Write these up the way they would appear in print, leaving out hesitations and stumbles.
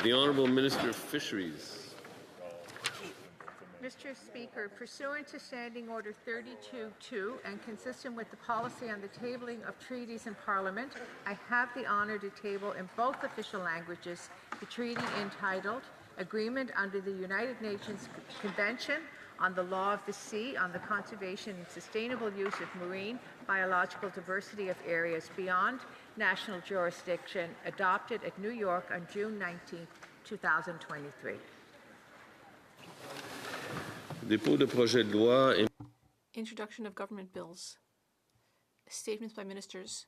The Honourable Minister of Fisheries. Mr. Speaker, pursuant to Standing Order 32-2 and consistent with the policy on the tabling of treaties in Parliament, I have the honour to table in both official languages the treaty entitled Agreement under the United Nations Convention on the Law of the Sea on the Conservation and Sustainable Use of Marine Biological Diversity of Areas Beyond National Jurisdiction, adopted at New York on June 19, 2023. Dépôt de projet de loi. Introduction of government bills. Statements by ministers.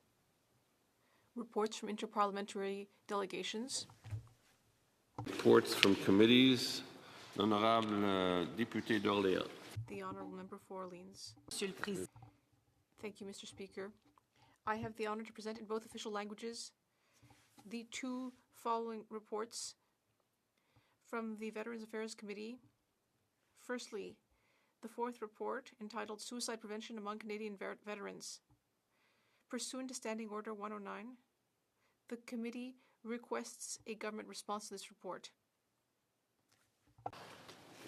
Reports from interparliamentary delegations. Reports from committees. L'honorable député d'Orléans. The Honourable Member for Orleans. Thank you, Mr. Speaker. I have the honour to present in both official languages the two following reports from the Veterans Affairs Committee. Firstly, the fourth report entitled Suicide Prevention Among Canadian Veterans. Pursuant to Standing Order 109, the committee requests a government response to this report.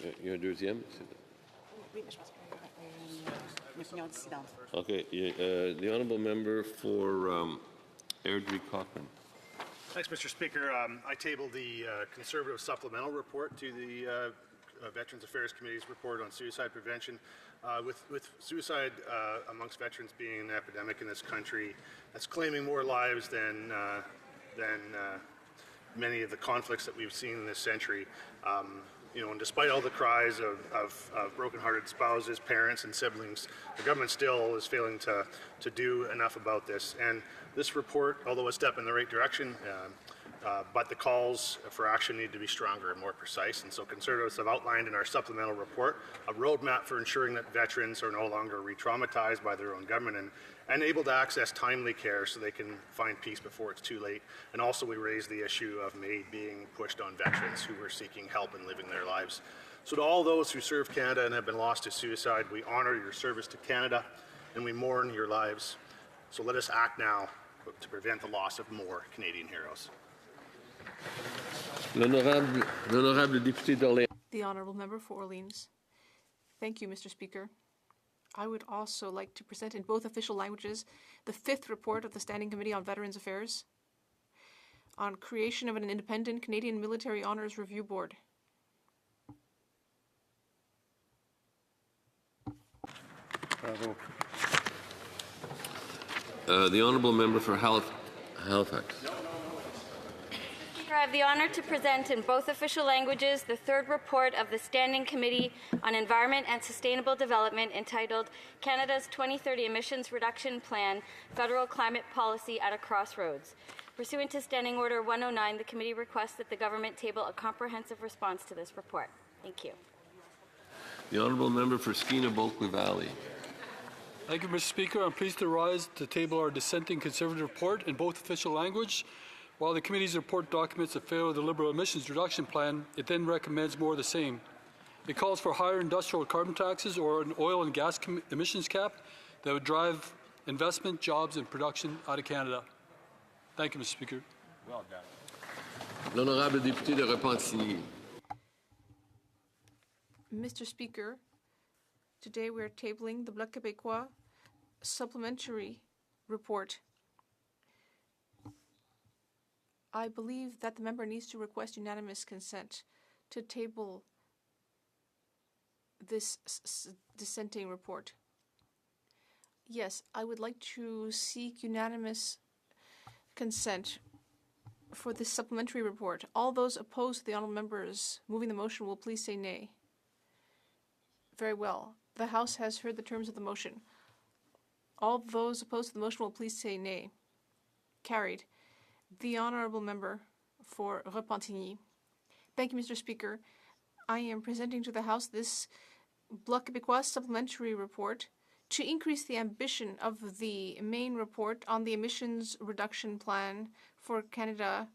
Il y a un deuxième? Okay, the Honourable Member for Airdrie Cochrane. Thanks, Mr. Speaker. I tabled the Conservative supplemental report to the Veterans Affairs Committee's report on suicide prevention. With suicide amongst veterans being an epidemic in this country that's claiming more lives than many of the conflicts that we've seen in this century. And despite all the cries of broken-hearted spouses, parents, and siblings, the government still is failing to do enough about this. And this report, although a step in the right direction, but the calls for action need to be stronger and more precise. And so Conservatives have outlined in our supplemental report a roadmap for ensuring that veterans are no longer re-traumatized by their own government and able to access timely care so they can find peace before it's too late. And also we raise the issue of MAID being pushed on veterans who are seeking help in living their lives. So to all those who serve Canada and have been lost to suicide, we honour your service to Canada and we mourn your lives. So let us act now to prevent the loss of more Canadian heroes. L'honorable député d'Orléans. The Honourable Member for Orleans. Thank you, Mr. Speaker. I would also like to present in both official languages the fifth report of the Standing Committee on Veterans Affairs on creation of an independent Canadian Military Honours Review Board. Bravo. The Honourable Member for Halifax. I have the honour to present in both official languages the third report of the Standing Committee on Environment and Sustainable Development entitled Canada's 2030 Emissions Reduction Plan, Federal Climate Policy at a Crossroads. Pursuant to Standing Order 109, the committee requests that the government table a comprehensive response to this report. Thank you. The Honourable Member for Skeena-Bulkley Valley. Thank you, Mr. Speaker. I'm pleased to rise to table our dissenting Conservative report in both official language. While the committee's report documents a failure of the Liberal Emissions Reduction Plan, it then recommends more of the same. It calls for higher industrial carbon taxes or an oil and gas emissions cap that would drive investment, jobs, and production out of Canada. Thank you, Mr. Speaker. Well done. L'honorable député de Repentigny. Mr. Speaker, today we are tabling the Bloc Québécois supplementary report. I believe that the member needs to request unanimous consent to table this dissenting report. Yes, I would like to seek unanimous consent for this supplementary report. All those opposed to the honourable members moving the motion will please say nay. Very well. The House has heard the terms of the motion. All those opposed to the motion will please say nay. Carried. The Honourable Member for Repentigny. Thank you, Mr. Speaker. I am presenting to the House this Bloc Québécois supplementary report to increase the ambition of the main report on the emissions reduction plan for Canada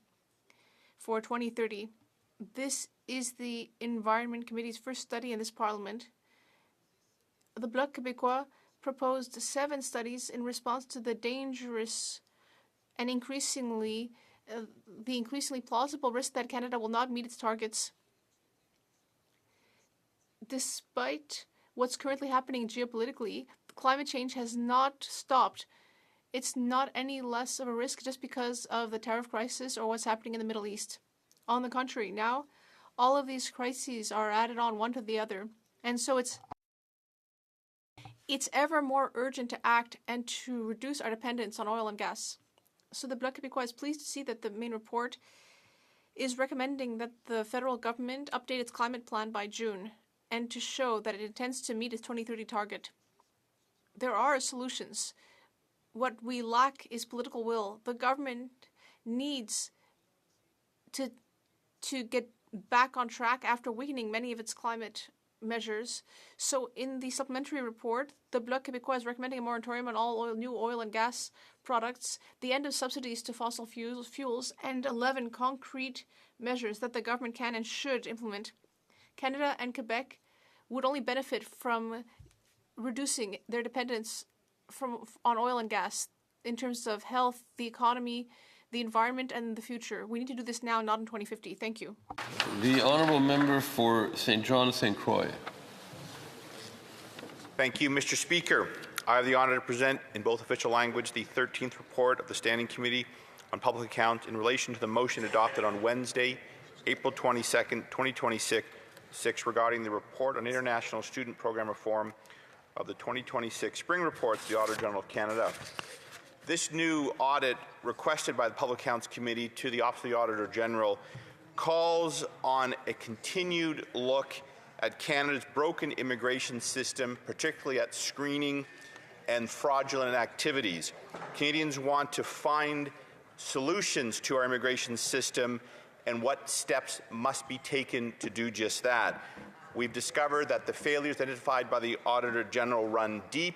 for 2030. This is the Environment Committee's first study in this Parliament. The Bloc Québécois proposed 7 studies in response to the dangerous and increasingly the increasingly plausible risk that Canada will not meet its targets. Despite what's currently happening geopolitically, climate change has not stopped. It's not any less of a risk just because of the tariff crisis or what's happening in the Middle East. On the contrary, now all of these crises are added on one to the other. And so it's ever more urgent to act and to reduce our dependence on oil and gas. So the Bloc Québécois is pleased to see that the main report is recommending that the federal government update its climate plan by June and to show that it intends to meet its 2030 target. There are solutions. What we lack is political will. The government needs to get back on track after weakening many of its climate measures. So in the supplementary report, the Bloc Québécois is recommending a moratorium on all new oil and gas products, the end of subsidies to fossil fuels, and 11 concrete measures that the government can and should implement. Canada and Quebec would only benefit from reducing their dependence on oil and gas in terms of health, the economy, the environment, and the future. We need to do this now, not in 2050. Thank you. The honourable member for St. John, St. Croix. Thank you, Mr. Speaker. I have the honour to present in both official language the 13th report of the Standing Committee on Public Accounts in relation to the motion adopted on Wednesday, April 22nd, 2026, regarding the report on international student program reform of the 2026 Spring Reports, the Auditor General of Canada. This new audit requested by the Public Accounts Committee to the Office of the Auditor General calls on a continued look at Canada's broken immigration system, particularly at screening and fraudulent activities. Canadians want to find solutions to our immigration system and what steps must be taken to do just that. We've discovered that the failures identified by the Auditor General run deep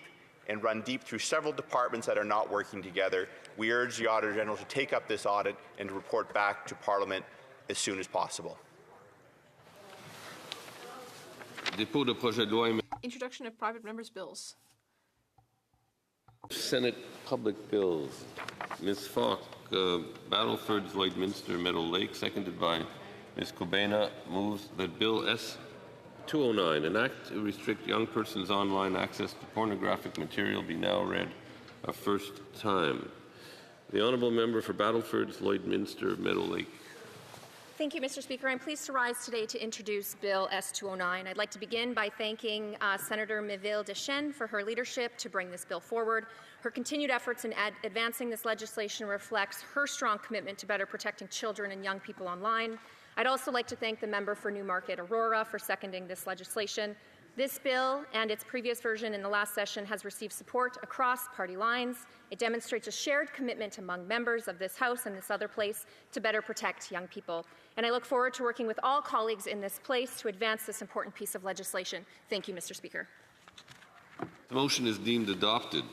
through several departments that are not working together. We urge the Auditor General to take up this audit and to report back to Parliament as soon as possible. Dépôt de projet de loi. Introduction of private members' bills. Senate public bills. Ms. Falk, Battleford, Lloydminster, Meadow Lake, seconded by Ms. Cobaina, moves that Bill S-209, an act to restrict young persons' online access to pornographic material, be now read a first time. The honourable member for Battleford, Lloydminster, Meadow Lake. Thank you, Mr. Speaker. I'm pleased to rise today to introduce Bill S-209. I'd like to begin by thanking Senator Méville Deschênes for her leadership to bring this bill forward. Her continued efforts in advancing this legislation reflects her strong commitment to better protecting children and young people online. I'd also like to thank the member for Newmarket Aurora for seconding this legislation. This bill and its previous version in the last session has received support across party lines. It demonstrates a shared commitment among members of this House and this other place to better protect young people. And I look forward to working with all colleagues in this place to advance this important piece of legislation. Thank you, Mr. Speaker. The motion is deemed adopted.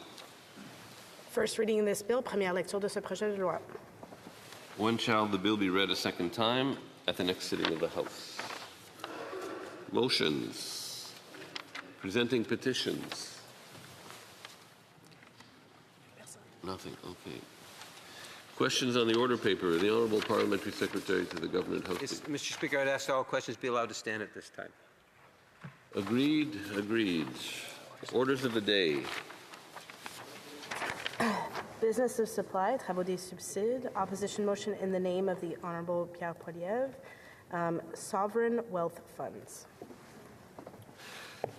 First reading in this bill, première lecture de ce projet de loi. When shall the bill be read a second time? At the next sitting of the House. Motions. Presenting petitions. Nothing, okay. Questions on the order paper. The Honourable Parliamentary Secretary to the Government House. Yes, Mr. Speaker, I'd ask all questions be allowed to stand at this time. Agreed, agreed. Orders of the day. Business of supply, travaux des subsides, opposition motion in the name of the Honourable Pierre Poilievre, sovereign wealth funds.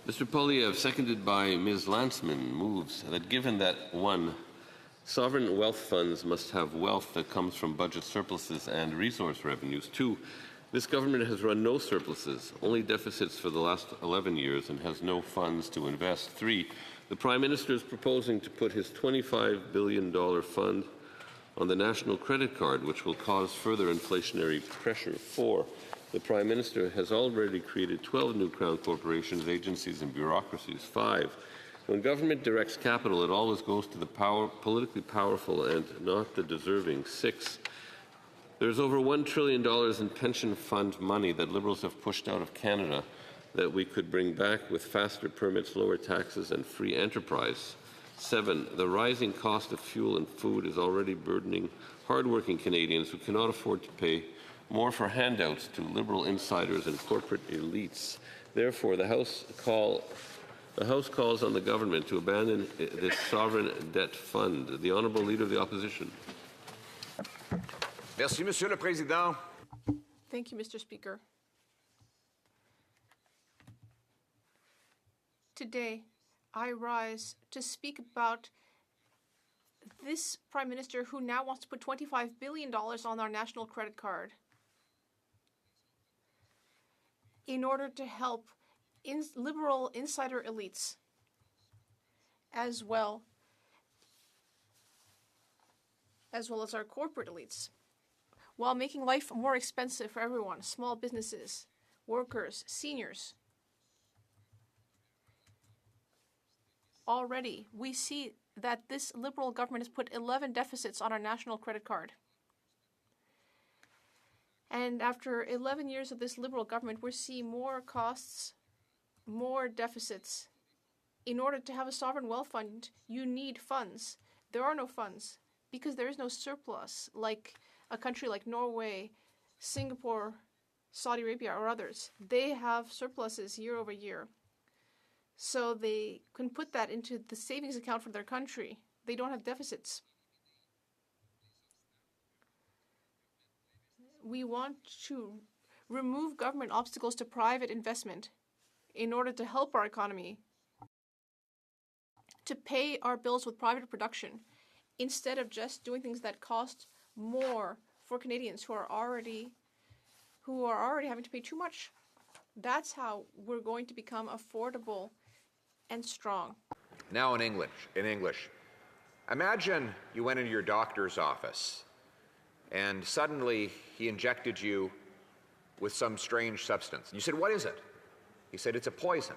Mr. Poilievre, seconded by Ms. Landsman, moves that given that 1, sovereign wealth funds must have wealth that comes from budget surpluses and resource revenues. 2, this government has run no surpluses, only deficits for the last 11 years and has no funds to invest. 3, the Prime Minister is proposing to put his $25 billion fund on the national credit card, which will cause further inflationary pressure. 4, the Prime Minister has already created 12 new Crown corporations, agencies and bureaucracies. 5, when government directs capital, it always goes to the politically powerful and not the deserving. 6, there's over $1 trillion in pension fund money that Liberals have pushed out of Canada that we could bring back with faster permits, lower taxes and free enterprise. 7. The rising cost of fuel and food is already burdening hardworking Canadians who cannot afford to pay more for handouts to Liberal insiders and corporate elites. Therefore, the House calls on the government to abandon this sovereign debt fund. The Honourable Leader of the Opposition. Merci, Monsieur le Président. Thank you, Mr. Speaker. Today, I rise to speak about this Prime Minister who now wants to put $25 billion on our national credit card in order to help Liberal insider elites as well as our corporate elites, while making life more expensive for everyone, small businesses, workers, seniors. Already, we see that this Liberal government has put 11 deficits on our national credit card. And after 11 years of this Liberal government, we're seeing more costs, more deficits. In order to have a sovereign wealth fund, you need funds. There are no funds because there is no surplus like a country like Norway, Singapore, Saudi Arabia, or others. They have surpluses year over year. So they can put that into the savings account for their country. They don't have deficits. We want to remove government obstacles to private investment in order to help our economy, to pay our bills with private production, instead of just doing things that cost more for Canadians who are already having to pay too much. That's how we're going to become affordable and strong. Now in English. Imagine you went into your doctor's office and suddenly he injected you with some strange substance. And you said, "What is it?" He said, "It's a poison."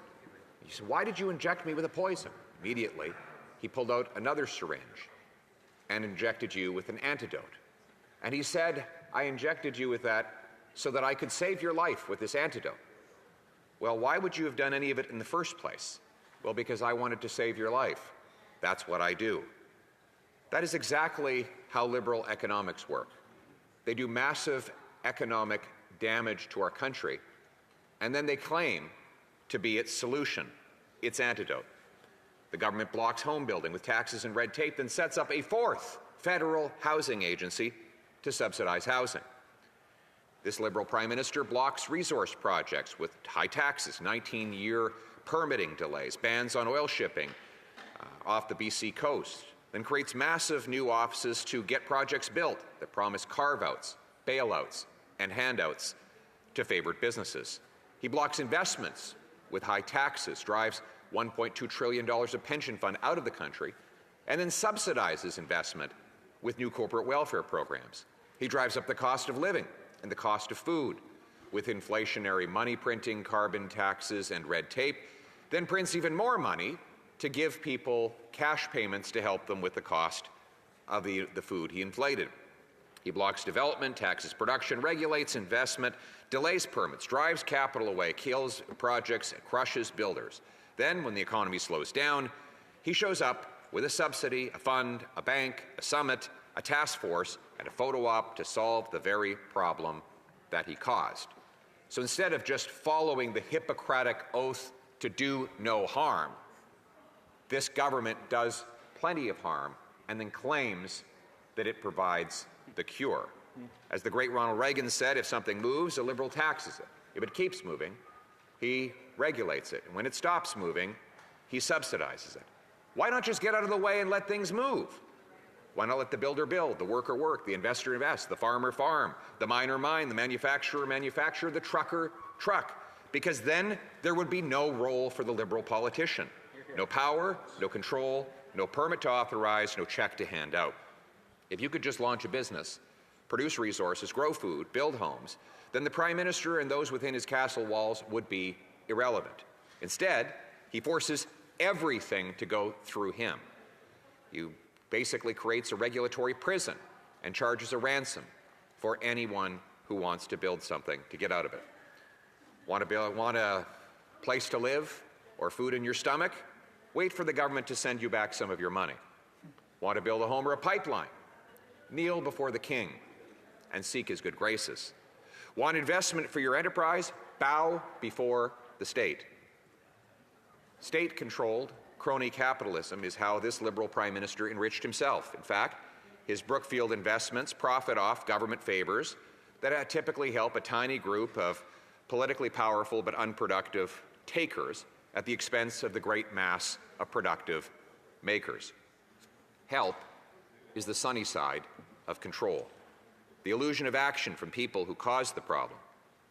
You said, "Why did you inject me with a poison?" Immediately, he pulled out another syringe and injected you with an antidote. And he said, "I injected you with that so that I could save your life with this antidote." Well, why would you have done any of it in the first place? Well, because I wanted to save your life. That's what I do. That is exactly how liberal economics work. They do massive economic damage to our country, and then they claim to be its solution, its antidote. The government blocks home building with taxes and red tape, then sets up a fourth federal housing agency to subsidize housing. This Liberal Prime Minister blocks resource projects with high taxes, 19-year permitting delays, bans on oil shipping off the BC coast, then creates massive new offices to get projects built that promise carve-outs, bailouts, and handouts to favored businesses. He blocks investments with high taxes, drives $1.2 trillion of pension fund out of the country, and then subsidizes investment with new corporate welfare programs. He drives up the cost of living and the cost of food with inflationary money printing, carbon taxes, and red tape, then prints even more money to give people cash payments to help them with the cost of the food he inflated. He blocks development, taxes production, regulates investment, delays permits, drives capital away, kills projects, and crushes builders. Then, when the economy slows down, he shows up with a subsidy, a fund, a bank, a summit, a task force, and a photo op to solve the very problem that he caused. So instead of just following the Hippocratic oath to do no harm, this government does plenty of harm and then claims that it provides the cure. As the great Ronald Reagan said, if something moves, a Liberal taxes it. If it keeps moving, he regulates it. And when it stops moving, he subsidizes it. Why not just get out of the way and let things move? Why not let the builder build, the worker work, the investor invest, the farmer farm, the miner mine, the manufacturer manufacture, the trucker truck? Because then there would be no role for the Liberal politician. No power, no control, no permit to authorize, no check to hand out. If you could just launch a business, produce resources, grow food, build homes, then the Prime Minister and those within his castle walls would be irrelevant. Instead, he forces everything to go through him. He basically creates a regulatory prison and charges a ransom for anyone who wants to build something to get out of it. Want a place to live or food in your stomach? Wait for the government to send you back some of your money. Want to build a home or a pipeline? Kneel before the king and seek his good graces. Want investment for your enterprise? Bow before the state. State-controlled crony capitalism is how this Liberal Prime Minister enriched himself. In fact, his Brookfield investments profit off government favors that typically help a tiny group of politically powerful but unproductive takers at the expense of the great mass of productive makers. Help is the sunny side of control. The illusion of action from people who caused the problem.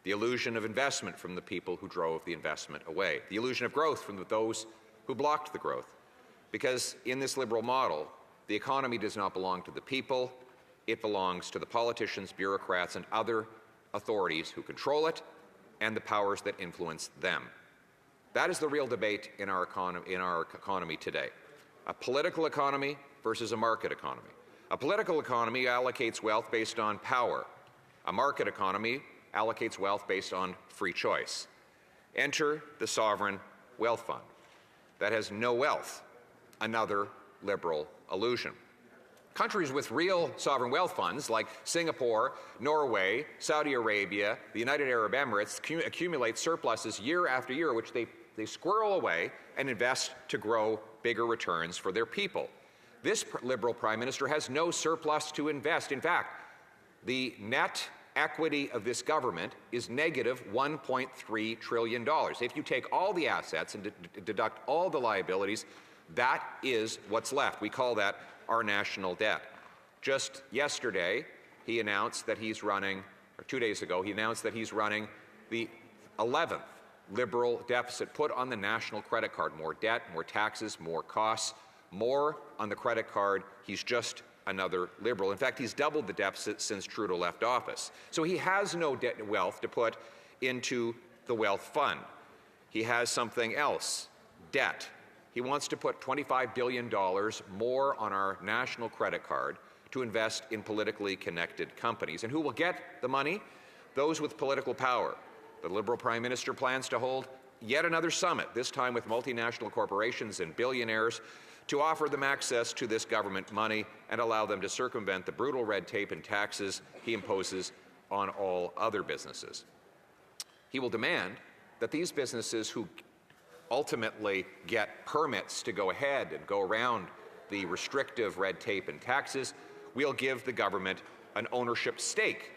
The illusion of investment from the people who drove the investment away. The illusion of growth from those who blocked the growth. Because in this Liberal model, the economy does not belong to the people, it belongs to the politicians, bureaucrats, and other authorities who control it and the powers that influence them. That is the real debate in our economy today. A political economy versus a market economy. A political economy allocates wealth based on power. A market economy allocates wealth based on free choice. Enter the sovereign wealth fund that has no wealth, another Liberal illusion. Countries with real sovereign wealth funds like Singapore, Norway, Saudi Arabia, the United Arab Emirates accumulate surpluses year after year, which they squirrel away and invest to grow bigger returns for their people. This Liberal Prime Minister has no surplus to invest. In fact, the net equity of this government is negative $1.3 trillion. If you take all the assets and deduct all the liabilities, that is what's left. We call that our national debt. Just yesterday, he announced that he's running, or 2 days ago, he announced that he's running the 11th Liberal deficit put on the national credit card. More debt, more taxes, more costs, more on the credit card. He's just another Liberal. In fact, he's doubled the deficit since Trudeau left office. So he has no wealth to put into the wealth fund. He has something else, debt. He wants to put $25 billion more on our national credit card to invest in politically connected companies. And who will get the money? Those with political power. The Liberal Prime Minister plans to hold yet another summit, this time with multinational corporations and billionaires, to offer them access to this government money and allow them to circumvent the brutal red tape and taxes he imposes on all other businesses. He will demand that these businesses who ultimately get permits to go ahead and go around the restrictive red tape and taxes, we'll give the government an ownership stake.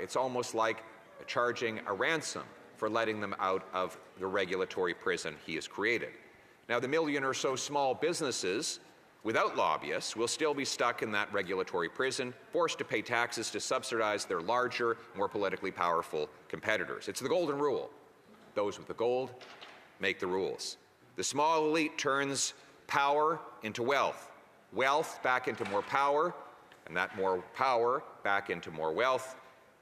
It's almost like charging a ransom for letting them out of the regulatory prison he has created. Now, the million or so small businesses without lobbyists will still be stuck in that regulatory prison, forced to pay taxes to subsidize their larger, more politically powerful competitors. It's the golden rule. Those with the gold make the rules. The small elite turns power into wealth, wealth back into more power, and that more power back into more wealth,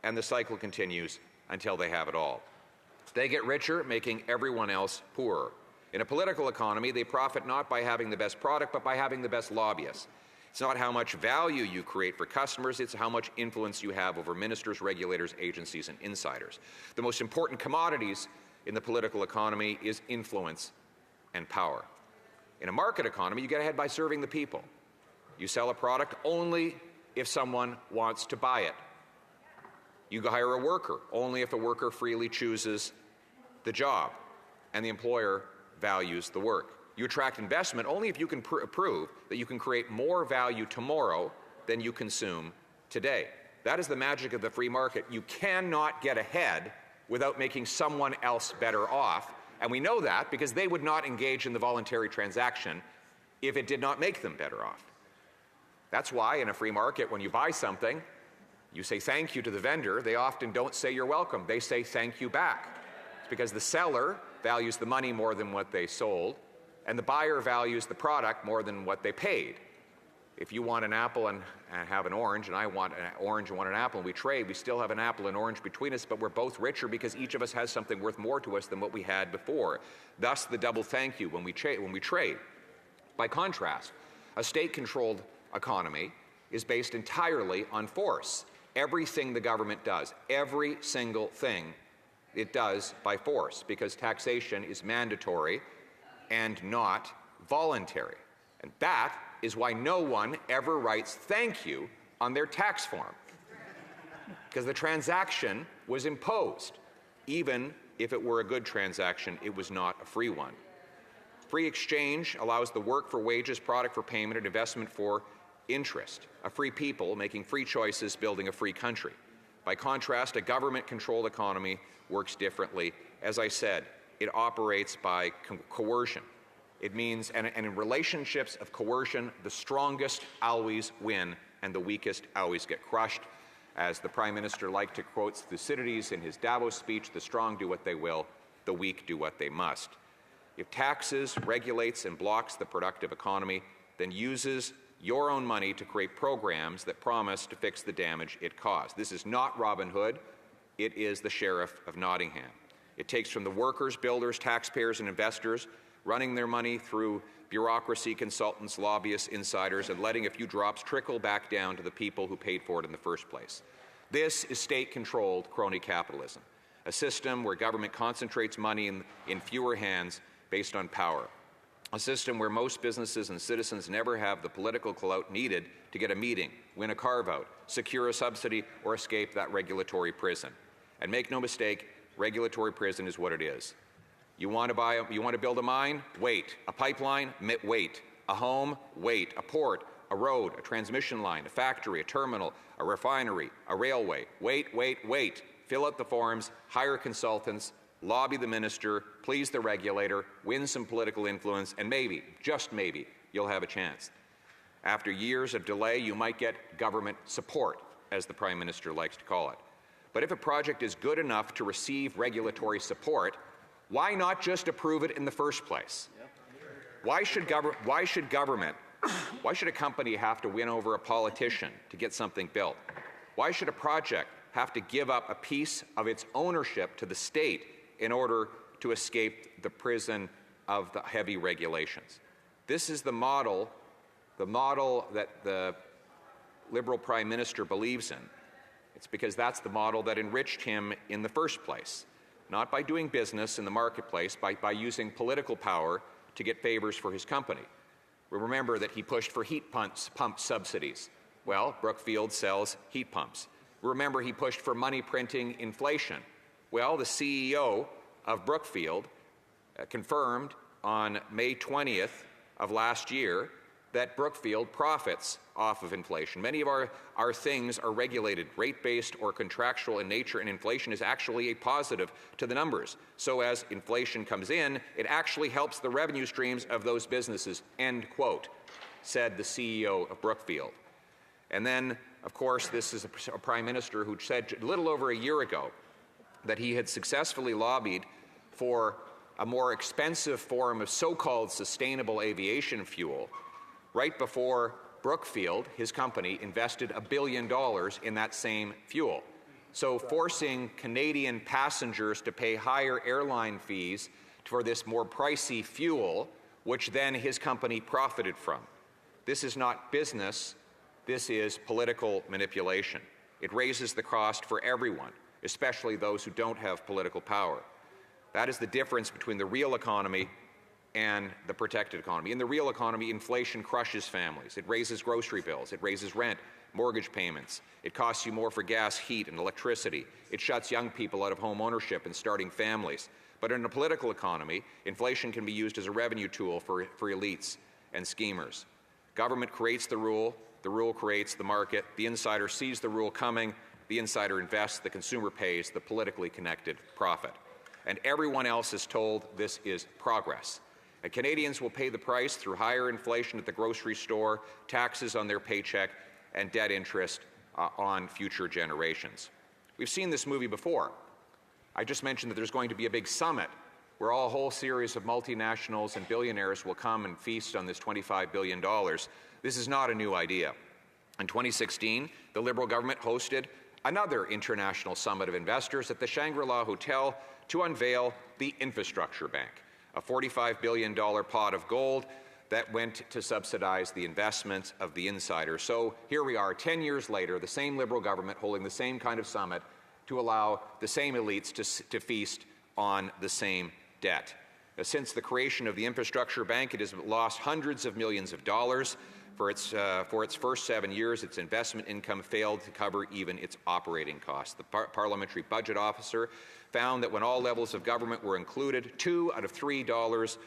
and the cycle continues until they have it all. They get richer, making everyone else poorer. In a political economy, they profit not by having the best product, but by having the best lobbyists. It's not how much value you create for customers, it's how much influence you have over ministers, regulators, agencies, and insiders. The most important commodities in the political economy is influence and power. In a market economy, you get ahead by serving the people. You sell a product only if someone wants to buy it. You hire a worker only if a worker freely chooses the job and the employer values the work. You attract investment only if you can prove that you can create more value tomorrow than you consume today. That is the magic of the free market. You cannot get ahead without making someone else better off. And we know that because they would not engage in the voluntary transaction if it did not make them better off. That's why in a free market, when you buy something, you say thank you to the vendor. They often don't say you're welcome. They say thank you back. It's because the seller values the money more than what they sold, and the buyer values the product more than what they paid. If you want an apple and have an orange, and I want an orange and want an apple, and we trade, we still have an apple and orange between us, but we're both richer because each of us has something worth more to us than what we had before. Thus, the double thank you when we trade. By contrast, a state-controlled economy is based entirely on force. Everything the government does, every single thing it does by force, because taxation is mandatory and not voluntary. And that is why no one ever writes thank you on their tax form, because the transaction was imposed. Even if it were a good transaction, it was not a free one. Free exchange allows the work for wages, product for payment, and investment for interest. A free people making free choices, building a free country. By contrast, a government-controlled economy works differently. As I said, it operates by coercion. It means, and in relationships of coercion, the strongest always win and the weakest always get crushed. As the Prime Minister liked to quote Thucydides in his Davos speech, the strong do what they will, the weak do what they must. If taxes, regulates, and blocks the productive economy, then uses your own money to create programs that promise to fix the damage it caused. This is not Robin Hood, it is the Sheriff of Nottingham. It takes from the workers, builders, taxpayers, and investors, running their money through bureaucracy, consultants, lobbyists, insiders, and letting a few drops trickle back down to the people who paid for it in the first place. This is state-controlled crony capitalism, a system where government concentrates money in fewer hands based on power, a system where most businesses and citizens never have the political clout needed to get a meeting, win a carve-out, secure a subsidy, or escape that regulatory prison. And make no mistake, regulatory prison is what it is. You want to build a mine? Wait. A pipeline? Wait. A home? Wait. A port? A road? A transmission line? A factory? A terminal? A refinery? A railway? Wait, wait, wait. Fill out the forms, hire consultants, lobby the minister, please the regulator, win some political influence, and maybe, just maybe, you'll have a chance. After years of delay, you might get government support, as the Prime Minister likes to call it. But if a project is good enough to receive regulatory support, why not just approve it in the first place? Why should a company have to win over a politician to get something built? Why should a project have to give up a piece of its ownership to the state in order to escape the prison of the heavy regulations? This is the model that the Liberal Prime Minister believes in. It's because that's the model that enriched him in the first place, not by doing business in the marketplace, by using political power to get favors for his company. We remember that he pushed for heat pump subsidies. Well, Brookfield sells heat pumps. Remember, he pushed for money printing inflation. Well, the CEO of Brookfield confirmed on May 20th of last year that Brookfield profits off of inflation. Many of our things are regulated, rate-based or contractual in nature, and inflation is actually a positive to the numbers. So as inflation comes in, it actually helps the revenue streams of those businesses, end quote, said the CEO of Brookfield. And then, of course, this is a Prime Minister who said a little over a year ago that he had successfully lobbied for a more expensive form of so-called sustainable aviation fuel right before Brookfield, his company, invested $1 billion in that same fuel. So forcing Canadian passengers to pay higher airline fees for this more pricey fuel, which then his company profited from. This is not business, this is political manipulation. It raises the cost for everyone, especially those who don't have political power. That is the difference between the real economy and the protected economy. In the real economy, inflation crushes families. It raises grocery bills. It raises rent, mortgage payments. It costs you more for gas, heat, and electricity. It shuts young people out of home ownership and starting families. But in a political economy, inflation can be used as a revenue tool for elites and schemers. Government creates the rule creates the market, the insider sees the rule coming, the insider invests, the consumer pays, the politically connected profit. And everyone else is told this is progress. And Canadians will pay the price through higher inflation at the grocery store, taxes on their paycheck, and debt interest on future generations. We've seen this movie before. I just mentioned that there's going to be a big summit where a whole series of multinationals and billionaires will come and feast on this $25 billion. This is not a new idea. In 2016, the Liberal government hosted another international summit of investors at the Shangri-La Hotel to unveil the Infrastructure Bank, a $45 billion pot of gold that went to subsidize the investments of the insiders. So here we are, 10 years later, the same Liberal government holding the same kind of summit to allow the same elites to feast on the same debt. Since the creation of the Infrastructure Bank, it has lost hundreds of millions of dollars. For its first 7 years, its investment income failed to cover even its operating costs. The Parliamentary Budget Officer found that when all levels of government were included, $2 out of $3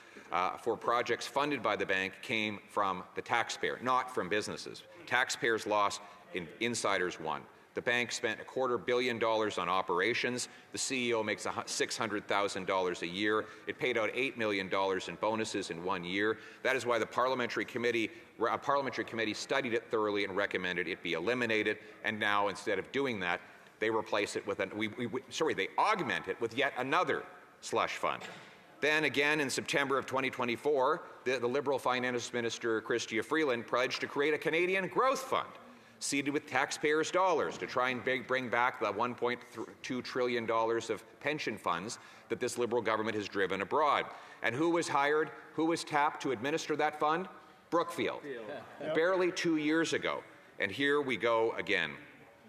for projects funded by the bank came from the taxpayer, not from businesses. Taxpayers lost, insiders won. The bank spent $250 million on operations. The CEO makes $600,000 a year. It paid out $8 million in bonuses in 1 year. That is why the parliamentary committee studied it thoroughly and recommended it be eliminated. And now, instead of doing that, they replace it with they augment it with yet another slush fund. Then again, in September of 2024, the Liberal Finance Minister, Chrystia Freeland, pledged to create a Canadian growth fund, seeded with taxpayers' dollars, to try and bring back the $1.2 trillion of pension funds that this Liberal government has driven abroad. And who was hired, who was tapped to administer that fund? Brookfield. Barely 2 years ago. And here we go again.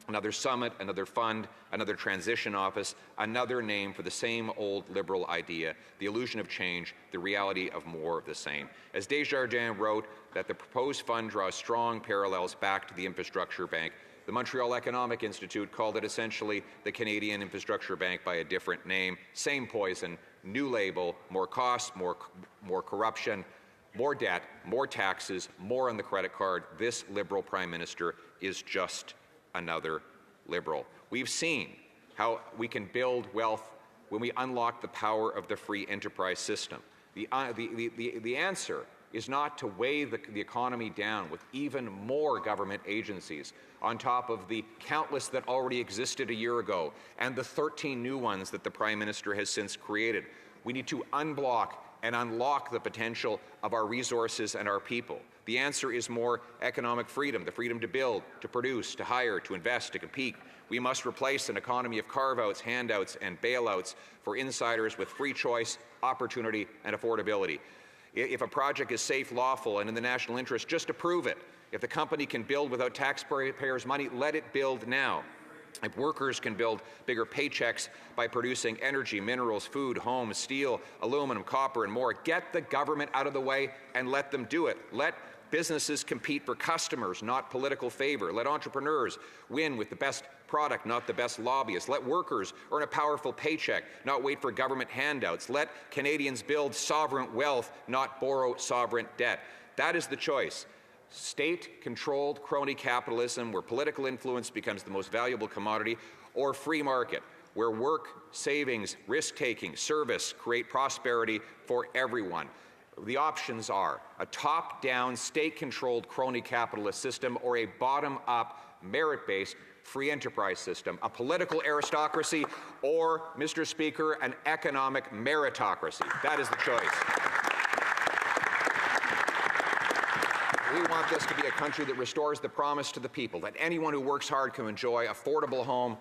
Another summit, another fund, another transition office, another name for the same old Liberal idea, the illusion of change, the reality of more of the same. As Desjardins wrote, that the proposed fund draws strong parallels back to the Infrastructure Bank. The Montreal Economic Institute called it essentially the Canadian Infrastructure Bank by a different name. Same poison, new label, more costs, more corruption, more debt, more taxes, more on the credit card. This Liberal Prime Minister is just another Liberal. We've seen how we can build wealth when we unlock the power of the free enterprise system. The answer is not to weigh the economy down with even more government agencies on top of the countless that already existed a year ago and the 13 new ones that the Prime Minister has since created. We need to unblock and unlock the potential of our resources and our people. The answer is more economic freedom, the freedom to build, to produce, to hire, to invest, to compete. We must replace an economy of carve-outs, handouts, and bailouts for insiders with free choice, opportunity, and affordability. If a project is safe, lawful, and in the national interest, just approve it. If the company can build without taxpayers' money, let it build now. If workers can build bigger paychecks by producing energy, minerals, food, homes, steel, aluminum, copper, and more, get the government out of the way and let them do it. Let businesses compete for customers, not political favor. Let entrepreneurs win with the best product, not the best lobbyists. Let workers earn a powerful paycheck, not wait for government handouts. Let Canadians build sovereign wealth, not borrow sovereign debt. That is the choice. State-controlled crony capitalism, where political influence becomes the most valuable commodity, or free market, where work, savings, risk-taking, service create prosperity for everyone. The options are a top-down, state-controlled crony capitalist system or a bottom-up, merit-based free enterprise system, a political aristocracy, or, Mr. Speaker, an economic meritocracy. That is the choice. We want this to be a country that restores the promise to the people, that anyone who works hard can enjoy affordable home,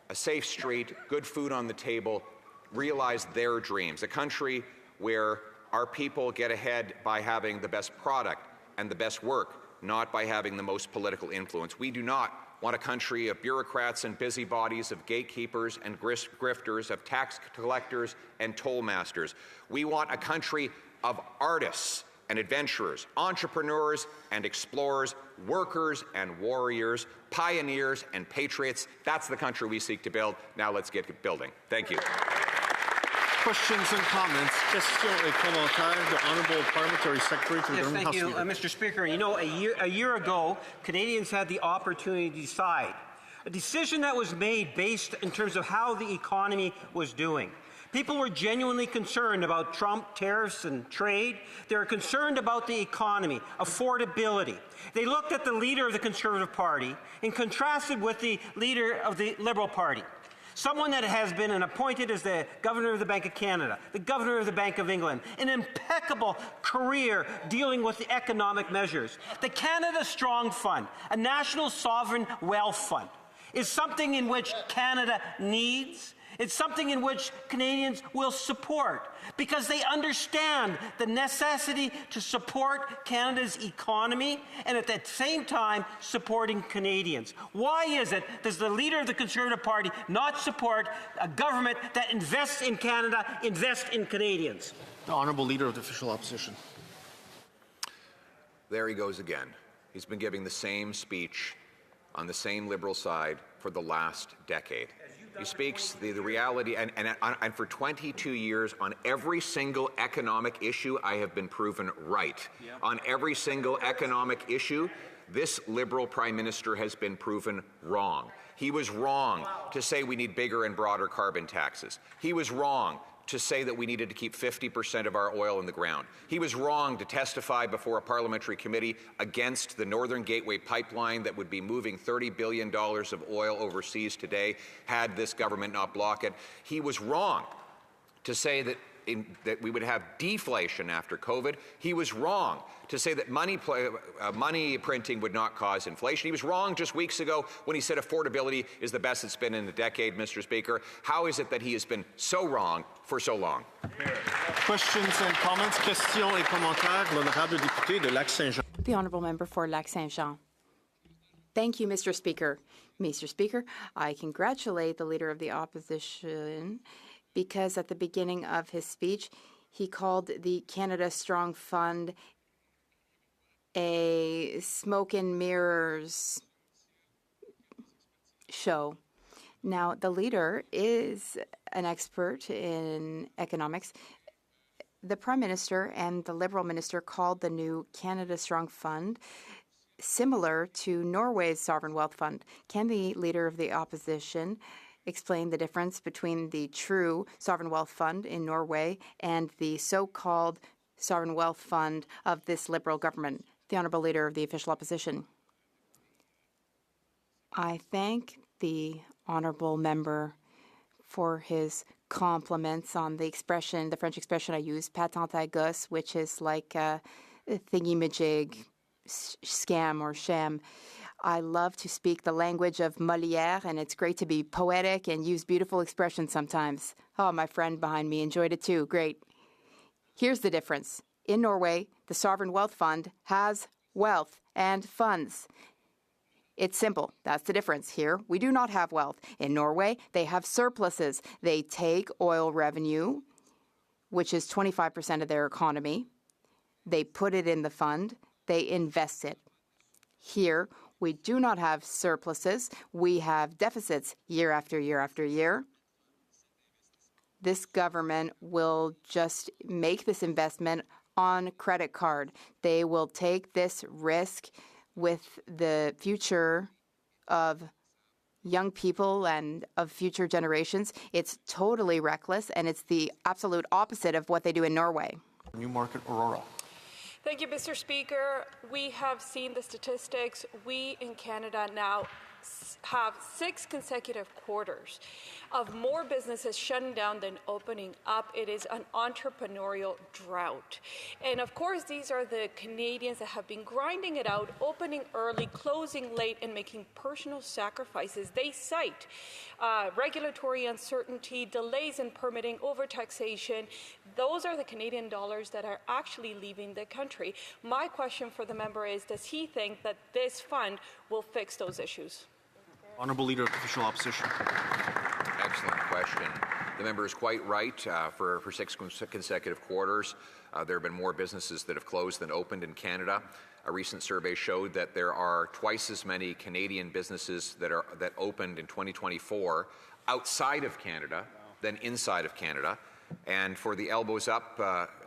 a safe street, good food on the table, realize their dreams. A country where our people get ahead by having the best product and the best work, not by having the most political influence. We do not want a country of bureaucrats and busybodies, of gatekeepers and grifters, of tax collectors and toll masters. We want a country of artists and adventurers, entrepreneurs and explorers, workers and warriors, pioneers and patriots. That's the country we seek to build. Now let's get building. Thank you. Questions and comments. Question commentaire, the Honourable Parliamentary Secretary to the Government House Leader. Mr. Speaker. You know, a year ago, Canadians had the opportunity to decide. A decision that was made based in terms of how the economy was doing. People were genuinely concerned about Trump, tariffs, and trade. They were concerned about the economy, affordability. They looked at the leader of the Conservative Party and contrasted with the leader of the Liberal Party. Someone that has been appointed as the Governor of the Bank of Canada, the Governor of the Bank of England, an impeccable career dealing with the economic measures. The Canada Strong Fund, a national sovereign wealth fund, is something in which Canada needs. It's something in which Canadians will support because they understand the necessity to support Canada's economy and at the same time supporting Canadians. Why is it does the leader of the Conservative Party not support a government that invests in Canada, invests in Canadians? The Honourable Leader of the Official Opposition. There he goes again. He's been giving the same speech on the same Liberal side for the last decade. He speaks the reality, and for 22 years, on every single economic issue, I have been proven right. On every single economic issue, this Liberal Prime Minister has been proven wrong. He was wrong to say we need bigger and broader carbon taxes. He was wrong to say that we needed to keep 50% of our oil in the ground. He was wrong to testify before a parliamentary committee against the Northern Gateway pipeline that would be moving $30 billion of oil overseas today had this government not blocked it. He was wrong to say that we would have deflation after COVID. He was wrong to say that money printing would not cause inflation. He was wrong just weeks ago when he said affordability is the best it's been in a decade, Mr. Speaker. How is it that he has been so wrong for so long? Questions and comments. Questions et commentaires. L'honorable député de Lac-Saint-Jean. The honourable member for Lac-Saint-Jean. Thank you, Mr. Speaker. Mr. Speaker, I congratulate the Leader of the Opposition because at the beginning of his speech, he called the Canada Strong Fund a smoke and mirrors show. Now, the leader is an expert in economics. The Prime Minister and the Liberal Minister called the new Canada Strong Fund similar to Norway's Sovereign Wealth Fund. Can the Leader of the Opposition explain the difference between the true Sovereign Wealth Fund in Norway and the so-called Sovereign Wealth Fund of this Liberal government? The Honourable Leader of the Official Opposition. I thank the Honourable Member for his compliments on the expression, the French expression I use, patent à gosse, which is like a thingy-majig, scam or sham. I love to speak the language of Molière, and it's great to be poetic and use beautiful expressions sometimes. Oh, my friend behind me enjoyed it too. Great. Here's the difference. In Norway, the Sovereign Wealth Fund has wealth and funds. It's simple. That's the difference. Here, we do not have wealth. In Norway, they have surpluses. They take oil revenue, which is 25% of their economy. They put it in the fund. They invest it. Here, we do not have surpluses. We have deficits year after year after year. This government will just make this investment on credit card. They will take this risk with the future of young people and of future generations. It's totally reckless, and it's the absolute opposite of what they do in Norway. Newmarket, Aurora. Thank you, Mr. Speaker. We have seen the statistics. We in Canada now have 6 consecutive quarters of more businesses shutting down than opening up. It is an entrepreneurial drought. And of course, these are the Canadians that have been grinding it out, opening early, closing late, and making personal sacrifices. They cite regulatory uncertainty, delays in permitting, overtaxation. Those are the Canadian dollars that are actually leaving the country. My question for the member is, does he think that this fund will fix those issues? Honourable Leader of the Official Opposition. Excellent question. The member is quite right. For 6 consecutive quarters, there have been more businesses that have closed than opened in Canada. A recent survey showed that there are twice as many Canadian businesses that opened in 2024 outside of Canada than inside of Canada. And for the elbows up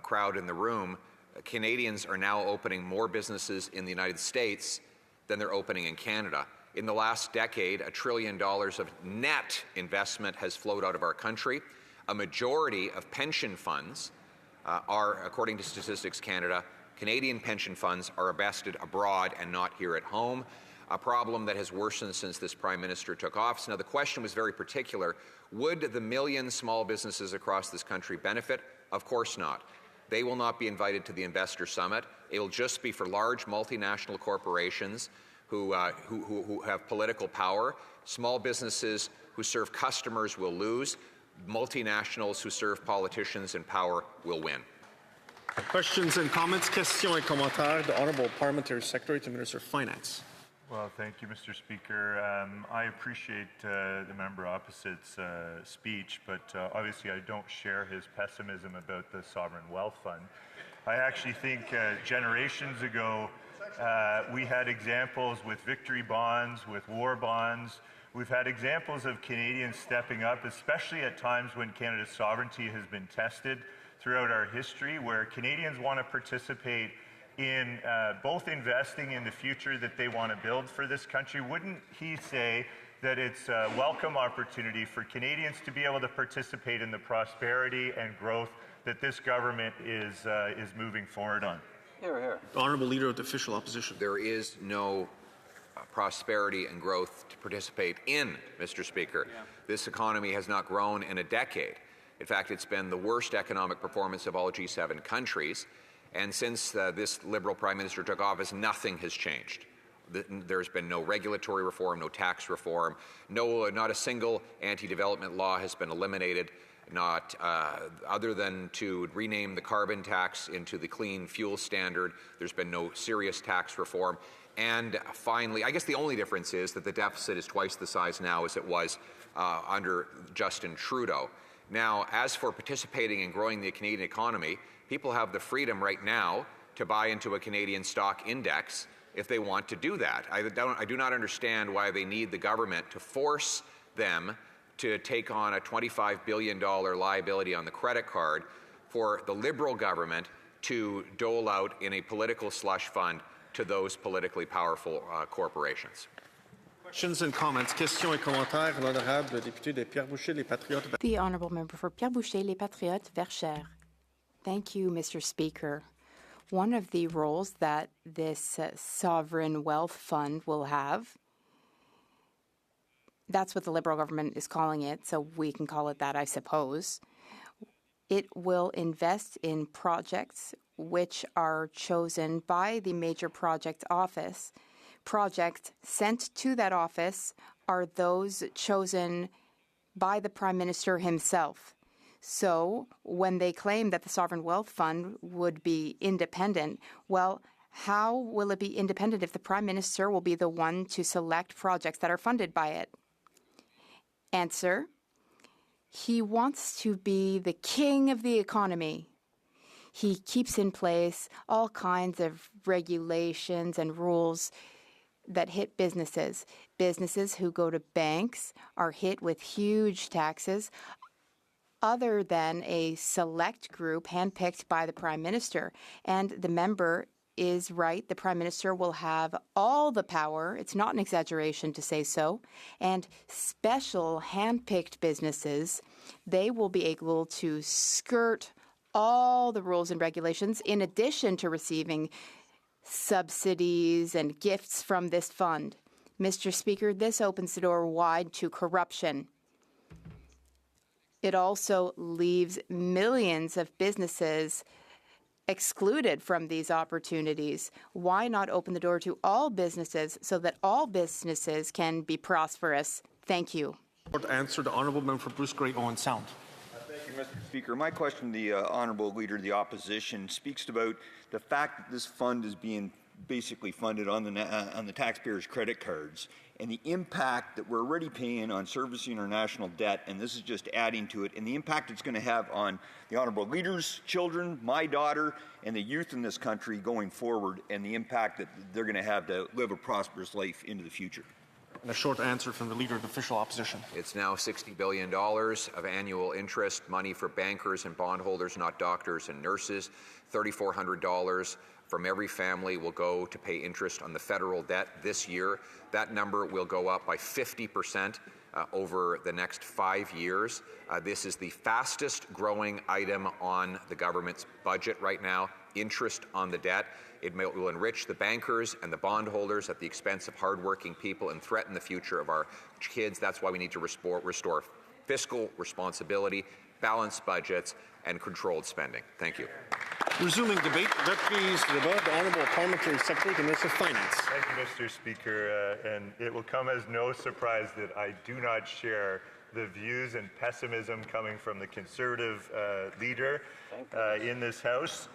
crowd in the room, Canadians are now opening more businesses in the United States than they're opening in Canada. In the last decade, $1 trillion of net investment has flowed out of our country. A majority of pension funds are, according to Statistics Canada, Canadian pension funds are invested abroad and not here at home, a problem that has worsened since this Prime Minister took office. Now, the question was very particular. Would the million small businesses across this country benefit? Of course not. They will not be invited to the Investor Summit. It will just be for large multinational corporations who have political power. Small businesses who serve customers will lose. multinationals who serve politicians in power will win. Questions and comments? Questions et commentaires. The Honourable Parliamentary Secretary to Minister of Finance. Well, thank you, Mr. Speaker. I appreciate the member opposite's speech, but obviously I don't share his pessimism about the Sovereign Wealth Fund. I actually think generations ago we had examples with victory bonds, with war bonds. We've had examples of Canadians stepping up, especially at times when Canada's sovereignty has been tested throughout our history, where Canadians want to participate in both investing in the future that they want to build for this country. Wouldn't he say that it's a welcome opportunity for Canadians to be able to participate in the prosperity and growth that this government is moving forward on? Hear, hear. The Honourable Leader of the Official Opposition. There is no prosperity and growth to participate in, Mr. Speaker. Yeah. This economy has not grown in a decade. In fact, it's been the worst economic performance of all G7 countries. And since this Liberal Prime Minister took office, nothing has changed. There's been no regulatory reform, no tax reform, not a single anti-development law has been eliminated, not other than to rename the carbon tax into the clean fuel standard. There's been no serious tax reform. And finally, I guess the only difference is that the deficit is twice the size now as it was under Justin Trudeau. Now, as for participating in growing the Canadian economy, people have the freedom right now to buy into a Canadian stock index if they want to do that. I do not understand why they need the government to force them to take on a $25 billion liability on the credit card for the Liberal government to dole out in a political slush fund to those politically powerful corporations. Questions and comments. Questions et commentaires. L'honorable député de Pierre-Boucher, Les Patriotes. The Honourable Member for Pierre-Boucher, Les Patriotes, Verchères. Thank you, Mr. Speaker. One of the roles that this sovereign wealth fund will have, that's what the Liberal government is calling it, so we can call it that, I suppose. It will invest in projects which are chosen by the Major Project Office. Projects sent to that office are those chosen by the Prime Minister himself. So when they claim that the Sovereign Wealth Fund would be independent, well, how will it be independent if the Prime Minister will be the one to select projects that are funded by it? Answer: he wants to be the king of the economy. He keeps in place all kinds of regulations and rules that hit businesses. Businesses who go to banks are hit with huge taxes, other than a select group handpicked by the Prime Minister. And the member is right. The Prime Minister will have all the power. It's not an exaggeration to say so. And special handpicked businesses, they will be able to skirt all the rules and regulations in addition to receiving subsidies and gifts from this fund. Mr. Speaker, this opens the door wide to corruption. It also leaves millions of businesses excluded from these opportunities. Why not open the door to all businesses so that all businesses can be prosperous? Thank you. Answer the Honourable Member for Bruce Grey, Owen Sound. Thank you, Mr. Speaker. My question to the Honourable Leader of the Opposition speaks about the fact that this fund is being basically funded on the taxpayers' credit cards and the impact that we're already paying on servicing our national debt, and this is just adding to it, and the impact it's going to have on the Honourable Leader's children, my daughter, and the youth in this country going forward, and the impact that they're going to have to live a prosperous life into the future. And a short answer from the Leader of the Official Opposition. It's now $60 billion of annual interest, money for bankers and bondholders, not doctors and nurses. $3,400 from every family will go to pay interest on the federal debt this year. That number will go up by 50% over the next 5 years. This is the fastest growing item on the government's budget right now, interest on the debt. It will enrich the bankers and the bondholders at the expense of hardworking people and threaten the future of our kids. That's why we need to restore fiscal responsibility, balanced budgets, and controlled spending. Thank you. Resuming debate, reprise débat, the Honourable Parliamentary Secretary to Minister of Finance. Thank you, Mr. Speaker, and it will come as no surprise that I do not share the views and pessimism coming from the Conservative leader in this House.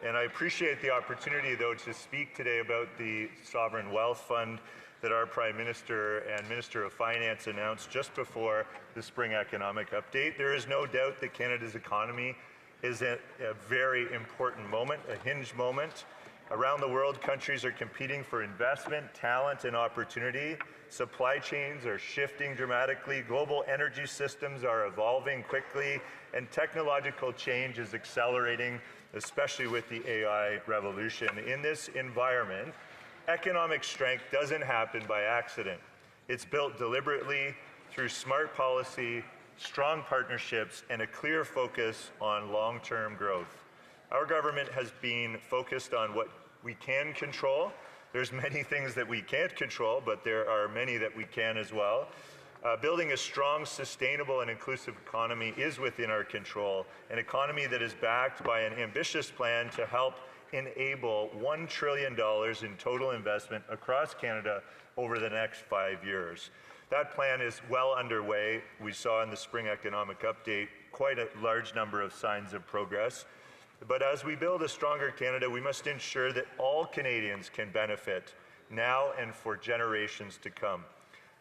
And I appreciate the opportunity, though, to speak today about the Sovereign Wealth Fund that our Prime Minister and Minister of Finance announced just before the spring economic update. There is no doubt that Canada's economy is at a very important moment, a hinge moment. Around the world, countries are competing for investment, talent, and opportunity. Supply chains are shifting dramatically. Global energy systems are evolving quickly, and technological change is accelerating, especially with the AI revolution. In this environment, economic strength doesn't happen by accident. It's built deliberately through smart policy, strong partnerships, and a clear focus on long-term growth. Our government has been focused on what we can control. There's many things that we can't control, but there are many that we can as well. Building a strong, sustainable, and inclusive economy is within our control, an economy that is backed by an ambitious plan to help enable $1 trillion in total investment across Canada over the next 5 years. That plan is well underway. We saw in the spring economic update quite a large number of signs of progress. But as we build a stronger Canada, we must ensure that all Canadians can benefit now and for generations to come.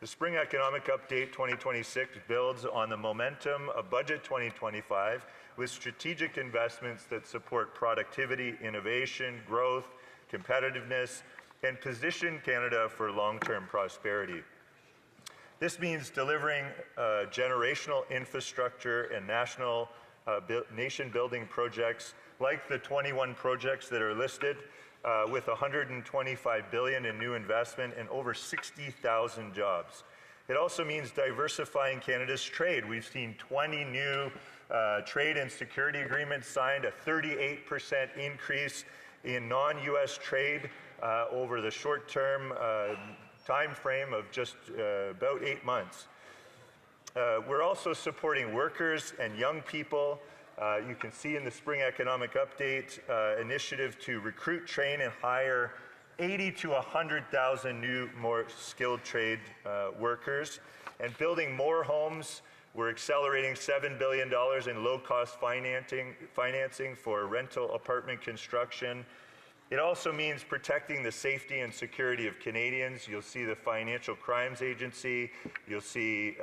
The Spring Economic Update 2026 builds on the momentum of Budget 2025 with strategic investments that support productivity, innovation, growth, competitiveness, and position Canada for long-term prosperity. This means delivering generational infrastructure and national nation-building projects like the 21 projects that are listed with $125 billion in new investment and over 60,000 jobs. It also means diversifying Canada's trade. We've seen 20 new trade and security agreements signed, a 38% increase in non-U.S. trade over the short-term time frame of just about 8 months. We're also supporting workers and young people. You can see in the Spring Economic Update initiative to recruit, train, and hire 80 to 100,000 new, more skilled trade workers. And building more homes, we're accelerating $7 billion in low-cost financing for rental apartment construction. It also means protecting the safety and security of Canadians. You'll see the Financial Crimes Agency. You'll see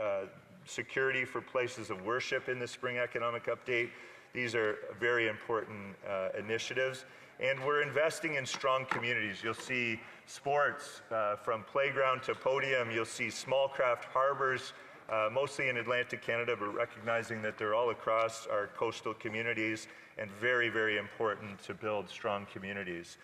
security for places of worship in the Spring Economic Update. These are very important initiatives. And we're investing in strong communities. You'll see sports from playground to podium. You'll see small craft harbors, mostly in Atlantic Canada, but recognizing that they're all across our coastal communities and very, very important to build strong communities.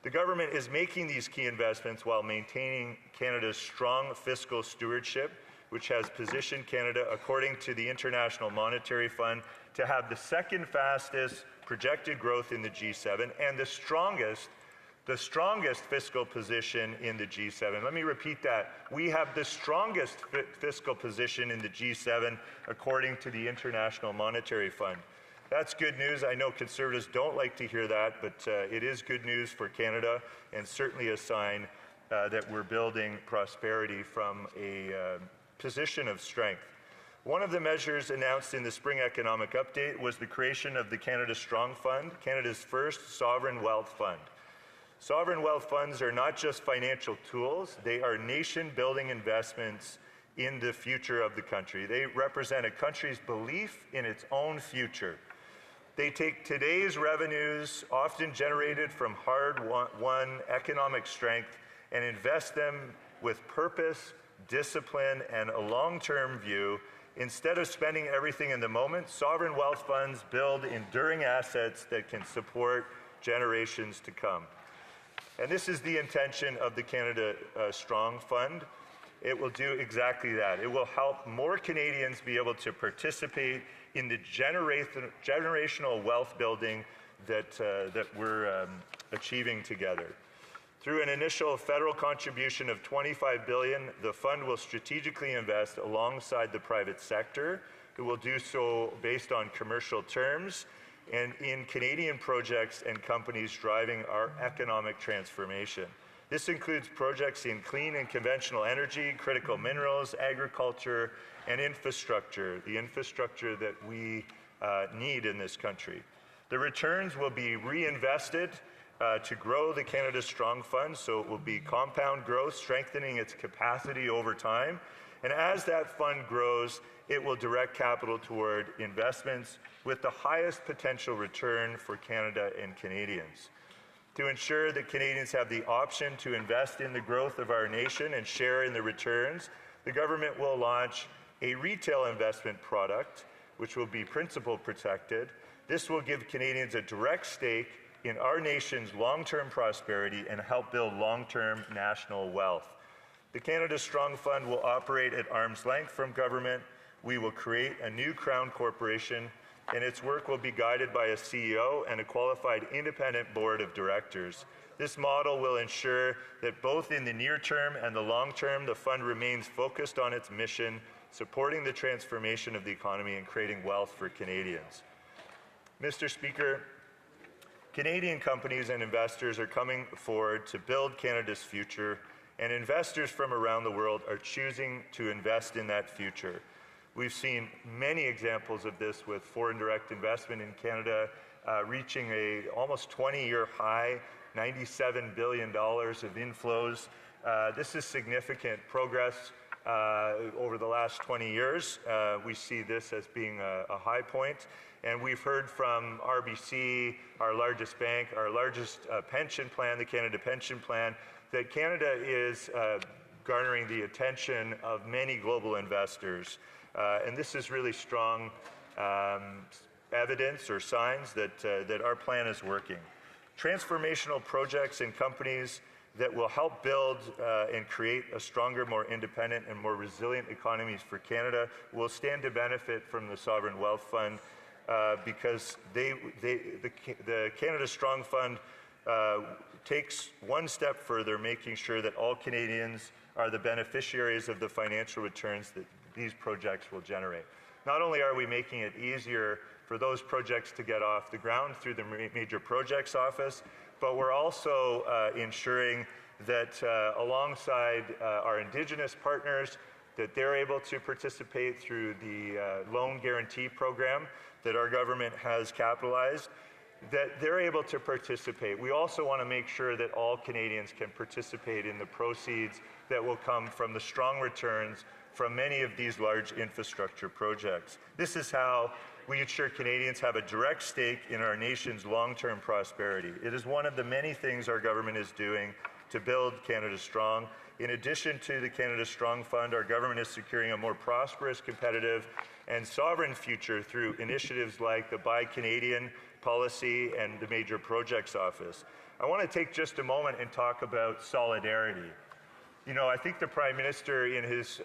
The government is making these key investments while maintaining Canada's strong fiscal stewardship, which has positioned Canada, according to the International Monetary Fund, to have the second fastest projected growth in the G7 and the strongest fiscal position in the G7. Let me repeat that. We have the strongest fiscal position in the G7, according to the International Monetary Fund. That's good news. I know Conservatives don't like to hear that, but it is good news for Canada and certainly a sign that we're building prosperity from a position of strength. One of the measures announced in the Spring Economic Update was the creation of the Canada Strong Fund, Canada's first sovereign wealth fund. Sovereign wealth funds are not just financial tools, they are nation-building investments in the future of the country. They represent a country's belief in its own future. They take today's revenues, often generated from hard-won economic strength, and invest them with purpose, discipline, and a long-term view. Instead of spending everything in the moment, sovereign wealth funds build enduring assets that can support generations to come. And this is the intention of the Canada Strong Fund. It will do exactly that. It will help more Canadians be able to participate in the generational wealth building that we're achieving together. Through an initial federal contribution of $25 billion, the fund will strategically invest alongside the private sector, who will do so based on commercial terms and in Canadian projects and companies driving our economic transformation. This includes projects in clean and conventional energy, critical minerals, agriculture, and infrastructure, the infrastructure that we need in this country. The returns will be reinvested to grow the Canada Strong Fund, so it will be compound growth, strengthening its capacity over time. And as that fund grows, it will direct capital toward investments with the highest potential return for Canada and Canadians. To ensure that Canadians have the option to invest in the growth of our nation and share in the returns, the government will launch a retail investment product, which will be principal protected. This will give Canadians a direct stake in our nation's long-term prosperity and help build long-term national wealth. The Canada Strong Fund will operate at arm's length from government. We will create a new Crown Corporation, and its work will be guided by a CEO and a qualified independent board of directors. This model will ensure that both in the near term and the long term, the fund remains focused on its mission, supporting the transformation of the economy and creating wealth for Canadians. Mr. Speaker, Canadian companies and investors are coming forward to build Canada's future, and investors from around the world are choosing to invest in that future. We've seen many examples of this, with foreign direct investment in Canada reaching a almost 20-year high, $97 billion of inflows. This is significant progress over the last 20 years. We see this as being a high point. And we've heard from RBC, our largest bank, our largest pension plan, the Canada Pension Plan, that Canada is garnering the attention of many global investors. And this is really strong evidence or signs that our plan is working. Transformational projects and companies that will help build and create a stronger, more independent and more resilient economies for Canada will stand to benefit from the Sovereign Wealth Fund because the Canada Strong Fund takes one step further, making sure that all Canadians are the beneficiaries of the financial returns that these projects will generate. Not only are we making it easier for those projects to get off the ground through the Major Projects Office, but we're also ensuring that alongside our Indigenous partners, that they're able to participate through the loan guarantee program that our government has capitalized, that they're able to participate. We also want to make sure that all Canadians can participate in the proceeds that will come from the strong returns from many of these large infrastructure projects. This is how we ensure Canadians have a direct stake in our nation's long-term prosperity. It is one of the many things our government is doing to build Canada strong. In addition to the Canada Strong Fund, our government is securing a more prosperous, competitive, and sovereign future through initiatives like the Buy Canadian policy and the Major Projects Office. I want to take just a moment and talk about solidarity. You know, I think the Prime Minister in his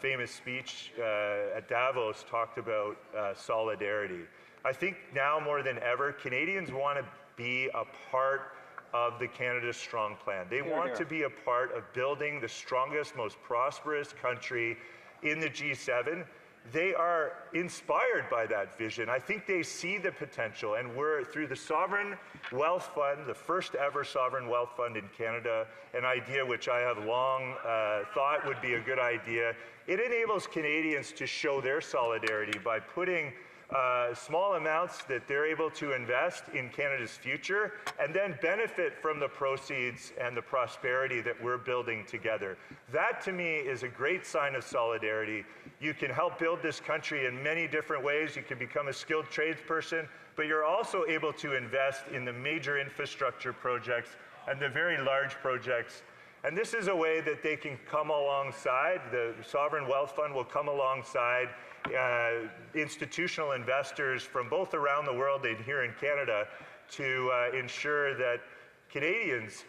famous speech at Davos talked about solidarity. I think now more than ever, Canadians want to be a part of the Canada Strong Plan. They want to be a part of building the strongest, most prosperous country in the G7. They are inspired by that vision. I think they see the potential, and we're, through the Sovereign Wealth Fund, the first ever Sovereign Wealth Fund in Canada, an idea which I have long thought would be a good idea. It enables Canadians to show their solidarity by putting small amounts that they're able to invest in Canada's future and then benefit from the proceeds and the prosperity that we're building together. That, to me, is a great sign of solidarity. You can help build this country in many different ways. You can become a skilled tradesperson, but you're also able to invest in the major infrastructure projects and the very large projects. And this is a way that they can come alongside, the Sovereign Wealth Fund will come alongside institutional investors from both around the world and here in Canada to ensure that Canadians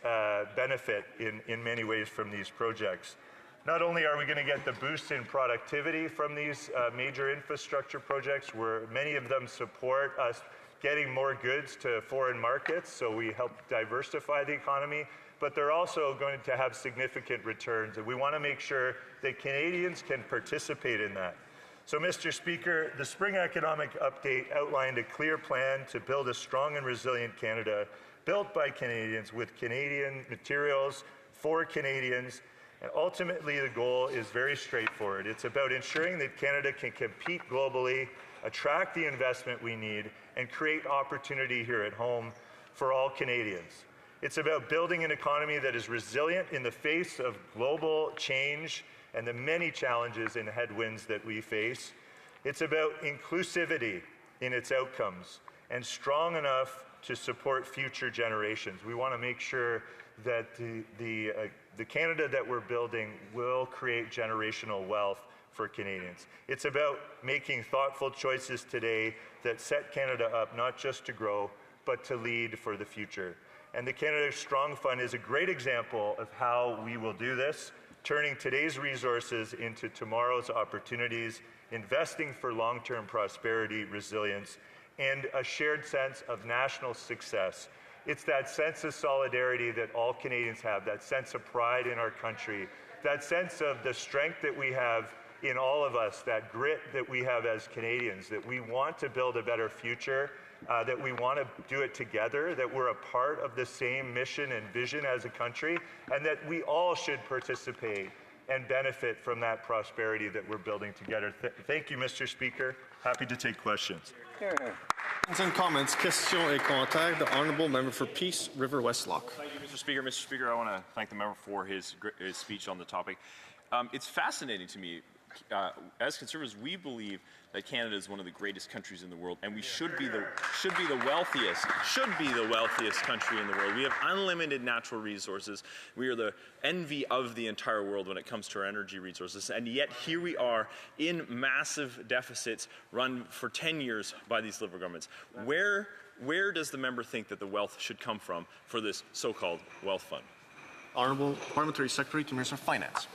benefit in many ways from these projects. Not only are we going to get the boost in productivity from these major infrastructure projects, where many of them support us getting more goods to foreign markets, so we help diversify the economy, but they're also going to have significant returns, and we want to make sure that Canadians can participate in that. So, Mr. Speaker, the Spring Economic Update outlined a clear plan to build a strong and resilient Canada, built by Canadians with Canadian materials, for Canadians. And ultimately, the goal is very straightforward. It's about ensuring that Canada can compete globally, attract the investment we need, and create opportunity here at home for all Canadians. It's about building an economy that is resilient in the face of global change and the many challenges and headwinds that we face. It's about inclusivity in its outcomes and strong enough to support future generations. We want to make sure that the Canada that we're building will create generational wealth for Canadians. It's about making thoughtful choices today that set Canada up not just to grow, but to lead for the future. And the Canada Strong Fund is a great example of how we will do this, turning today's resources into tomorrow's opportunities, investing for long-term prosperity, resilience, and a shared sense of national success. It's that sense of solidarity that all Canadians have, that sense of pride in our country, that sense of the strength that we have in all of us, that grit that we have as Canadians, that we want to build a better future, that we want to do it together, that we're a part of the same mission and vision as a country, and that we all should participate and benefit from that prosperity that we're building together. Thank you, Mr. Speaker. Happy to take questions. Questions and comments, questions et commentaires. The Honourable Member for Peace, River West Loch. Thank you, Mr. Speaker. Mr. Speaker, I want to thank the member for his speech on the topic. It's fascinating to me. As Conservatives, we believe that Canada is one of the greatest countries in the world, and we should be the wealthiest country in the world. We have unlimited natural resources. We are the envy of the entire world when it comes to our energy resources, and yet here we are in massive deficits run for 10 years by these Liberal governments. Where does the member think that the wealth should come from for this so-called wealth fund? Honourable Parliamentary Secretary to Minister of Finance.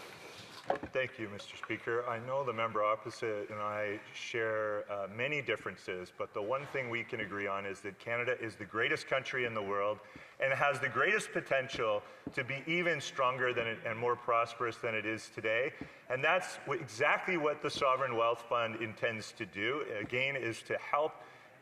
Thank you, Mr. Speaker. I know the member opposite and I share many differences, but the one thing we can agree on is that Canada is the greatest country in the world and has the greatest potential to be even stronger and more prosperous than it is today. And that's exactly what the Sovereign Wealth Fund intends to do. Again, is to help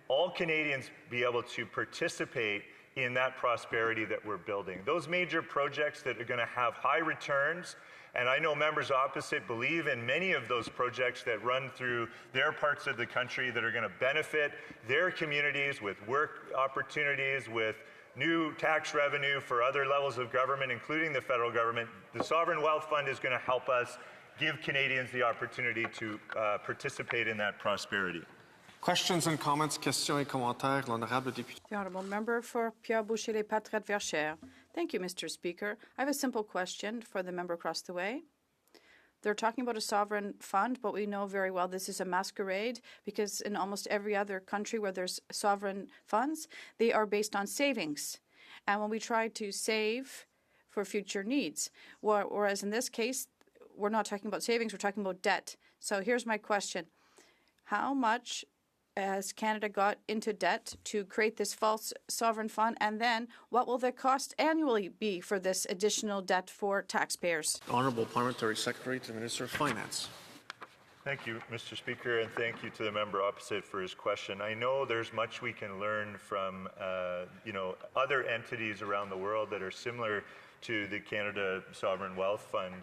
all Canadians be able to participate in that prosperity that we're building. Those major projects that are going to have high returns. And I know members opposite believe in many of those projects that run through their parts of the country that are going to benefit their communities with work opportunities, with new tax revenue for other levels of government, including the federal government. The Sovereign Wealth Fund is going to help us give Canadians the opportunity to participate in that prosperity. Questions and comments, questions et commentaires. L'honorable député. The Honourable Member for Pierre Boucher-les-Patrettes-Verchères. Thank you, Mr. Speaker. I have a simple question for the member across the way. They're talking about a sovereign fund, but we know very well this is a masquerade because in almost every other country where there's sovereign funds, they are based on savings. And when we try to save for future needs, whereas in this case, we're not talking about savings, we're talking about debt. So here's my question. How much has Canada got into debt to create this false sovereign fund? And then what will the cost annually be for this additional debt for taxpayers? Honourable Parliamentary Secretary to the Minister of Finance. Thank you, Mr. Speaker, and thank you to the member opposite for his question. I know there's much we can learn from other entities around the world that are similar to the Canada Sovereign Wealth Fund.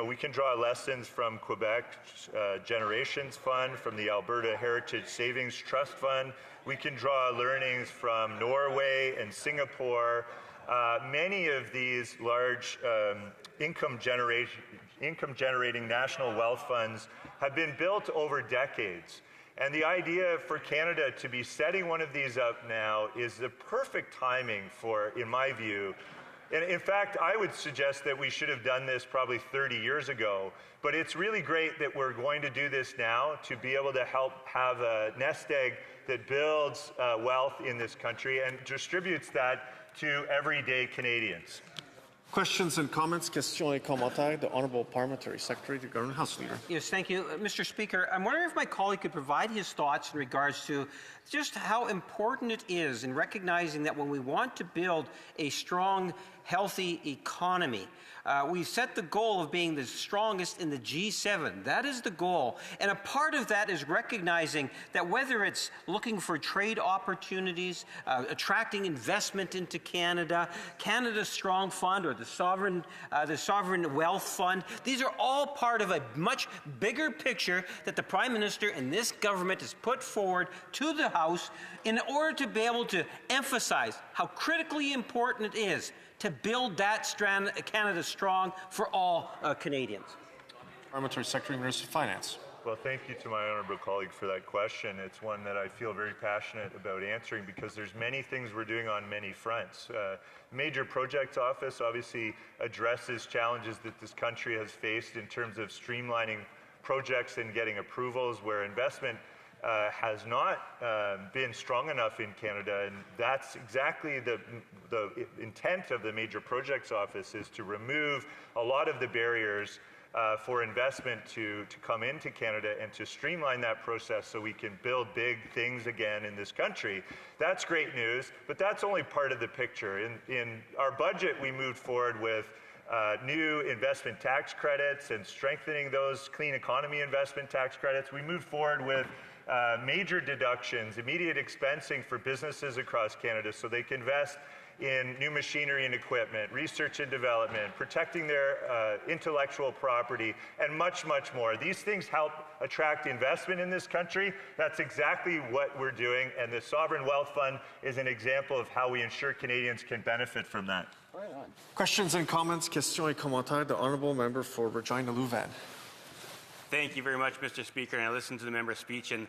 We can draw lessons from Quebec's Generations Fund, from the Alberta Heritage Savings Trust Fund. We can draw learnings from Norway and Singapore. Many of these large income-generating national wealth funds have been built over decades. And the idea for Canada to be setting one of these up now is the perfect timing for, in my view. And in fact, I would suggest that we should have done this probably 30 years ago. But it's really great that we're going to do this now to be able to help have a nest egg that builds wealth in this country and distributes that to everyday Canadians. Questions and comments, questions et commentaires. The Honourable Parliamentary Secretary to Government House Leader. Yes, thank you. Mr. Speaker, I'm wondering if my colleague could provide his thoughts in regards to just how important it is in recognizing that when we want to build a strong, healthy economy, We set the goal of being the strongest in the G7. That is the goal. And a part of that is recognizing that whether it's looking for trade opportunities, attracting investment into Canada, Canada's Strong Fund, or the Sovereign Wealth Fund, these are all part of a much bigger picture that the Prime Minister and this government has put forward to the House in order to be able to emphasize how critically important it is to build that strand Canada strong for all Canadians. Parliamentary Secretary, Minister of Finance. Well, thank you to my honourable colleague for that question. It's one that I feel very passionate about answering because there's many things we're doing on many fronts. Major Projects Office obviously addresses challenges that this country has faced in terms of streamlining projects and getting approvals where investment has not been strong enough in Canada, and that's exactly the intent of the Major Projects Office, is to remove a lot of the barriers for investment to come into Canada and to streamline that process so we can build big things again in this country. That's great news, but that's only part of the picture. In our budget, we moved forward with new investment tax credits and strengthening those clean economy investment tax credits. We moved forward with major deductions, immediate expensing for businesses across Canada so they can invest in new machinery and equipment, research and development, protecting their intellectual property, and much, much more. These things help attract investment in this country. That's exactly what we're doing, and the Sovereign Wealth Fund is an example of how we ensure Canadians can benefit from that. Right on. Questions and comments, questions et commentaires. The Honourable Member for Regina Louvain. Thank you very much, Mr. Speaker. And I listened to the member's speech, and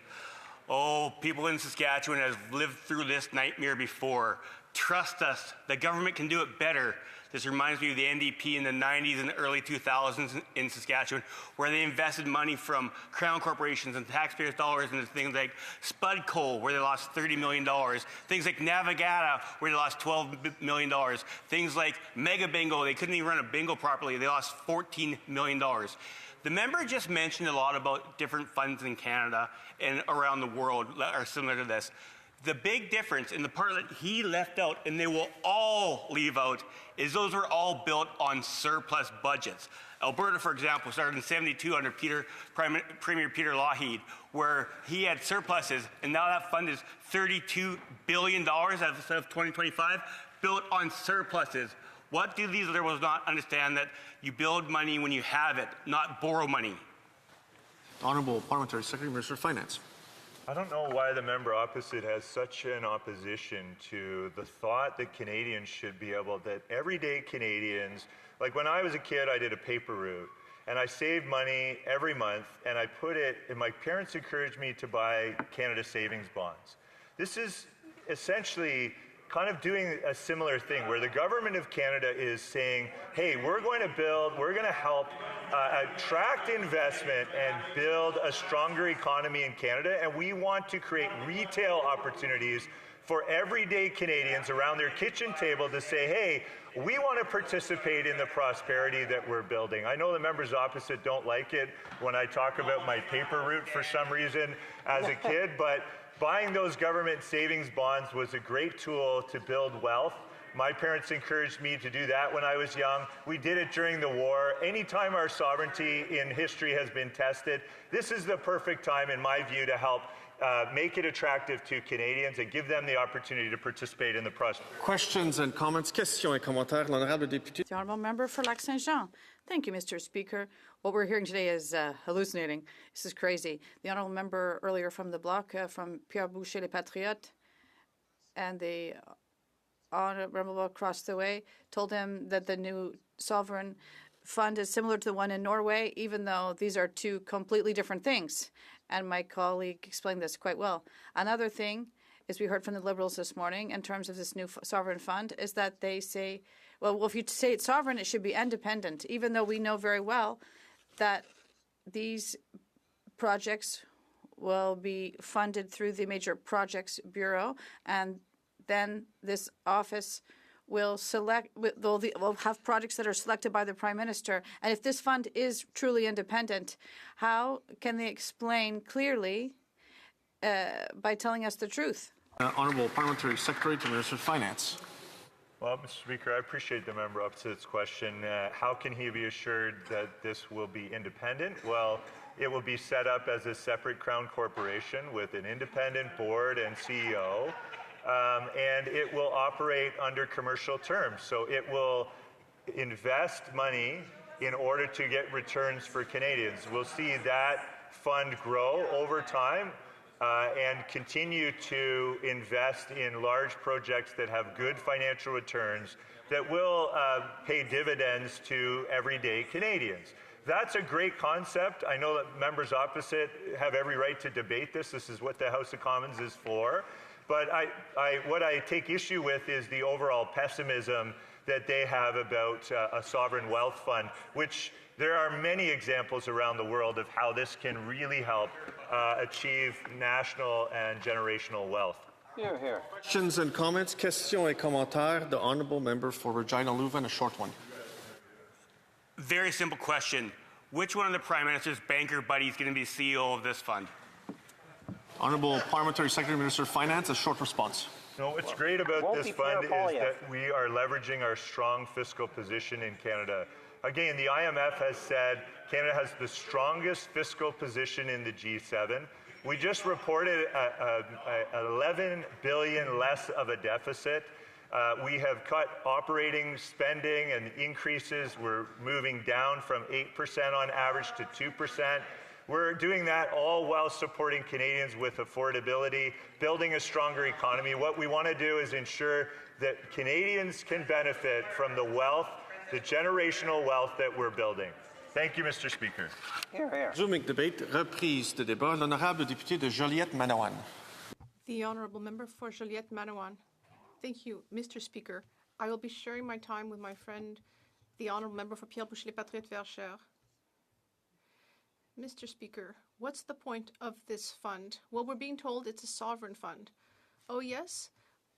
people in Saskatchewan have lived through this nightmare before. Trust us, the government can do it better. This reminds me of the NDP in the 90s and early 2000s in Saskatchewan, where they invested money from Crown corporations and taxpayers' dollars into things like Spud Coal, where they lost $30 million, things like Navigata, where they lost $12 million, things like Mega Bingo, they couldn't even run a bingo properly, they lost $14 million. The member just mentioned a lot about different funds in Canada and around the world that are similar to this. The big difference in the part that he left out, and they will all leave out, is those were all built on surplus budgets. Alberta, for example, started in '72 under Premier Peter Lougheed, where he had surpluses, and now that fund is $32 billion as of 2025, built on surpluses. What do these Liberals not understand? That you build money when you have it, not borrow money. Honourable Parliamentary Secretary, Minister of Finance. I don't know why the member opposite has such an opposition to the thought that Canadians should be able, that everyday Canadians, like when I was a kid, I did a paper route, and I saved money every month, and I put it, and my parents encouraged me to buy Canada savings bonds. This is essentially kind of doing a similar thing where the government of Canada is saying, hey, we're going to help attract investment and build a stronger economy in Canada, and we want to create retail opportunities for everyday Canadians around their kitchen table to say, hey, we want to participate in the prosperity that we're building. I know the members opposite don't like it when I talk about my paper route for some reason as a kid, but buying those government savings bonds was a great tool to build wealth. My parents encouraged me to do that when I was young. We did it during the war. Anytime our sovereignty in history has been tested, this is the perfect time, in my view, to help make it attractive to Canadians and give them the opportunity to participate in the process. Questions and comments, questions et commentaires. L'honorable député. The Honourable Member for Lac Saint-Jean. Thank you, Mr. Speaker. What we're hearing today is hallucinating. This is crazy. The Honourable Member earlier from the bloc, from Pierre Boucher, Les Patriotes, and the Honourable across the way told him that the new sovereign fund is similar to the one in Norway, even though these are two completely different things. And my colleague explained this quite well. Another thing is we heard from the Liberals this morning in terms of this new sovereign fund is that they say, well, if you say it's sovereign, it should be independent, even though we know very well that these projects will be funded through the Major Projects Bureau, and then this office will have projects that are selected by the Prime Minister. And if this fund is truly independent, how can they explain clearly by telling us the truth? Honourable Parliamentary Secretary to Minister of Finance. Well, Mr. Speaker, I appreciate the member opposite's question. How can he be assured that this will be independent? Well, it will be set up as a separate Crown corporation with an independent board and CEO, and it will operate under commercial terms. So it will invest money in order to get returns for Canadians. We'll see that fund grow over time and continue to invest in large projects that have good financial returns that will pay dividends to everyday Canadians. That's a great concept. I know that members opposite have every right to debate this. This is what the House of Commons is for. But what I take issue with is the overall pessimism that they have about a sovereign wealth fund, which there are many examples around the world of how this can really help achieve national and generational wealth. Here, here. Questions and comments? Questions et commentaires. The honourable member for Regina Leuven, a short one. Very simple question. Which one of the Prime Minister's banker buddies is going to be CEO of this fund? Honourable Parliamentary Secretary, Minister of Finance, a short response. No, what's great about this fund is that we are leveraging our strong fiscal position in Canada. Again, the IMF has said Canada has the strongest fiscal position in the G7. We just reported 11 billion less of a deficit. We have cut operating spending and increases. We're moving down from 8% on average to 2%. We're doing that all while supporting Canadians with affordability, building a stronger economy. What we want to do is ensure that Canadians can benefit from the wealth, the generational wealth that we're building. Thank you, Mr. Speaker. Resuming debate, reprise de débat. L'honorable député de Joliette-Manawan. The honourable member for Joliette-Manawan. Thank you, Mr. Speaker. I will be sharing my time with my friend, the honourable member for Pierre-Boucher-les-Patriotes-Verchères. Mr. Speaker, what's the point of this fund? Well, we're being told it's a sovereign fund. Oh, yes?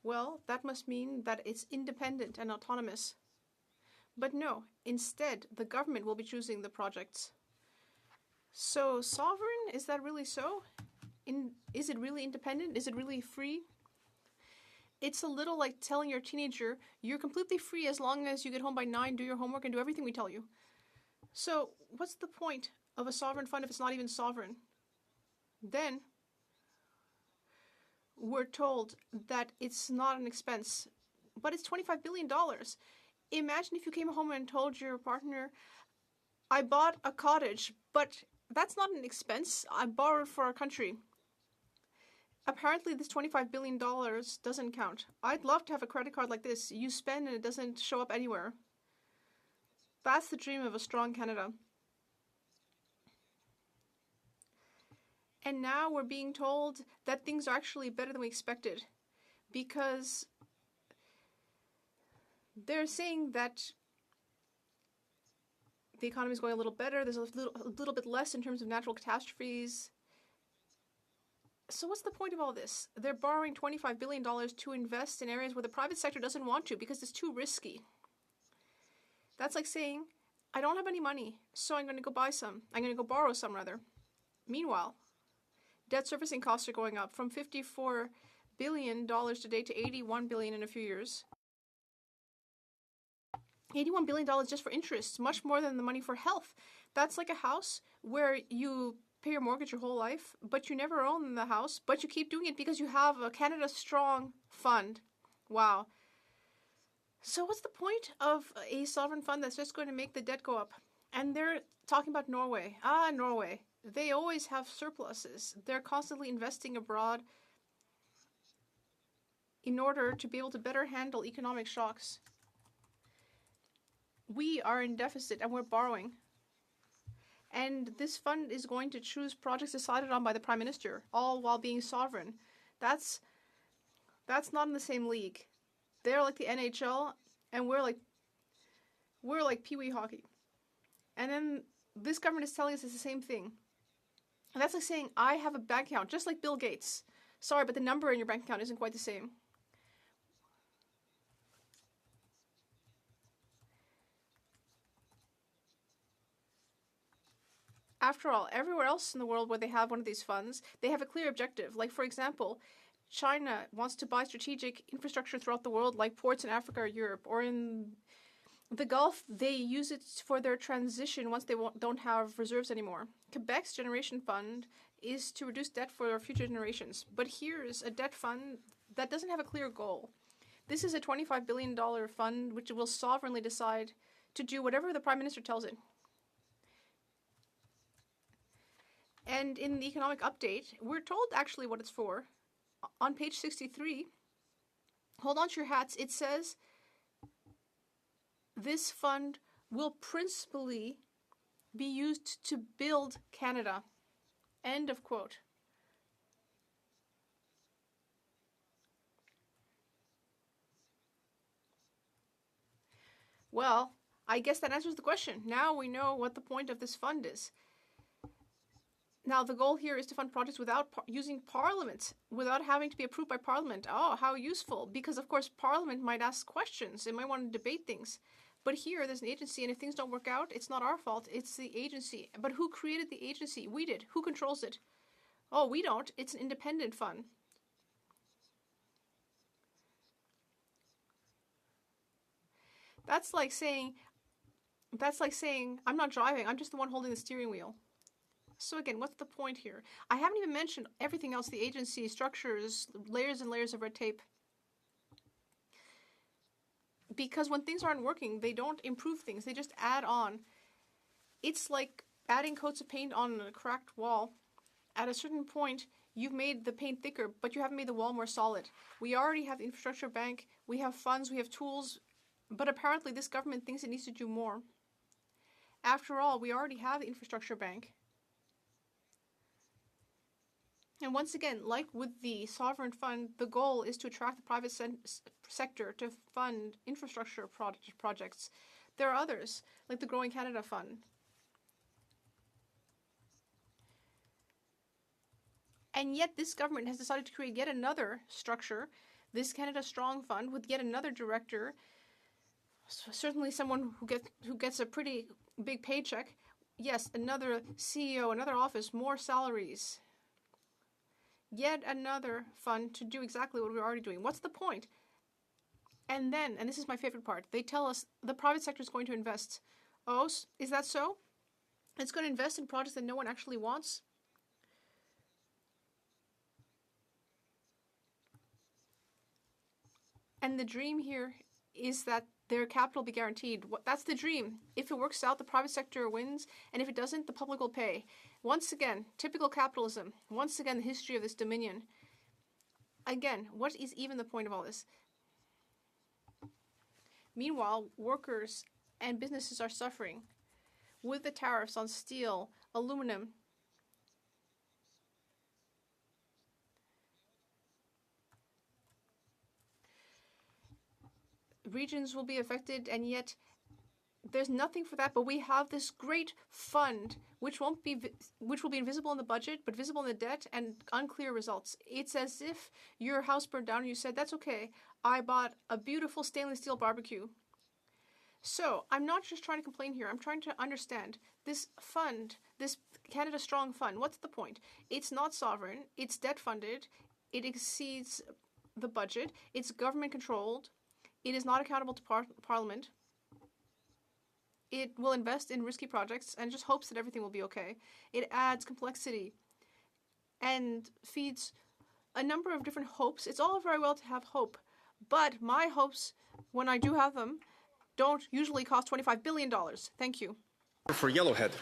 Well, that must mean that it's independent and autonomous. But no, instead, the government will be choosing the projects. So, sovereign? Is that really so? Is it really independent? Is it really free? It's a little like telling your teenager, you're completely free as long as you get home by 9, do your homework, and do everything we tell you. So, what's the point of a sovereign fund if it's not even sovereign? Then, we're told that it's not an expense, but it's $25 billion. Imagine if you came home and told your partner, I bought a cottage, but that's not an expense. I borrowed for our country. Apparently, this $25 billion doesn't count. I'd love to have a credit card like this. You spend and it doesn't show up anywhere. That's the dream of a strong Canada. And now we're being told that things are actually better than we expected, because they're saying that the economy is going a little better. There's a little bit less in terms of natural catastrophes. So what's the point of all this? They're borrowing $25 billion to invest in areas where the private sector doesn't want to because it's too risky. That's like saying, I don't have any money, so I'm going to go buy some. I'm going to go borrow some, rather. Meanwhile, debt servicing costs are going up from $54 billion today to $81 billion in a few years. $81 billion just for interest, much more than the money for health. That's like a house where you pay your mortgage your whole life, but you never own the house, but you keep doing it because you have a Canada Strong fund. Wow. So what's the point of a sovereign fund that's just going to make the debt go up? And they're talking about Norway. Norway. They always have surpluses. They're constantly investing abroad in order to be able to better handle economic shocks. We are in deficit and we're borrowing. And this fund is going to choose projects decided on by the Prime Minister, all while being sovereign. That's not in the same league. They're like the NHL, and we're like pee-wee hockey. And then this government is telling us it's the same thing. And that's like saying, I have a bank account, just like Bill Gates. Sorry, but the number in your bank account isn't quite the same. After all, everywhere else in the world where they have one of these funds, they have a clear objective. Like, for example, China wants to buy strategic infrastructure throughout the world, like ports in Africa or Europe, or in the Gulf, they use it for their transition once they don't have reserves anymore. Quebec's generation fund is to reduce debt for future generations. But here's a debt fund that doesn't have a clear goal. This is a $25 billion fund which will sovereignly decide to do whatever the Prime Minister tells it. And in the economic update, we're told actually what it's for. On page 63, hold on to your hats, it says this fund will principally be used to build Canada. End of quote. Well, I guess that answers the question. Now we know what the point of this fund is. Now, the goal here is to fund projects without using Parliament, without having to be approved by Parliament. Oh, how useful. Because, of course, Parliament might ask questions. It might want to debate things. But here, there's an agency, and if things don't work out, it's not our fault. It's the agency. But who created the agency? We did. Who controls it? Oh, we don't. It's an independent fund. That's like saying, I'm not driving. I'm just the one holding the steering wheel. So again, what's the point here? I haven't even mentioned everything else, the agency, structures, layers and layers of red tape. Because when things aren't working, they don't improve things. They just add on. It's like adding coats of paint on a cracked wall. At a certain point, you've made the paint thicker, but you haven't made the wall more solid. We already have the infrastructure bank. We have funds. We have tools. But apparently this government thinks it needs to do more. After all, we already have the infrastructure bank. And once again, like with the sovereign fund, the goal is to attract the private sector to fund infrastructure projects. There are others, like the Growing Canada Fund. And yet this government has decided to create yet another structure, this Canada Strong Fund, with yet another director, certainly someone who gets a pretty big paycheck. Yes, another CEO, another office, more salaries. Yet another fund to do exactly what we're already doing. What's the point? And then, and this is my favorite part, they tell us the private sector is going to invest. Oh, is that so? It's going to invest in projects that no one actually wants? And the dream here is that their capital be guaranteed. That's the dream. If it works out, the private sector wins, and if it doesn't, the public will pay. Once again, typical capitalism. Once again, the history of this dominion. Again, what is even the point of all this? Meanwhile, workers and businesses are suffering with the tariffs on steel, aluminum. Regions will be affected, and yet there's nothing for that. But we have this great fund, which will be invisible in the budget, but visible in the debt, and unclear results. It's as if your house burned down and you said, "That's okay. I bought a beautiful stainless steel barbecue." So I'm not just trying to complain here. I'm trying to understand this fund, this Canada Strong Fund. What's the point? It's not sovereign. It's debt funded. It exceeds the budget. It's government controlled. It is not accountable to Parliament. It will invest in risky projects and just hopes that everything will be okay. It adds complexity and feeds a number of different hopes. It's all very well to have hope, but my hopes, when I do have them, don't usually cost $25 billion. Thank you. For Yellowhead.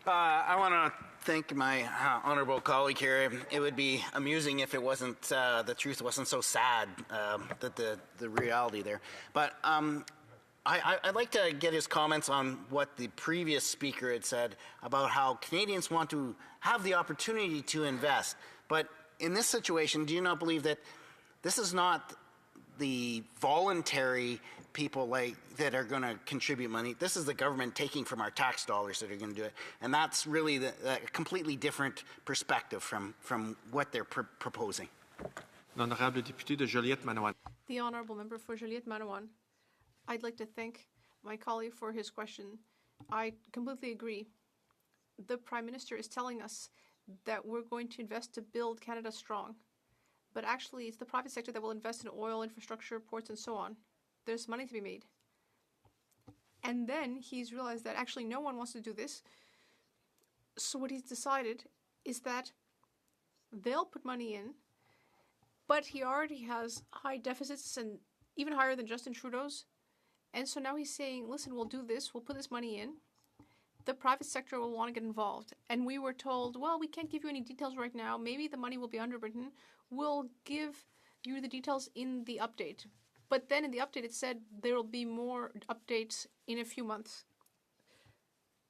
I want to thank my honorable colleague here. It would be amusing if it wasn't, the truth wasn't so sad, that the reality there. But I'd like to get his comments on what the previous speaker had said about how Canadians want to have the opportunity to invest. But in this situation, do you not believe that this is not the voluntary people that are going to contribute money? This is the government taking from our tax dollars that are going to do it. And that's really a completely different perspective from what they're proposing. L'honorable député de Joliette-Manawan. The honorable member for Joliette-Manawan. I'd like to thank my colleague for his question. I completely agree. The Prime Minister is telling us that we're going to invest to build Canada strong. but actually it's the private sector that will invest in oil, infrastructure, ports, and so on. There's money to be made. And then he's realized that actually no one wants to do this. So what he's decided is that they'll put money in, but he already has high deficits and even higher than Justin Trudeau's. And so now he's saying, listen, we'll do this, we'll put this money in. The private sector will want to get involved. And we were told, well, we can't give you any details right now. Maybe the money will be underwritten. We'll give you the details in the update. But then in the update, it said there will be more updates in a few months.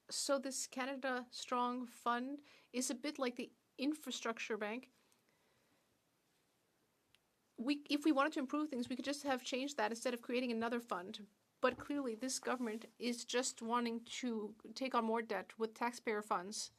So this Canada Strong Fund is a bit like the infrastructure bank. If we wanted to improve things, we could just have changed that instead of creating another fund. But clearly, this government is just wanting to take on more debt with taxpayer funds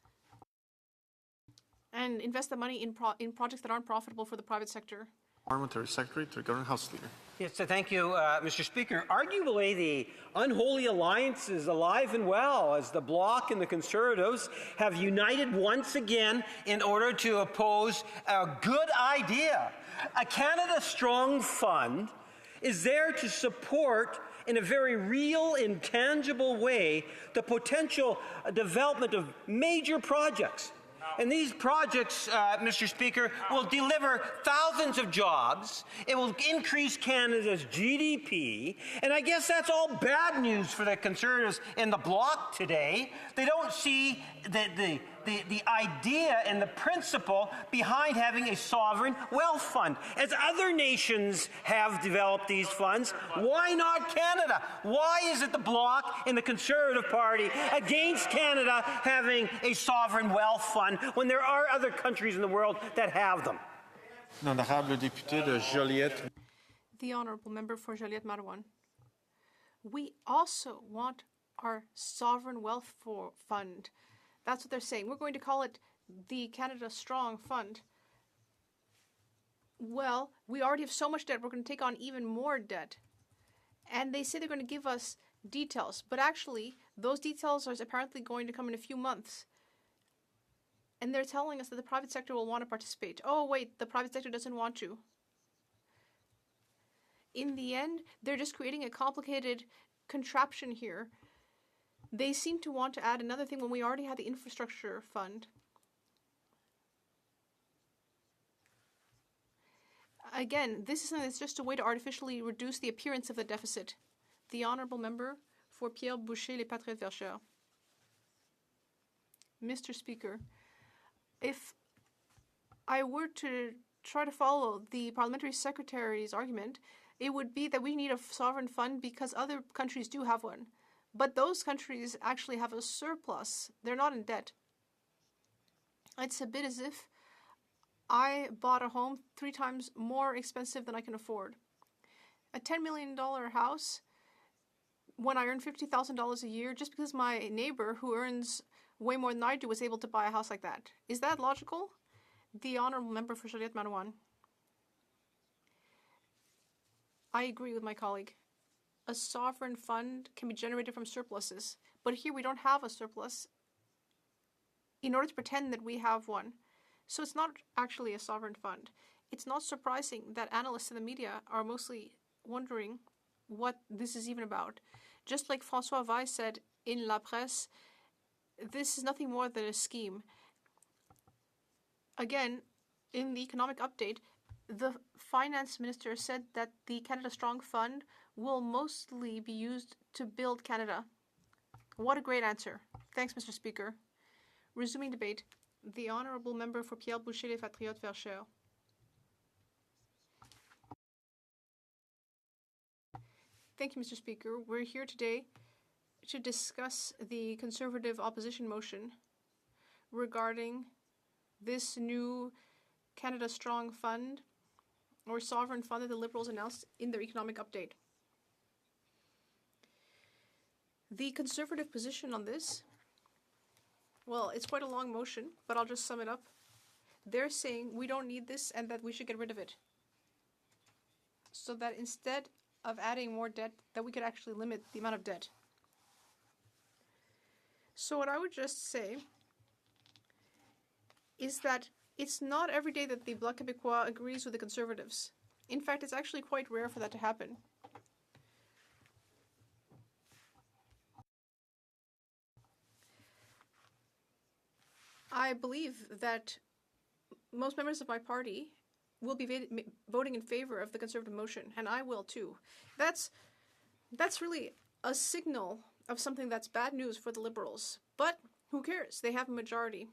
and invest the money in projects that aren't profitable for the private sector. Parliamentary Secretary to the Government House Leader. Yes, so thank you, Mr. Speaker. Arguably, the unholy alliance is alive and well as the Bloc and the Conservatives have united once again in order to oppose a good idea. A Canada Strong Fund is there to support in a very real, intangible way the potential development of major projects. And these projects, Mr. Speaker, will deliver thousands of jobs. It will increase Canada's GDP. And I guess that's all bad news for the Conservatives in the Bloc today. They don't see the idea and the principle behind having a sovereign wealth fund. As other nations have developed these funds, why not Canada? Why is it the Bloc and the Conservative Party against Canada having a sovereign wealth fund when there are other countries in the world that have them? L'honorable député de Joliette. The honourable member for Joliette-Marouane. We also want our sovereign wealth fund. That's what they're saying. We're going to call it the Canada Strong Fund. Well, we already have so much debt, we're going to take on even more debt. And they say they're going to give us details, but actually, those details are apparently going to come in a few months. And they're telling us that the private sector will want to participate. Oh, wait, the private sector doesn't want to. In the end, they're just creating a complicated contraption here. They seem to want to add another thing when we already had the infrastructure fund. Again, this is something that's just a way to artificially reduce the appearance of the deficit. The honourable member for Pierre Boucher, Les Patriotes Verchères. Mr. Speaker, if I were to try to follow the parliamentary secretary's argument, it would be that we need a sovereign fund because other countries do have one. But those countries actually have a surplus. They're not in debt. It's a bit as if I bought a home 3 times more expensive than I can afford. A $10 million house, when I earn $50,000 a year, just because my neighbor who earns way more than I do was able to buy a house like that. Is that logical? The honourable member for Joliette-Marouane. I agree with my colleague. A sovereign fund can be generated from surpluses, but here we don't have a surplus in order to pretend that we have one. So it's not actually a sovereign fund. It's not surprising that analysts in the media are mostly wondering what this is even about. Just like François Weiss said in La Presse, this is nothing more than a scheme. Again, in the economic update, the finance minister said that the Canada Strong Fund will mostly be used to build Canada. What a great answer. Thanks, Mr. Speaker. Resuming debate, the honourable member for Pierre Boucher, Les Patriotes Verchères. Thank you, Mr. Speaker. We're here today to discuss the Conservative opposition motion regarding this new Canada Strong Fund or sovereign fund that the Liberals announced in their economic update. The Conservative position on this, well, it's quite a long motion, but I'll just sum it up. They're saying we don't need this and that we should get rid of it. So that instead of adding more debt, that we could actually limit the amount of debt. So what I would just say is that It's not every day that the Bloc Québécois agrees with the Conservatives. In fact, it's actually quite rare for that to happen. I believe that most members of my party will be voting in favor of the Conservative motion, and I will too. That's really a signal of something that's bad news for the Liberals. But who cares? They have a majority.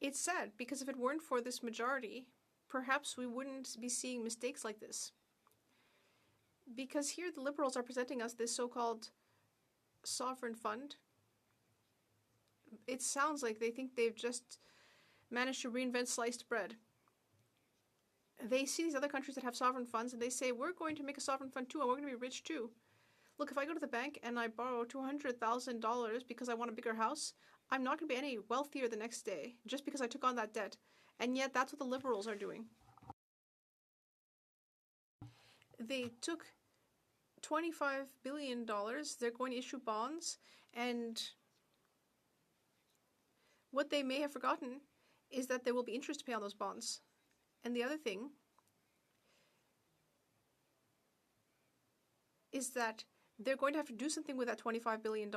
It's sad, because if it weren't for this majority, perhaps we wouldn't be seeing mistakes like this. Because here the Liberals are presenting us this so-called sovereign fund. It sounds like they think they've just managed to reinvent sliced bread. They see these other countries that have sovereign funds, and they say, we're going to make a sovereign fund too, and we're going to be rich too. Look, if I go to the bank and I borrow $200,000 because I want a bigger house, I'm not going to be any wealthier the next day just because I took on that debt. And yet that's what the Liberals are doing. They took $25 billion, they're going to issue bonds, and what they may have forgotten is that there will be interest to pay on those bonds. And the other thing is that they're going to have to do something with that $25 billion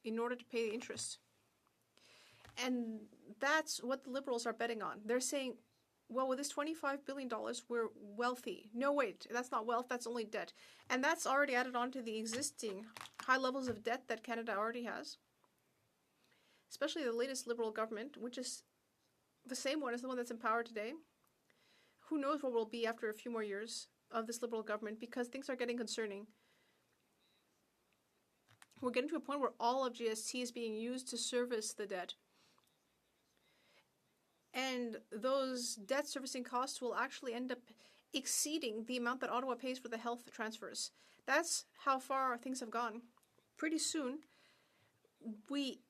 in order to pay the interest. And that's what the Liberals are betting on. They're saying, well, with this $25 billion, we're wealthy. No, wait, that's not wealth, that's only debt. And that's already added on to the existing high levels of debt that Canada already has. Especially the latest Liberal government, which is the same one as the one that's in power today. Who knows what will be after a few more years of this Liberal government, because things are getting concerning. We're getting to a point where all of GST is being used to service the debt. And those debt servicing costs will actually end up exceeding the amount that Ottawa pays for the health transfers. That's how far things have gone. Pretty soon, we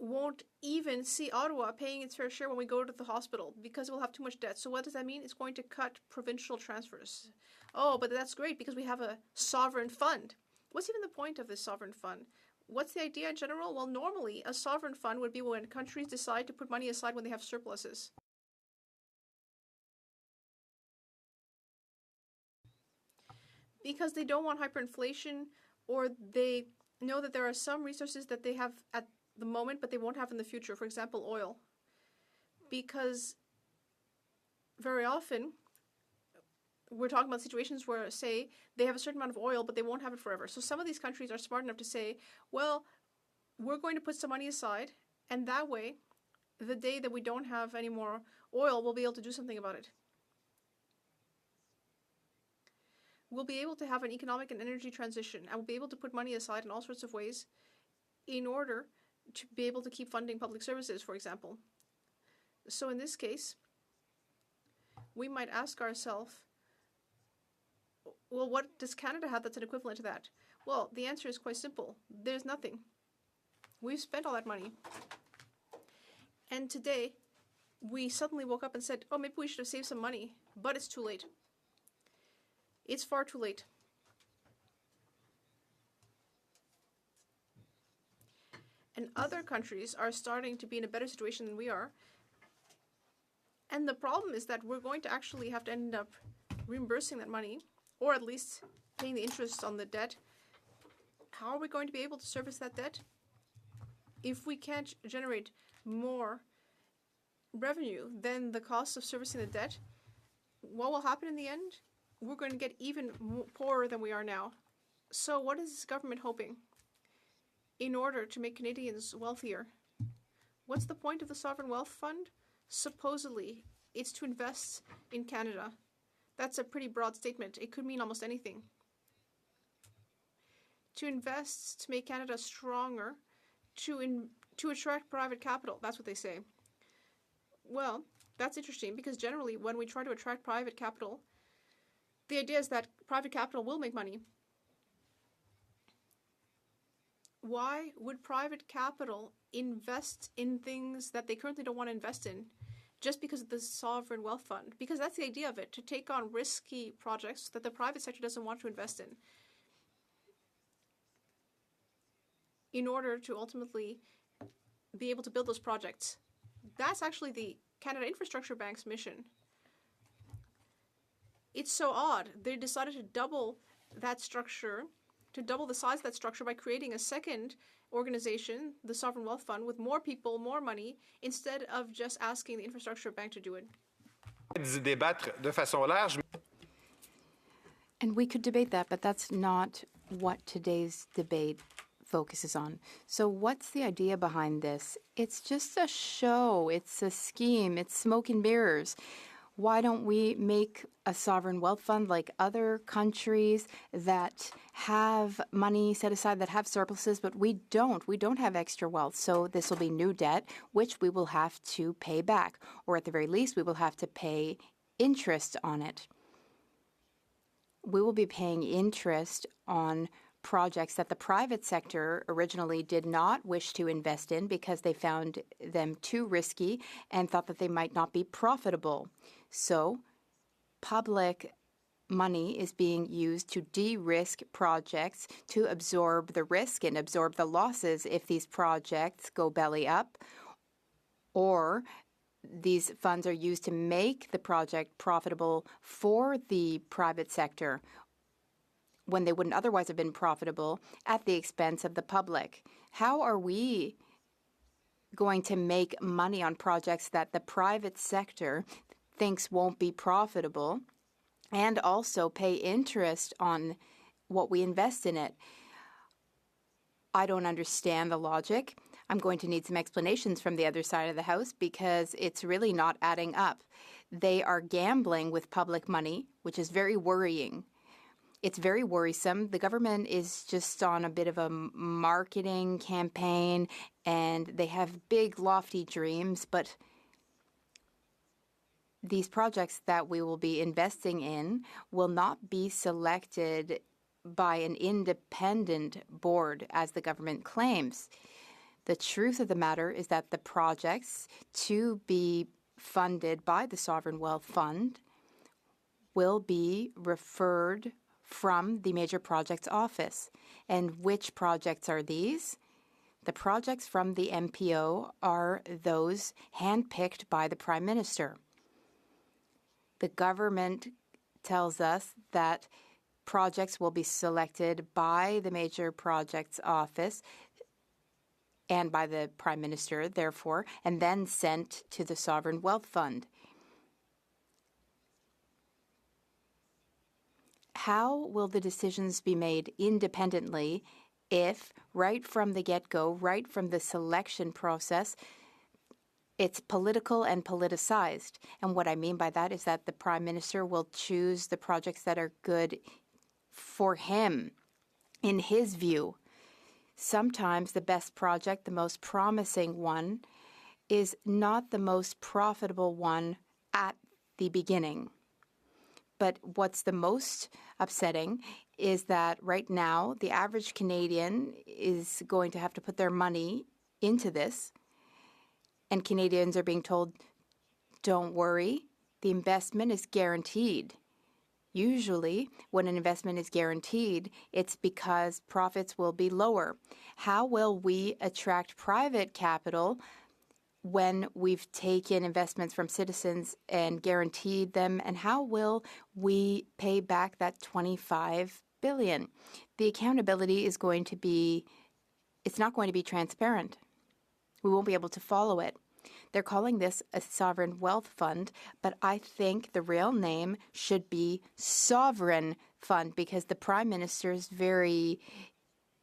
won't even see Ottawa paying its fair share when we go to the hospital because we'll have too much debt. So what does that mean? It's going to cut provincial transfers. Oh, but that's great because we have a sovereign fund. What's even the point of this sovereign fund? What's the idea in general? Well, normally a sovereign fund would be when countries decide to put money aside when they have surpluses. Because they don't want hyperinflation, or they know that there are some resources that they have at the moment but they won't have in the future. For example, oil. Because very often we're talking about situations where, say, they have a certain amount of oil, but they won't have it forever. So some of these countries are smart enough to say, well, we're going to put some money aside, and that way, the day that we don't have any more oil, we'll be able to do something about it. We'll be able to have an economic and energy transition, and we'll be able to put money aside in all sorts of ways in order to be able to keep funding public services, for example. So in this case, we might ask ourselves, well, what does Canada have that's an equivalent to that? Well, the answer is quite simple. There's nothing. We've spent all that money. And today, we suddenly woke up and said, oh, maybe we should have saved some money. But it's too late. It's far too late. And other countries are starting to be in a better situation than we are. And the problem is that we're going to actually have to end up reimbursing that money, or at least paying the interest on the debt. How are we going to be able to service that debt? If we can't generate more revenue than the cost of servicing the debt, what will happen in the end? We're going to get even poorer than we are now. So what is this government hoping in order to make Canadians wealthier? What's the point of the Sovereign Wealth Fund? Supposedly, it's to invest in Canada. That's a pretty broad statement. It could mean almost anything. To invest, to make Canada stronger, to attract private capital. That's what they say. Well, that's interesting because generally when we try to attract private capital, the idea is that private capital will make money. Why would private capital invest in things that they currently don't want to invest in just because of the Sovereign Wealth Fund? Because that's the idea of it, to take on risky projects that the private sector doesn't want to invest in order to ultimately be able to build those projects. That's actually the Canada Infrastructure Bank's mission. It's so odd. They decided to double that structure, to double the size of that structure by creating a second organization, the Sovereign Wealth Fund, with more people, more money, instead of just asking the Infrastructure Bank to do it. And we could debate that, but that's not what today's debate focuses on. So what's the idea behind this? It's just a show. It's a scheme. It's smoke and mirrors. Why don't we make a sovereign wealth fund like other countries that have money set aside, that have surpluses, but we don't. We don't have extra wealth. So this will be new debt, which we will have to pay back. Or at the very least, we will have to pay interest on it. We will be paying interest on projects that the private sector originally did not wish to invest in because they found them too risky and thought that they might not be profitable. So public money is being used to de-risk projects, to absorb the risk and absorb the losses if these projects go belly up, or these funds are used to make the project profitable for the private sector when they wouldn't otherwise have been profitable at the expense of the public. How are we going to make money on projects that the private sector thinks won't be profitable and also pay interest on what we invest in it? I don't understand the logic. I'm going to need some explanations from the other side of the House because it's really not adding up. They are gambling with public money, which is very worrying. It's very worrisome. The government is just on a bit of a marketing campaign, and they have big, lofty dreams, but these projects that we will be investing in will not be selected by an independent board, as the government claims. The truth of the matter is that the projects to be funded by the Sovereign Wealth Fund will be referred from the Major Projects Office. And which projects are these? The projects from the MPO are those handpicked by the Prime Minister. The government tells us that projects will be selected by the Major Projects Office and by the Prime Minister, therefore, and then sent to the Sovereign Wealth Fund. How will the decisions be made independently if, right from the get-go, right from the selection process, it's political and politicized? And what I mean by that is that the Prime Minister will choose the projects that are good for him, in his view. Sometimes the best project, the most promising one, is not the most profitable one at the beginning. But what's the most upsetting is that right now the average Canadian is going to have to put their money into this, and Canadians are being told, don't worry, the investment is guaranteed. Usually, when an investment is guaranteed, it's because profits will be lower. How will we attract private capital when we've taken investments from citizens and guaranteed them? And how will we pay back that $25 billion? The accountability is going to be, it's not going to be transparent. We won't be able to follow it. They're calling this a sovereign wealth fund, but I think the real name should be sovereign fund because the Prime Minister is very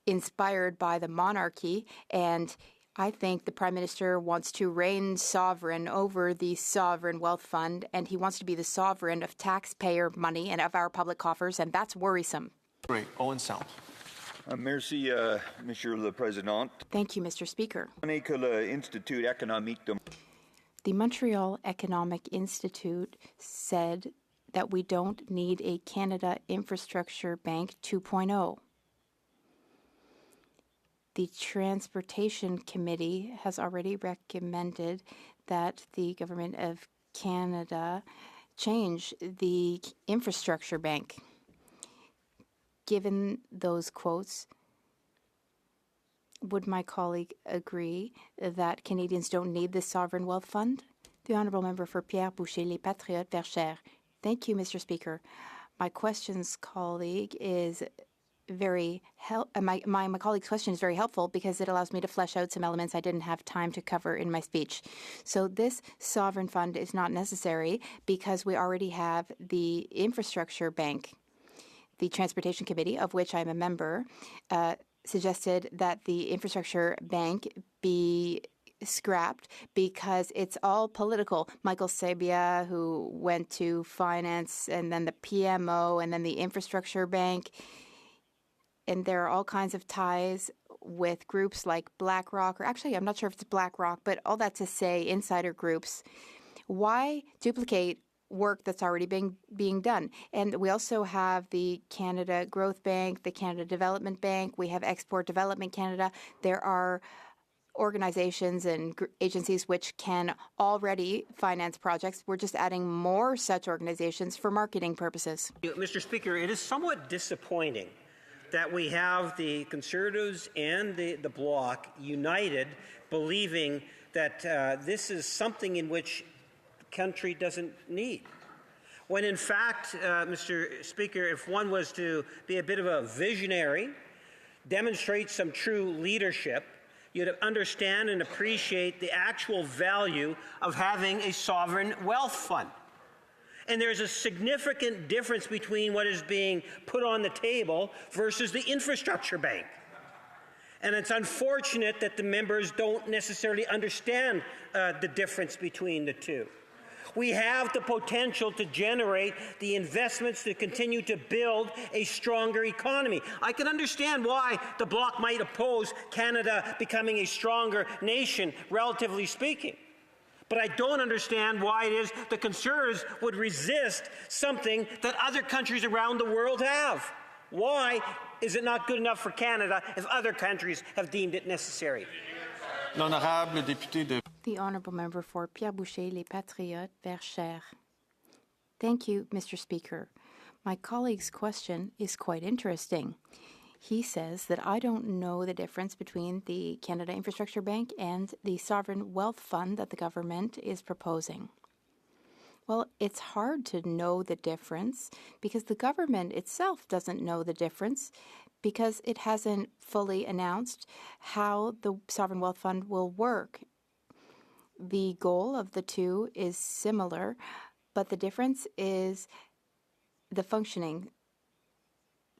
inspired by the monarchy, and I think the Prime Minister wants to reign sovereign over the sovereign wealth fund, and he wants to be the sovereign of taxpayer money and of our public coffers, and that's worrisome. Great. Owen Sound. Merci, Monsieur le Président. Thank you, Mr. Speaker. Que l'Institut économique de... The Montreal Economic Institute said that we don't need a Canada Infrastructure Bank 2.0. The Transportation Committee has already recommended that the Government of Canada change the Infrastructure Bank. Given those quotes, Would my colleague agree that Canadians don't need this sovereign wealth fund? The honourable member for Pierre Boucher, Les Patriotes, Verchères. Thank you, Mr. Speaker. My questions, colleague, is my colleague's question is very helpful because it allows me to flesh out some elements I didn't have time to cover in my speech. So this sovereign fund is not necessary because we already have the infrastructure bank. The Transportation Committee, of which I'm a member, suggested that the infrastructure bank be scrapped because it's all political. Michael Sabia, who went to finance, and then the PMO, and then the infrastructure bank. And there are all kinds of ties with groups like BlackRock, or actually, I'm not sure if it's BlackRock, but all that to say, insider groups. Why duplicate work that's already being done? And we also have the Canada Growth Bank, the Canada Development Bank. We have Export Development Canada. There are organizations and agencies which can already finance projects. We're just adding more such organizations for marketing purposes. Mr. Speaker, it is somewhat disappointing that we have the Conservatives and the Bloc united, believing that this is something in which the country doesn't need. When in fact, Mr. Speaker, if one was to be a bit of a visionary, demonstrate some true leadership, you'd understand and appreciate the actual value of having a sovereign wealth fund. And there's a significant difference between what is being put on the table versus the infrastructure bank. And it's unfortunate that the members don't necessarily understand the difference between the two. We have the potential to generate the investments to continue to build a stronger economy. I can understand why the Bloc might oppose Canada becoming a stronger nation, relatively speaking. But I don't understand why it is the Conservatives would resist something that other countries around the world have. Why is it not good enough for Canada if other countries have deemed it necessary? The honourable member for Pierre Boucher, Les Patriotes, Verchères. Thank you, Mr. Speaker. My colleague's question is quite interesting. He says that I don't know the difference between the Canada Infrastructure Bank and the Sovereign Wealth Fund that the government is proposing. Well, it's hard to know the difference because the government itself doesn't know the difference because it hasn't fully announced how the Sovereign Wealth Fund will work. The goal of the two is similar, but the difference is the functioning.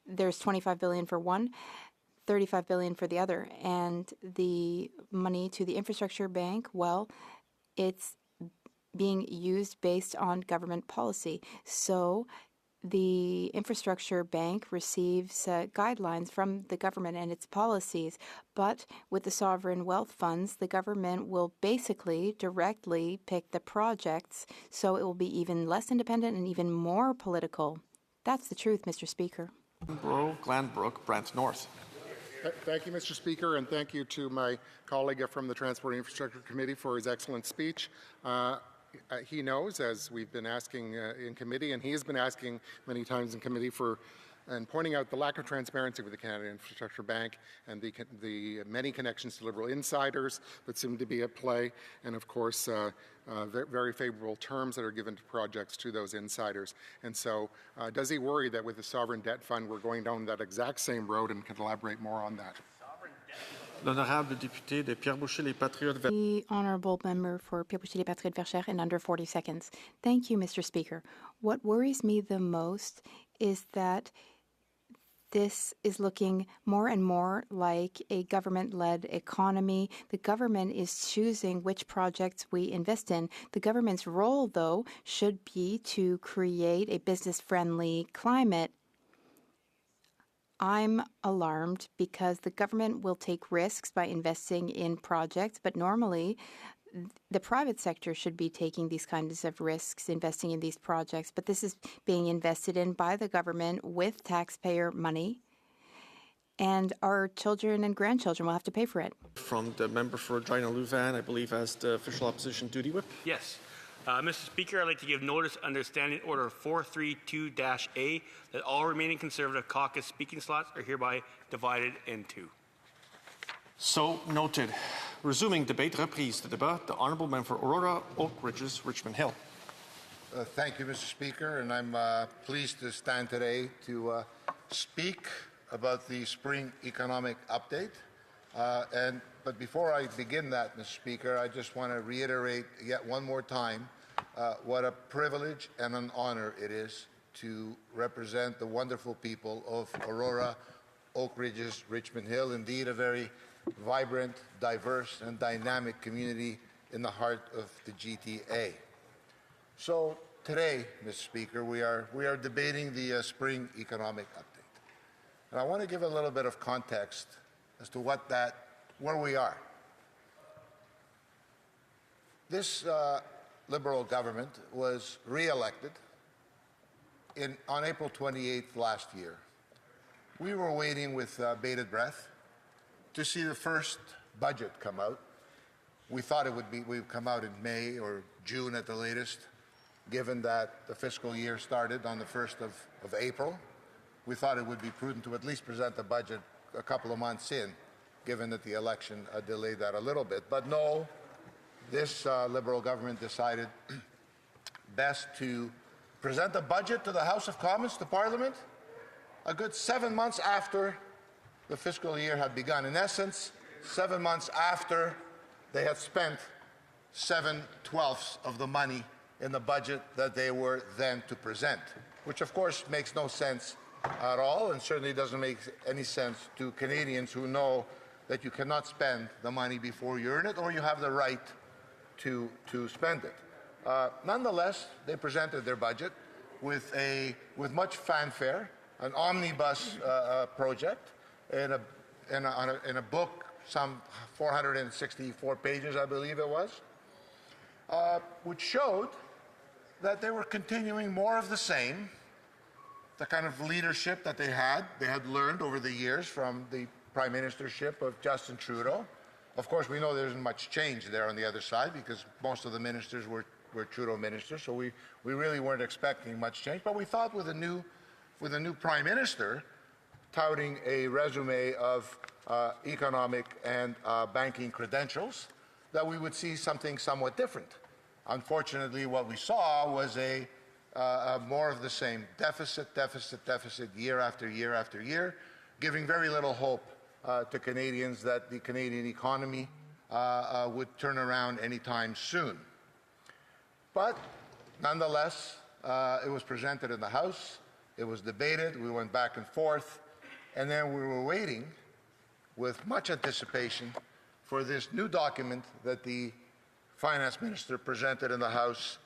There's $25 billion for one, $35 billion for the other. And the money to the infrastructure bank, well, it's being used based on government policy. So the infrastructure bank receives guidelines from the government and its policies. But with the sovereign wealth funds, the government will basically directly pick the projects. So it will be even less independent and even more political. That's the truth, Mr. Speaker. Glanbrook, Brant North. Thank you, Mr. Speaker, and thank you to my colleague from the Transport and Infrastructure Committee for his excellent speech. He knows, as we've been asking in committee, and he has been asking many times in committee and pointing out the lack of transparency with the Canada Infrastructure Bank and the many connections to Liberal insiders that seem to be at play, and of course very favorable terms that are given to projects to those insiders. And so does he worry that with the sovereign debt fund we're going down that exact same road, and can elaborate more on that? The honourable member for Pierre Boucher, Les Patriotes, Verchères, in under 40 seconds. Thank you, Mr. Speaker. What worries me the most is that this is looking more and more like a government-led economy. The government is choosing which projects we invest in. The government's role, though, should be to create a business-friendly climate. I'm alarmed because the government will take risks by investing in projects, but normally the private sector should be taking these kinds of risks, investing in these projects. But this is being invested in by the government with taxpayer money, and our children and grandchildren will have to pay for it. From the member for Regina Louvain, I believe, as the official opposition duty whip. Yes. Mr. Speaker, I'd like to give notice under Standing Order 432-A that all remaining Conservative caucus speaking slots are hereby divided in two. So noted. Resuming debate, reprise de débat, the Honourable Member for Aurora, Oak Ridges, Richmond Hill. Thank you, Mr. Speaker, and I'm pleased to stand today to speak about the spring economic update. But before I begin that, Mr. Speaker, I just want to reiterate yet one more time what a privilege and an honor it is to represent the wonderful people of Aurora, Oak Ridges, Richmond Hill, indeed a very vibrant, diverse, and dynamic community in the heart of the GTA. So today, Mr. Speaker, we are debating the spring economic update. And I want to give a little bit of context as to where we are. This Liberal government was re-elected on April 28th last year. We were waiting with bated breath to see the first budget come out. We thought it would come out in May or June at the latest, given that the fiscal year started on the 1st of April. We thought it would be prudent to at least present the budget a couple of months in, given that the election delayed that a little bit. But no, this Liberal government decided best to present the budget to the House of Commons, to Parliament, a good 7 months after the fiscal year had begun. In essence, 7 months after they had spent 7/12 of the money in the budget that they were then to present, which of course makes no sense at all, and certainly doesn't make any sense to Canadians who know that you cannot spend the money before you earn it, or you have the right to spend it. Nonetheless, they presented their budget with much fanfare, an omnibus project in a book, some 464 pages, I believe it was, which showed that they were continuing more of the same, the kind of leadership that they had learned over the years from the prime ministership of Justin Trudeau. Of course, we know there isn't much change there on the other side because most of the ministers were Trudeau ministers, so we really weren't expecting much change. But we thought with a new prime minister touting a resume of economic and banking credentials, that we would see something somewhat different. Unfortunately, what we saw was a more of the same deficit year after year after year, giving very little hope to Canadians that the Canadian economy would turn around anytime soon. But nonetheless, it was presented in the House, it was debated, we went back and forth, and then we were waiting with much anticipation for this new document that the Finance Minister presented in the House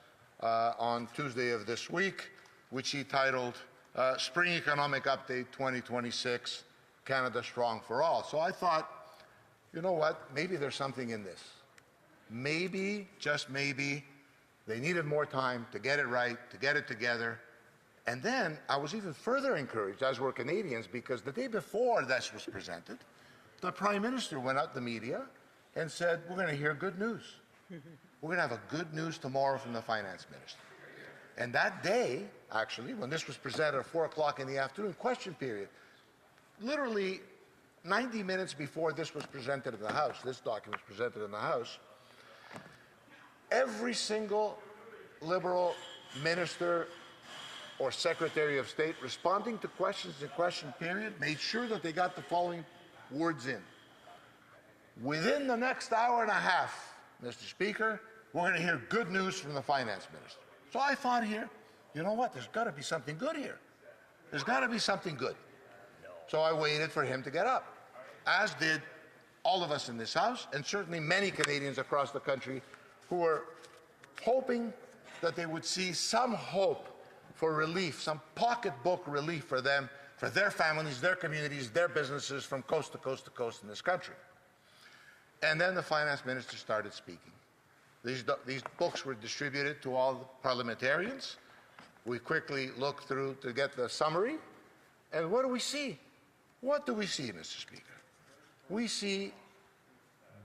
on Tuesday of this week, which he titled Spring Economic Update 2026, Canada Strong for All. So I thought, you know what, maybe there's something in this. Maybe, just maybe, they needed more time to get it right, to get it together. And then I was even further encouraged, as were Canadians, because the day before this was presented, the Prime Minister went out to the media and said, we're going to hear good news. We're going to have a good news tomorrow from the Finance Minister. And that day, actually, when this was presented at 4 o'clock in the afternoon, question period, literally 90 minutes before this was presented in the House, this document was presented in the House, every single Liberal minister or Secretary of State responding to questions in question period made sure that they got the following words in. Within the next hour and a half, Mr. Speaker, we're going to hear good news from the Finance Minister. So I thought here, you know what, there's got to be something good here. There's got to be something good. So I waited for him to get up, as did all of us in this House, and certainly many Canadians across the country who were hoping that they would see some hope for relief, some pocketbook relief for them, for their families, their communities, their businesses from coast to coast to coast in this country. And then the Finance Minister started speaking. These books were distributed to all the parliamentarians. We quickly looked through to get the summary. And what do we see? What do we see, Mr. Speaker? We see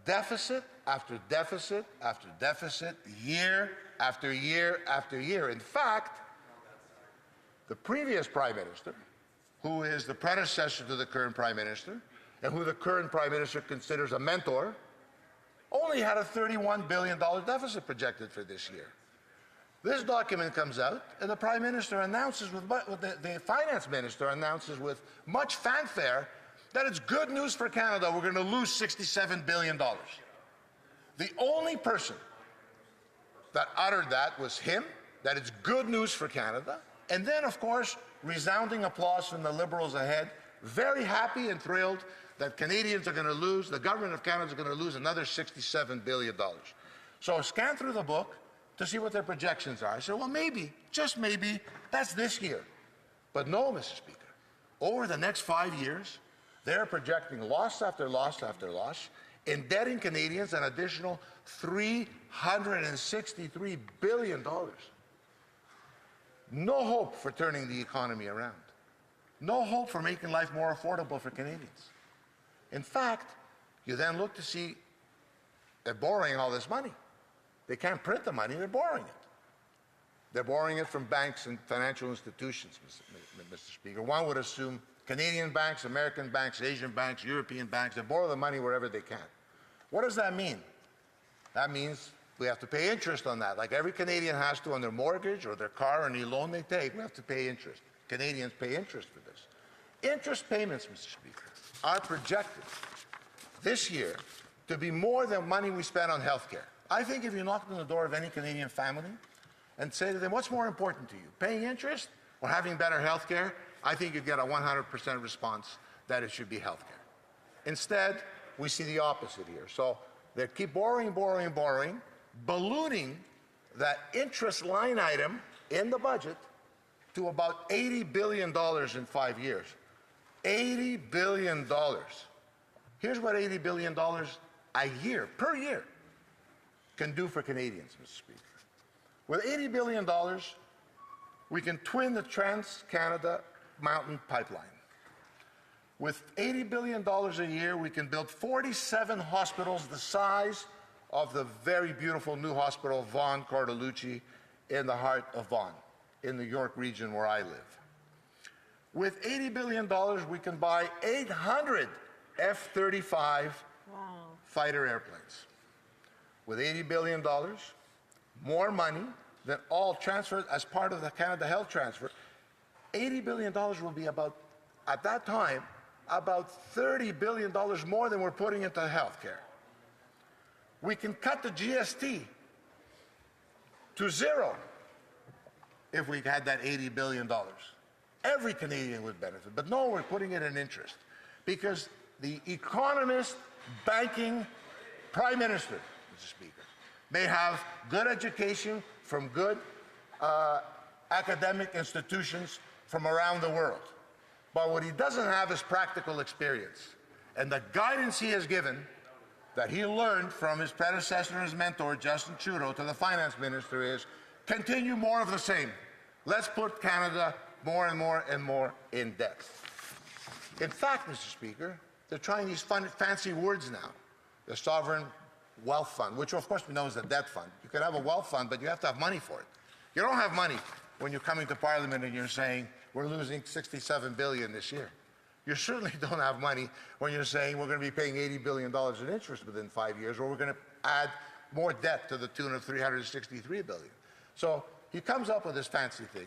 deficit after deficit after deficit, year after year after year. In fact, the previous Prime Minister, who is the predecessor to the current Prime Minister, and who the current Prime Minister considers a mentor, only had a $31 billion deficit projected for this year. This document comes out, and the Prime Minister announces, the Finance Minister announces with much fanfare that it's good news for Canada. We're going to lose $67 billion. The only person that uttered that was him, that it's good news for Canada. And then, of course, resounding applause from the Liberals ahead, very happy and thrilled that Canadians are going to lose, the government of Canada is going to lose another $67 billion. So I scanned through the book to see what their projections are. I said, well, maybe, just maybe, that's this year. But no, Mr. Speaker, over the next 5 years, they're projecting loss after loss after loss, indebting Canadians an additional $363 billion. No hope for turning the economy around. No hope for making life more affordable for Canadians. In fact, you then look to see they're borrowing all this money. They can't print the money, they're borrowing it. They're borrowing it from banks and financial institutions, Mr. Speaker. One would assume Canadian banks, American banks, Asian banks, European banks, they borrow the money wherever they can. What does that mean? That means we have to pay interest on that, like every Canadian has to on their mortgage or their car or any loan they take. We have to pay interest. Canadians pay interest for this. Interest payments, Mr. Speaker, are projected this year to be more than money we spend on health care. I think if you knocked on the door of any Canadian family and say to them, what's more important to you, paying interest or having better health care, I think you'd get a 100% response that it should be health care. Instead, we see the opposite here. So they keep borrowing, borrowing, borrowing, ballooning that interest line item in the budget to about $80 billion in 5 years. $80 billion. Here's what $80 billion a year, per year, can do for Canadians, Mr. Speaker. With $80 billion, we can twin the Trans-Canada Mountain Pipeline. With $80 billion a year, we can build 47 hospitals the size of the very beautiful new hospital, Vaughan Cordalucci, in the heart of Vaughan, in the York region where I live. With $80 billion, we can buy 800 F-35 fighter airplanes. With $80 billion, more money than all transferred as part of the Canada Health Transfer, $80 billion will be about, at that time, about $30 billion more than we're putting into health care. We can cut the GST to zero if we had that $80 billion. Every Canadian would benefit. But no, we're putting it in interest. Because the economist, banking, Prime Minister, Mr. Speaker, may have good education from good academic institutions from around the world. But what he doesn't have is practical experience. And the guidance he has given, that he learned from his predecessor and his mentor, Justin Trudeau, to the finance minister is, continue more of the same. Let's put Canada more and more and more in debt. In fact, Mr. Speaker, they're trying these fancy words now. The Sovereign Wealth Fund, which of course we know is a debt fund. You can have a wealth fund, but you have to have money for it. You don't have money when you're coming to Parliament and you're saying, we're losing $67 billion this year. You certainly don't have money when you're saying we're going to be paying $80 billion in interest within 5 years, or we're going to add more debt to the tune of $363 billion. So he comes up with this fancy thing.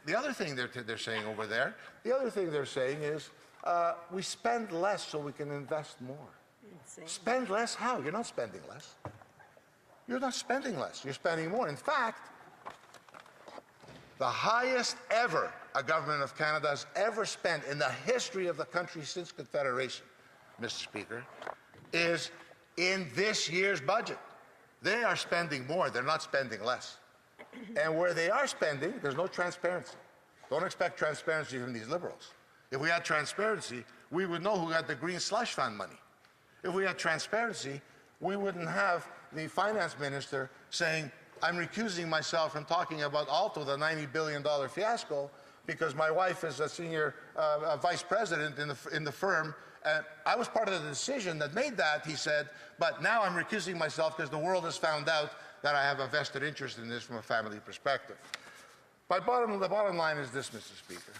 The other thing they're saying over there, the other thing they're saying is we spend less so we can invest more. Insane. Spend less how? You're not spending less. You're not spending less. You're spending more. In fact, the highest ever a government of Canada has ever spent in the history of the country since Confederation, Mr. Speaker, is in this year's budget. They are spending more. They're not spending less. And where they are spending, there's no transparency. Don't expect transparency from these Liberals. If we had transparency, we would know who got the green slush fund money. If we had transparency, we wouldn't have the finance minister saying, I'm recusing myself from talking about Alto, the $90 billion fiasco, because my wife is a senior vice president in the firm. And I was part of the decision that made that, he said, but now I'm recusing myself because the world has found out that I have a vested interest in this from a family perspective. The bottom line is this, Mr. Speaker.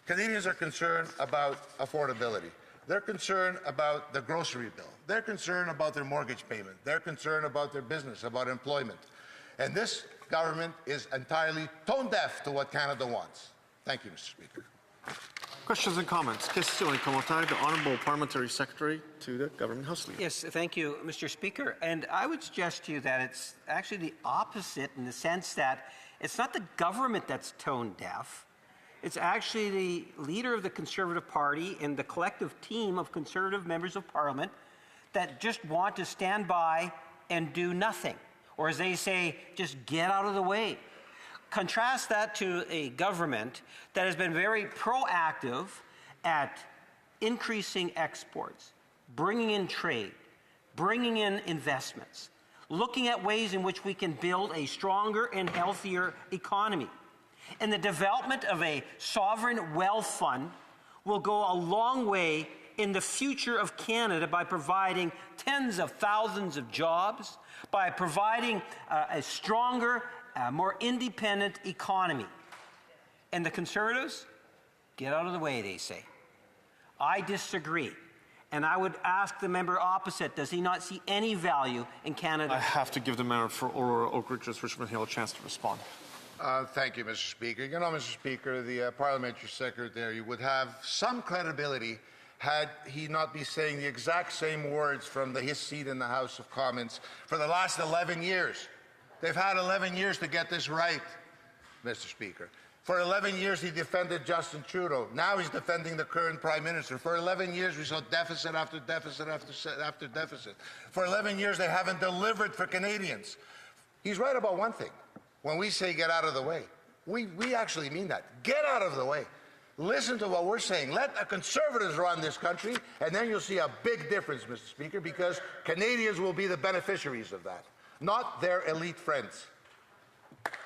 Canadians are concerned about affordability. They're concerned about the grocery bill. They're concerned about their mortgage payment. They're concerned about their business, about employment. And this government is entirely tone deaf to what Canada wants. Thank you, Mr. Speaker. Questions and comments. Questions et commentaires. The Honourable Parliamentary Secretary to the Government House Leader. Yes, thank you, Mr. Speaker. And I would suggest to you that it's actually the opposite in the sense that it's not the government that's tone deaf. It's actually the leader of the Conservative Party and the collective team of Conservative members of Parliament that just want to stand by and do nothing. Or as they say, just get out of the way. Contrast that to a government that has been very proactive at increasing exports, bringing in trade, bringing in investments, looking at ways in which we can build a stronger and healthier economy. And the development of a sovereign wealth fund will go a long way in the future of Canada by providing tens of thousands of jobs, by providing a stronger, more independent economy. And the Conservatives, get out of the way, they say. I disagree. And I would ask the member opposite, does he not see any value in Canada? I have to give the member for Aurora Oak Ridges Richmond Hill a chance to respond. Thank you, Mr. Speaker. You know, Mr. Speaker, the Parliamentary Secretary would have some credibility had he not be saying the exact same words from his seat in the House of Commons for the last 11 years. They've had 11 years to get this right, Mr. Speaker. For 11 years, he defended Justin Trudeau. Now he's defending the current Prime Minister. For 11 years, we saw deficit after deficit after deficit. For 11 years, they haven't delivered for Canadians. He's right about one thing. When we say get out of the way, we actually mean that. Get out of the way. Listen to what we're saying. Let the Conservatives run this country, and then you'll see a big difference, Mr. Speaker, because Canadians will be the beneficiaries of that, not their elite friends.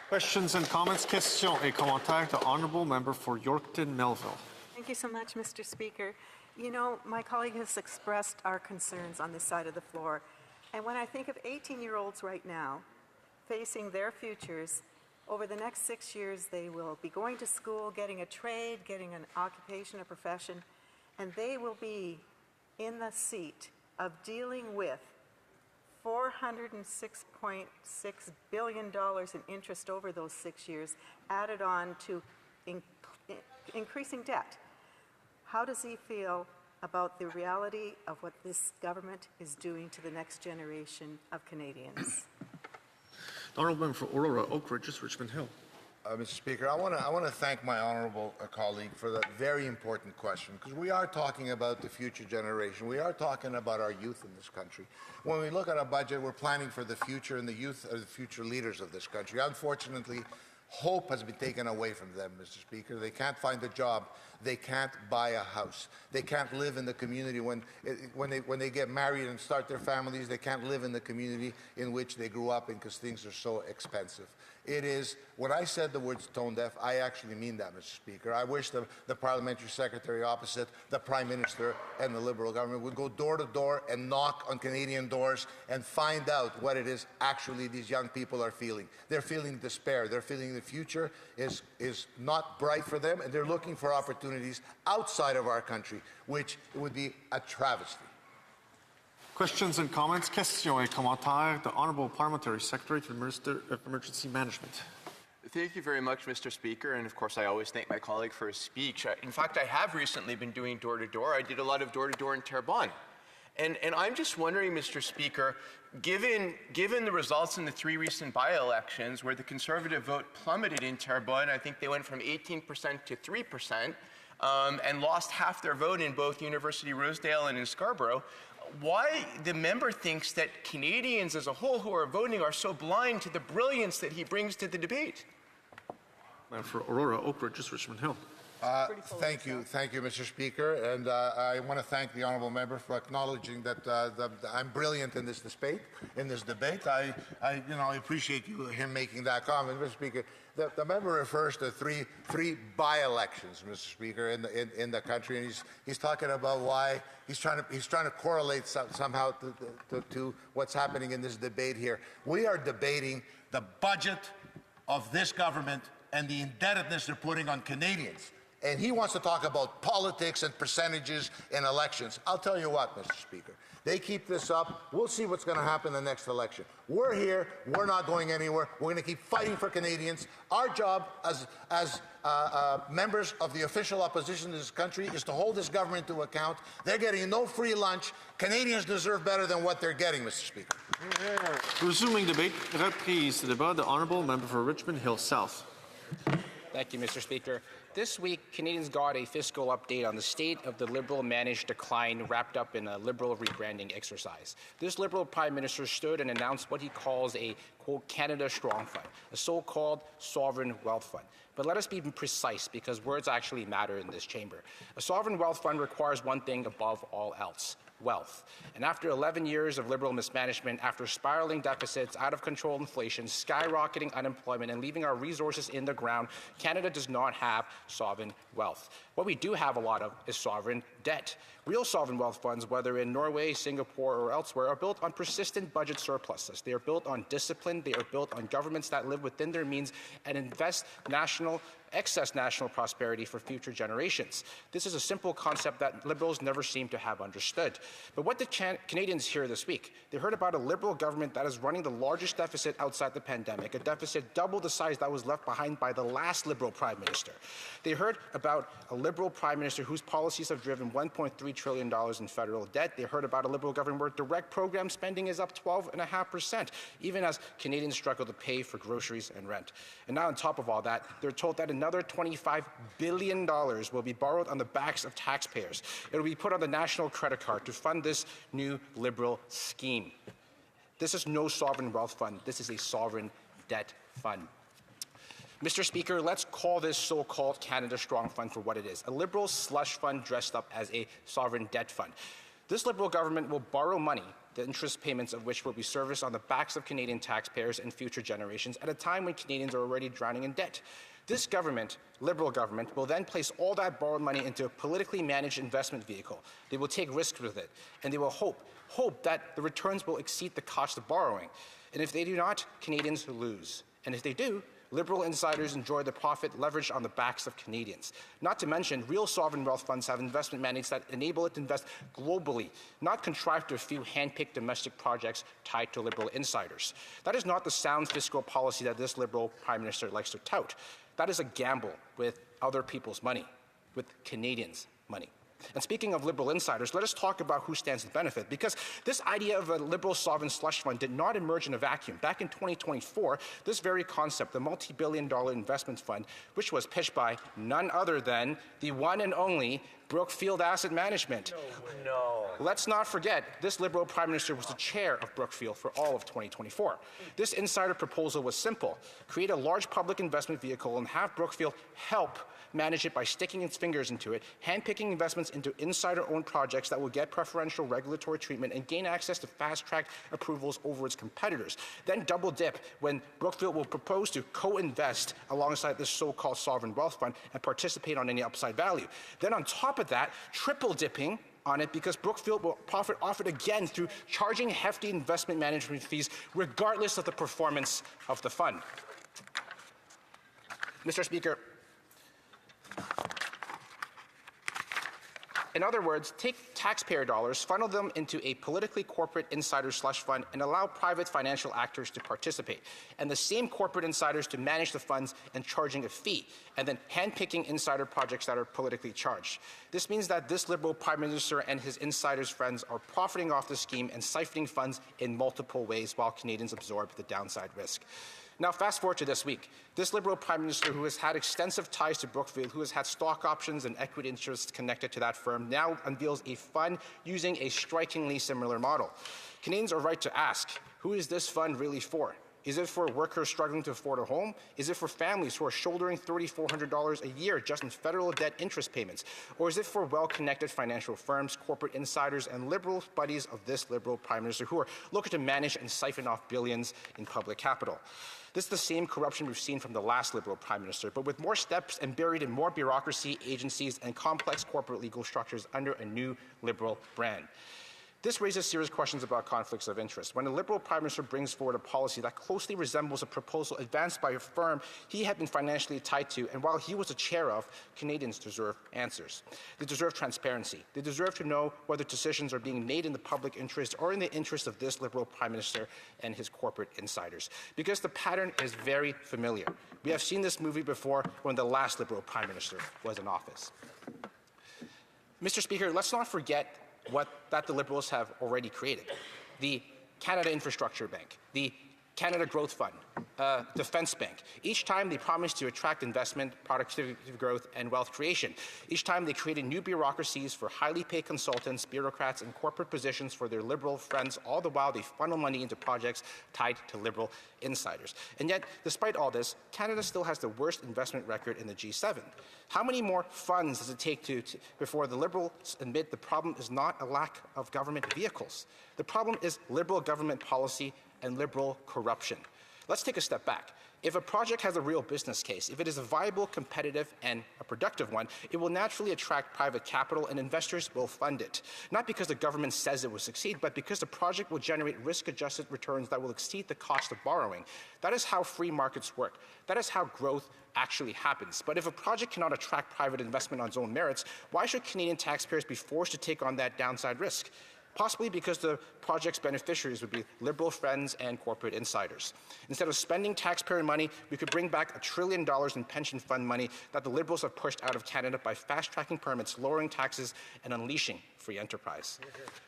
Questions and comments. Questions et commentaires. The Honourable Member for Yorkton Melville. Thank you so much, Mr. Speaker. You know, my colleague has expressed our concerns on this side of the floor. And when I think of 18-year-olds right now facing their futures, over the next 6 years, they will be going to school, getting a trade, getting an occupation, a profession, and they will be in the seat of dealing with $406.6 billion in interest over those 6 years, added on to increasing debt. How does he feel about the reality of what this government is doing to the next generation of Canadians? The Honourable Member for Aurora Oak Ridges Richmond Hill. Mr. Speaker, I want to thank my honourable colleague for that very important question, because we are talking about the future generation. We are talking about our youth in this country. When we look at our budget, we're planning for the future, and the youth are the future leaders of this country. Unfortunately, hope has been taken away from them, Mr. Speaker. They can't find a job. They can't buy a house. They can't live in the community. When they get married and start their families, they can't live in the community in which they grew up in because things are so expensive. It is, when I said the words tone deaf, I actually mean that, Mr. Speaker. I wish the Parliamentary Secretary opposite, the Prime Minister, and the Liberal government would go door to door and knock on Canadian doors and find out what it is actually these young people are feeling. They're feeling despair. They're feeling the future is not bright for them, and they're looking for opportunities outside of our country, which would be a travesty. Questions and comments. Questions et commentaires. The Honourable Parliamentary Secretary to the Minister of Emergency Management. Thank you very much, Mr. Speaker, and of course I always thank my colleague for his speech. In fact, I have recently been doing door-to-door. I did a lot of door-to-door in Terrebonne. And I'm just wondering, Mr. Speaker, given the results in the 3 recent by-elections where the Conservative vote plummeted in Terrebonne, I think they went from 18% to 3%, and lost half their vote in both University Rosedale and in Scarborough, why the member thinks that Canadians as a whole who are voting are so blind to the brilliance that he brings to the debate. For Aurora Oak Ridges Richmond Hill. Thank you, Mr. Speaker, and I want to thank the honourable member for acknowledging that I'm brilliant in this debate. I appreciate him making that comment, Mr. Speaker. The member refers to three by-elections, Mr. Speaker, in the country, and he's talking about why he's trying to correlate somehow to what's happening in this debate here. We are debating the budget of this government and the indebtedness they're putting on Canadians. and he wants to talk about politics and percentages in elections. I'll tell you what, Mr. Speaker, they keep this up, we'll see what's going to happen in the next election. We're here, we're not going anywhere, we're going to keep fighting for Canadians. Our job as members of the official opposition to this country is to hold this government to account. They're getting no free lunch. Canadians deserve better than what they're getting, Mr. Speaker. Resuming debate, reprise the débat, the honourable member for Richmond Hill South. Thank you, Mr. Speaker. This week, Canadians got a fiscal update on the state of the Liberal-managed decline wrapped up in a Liberal rebranding exercise. This Liberal Prime Minister stood and announced what he calls a, quote, Canada Strong Fund, a so-called sovereign wealth fund. But let us be precise, because words actually matter in this chamber. A sovereign wealth fund requires one thing above all else: wealth. And after 11 years of Liberal mismanagement, after spiraling deficits, out-of-control inflation, skyrocketing unemployment, and leaving our resources in the ground, Canada does not have sovereign wealth. What we do have a lot of is sovereign debt. Real sovereign wealth funds, whether in Norway, Singapore, or elsewhere, are built on persistent budget surpluses. They are built on discipline. They are built on governments that live within their means and invest excess national prosperity for future generations. This is a simple concept that Liberals never seem to have understood. But what did Canadians hear this week? They heard about a Liberal government that is running the largest deficit outside the pandemic, a deficit double the size that was left behind by the last Liberal Prime Minister. They heard about a Liberal Prime Minister whose policies have driven $1.3 trillion in federal debt. They heard about a Liberal government where direct program spending is up 12.5%, even as Canadians struggle to pay for groceries and rent. And now on top of all that, they're told that another $25 billion will be borrowed on the backs of taxpayers. It will be put on the national credit card to fund this new Liberal scheme. This is no sovereign wealth fund. This is a sovereign debt fund. Mr. Speaker, let's call this so-called Canada Strong Fund for what it is: a Liberal slush fund dressed up as a sovereign debt fund. This Liberal government will borrow money, the interest payments of which will be serviced on the backs of Canadian taxpayers and future generations at a time when Canadians are already drowning in debt. This government, Liberal government, will then place all that borrowed money into a politically managed investment vehicle. They will take risks with it, and they will hope that the returns will exceed the cost of borrowing. And if they do not, Canadians lose. And if they do, Liberal insiders enjoy the profit leveraged on the backs of Canadians. Not to mention, real sovereign wealth funds have investment mandates that enable it to invest globally, not contrived to a few hand-picked domestic projects tied to Liberal insiders. That is not the sound fiscal policy that this Liberal Prime Minister likes to tout. That is a gamble with other people's money, with Canadians' money. And speaking of Liberal insiders, let us talk about who stands to benefit, because this idea of a Liberal sovereign slush fund did not emerge in a vacuum. Back in 2024, this very concept, the multi-billion-dollar investment fund, which was pitched by none other than the one and only Brookfield Asset Management. No. Let's not forget, this Liberal Prime Minister was the chair of Brookfield for all of 2024. This insider proposal was simple: create a large public investment vehicle and have Brookfield help manage it by sticking its fingers into it, handpicking investments into insider-owned projects that will get preferential regulatory treatment and gain access to fast-track approvals over its competitors. Then double dip when Brookfield will propose to co-invest alongside this so-called sovereign wealth fund and participate on any upside value. Then on top of that, triple dipping on it, because Brookfield will profit off it again through charging hefty investment management fees regardless of the performance of the fund. Mr. Speaker, in other words, take taxpayer dollars, funnel them into a politically corporate insider slush fund, and allow private financial actors to participate, and the same corporate insiders to manage the funds and charging a fee, and then handpicking insider projects that are politically charged. This means that this Liberal Prime Minister and his insiders' friends are profiting off the scheme and siphoning funds in multiple ways while Canadians absorb the downside risk. Now, fast forward to this week. This Liberal Prime Minister, who has had extensive ties to Brookfield, who has had stock options and equity interests connected to that firm, now unveils a fund using a strikingly similar model. Canadians are right to ask, who is this fund really for? Is it for workers struggling to afford a home? Is it for families who are shouldering $3,400 a year just in federal debt interest payments? Or is it for well-connected financial firms, corporate insiders, and Liberal buddies of this Liberal Prime Minister who are looking to manage and siphon off billions in public capital? This is the same corruption we've seen from the last Liberal Prime Minister, but with more steps and buried in more bureaucracy, agencies, and complex corporate legal structures under a new Liberal brand. This raises serious questions about conflicts of interest. When a Liberal Prime Minister brings forward a policy that closely resembles a proposal advanced by a firm he had been financially tied to, and while he was the chair of, Canadians deserve answers. They deserve transparency. They deserve to know whether decisions are being made in the public interest or in the interest of this Liberal Prime Minister and his corporate insiders. Because the pattern is very familiar. We have seen this movie before when the last Liberal Prime Minister was in office. Mr. Speaker, let's not forget that the Liberals have already created. The Canada Infrastructure Bank, the Canada Growth Fund, Defence Bank. Each time they promised to attract investment, productivity growth, and wealth creation. Each time they created new bureaucracies for highly paid consultants, bureaucrats, and corporate positions for their Liberal friends, all the while they funnel money into projects tied to Liberal insiders. And yet, despite all this, Canada still has the worst investment record in the G7. How many more funds does it take before the Liberals admit the problem is not a lack of government vehicles? The problem is Liberal government policy and Liberal corruption. Let's take a step back. If a project has a real business case, if it is a viable, competitive, and a productive one, it will naturally attract private capital and investors will fund it. Not because the government says it will succeed, but because the project will generate risk-adjusted returns that will exceed the cost of borrowing. That is how free markets work. That is how growth actually happens. But if a project cannot attract private investment on its own merits, why should Canadian taxpayers be forced to take on that downside risk? Possibly because the project's beneficiaries would be Liberal friends and corporate insiders. Instead of spending taxpayer money, we could bring back $1 trillion in pension fund money that the Liberals have pushed out of Canada by fast-tracking permits, lowering taxes, and unleashing free enterprise.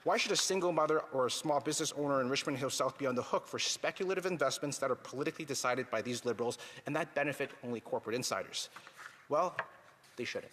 Why should a single mother or a small business owner in Richmond Hill South be on the hook for speculative investments that are politically decided by these Liberals and that benefit only corporate insiders? Well, they shouldn't.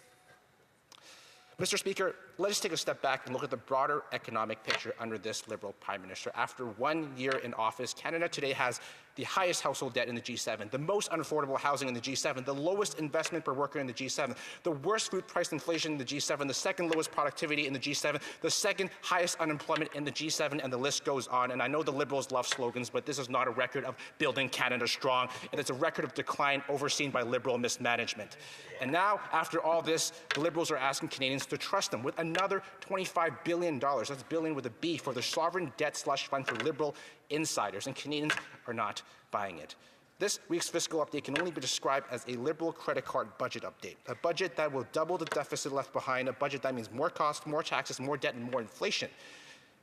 Mr. Speaker, let us take a step back and look at the broader economic picture under this Liberal Prime Minister. After 1 year in office, Canada today has the highest household debt in the G7, the most unaffordable housing in the G7, the lowest investment per worker in the G7, the worst food price inflation in the G7, the second lowest productivity in the G7, the second highest unemployment in the G7, and the list goes on. And I know the Liberals love slogans, but this is not a record of building Canada strong, and it's a record of decline overseen by Liberal mismanagement. And now, after all this, the Liberals are asking Canadians to trust them with another $25 billion, that's billion with a B, for the sovereign debt slush fund for Liberal insiders, and Canadians are not buying it. This week's fiscal update can only be described as a Liberal credit card budget update, a budget that will double the deficit left behind, a budget that means more costs, more taxes, more debt, and more inflation.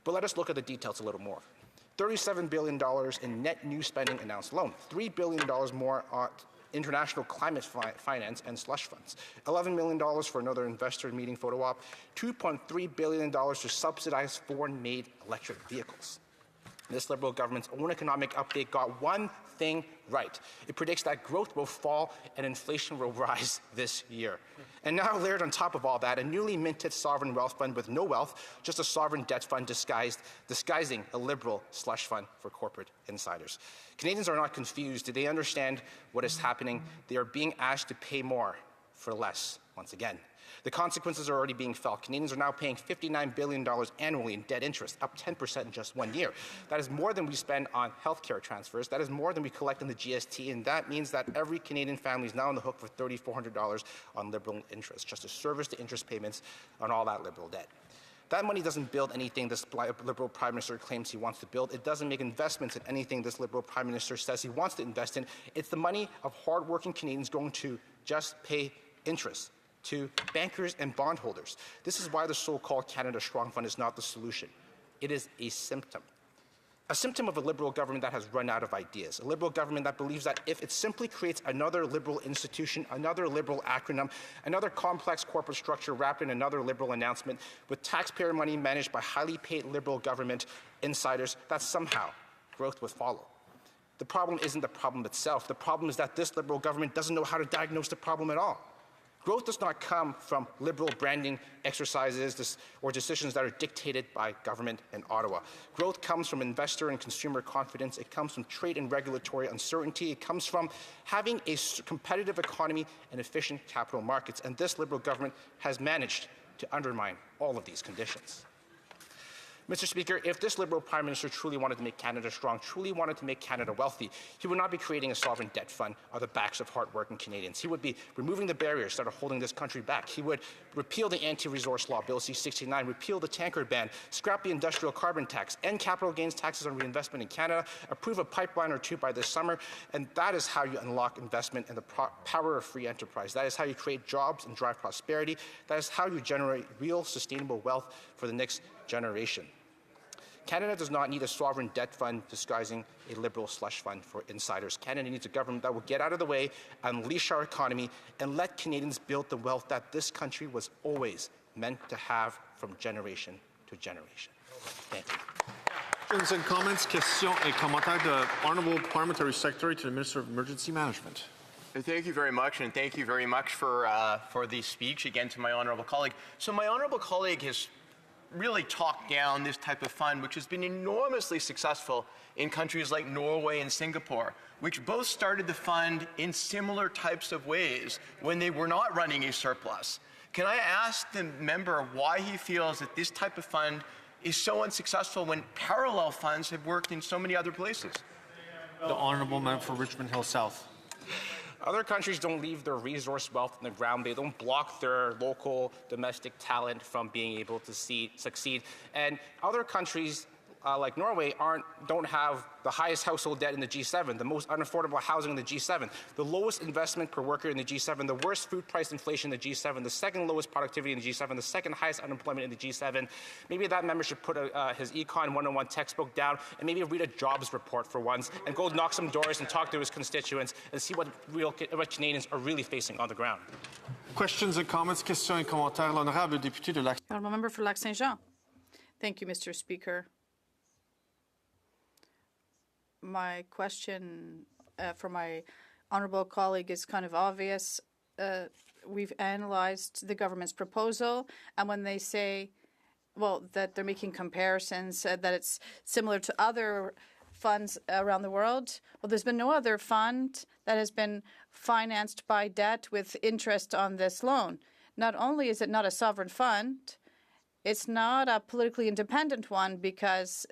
But let us look at the details a little more. $37 billion in net new spending announced alone, $3 billion more on international climate finance and slush funds, $11 million for another investor meeting photo op, $2.3 billion to subsidize foreign-made electric vehicles. This Liberal government's own economic update got one thing right. It predicts that growth will fall and inflation will rise this year. And now, layered on top of all that, a newly minted sovereign wealth fund with no wealth, just a sovereign debt fund disguising a Liberal slush fund for corporate insiders. Canadians are not confused. They understand what is happening. They are being asked to pay more for less once again. The consequences are already being felt. Canadians are now paying $59 billion annually in debt interest, up 10% in just 1 year. That is more than we spend on healthcare transfers. That is more than we collect in the GST, and that means that every Canadian family is now on the hook for $3,400 on Liberal interest, just to service the interest payments on all that Liberal debt. That money doesn't build anything this Liberal Prime Minister claims he wants to build. It doesn't make investments in anything this Liberal Prime Minister says he wants to invest in. It's the money of hardworking Canadians going to just pay interest to bankers and bondholders. This is why the so-called Canada Strong Fund is not the solution. It is a symptom of a Liberal government that has run out of ideas, a Liberal government that believes that if it simply creates another Liberal institution, another Liberal acronym, another complex corporate structure wrapped in another Liberal announcement with taxpayer money managed by highly paid Liberal government insiders, that somehow growth would follow. The problem isn't the problem itself. The problem is that this Liberal government doesn't know how to diagnose the problem at all. Growth does not come from Liberal branding exercises or decisions that are dictated by government in Ottawa. Growth comes from investor and consumer confidence. It comes from trade and regulatory uncertainty. It comes from having a competitive economy and efficient capital markets. And this Liberal government has managed to undermine all of these conditions. Mr. Speaker, if this Liberal Prime Minister truly wanted to make Canada strong, truly wanted to make Canada wealthy, he would not be creating a sovereign debt fund on the backs of hardworking Canadians. He would be removing the barriers that are holding this country back. He would repeal the anti-resource law, Bill C-69, repeal the tanker ban, scrap the industrial carbon tax, end capital gains taxes on reinvestment in Canada, approve a pipeline or two by this summer, and that is how you unlock investment and the power of free enterprise. That is how you create jobs and drive prosperity. That is how you generate real, sustainable wealth for the next generation. Canada does not need a sovereign debt fund disguising a liberal slush fund for insiders. Canada needs a government that will get out of the way, unleash our economy, and let Canadians build the wealth that this country was always meant to have from generation to generation. Thank you. Questions and comments, questions et commentaires de Honourable Parliamentary Secretary to the Minister of Emergency Management. Thank you very much, and thank you very much for the speech, again, to my honourable colleague. So my honourable colleague has really talked down this type of fund, which has been enormously successful in countries like Norway and Singapore, which both started the fund in similar types of ways when they were not running a surplus. Can I ask the member why he feels that this type of fund is so unsuccessful when parallel funds have worked in so many other places? The Honourable Member for Richmond Hill South. Other countries don't leave their resource wealth in the ground. They don't block their local domestic talent from being able to succeed. And other countries like Norway don't have the highest household debt in the G7, the most unaffordable housing in the G7, the lowest investment per worker in the G7, the worst food price inflation in the G7, the second lowest productivity in the G7, the second highest unemployment in the G7. Maybe that member should put his Econ 101 textbook down and maybe read a jobs report for once and go knock some doors and talk to his constituents and see what Canadians are really facing on the ground. Questions and comments, questions et commentaires. L'honorable député de Lac. Honourable Member for Lac-Saint-Jean. Thank you, Mr. Speaker. My question for my honourable colleague is kind of obvious. We've analysed the government's proposal, and when they say, well, that they're making comparisons, that it's similar to other funds around the world, well, there's been no other fund that has been financed by debt with interest on this loan. Not only is it not a sovereign fund, it's not a politically independent one because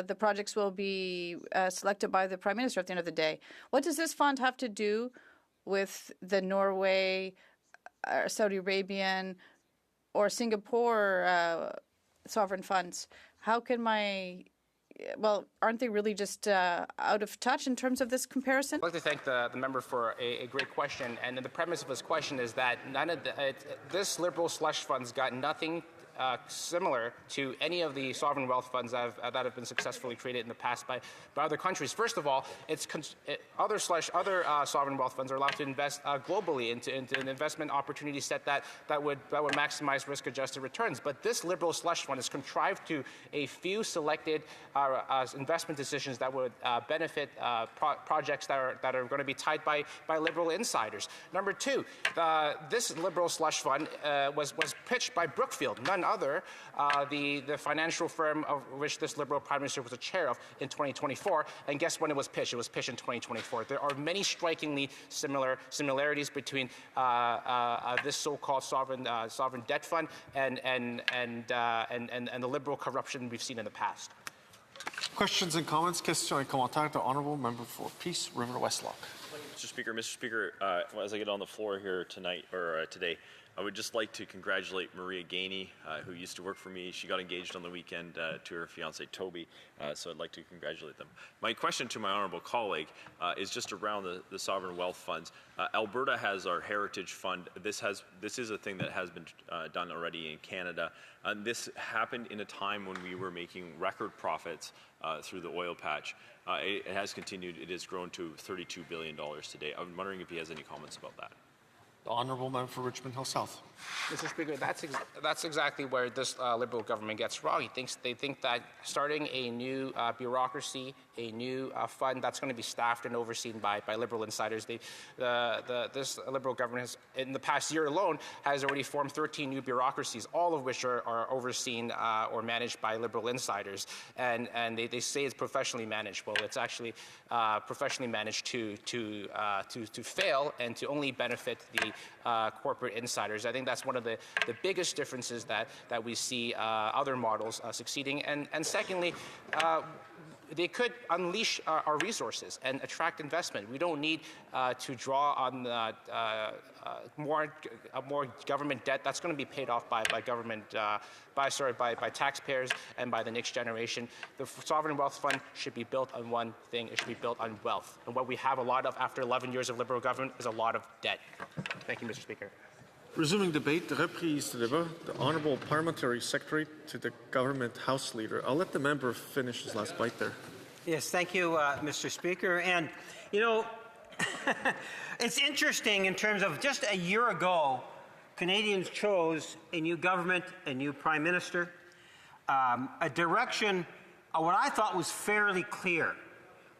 the projects will be selected by the Prime Minister at the end of the day. What does this fund have to do with the Norway, Saudi Arabian, or Singapore sovereign funds? How can aren't they really just out of touch in terms of this comparison? I'd like to thank the member for a great question. And the premise of his question is that this Liberal slush fund's got nothing similar to any of the sovereign wealth funds that have been successfully created in the past by other countries. First of all, other sovereign wealth funds are allowed to invest globally into an investment opportunity set that would maximize risk-adjusted returns. But this Liberal slush fund is contrived to a few selected investment decisions that would benefit projects that are going to be tied by Liberal insiders. Number two, this Liberal slush fund was pitched by Brookfield, none other, the financial firm of which this Liberal Prime Minister was a chair of in 2024. And guess when it was pitched? It was pitched in 2024. There are many strikingly similarities between this so-called sovereign debt fund and the Liberal corruption we've seen in the past. Questions and comments, questions et commentaires to Honourable Member for Peace River Westlock. Mr. Speaker, as I get on the floor here today, I would just like to congratulate Maria Gainey, who used to work for me. She got engaged on the weekend to her fiancé Toby, so I'd like to congratulate them. My question to my honourable colleague is just around the sovereign wealth funds. Alberta has our Heritage Fund. This is a thing that has been done already in Canada. This happened in a time when we were making record profits through the oil patch. It has continued. It has grown to $32 billion today. I'm wondering if he has any comments about that. The Honourable Member for Richmond Hill South. Mr. Speaker, that's exactly where this Liberal government gets wrong. They think that starting a new bureaucracy, a new fund that's going to be staffed and overseen by Liberal insiders. This Liberal government has, in the past year alone, has already formed 13 new bureaucracies, all of which are overseen or managed by Liberal insiders. And they say it's professionally managed. Well, it's actually professionally managed to fail and to only benefit the corporate insiders. I think that's one of the biggest differences that we see other models succeeding. And secondly, they could unleash our resources and attract investment. We don't need to draw on more government debt. That's going to be paid off by taxpayers and by the next generation. The sovereign wealth fund should be built on one thing. It should be built on wealth. And what we have a lot of after 11 years of Liberal government is a lot of debt. Thank you, Mr. Speaker. Resuming debate, reprise de débat. The Honourable Parliamentary Secretary to the Government House Leader. I'll let the member finish his last bite there. Yes, thank you, Mr. Speaker. And, you know, it's interesting in terms of just a year ago, Canadians chose a new government, a new Prime Minister, a direction what I thought was fairly clear.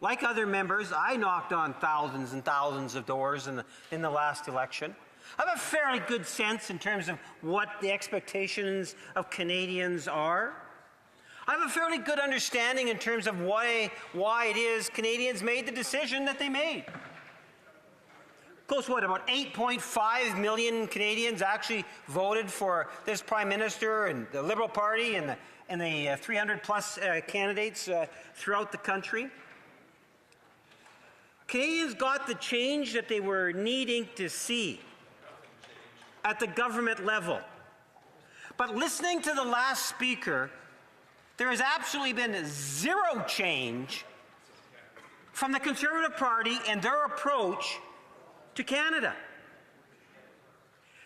Like other members, I knocked on thousands and thousands of doors in the last election. I have a fairly good sense in terms of what the expectations of Canadians are. I have a fairly good understanding in terms of why it is Canadians made the decision that they made. Close to what, about 8.5 million Canadians actually voted for this Prime Minister and the Liberal Party and the 300 plus candidates throughout the country. Canadians got the change that they were needing to see at the government level. But listening to the last speaker, there has absolutely been zero change from the Conservative Party and their approach to Canada.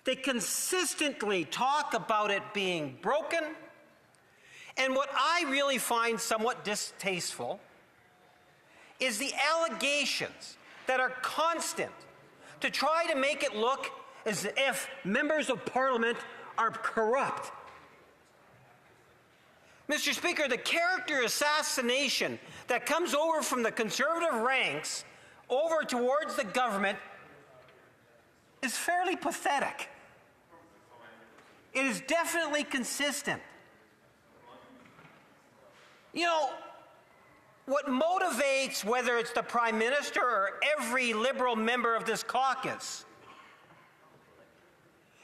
They consistently talk about it being broken, and what I really find somewhat distasteful is the allegations that are constant to try to make it look as if members of Parliament are corrupt. Mr. Speaker, the character assassination that comes over from the Conservative ranks over towards the government is fairly pathetic. It is definitely consistent. You know, what motivates, whether it's the Prime Minister or every Liberal member of this caucus,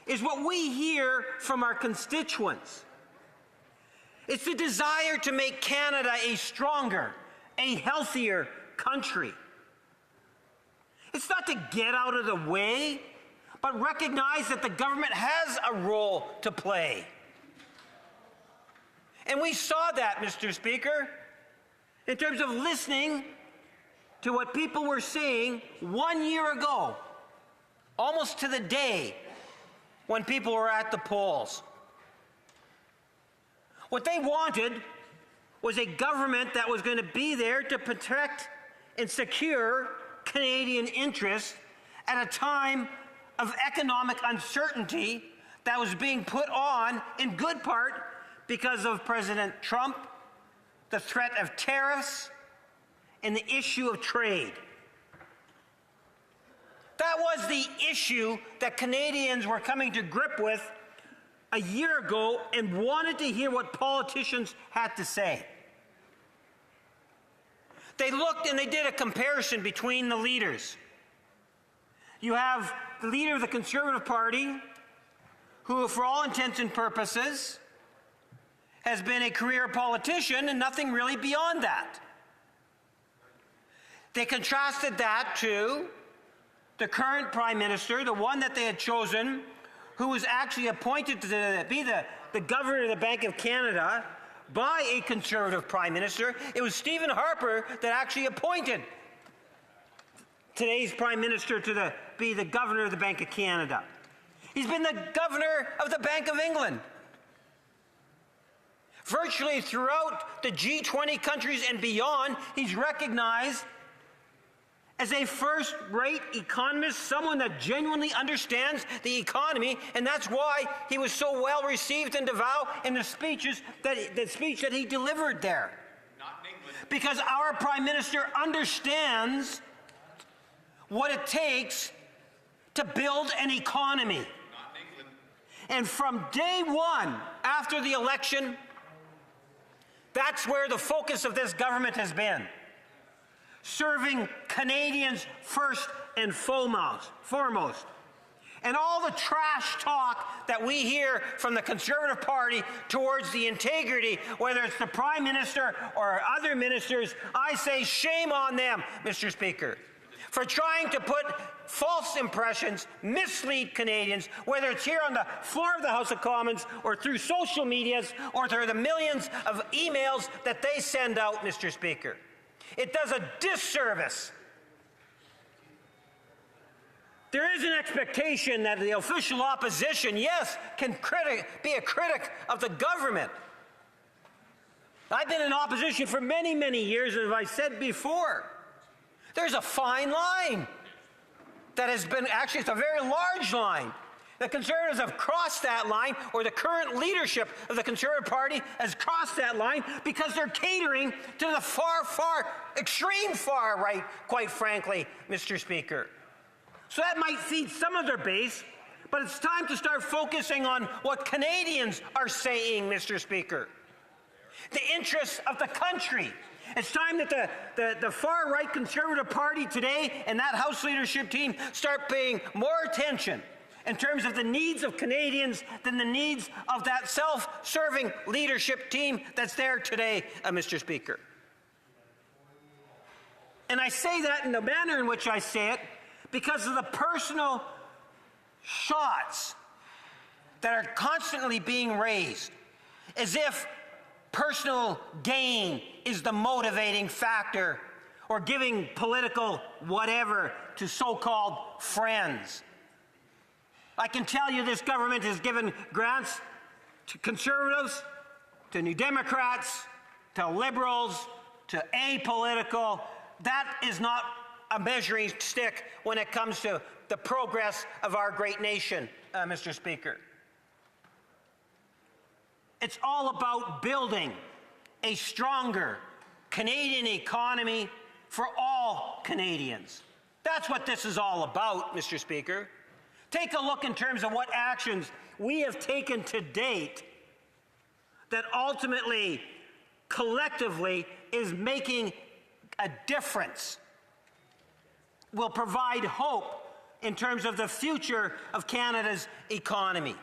is what we hear from our constituents. It's the desire to make Canada a stronger, a healthier country. It's not to get out of the way, but recognize that the government has a role to play. And we saw that, Mr. Speaker, in terms of listening to what people were saying 1 year ago, almost to the day when people were at the polls. What they wanted was a government that was going to be there to protect and secure Canadian interests at a time of economic uncertainty that was being put on in good part because of President Trump, the threat of tariffs, and the issue of trade. That was the issue that Canadians were coming to grip with a year ago and wanted to hear what politicians had to say. They looked and they did a comparison between the leaders. You have the leader of the Conservative Party, who for all intents and purposes has been a career politician and nothing really beyond that. They contrasted that to the current Prime Minister, the one that they had chosen, who was actually appointed to be the Governor of the Bank of Canada by a Conservative Prime Minister. It was Stephen Harper that actually appointed today's Prime Minister to be the Governor of the Bank of Canada. He's been the Governor of the Bank of England. Virtually throughout the G20 countries and beyond, he's recognized as a first-rate economist, someone that genuinely understands the economy, and that's why he was so well received in Davao in the speech that he delivered there. Not in England. Because our Prime Minister understands what it takes to build an economy. Not in England. And from day one after the election, that's where the focus of this government has been. Serving Canadians first and foremost. And all the trash talk that we hear from the Conservative Party towards the integrity, whether it's the Prime Minister or other ministers, I say shame on them, Mr. Speaker, for trying to put false impressions, mislead Canadians, whether it's here on the floor of the House of Commons or through social medias or through the millions of emails that they send out, Mr. Speaker. It does a disservice. There is an expectation that the official opposition, yes, can be a critic of the government. I've been in opposition for many, many years, as I said before. There's a fine line that has been, actually it's a very large line. The Conservatives have crossed that line, or the current leadership of the Conservative Party has crossed that line because they're catering to the extreme far right, quite frankly, Mr. Speaker. So that might feed some of their base, but it's time to start focusing on what Canadians are saying, Mr. Speaker. The interests of the country. It's time that the far-right Conservative Party today and that House leadership team start paying more attention in terms of the needs of Canadians than the needs of that self-serving leadership team that's there today, Mr. Speaker. And I say that in the manner in which I say it because of the personal shots that are constantly being raised, as if personal gain is the motivating factor, or giving political whatever to so-called friends. I can tell you this government has given grants to Conservatives, to New Democrats, to Liberals, to apolitical. That is not a measuring stick when it comes to the progress of our great nation, Mr. Speaker. It's all about building a stronger Canadian economy for all Canadians. That's what this is all about, Mr. Speaker. Take a look in terms of what actions we have taken to date that ultimately, collectively, is making a difference, will provide hope in terms of the future of Canada's economy.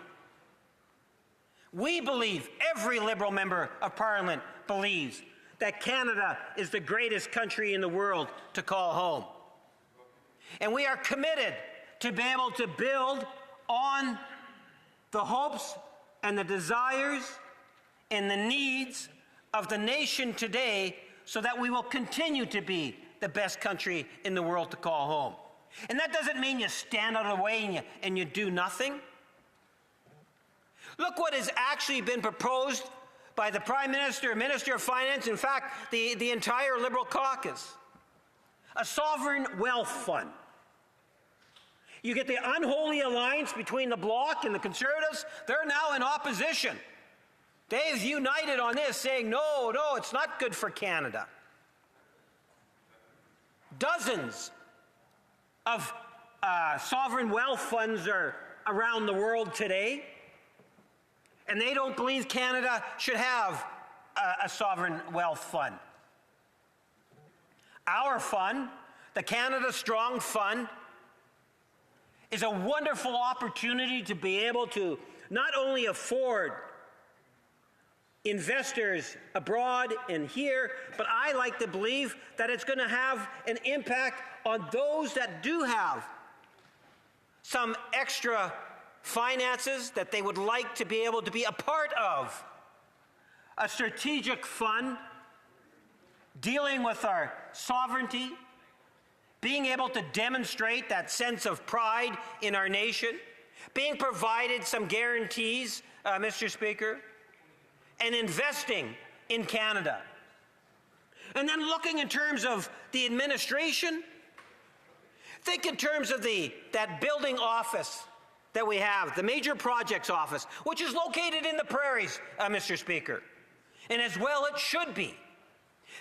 We believe, every Liberal member of Parliament believes, that Canada is the greatest country in the world to call home. And we are committed to be able to build on the hopes and the desires and the needs of the nation today so that we will continue to be the best country in the world to call home. And that doesn't mean you stand out of the way and you do nothing. Look what has actually been proposed by the Prime Minister, Minister of Finance, in fact, the entire Liberal caucus. A sovereign wealth fund. You get the unholy alliance between the Bloc and the Conservatives. They're now in opposition. They've united on this, saying, no, it's not good for Canada. Dozens of sovereign wealth funds are around the world today, and they don't believe Canada should have a sovereign wealth fund. Our fund, the Canada Strong Fund, is a wonderful opportunity to be able to not only afford investors abroad and here, but I like to believe that it's going to have an impact on those that do have some extra finances that they would like to be able to be a part of. A strategic fund dealing with our sovereignty, being able to demonstrate that sense of pride in our nation, being provided some guarantees, Mr. Speaker, and investing in Canada. And then looking in terms of the administration, think in terms of that building office that we have, the Major Projects Office, which is located in the prairies, Mr. Speaker. And as well it should be.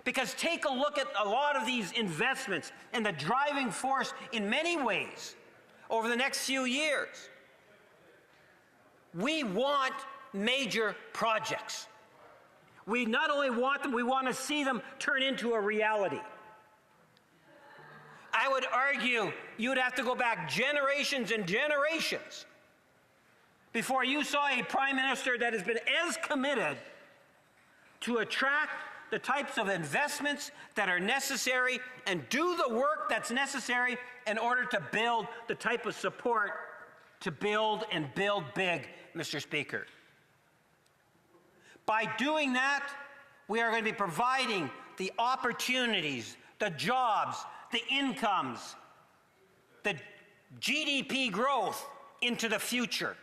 Because take a look at a lot of these investments and the driving force in many ways over the next few years. We want major projects. We not only want them, we want to see them turn into a reality. I would argue you'd have to go back generations and generations before you saw a prime minister that has been as committed to attract the types of investments that are necessary and do the work that's necessary in order to build the type of support to build and build big, Mr. Speaker. By doing that, we are going to be providing the opportunities, the jobs, the incomes, the GDP growth into the future.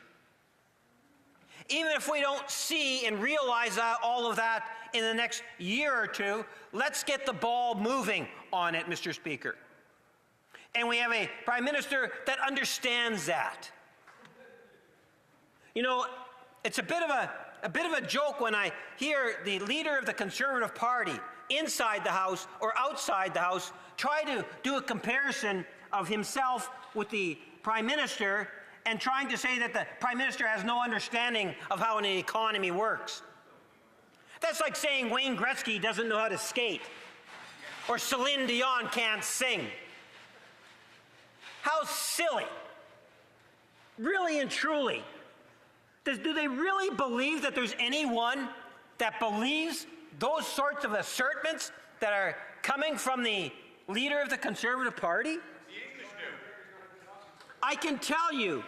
Even if we don't see and realize all of that in the next year or two, let's get the ball moving on it, Mr. Speaker. And we have a Prime Minister that understands that. You know, it's a bit of a joke when I hear the leader of the Conservative Party inside the House or outside the House try to do a comparison of himself with the Prime Minister and trying to say that the Prime Minister has no understanding of how an economy works. That's like saying Wayne Gretzky doesn't know how to skate or Celine Dion can't sing. How silly. Really and truly. Do they really believe that there's anyone that believes those sorts of assertions that are coming from the leader of the Conservative Party? I can tell you,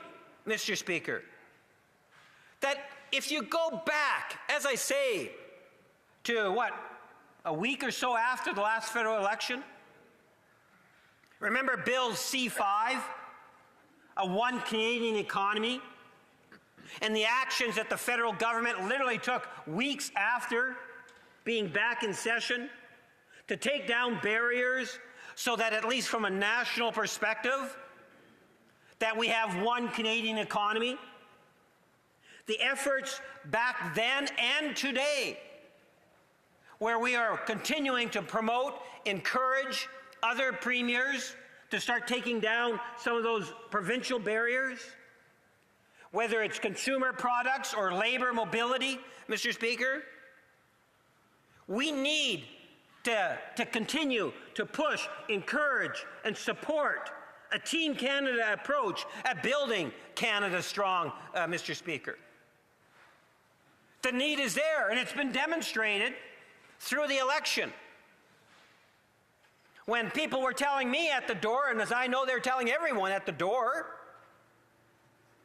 Mr. Speaker, that if you go back, as I say, to a week or so after the last federal election, remember Bill C-5, a one Canadian economy, and the actions that the federal government literally took weeks after being back in session to take down barriers so that at least from a national perspective, that we have one Canadian economy. The efforts back then and today, where we are continuing to promote, encourage other premiers to start taking down some of those provincial barriers, whether it's consumer products or labor mobility, Mr. Speaker, we need to continue to push, encourage, and support a Team Canada approach at building Canada strong, Mr. Speaker. The need is there, and it's been demonstrated through the election. When people were telling me at the door, and as I know they're telling everyone at the door,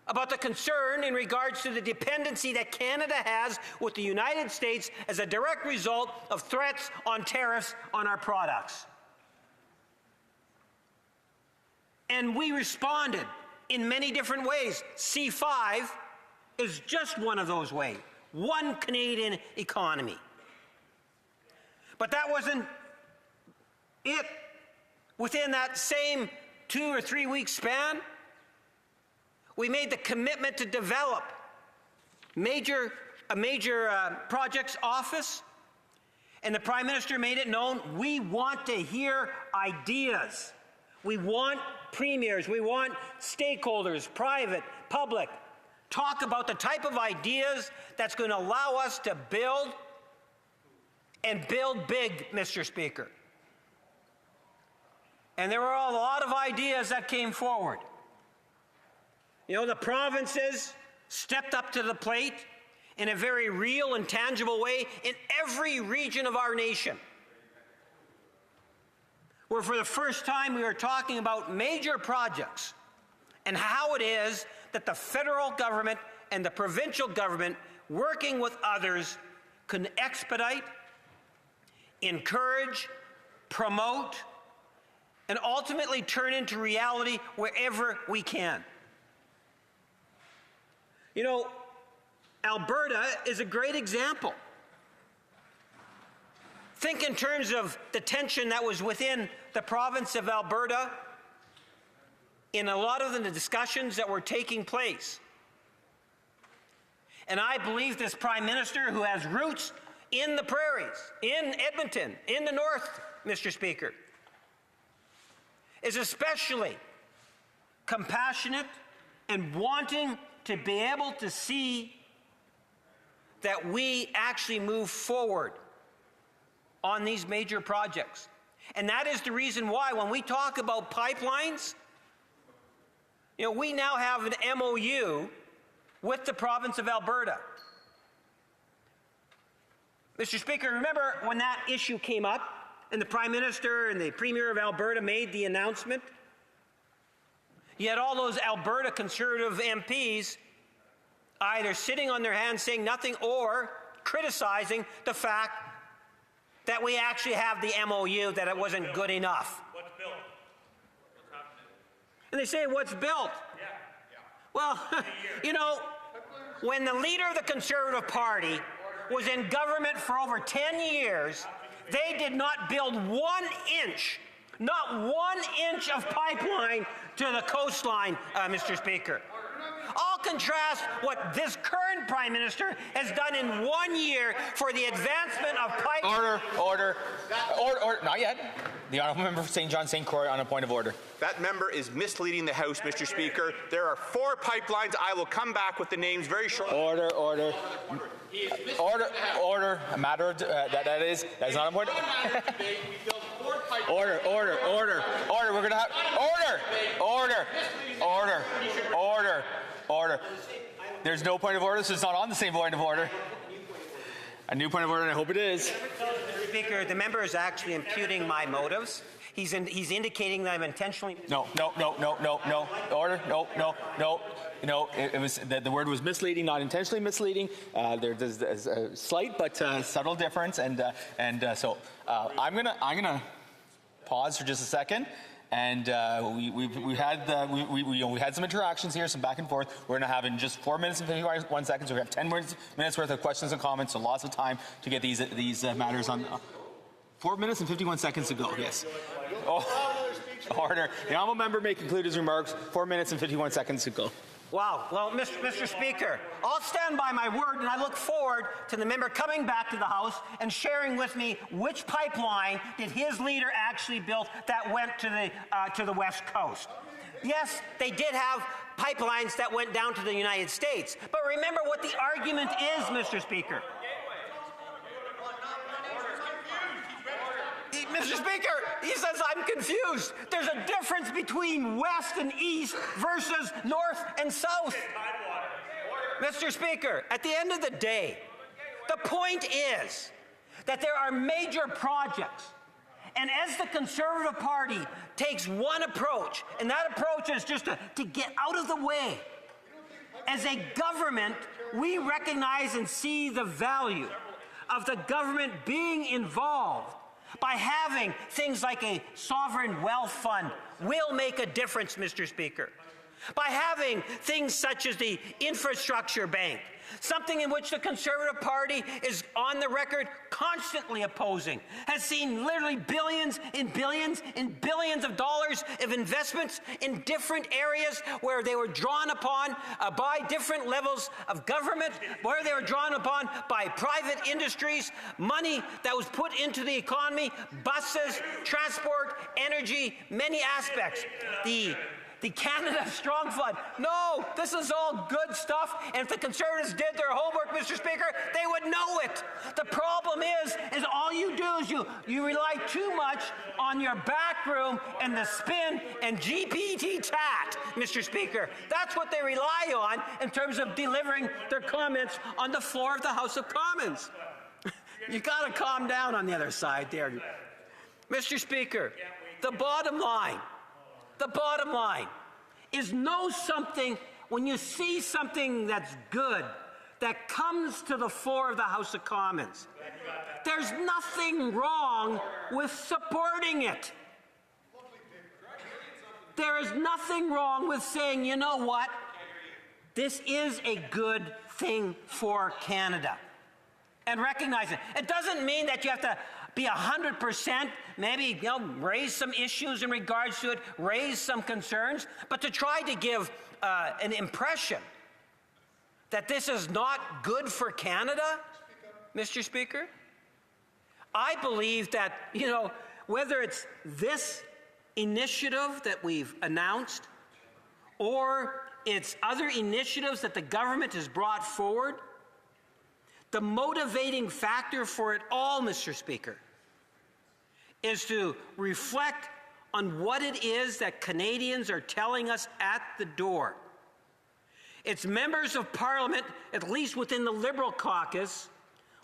about the concern in regards to the dependency that Canada has with the United States as a direct result of threats on tariffs on our products. And we responded in many different ways. C-5 is just one of those ways. One Canadian economy. But that wasn't it. Within that same 2 or 3 week span, we made the commitment to develop a major projects office, and the Prime Minister made it known we want to hear ideas. We want premiers, we want stakeholders, private, public, talk about the type of ideas that's going to allow us to build and build big, Mr. Speaker. And there were a lot of ideas that came forward. You know, the provinces stepped up to the plate in a very real and tangible way in every region of our nation, where for the first time we were talking about major projects and how it is that the federal government and the provincial government, working with others, can expedite, encourage, promote, and ultimately turn into reality wherever we can. You know, Alberta is a great example. Think in terms of the tension that was within the province of Alberta in a lot of the discussions that were taking place. And I believe this Prime Minister, who has roots in the prairies, in Edmonton, in the north, Mr. Speaker, is especially compassionate and wanting to be able to see that we actually move forward on these major projects. And that is the reason why when we talk about pipelines, we now have an MOU with the province of Alberta. Mr. Speaker, remember when that issue came up and the Prime Minister and the Premier of Alberta made the announcement? You had all those Alberta Conservative MPs either sitting on their hands saying nothing or criticizing the fact that we actually have the MOU, that it wasn't good enough. What's built? And they say, what's built? Well, when the leader of the Conservative Party was in government for over 10 years, they did not build 1 inch, not 1 inch of pipeline to the coastline, Mr. Speaker. I'll contrast what this current Prime Minister has done in 1 year for the advancement of pipeline. Order. Not yet. The Honourable Member for St. John St. Croix on a point of order. That member is misleading the House, Mr. Speaker. There are 4 pipelines. I will come back with the names very shortly. Order. A matter of that is not a point. Order. We're gonna have order. There's no point of order, so it's not on the same point of order. A new point of order, and I hope it is. Mr. Speaker, the member is actually imputing my motives. He's indicating that I'm intentionally. No. Order. No. It was the word was misleading, not intentionally misleading. There's a slight but subtle difference, and so I'm gonna pause for just a second. And we had some interactions here, some back and forth. We're going to have in just 4 minutes and 51 seconds. We have 10 minutes worth of questions and comments, so lots of time to get these matters on. 4 minutes and 51 seconds to go. Yes. Order. The honourable member may conclude his remarks. 4 minutes and 51 seconds to go. Wow. Well, Mr. Speaker, I'll stand by my word, and I look forward to the member coming back to the House and sharing with me which pipeline did his leader actually build that went to the West Coast. Yes, they did have pipelines that went down to the United States, but remember what the argument is, Mr. Speaker. Mr. Speaker, he says I'm confused. There's a difference between west and east versus north and south. Mr. Speaker, at the end of the day, the point is that there are major projects. And as the Conservative Party takes one approach, and that approach is just to get out of the way, as a government, we recognize and see the value of the government being involved. By having things like a sovereign wealth fund will make a difference, Mr. Speaker. By having things such as the infrastructure bank, something in which the Conservative Party is on the record constantly opposing, has seen literally billions and billions and billions of dollars of investments in different areas where they were drawn upon by different levels of government, where they were drawn upon by private industries, money that was put into the economy, buses, transport, energy, many aspects. The Canada Strong Fund. No, this is all good stuff, and if the Conservatives did their homework, Mr. Speaker, they would know it. The problem is all you do is you rely too much on your back room and the spin and GPT chat, Mr. Speaker. That's what they rely on in terms of delivering their comments on the floor of the House of Commons. You got to calm down on the other side there. Mr. Speaker, the bottom line is know something when you see something that's good that comes to the floor of the House of Commons. There's nothing wrong with supporting it. There is nothing wrong with saying, you know what, this is a good thing for Canada. And recognize it. It doesn't mean that you have to be 100%, maybe raise some issues in regards to it, raise some concerns, but to try to give an impression that this is not good for Canada, Mr. Speaker, I believe that, whether it's this initiative that we've announced or it's other initiatives that the government has brought forward, the motivating factor for it all, Mr. Speaker, is to reflect on what it is that Canadians are telling us at the door. It's members of Parliament, at least within the Liberal caucus,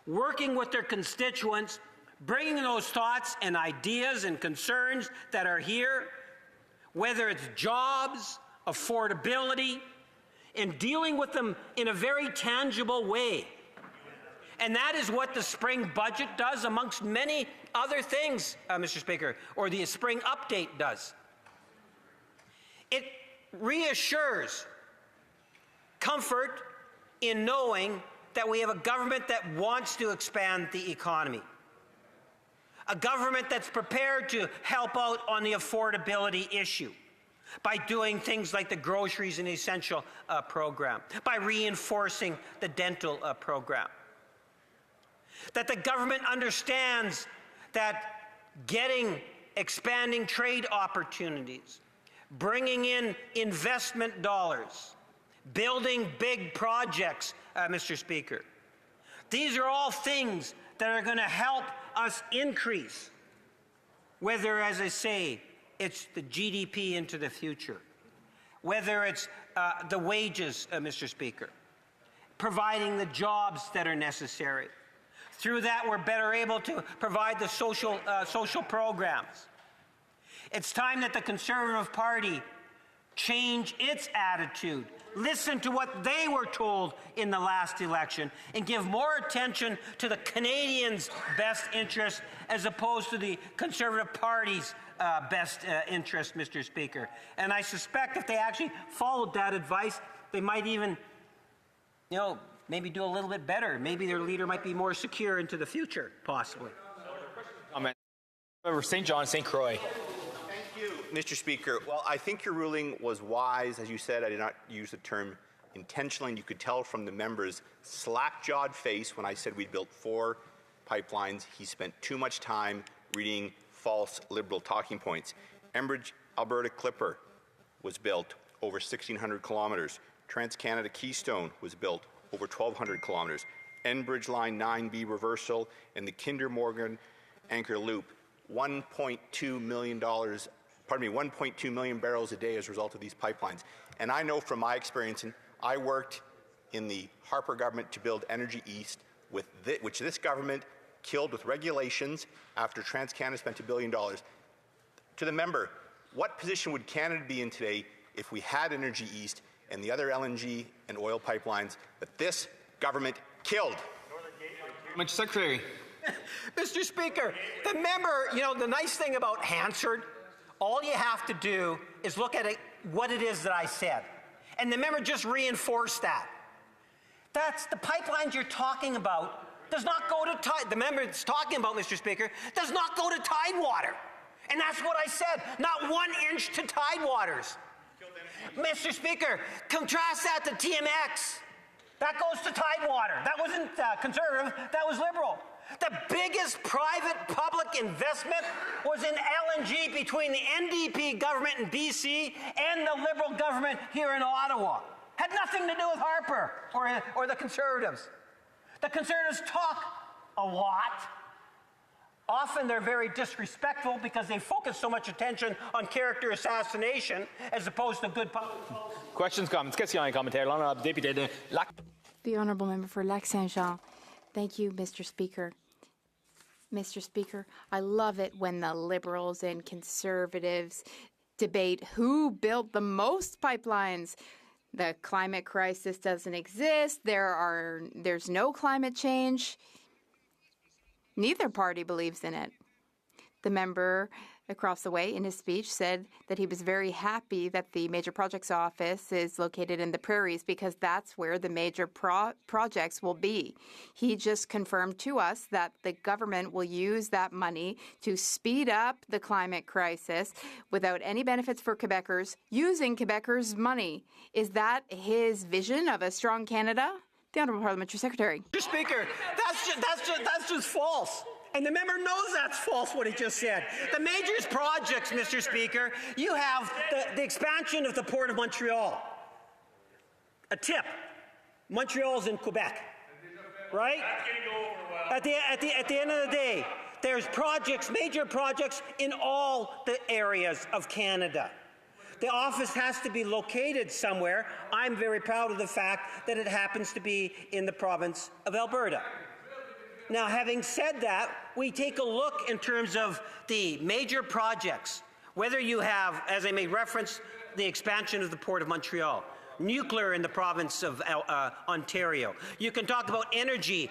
working with their constituents, bringing those thoughts and ideas and concerns that are here, whether it's jobs, affordability, and dealing with them in a very tangible way. And that is what the spring budget does, amongst many other things, Mr. Speaker, or the spring update does. It reassures comfort in knowing that we have a government that wants to expand the economy, a government that's prepared to help out on the affordability issue by doing things like the groceries and essential program, by reinforcing the dental program. That the government understands that expanding trade opportunities, bringing in investment dollars, building big projects, Mr. Speaker. These are all things that are going to help us increase, whether, as I say, it's the GDP into the future, whether it's the wages, Mr. Speaker, providing the jobs that are necessary. Through that, we're better able to provide the social programs. It's time that the Conservative Party change its attitude, listen to what they were told in the last election, and give more attention to the Canadians' best interest as opposed to the Conservative Party's best interest, Mr. Speaker. And I suspect if they actually followed that advice, they might even, maybe do a little bit better. Maybe their leader might be more secure into the future, possibly. Comment. Member St. John, St. Croix. Mr. Speaker, well, I think your ruling was wise. As you said, I did not use the term intentionally, and you could tell from the member's slack-jawed face when I said we'd built 4 pipelines. He spent too much time reading false Liberal talking points. Enbridge Alberta Clipper was built over 1,600 kilometres. Trans-Canada Keystone was built over 1,200 kilometres. Enbridge Line 9B reversal and the Kinder Morgan Anchor Loop, $1.2 million barrels a day as a result of these pipelines. And I know from my experience, and I worked in the Harper government to build Energy East, which this government killed with regulations after TransCanada spent $1 billion. To the member, what position would Canada be in today if we had Energy East and the other LNG and oil pipelines that this government killed? Mr. Secretary. Mr. Speaker, the member, the nice thing about Hansard, all you have to do is look at what it is that I said. And the member just reinforced that. That's the pipelines you're talking about does not go to the member is talking about, Mr. Speaker, does not go to Tidewater. And that's what I said, not 1 inch to Tidewaters. Mr. Speaker, contrast that to TMX. That goes to Tidewater. That wasn't Conservative, that was Liberal. The biggest private-public investment was in LNG between the NDP government in BC and the Liberal government here in Ottawa. Had nothing to do with Harper or the Conservatives. The Conservatives talk a lot. Often they're very disrespectful because they focus so much attention on character assassination as opposed to good policy. Questions, comments, questions, commentaires. L'honorable député de Lac. The Honourable Member for Lac-Saint-Jean. Thank you, Mr. Speaker. Mr. Speaker, I love it when the Liberals and Conservatives debate who built the most pipelines. The climate crisis doesn't exist. There's no climate change. Neither party believes in it. The member across the way in his speech said that he was very happy that the Major Projects Office is located in the prairies because that's where the major projects will be. He just confirmed to us that the government will use that money to speed up the climate crisis without any benefits for Quebecers, using Quebecers' money. Is that his vision of a strong Canada? The Honourable Parliamentary Secretary. Mr. Speaker, that's just false. And the member knows that's false, what he just said. The major projects, Mr. Speaker, you have the expansion of the Port of Montreal. A tip. Montreal's in Quebec, right? At the end of the day, There's projects, major projects in all the areas of Canada. The office has to be located somewhere. I'm very proud of the fact that it happens to be in the province of Alberta. Now, having said that, we take a look in terms of the major projects, whether you have, as I made reference, the expansion of the Port of Montreal, nuclear in the province of Ontario. You can talk about energy,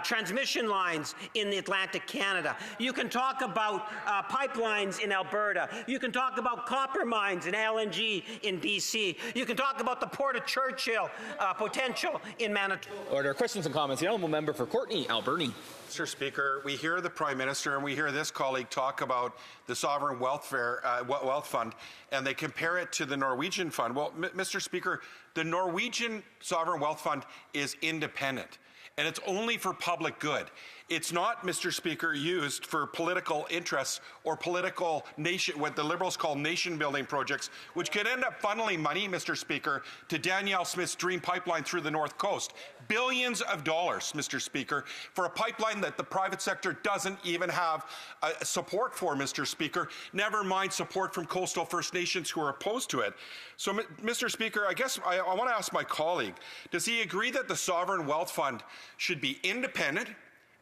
transmission lines in the Atlantic Canada. You can talk about pipelines in Alberta. You can talk about copper mines and LNG in BC. You can talk about the Port of Churchill potential in Manitoba. Order. Questions and comments. The honourable member for Courtenay, Alberni. Mr. Speaker, we hear the Prime Minister and we hear this colleague talk about the Sovereign Wealth Fund, and they compare it to the Norwegian Fund. Well, Mr. Speaker, the Norwegian Sovereign Wealth Fund is independent, and it's only for public good. It's not, Mr. Speaker, used for political interests or political what the Liberals call nation-building projects, which could end up funneling money, Mr. Speaker, to Danielle Smith's dream pipeline through the North Coast. Billions of dollars, Mr. Speaker, for a pipeline that the private sector doesn't even have support for, Mr. Speaker, never mind support from coastal First Nations who are opposed to it. So, Mr. Speaker, I guess I want to ask my colleague, does he agree that the Sovereign Wealth Fund should be independent,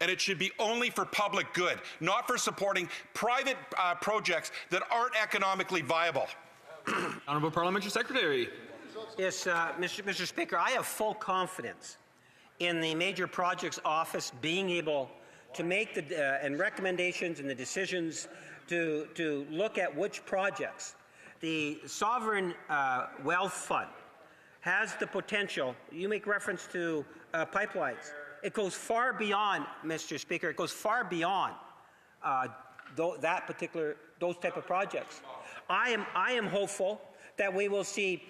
and it should be only for public good, not for supporting private projects that aren't economically viable? Honourable Parliamentary Secretary. Yes, Mr. Speaker, I have full confidence in the Major Projects Office being able to make the and recommendations and the decisions to look at which projects. The Sovereign Wealth Fund has the potential. You make reference to pipelines. It goes far beyond, Mr. Speaker, it goes far beyond those type of projects. I am hopeful that we will see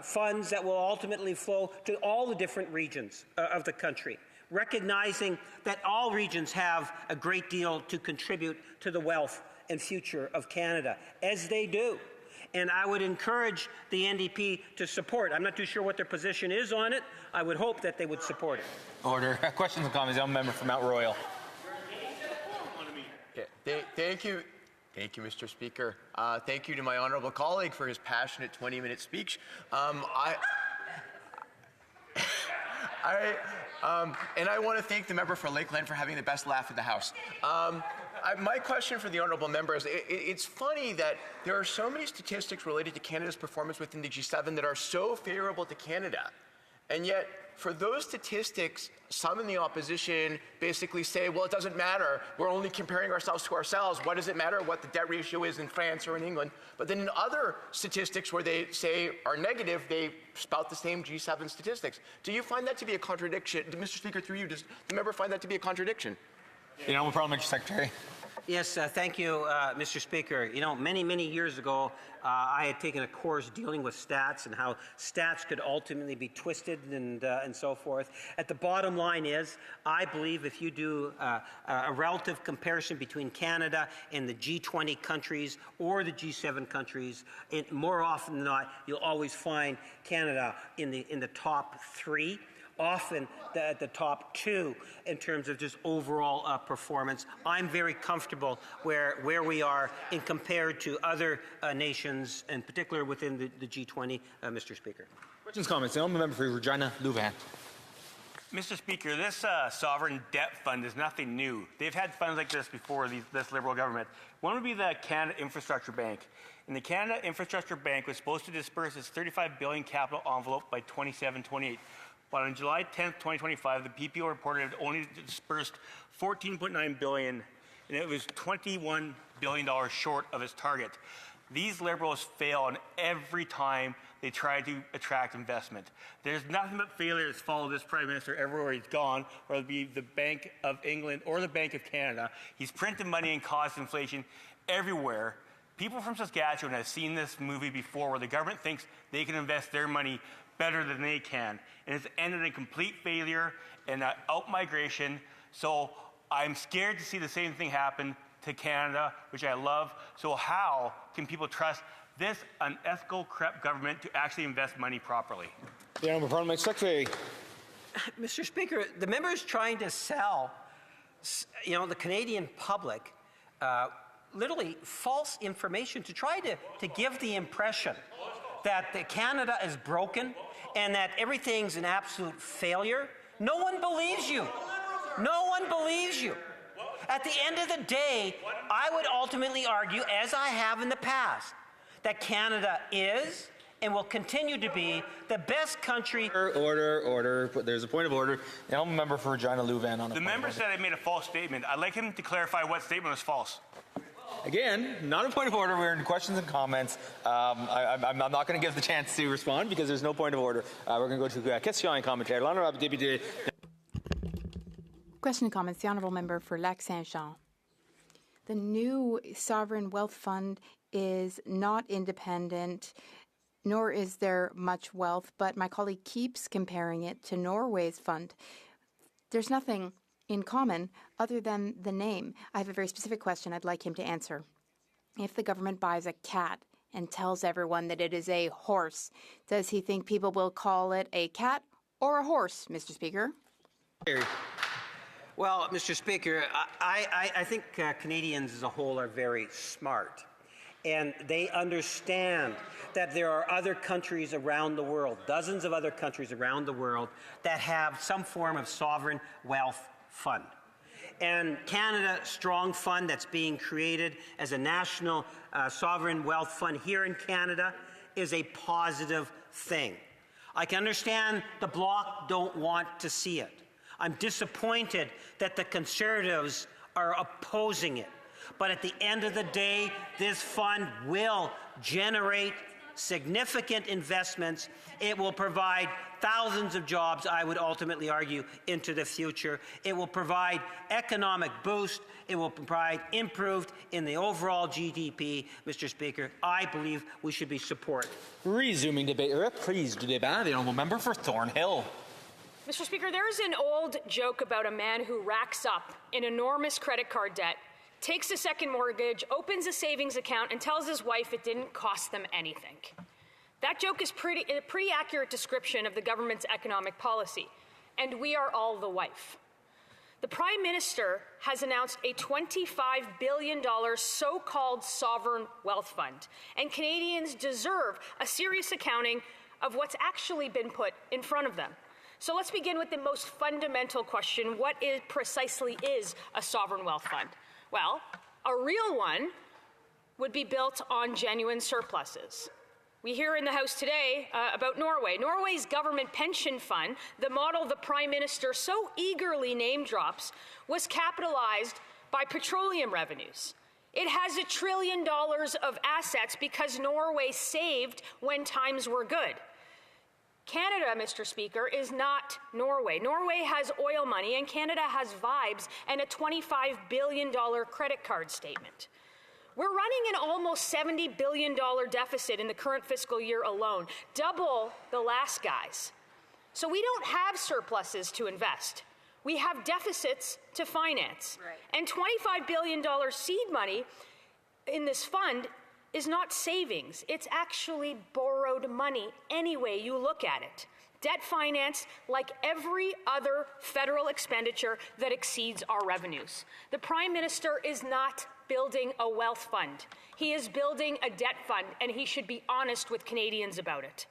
funds that will ultimately flow to all the different regions of the country, recognizing that all regions have a great deal to contribute to the wealth and future of Canada, as they do. And I would encourage the NDP to support. I'm not too sure what their position is on it. I would hope that they would support it. Order. Questions and comments. The member from Mount Royal. Thank you. Thank you, Mr. Speaker. Thank you to my honourable colleague for his passionate 20-minute speech. And I want to thank the member for Lakeland for having the best laugh in the House. My question for the honourable member is, it's funny that there are so many statistics related to Canada's performance within the G7 that are so favourable to Canada. And yet, for those statistics, some in the opposition basically say, well, it doesn't matter. We're only comparing ourselves to ourselves. What does it matter what the debt ratio is in France or in England? But then in other statistics where they say are negative, they spout the same G7 statistics. Do you find that to be a contradiction? Mr. Speaker, through you, does the member find that to be a contradiction? The Honourable Parliamentary Secretary. Yes, thank you, Mr. Speaker. You know, many years ago, I had taken a course dealing with stats and how stats could ultimately be twisted and so forth. At the bottom line is, I believe if you do a relative comparison between Canada and the G20 countries or the G7 countries, more often than not, you'll always find Canada in the top three. Often the top two in terms of just overall performance. I'm very comfortable where we are in compared to other nations, in particular within the G20, Mr. Speaker. Questions, comments. The honourable member for Regina Louvain. Mr. Speaker, this sovereign debt fund is nothing new. They've had funds like this before, this Liberal government. One would be the Canada Infrastructure Bank. And the Canada Infrastructure Bank was supposed to disperse its $35 billion capital envelope by 27-28. But on July 10, 2025, the PPO reported it only dispersed $14.9 billion, and it was $21 billion short of its target. These Liberals fail on every time they try to attract investment. There's nothing but failure that's followed this Prime Minister everywhere he's gone, whether it be the Bank of England or the Bank of Canada. He's printed money and caused inflation everywhere. People from Saskatchewan have seen this movie before where the government thinks they can invest their money better than they can. And it's ended in complete failure and out-migration. So I'm scared to see the same thing happen to Canada, which I love. So how can people trust this unethical, corrupt government to actually invest money properly? The Honourable Parliamentary Secretary. Mr. Speaker, the member is trying to sell the Canadian public literally false information to try to give the impression that Canada is broken and that everything's an absolute failure. No one believes you. No one believes you. At the end of the day, I would ultimately argue, as I have in the past, that Canada is and will continue to be the best country. Order. There's a point of order. The honourable member for Regina Louvain on a The member said I made a false statement. I'd like him to clarify what statement was false. Again, not a point of order. We're in questions and comments. I'm not going to give the chance to respond because there's no point of order. We're going to go to question and commentaire. L'honorable député. Question and comments. The honourable member for Lac-Saint-Jean. The new sovereign wealth fund is not independent, nor is there much wealth, but my colleague keeps comparing it to Norway's fund. There's nothing in common other than the name. I have a very specific question I'd like him to answer. If the government buys a cat and tells everyone that it is a horse, does he think people will call it a cat or a horse, Mr. Speaker? Well, Mr. Speaker, I think Canadians as a whole are very smart. And they understand that there are other countries around the world, dozens of other countries around the world, that have some form of sovereign wealth fund. And Canada's strong fund that's being created as a national sovereign wealth fund here in Canada is a positive thing. I can understand the Bloc don't want to see it. I'm disappointed that the Conservatives are opposing it. But at the end of the day, this fund will generate significant investments. It will provide thousands of jobs, I would ultimately argue, into the future. It will provide economic boost. It will provide improved in the overall GDP. Mr. Speaker, I believe we should be supported. Resuming debate, reprise du débat, the honourable member for Thornhill. Mr. Speaker, there's an old joke about a man who racks up an enormous credit card debt, takes a second mortgage, opens a savings account, and tells his wife it didn't cost them anything. That joke is a pretty accurate description of the government's economic policy, and we are all the wife. The Prime Minister has announced a $25 billion so-called sovereign wealth fund, and Canadians deserve a serious accounting of what's actually been put in front of them. So let's begin with the most fundamental question. What precisely is a sovereign wealth fund? Well, a real one would be built on genuine surpluses. We hear in the House today about Norway. Norway's government pension fund, the model the Prime Minister so eagerly name drops, was capitalized by petroleum revenues. It has $1 trillion of assets because Norway saved when times were good. Canada, Mr. Speaker, is not Norway. Norway has oil money, and Canada has vibes and a $25 billion credit card statement. We're running an almost $70 billion deficit in the current fiscal year alone, double the last guy's. So we don't have surpluses to invest. We have deficits to finance. Right. And $25 billion seed money in this fund is not savings. It's actually borrowed money any way you look at it. Debt financed like every other federal expenditure that exceeds our revenues. The Prime Minister is not building a wealth fund. He is building a debt fund, and he should be honest with Canadians about it.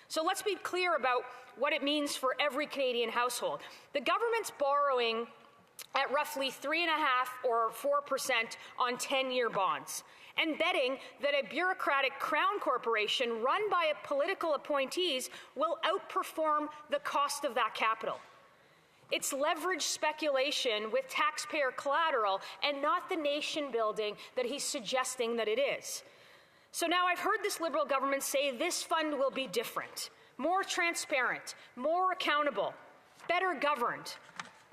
So let's be clear about what it means for every Canadian household. The government's borrowing at roughly 3.5% or 4% on 10-year bonds, and betting that a bureaucratic crown corporation run by political appointees will outperform the cost of that capital. It's leveraged speculation with taxpayer collateral and not the nation building that he's suggesting that it is. So now I've heard this Liberal government say this fund will be different, more transparent, more accountable, better governed.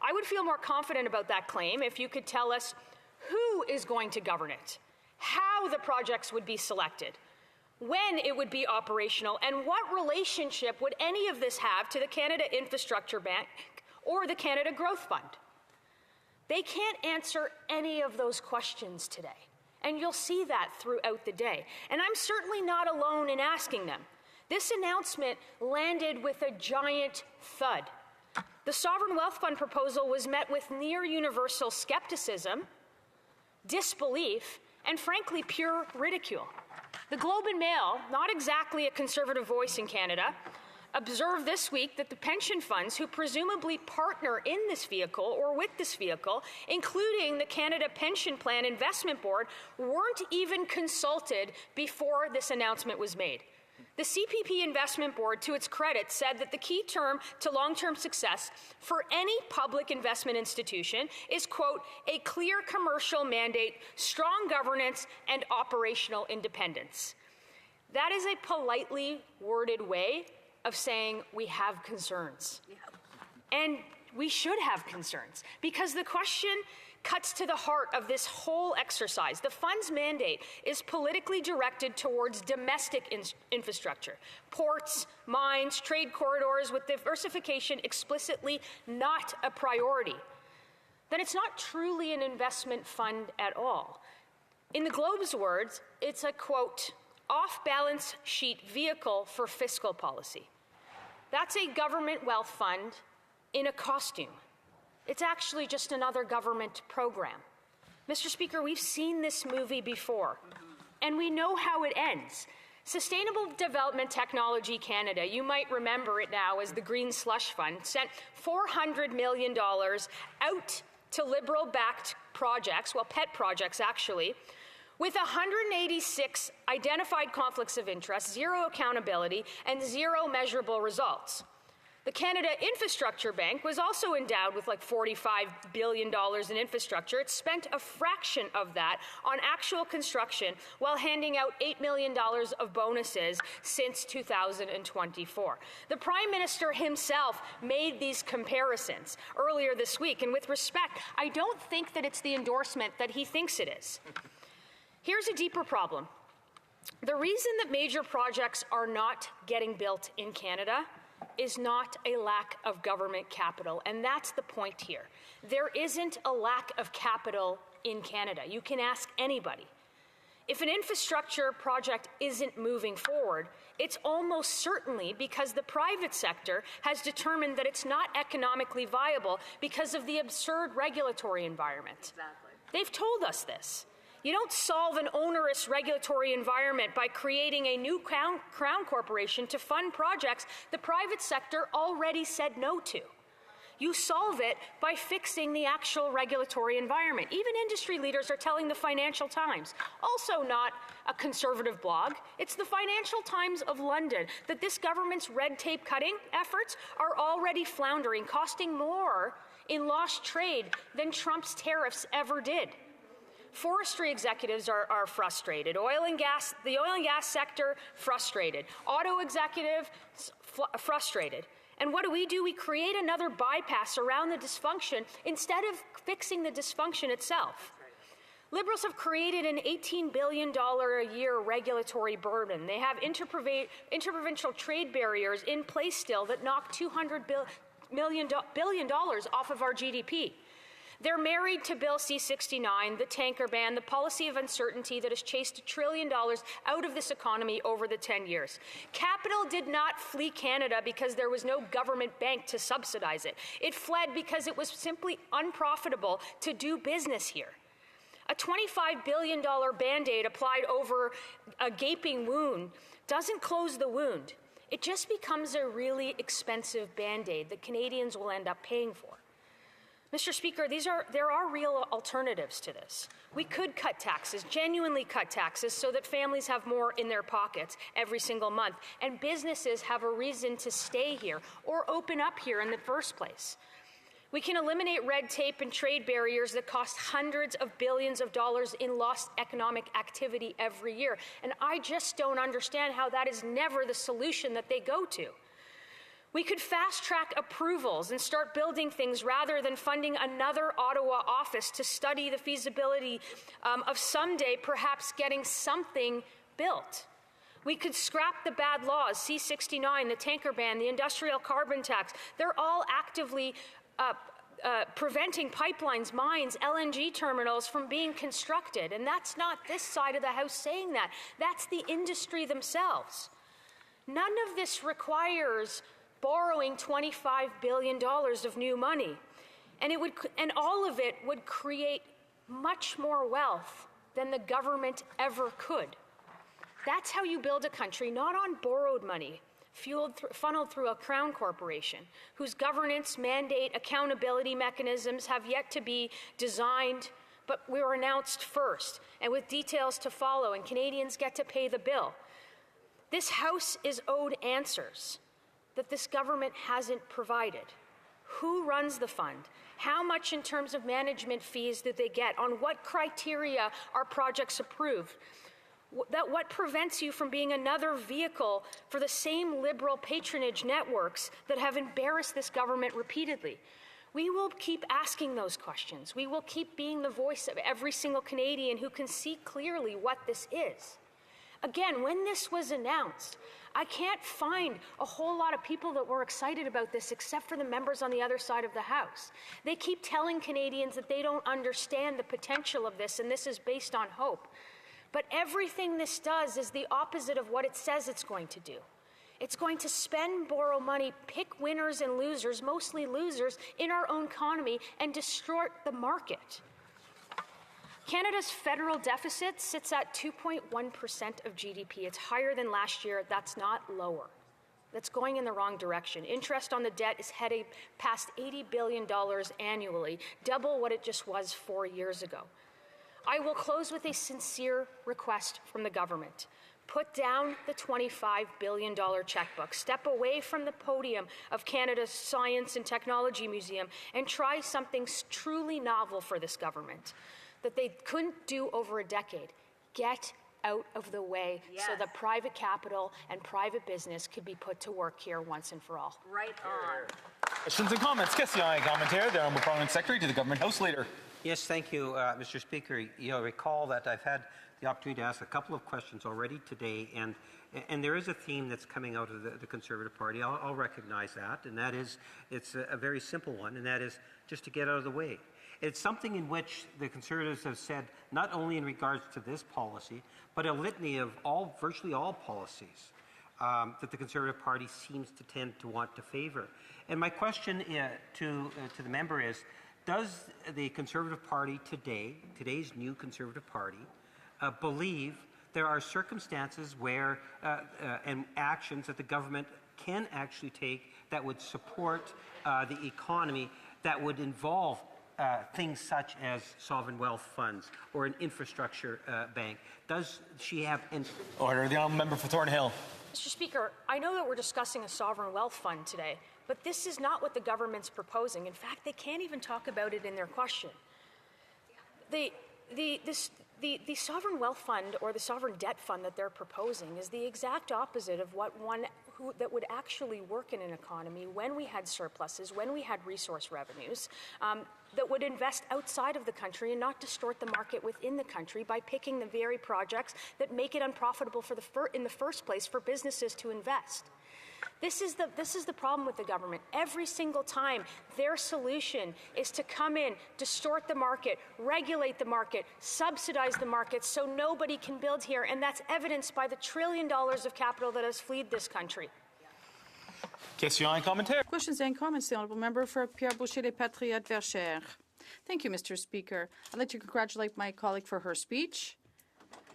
I would feel more confident about that claim if you could tell us who is going to govern it, how the projects would be selected, when it would be operational, and what relationship would any of this have to the Canada Infrastructure Bank or the Canada Growth Fund. They can't answer any of those questions today, and you'll see that throughout the day. And I'm certainly not alone in asking them. This announcement landed with a giant thud. The Sovereign Wealth Fund proposal was met with near universal skepticism, disbelief, and frankly, pure ridicule. The Globe and Mail, not exactly a conservative voice in Canada, observed this week that the pension funds who presumably partner in this vehicle or with this vehicle, including the Canada Pension Plan Investment Board, weren't even consulted before this announcement was made. The CPP Investment Board, to its credit, said that the key term to long-term success for any public investment institution is, quote, a clear commercial mandate, strong governance, and operational independence. That is a politely worded way of saying we have concerns. And we should have concerns, because the question cuts to the heart of this whole exercise. The fund's mandate is politically directed towards domestic infrastructure, ports, mines, trade corridors, with diversification explicitly not a priority. Then it's not truly an investment fund at all. In the Globe's words, it's a, quote, off-balance sheet vehicle for fiscal policy. That's a government wealth fund in a costume. It's actually just another government program. Mr. Speaker, we've seen this movie before, and we know how it ends. Sustainable Development Technology Canada, you might remember it now as the Green Slush Fund, sent $400 million out to Liberal-backed projects, well, pet projects actually, with 186 identified conflicts of interest, zero accountability, and zero measurable results. The Canada Infrastructure Bank was also endowed with like $45 billion in infrastructure. It spent a fraction of that on actual construction while handing out $8 million of bonuses since 2024. The Prime Minister himself made these comparisons earlier this week, and with respect, I don't think that it's the endorsement that he thinks it is. Here's a deeper problem. The reason that major projects are not getting built in Canada is not a lack of government capital, and that's the point here. There isn't a lack of capital in Canada. You can ask anybody. If an infrastructure project isn't moving forward, it's almost certainly because the private sector has determined that it's not economically viable because of the absurd regulatory environment. Exactly. They've told us this. You don't solve an onerous regulatory environment by creating a new crown corporation to fund projects the private sector already said no to. You solve it by fixing the actual regulatory environment. Even industry leaders are telling the Financial Times, also not a conservative blog, it's the Financial Times of London, that this government's red tape cutting efforts are already floundering, costing more in lost trade than Trump's tariffs ever did. Forestry executives are frustrated. The oil and gas sector, frustrated. Auto executive, frustrated. And what do? We create another bypass around the dysfunction instead of fixing the dysfunction itself. Liberals have created an $18 billion a year regulatory burden. They have interprovincial trade barriers in place still that knock $200 billion off of our GDP. They're married to Bill C-69, the tanker ban, the policy of uncertainty that has chased $1 trillion out of this economy over the 10 years. Capital did not flee Canada because there was no government bank to subsidize it. It fled because it was simply unprofitable to do business here. A $25 billion Band-Aid applied over a gaping wound doesn't close the wound. It just becomes a really expensive Band-Aid that Canadians will end up paying for. Mr. Speaker, there are real alternatives to this. We could cut taxes, genuinely cut taxes, so that families have more in their pockets every single month, and businesses have a reason to stay here or open up here in the first place. We can eliminate red tape and trade barriers that cost hundreds of billions of dollars in lost economic activity every year, and I just don't understand how that is never the solution that they go to. We could fast-track approvals and start building things rather than funding another Ottawa office to study the feasibility of someday perhaps getting something built. We could scrap the bad laws, C-69, the tanker ban, the industrial carbon tax. They're all actively preventing pipelines, mines, LNG terminals from being constructed. And that's not this side of the House saying that. That's the industry themselves. None of this requires borrowing $25 billion of new money. And all of it would create much more wealth than the government ever could. That's how you build a country, not on borrowed money, funneled through a crown corporation, whose governance, mandate, accountability mechanisms have yet to be designed, but were announced first, and with details to follow, and Canadians get to pay the bill. This House is owed answers that this government hasn't provided. Who runs the fund? How much in terms of management fees do they get? On what criteria are projects approved? What prevents you from being another vehicle for the same liberal patronage networks that have embarrassed this government repeatedly? We will keep asking those questions. We will keep being the voice of every single Canadian who can see clearly what this is. Again, when this was announced, I can't find a whole lot of people that were excited about this except for the members on the other side of the House. They keep telling Canadians that they don't understand the potential of this and this is based on hope. But everything this does is the opposite of what it says it's going to do. It's going to spend, borrow money, pick winners and losers, mostly losers, in our own economy and distort the market. Canada's federal deficit sits at 2.1% of GDP. It's higher than last year. That's not lower. That's going in the wrong direction. Interest on the debt is heading past $80 billion annually, double what it just was 4 years ago. I will close with a sincere request from the government. Put down the $25 billion checkbook. Step away from the podium of Canada's Science and Technology Museum and try something truly novel for this government that they couldn't do over a decade. Get out of the way so that private capital and private business could be put to work here once and for all. Right on. Questions and comments. Question and commentary. The Honourable Parliament Secretary to the Government House Leader. Yes, thank you, Mr. Speaker. You'll recall that I've had the opportunity to ask a couple of questions already today, and there is a theme that's coming out of the Conservative Party. I'll recognize that, and that is it's a very simple one, and that is just to get out of the way. It's something in which the Conservatives have said, not only in regards to this policy, but a litany of virtually all policies that the Conservative Party seems to tend to want to favor. And my question to the member is, does the Conservative Party today's new Conservative Party, believe there are circumstances where and actions that the government can actually take that would support the economy, that would involve things such as sovereign wealth funds or an infrastructure bank? Does she have... Order. The Honourable Member for Thornhill. Mr. Speaker, I know that we're discussing a sovereign wealth fund today, but this is not what the government's proposing. In fact, they can't even talk about it in their question. The sovereign wealth fund or the sovereign debt fund that they're proposing is the exact opposite of what that would actually work in an economy when we had surpluses, when we had resource revenues, that would invest outside of the country and not distort the market within the country by picking the very projects that make it unprofitable in the first place for businesses to invest. This is the problem with the government. Every single time, their solution is to come in, distort the market, regulate the market, subsidize the market so nobody can build here, and that's evidenced by the $1 trillion of capital that has fled this country. Question and commentary. Questions and comments. The Honourable Member for Pierre Boucher les Patriotes Verchères. Thank you, Mr. Speaker. I'd like to congratulate my colleague for her speech.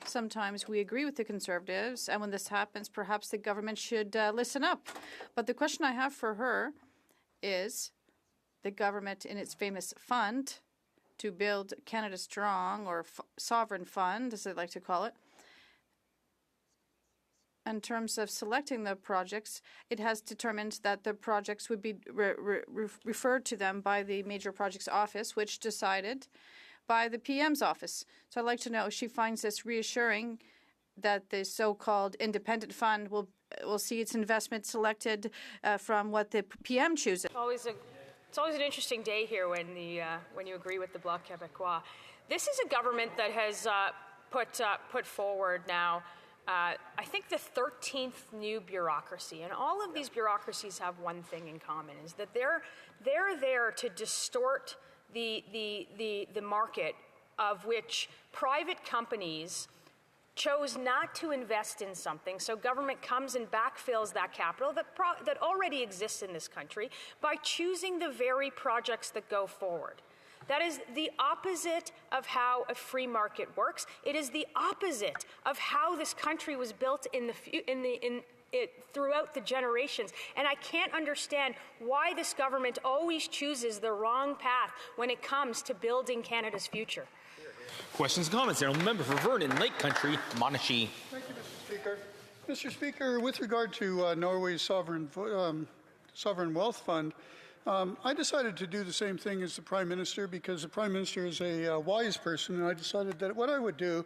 Sometimes we agree with the Conservatives, and when this happens, perhaps the government should listen up. But the question I have for her is the government, in its famous fund to build Canada Strong, or sovereign fund, as they like to call it, in terms of selecting the projects, it has determined that the projects would be referred to them by the Major Projects Office, which decided by the PM's office. So I'd like to know if she finds this reassuring that the so-called independent fund will see its investment selected from what the PM chooses. It's always an interesting day here when you agree with the Bloc Québécois. This is a government that has put forward now I think the 13th new bureaucracy, and all of these bureaucracies have one thing in common, is that they're there to distort the market, of which private companies chose not to invest in something, so government comes and backfills that capital that already exists in this country by choosing the very projects that go forward. That is the opposite of how a free market works. It is the opposite of how this country was built throughout the generations. And I can't understand why this government always chooses the wrong path when it comes to building Canada's future. Questions and comments. The member for Vernon Lake Country, Monashee. Thank you, Mr. Speaker. Mr. Speaker, with regard to Norway's sovereign wealth fund, I decided to do the same thing as the Prime Minister because the Prime Minister is a wise person, and I decided that what I would do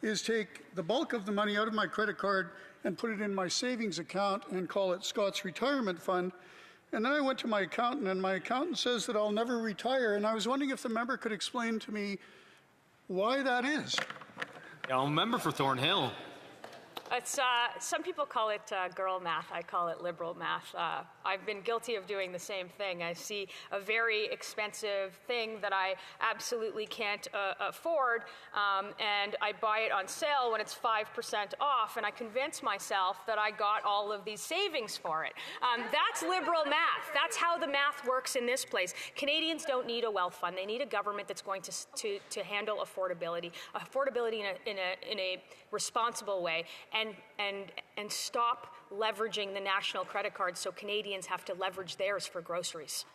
is take the bulk of the money out of my credit card and put it in my savings account and call it Scott's Retirement Fund. And then I went to my accountant, and my accountant says that I'll never retire, and I was wondering if the member could explain to me why that is. Member for Thornhill. It's, some people call it girl math. I call it liberal math. I've been guilty of doing the same thing. I see a very expensive thing that I absolutely can't afford, and I buy it on sale when it's 5% off, and I convince myself that I got all of these savings for it. That's liberal math. That's how the math works in this place. Canadians don't need a wealth fund. They need a government that's going to handle affordability in a responsible way, and stop leveraging the national credit card so Canadians have to leverage theirs for groceries.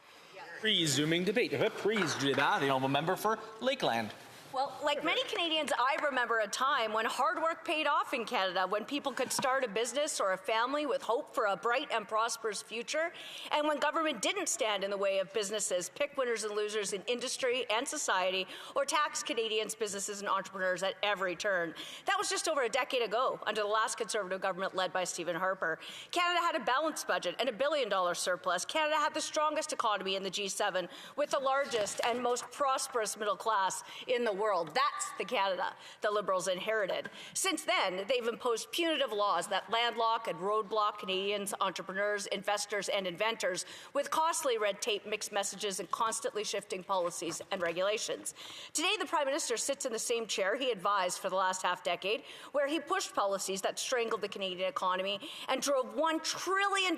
Resuming debate. Please do that. The honourable member for Lakeland. Well, like many Canadians, I remember a time when hard work paid off in Canada, when people could start a business or a family with hope for a bright and prosperous future, and when government didn't stand in the way of businesses, pick winners and losers in industry and society, or tax Canadians, businesses, and entrepreneurs at every turn. That was just over a decade ago, under the last Conservative government led by Stephen Harper. Canada had a balanced budget and $1 billion surplus. Canada had the strongest economy in the G7, with the largest and most prosperous middle class in the world. That's the Canada the Liberals inherited. Since then, they've imposed punitive laws that landlock and roadblock Canadians, entrepreneurs, investors, and inventors with costly red tape, mixed messages, and constantly shifting policies and regulations. Today, the Prime Minister sits in the same chair he advised for the last half-decade, where he pushed policies that strangled the Canadian economy and drove $1 trillion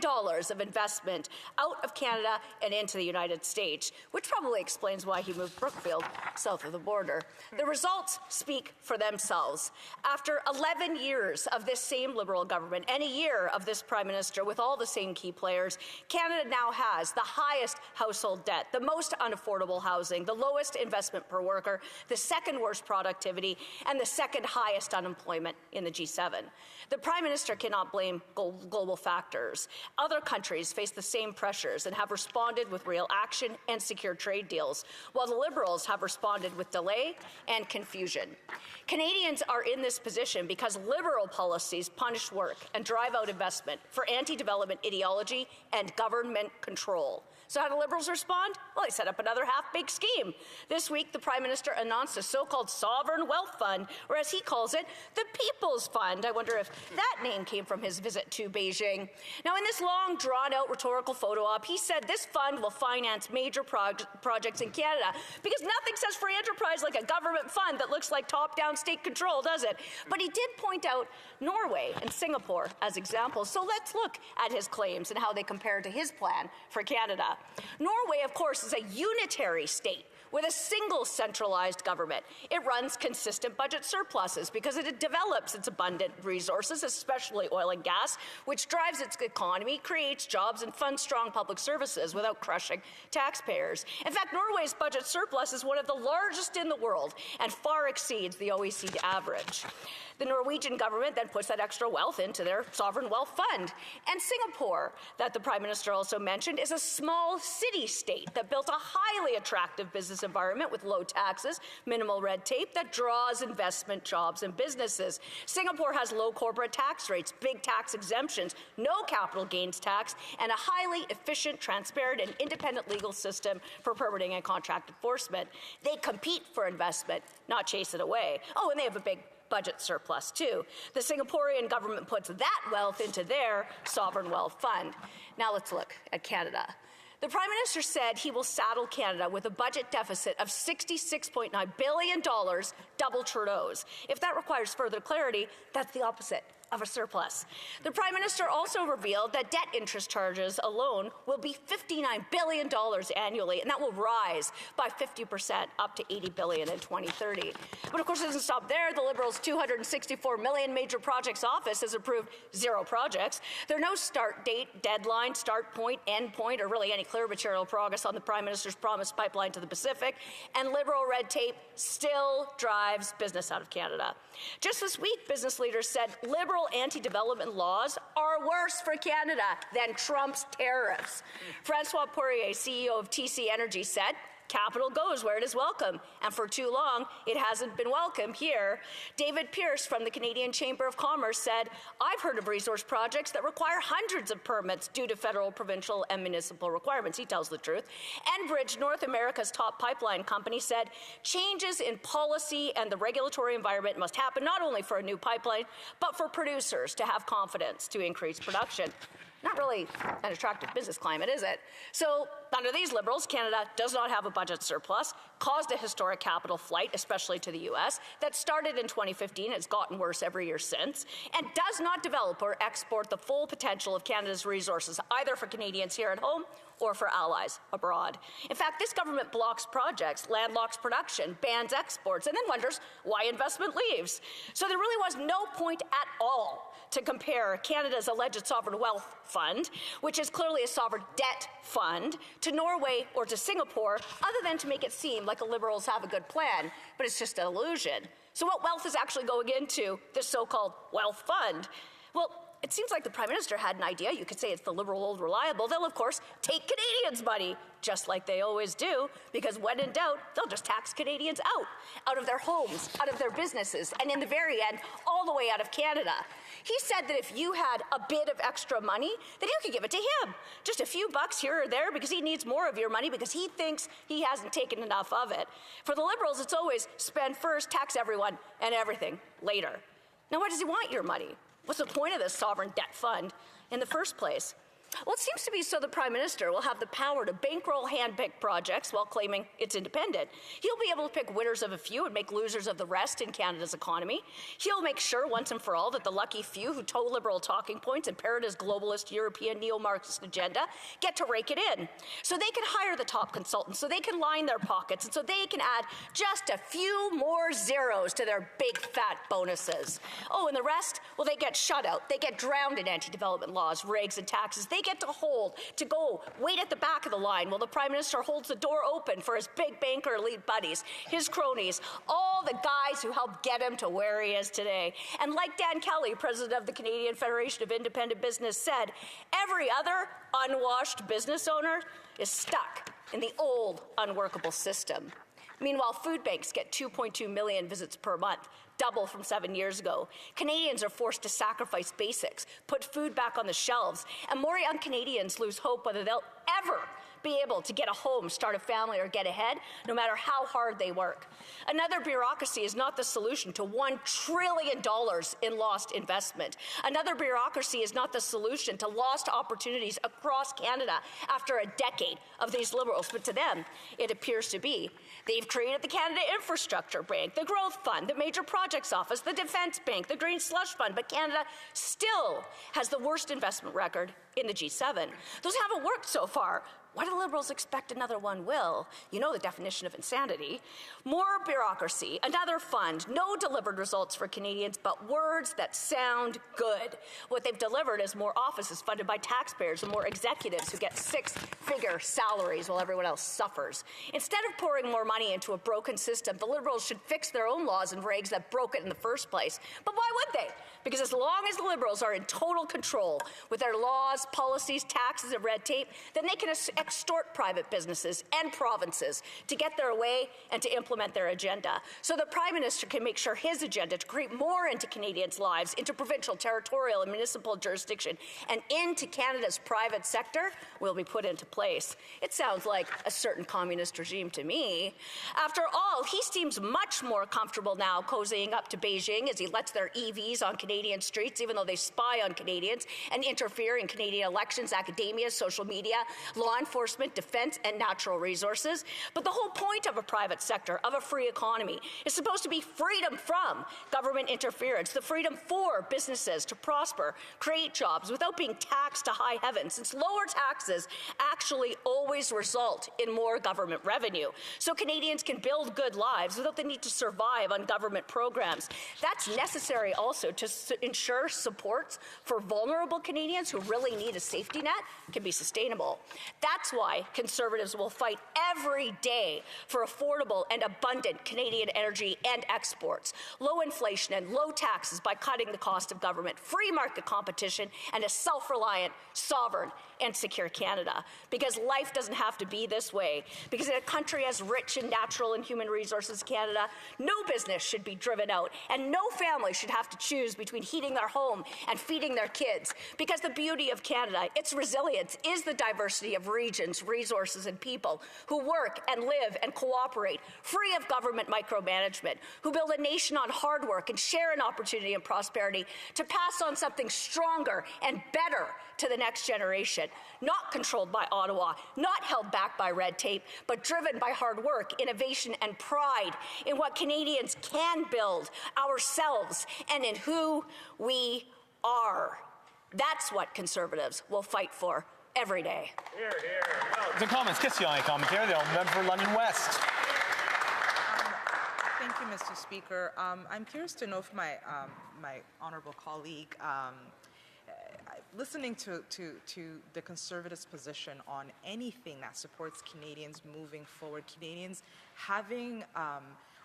of investment out of Canada and into the United States, which probably explains why he moved Brookfield south of the border. The results speak for themselves. After 11 years of this same Liberal government and a year of this Prime Minister with all the same key players, Canada now has the highest household debt, the most unaffordable housing, the lowest investment per worker, the second worst productivity, and the second highest unemployment in the G7. The Prime Minister cannot blame global factors. Other countries face the same pressures and have responded with real action and secure trade deals, while the Liberals have responded with delay and confusion. Canadians are in this position because Liberal policies punish work and drive out investment for anti-development ideology and government control. So how do Liberals respond? Well, they set up another half-baked scheme. This week, the Prime Minister announced a so-called Sovereign Wealth Fund, or as he calls it, the People's Fund. I wonder if that name came from his visit to Beijing. Now, in this long, drawn-out rhetorical photo op, he said this fund will finance major projects in Canada, because nothing says free enterprise like a government fund that looks like top-down state control, does it? But he did point out Norway and Singapore as examples. So let's look at his claims and how they compare to his plan for Canada. Norway, of course, is a unitary state with a single centralized government. It runs consistent budget surpluses because it develops its abundant resources, especially oil and gas, which drives its economy, creates jobs, and funds strong public services without crushing taxpayers. In fact, Norway's budget surplus is one of the largest in the world and far exceeds the OECD average. The Norwegian government then puts that extra wealth into their sovereign wealth fund. And Singapore, that the Prime Minister also mentioned, is a small city-state that built a highly attractive business environment with low taxes, minimal red tape that draws investment, jobs, and businesses. Singapore has low corporate tax rates, big tax exemptions, no capital gains tax, and a highly efficient, transparent, and independent legal system for permitting and contract enforcement. They compete for investment, not chase it away. Oh, and they have a big budget surplus, too. The Singaporean government puts that wealth into their sovereign wealth fund. Now let's look at Canada. The Prime Minister said he will saddle Canada with a budget deficit of $66.9 billion, double Trudeau's. If that requires further clarity, that's the opposite of a surplus. The Prime Minister also revealed that debt interest charges alone will be $59 billion annually, and that will rise by 50% up to $80 billion in 2030. But of course, it doesn't stop there. The Liberals' $264 million major projects office has approved 0 projects. There are no start date, deadline, start point, end point, or really any clear material progress on the Prime Minister's promised pipeline to the Pacific, and Liberal red tape still drives business out of Canada. Just this week, business leaders said Liberal anti-development laws are worse for Canada than Trump's tariffs. Francois Poirier, CEO of TC Energy, said, capital goes where it is welcome, and for too long, it hasn't been welcome here. David Pierce from the Canadian Chamber of Commerce said, I've heard of resource projects that require hundreds of permits due to federal, provincial, and municipal requirements. He tells the truth. Enbridge, North America's top pipeline company, said, changes in policy and the regulatory environment must happen not only for a new pipeline, but for producers to have confidence to increase production. Not really an attractive business climate, is it? So, under these Liberals, Canada does not have a budget surplus, caused a historic capital flight, especially to the U.S., that started in 2015, it's gotten worse every year since, and does not develop or export the full potential of Canada's resources, either for Canadians here at home or for allies abroad. In fact, this government blocks projects, landlocks production, bans exports, and then wonders why investment leaves. So there really was no point at all to compare Canada's alleged sovereign wealth fund, which is clearly a sovereign debt fund, to Norway or to Singapore, other than to make it seem like the Liberals have a good plan, but it's just an illusion. So what wealth is actually going into this so-called wealth fund? Well, it seems like the Prime Minister had an idea. You could say it's the Liberal old reliable. They'll, of course, take Canadians' money, just like they always do, because when in doubt, they'll just tax Canadians out of their homes, out of their businesses, and in the very end, all the way out of Canada. He said that if you had a bit of extra money, then you could give it to him. Just a few bucks here or there because he needs more of your money because he thinks he hasn't taken enough of it. For the Liberals, it's always spend first, tax everyone, and everything later. Now, why does he want your money? What's the point of this sovereign debt fund in the first place? Well, it seems to be so the Prime Minister will have the power to bankroll hand-picked projects while claiming it's independent. He'll be able to pick winners of a few and make losers of the rest in Canada's economy. He'll make sure once and for all that the lucky few who toe Liberal talking points and parrot his globalist European neo-Marxist agenda get to rake it in. So they can hire the top consultants, so they can line their pockets, and so they can add just a few more zeros to their big fat bonuses. Oh, and the rest? Well, they get shut out. They get drowned in anti-development laws, regs, and taxes. They get to go wait at the back of the line while the Prime Minister holds the door open for his big banker elite buddies, his cronies, all the guys who helped get him to where he is today. And like Dan Kelly, president of the Canadian Federation of Independent Business, said, every other unwashed business owner is stuck in the old, unworkable system. Meanwhile, food banks get 2.2 million visits per month, double from 7 years ago. Canadians are forced to sacrifice basics, put food back on the shelves, and more young Canadians lose hope whether they'll ever be able to get a home, start a family, or get ahead, no matter how hard they work. Another bureaucracy is not the solution to $1 trillion in lost investment. Another bureaucracy is not the solution to lost opportunities across Canada after a decade of these Liberals, but to them, it appears to be. They've created the Canada Infrastructure Bank, the Growth Fund, the Major Projects Office, the Defence Bank, the Green Slush Fund, but Canada still has the worst investment record in the G7. Those haven't worked so far. Why do Liberals expect another one will? You know the definition of insanity. More bureaucracy, another fund, no delivered results for Canadians, but words that sound good. What they've delivered is more offices funded by taxpayers and more executives who get six-figure salaries while everyone else suffers. Instead of pouring more money into a broken system, the Liberals should fix their own laws and regs that broke it in the first place. But why would they? Because as long as the Liberals are in total control with their laws, policies, taxes, and red tape, then they can extort private businesses and provinces to get their way and to implement their agenda. So the Prime Minister can make sure his agenda to create more into Canadians' lives, into provincial, territorial, and municipal jurisdiction, and into Canada's private sector will be put into place. It sounds like a certain communist regime to me. After all, he seems much more comfortable now cozying up to Beijing as he lets their EVs on Canadian streets, even though they spy on Canadians and interfere in Canadian elections, academia, social media, law enforcement, enforcement, defense, and natural resources. But the whole point of a private sector, of a free economy, is supposed to be freedom from government interference, the freedom for businesses to prosper, create jobs without being taxed to high heaven, since lower taxes actually always result in more government revenue. So Canadians can build good lives without the need to survive on government programs. That's necessary also to ensure supports for vulnerable Canadians who really need a safety net can be sustainable. That's why Conservatives will fight every day for affordable and abundant Canadian energy and exports, low inflation and low taxes by cutting the cost of government, free market competition, and a self-reliant, sovereign, and secure Canada. Because life doesn't have to be this way. Because in a country as rich in natural and human resources as Canada, no business should be driven out, and no family should have to choose between heating their home and feeding their kids. Because the beauty of Canada, its resilience, is the diversity of regions, resources, and people who work and live and cooperate, free of government micromanagement, who build a nation on hard work and share in opportunity and prosperity to pass on something stronger and better to the next generation, not controlled by Ottawa, not held back by red tape, but driven by hard work, innovation, and pride in what Canadians can build ourselves and in who we are. That's what Conservatives will fight for every day. Hear, hear. The comments. Question et commentaire. The member for London West. Thank you, Mr. Speaker. I'm curious to know if my honourable colleague, listening to the Conservatives' position on anything that supports Canadians moving forward, Canadians having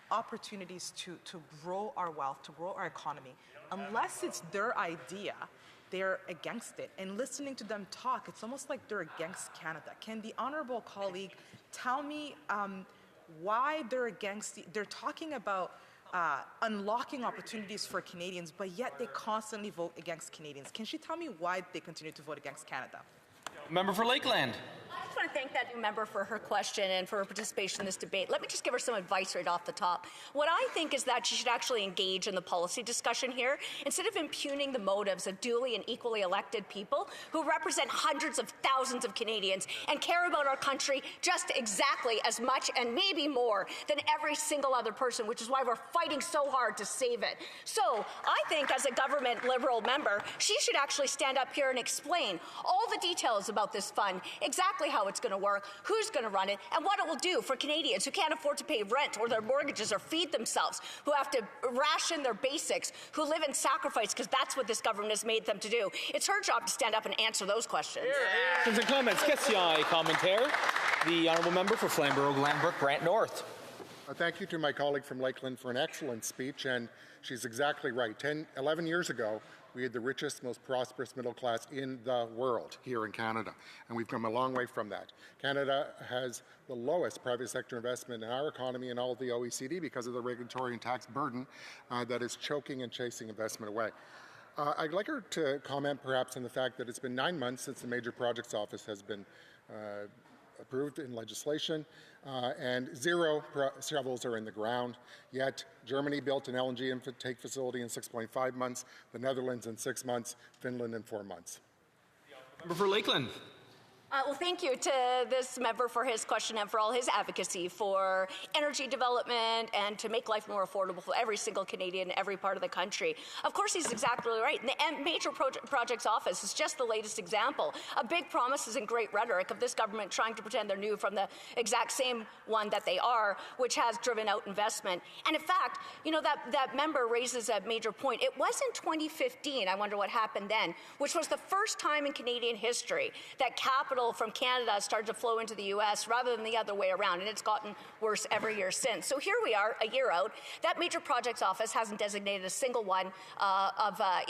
opportunities to grow our wealth, to grow our economy, unless it's their idea, they're against it. And listening to them talk, it's almost like they're against Canada. Can the honourable colleague tell me why they're against they're talking about unlocking opportunities for Canadians, but yet they constantly vote against Canadians. Can she tell me why they continue to vote against Canada? Member for Lakeland. I just want to thank that new member for her question and for her participation in this debate. Let me just give her some advice right off the top. What I think is that she should actually engage in the policy discussion here instead of impugning the motives of duly and equally elected people who represent hundreds of thousands of Canadians and care about our country just exactly as much and maybe more than every single other person, which is why we're fighting so hard to save it. So I think as a government Liberal member, she should actually stand up here and explain all the details about this fund, exactly how it's going to work, who's going to run it, and what it will do for Canadians who can't afford to pay rent or their mortgages or feed themselves, who have to ration their basics, who live in sacrifice because that's what this government has made them to do. It's her job to stand up and answer those questions. Questions and comments. Question et commentaire. The honourable member for Flamborough-Glanbrook, Grant North. Thank you to my colleague from Lakeland for an excellent speech, and she's exactly right. 11 years ago, we had the richest, most prosperous middle class in the world here in Canada, and we've come a long way from that. Canada has the lowest private sector investment in our economy in all of the OECD because of the regulatory and tax burden that is choking and chasing investment away. I'd like her to comment perhaps on the fact that it's been 9 months since the Major Projects Office has been approved in legislation, and zero shovels are in the ground. Yet Germany built an LNG intake facility in 6.5 months, the Netherlands in 6 months, Finland in 4 months. Member for Lakeland. Well, thank you to this member for his question and for all his advocacy for energy development and to make life more affordable for every single Canadian in every part of the country. Of course, he's exactly right. And the Major Projects Office is just the latest example of big promises and great rhetoric of this government trying to pretend they're new from the exact same one that they are, which has driven out investment. And in fact, you know, that member raises a major point. It was in 2015, I wonder what happened then, which was the first time in Canadian history that capital from Canada started to flow into the U.S. rather than the other way around, and it's gotten worse every year since. So here we are, a year out. That Major Projects Office hasn't designated a single one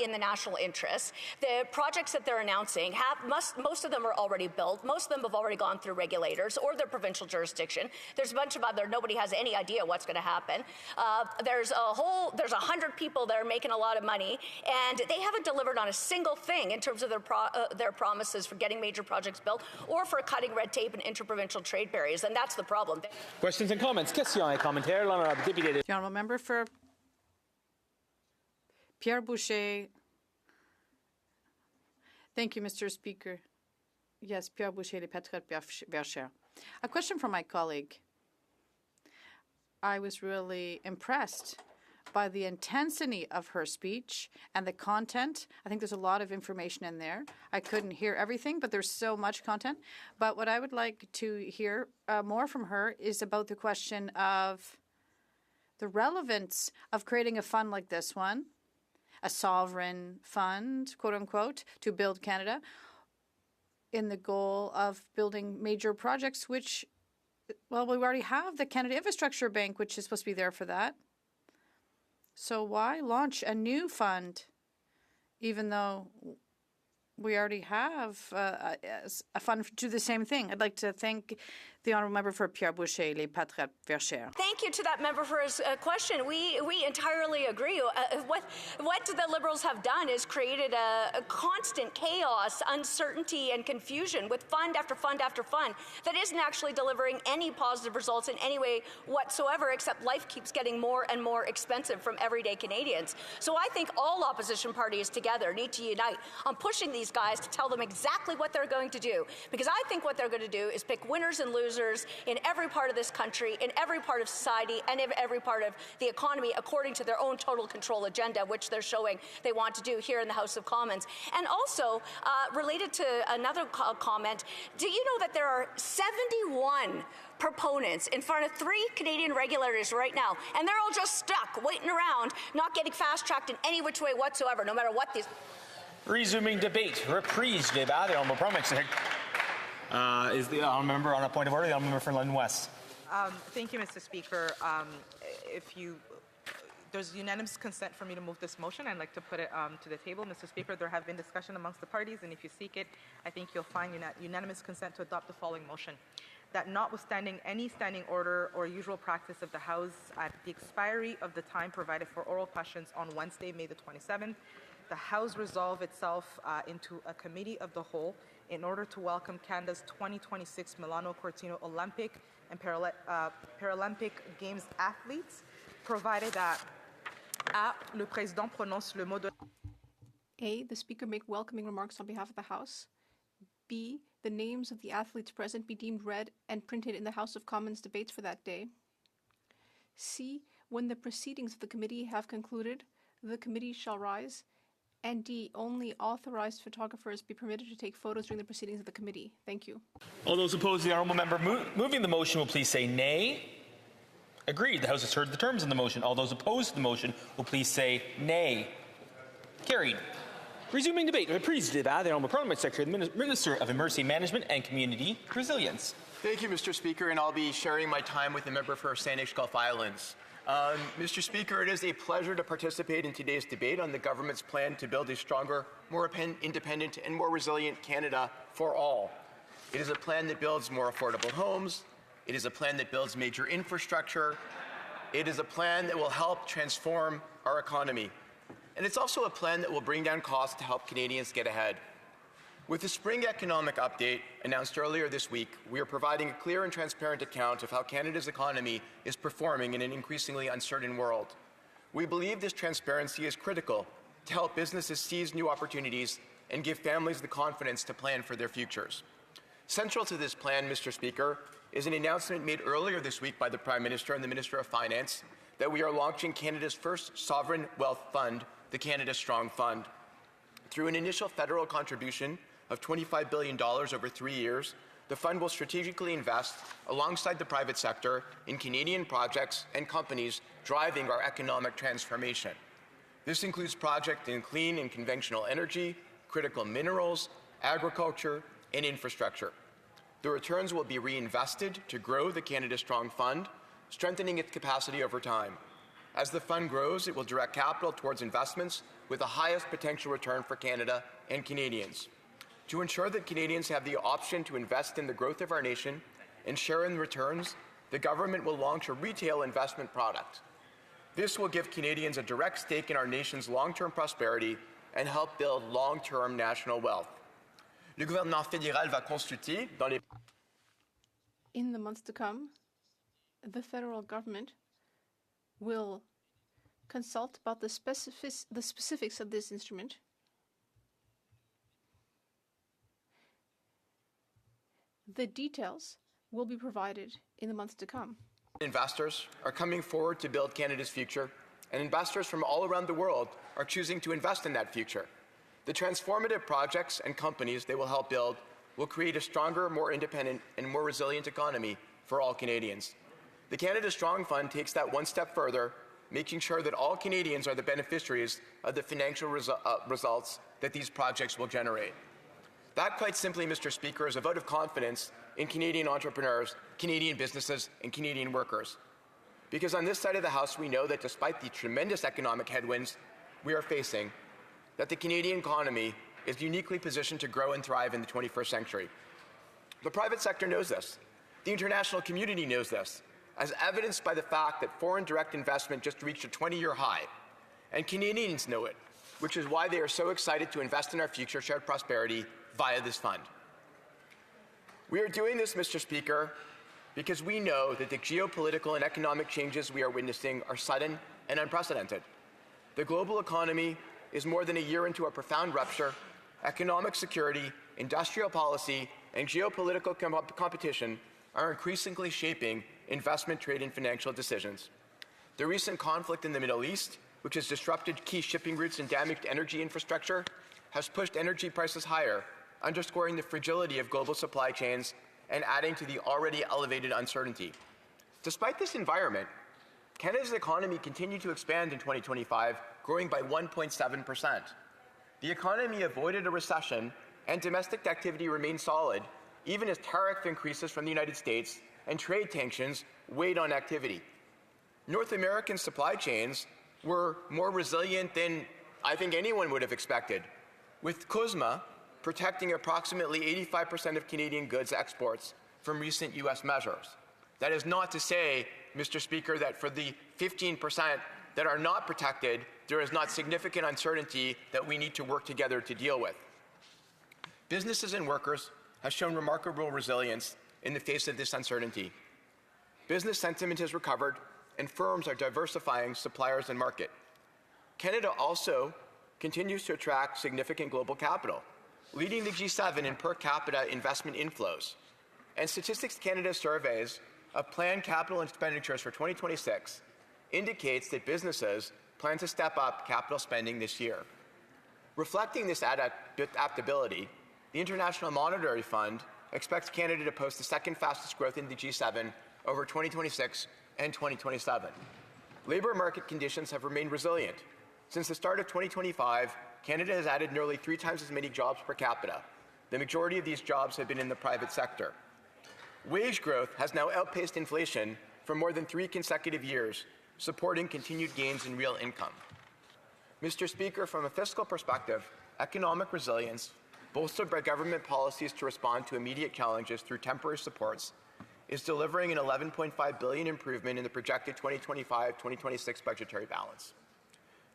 in the national interest. The projects that they're announcing, most of them are already built. Most of them have already gone through regulators or their provincial jurisdiction. There's a bunch of other, nobody has any idea what's going to happen. There's 100 people that are making a lot of money, and they haven't delivered on a single thing in terms of their promises for getting major projects built or for cutting red tape and interprovincial trade barriers, and that's the problem. Questions and comments. Question et commentaire. L'honorable député. The honourable member for Pierre Boucher. Thank you, Mr. Speaker. Yes, Pierre Boucher, Les Patriotes Verchères. A question from my colleague. I was really impressed by the intensity of her speech and the content. I think there's a lot of information in there. I couldn't hear everything, but there's so much content. But what I would like to hear more from her is about the question of the relevance of creating a fund like this one, a sovereign fund, quote unquote, to build Canada, in the goal of building major projects, which, well, we already have the Canada Infrastructure Bank, which is supposed to be there for that. So why launch a new fund, even though we already have a fund to do the same thing? I'd like to thank the honourable member for Pierre Boucher, Les Patriotes Verchères. Thank you to that member for his question. We entirely agree. What the Liberals have done is created a constant chaos, uncertainty, and confusion with fund after fund after fund that isn't actually delivering any positive results in any way whatsoever, except life keeps getting more and more expensive from everyday Canadians. So I think all opposition parties together need to unite on pushing these guys to tell them exactly what they're going to do, because I think what they're going to do is pick winners and losers in every part of this country, in every part of society, and in every part of the economy according to their own total control agenda, which they're showing they want to do here in the House of Commons. And also, related to another comment, do you know that there are 71 proponents in front of 3 Canadian regulators right now, and they're all just stuck, waiting around, not getting fast-tracked in any which way whatsoever, no matter what these... Resuming debate. Reprise débat. The honourable Prime Minister. Is the honourable member on a point of order? The honourable member for London West. Thank you, Mr. Speaker. There's unanimous consent for me to move this motion. I'd like to put it to the table. Mr. Speaker, there have been discussion amongst the parties, and if you seek it, I think you'll find unanimous consent to adopt the following motion. That notwithstanding any standing order or usual practice of the House at the expiry of the time provided for oral questions on Wednesday, May the 27th, the House resolve itself into a committee of the whole in order to welcome Canada's 2026 Milano Cortina Olympic and Paralympic Games athletes, provided that A, le président prononce le mot de... A, the Speaker make welcoming remarks on behalf of the House. B, the names of the athletes present be deemed read and printed in the House of Commons debates for that day. C, when the proceedings of the committee have concluded, the committee shall rise. And D, only authorized photographers be permitted to take photos during the proceedings of the committee. Thank you. All those opposed to the honourable member moving the motion will please say nay. Agreed. The House has heard the terms of the motion. All those opposed to the motion will please say nay. Carried. Resuming debate. Reprise débat. The honourable Parliament Secretary, the Minister of Emergency Management and Community Resilience. Thank you, Mr. Speaker, and I'll be sharing my time with the member for Saanich Gulf Islands. Mr. Speaker, it is a pleasure to participate in today's debate on the government's plan to build a stronger, more independent, and more resilient Canada for all. It is a plan that builds more affordable homes. It is a plan that builds major infrastructure. It is a plan that will help transform our economy. And it's also a plan that will bring down costs to help Canadians get ahead. With the spring economic update announced earlier this week, we are providing a clear and transparent account of how Canada's economy is performing in an increasingly uncertain world. We believe this transparency is critical to help businesses seize new opportunities and give families the confidence to plan for their futures. Central to this plan, Mr. Speaker, is an announcement made earlier this week by the Prime Minister and the Minister of Finance that we are launching Canada's first sovereign wealth fund, the Canada Strong Fund. Through an initial federal contribution of $25 billion over 3 years, the fund will strategically invest alongside the private sector in Canadian projects and companies driving our economic transformation. This includes projects in clean and conventional energy, critical minerals, agriculture, and infrastructure. The returns will be reinvested to grow the Canada Strong Fund, strengthening its capacity over time. As the fund grows, it will direct capital towards investments with the highest potential return for Canada and Canadians. To ensure that Canadians have the option to invest in the growth of our nation and share in the returns, the government will launch a retail investment product. This will give Canadians a direct stake in our nation's long-term prosperity and help build long-term national wealth. Le gouvernement fédéral va consulter dans les... In the months to come, the federal government will consult about the specifics of this instrument The details will be provided in the months to come. Investors are coming forward to build Canada's future, and investors from all around the world are choosing to invest in that future. The transformative projects and companies they will help build will create a stronger, more independent, and more resilient economy for all Canadians. The Canada Strong Fund takes that one step further, making sure that all Canadians are the beneficiaries of the financial results that these projects will generate. That, quite simply, Mr. Speaker, is a vote of confidence in Canadian entrepreneurs, Canadian businesses, and Canadian workers. Because on this side of the House, we know that despite the tremendous economic headwinds we are facing, that the Canadian economy is uniquely positioned to grow and thrive in the 21st century. The private sector knows this. The international community knows this, as evidenced by the fact that foreign direct investment just reached a 20-year high. And Canadians know it, which is why they are so excited to invest in our future shared prosperity via this fund. We are doing this, Mr. Speaker, because we know that the geopolitical and economic changes we are witnessing are sudden and unprecedented. The global economy is more than a year into a profound rupture. Economic security, industrial policy, and geopolitical competition are increasingly shaping investment, trade, and financial decisions. The recent conflict in the Middle East, which has disrupted key shipping routes and damaged energy infrastructure, has pushed energy prices higher, underscoring the fragility of global supply chains and adding to the already elevated uncertainty. Despite this environment, Canada's economy continued to expand in 2025, growing by 1.7%. The economy avoided a recession, and domestic activity remained solid, even as tariff increases from the United States and trade tensions weighed on activity. North American supply chains were more resilient than I think anyone would have expected, with CUSMA protecting approximately 85% of Canadian goods exports from recent U.S. measures. That is not to say, Mr. Speaker, that for the 15% that are not protected, there is not significant uncertainty that we need to work together to deal with. Businesses and workers have shown remarkable resilience in the face of this uncertainty. Business sentiment has recovered, and firms are diversifying suppliers and market. Canada also continues to attract significant global capital, leading the G7 in per capita investment inflows. And Statistics Canada surveys of planned capital expenditures for 2026 indicates that businesses plan to step up capital spending this year. Reflecting this adaptability, the International Monetary Fund expects Canada to post the second fastest growth in the G7 over 2026 and 2027. Labour market conditions have remained resilient. Since the start of 2025, Canada has added nearly 3 times as many jobs per capita. The majority of these jobs have been in the private sector. Wage growth has now outpaced inflation for more than 3 consecutive years, supporting continued gains in real income. Mr. Speaker, from a fiscal perspective, economic resilience, bolstered by government policies to respond to immediate challenges through temporary supports, is delivering an $11.5 billion improvement in the projected 2025-2026 budgetary balance.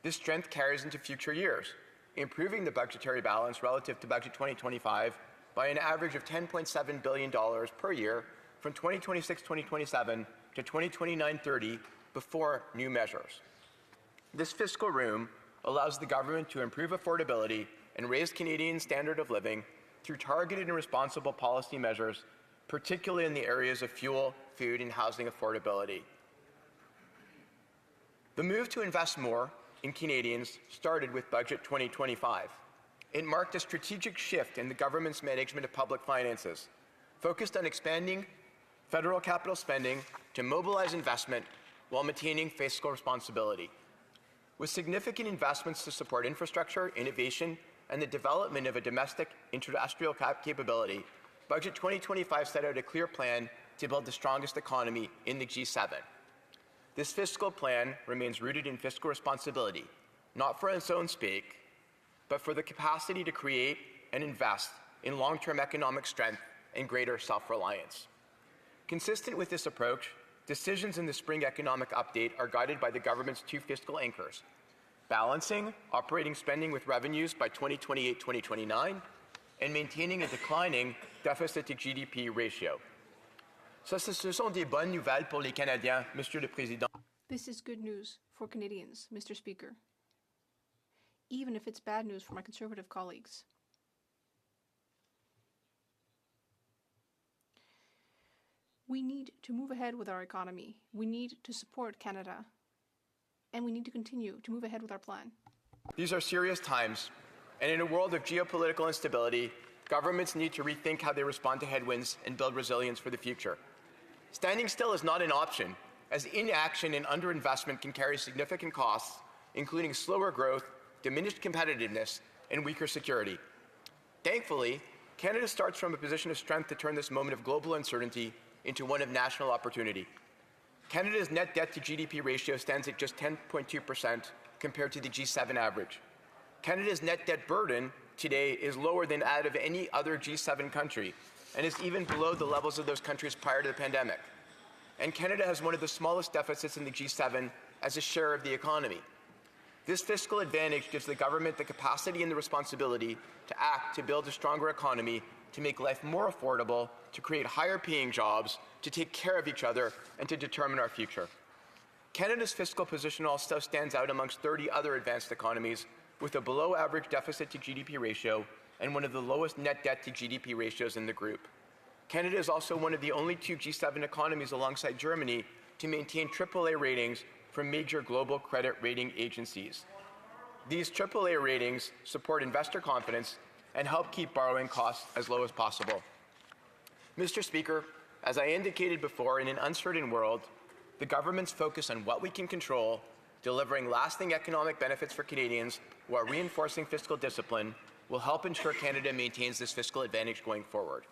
This strength carries into future years, improving the budgetary balance relative to budget 2025 by an average of $10.7 billion per year from 2026-2027 to 2029-30 before new measures. This fiscal room allows the government to improve affordability and raise Canadian standard of living through targeted and responsible policy measures, particularly in the areas of fuel, food, and housing affordability. The move to invest more in Canadians started with Budget 2025. It marked a strategic shift in the government's management of public finances, focused on expanding federal capital spending to mobilize investment while maintaining fiscal responsibility. With significant investments to support infrastructure, innovation, and the development of a domestic industrial capability, Budget 2025 set out a clear plan to build the strongest economy in the G7. This fiscal plan remains rooted in fiscal responsibility, not for its own sake, but for the capacity to create and invest in long-term economic strength and greater self-reliance. Consistent with this approach, decisions in the spring economic update are guided by the government's 2 fiscal anchors: balancing operating spending with revenues by 2028-2029 and maintaining a declining deficit to GDP ratio. Ce sont des bonnes nouvelles pour les Canadiens, Monsieur le Président. This is good news for Canadians, Mr. Speaker, even if it's bad news for my Conservative colleagues. We need to move ahead with our economy. We need to support Canada. And we need to continue to move ahead with our plan. These are serious times, and in a world of geopolitical instability, governments need to rethink how they respond to headwinds and build resilience for the future. Standing still is not an option, as inaction and underinvestment can carry significant costs, including slower growth, diminished competitiveness, and weaker security. Thankfully, Canada starts from a position of strength to turn this moment of global uncertainty into one of national opportunity. Canada's net debt to GDP ratio stands at just 10.2% compared to the G7 average. Canada's net debt burden today is lower than that of any other G7 country, and is even below the levels of those countries prior to the pandemic. And Canada has one of the smallest deficits in the G7 as a share of the economy. This fiscal advantage gives the government the capacity and the responsibility to act to build a stronger economy, to make life more affordable, to create higher paying jobs, to take care of each other, and to determine our future. Canada's fiscal position also stands out amongst 30 other advanced economies with a below average deficit to GDP ratio and one of the lowest net debt to GDP ratios in the group. Canada is also one of the only two G7 economies alongside Germany to maintain AAA ratings from major global credit rating agencies. These AAA ratings support investor confidence and help keep borrowing costs as low as possible. Mr. Speaker, as I indicated before, in an uncertain world, the government's focus on what we can control, delivering lasting economic benefits for Canadians while reinforcing fiscal discipline, will help ensure Canada maintains this fiscal advantage going forward.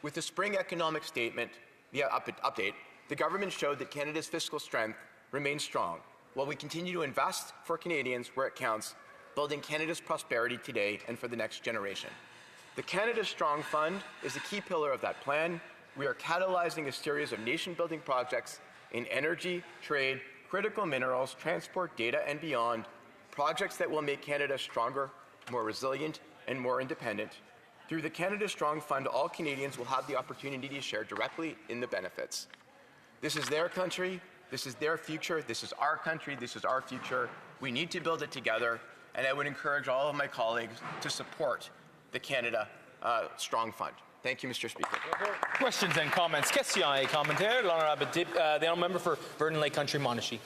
With the spring economic statement, the update, the government showed that Canada's fiscal strength remains strong, while we continue to invest for Canadians where it counts, building Canada's prosperity today and for the next generation. The Canada Strong Fund is a key pillar of that plan. We are catalyzing a series of nation-building projects in energy, trade, critical minerals, transport, data, and beyond, projects that will make Canada stronger, more resilient, and more independent. Through the Canada Strong Fund, all Canadians will have the opportunity to share directly in the benefits. This is their country, this is their future, this is our country, this is our future. We need to build it together, and I would encourage all of my colleagues to support the Canada Strong Fund. Thank you, Mr. Speaker. Questions and comments. Questions et commentaires. The honourable member for Vernon Lake Country, Monashee.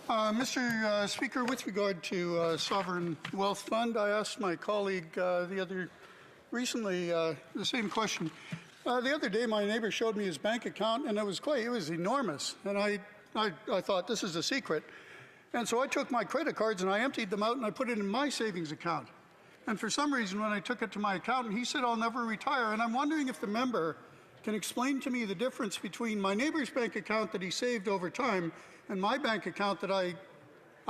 Mr. Speaker, with regard to Sovereign Wealth Fund, I asked my colleague recently the same question. The other day, my neighbor showed me his bank account, and it was enormous. And I thought, this is a secret. And so I took my credit cards and I emptied them out and I put it in my savings account. And for some reason, when I took it to my accountant, he said, I'll never retire. And I'm wondering if the member can explain to me the difference between my neighbor's bank account that he saved over time and my bank account that I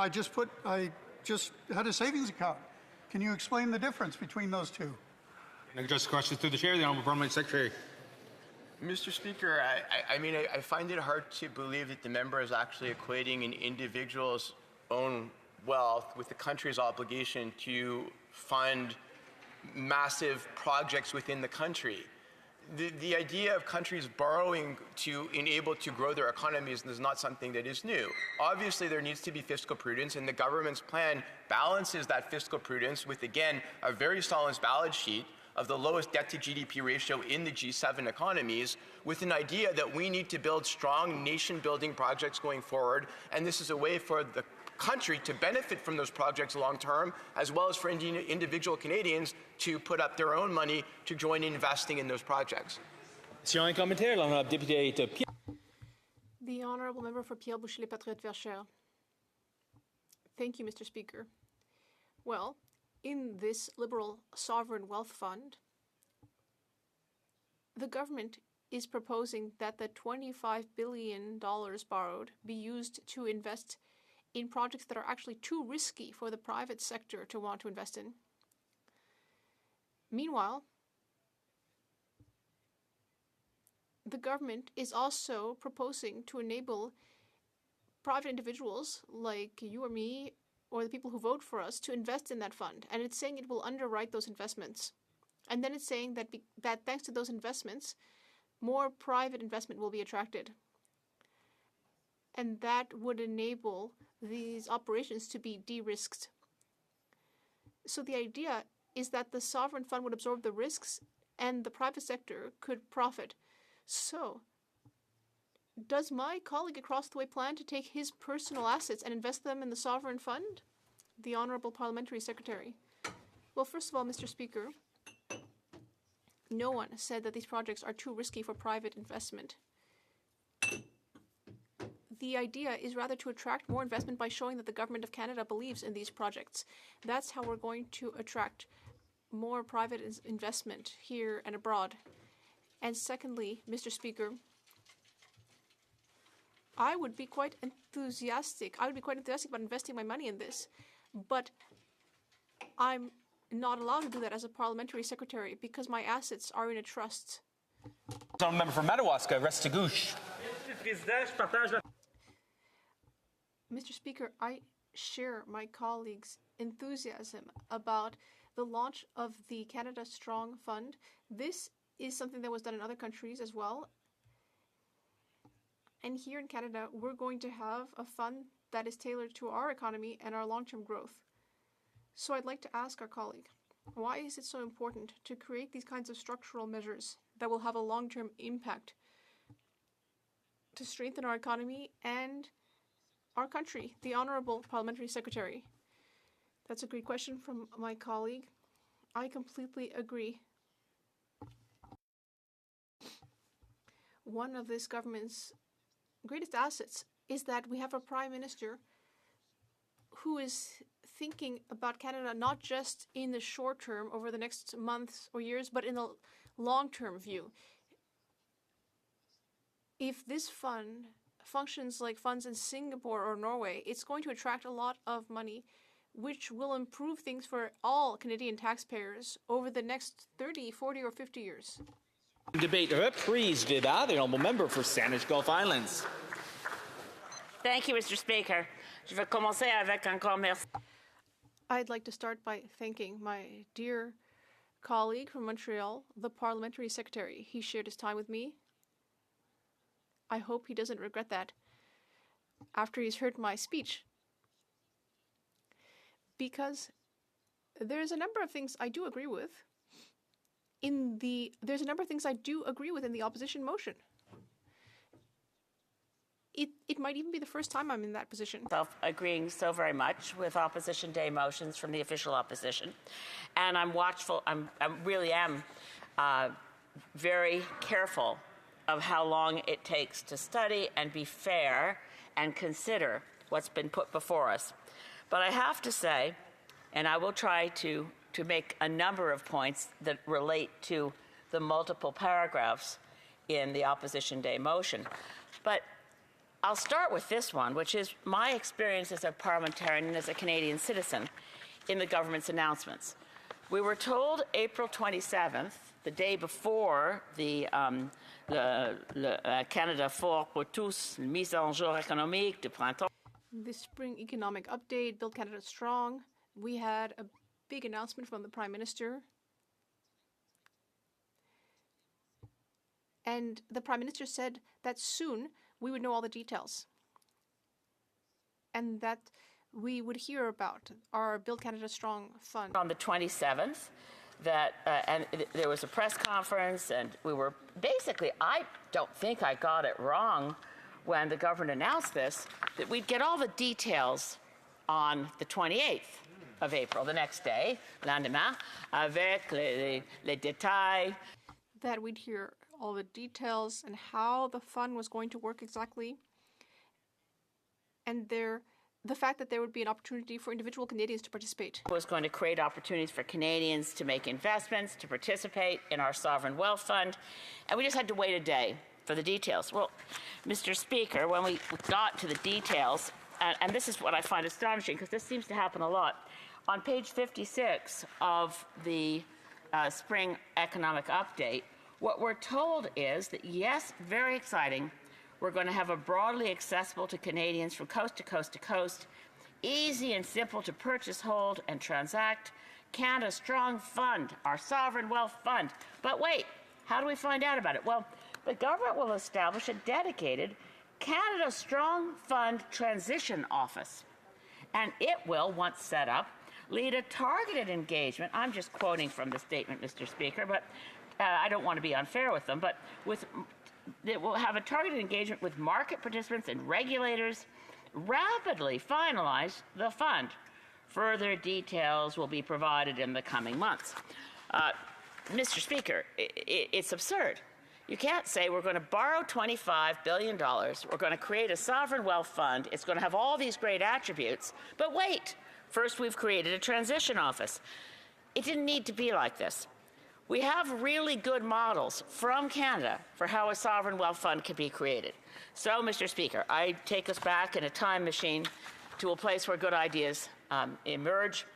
just had a savings account. Can you explain the difference between those two? And address the question through the chair, the honourable Parliamentary Secretary. Mr. Speaker, I find it hard to believe that the member is actually equating an individual's own wealth with the country's obligation to fund massive projects within the country. The idea of countries borrowing to enable to grow their economies is not something that is new. Obviously, there needs to be fiscal prudence, and the government's plan balances that fiscal prudence with, again, a very solid balance sheet of the lowest debt to GDP ratio in the G7 economies, with an idea that we need to build strong nation-building projects going forward, and this is a way for the country to benefit from those projects long term, as well as for individual Canadians to put up their own money to join in investing in those projects. The Honourable Member for Pierre Boucher Les Patriotes Verchères. Thank you, Mr. Speaker. Well, in this Liberal Sovereign Wealth Fund, the government is proposing that the $25 billion borrowed be used to invest in projects that are actually too risky for the private sector to want to invest in. Meanwhile, the government is also proposing to enable private individuals like you or me or the people who vote for us to invest in that fund. And it's saying it will underwrite those investments. And then it's saying that, that thanks to those investments, more private investment will be attracted. And that would enable these operations to be de-risked. So the idea is that the sovereign fund would absorb the risks and the private sector could profit. So Does my colleague across the way plan to take his personal assets and invest them in the sovereign fund? The Honourable Parliamentary Secretary. Well, first of all, Mr. Speaker, no one said that these projects are too risky for private investment. The idea is rather to attract more investment by showing that the Government of Canada believes in these projects. That's how we're going to attract more private investment here and abroad. And secondly, Mr. Speaker, I would be quite enthusiastic about investing my money in this, but I'm not allowed to do that as a parliamentary secretary because my assets are in a trust. Member for Madawaska, Restigouche. Mr. Speaker, I share my colleagues' enthusiasm about the launch of the Canada Strong Fund. This is something that was done in other countries as well. And here in Canada, we're going to have a fund that is tailored to our economy and our long-term growth. So I'd like to ask our colleague, why is it so important to create these kinds of structural measures that will have a long-term impact to strengthen our economy and our country? The Honourable Parliamentary Secretary. That's a great question from my colleague. I completely agree. One of this government's greatest assets is that we have a Prime Minister who is thinking about Canada not just in the short term over the next months or years, but in the long-term view. If this fund functions like funds in Singapore or Norway, it's going to attract a lot of money, which will improve things for all Canadian taxpayers over the next 30, 40, or 50 years. Debate reprise débat. The honourable member for Saanich Gulf Islands. Thank you, Mr. Speaker. Je vais commencer avec encore merci. I'd like to start by thanking my dear colleague from Montreal, the Parliamentary Secretary. He shared his time with me. I hope he doesn't regret that after he's heard my speech. Because there's a number of things I do agree with in the opposition motion. It might even be the first time I'm in that position. Agreeing so very much with Opposition Day motions from the official opposition. And I'm watchful, I really am very careful of how long it takes to study and be fair and consider what's been put before us. But I have to say, and I will try to make a number of points that relate to the multiple paragraphs in the Opposition Day motion. But I'll start with this one, which is my experience as a parliamentarian and as a Canadian citizen in the government's announcements. We were told April 27th, the day before the Canada Fort pour tous, mise en jour économique du printemps. The spring economic update, Build Canada Strong. We had a big announcement from the Prime Minister. And the Prime Minister said that soon we would know all the details. And that we would hear about our Build Canada Strong fund. On the 27th, and there was a press conference, and we were basically, I don't think I got it wrong when the government announced this, that we'd get all the details on the 28th of April, the next day, lendemain, avec les détails. That we'd hear all the details and how the fund was going to work exactly. And the fact that there would be an opportunity for individual Canadians to participate. It was going to create opportunities for Canadians to make investments, to participate in our sovereign wealth fund. And we just had to wait a day for the details. Well, Mr. Speaker, when we got to the details, and this is what I find astonishing, because this seems to happen a lot. On page 56 of the spring economic update, what we're told is that, yes, very exciting, we're going to have a broadly accessible to Canadians from coast to coast to coast, easy and simple to purchase, hold, and transact, Canada Strong Fund, our sovereign wealth fund. But wait, how do we find out about it? Well, the government will establish a dedicated Canada Strong Fund Transition Office. And it will, once set up, lead a targeted engagement. I'm just quoting from the statement, Mr. Speaker, but I don't want to be unfair with them, but with that will have a targeted engagement with market participants and regulators, rapidly finalize the fund. Further details will be provided in the coming months. Mr. Speaker, it's absurd. You can't say we're going to borrow $25 billion, we're going to create a sovereign wealth fund, it's going to have all these great attributes, but wait, first we've created a transition office. It didn't need to be like this. We have really good models from Canada for how a sovereign wealth fund can be created. So, Mr. Speaker, I take us back in a time machine to a place where good ideas emerge.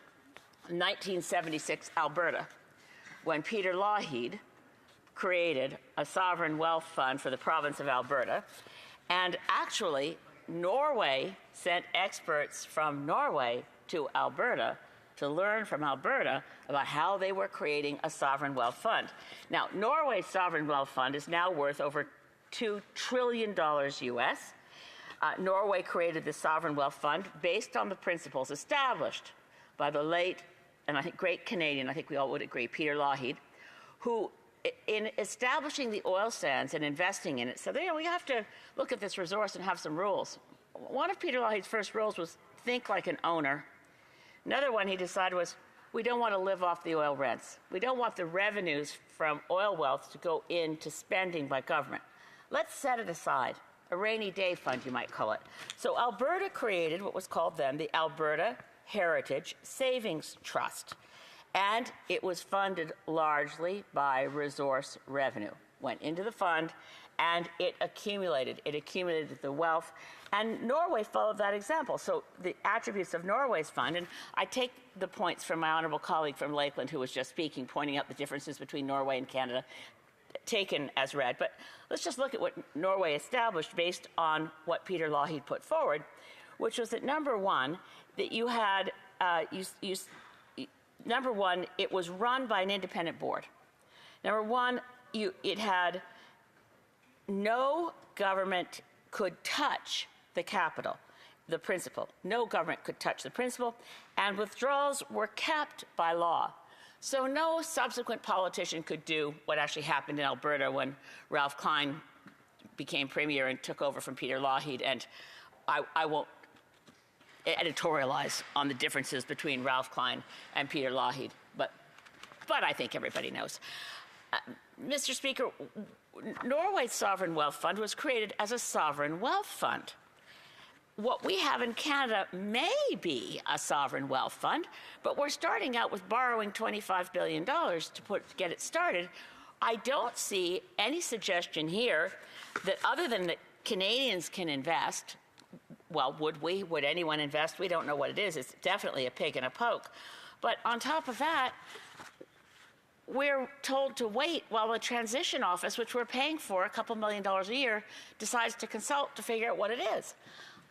1976, Alberta, when Peter Lougheed created a sovereign wealth fund for the province of Alberta. And actually, Norway sent experts from Norway to Alberta to learn from Alberta about how they were creating a sovereign wealth fund. Now, Norway's sovereign wealth fund is now worth over $2 trillion US. Norway created the sovereign wealth fund based on the principles established by the late, and I think great Canadian, I think we all would agree, Peter Lougheed, who in establishing the oil sands and investing in it, so we have to look at this resource and have some rules. One of Peter Lougheed's first rules was think like an owner. Another one he decided was we don't want to live off the oil rents. We don't want the revenues from oil wealth to go into spending by government. Let's set it aside. A rainy day fund, you might call it. So Alberta created what was called then the Alberta Heritage Savings Trust. And it was funded largely by resource revenue. Went into the fund, and it accumulated. It accumulated the wealth, and Norway followed that example. So the attributes of Norway's fund, and I take the points from my honourable colleague from Lakeland who was just speaking, pointing out the differences between Norway and Canada, taken as read. But let's just look at what Norway established based on what Peter Lougheed put forward, which was that number one, that you had, number one, it was run by an independent board. Number one, it had no government could touch the capital, the principal. No government could touch the principal, and withdrawals were kept by law. So no subsequent politician could do what actually happened in Alberta when Ralph Klein became premier and took over from Peter Lougheed. And I won't editorialize on the differences between Ralph Klein and Peter Lougheed, but I think everybody knows. Mr. Speaker, Norway's sovereign wealth fund was created as a sovereign wealth fund. What we have in Canada may be a sovereign wealth fund, but we're starting out with borrowing $25 billion to get it started. I don't see any suggestion here that other than that Canadians can invest. Well, would we? Would anyone invest? We don't know what it is. It's definitely a pig in a poke. But on top of that, we're told to wait while the transition office, which we're paying for a couple $1 million a year, decides to consult to figure out what it is.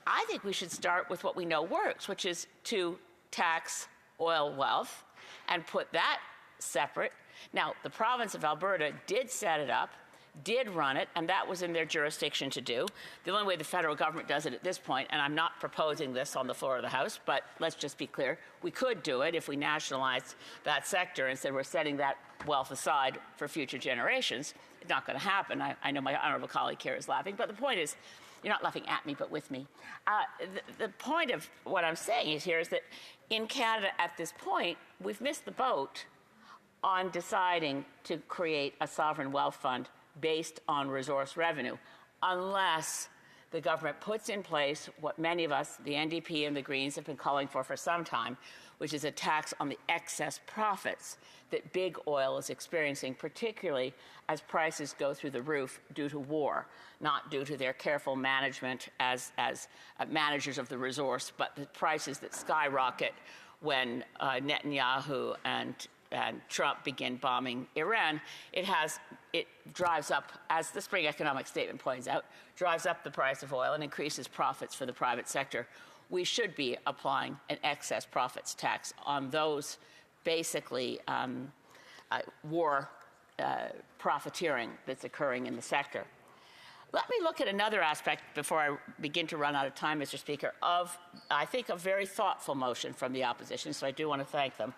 I think we should start with what we know works, which is to tax oil wealth and put that separate. Now, the province of Alberta did set it up, did run it, and that was in their jurisdiction to do. The only way the federal government does it at this point, and I'm not proposing this on the floor of the House, but let's just be clear, we could do it if we nationalized that sector and said we're setting that wealth aside for future generations. It's not going to happen. I know my honourable colleague here is laughing, but the point is, you're not laughing at me, but with me. The point of what I'm saying is that in Canada at this point, we've missed the boat on deciding to create a sovereign wealth fund based on resource revenue, unless the government puts in place what many of us, the NDP and the Greens, have been calling for some time, which is a tax on the excess profits that big oil is experiencing, particularly as prices go through the roof due to war, not due to their careful management as managers of the resource, but the prices that skyrocket when Netanyahu and Trump begin bombing Iran. It drives up, as the Spring Economic Statement points out, drives up the price of oil and increases profits for the private sector. We should be applying an excess profits tax on those basically war profiteering that's occurring in the sector. Let me look at another aspect before I begin to run out of time, Mr. Speaker, of, I think, a very thoughtful motion from the opposition, so I do want to thank them.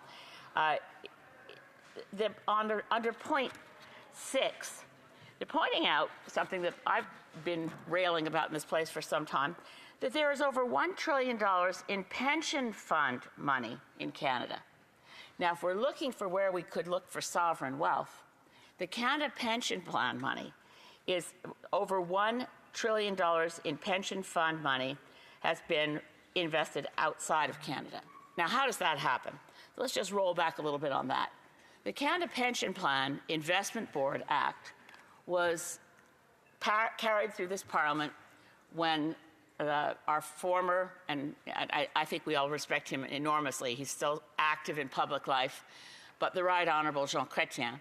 Under point 6, pointing out something that I've been railing about in this place for some time, that there is over $1 trillion in pension fund money in Canada. Now, if we're looking for where we could look for sovereign wealth, the Canada Pension Plan money is over $1 trillion in pension fund money has been invested outside of Canada. Now, how does that happen? Let's just roll back a little bit on that. The Canada Pension Plan Investment Board Act was carried through this Parliament when our former, and I think we all respect him enormously, he's still active in public life, but the Right Honourable Jean Chrétien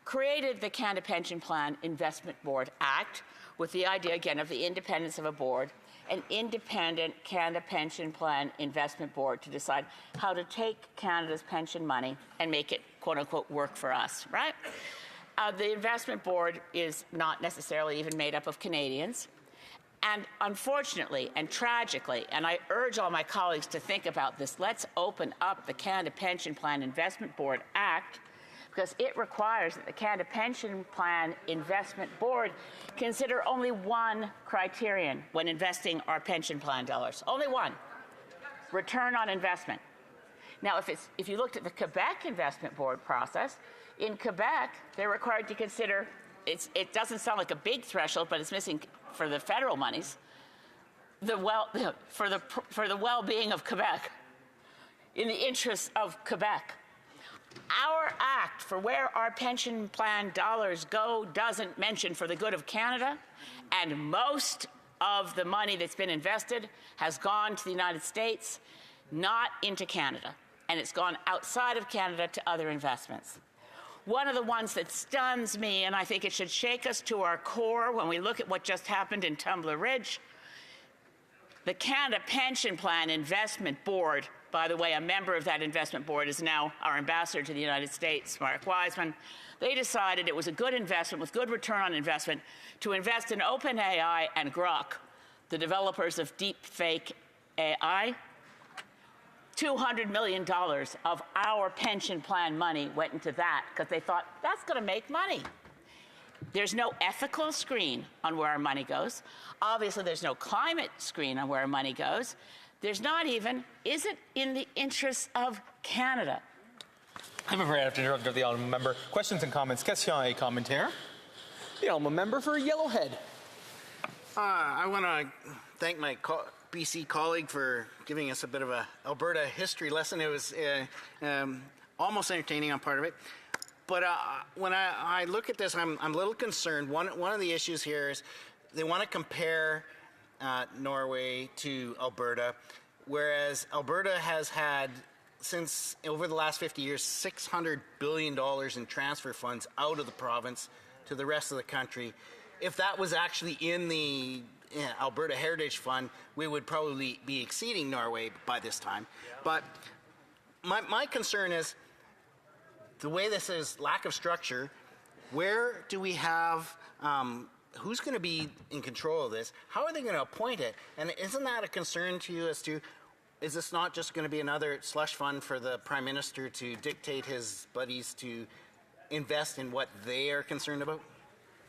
created the Canada Pension Plan Investment Board Act with the idea, again, of the independence of a board, an independent Canada Pension Plan Investment Board to decide how to take Canada's pension money and make it, quote unquote, work for us, right? The investment board is not necessarily even made up of Canadians. And unfortunately and tragically, and I urge all my colleagues to think about this, let's open up the Canada Pension Plan Investment Board Act, because it requires that the Canada Pension Plan Investment Board consider only one criterion when investing our pension plan dollars. Only one: return on investment. Now, if you looked at the Quebec Investment Board process, in Quebec, they're required to consider, it doesn't sound like a big threshold, but it's missing for the federal monies, for the well-being of Quebec, in the interests of Quebec. Our act for where our pension plan dollars go doesn't mention for the good of Canada, and most of the money that's been invested has gone to the United States, not into Canada, and it's gone outside of Canada to other investments. One of the ones that stuns me, and I think it should shake us to our core when we look at what just happened in Tumbler Ridge, the Canada Pension Plan Investment Board, by the way, a member of that investment board is now our ambassador to the United States, Mark Wiseman. They decided it was a good investment with good return on investment to invest in OpenAI and Grok, the developers of deepfake AI. $200 million of our pension plan money went into that because they thought that's going to make money. There's no ethical screen on where our money goes. Obviously, there's no climate screen on where our money goes. There's not even, is it in the interests of Canada? I'm afraid I have to interrupt the honourable member. Questions and comments. Question et commentaire. The honourable member for Yellowhead. I want to thank my BC colleague for giving us a bit of a Alberta history lesson. It was almost entertaining on part of it. But when I look at this, I'm a little concerned. One of the issues here is they want to compare Norway to Alberta, whereas Alberta has had, since over the last 50 years, $600 billion in transfer funds out of the province to the rest of the country. If that was actually in the Alberta Heritage Fund, we would probably be exceeding Norway by this time. But my concern is the way this is, lack of structure. Where do we have, who's going to be in control of this? How are they going to appoint it? And isn't that a concern to you as to, is this not just going to be another slush fund for the Prime Minister to dictate his buddies to invest in what they are concerned about?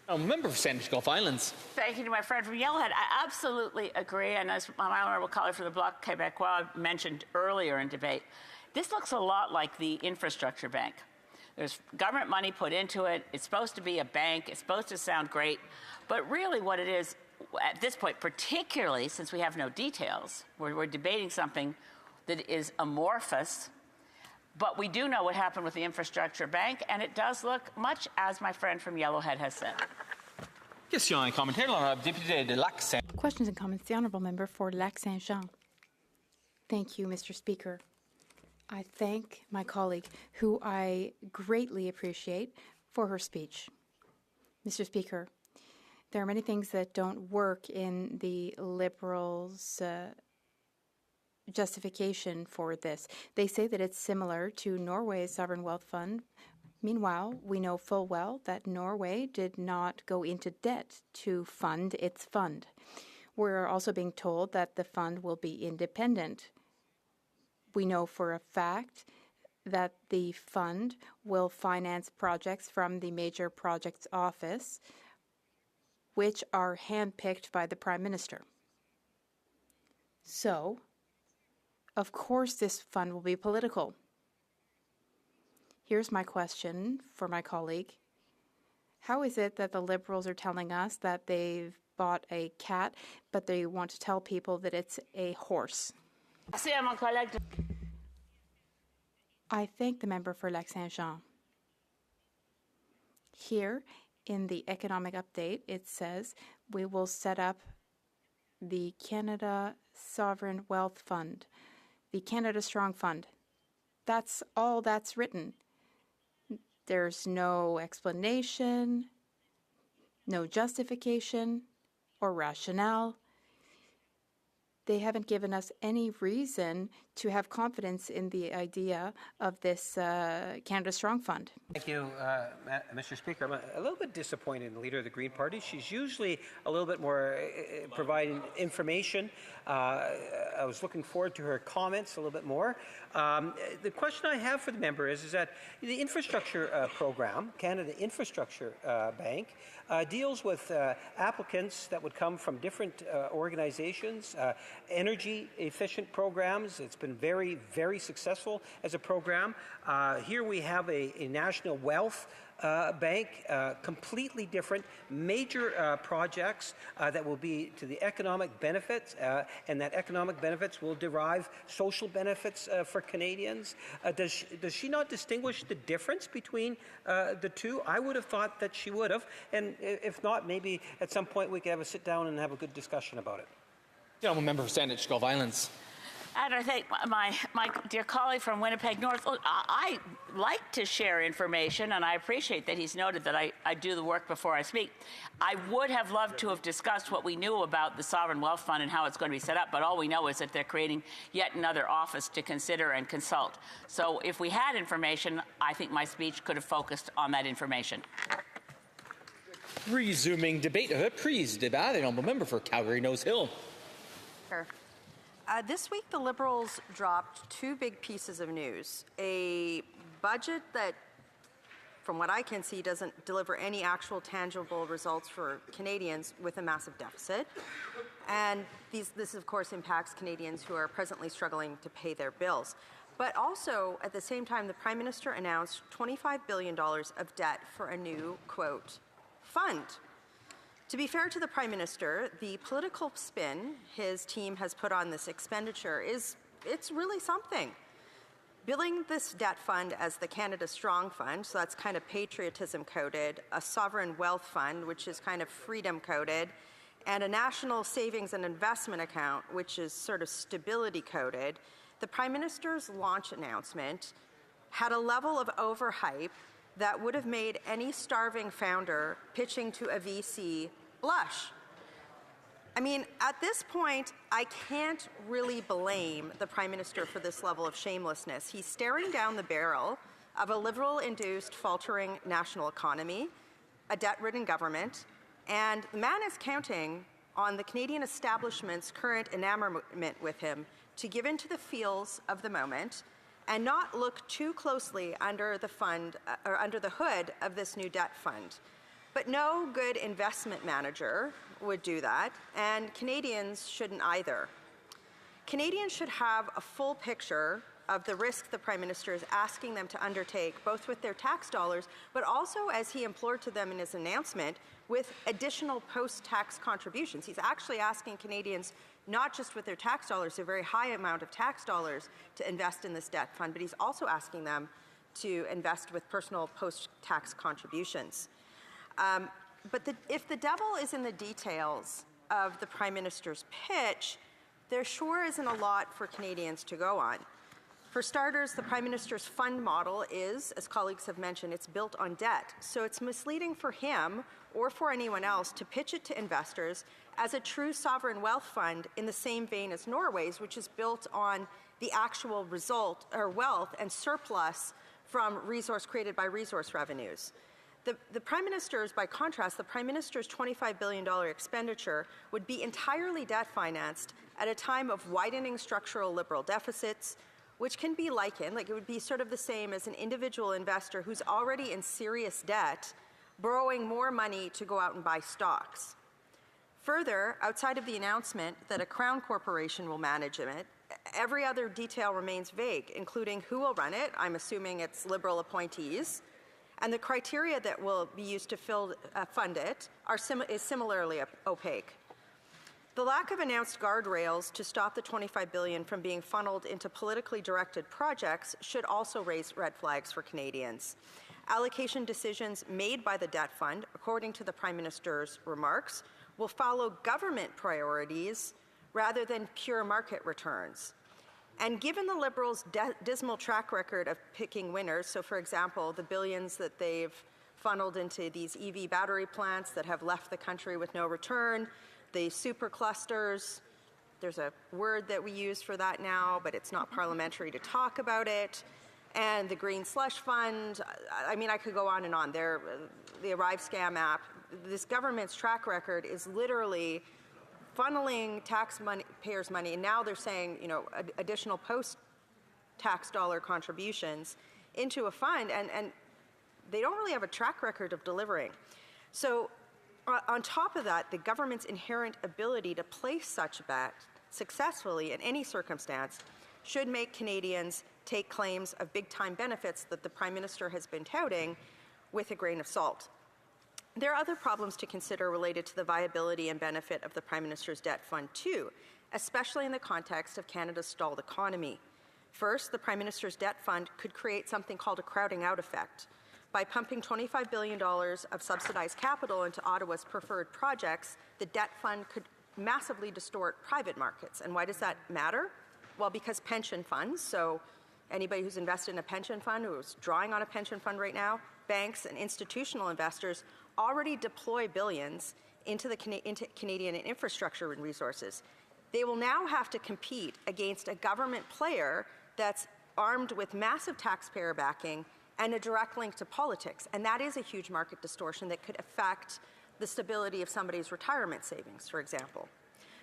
A member for Sandwich Gulf Islands. Thank you to my friend from Yellowhead. I absolutely agree, and as my honourable colleague from the Bloc Québécois mentioned earlier in debate, this looks a lot like the infrastructure bank. There's government money put into it. It's supposed to be a bank. It's supposed to sound great. But really what it is, at this point, particularly since we have no details, we're debating something that is amorphous, but we do know what happened with the infrastructure bank, and it does look much as my friend from Yellowhead has said. Question et commentaire, l'honorable député de Lac-Saint. Questions and comments. The honourable member for Lac-Saint-Jean. Thank you, Mr. Speaker. I thank my colleague, who I greatly appreciate, for her speech. Mr. Speaker, there are many things that don't work in the Liberals' justification for this. They say that it's similar to Norway's sovereign wealth fund. Meanwhile, we know full well that Norway did not go into debt to fund its fund. We're also being told that the fund will be independent. We know for a fact that the fund will finance projects from the Major Projects Office, which are handpicked by the Prime Minister. So, of course, this fund will be political. Here's my question for my colleague. How is it that the Liberals are telling us that they've bought a cat, but they want to tell people that it's a horse? I thank the member for Lac-Saint-Jean. Here in the economic update, it says we will set up the Canada Sovereign Wealth Fund, the Canada Strong Fund. That's all that's written. There's no explanation, no justification or rationale. They haven't given us any reason to have confidence in the idea of this Canada Strong Fund. Thank you, Mr. Speaker. I'm a little bit disappointed in the leader of the Green Party. She's usually a little bit more providing information. I was looking forward to her comments a little bit more. The question I have for the member is that the infrastructure program, Canada Infrastructure Bank, deals with applicants that would come from different organizations, energy efficient programs. It's been very, very successful as a program. Here we have a national wealth bank, completely different, major projects that will be to the economic benefits, and that economic benefits will derive social benefits for Canadians. Does she not distinguish the difference between the two? I would have thought that she would have, and if not, maybe at some point we could have a sit down and have a good discussion about it. Gentleman member for Saanich Guelph Islands. And I think my dear colleague from Winnipeg North, look, I like to share information, and I appreciate that he's noted that I do the work before I speak. I would have loved to have discussed what we knew about the Sovereign Wealth Fund and how it's going to be set up, but all we know is that they're creating yet another office to consider and consult. So if we had information, I think my speech could have focused on that information. Resuming debate, reprise débat, et honorable member for Calgary Nose Hill. Sure. This week, the Liberals dropped two big pieces of news. A budget that, from what I can see, doesn't deliver any actual tangible results for Canadians with a massive deficit. And this, of course, impacts Canadians who are presently struggling to pay their bills. But also, at the same time, the Prime Minister announced $25 billion of debt for a new, quote, fund. To be fair to the Prime Minister, the political spin his team has put on this expenditure it's really something. Billing this debt fund as the Canada Strong Fund, so that's kind of patriotism coded, a sovereign wealth fund, which is kind of freedom coded, and a national savings and investment account, which is sort of stability coded, the Prime Minister's launch announcement had a level of overhype that would have made any starving founder pitching to a VC blush. I mean, at this point, I can't really blame the Prime Minister for this level of shamelessness. He's staring down the barrel of a Liberal-induced faltering national economy, a debt-ridden government, and the man is counting on the Canadian establishment's current enamorment with him to give in to the feels of the moment and not look too closely under the fund or under the hood of this new debt fund. But no good investment manager would do that, and Canadians shouldn't either. Canadians should have a full picture of the risk the Prime Minister is asking them to undertake, both with their tax dollars, but also, as he implored to them in his announcement, with additional post-tax contributions. He's actually asking Canadians, not just with their tax dollars, a very high amount of tax dollars, to invest in this debt fund, but he's also asking them to invest with personal post-tax contributions. But if the devil is in the details of the Prime Minister's pitch, there sure isn't a lot for Canadians to go on. For starters, the Prime Minister's fund model is, as colleagues have mentioned, it's built on debt. So it's misleading for him or for anyone else to pitch it to investors as a true sovereign wealth fund in the same vein as Norway's, which is built on the actual result or wealth and surplus from resource created by resource revenues. The Prime Minister's, by contrast, the Prime Minister's $25 billion expenditure would be entirely debt financed at a time of widening structural Liberal deficits, which can be likened, like it would be sort of the same as an individual investor who's already in serious debt, borrowing more money to go out and buy stocks. Further, outside of the announcement that a Crown corporation will manage it, every other detail remains vague, including who will run it, I'm assuming it's Liberal appointees, and the criteria that will be used to fund it is similarly opaque. The lack of announced guardrails to stop the $25 billion from being funneled into politically directed projects should also raise red flags for Canadians. Allocation decisions made by the debt fund, according to the Prime Minister's remarks, will follow government priorities rather than pure market returns. And given the Liberals' dismal track record of picking winners, so for example, the billions that they've funneled into these EV battery plants that have left the country with no return, the superclusters, there's a word that we use for that now, but it's not parliamentary to talk about it, and the Green Slush Fund, I mean, I could go on and on. The Arrive Scam app, this government's track record is literally funneling taxpayers' money, and now they're saying, you know, additional post-tax dollar contributions into a fund, and they don't really have a track record of delivering. So on top of that, the government's inherent ability to place such a bet successfully in any circumstance should make Canadians take claims of big-time benefits that the Prime Minister has been touting with a grain of salt. There are other problems to consider related to the viability and benefit of the Prime Minister's debt fund too, especially in the context of Canada's stalled economy. First, the Prime Minister's debt fund could create something called a crowding out effect. By pumping $25 billion of subsidized capital into Ottawa's preferred projects, the debt fund could massively distort private markets. And why does that matter? Well, because pension funds, so anybody who's invested in a pension fund, who's drawing on a pension fund right now, banks and institutional investors already deploy billions into Canadian infrastructure and resources. They will now have to compete against a government player that's armed with massive taxpayer backing and a direct link to politics. And that is a huge market distortion that could affect the stability of somebody's retirement savings, for example.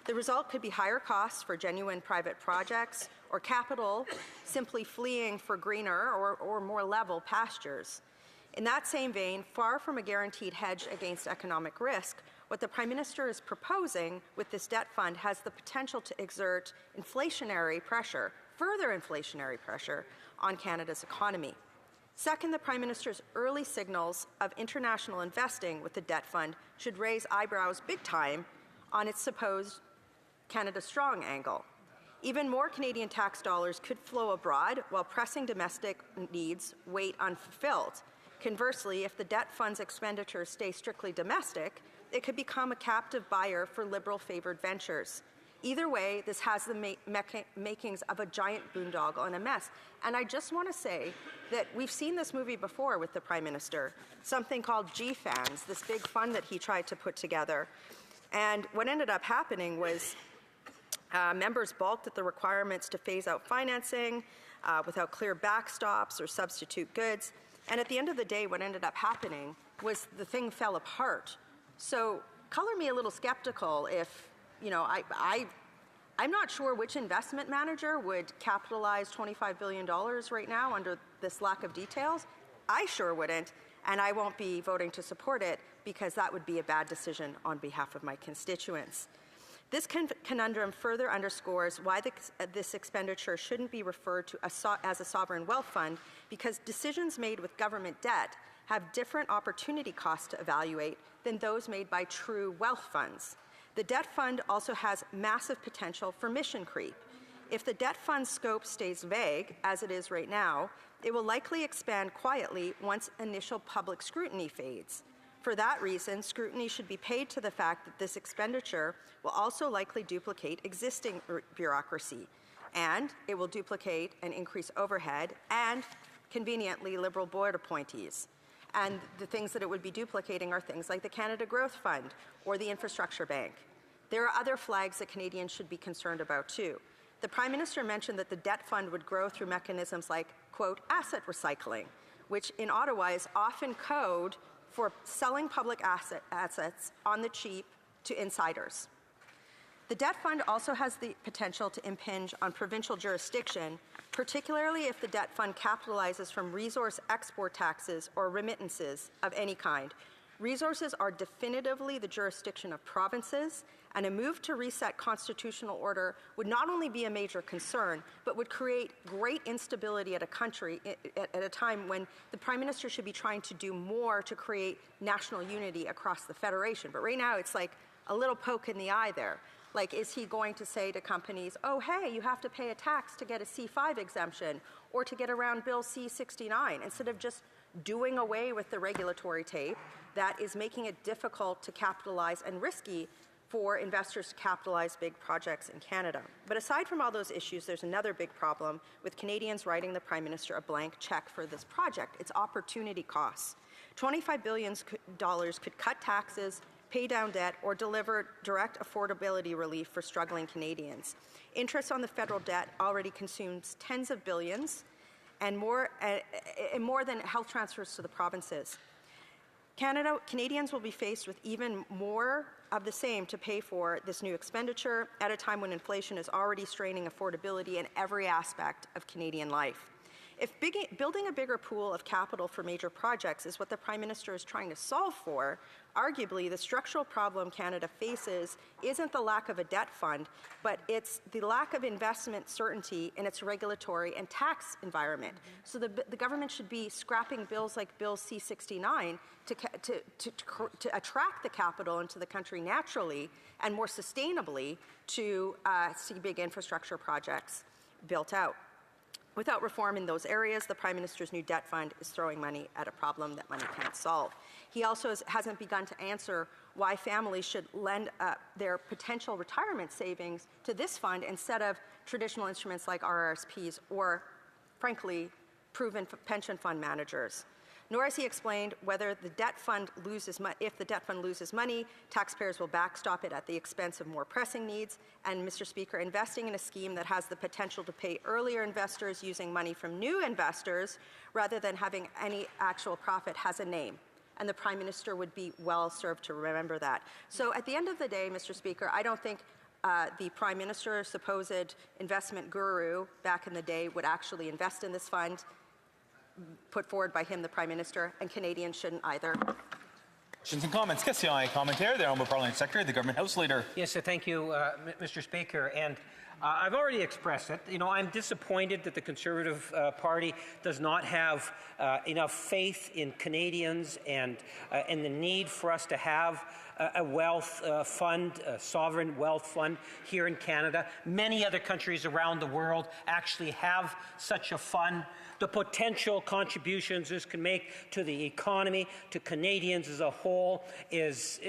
The result could be higher costs for genuine private projects or capital simply fleeing for greener or more level pastures. In that same vein, far from a guaranteed hedge against economic risk, what the Prime Minister is proposing with this debt fund has the potential to exert inflationary pressure, further inflationary pressure, on Canada's economy. Second, the Prime Minister's early signals of international investing with the debt fund should raise eyebrows big time on its supposed Canada Strong angle. Even more Canadian tax dollars could flow abroad while pressing domestic needs wait unfulfilled. Conversely, if the debt fund's expenditures stay strictly domestic, it could become a captive buyer for Liberal-favoured ventures. Either way, this has the makings of a giant boondoggle and a mess. And I just want to say that we've seen this movie before with the Prime Minister, something called GFANS, this big fund that he tried to put together. And what ended up happening was members balked at the requirements to phase out financing without clear backstops or substitute goods. And at the end of the day, what ended up happening was the thing fell apart. So color me a little skeptical if, you know, I'm not sure which investment manager would capitalize $25 billion right now under this lack of details. I sure wouldn't, and I won't be voting to support it because that would be a bad decision on behalf of my constituents. This conundrum further underscores why this expenditure shouldn't be referred to as a sovereign wealth fund, because decisions made with government debt have different opportunity costs to evaluate than those made by true wealth funds. The debt fund also has massive potential for mission creep. If the debt fund's scope stays vague, as it is right now, it will likely expand quietly once initial public scrutiny fades. For that reason, scrutiny should be paid to the fact that this expenditure will also likely duplicate existing bureaucracy, and it will duplicate and increase overhead and, conveniently, Liberal board appointees. And the things that it would be duplicating are things like the Canada Growth Fund or the Infrastructure Bank. There are other flags that Canadians should be concerned about too. The Prime Minister mentioned that the debt fund would grow through mechanisms like, quote, asset recycling, which in Ottawa is often code for selling public assets on the cheap to insiders. The debt fund also has the potential to impinge on provincial jurisdiction, particularly if the debt fund capitalizes from resource export taxes or remittances of any kind. Resources are definitively the jurisdiction of provinces, and a move to reset constitutional order would not only be a major concern, but would create great instability at a country at a time when the Prime Minister should be trying to do more to create national unity across the Federation. But right now, it's like a little poke in the eye there. Like, is he going to say to companies, oh, hey, you have to pay a tax to get a C5 exemption or to get around Bill C69, instead of just doing away with the regulatory tape that is making it difficult to capitalize and risky for investors to capitalize big projects in Canada. But aside from all those issues, there's another big problem with Canadians writing the Prime Minister a blank check for this project. It's opportunity costs. $25 billion could cut taxes, pay down debt, or deliver direct affordability relief for struggling Canadians. Interest on the federal debt already consumes tens of billions and more than health transfers to the provinces. Canadians will be faced with even more of the same to pay for this new expenditure at a time when inflation is already straining affordability in every aspect of Canadian life. If building a bigger pool of capital for major projects is what the Prime Minister is trying to solve for, arguably the structural problem Canada faces isn't the lack of a debt fund, but it's the lack of investment certainty in its regulatory and tax environment. So the government should be scrapping bills like Bill C69 to attract the capital into the country naturally and more sustainably to see big infrastructure projects built out. Without reform in those areas, the Prime Minister's new debt fund is throwing money at a problem that money can't solve. He also hasn't begun to answer why families should lend their potential retirement savings to this fund instead of traditional instruments like RRSPs or, frankly, proven pension fund managers. Nor has he explained whether the debt fund if the debt fund loses money, taxpayers will backstop it at the expense of more pressing needs. And, Mr. Speaker, investing in a scheme that has the potential to pay earlier investors using money from new investors rather than having any actual profit has a name. And the Prime Minister would be well served to remember that. So at the end of the day, Mr. Speaker, I don't think the Prime Minister, supposed investment guru back in the day, would actually invest in this fund put forward by him, the Prime Minister, and Canadians shouldn't either. Questions and comments. Question et commentaire. The Honourable Parliament Secretary, the Government House Leader. Yes, thank you, Mr. Speaker. And I've already expressed it. You know, I'm disappointed that the Conservative Party does not have enough faith in Canadians and in the need for us to have a wealth fund, a sovereign wealth fund here in Canada. Many other countries around the world actually have such a fund. The potential contributions this can make to the economy, to Canadians as a whole, is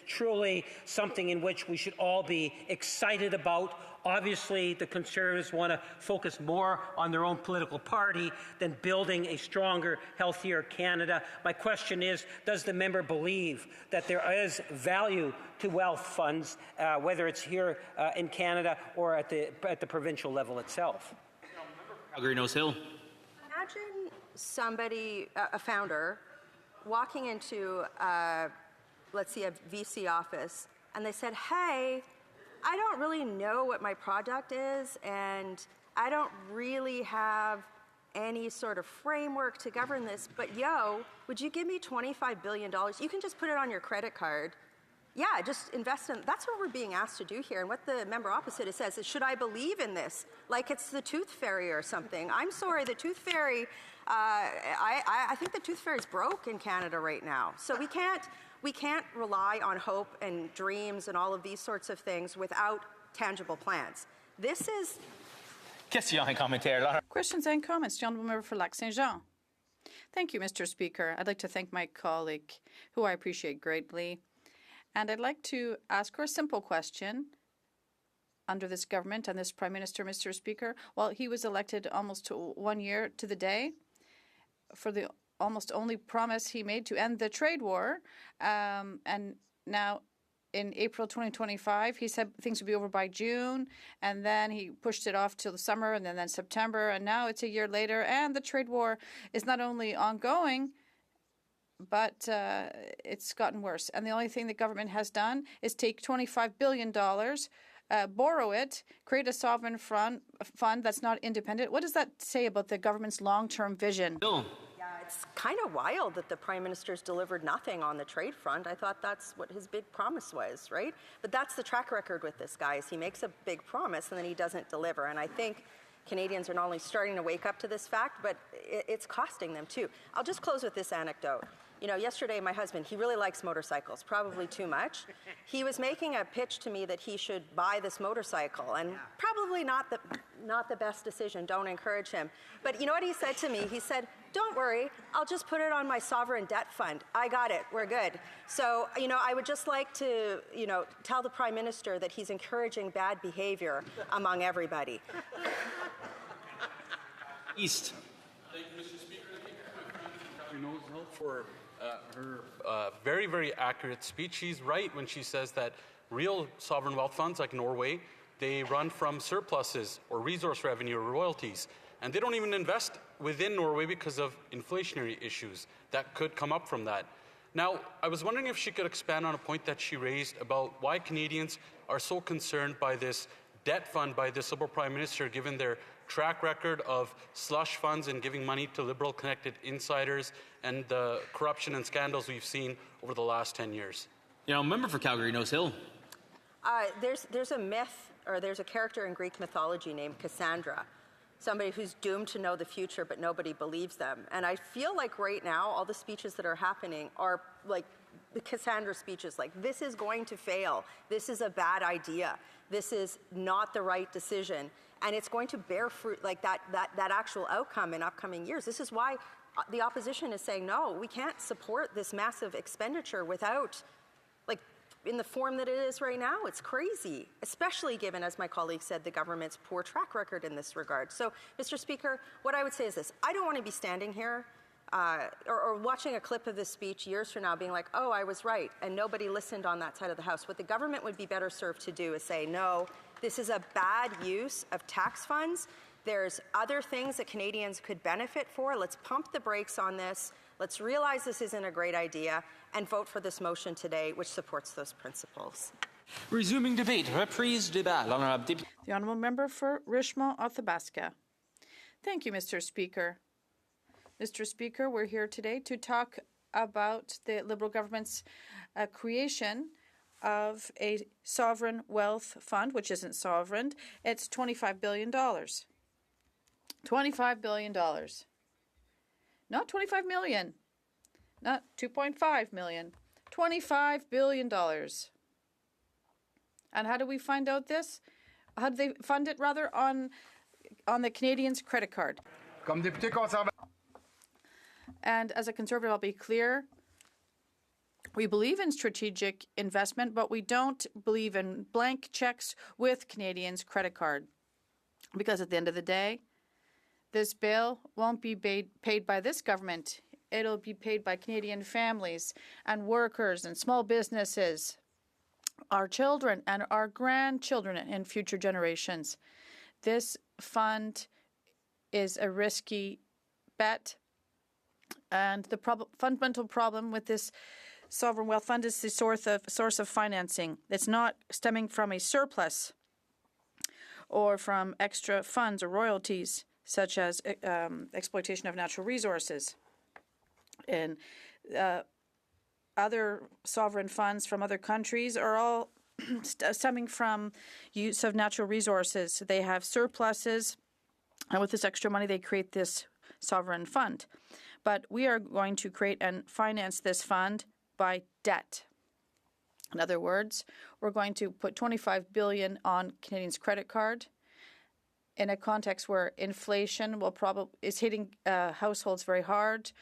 truly something in which we should all be excited about. Obviously, the Conservatives want to focus more on their own political party than building a stronger, healthier Canada. My question is, does the member believe that there is value to wealth funds, whether it's here in Canada or at the provincial level itself? Calgary Nose Hill. Imagine somebody, a founder, walking into, let's see, a VC office, and they said, hey, I don't really know what my product is, and I don't really have any sort of framework to govern this, but would you give me $25 billion? You can just put it on your credit card. Yeah, just invest in, that's what we're being asked to do here. And what the member opposite says is, should I believe in this? Like it's the Tooth Fairy or something. I'm sorry, the Tooth Fairy, I think the Tooth Fairy's broke in Canada right now. So we can't rely on hope and dreams and all of these sorts of things without tangible plans. This is... Questions et commentaires. Questions and comments. The Honourable Member for Lac Saint-Jean. Thank you, Mr. Speaker. I'd like to thank my colleague, who I appreciate greatly. And I'd like to ask her a simple question under this government and this Prime Minister, Mr. Speaker. Well, he was elected almost 1 year to the day for the almost only promise he made to end the trade war. And now in April 2025, he said things would be over by June, and then he pushed it off till the summer and then September, and now it's a year later, and the trade war is not only ongoing, but it's gotten worse. And the only thing the government has done is take $25 billion, borrow it, create a sovereign fund that's not independent. What does that say about the government's long-term vision? Yeah, it's kind of wild that the Prime Minister's delivered nothing on the trade front. I thought that's what his big promise was, right? But that's the track record with this guy, is he makes a big promise and then he doesn't deliver. And I think Canadians are not only starting to wake up to this fact, but it's costing them too. I'll just close with this anecdote. You know, yesterday my husband, he really likes motorcycles, probably too much. He was making a pitch to me that he should buy this motorcycle, and probably not the best decision. Don't encourage him. But you know what he said to me? He said, "Don't worry, I'll just put it on my sovereign debt fund. I got it. We're good." So, you know, I would just like to, you know, tell the Prime Minister that he's encouraging bad behavior among everybody. East. Thank you, Mr. Speaker. Thank you for her very, very accurate speech. She's right when she says that real sovereign wealth funds like Norway, they run from surpluses or resource revenue or royalties. And they don't even invest within Norway because of inflationary issues that could come up from that. Now, I was wondering if she could expand on a point that she raised about why Canadians are so concerned by this debt fund by this Liberal Prime Minister, given their track record of slush funds and giving money to Liberal-connected insiders and the corruption and scandals we've seen over the last 10 years. You know, member for Calgary Nose Hill. There's a myth, or there's a character in Greek mythology named Cassandra, somebody who's doomed to know the future, but nobody believes them. And I feel like right now, all the speeches that are happening are like the Cassandra speeches, like, this is going to fail. This is a bad idea. This is not the right decision. And it's going to bear fruit, like that actual outcome in upcoming years. This is why the opposition is saying, no, we can't support this massive expenditure without, like, in the form that it is right now. It's crazy, especially given, as my colleague said, the government's poor track record in this regard. So, Mr. Speaker, what I would say is this. I don't want to be standing here or watching a clip of this speech years from now being like, oh, I was right, and nobody listened on that side of the House. What the government would be better served to do is say, no, this is a bad use of tax funds. There's other things that Canadians could benefit for. Let's pump the brakes on this. Let's realize this isn't a great idea and vote for this motion today, which supports those principles. Resuming debate. Reprise débat. The Honourable Member for Richmond-Athabasca. Thank you, Mr. Speaker. Mr. Speaker, we're here today to talk about the Liberal government's creation of a sovereign wealth fund, which isn't sovereign. It's $25 billion. $25 billion. Not $25 million. Not $2.5 million. $25 billion. And how do we find out this? How do they fund it, rather? On the Canadians' credit card. And as a Conservative, I'll be clear. We believe in strategic investment, but we don't believe in blank checks with Canadians' credit card. Because at the end of the day, this bill won't be paid by this government. It'll be paid by Canadian families and workers and small businesses, our children and our grandchildren and future generations. This fund is a risky bet. And the fundamental problem with this sovereign wealth fund is the source of financing. It's not stemming from a surplus or from extra funds or royalties, such as exploitation of natural resources. And other sovereign funds from other countries are all stemming from use of natural resources. They have surpluses, and with this extra money, they create this sovereign fund. But we are going to create and finance this fund by debt. In other words, we're going to put $25 billion on Canadians' credit card in a context where inflation is hitting households very hard,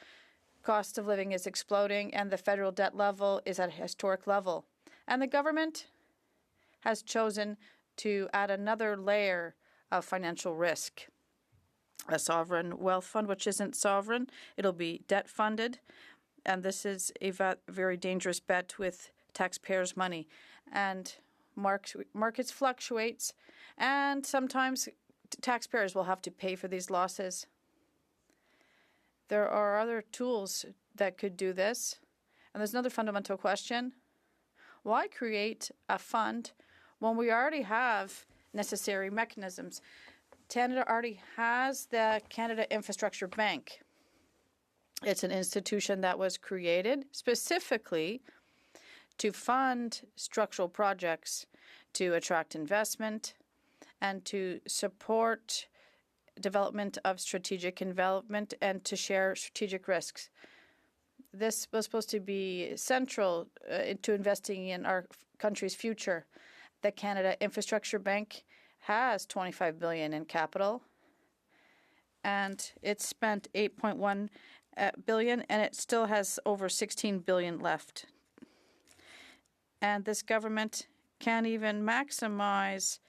cost of living is exploding, and the federal debt level is at a historic level. And the government has chosen to add another layer of financial risk. A sovereign wealth fund, which isn't sovereign. It'll be debt funded. And this is a very dangerous bet with taxpayers' money. And markets fluctuates, and sometimes taxpayers will have to pay for these losses. There are other tools that could do this. And there's another fundamental question. Why create a fund when we already have necessary mechanisms? Canada already has the Canada Infrastructure Bank. It's an institution that was created specifically to fund structural projects, to attract investment, and to support development of strategic development and to share strategic risks. This was supposed to be central to investing in our country's future. The Canada Infrastructure Bank has $25 billion in capital, and it spent $8.1 billion, and it still has over $16 billion left. And this government can't even maximize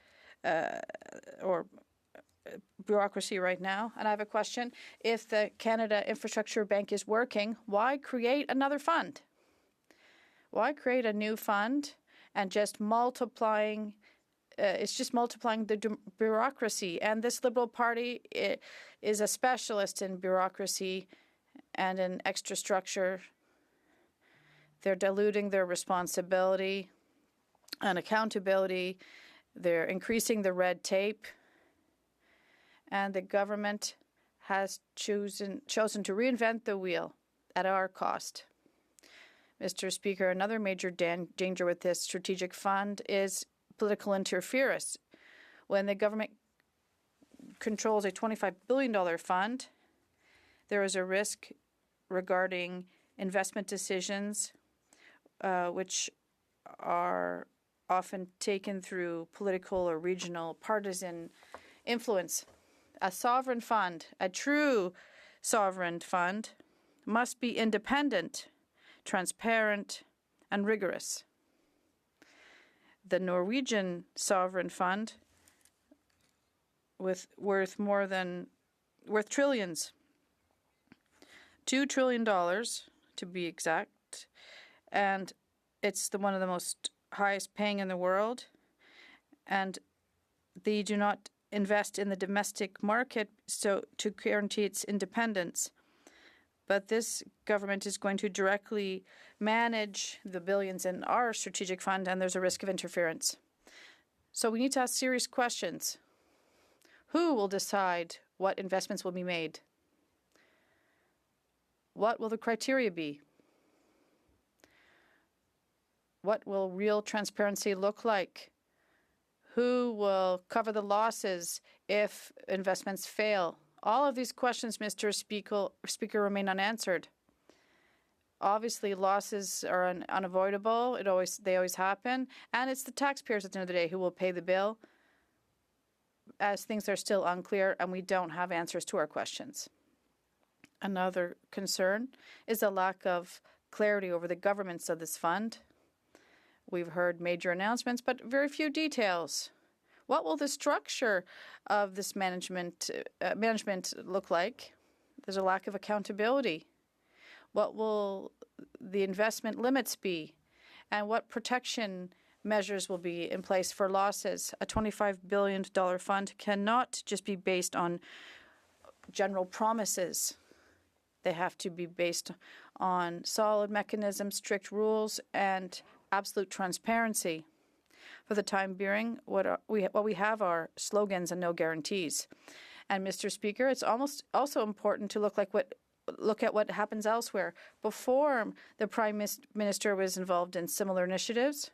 bureaucracy right now. And I have a question. If the Canada Infrastructure Bank is working, why create another fund? Why create a new fund and just multiplying? It's just multiplying the bureaucracy. And this Liberal Party is a specialist in bureaucracy and in extra structure. They're diluting their responsibility and accountability. They're increasing the red tape. And the government has chosen to reinvent the wheel at our cost. Mr. Speaker, another major danger with this strategic fund is political interference. When the government controls a $25 billion fund, there is a risk regarding investment decisions which are often taken through political or regional partisan influence. A sovereign fund, a true sovereign fund, must be independent, transparent, and rigorous. The Norwegian sovereign fund, worth trillions, $2 trillion to be exact, and it's one of the most highest paying in the world, and they do not invest in the domestic market so to guarantee its independence. But this government is going to directly manage the billions in our strategic fund, and there's a risk of interference. So we need to ask serious questions. Who will decide what investments will be made? What will the criteria be? What will real transparency look like? Who will cover the losses if investments fail? All of these questions, Mr. Speaker, remain unanswered. Obviously, losses are unavoidable. They always happen. And it's the taxpayers at the end of the day who will pay the bill, as things are still unclear and we don't have answers to our questions. Another concern is the lack of clarity over the governance of this fund. We've heard major announcements, but very few details. What will the structure of this management look like? There's a lack of accountability. What will the investment limits be? And what protection measures will be in place for losses? A $25 billion fund cannot just be based on general promises. They have to be based on solid mechanisms, strict rules, and absolute transparency. For the time being, what we have are slogans and no guarantees. And Mr. Speaker, it's also important to look at what happens elsewhere. Before the Prime Minister was involved in similar initiatives,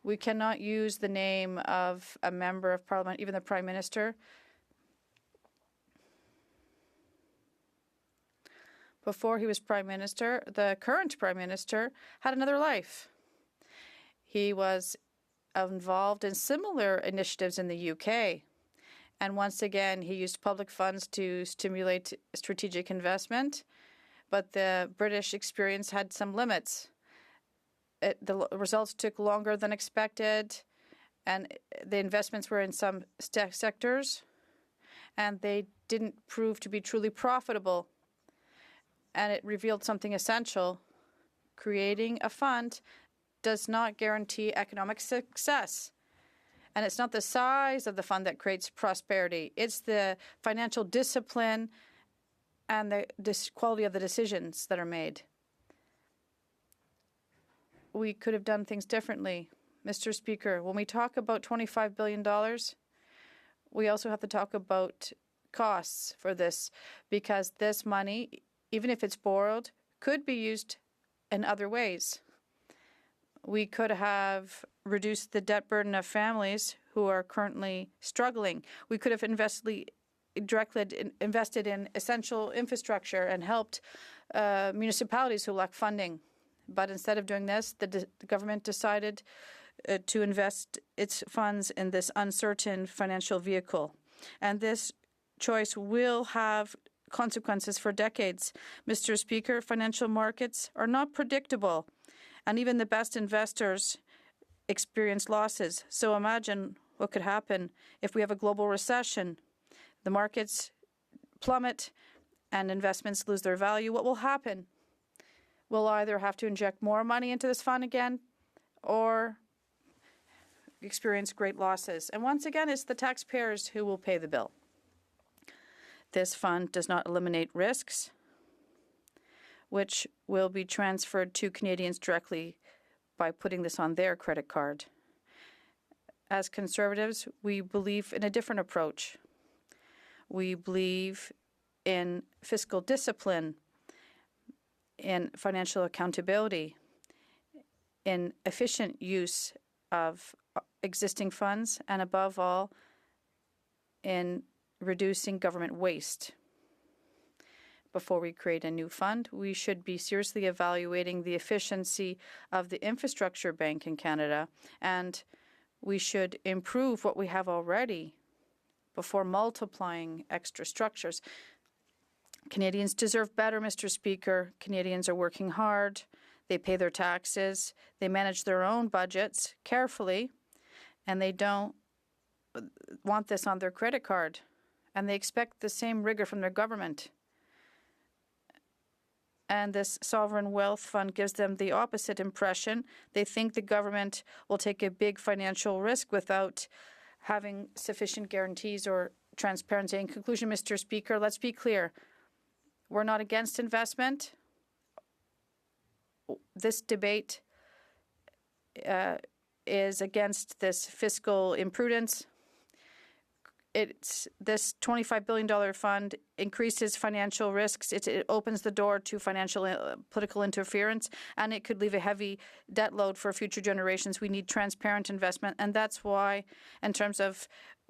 we cannot use the name of a member of Parliament, even the Prime Minister. Before he was Prime Minister, the current Prime Minister had another life. He was involved in similar initiatives in the UK. And once again, he used public funds to stimulate strategic investment. But the British experience had some limits. The results took longer than expected, and the investments were in some sectors, and they didn't prove to be truly profitable. And it revealed something essential. Creating a fund does not guarantee economic success. And it's not the size of the fund that creates prosperity. It's the financial discipline and the quality of the decisions that are made. We could have done things differently. Mr. Speaker, when we talk about $25 billion, we also have to talk about costs for this, because this money, even if it's borrowed, could be used in other ways. We could have reduced the debt burden of families who are currently struggling. We could have invested in essential infrastructure and helped municipalities who lack funding. But instead of doing this, the government decided to invest its funds in this uncertain financial vehicle. And this choice will have consequences for decades. Mr. Speaker, financial markets are not predictable, and even the best investors experience losses. So imagine what could happen if we have a global recession. The markets plummet and investments lose their value. What will happen? We'll either have to inject more money into this fund again or experience great losses. And once again, it's the taxpayers who will pay the bill. This fund does not eliminate risks, which will be transferred to Canadians directly by putting this on their credit card. As Conservatives, we believe in a different approach. We believe in fiscal discipline, in financial accountability, in efficient use of existing funds, and above all, in reducing government waste. Before we create a new fund, we should be seriously evaluating the efficiency of the infrastructure bank in Canada, and we should improve what we have already before multiplying extra structures. Canadians deserve better, Mr. Speaker. Canadians are working hard. They pay their taxes. They manage their own budgets carefully, and they don't want this on their credit card. And they expect the same rigor from their government. And this sovereign wealth fund gives them the opposite impression. They think the government will take a big financial risk without having sufficient guarantees or transparency. In conclusion, Mr. Speaker, let's be clear. We're not against investment. This debate is against this fiscal imprudence. This $25 billion fund increases financial risks. It opens the door to financial political interference, and it could leave a heavy debt load for future generations. We need transparent investment, and that's why, in terms of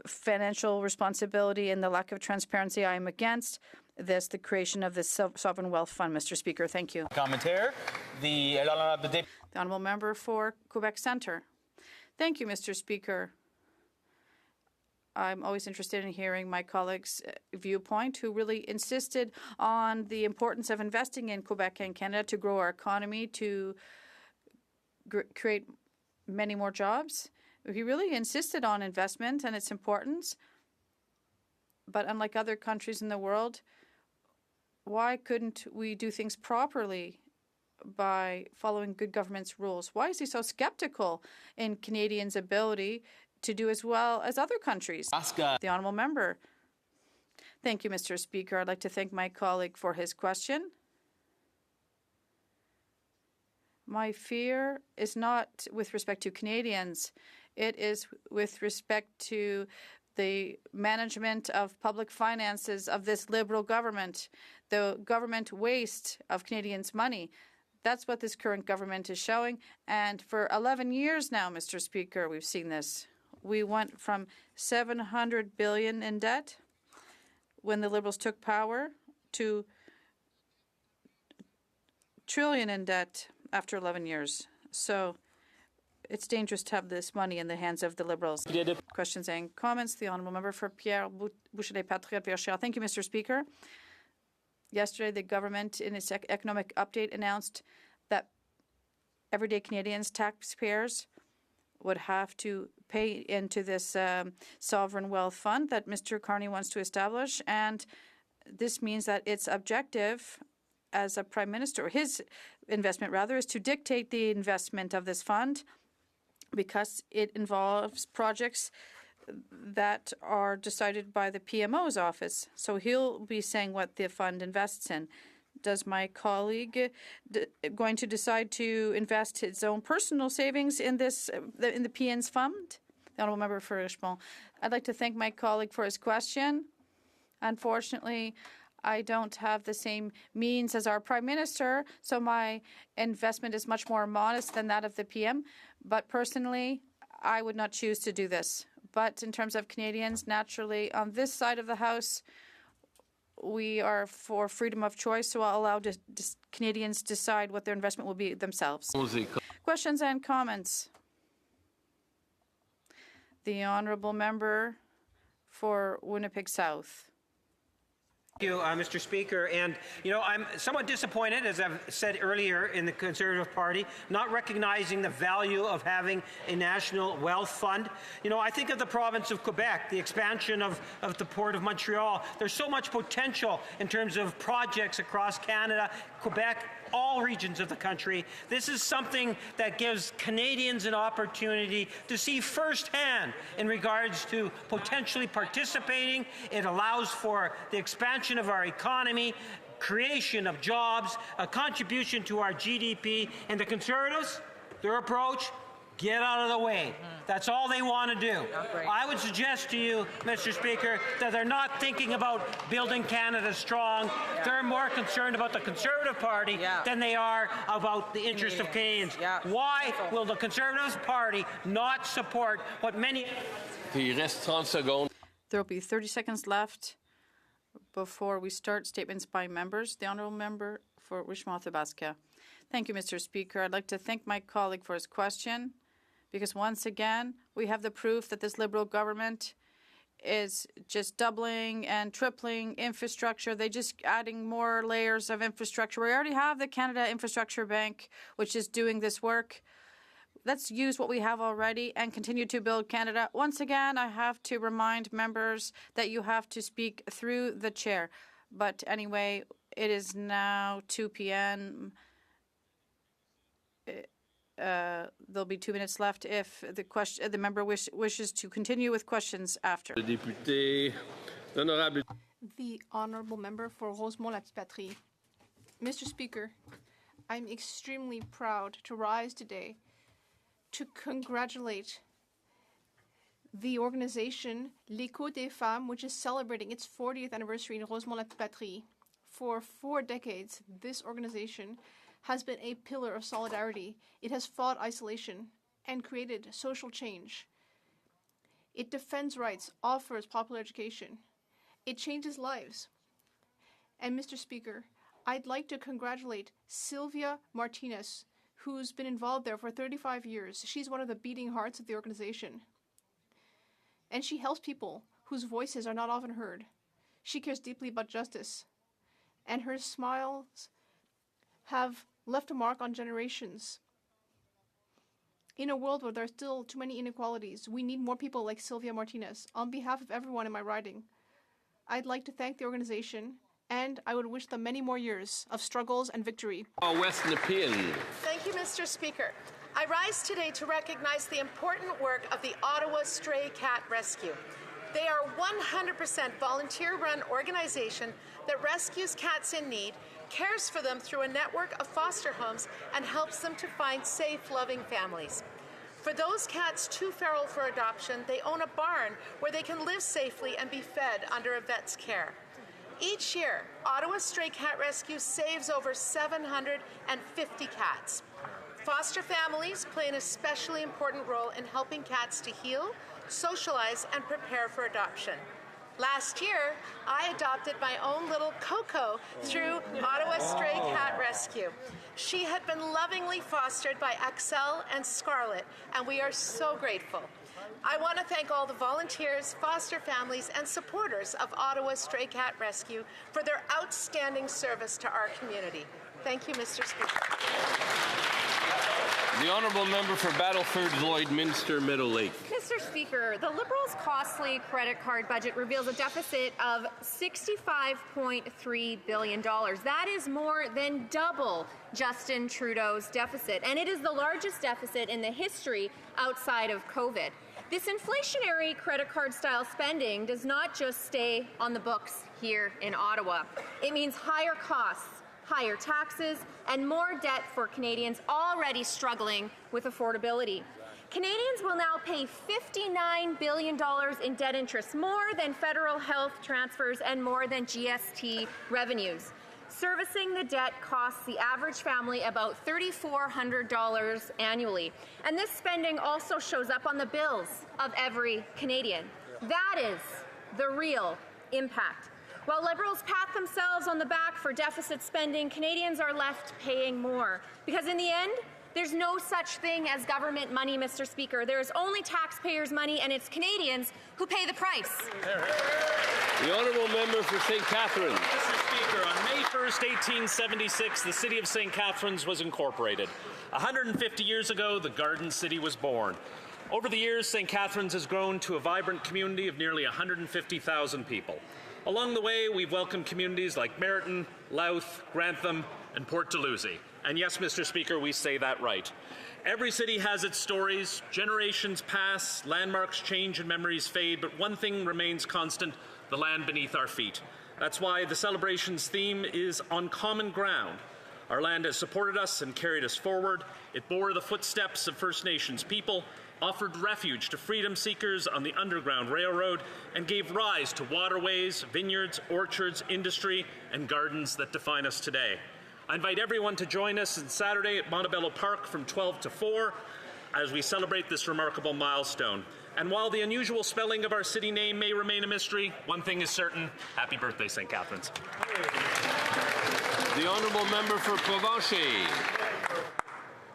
financial responsibility and the lack of transparency, I am against the creation of this sovereign wealth fund, Mr. Speaker. Thank you. Commentaire. The honourable member for Quebec Centre. Thank you, Mr. Speaker. I'm always interested in hearing my colleagues' viewpoint, who really insisted on the importance of investing in Quebec and Canada to grow our economy, to create many more jobs. He really insisted on investment and its importance. But unlike other countries in the world, why couldn't we do things properly by following good government's rules? Why is he so skeptical in Canadians' ability to do as well as other countries? The honourable member. Thank you, Mr. Speaker. I'd like to thank my colleague for his question. My fear is not with respect to Canadians. It is with respect to the management of public finances of this Liberal government, the government waste of Canadians' money. That's what this current government is showing. And for 11 years now, Mr. Speaker, we've seen this. We went from $700 billion in debt when the Liberals took power to $1 trillion in debt after 11 years. So it's dangerous to have this money in the hands of the Liberals. Questions and comments. The honourable member for Pierre Boucher-Patriot-Verchères. Thank you, Mr. Speaker. Yesterday, the government, in its economic update, announced that everyday Canadians, taxpayers, would have to pay into this sovereign wealth fund that Mr. Carney wants to establish. And this means that its objective as a prime minister, his investment rather, is to dictate the investment of this fund because it involves projects that are decided by the PMO's office. So he'll be saying what the fund invests in. Does my colleague going to decide to invest his own personal savings in this in the PN's fund? The honourable member for Richmond. I'd like to thank my colleague for his question. Unfortunately, I don't have the same means as our Prime Minister, so my investment is much more modest than that of the PM. But personally, I would not choose to do this. But in terms of Canadians, naturally, on this side of the House, we are for freedom of choice, so I'll allow Canadians decide what their investment will be themselves. Questions and comments? The Honourable Member for Winnipeg South. Thank you, Mr. Speaker. And, I'm somewhat disappointed, as I've said earlier, in the Conservative Party, not recognizing the value of having a national wealth fund. I think of the province of Quebec, the expansion of the Port of Montreal. There's so much potential in terms of projects across Canada, Quebec, all regions of the country. This is something that gives Canadians an opportunity to see firsthand in regards to potentially participating. It allows for the expansion of our economy, creation of jobs, a contribution to our GDP, and the Conservatives, their approach, get out of the way. That's all they want to do. I would suggest to you, Mr. Speaker, that they're not thinking about building Canada strong. They're more concerned about the Conservative Party than they are about the interest of Canadians. Why will the Conservative Party not support what many... There will be 30 seconds left before we start statements by members. The Honourable Member for Richmond-Athabasca. Thank you, Mr. Speaker. I'd like to thank my colleague for his question, because once again, we have the proof that this Liberal government is just doubling and tripling infrastructure. They're just adding more layers of infrastructure. We already have the Canada Infrastructure Bank, which is doing this work. Let's use what we have already and continue to build Canada. Once again, I have to remind members that you have to speak through the chair. But anyway, it is now 2 p.m. There'll be 2 minutes left if the member wishes to continue with questions after. The Honourable Member for Rosemont-la-Petite-Patrie. Mr. Speaker, I'm extremely proud to rise today to congratulate the organization L'Écho des Femmes, which is celebrating its 40th anniversary in Rosemont-la-Petite-Patrie. For 4 decades, this organization has been a pillar of solidarity. It has fought isolation and created social change. It defends rights, offers popular education. It changes lives. And Mr. Speaker, I'd like to congratulate Sylvia Martinez, who's been involved there for 35 years. She's one of the beating hearts of the organization. And she helps people whose voices are not often heard. She cares deeply about justice. And her smiles have left a mark on generations. In a world where there are still too many inequalities, we need more people like Sylvia Martinez. On behalf of everyone in my riding, I'd like to thank the organization, and I would wish them many more years of struggles and victory. Thank you, Mr. Speaker. I rise today to recognize the important work of the Ottawa Stray Cat Rescue. They are a 100% volunteer-run organization that rescues cats in need, cares for them through a network of foster homes, and helps them to find safe, loving families. For those cats too feral for adoption, they own a barn where they can live safely and be fed under a vet's care. Each year, Ottawa Stray Cat Rescue saves over 750 cats. Foster families play an especially important role in helping cats to heal, socialize, and prepare for adoption. Last year, I adopted my own little Coco through Ottawa Stray Cat Rescue. She had been lovingly fostered by Axel and Scarlett, and we are so grateful. I want to thank all the volunteers, foster families, and supporters of Ottawa Stray Cat Rescue for their outstanding service to our community. Thank you, Mr. Speaker. The Honourable Member for Battleford, Lloydminster, Meadow Lake. Mr. Speaker, the Liberals' costly credit card budget reveals a deficit of $65.3 billion. That is more than double Justin Trudeau's deficit, and it is the largest deficit in the history outside of COVID. This inflationary credit card-style spending does not just stay on the books here in Ottawa. It means higher costs, higher taxes, and more debt for Canadians already struggling with affordability. Canadians will now pay $59 billion in debt interest, more than federal health transfers and more than GST revenues. Servicing the debt costs the average family about $3,400 annually. And this spending also shows up on the bills of every Canadian. That is the real impact. While Liberals pat themselves on the back for deficit spending, Canadians are left paying more. Because in the end, there's no such thing as government money, Mr. Speaker. There is only taxpayers' money, and it's Canadians who pay the price. The honourable member for St. Catharines. Mr. Speaker, on May 1st, 1876, the city of St. Catharines was incorporated. 150 years ago, the Garden City was born. Over the years, St. Catharines has grown to a vibrant community of nearly 150,000 people. Along the way, we've welcomed communities like Meriton, Louth, Grantham, and Port Dalhousie. And yes, Mr. Speaker, we say that right. Every city has its stories. Generations pass, landmarks change, and memories fade, but one thing remains constant: the land beneath our feet. That's why the celebration's theme is On Common Ground. Our land has supported us and carried us forward. It bore the footsteps of First Nations people, offered refuge to freedom seekers on the Underground Railroad, and gave rise to waterways, vineyards, orchards, industry, and gardens that define us today. I invite everyone to join us on Saturday at Montebello Park from 12 to 4 as we celebrate this remarkable milestone. And while the unusual spelling of our city name may remain a mystery, one thing is certain: happy birthday, St. Catharines. The honourable member for Provencher.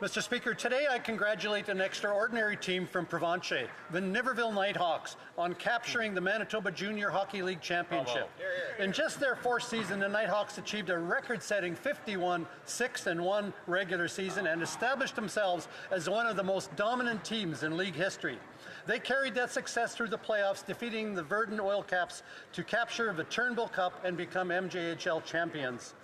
Mr. Speaker, today I congratulate an extraordinary team from Provencher, the Niverville Nighthawks, on capturing the Manitoba Junior Hockey League Championship. In just their fourth season, the Nighthawks achieved a record-setting 51-6-1 regular season and established themselves as one of the most dominant teams in league history. They carried that success through the playoffs, defeating the Verdun Oil Caps to capture the Turnbull Cup and become MJHL champions.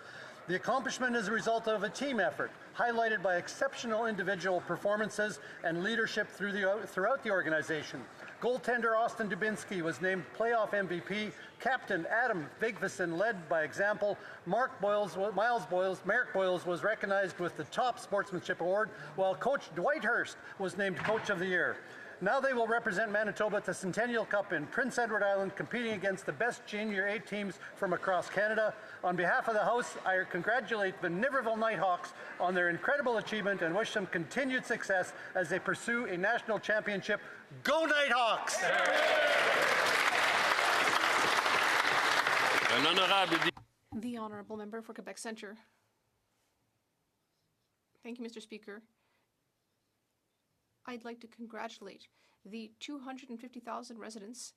The accomplishment is a result of a team effort, highlighted by exceptional individual performances and leadership throughout the organization. Goaltender Austin Dubinsky was named playoff MVP. Captain Adam Vigvason led by example. Mark Boyles was recognized with the top sportsmanship award, while Coach Dwight Hurst was named Coach of the Year. Now they will represent Manitoba at the Centennial Cup in Prince Edward Island, competing against the best Junior A teams from across Canada. On behalf of the House, I congratulate the Niverville Nighthawks on their incredible achievement and wish them continued success as they pursue a national championship. Go Nighthawks! The honourable member for Quebec Centre. Thank you, Mr. Speaker. I'd like to congratulate the 250,000 residents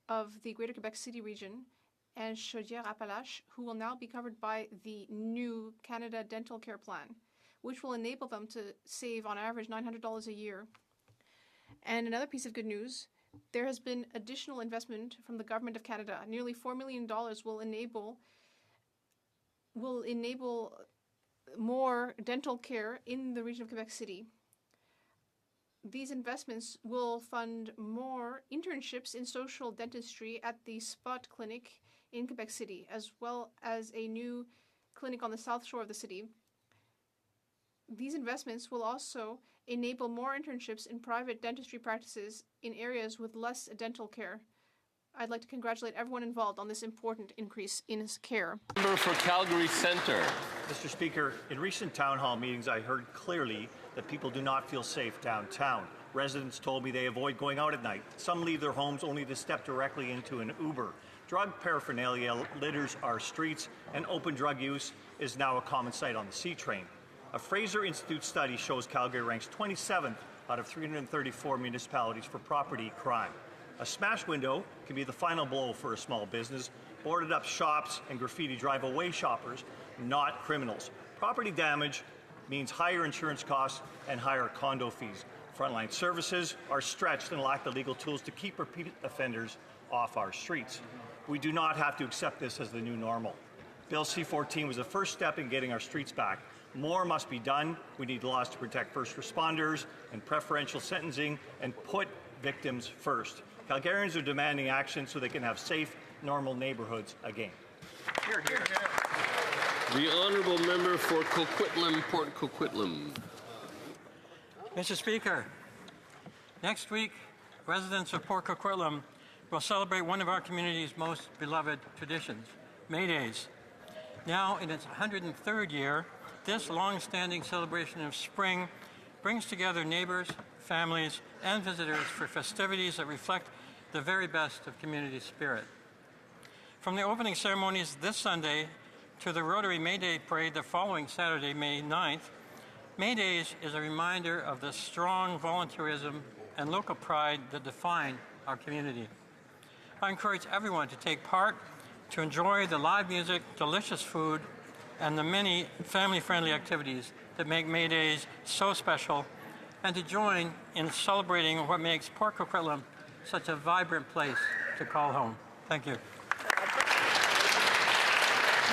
of the Greater Quebec City region and Chaudière-Appalaches, who will now be covered by the new Canada Dental Care Plan, which will enable them to save on average $900 a year. And another piece of good news: there has been additional investment from the Government of Canada. Nearly $4 million will enable more dental care in the region of Quebec City. These investments will fund more internships in social dentistry at the Spot Clinic in Quebec City, as well as a new clinic on the south shore of the city. These investments will also enable more internships in private dentistry practices in areas with less dental care. I'd like to congratulate everyone involved on this important increase in care. Member for Calgary Centre. Mr. Speaker, in recent town hall meetings, I heard clearly that people do not feel safe downtown. Residents told me they avoid going out at night. Some leave their homes only to step directly into an Uber. Drug paraphernalia litters our streets, and open drug use is now a common sight on the C train. A Fraser Institute study shows Calgary ranks 27th out of 334 municipalities for property crime. A smashed window can be the final blow for a small business. Boarded up shops and graffiti drive away shoppers, not criminals. Property damage means higher insurance costs and higher condo fees. Frontline services are stretched and lack the legal tools to keep repeat offenders off our streets. We do not have to accept this as the new normal. Bill C-14 was the first step in getting our streets back. More must be done. We need laws to protect first responders and preferential sentencing and put victims first. Calgarians are demanding action so they can have safe, normal neighborhoods again. Hear, hear. The honourable member for Coquitlam, Port Coquitlam. Mr. Speaker, Next week, residents of Port Coquitlam will celebrate one of our community's most beloved traditions, May Days. Now in its 103rd year, this long-standing celebration of spring brings together neighbors, families, and visitors for festivities that reflect the very best of community spirit. From the opening ceremonies this Sunday to the Rotary May Day Parade the following Saturday, May 9th, May Days is a reminder of the strong volunteerism and local pride that define our community. I encourage everyone to take part, to enjoy the live music, delicious food, and the many family-friendly activities that make May Days so special, and to join in celebrating what makes Port Coquitlam such a vibrant place to call home. Thank you.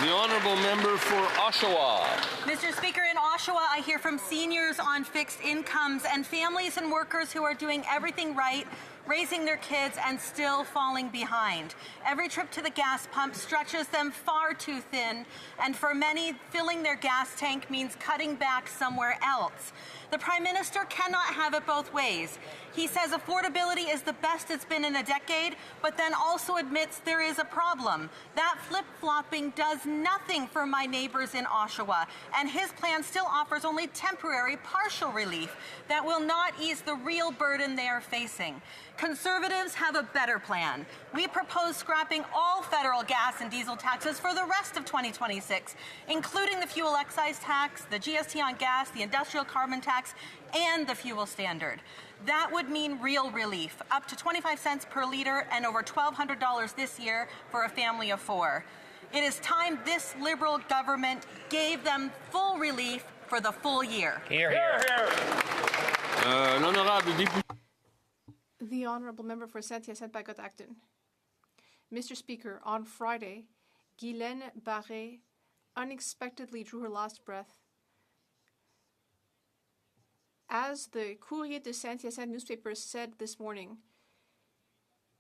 The honourable member for Oshawa. Mr. Speaker, in Oshawa, I hear from seniors on fixed incomes and families and workers who are doing everything right, raising their kids and still falling behind. Every trip to the gas pump stretches them far too thin, and for many, filling their gas tank means cutting back somewhere else. The Prime Minister cannot have it both ways. He says affordability is the best it's been in a decade, but then also admits there is a problem. That flip-flopping does nothing for my neighbors in Oshawa, and his plan still offers only temporary, partial relief that will not ease the real burden they are facing. Conservatives have a better plan. We propose scrapping all federal gas and diesel taxes for the rest of 2026, including the fuel excise tax, the GST on gas, the industrial carbon tax, and the fuel standard. That would mean real relief, up to 25 cents per litre and over $1,200 this year for a family of 4. It is time this Liberal government gave them full relief for the full year. Hear, hear. The Honourable Member for Saint-Hyacinthe-Bagot-Acton. Mr. Speaker, on Friday, Guylaine Barré unexpectedly drew her last breath. As the Courrier de Saint-Hyacinthe newspaper said this morning,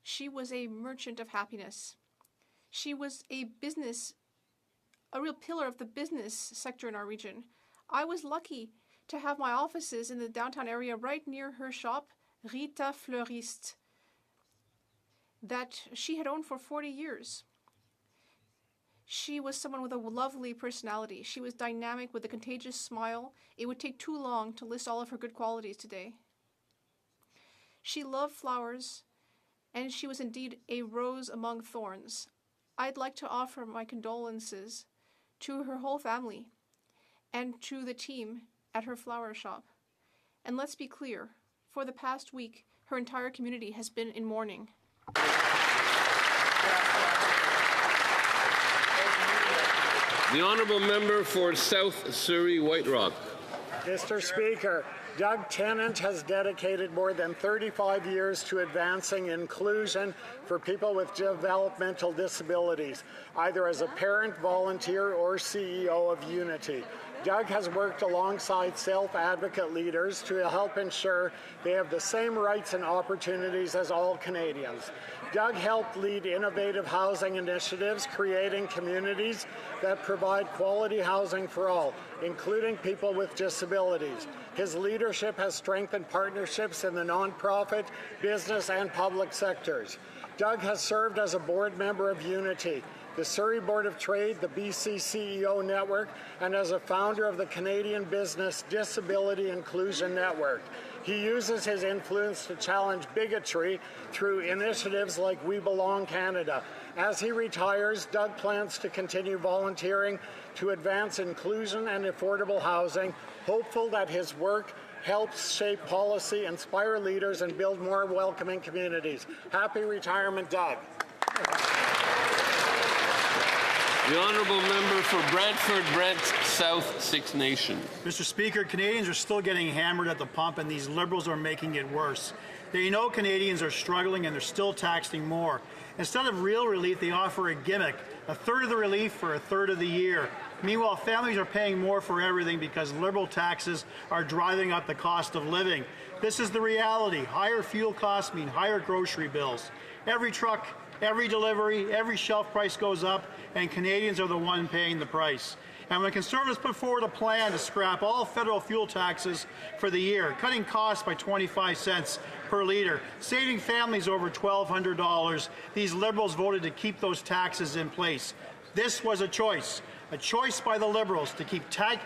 she was a merchant of happiness. She was a real pillar of the business sector in our region. I was lucky to have my offices in the downtown area right near her shop, Rita Fleuriste, that she had owned for 40 years. She was someone with a lovely personality. She was dynamic with a contagious smile. It would take too long to list all of her good qualities today. She loved flowers, and she was indeed a rose among thorns. I'd like to offer my condolences to her whole family and to the team at her flower shop. And let's be clear, for the past week, her entire community has been in mourning. The honourable member for South Surrey White Rock. Mr. Speaker, Doug Tennant has dedicated more than 35 years to advancing inclusion for people with developmental disabilities, either as a parent, volunteer, or CEO of Unity. Doug has worked alongside self-advocate leaders to help ensure they have the same rights and opportunities as all Canadians. Doug helped lead innovative housing initiatives, creating communities that provide quality housing for all, including people with disabilities. His leadership has strengthened partnerships in the nonprofit, business, and public sectors. Doug has served as a board member of Unity, the Surrey Board of Trade, the BC CEO Network, and as a founder of the Canadian Business Disability Inclusion Network. He uses his influence to challenge bigotry through initiatives like We Belong Canada. As he retires, Doug plans to continue volunteering to advance inclusion and affordable housing, hopeful that his work helps shape policy, inspire leaders, and build more welcoming communities. Happy retirement, Doug. The honourable member for Brantford Brent South Six Nation. Mr. Speaker, Canadians are still getting hammered at the pump, and these Liberals are making it worse. They know Canadians are struggling, and they're still taxing more. Instead of real relief, they offer a gimmick, a third of the relief for a third of the year. Meanwhile, families are paying more for everything because Liberal taxes are driving up the cost of living. This is the reality. Higher fuel costs mean higher grocery bills. Every truck, every delivery, every shelf price goes up, and Canadians are the one paying the price. And when Conservatives put forward a plan to scrap all federal fuel taxes for the year, cutting costs by 25 cents per litre, saving families over $1,200, these Liberals voted to keep those taxes in place. This was a choice by the Liberals to keep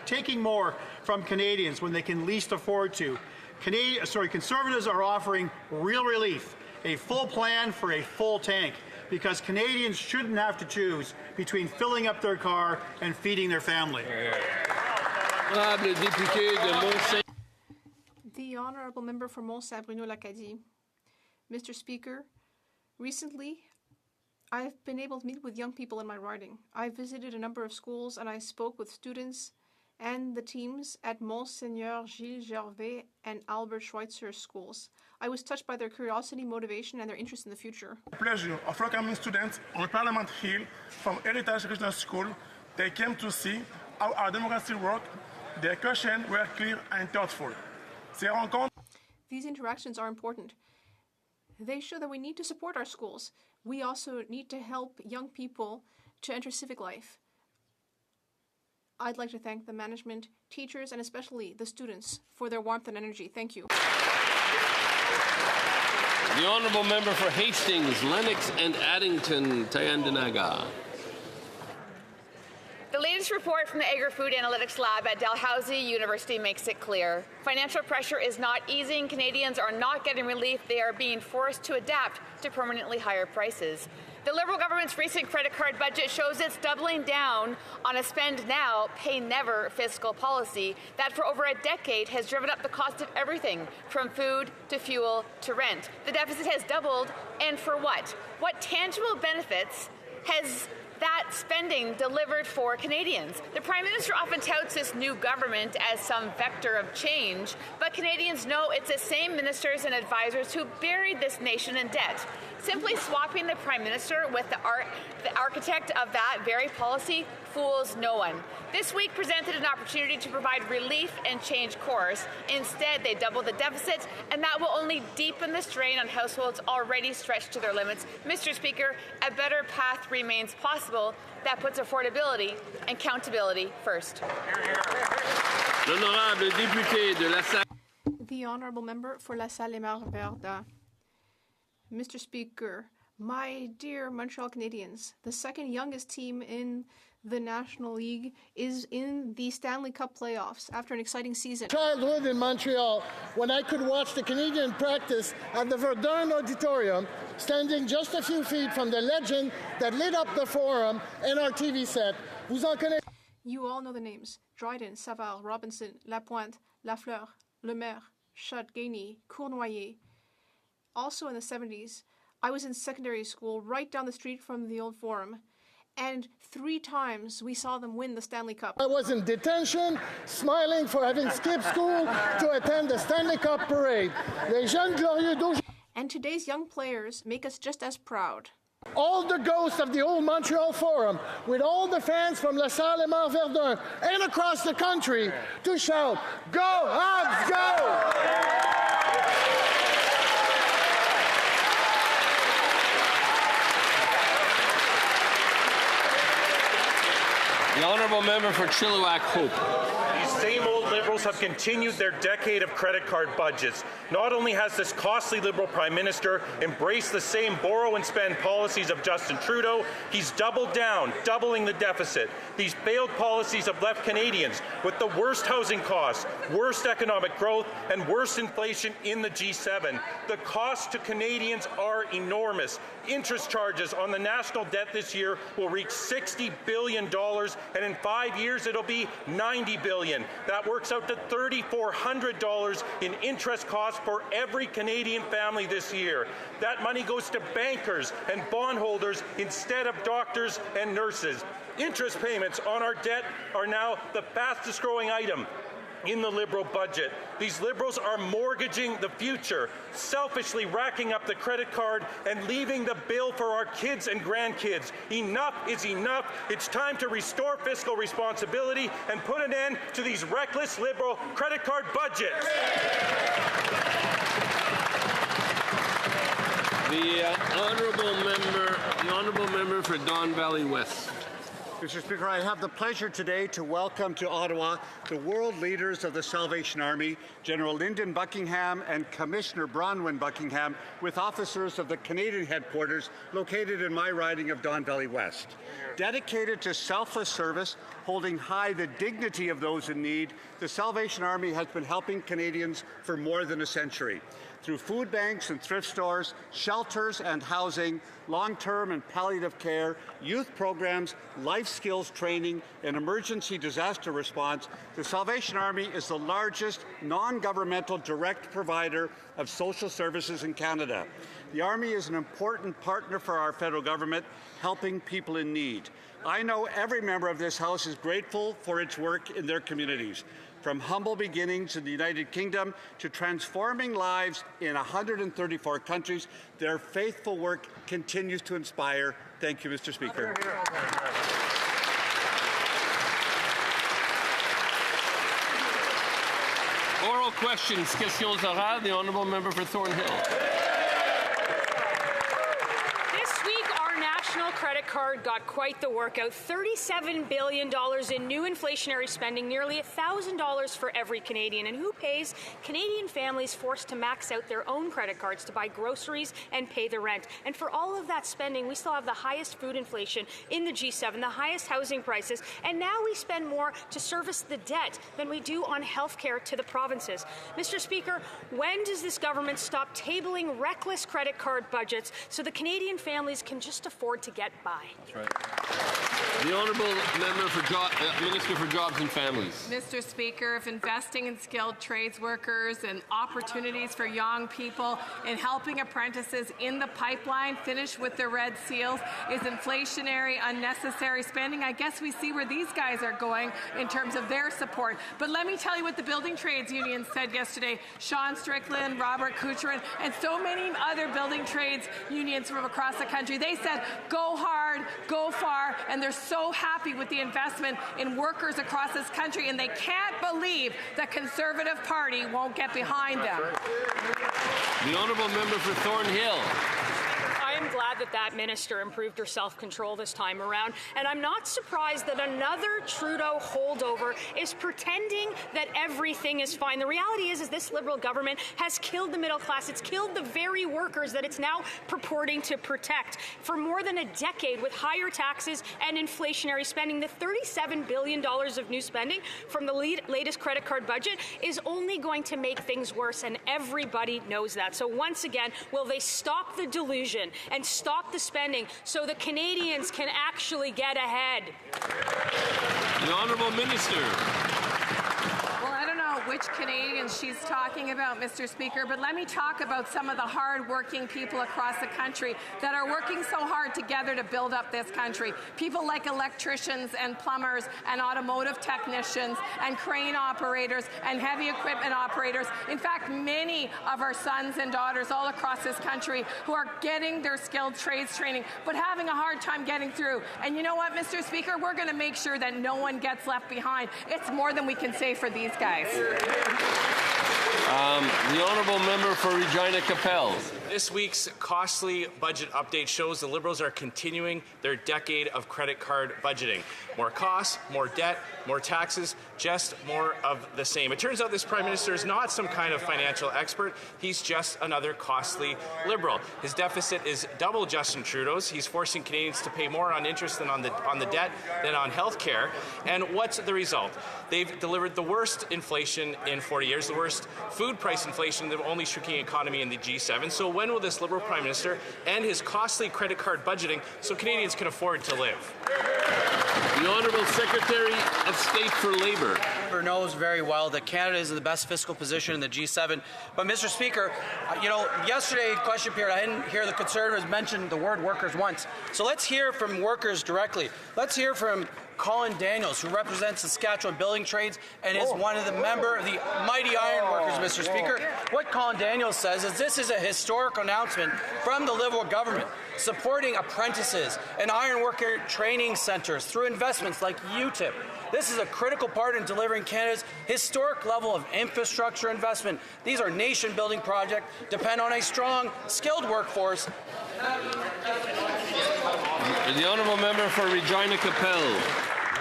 taking more from Canadians when they can least afford to. Conservatives are offering real relief, a full plan for a full tank, because Canadians shouldn't have to choose between filling up their car and feeding their family. The Honourable Member for Mont-Saint-Bruno-L'Acadie. Mr. Speaker, recently I've been able to meet with young people in my riding. I visited a number of schools and I spoke with students and the teams at Monseigneur Gilles Gervais and Albert Schweitzer schools. I was touched by their curiosity, motivation, and their interest in the future. Pleasure of welcoming students on Parliament Hill from Heritage Regional School. They came to see how our democracy works. Their questions were clear and thoughtful. These interactions are important. They show that we need to support our schools. We also need to help young people to enter civic life. I'd like to thank the management, teachers, and especially the students for their warmth and energy. Thank you. The Honourable Member for Hastings, Lennox and Addington, Tyendinaga. The latest report from the Agri-Food Analytics Lab at Dalhousie University makes it clear. Financial pressure is not easing. Canadians are not getting relief. They are being forced to adapt to permanently higher prices. The Liberal government's recent credit card budget shows it's doubling down on a spend now, pay never fiscal policy that for over a decade has driven up the cost of everything from food to fuel to rent. The deficit has doubled, and for what? What tangible benefits has that spending delivered for Canadians? The Prime Minister often touts this new government as some vector of change, but Canadians know it's the same ministers and advisors who buried this nation in debt. Simply swapping the Prime Minister with the architect of that very policy fools no one. This week presented an opportunity to provide relief and change course. Instead, they doubled the deficit, and that will only deepen the strain on households already stretched to their limits. Mr. Speaker, a better path remains possible that puts affordability and accountability first. The Honourable Member for La Salle-et-Marne-Verdun. Mr. Speaker, my dear Montreal Canadiens, the second youngest team in the National League is in the Stanley Cup playoffs after an exciting season. Childhood in Montreal, when I could watch the Canadian practice at the Verdun Auditorium, standing just a few feet from the legend that lit up the Forum and our TV set. Vous en connaissez? You all know the names: Dryden, Savard, Robinson, Lapointe, Lafleur, Lemaire, Schott, Gainey, Cournoyer. Also in the 70s, I was in secondary school right down the street from the old Forum, and 3 times we saw them win the Stanley Cup. I was in detention, smiling for having skipped school to attend the Stanley Cup parade. Les jeunes glorieux d'aujourd'hui. And today's young players make us just as proud. All the ghosts of the old Montreal Forum, with all the fans from La Salle-et-Marne-Verdun and across the country, to shout, "Go, Habs, go!" The Honourable Member for Chilliwack Hope. These same old Liberals have continued their decade of credit card budgets. Not only has this costly Liberal Prime Minister embraced the same borrow and spend policies of Justin Trudeau, he's doubled down, doubling the deficit. These failed policies have left Canadians with the worst housing costs, worst economic growth, and worst inflation in the G7. The costs to Canadians are enormous. Interest charges on the national debt this year will reach $60 billion, and in 5 years it'll be $90 billion. That works out to $3,400 in interest costs for every Canadian family this year. That money goes to bankers and bondholders instead of doctors and nurses. Interest payments on our debt are now the fastest growing item in the Liberal budget. These Liberals are mortgaging the future, selfishly racking up the credit card and leaving the bill for our kids and grandkids. Enough is enough. It's time to restore fiscal responsibility and put an end to these reckless Liberal credit card budgets. The honourable member for Don Valley West. Mr. Speaker, I have the pleasure today to welcome to Ottawa the world leaders of the Salvation Army, General Lyndon Buckingham and Commissioner Bronwyn Buckingham, with officers of the Canadian headquarters located in my riding of Don Valley West. Dedicated to selfless service, holding high the dignity of those in need, the Salvation Army has been helping Canadians for more than a century. Through food banks and thrift stores, shelters and housing, long-term and palliative care, youth programs, life skills training, and emergency disaster response, the Salvation Army is the largest non-governmental direct provider of social services in Canada. The Army is an important partner for our federal government, helping people in need. I know every member of this House is grateful for its work in their communities. From humble beginnings in the United Kingdom to transforming lives in 134 countries, their faithful work continues to inspire. Thank you, Mr. Speaker. Oral questions, questions orales. The honourable member for Thornhill. Credit card got quite the workout. $37 billion in new inflationary spending, nearly $1,000 for every Canadian. And who pays? Canadian families forced to max out their own credit cards to buy groceries and pay the rent. And for all of that spending, we still have the highest food inflation in the G7, the highest housing prices, and now we spend more to service the debt than we do on health care to the provinces. Mr. Speaker, when does this government stop tabling reckless credit card budgets so the Canadian families can just afford to get by? That's right. The honourable member for Minister for Jobs and Families. Mr. Speaker, if investing in skilled trades workers and opportunities for young people and helping apprentices in the pipeline finish with their red seals is inflationary, unnecessary spending, I guess we see where these guys are going in terms of their support. But let me tell you what the building trades union said yesterday. Sean Strickland, Robert Kucherin, and so many other building trades unions from across the country. They said, go hard, go far, and they're so happy with the investment in workers across this country, and they can't believe the Conservative Party won't get behind them. The honourable member for Thornhill. I am glad that that minister improved her self-control this time around, and I'm not surprised that another Trudeau holdover is pretending that everything is fine. The reality is this Liberal government has killed the middle class. It's killed the very workers that it's now purporting to protect. For more than a decade, with higher taxes and inflationary spending, the $37 billion of new spending from the latest credit card budget is only going to make things worse, and everybody knows that. So once again, will they stop the delusion and stop the spending so the Canadians can actually get ahead? The honourable minister. Well, I don't know which Canadians she's talking about, Mr. Speaker, but let me talk about some of the hard-working people across the country that are working so hard together to build up this country. People like electricians and plumbers and automotive technicians and crane operators and heavy equipment operators. In fact, many of our sons and daughters all across this country who are getting their skilled trades training but having a hard time getting through. And you know what, Mr. Speaker? We're going to make sure that no one gets left behind. It's more than we can say for these guys. The honourable member for Regina Capel. This week's costly budget update shows the Liberals are continuing their decade of credit card budgeting. More costs, more debt, more taxes, just more of the same. It turns out this Prime Minister is not some kind of financial expert. He's just another costly Liberal. His deficit is double Justin Trudeau's. He's forcing Canadians to pay more on interest than on the debt than on health care. And what's the result? They've delivered the worst inflation in 40 years, the worst food price inflation, the only shrinking economy in the G7. So when will this Liberal Prime Minister end his costly credit card budgeting so Canadians can afford to live? The Honourable Secretary of State for Labour. Knows very well that Canada is in the best fiscal position in the G7. But, Mr. Speaker, yesterday, question period, I didn't hear the Conservatives mention the word workers once. So let's hear from workers directly. Let's hear from Colin Daniels, who represents Saskatchewan Building Trades and is one of the member of the mighty iron workers, Mr. Speaker. What Colin Daniels says is this is a historic announcement from the Liberal government supporting apprentices and iron worker training centres through investments like UTIP This is a critical part in delivering Canada's historic level of infrastructure investment. These are nation-building projects, depend on a strong, skilled workforce. The honourable member for Regina Capel.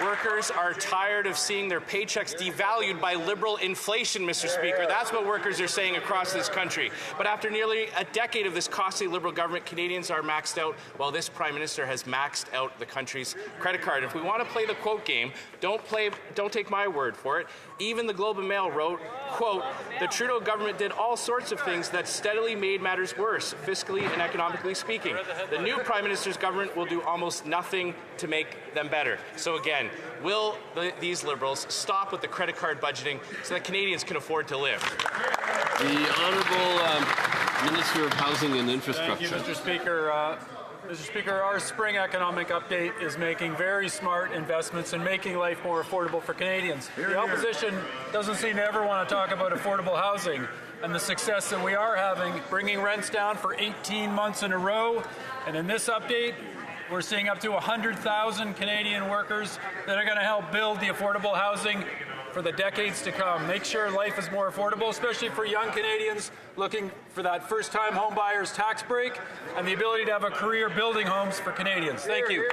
Workers are tired of seeing their paychecks devalued by Liberal inflation, Mr. Speaker. That's what workers are saying across this country. But after nearly a decade of this costly Liberal government, Canadians are maxed out, while this Prime Minister has maxed out the country's credit card. If we want to play the quote game, don't take my word for it. Even the Globe and Mail wrote, quote, "The Trudeau government did all sorts of things that steadily made matters worse, fiscally and economically speaking. The new Prime Minister's government will do almost nothing to make them better." So again, will these Liberals stop with the credit card budgeting so that Canadians can afford to live? The Honourable Minister of Housing and Infrastructure. Thank you, Mr. Speaker. Mr. Speaker, our spring economic update is making very smart investments and making life more affordable for Canadians. The opposition doesn't seem to ever want to talk about affordable housing and the success that we are having, bringing rents down for 18 months in a row. And in this update, we're seeing up to 100,000 Canadian workers that are going to help build the affordable housing for the decades to come. Make sure life is more affordable, especially for young Canadians looking for that first-time home buyer's tax break and the ability to have a career building homes for Canadians. Thank you.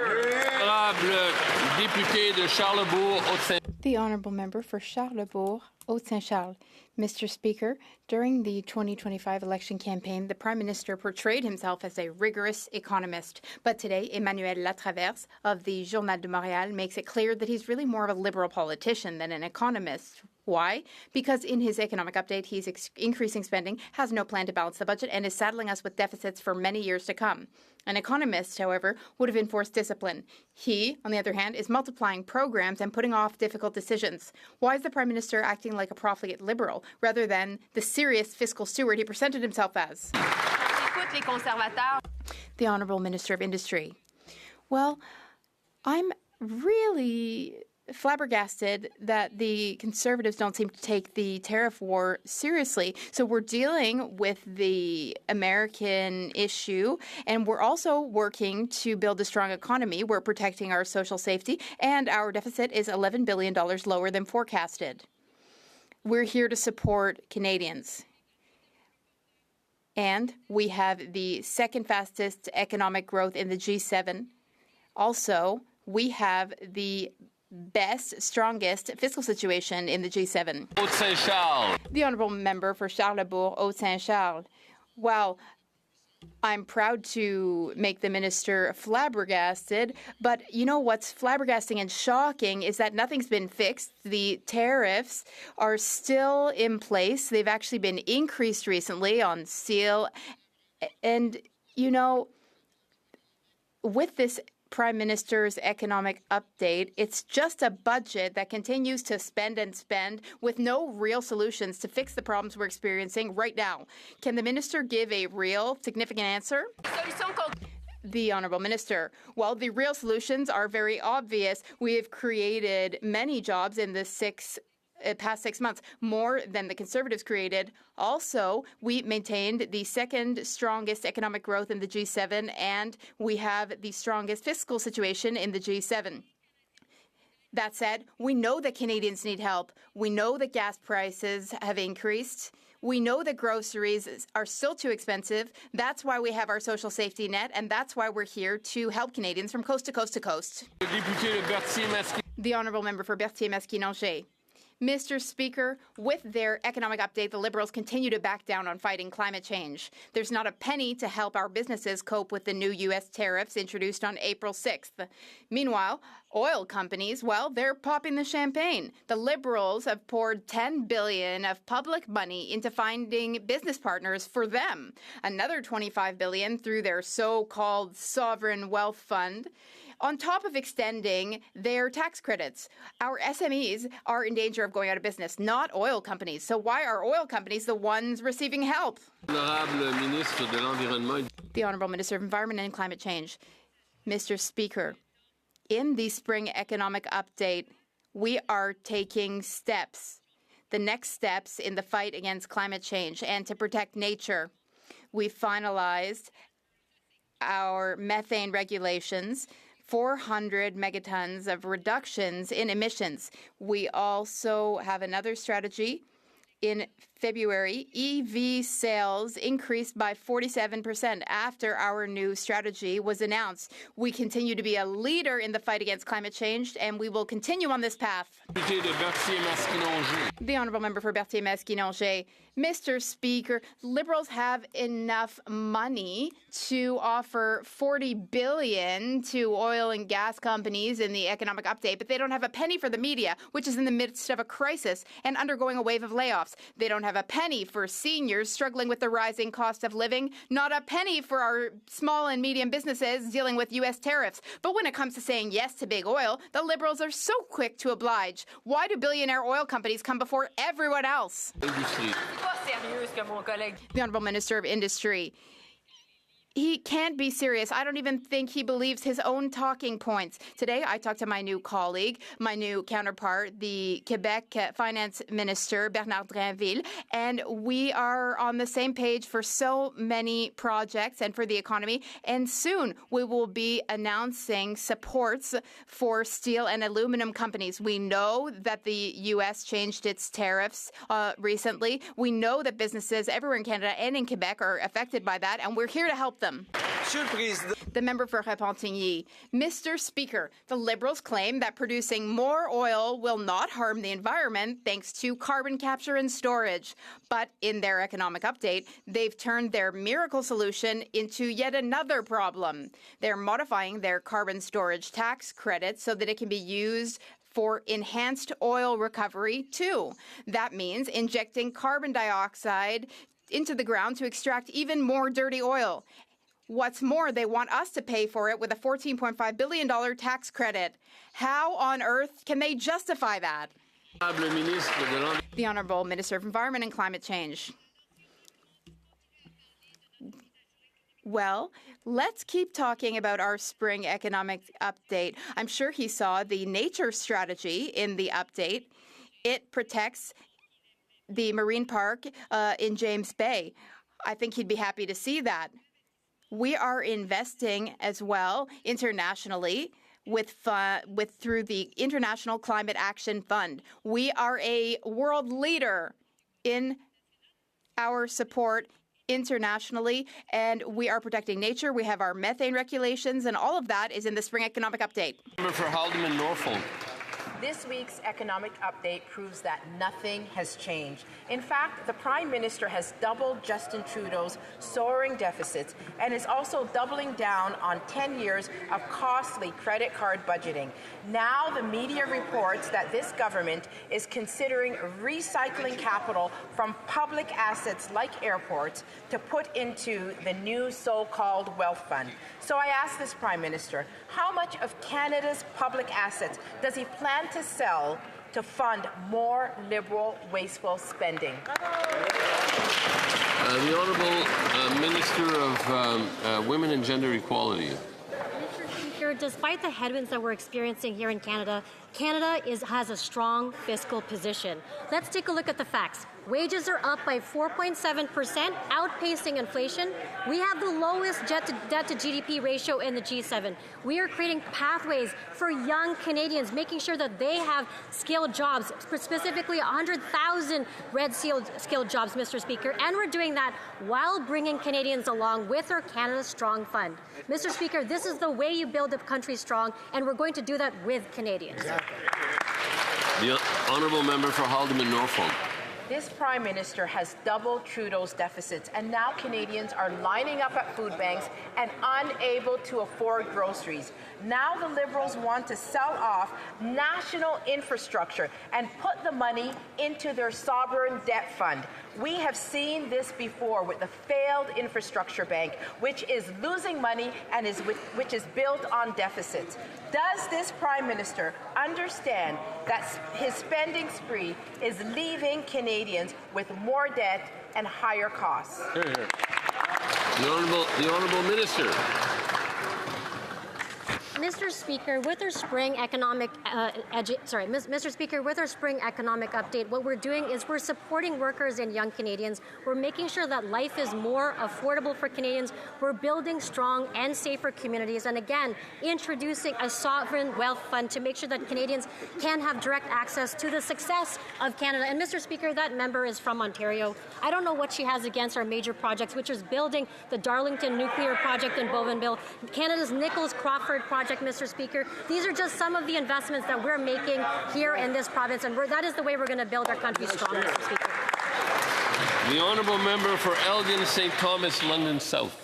The Honourable Member for Charlesbourg, Haute-Saint-Charles. Mr. Speaker, during the 2025 election campaign, the Prime Minister portrayed himself as a rigorous economist. But today, Emmanuel Latraverse of the Journal de Montréal makes it clear that he's really more of a liberal politician than an economist. Why? Because in his economic update, he's increasing spending, has no plan to balance the budget, and is saddling us with deficits for many years to come. An economist, however, would have enforced discipline. He, on the other hand, is multiplying programs and putting off difficult decisions. Why is the Prime Minister acting like a profligate liberal rather than the serious fiscal steward he presented himself as? The Honourable Minister of Industry. Well, I'm really flabbergasted that the Conservatives don't seem to take the tariff war seriously. So we're dealing with the American issue, and we're also working to build a strong economy. We're protecting our social safety, and our deficit is $11 billion lower than forecasted. We're here to support Canadians. And we have the second fastest economic growth in the G7. Also, we have the best, strongest fiscal situation in the G7. Haute-Saint-Charles. The Honourable Member for Charlesbourg, Haute-Saint-Charles. Well, I'm proud to make the minister flabbergasted, but you know what's flabbergasting and shocking is that nothing's been fixed. The tariffs are still in place. They've actually been increased recently on steel. And, you know, with this Prime Minister's economic update, it's just a budget that continues to spend and spend with no real solutions to fix the problems we're experiencing right now. Can the minister give a real, significant answer? The Honourable Minister. Well, the real solutions are very obvious. We have created many jobs in the past 6 months, more than the Conservatives created. Also, we maintained the second strongest economic growth in the G7, and we have the strongest fiscal situation in the G7. That said, we know that Canadians need help. We know that gas prices have increased. We know that groceries are still too expensive. That's why we have our social safety net, and that's why we're here to help Canadians from coast to coast to coast. The Honourable Member for Berthier-Masquinongé. Mr. Speaker, with their economic update, the Liberals continue to back down on fighting climate change. There's not a penny to help our businesses cope with the new U.S. tariffs introduced on April 6th. Meanwhile, oil companies, well, they're popping the champagne. The Liberals have poured $10 billion of public money into finding business partners for them. Another $25 billion through their so-called sovereign wealth fund, on top of extending their tax credits. Our SMEs are in danger of going out of business, not oil companies. So why are oil companies the ones receiving help? The Honourable Minister of Environment and Climate Change. Mr. Speaker, in the spring economic update, we are taking steps, the next steps in the fight against climate change and to protect nature. We finalized our methane regulations 400 megatons of reductions in emissions. We also have another strategy. In February, EV sales increased by 47% after our new strategy was announced. We continue to be a leader in the fight against climate change, and we will continue on this path. The Honourable Member for Berthier-Masquinongé. Mr. Speaker, Liberals have enough money to offer $40 billion to oil and gas companies in the economic update, but they don't have a penny for the media, which is in the midst of a crisis and undergoing a wave of layoffs. They don't have a penny for seniors struggling with the rising cost of living, not a penny for our small and medium businesses dealing with U.S. tariffs. But when it comes to saying yes to big oil, the Liberals are so quick to oblige. Why do billionaire oil companies come before everyone else? The Honourable Minister of Industry. He can't be serious. I don't even think he believes his own talking points. Today, I talked to my new colleague, my new counterpart, the Quebec Finance Minister, Bernard Drinville, and we are on the same page for so many projects and for the economy. And soon, we will be announcing supports for steel and aluminum companies. We know that the U.S. changed its tariffs recently. We know that businesses everywhere in Canada and in Quebec are affected by that, and we're here to help them. The member for Repentigny. Mr. Speaker, the Liberals claim that producing more oil will not harm the environment thanks to carbon capture and storage. But in their economic update, they've turned their miracle solution into yet another problem. They're modifying their carbon storage tax credit so that it can be used for enhanced oil recovery, too. That means injecting carbon dioxide into the ground to extract even more dirty oil. What's more, they want us to pay for it with a $14.5 billion tax credit. How on earth can they justify that? The Honourable Minister of Environment and Climate Change. Well, let's keep talking about our spring economic update. I'm sure he saw the nature strategy in the update. It protects the marine park in James Bay. I think he'd be happy to see that. We are investing as well internationally through the International Climate Action Fund. We are a world leader in our support internationally, and we are protecting nature. We have our methane regulations, and all of that is in the spring economic update. Member for Haldimand Norfolk. This week's economic update proves that nothing has changed. In fact, the Prime Minister has doubled Justin Trudeau's soaring deficits and is also doubling down on 10 years of costly credit card budgeting. Now the media reports that this government is considering recycling capital from public assets like airports to put into the new so-called wealth fund. So I ask this Prime Minister, how much of Canada's public assets does he plan to sell to fund more Liberal, wasteful spending? The Honourable Minister of Women and Gender Equality. Mr. Speaker, despite the headwinds that we're experiencing here in Canada, Canada has a strong fiscal position. Let's take a look at the facts. Wages are up by 4.7%, outpacing inflation. We have the lowest debt to GDP ratio in the G7. We are creating pathways for young Canadians, making sure that they have skilled jobs, specifically 100,000 skilled jobs, Mr. Speaker. And we're doing that while bringing Canadians along with our Canada Strong Fund. Mr. Speaker, this is the way you build a country strong, and we're going to do that with Canadians. The Honourable Member for Haldimand Norfolk. This Prime Minister has doubled Trudeau's deficits, and now Canadians are lining up at food banks and unable to afford groceries. Now the Liberals want to sell off national infrastructure and put the money into their sovereign debt fund. We have seen this before with the failed infrastructure bank, which is losing money and which is built on deficits. Does this Prime Minister understand that his spending spree is leaving Canadians with more debt and higher costs? Here, here. The Honourable Minister. Mr. Speaker, with our spring economic Mr. Speaker, with our spring economic update, what we're doing is we're supporting workers and young Canadians. We're making sure that life is more affordable for Canadians. We're building strong and safer communities, and again, introducing a sovereign wealth fund to make sure that Canadians can have direct access to the success of Canada. And Mr. Speaker, that member is from Ontario. I don't know what she has against our major projects, which is building the Darlington nuclear project in Bougainville, Canada's Nichols Crawford project, Mr. Speaker. These are just some of the investments that we're making here in this province, and that is the way we're going to build our country strong, Mr. Speaker. The honourable member for Elgin, St. Thomas, London South.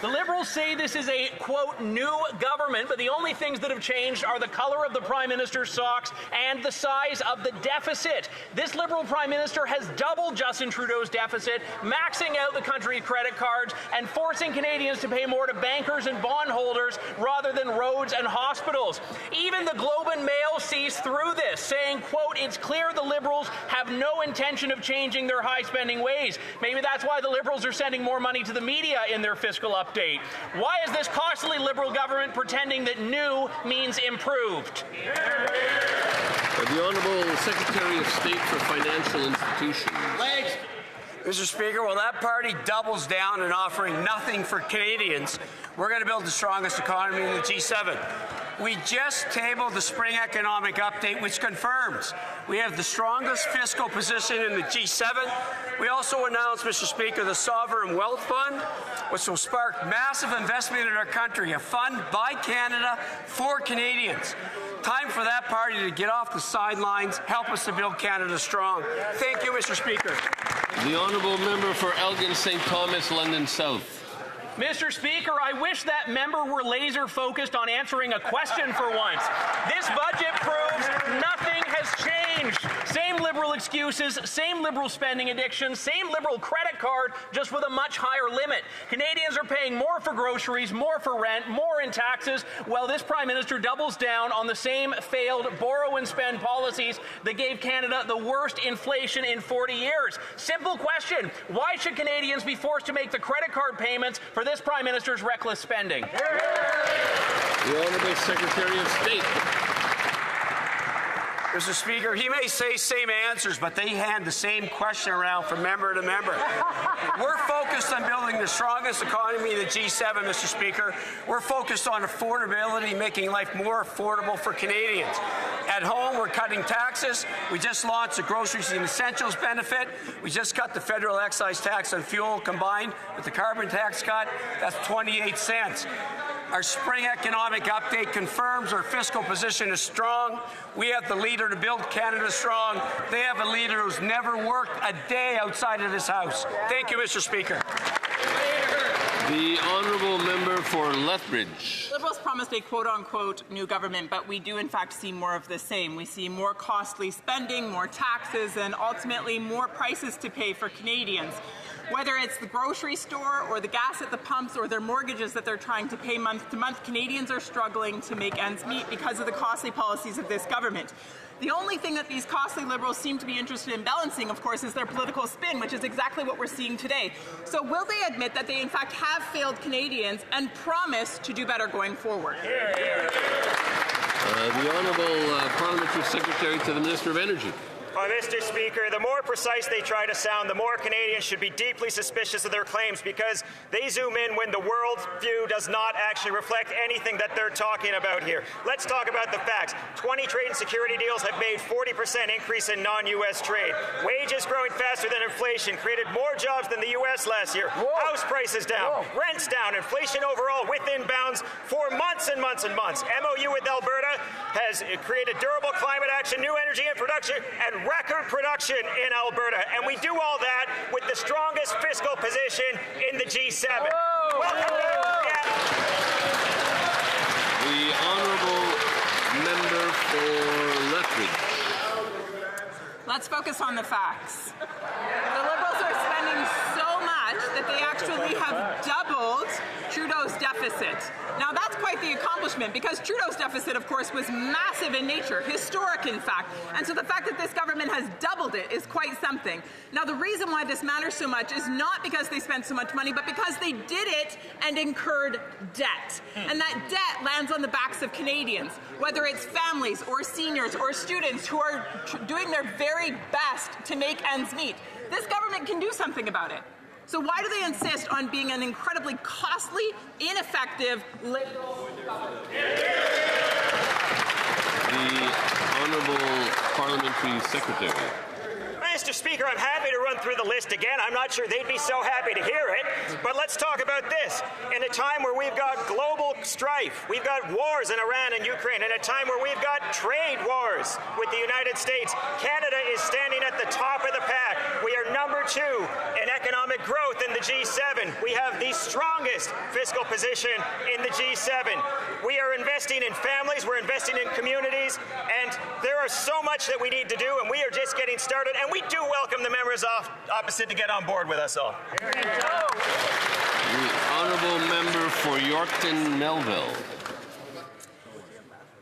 The Liberals say this is a, quote, new government, but the only things that have changed are the color of the Prime Minister's socks and the size of the deficit. This Liberal Prime Minister has doubled Justin Trudeau's deficit, maxing out the country's credit cards and forcing Canadians to pay more to bankers and bondholders rather than roads and hospitals. Even the Globe and Mail sees through this, saying, quote, it's clear the Liberals have no intention of changing their high-spending ways. Maybe that's why the Liberals are sending more money to the media in their fiscal update. Why is this costly Liberal government pretending that new means improved? The Honourable Secretary of State for Financial Institutions. Mr. Speaker, while that party doubles down in offering nothing for Canadians, we're going to build the strongest economy in the G7. We just tabled the spring economic update, which confirms we have the strongest fiscal position in the G7. We also announced, Mr. Speaker, the Sovereign Wealth Fund, which will spark massive investment in our country, a fund by Canada for Canadians. Time for that party to get off the sidelines, help us to build Canada strong. Thank you, Mr. Speaker. The honourable member for Elgin, St. Thomas, London South. Mr. Speaker, I wish that member were laser focused on answering a question for once. This budget proves nothing has changed. Same Liberal excuses, same Liberal spending addiction, same Liberal credit card, just with a much higher limit. Canadians are paying more for groceries, more for rent, more in taxes, while this Prime Minister doubles down on the same failed borrow and spend policies that gave Canada the worst inflation in 40 years. Simple question, why should Canadians be forced to make the credit card payments for this Prime Minister's reckless spending? The Honourable Secretary of State. Mr. Speaker, he may say same answers, but they hand the same question around from member to member. We're focused on building the strongest economy in the G7, Mr. Speaker. We're focused on affordability, making life more affordable for Canadians. At home, we're cutting taxes. We just launched the Groceries and Essentials benefit. We just cut the federal excise tax on fuel combined with the carbon tax cut. That's 28 cents. Our spring economic update confirms our fiscal position is strong. We have the leader to build Canada strong. They have a leader who's never worked a day outside of this House. Thank you, Mr. Speaker. The honourable member for Lethbridge. Liberals promised a quote-unquote new government, but we do in fact see more of the same. We see more costly spending, more taxes, and ultimately more prices to pay for Canadians. Whether it's the grocery store or the gas at the pumps or their mortgages that they're trying to pay month to month, Canadians are struggling to make ends meet because of the costly policies of this government. The only thing that these costly Liberals seem to be interested in balancing, of course, is their political spin, which is exactly what we're seeing today. So will they admit that they in fact have failed Canadians and promise to do better going forward? The Honourable Parliamentary Secretary to the Minister of Energy. Mr. Speaker, the more precise they try to sound, the more Canadians should be deeply suspicious of their claims because they zoom in when the world view does not actually reflect anything that they're talking about here. Let's talk about the facts. 20 trade and security deals have made 40% increase in non-U.S. trade. Wages growing faster than inflation created more jobs than the U.S. last year. House prices down, rents down, inflation overall within bounds for months and months and months. MOU with Alberta has created durable climate action, new energy and production, and record production in Alberta, and we do all that with the strongest fiscal position in the G7. Welcome to The honourable member for Lethbridge. Let's focus on the facts. The Liberals are spending so much that they actually have doubled Trudeau's Trudeau's deficit. Now, that's quite the accomplishment because Trudeau's deficit, of course, was massive in nature, historic, in fact. And so the fact that this government has doubled it is quite something. Now, the reason why this matters so much is not because they spent so much money, but because they did it and incurred debt. And that debt lands on the backs of Canadians, whether it's families or seniors or students who are doing their very best to make ends meet. This government can do something about it. So why do they insist on being an incredibly costly, ineffective, Liberal government? The Honourable Parliamentary Secretary. Mr. Speaker, I'm happy to run through the list again. I'm not sure they'd be so happy to hear it, but let's talk about this. In a time where we've got global strife, we've got wars in Iran and Ukraine, in a time where we've got trade wars with the United States, Canada is standing at the top of the pack. We are number 2 in economic growth in the G7. We have the strongest fiscal position in the G7. We are investing in families, we're investing in communities, and there is so much that we need to do, and we are just getting started, and we do welcome the members opposite to get on board with us all. The Honourable Member for Yorkton Melville.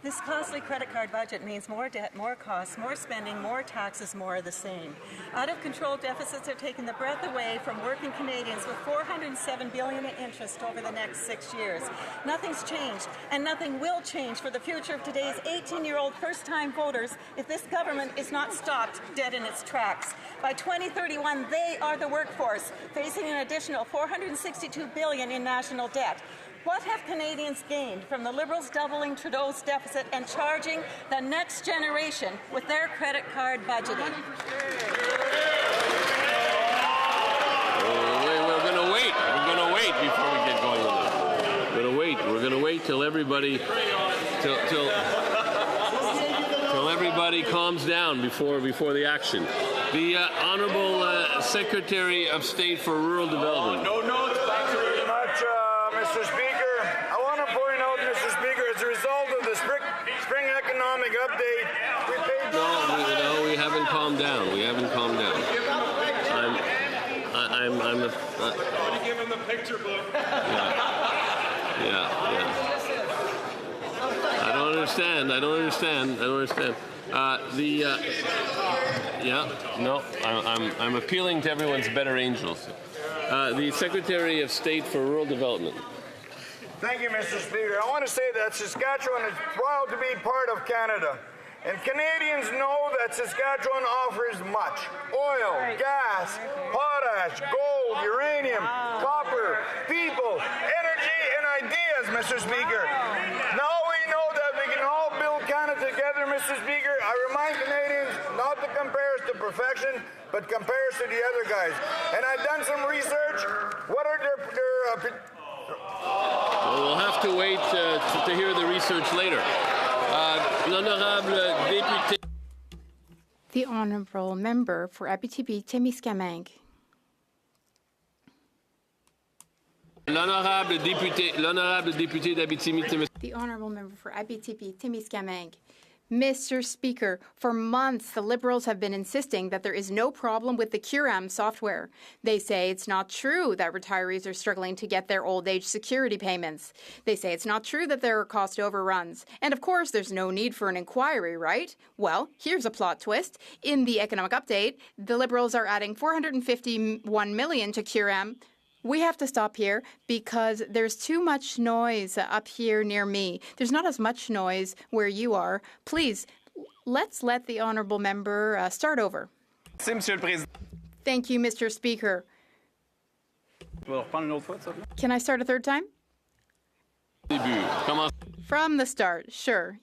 This costly credit card budget means more debt, more costs, more spending, more taxes, more of the same. Out-of-control deficits are taking the breath away from working Canadians with $407 billion in interest over the next 6 years. Nothing's changed, and nothing will change for the future of today's 18-year-old first-time voters if this government is not stopped dead in its tracks. By 2031, they are the workforce, facing an additional $462 billion in national debt. What have Canadians gained from the Liberals doubling Trudeau's deficit and charging the next generation with their credit card budgeting? We're going to wait. We're going to wait before we get going with this. We're going to wait. We're going to wait till everybody, till everybody calms down before the action. The Honourable Secretary of State for Rural Development. No notes. Thank you very much, Mr. Speaker. I want to point out, Mr. Speaker, as a result of the spring economic update, we paid... No, we haven't calmed down. We haven't calmed down. Somebody give him the picture book. Yeah. I don't understand. I'm appealing to everyone's better angels. The Secretary of State for Rural Development. Thank you, Mr. Speaker. I want to say that Saskatchewan is proud to be part of Canada. And Canadians know that Saskatchewan offers much. Oil, gas, potash, gold, uranium, copper, people, energy, and ideas, Mr. Speaker. Now we know that we can all build Canada together, Mr. Speaker. I remind Canadians not to compare us to perfection, but compare us to the other guys. And I've done some research. What are their Well, we'll have to wait to hear the research later. L'honorable député. The Honourable Member for Abitibi-Témiscamingue. L'honorable député d'Abitibi-Témiscamingue. The Honourable Member for Abitibi-Témiscamingue. Mr. Speaker, for months the Liberals have been insisting that there is no problem with the QRAM software. They say it's not true that retirees are struggling to get their old age security payments. They say it's not true that there are cost overruns. And of course, there's no need for an inquiry, right? Well, here's a plot twist. In the economic update, the Liberals are adding $451 million to QRAM. We have to stop here because there's too much noise up here near me. There's not as much noise where you are. Please, let's let the Honourable Member start over. Thank you, Mr. Speaker. Can I start a third time? From the start, sure.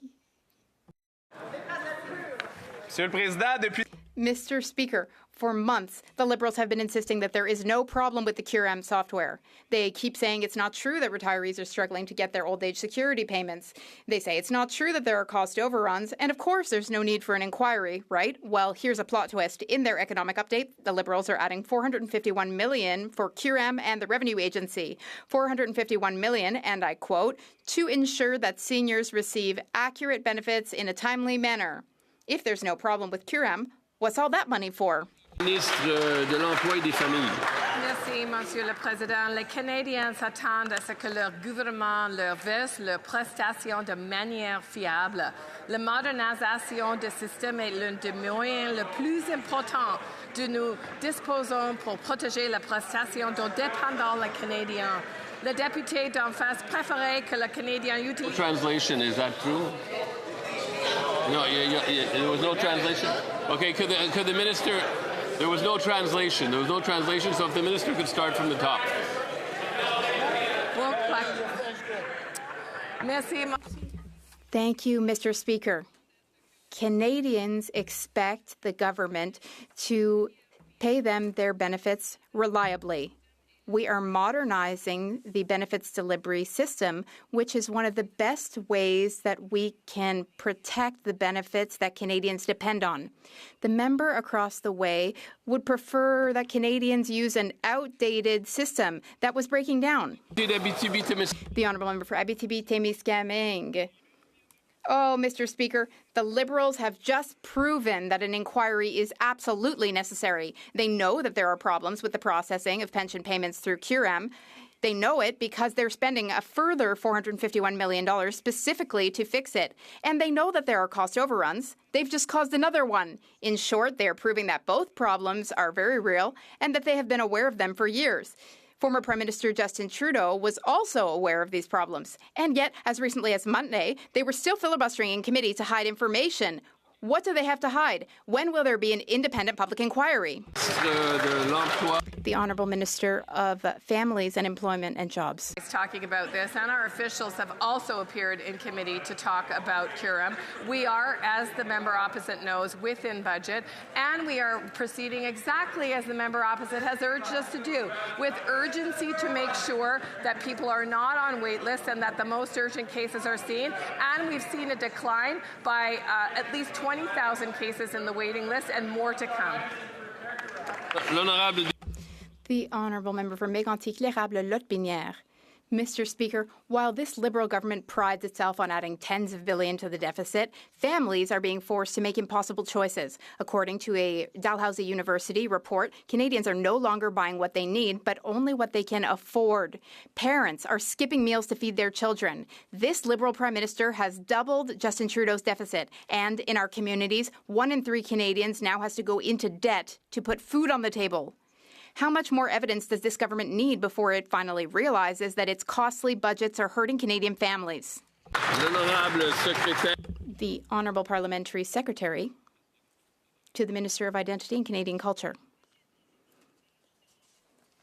Mr. Speaker, for months, the Liberals have been insisting that there is no problem with the QRAM software. They keep saying it's not true that retirees are struggling to get their old age security payments. They say it's not true that there are cost overruns, and of course there's no need for an inquiry, right? Well, here's a plot twist. In their economic update, the Liberals are adding $451 million for QRAM and the Revenue Agency. $451 million, and I quote, to ensure that seniors receive accurate benefits in a timely manner. If there's no problem with QRAM, what's all that money for? Ministre de l'Emploi et des Familles. Merci, Merci, Monsieur le Président. Les Canadiens s'attendent à ce que leur gouvernement leur verse leurs prestations de manière fiable. La modernisation du système est l'un des moyens les plus importants dont nous disposons pour protéger les prestations dont dépendent les Canadiens. Le député d'en face préférait que le Canadien utilise... Translation, is that true? No, there was no translation? Okay, could the minister... There was no translation. There was no translation, so if the minister could start from the top. Merci. Thank you, Mr. Speaker. Canadians expect the government to pay them their benefits reliably. We are modernizing the benefits delivery system, which is one of the best ways that we can protect the benefits that Canadians depend on. The member across the way would prefer that Canadians use an outdated system that was breaking down. The Honourable Member for Abitibi-Témiscamingue. Oh, Mr. Speaker, the Liberals have just proven that an inquiry is absolutely necessary. They know that there are problems with the processing of pension payments through QRM. They know it because they're spending a further $451 million specifically to fix it. And they know that there are cost overruns. They've just caused another one. In short, they are proving that both problems are very real and that they have been aware of them for years. Former Prime Minister Justin Trudeau was also aware of these problems. And yet, as recently as Monday, they were still filibustering in committee to hide information. What do they have to hide? When will there be an independent public inquiry? The Honourable Minister of Families and Employment and Jobs. He's talking about this, and our officials have also appeared in committee to talk about QRM. We are, as the member opposite knows, within budget, and we are proceeding exactly as the member opposite has urged us to do, with urgency to make sure that people are not on wait lists and that the most urgent cases are seen. And we've seen a decline by at least 20,000 cases in the waiting list and more to come. The Honourable Member for Mégantic-L'Érable-Lotbinière. Mr. Speaker, while this Liberal government prides itself on adding tens of billions to the deficit, families are being forced to make impossible choices. According to a Dalhousie University report, Canadians are no longer buying what they need, but only what they can afford. Parents are skipping meals to feed their children. This Liberal Prime Minister has doubled Justin Trudeau's deficit, and in our communities, 1 in 3 Canadians now has to go into debt to put food on the table. How much more evidence does this government need before it finally realizes that its costly budgets are hurting Canadian families? The Honourable Parliamentary Secretary to the Minister of Identity and Canadian Culture.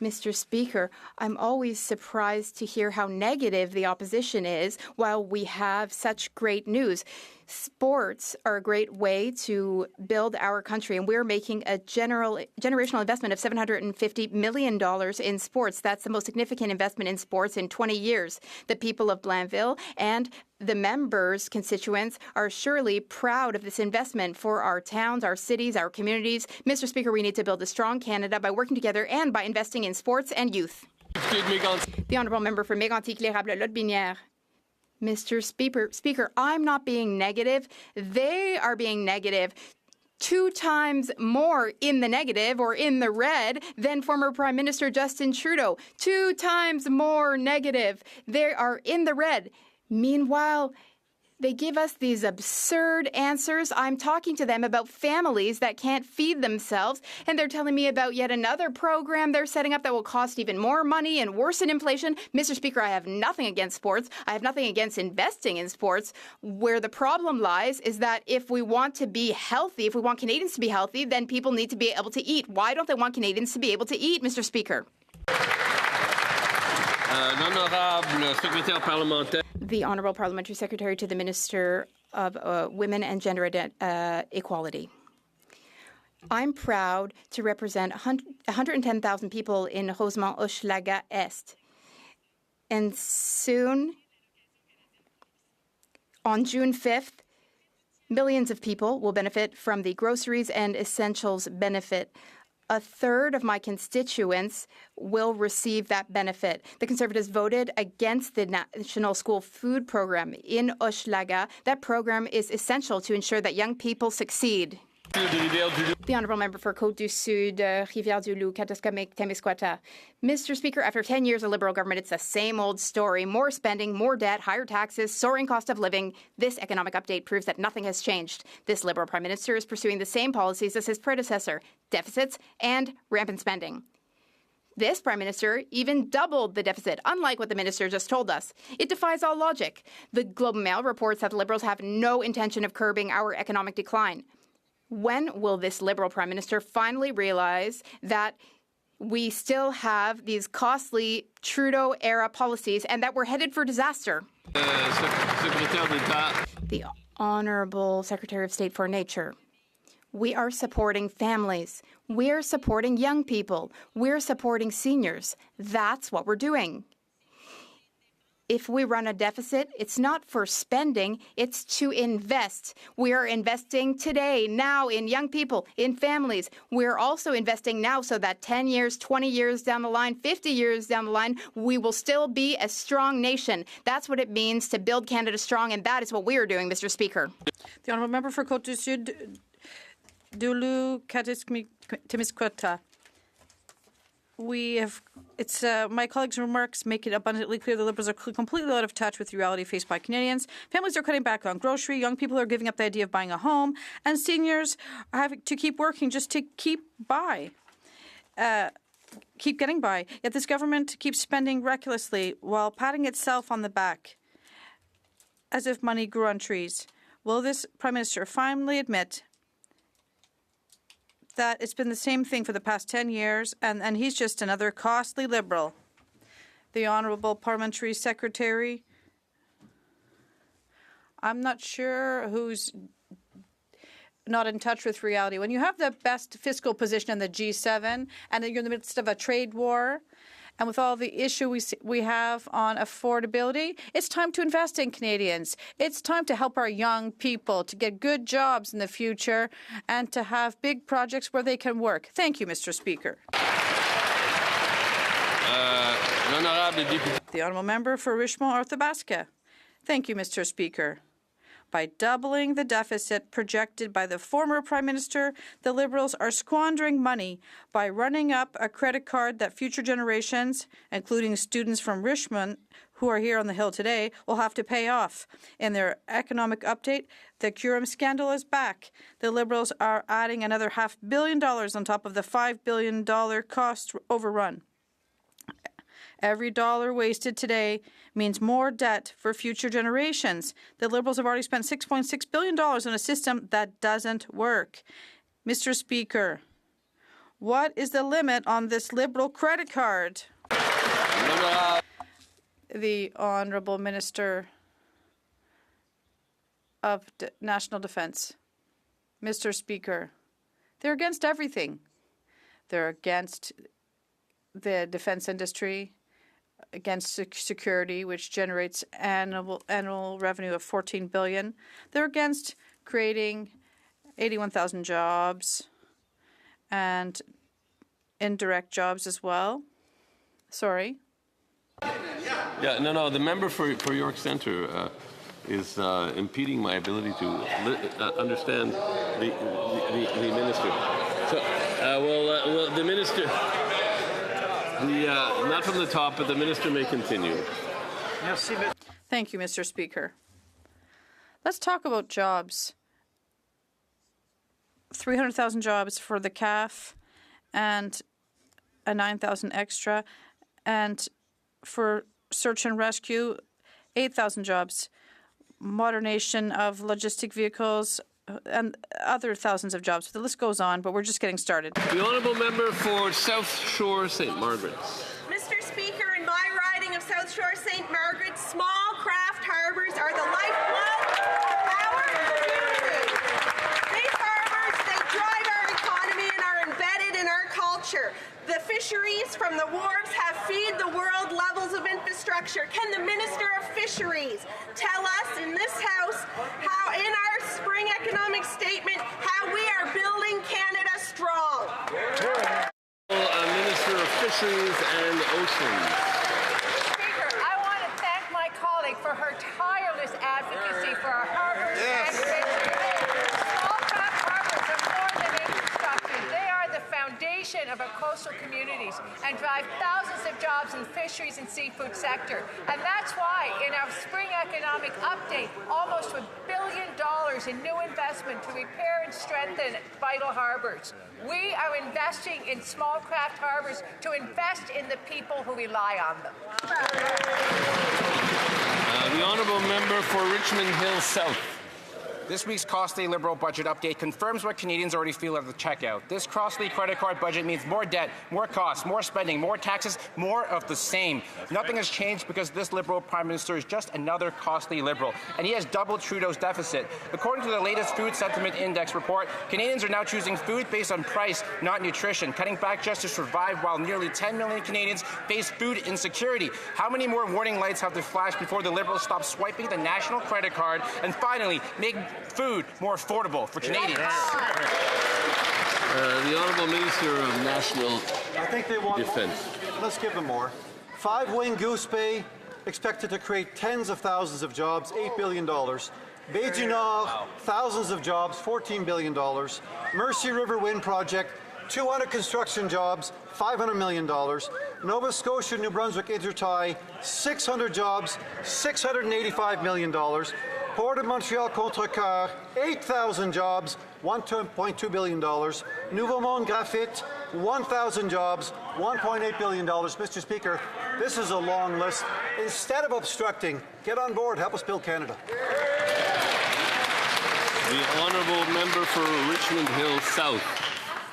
Mr. Speaker, I'm always surprised to hear how negative the opposition is while we have such great news. Sports are a great way to build our country, and we're making a generational investment of $750 million in sports. That's the most significant investment in sports in 20 years. The people of Blainville and the members' constituents are surely proud of this investment for our towns, our cities, our communities. Mr. Speaker, we need to build a strong Canada by working together and by investing in sports and youth. The Honourable Member for Mégantic-L'Érable-Lotbinière. Mr. Speaker, I'm not being negative. They are being negative. 2 times more in the negative or in the red than former Prime Minister Justin Trudeau. 2 times more negative. They are in the red. Meanwhile, they give us these absurd answers. I'm talking to them about families that can't feed themselves, and they're telling me about yet another program they're setting up that will cost even more money and worsen inflation. Mr. Speaker, I have nothing against sports. I have nothing against investing in sports. Where the problem lies is that if we want to be healthy, if we want Canadians to be healthy, then people need to be able to eat. Why don't they want Canadians to be able to eat, Mr. Speaker? The Honourable Parliamentary Secretary to the Minister of Women and Gender Equality. I'm proud to represent 110,000 people in Rosemont-Hochelaga Est. And soon, on June 5th, millions of people will benefit from the Groceries and Essentials benefit. A third of my constituents will receive that benefit. The Conservatives voted against the National School Food Program in Hochelaga. That program is essential to ensure that young people succeed. The Honourable Member for Côte-du-Sud, Rivière-du-Loup, Katiskaming-Témiscouata. Mr. Speaker, after 10 years of Liberal government, it's the same old story. More spending, more debt, higher taxes, soaring cost of living. This economic update proves that nothing has changed. This Liberal Prime Minister is pursuing the same policies as his predecessor, deficits and rampant spending. This Prime Minister even doubled the deficit, unlike what the Minister just told us. It defies all logic. The Globe and Mail reports that the Liberals have no intention of curbing our economic decline. When will this Liberal Prime Minister finally realize that we still have these costly Trudeau-era policies and that we're headed for disaster? The Honourable Secretary of State for Nature. We are supporting families. We're supporting young people. We're supporting seniors. That's what we're doing. If we run a deficit, it's not for spending, it's to invest. We are investing today, now, in young people, in families. We're also investing now so that 10 years, 20 years down the line, 50 years down the line, we will still be a strong nation. That's what it means to build Canada strong, and that is what we are doing, Mr. Speaker. The Honourable Member for Côte-du-Sud, Dulu-Katiskaming-Témiscouata. My colleagues' remarks make it abundantly clear the Liberals are completely out of touch with the reality faced by Canadians. Families are cutting back on grocery, young people are giving up the idea of buying a home, and seniors are having to keep working just to keep getting by. Yet this government keeps spending recklessly while patting itself on the back as if money grew on trees. Will this Prime Minister finally admit that it's been the same thing for the past 10 years, and he's just another costly Liberal? The Honourable Parliamentary Secretary. I'm not sure who's not in touch with reality. When you have the best fiscal position in the G7, and you're in the midst of a trade war, and with all the issue we have on affordability, it's time to invest in Canadians. It's time to help our young people to get good jobs in the future and to have big projects where they can work. Thank you, Mr. Speaker. The Honourable Member for Richmond-Arthabaska. Thank you, Mr. Speaker. By doubling the deficit projected by the former Prime Minister, the Liberals are squandering money by running up a credit card that future generations, including students from Richmond who are here on the Hill today, will have to pay off. In their economic update, the Curum scandal is back. The Liberals are adding another $500 million on top of the $5 billion cost overrun. Every dollar wasted today means more debt for future generations. The Liberals have already spent $6.6 billion on a system that doesn't work. Mr. Speaker, what is the limit on this Liberal credit card? The Honourable Minister of National Defence. Mr. Speaker, they're against everything. They're against the defence industry, against security, which generates annual revenue of $14 billion. They're against creating 81,000 jobs and indirect jobs as well. Sorry. Yeah, no. The member for York Centre is impeding my ability to understand the minister. So, well, the minister. Not from the top, but the minister may continue. Thank you, Mr. Speaker. Let's talk about jobs. 300,000 jobs for the CAF and a 9,000 extra. And for search and rescue, 8,000 jobs. Modernization of logistic vehicles, and other thousands of jobs. The list goes on, but we're just getting started. The Honourable Member for South Shore St. Margaret's. Mr. Speaker, in my riding of South Shore St. Margaret's, small craft harbours are the lifeblood of our community. These harbours, they drive our economy and are embedded in our culture. The fisheries from the wharves have feed the world levels of infrastructure. Can the Minister of Fisheries tell us in this House how, in our spring economic statement, how we are building Canada strong? Minister of Fisheries and Oceans. Speaker, I want to thank my colleague for her tireless advocacy for our harbours and fisheries. Small craft harbours are more development of our coastal communities and drive thousands of jobs in the fisheries and seafood sector. And that's why in our spring economic update, almost $1 billion in new investment to repair and strengthen vital harbors. We are investing in small craft harbors to invest in the people who rely on them. The honourable member for Richmond Hill South. This week's costly Liberal budget update confirms what Canadians already feel at the checkout. This costly credit card budget means more debt, more costs, more spending, more taxes, more of the same. Nothing has changed because this Liberal Prime Minister is just another costly Liberal, and he has doubled Trudeau's deficit. According to the latest Food Sentiment Index report, Canadians are now choosing food based on price, not nutrition, cutting back just to survive while nearly 10 million Canadians face food insecurity. How many more warning lights have to flash before the Liberals stop swiping the national credit card and finally make food more affordable for Canadians? The Honourable Minister of National I think they want Defence. More. Let's give them more. 5 Wing Goose Bay expected to create tens of thousands of jobs, $8 billion. Baie du Nord, thousands of jobs, $14 billion. Mercy River Wind Project, 200 construction jobs, $500 million. Nova Scotia, New Brunswick Intertie, 600 jobs, $685 million. Port of Montreal Contrecoeur, 8,000 jobs, $1.2 billion. Nouveau Monde Graphite, 1,000 jobs, $1.8 billion. Mr. Speaker, this is a long list. Instead of obstructing, get on board, help us build Canada. The honourable member for Richmond Hill South.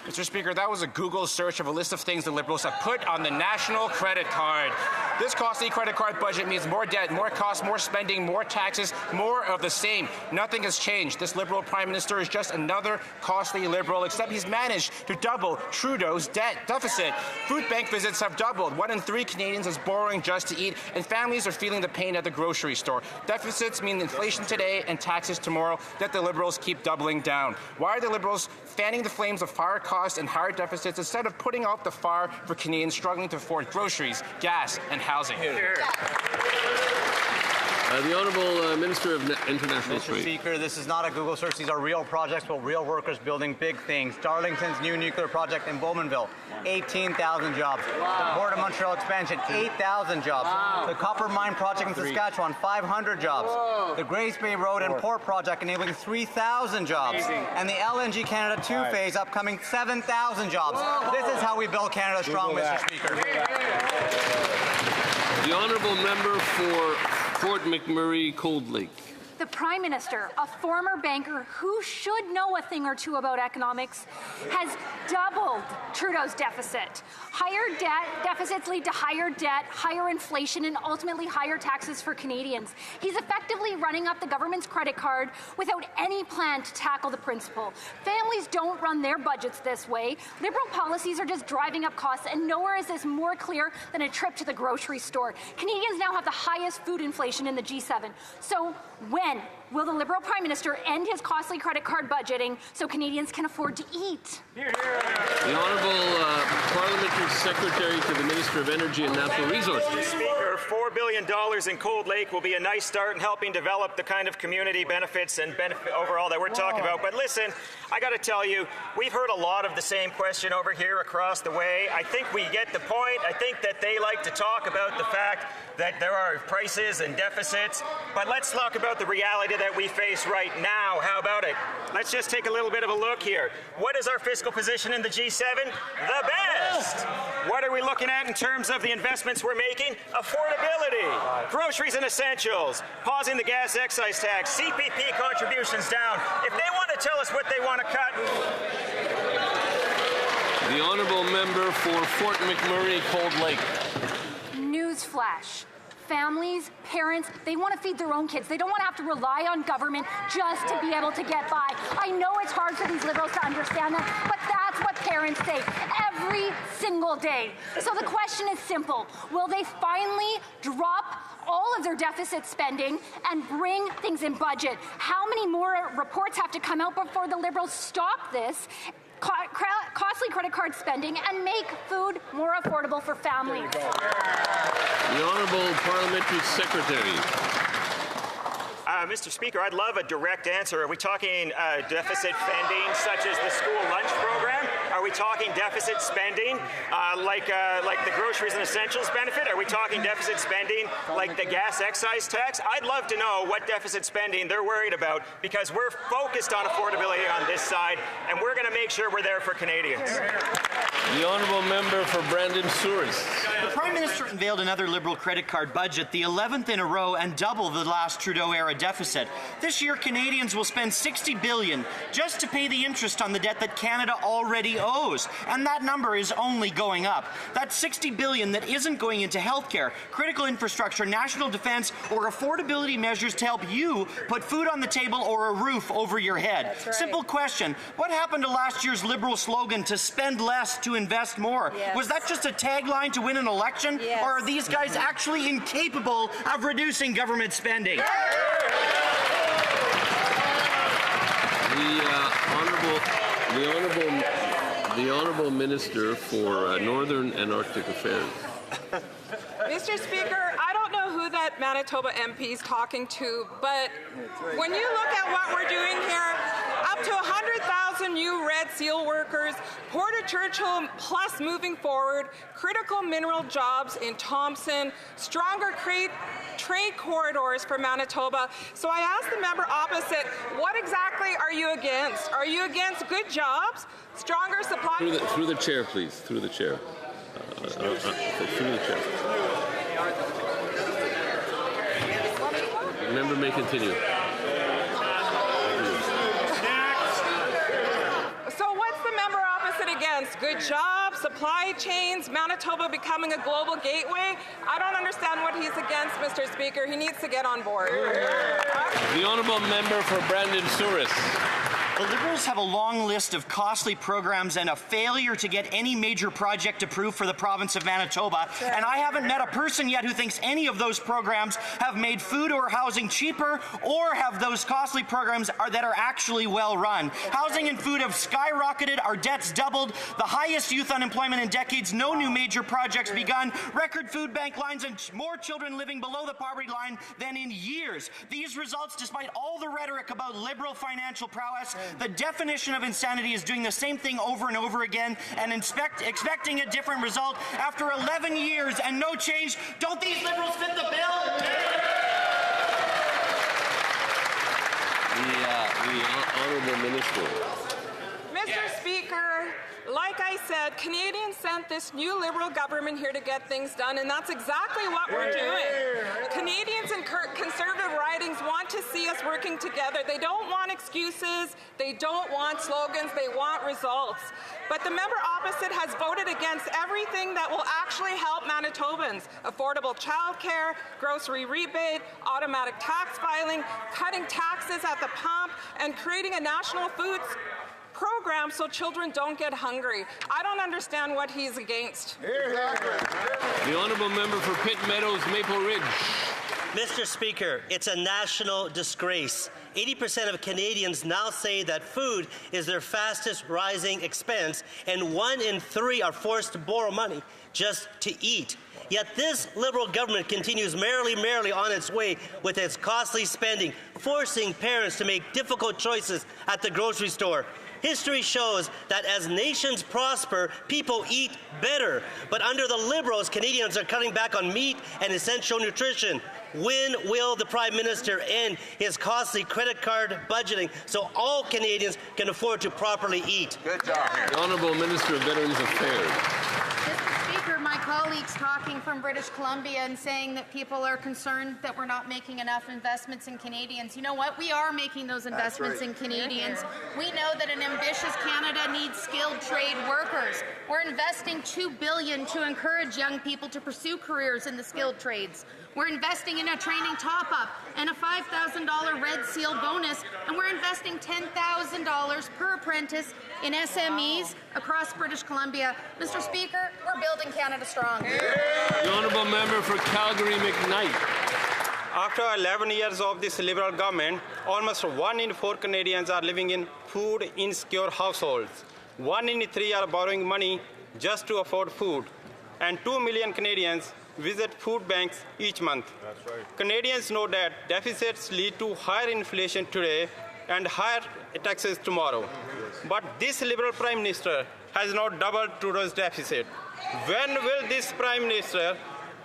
Mr. Speaker, that was a Google search of a list of things the Liberals have put on the national credit card. This costly credit card budget means more debt, more costs, more spending, more taxes, more of the same. Nothing has changed. This Liberal Prime Minister is just another costly Liberal, except he's managed to double Trudeau's debt deficit. Food bank visits have doubled. 1 in 3 Canadians is borrowing just to eat, and families are feeling the pain at the grocery store. Deficits mean inflation today and taxes tomorrow that the Liberals keep doubling down. Why are the Liberals fanning the flames of higher costs and higher deficits instead of putting out the fire for Canadians struggling to afford groceries, gas, and housing? The Honourable Minister of International Mr. Trade. Speaker, this is not a Google search. These are real projects with real workers building big things. Darlington's new nuclear project in Bowmanville, 18,000 jobs. Wow. The Port of Montreal expansion, 8,000 jobs. Wow. The copper mine project in Saskatchewan, 500 jobs. Whoa. The Grace Bay Road and Port project enabling 3,000 jobs. Amazing. And the LNG Canada 2 phase upcoming 7,000 jobs. Whoa. This is how we build Canada strong, Mr. Speaker. The honourable member for Fort McMurray, Cold Lake. The Prime Minister, a former banker who should know a thing or two about economics, has doubled Trudeau's deficit. Higher deficits lead to higher debt, higher inflation, and ultimately higher taxes for Canadians. He's effectively running up the government's credit card without any plan to tackle the principle. Families don't run their budgets this way. Liberal policies are just driving up costs, and nowhere is this more clear than a trip to the grocery store. Canadians now have the highest food inflation in the G7. So when will the Liberal Prime Minister end his costly credit card budgeting so Canadians can afford to eat? The Honourable Parliamentary Secretary to the Minister of Energy and Natural Resources. Mr. Speaker, $4 billion in Cold Lake will be a nice start in helping develop the kind of community benefits and benefit overall that we're talking about. But listen, I got to tell you, we've heard a lot of the same question over here across the way. I think we get the point. I think that they like to talk about the fact that there are prices and deficits, but let's talk about the reality that we face right now. How about it? Let's just take a little bit of a look here. What is our fiscal position in the G7? The best. What are we looking at in terms of the investments we're making? Affordability, groceries and essentials, pausing the gas excise tax, CPP contributions down. If they want to tell us what they want to cut. The honourable member for Fort McMurray, Cold Lake. Newsflash. Families, parents, they want to feed their own kids. They don't want to have to rely on government just to be able to get by. I know it's hard for these Liberals to understand that, but that's what parents say every single day. So the question is simple. Will they finally drop all of their deficit spending and bring things in budget? How many more reports have to come out before the Liberals stop this costly credit card spending and make food more affordable for families? The Honourable Parliamentary Secretary. Mr. Speaker, I'd love a direct answer. Are we talking deficit spending, such as the school lunch program? Are we talking deficit spending like the groceries and essentials benefit? Are we talking deficit spending like the gas excise tax? I'd love to know what deficit spending they're worried about, because we're focused on affordability on this side, and we're going to make sure we're there for Canadians. The honourable member for Brandon Souris. The Prime Minister unveiled another Liberal credit card budget, the 11th in a row and double the last Trudeau-era deficit. This year, Canadians will spend $60 billion just to pay the interest on the debt that Canada already owes. And that number is only going up. That's $60 billion that isn't going into healthcare, critical infrastructure, national defense, or affordability measures to help you put food on the table or a roof over your head. Right. Simple question. What happened to last year's Liberal slogan, to spend less, to invest more? Yes. Was that just a tagline to win an election? Yes. Or are these guys actually incapable of reducing government spending? The honourable Minister for Northern and Arctic Affairs. Mr. Speaker, I don't know who that Manitoba MP is talking to, but when you look at what we're doing here, up to 100,000 new Red Seal workers, Port of Churchill plus moving forward, critical mineral jobs in Thompson, stronger trade corridors for Manitoba. So I asked the member opposite, what exactly are you against? Are you against good jobs, stronger supply? Through the chair, please. Through the chair. Through the chair. The member may continue. So what's the member opposite against? Good jobs, supply chains, Manitoba becoming a global gateway? I don't understand what he's against, Mr. Speaker. He needs to get on board. The honourable member for Brandon Souris. The Liberals have a long list of costly programs and a failure to get any major project approved for the province of Manitoba. And I haven't met a person yet who thinks any of those programs have made food or housing cheaper, or have those costly programs that are actually well run. Housing and food have skyrocketed, our debts doubled, the highest youth unemployment in decades, no new major projects begun, record food bank lines, and more children living below the poverty line than in years. These results, despite all the rhetoric about Liberal financial prowess, the definition of insanity is doing the same thing over and over again and expecting a different result after 11 years and no change. Don't these Liberals fit the bill? The honourable minister. Mr. Speaker, like I said, Canadians sent this new Liberal government here to get things done, and that's exactly what we're doing. Canadians in Conservative ridings want to see us working together. They don't want excuses. They don't want slogans. They want results. But the member opposite has voted against everything that will actually help Manitobans. Affordable childcare, grocery rebate, automatic tax filing, cutting taxes at the pump, and creating a national foods program so children don't get hungry. I don't understand what he's against. The honourable member for Pitt Meadows, Maple Ridge. Mr. Speaker, it's a national disgrace. 80% of Canadians now say that food is their fastest rising expense, and 1 in 3 are forced to borrow money just to eat. Yet this Liberal government continues merrily on its way with its costly spending, forcing parents to make difficult choices at the grocery store. History shows that as nations prosper, people eat better. But under the Liberals, Canadians are cutting back on meat and essential nutrition. When will the Prime Minister end his costly credit card budgeting so all Canadians can afford to properly eat? Good job. The Honourable Minister of Veterans Affairs. Speaker, my colleagues talking from British Columbia and saying that people are concerned that we're not making enough investments in Canadians. You know what? We are making those investments in Canadians. We know that an ambitious Canada needs skilled trade workers. We're investing $2 billion to encourage young people to pursue careers in the skilled trades. We're investing in a training top-up and a $5,000 Red Seal bonus, and we're investing $10,000 per apprentice in SMEs across British Columbia. Mr. Speaker, we're building Canada strong. The honourable member for Calgary McKnight. After 11 years of this Liberal government, almost 1 in 4 Canadians are living in food insecure households. 1 in 3 are borrowing money just to afford food. And 2 million Canadians visit food banks each month. That's right. Canadians know that deficits lead to higher inflation today and higher taxes tomorrow. But this Liberal Prime Minister has now doubled Trudeau's deficit. When will this Prime Minister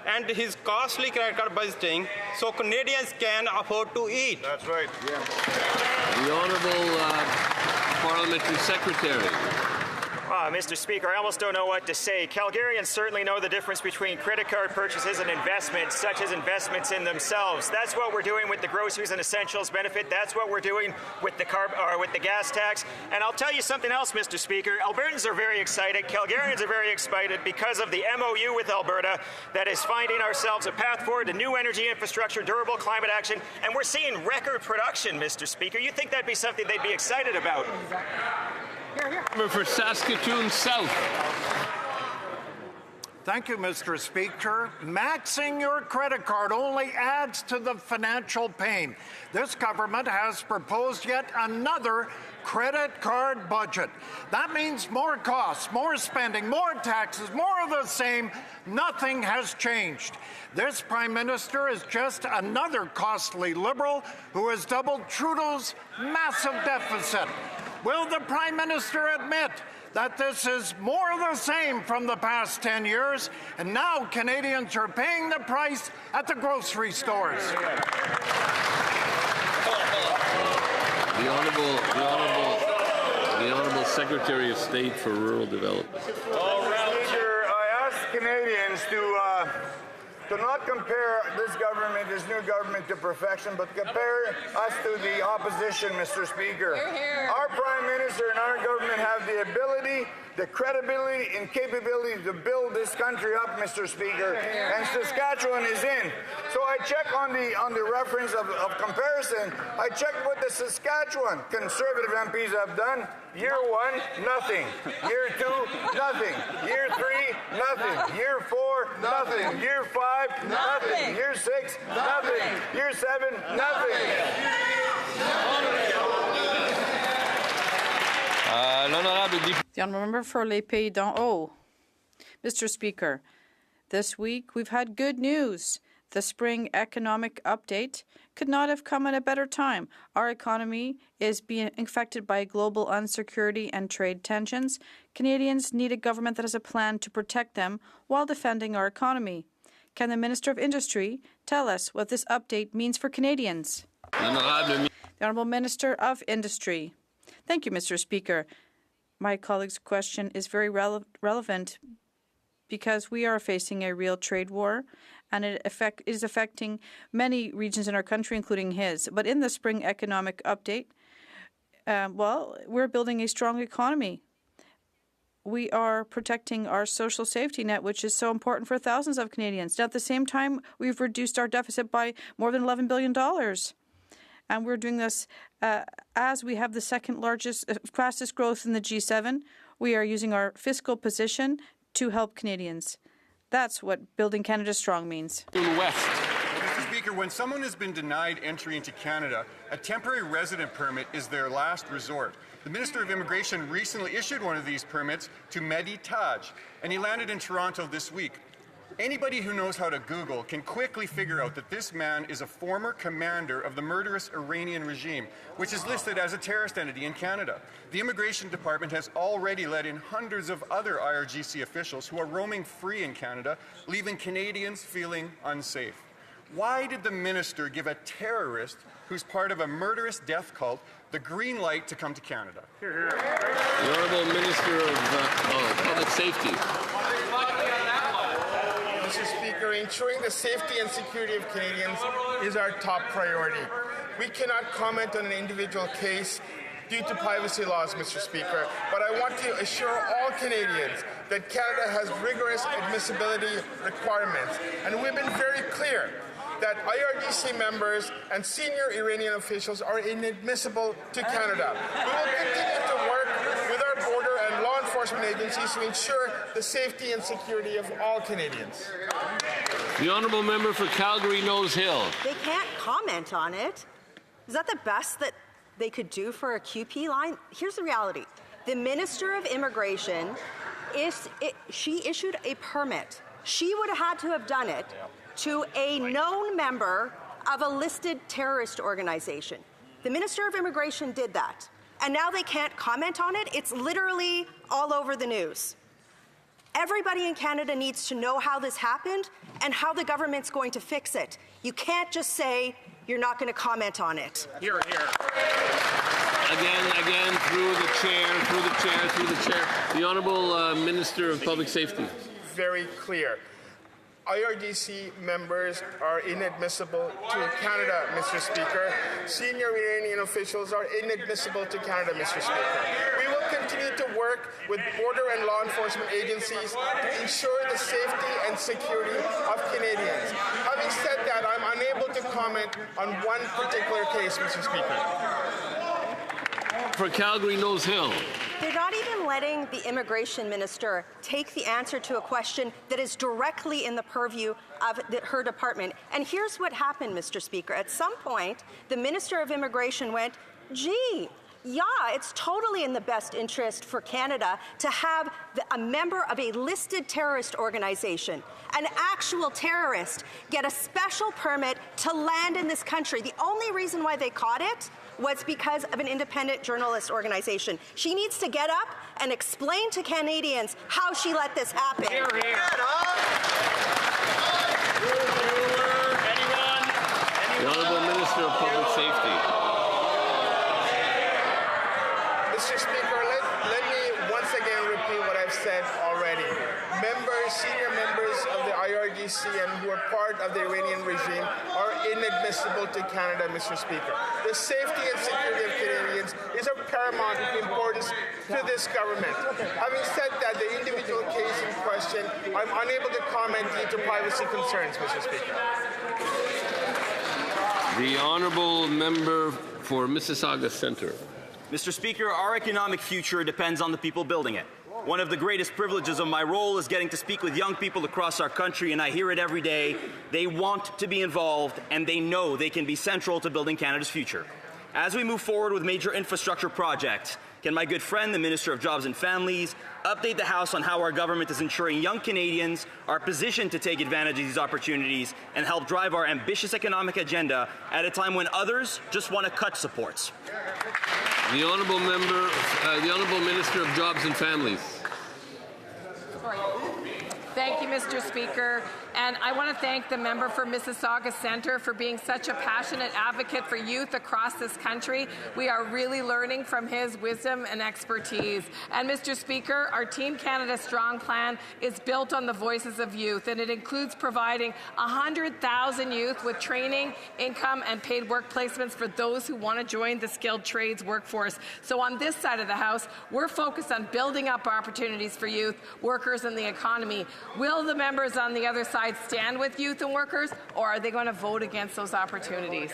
end his costly credit card budgeting so Canadians can afford to eat? That's right. Yeah. The Honourable Parliamentary Secretary. Mr. Speaker, I almost don't know what to say. Calgarians certainly know the difference between credit card purchases and investments, such as investments in themselves. That's what we're doing with the groceries and essentials benefit. That's what we're doing with the gas tax. And I'll tell you something else, Mr. Speaker. Albertans are very excited. Calgarians are very excited because of the MOU with Alberta that is finding ourselves a path forward to new energy infrastructure, durable climate action, and we're seeing record production, Mr. Speaker. You'd think that'd be something they'd be excited about. For Saskatoon South. Thank you, Mr. Speaker. Maxing your credit card only adds to the financial pain. This government has proposed yet another credit card budget. That means more costs, more spending, more taxes, more of the same. Nothing has changed. This Prime Minister is just another costly Liberal who has doubled Trudeau's massive deficit. Will the Prime Minister admit that this is more of the same from the past 10 years, and now Canadians are paying the price at the grocery stores? The Honourable Secretary of State for Rural Development. Speaker, I ask Canadians to not compare this government, this new government, to perfection, but compare us to the opposition, Mr. Speaker. Our Prime Minister and our government have the ability, the credibility, and capability to build this country up, Mr. Speaker, and Saskatchewan is in. So I check on the reference of comparison. I checked what the Saskatchewan Conservative MPs have done. Year 1, nothing. Year 2, nothing. Year 3, nothing. Year 4, nothing. Year 5, nothing. Year 6, nothing. Year 7, nothing. The Honourable Member for Les Pays d'en Haut. Mr. Speaker, this week we've had good news. The spring economic update could not have come at a better time. Our economy is being affected by global insecurity and trade tensions. Canadians need a government that has a plan to protect them while defending our economy. Can the Minister of Industry tell us what this update means for Canadians? The Honourable Minister of Industry. Thank you, Mr. Speaker. My colleague's question is very relevant because we are facing a real trade war, and it is affecting many regions in our country, including his. But in the spring economic update, we're building a strong economy. We are protecting our social safety net, which is so important for thousands of Canadians. And at the same time, we've reduced our deficit by more than $11 billion. And we're doing this as we have the second largest, fastest growth in the G7. We are using our fiscal position to help Canadians. That's what building Canada strong means. Mr. Speaker, when someone has been denied entry into Canada, a temporary resident permit is their last resort. The Minister of Immigration recently issued one of these permits to Mehdi Taj, and he landed in Toronto this week. Anybody who knows how to Google can quickly figure out that this man is a former commander of the murderous Iranian regime, which is listed as a terrorist entity in Canada. The Immigration Department has already let in hundreds of other IRGC officials who are roaming free in Canada, leaving Canadians feeling unsafe. Why did the minister give a terrorist who's part of a murderous death cult the green light to come to Canada? The Honourable Minister of Public Safety. Mr. Speaker, ensuring the safety and security of Canadians is our top priority. We cannot comment on an individual case due to privacy laws, Mr. Speaker, but I want to assure all Canadians that Canada has rigorous admissibility requirements, and we've been very clear that IRGC members and senior Iranian officials are inadmissible to Canada. We will continue to work with our border and law enforcement agencies to ensure the safety and security of all Canadians. The Honourable Member for Calgary Nose Hill. They can't comment on it. Is that the best that they could do for a QP line? Here's the reality. The Minister of Immigration, she issued a permit She would have had to have done it to a known member of a listed terrorist organization. The Minister of Immigration did that, and now they can't comment on it. It's literally all over the news. Everybody in Canada needs to know how this happened and how the government's going to fix it. You can't just say you're not going to comment on it. Here, here. Again, through the chair. The Honourable Minister of Public Safety. Very clear. IRGC members are inadmissible to Canada, Mr. Speaker. Senior Iranian officials are inadmissible to Canada, Mr. Speaker. We will continue to work with border and law enforcement agencies to ensure the safety and security of Canadians. Having said that, I'm unable to comment on one particular case, Mr. Speaker. For Calgary Nose Hill. They're not even letting the immigration minister take the answer to a question that is directly in the purview of her department. And here's what happened, Mr. Speaker. At some point, the Minister of Immigration went, gee, yeah, it's totally in the best interest for Canada to have a member of a listed terrorist organization, an actual terrorist, get a special permit to land in this country. The only reason why they caught it was because of an independent journalist organization. She needs to get up and explain to Canadians how she let this happen. Here, here. The Honourable Minister of Public Safety. Mr. Speaker, let me once again repeat what I've said already. Senior members of the IRGC and who are part of the Iranian regime are inadmissible to Canada, Mr. Speaker. The safety and security of Canadians is of paramount importance to this government. Having said that, the individual case in question, I'm unable to comment due to privacy concerns, Mr. Speaker. The Honourable Member for Mississauga Centre. Mr. Speaker, our economic future depends on the people building it. One of the greatest privileges of my role is getting to speak with young people across our country, and I hear it every day. They want to be involved, and they know they can be central to building Canada's future. As we move forward with major infrastructure projects, can my good friend, the Minister of Jobs and Families, update the House on how our government is ensuring young Canadians are positioned to take advantage of these opportunities and help drive our ambitious economic agenda at a time when others just want to cut supports? The Honourable Minister of Jobs and Families. Thank you, Mr. Speaker. And I want to thank the member for Mississauga Centre for being such a passionate advocate for youth across this country. We are really learning from his wisdom and expertise. And Mr. Speaker, our Team Canada Strong plan is built on the voices of youth, and it includes providing 100,000 youth with training, income, and paid work placements for those who want to join the skilled trades workforce. So on this side of the House, we're focused on building up opportunities for youth, workers, and the economy. Will the members on the other side stand with youth and workers, or are they going to vote against those opportunities?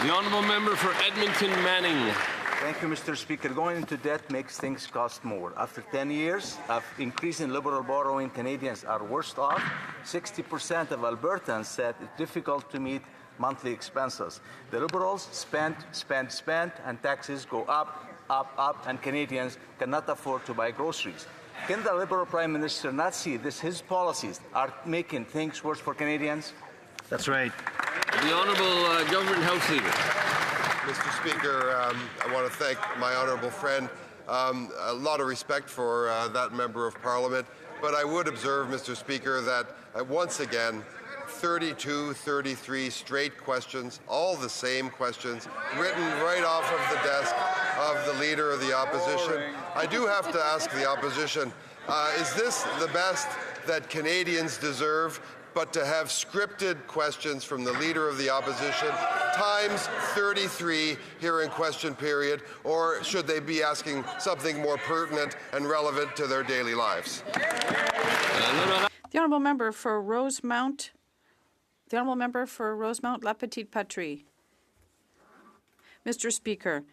The Honourable Member for Edmonton Manning. Thank you, Mr. Speaker. Going into debt makes things cost more. After 10 years of increasing liberal borrowing, Canadians are worse off. 60% of Albertans said it's difficult to meet monthly expenses. The Liberals spend, and taxes go up, and Canadians cannot afford to buy groceries. Can the Liberal Prime Minister not see this? His policies are making things worse for Canadians? That's right. The Honourable Government House Leader. Mr. Speaker, I want to thank my honourable friend. A lot of respect for that Member of Parliament, but I would observe, Mr. Speaker, that once again, 32, 33 straight questions, all the same questions, written right off of the desk of the Leader of the Opposition. I do have to ask the Opposition, is this the best that Canadians deserve, but to have scripted questions from the Leader of the Opposition, times 33 here in question period, or should they be asking something more pertinent and relevant to their daily lives? The Honourable Member for Rosemount. The Honourable Member for Rosemount La Petite Patrie. Mr. Speaker,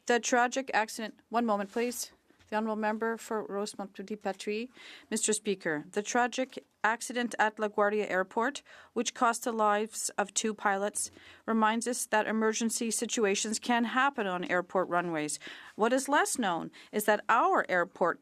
the tragic accident. One moment, please. The Honourable Member for Rosemount La Petite Patrie. Mr. Speaker, the tragic accident at LaGuardia Airport, which cost the lives of 2 pilots, reminds us that emergency situations can happen on airport runways. What is less known is that our airport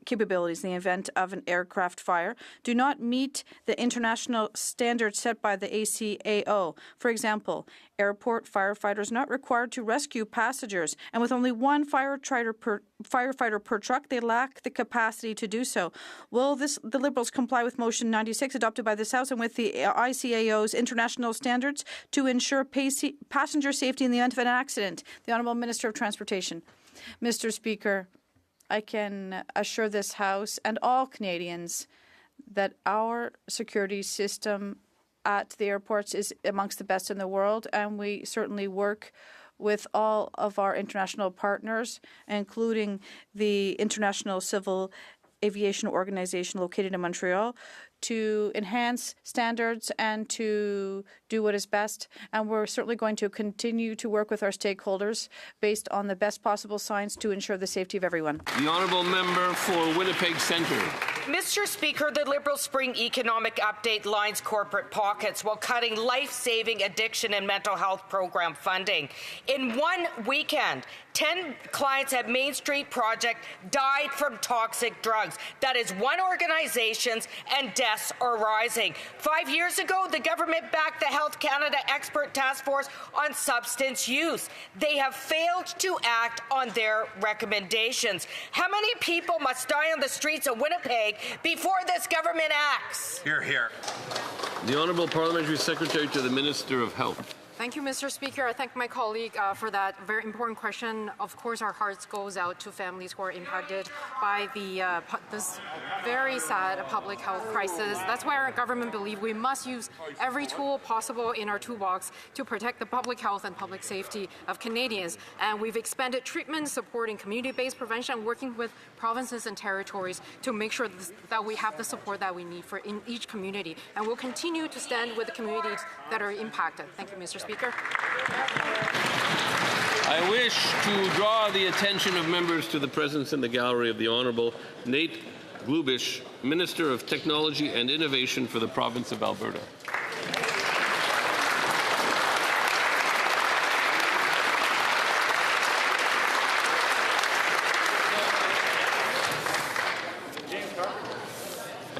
capabilities in the event of an aircraft fire do not meet the international standards set by the ACAO. For example, airport firefighters are not required to rescue passengers, and with only 1 firefighter per truck, they lack the capacity to do so. Will the Liberals comply with Motion 96 adopted by this House and with the ICAO's international standards to ensure passenger safety in the event of an accident? The Honourable Minister of Transportation. Mr. Speaker, I can assure this House and all Canadians that our security system at the airports is amongst the best in the world, and we certainly work with all of our international partners, including the International Civil Aviation Organization located in Montreal, to enhance standards and to do what is best. And we're certainly going to continue to work with our stakeholders based on the best possible science to ensure the safety of everyone. The honourable member for Winnipeg Centre. Mr. Speaker, the Liberal Spring Economic Update lines corporate pockets while cutting life-saving addiction and mental health program funding. In one weekend, 10 clients at Main Street Project died from toxic drugs. That is 1 organization, and deaths are rising. 5 years ago, the government backed the Health Canada Expert Task Force on Substance Use. They have failed to act on their recommendations. How many people must die on the streets of Winnipeg before this government acts? Hear, hear. The Honourable Parliamentary Secretary to the Minister of Health. Thank you, Mr. Speaker. I thank my colleague for that very important question. Of course, our hearts goes out to families who are impacted by this very sad public health crisis. That's why our government believes we must use every tool possible in our toolbox to protect the public health and public safety of Canadians. And we've expanded treatment, supporting community-based prevention, working with provinces and territories to make sure that we have the support that we need for in each community. And we'll continue to stand with the communities that are impacted. Thank you, Mr. Speaker. I wish to draw the attention of members to the presence in the gallery of the Honourable Nate Glubish, Minister of Technology and Innovation for the province of Alberta.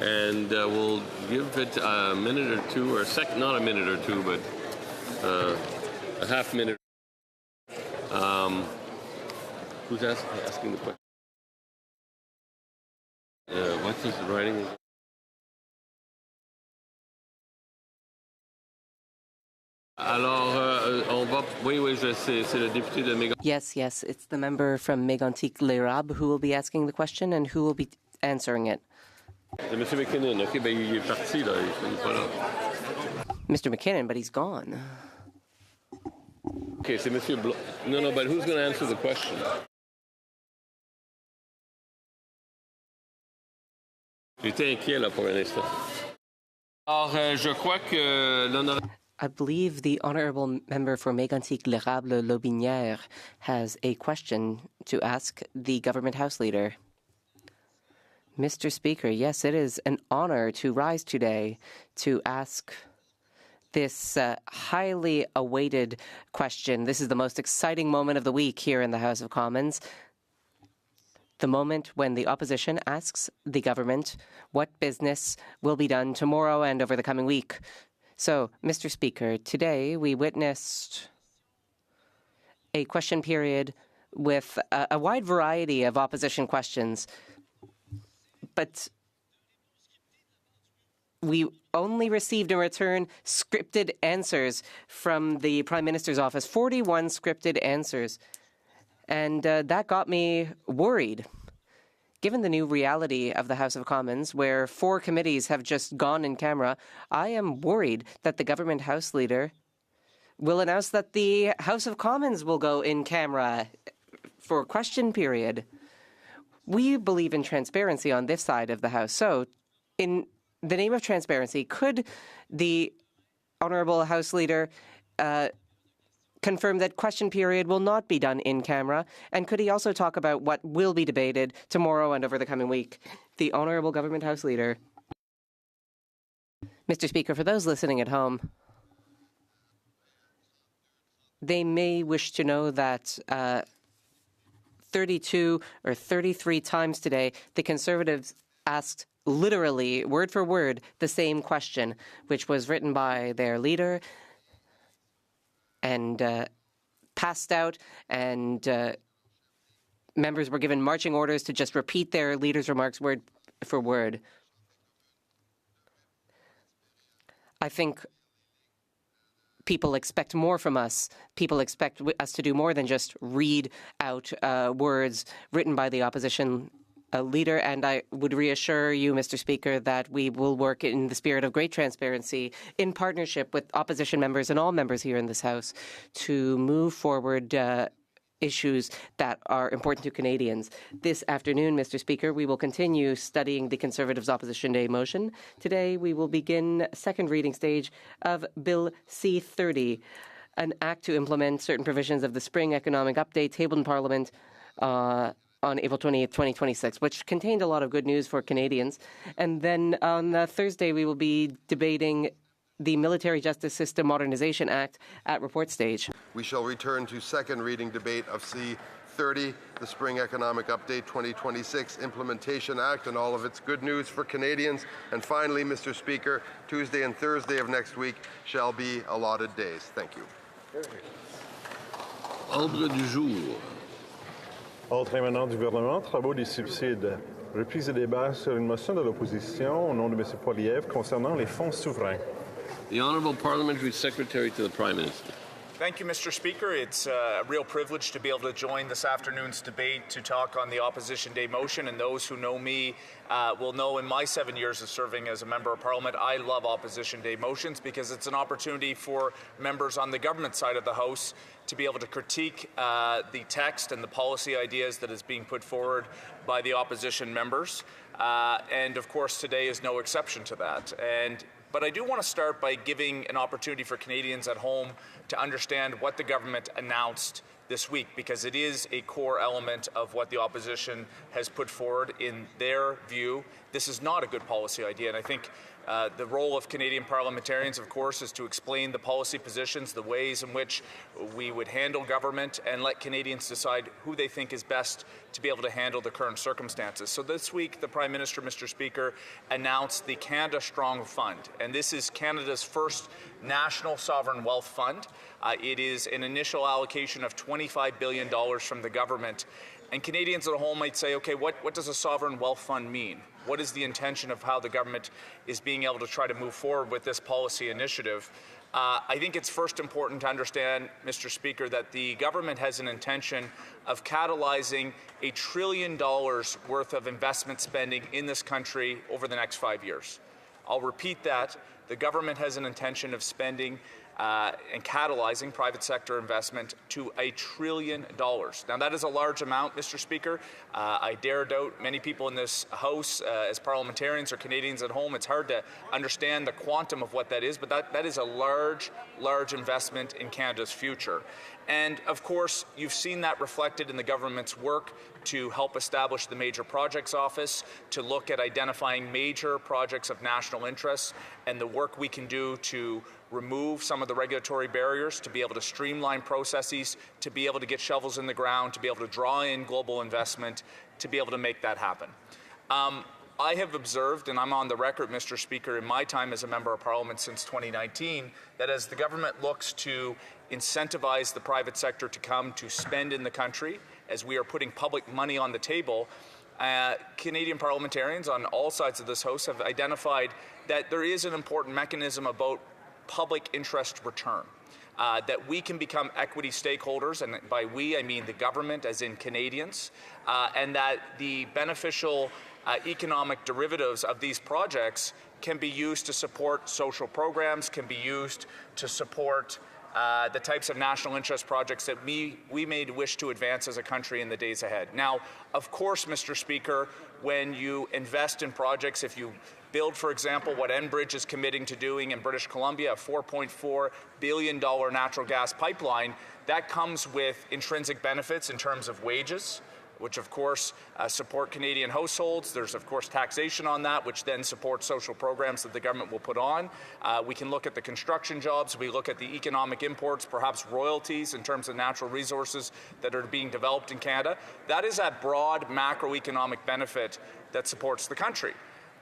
And we'll give it a minute or two, or not a minute or two, but a half minute. Who's asking the question? What's his writing? Alors, on va. Oui, c'est le député de Mégantic. Yes, it's the member from Mégantic-l'Érable who will be asking the question and who will be answering it. C'est Monsieur McKinnon. OK, ben il est parti là. Il n'est pas là. Mr. McKinnon, but he's gone. OK, c'est Monsieur Blanc. No, but who's going to answer the question? J'étais inquiet là pour un instant. Alors, je crois que l'honorable. I believe the honourable member for Mégantic-l'Érable-Lobinière has a question to ask the government House Leader. Mr. Speaker, yes, it is an honor to rise today to ask this highly awaited question. This is the most exciting moment of the week here in the House of Commons. The moment when the opposition asks the government what business will be done tomorrow and over the coming week. So, Mr. Speaker, today we witnessed a question period with a wide variety of opposition questions, but we only received in return scripted answers from the Prime Minister's office, 41 scripted answers. And that got me worried. Given the new reality of the House of Commons, where 4 committees have just gone in camera, I am worried that the government House Leader will announce that the House of Commons will go in camera for question period. We believe in transparency on this side of the House. So, in the name of transparency, could the Honourable House Leader confirm that question period will not be done in camera? And could he also talk about what will be debated tomorrow and over the coming week? The Honourable Government House Leader. Mr. Speaker, for those listening at home, they may wish to know that 32 or 33 times today, the Conservatives asked literally, word for word, the same question, which was written by their leader and passed out, and members were given marching orders to just repeat their leader's remarks word for word. I think people expect more from us. People expect us to do more than just read out words written by the opposition leader, and I would reassure you, Mr. Speaker, that we will work in the spirit of great transparency in partnership with opposition members and all members here in this House to move forward issues that are important to Canadians. This afternoon, Mr. Speaker, we will continue studying the Conservatives' Opposition Day motion. Today, we will begin second reading stage of Bill C-30, an act to implement certain provisions of the Spring Economic Update tabled in Parliament on April 28th, 2026, which contained a lot of good news for Canadians. And then on Thursday, we will be debating the Military Justice System Modernization Act at report stage. We shall return to second reading debate of C-30, the Spring Economic Update 2026 Implementation Act, and all of its good news for Canadians. And finally, Mr. Speaker, Tuesday and Thursday of next week shall be allotted days. Thank you. Ordre du jour. Autre émanant du gouvernement, travaux des subsides. Reprise des débats sur une motion de l'opposition au nom de M. Poilievre concernant les fonds souverains. The Honourable Parliamentary Secretary to the Prime Minister. Thank you, Mr. Speaker. It's a real privilege to be able to join this afternoon's debate to talk on the Opposition Day motion. And those who know me will know in my 7 years of serving as a Member of Parliament, I love Opposition Day motions because it's an opportunity for members on the government side of the House to be able to critique the text and the policy ideas that is being put forward by the opposition members. And of course, today is no exception to that. But I do want to start by giving an opportunity for Canadians at home to understand what the government announced this week, because it is a core element of what the opposition has put forward. In their view, this is not a good policy idea, and I think the role of Canadian parliamentarians, of course, is to explain the policy positions, the ways in which we would handle government, and let Canadians decide who they think is best to be able to handle the current circumstances. So this week, the Prime Minister, Mr. Speaker, announced the Canada Strong Fund, and this is Canada's first national sovereign wealth fund. It is an initial allocation of $25 billion from the government. And Canadians at home might say, okay, what does a sovereign wealth fund mean? What is the intention of how the government is being able to try to move forward with this policy initiative? I think it's first important to understand, Mr. Speaker, that the government has an intention of catalyzing $1 trillion worth of investment spending in this country over the next 5 years. I'll repeat that. The government has an intention of spending and catalyzing private sector investment to $1 trillion. Now, that is a large amount, Mr. Speaker. I dare doubt many people in this House, as parliamentarians or Canadians at home, it's hard to understand the quantum of what that is, but that is a large, large investment in Canada's future. And, of course, you've seen that reflected in the government's work to help establish the Major Projects Office, to look at identifying major projects of national interest, and the work we can do to remove some of the regulatory barriers, to be able to streamline processes, to be able to get shovels in the ground, to be able to draw in global investment, to be able to make that happen. I have observed, and I'm on the record, Mr. Speaker, in my time as a Member of Parliament since 2019, that as the government looks to incentivize the private sector to come to spend in the country, as we are putting public money on the table, Canadian parliamentarians on all sides of this House have identified that there is an important mechanism about public interest return. That we can become equity stakeholders, and by we I mean the government as in Canadians, and that the beneficial economic derivatives of these projects can be used to support social programs, can be used to support the types of national interest projects that we may wish to advance as a country in the days ahead. Now, of course, Mr. Speaker, when you invest in projects, if you build, for example, what Enbridge is committing to doing in British Columbia, a $4.4 billion natural gas pipeline, that comes with intrinsic benefits in terms of wages, which of course support Canadian households. There's of course taxation on that, which then supports social programs that the government will put on. We can look at the construction jobs. We look at the economic imports, perhaps royalties in terms of natural resources that are being developed in Canada. That is a broad macroeconomic benefit that supports the country.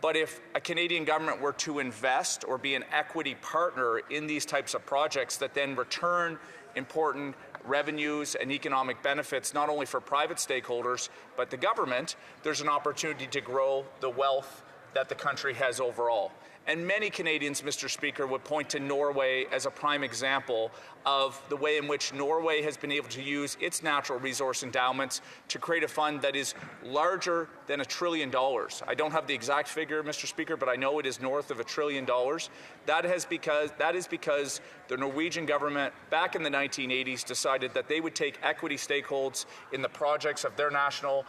But if a Canadian government were to invest or be an equity partner in these types of projects that then return important revenues and economic benefits, not only for private stakeholders, but the government, there's an opportunity to grow the wealth that the country has overall. And many Canadians, Mr. Speaker, would point to Norway as a prime example of the way in which Norway has been able to use its natural resource endowments to create a fund that is larger than $1 trillion. I don't have the exact figure, Mr. Speaker, but I know it is north of $1 trillion. That is because the Norwegian government, back in the 1980s, decided that they would take equity stakeholds in the projects of their national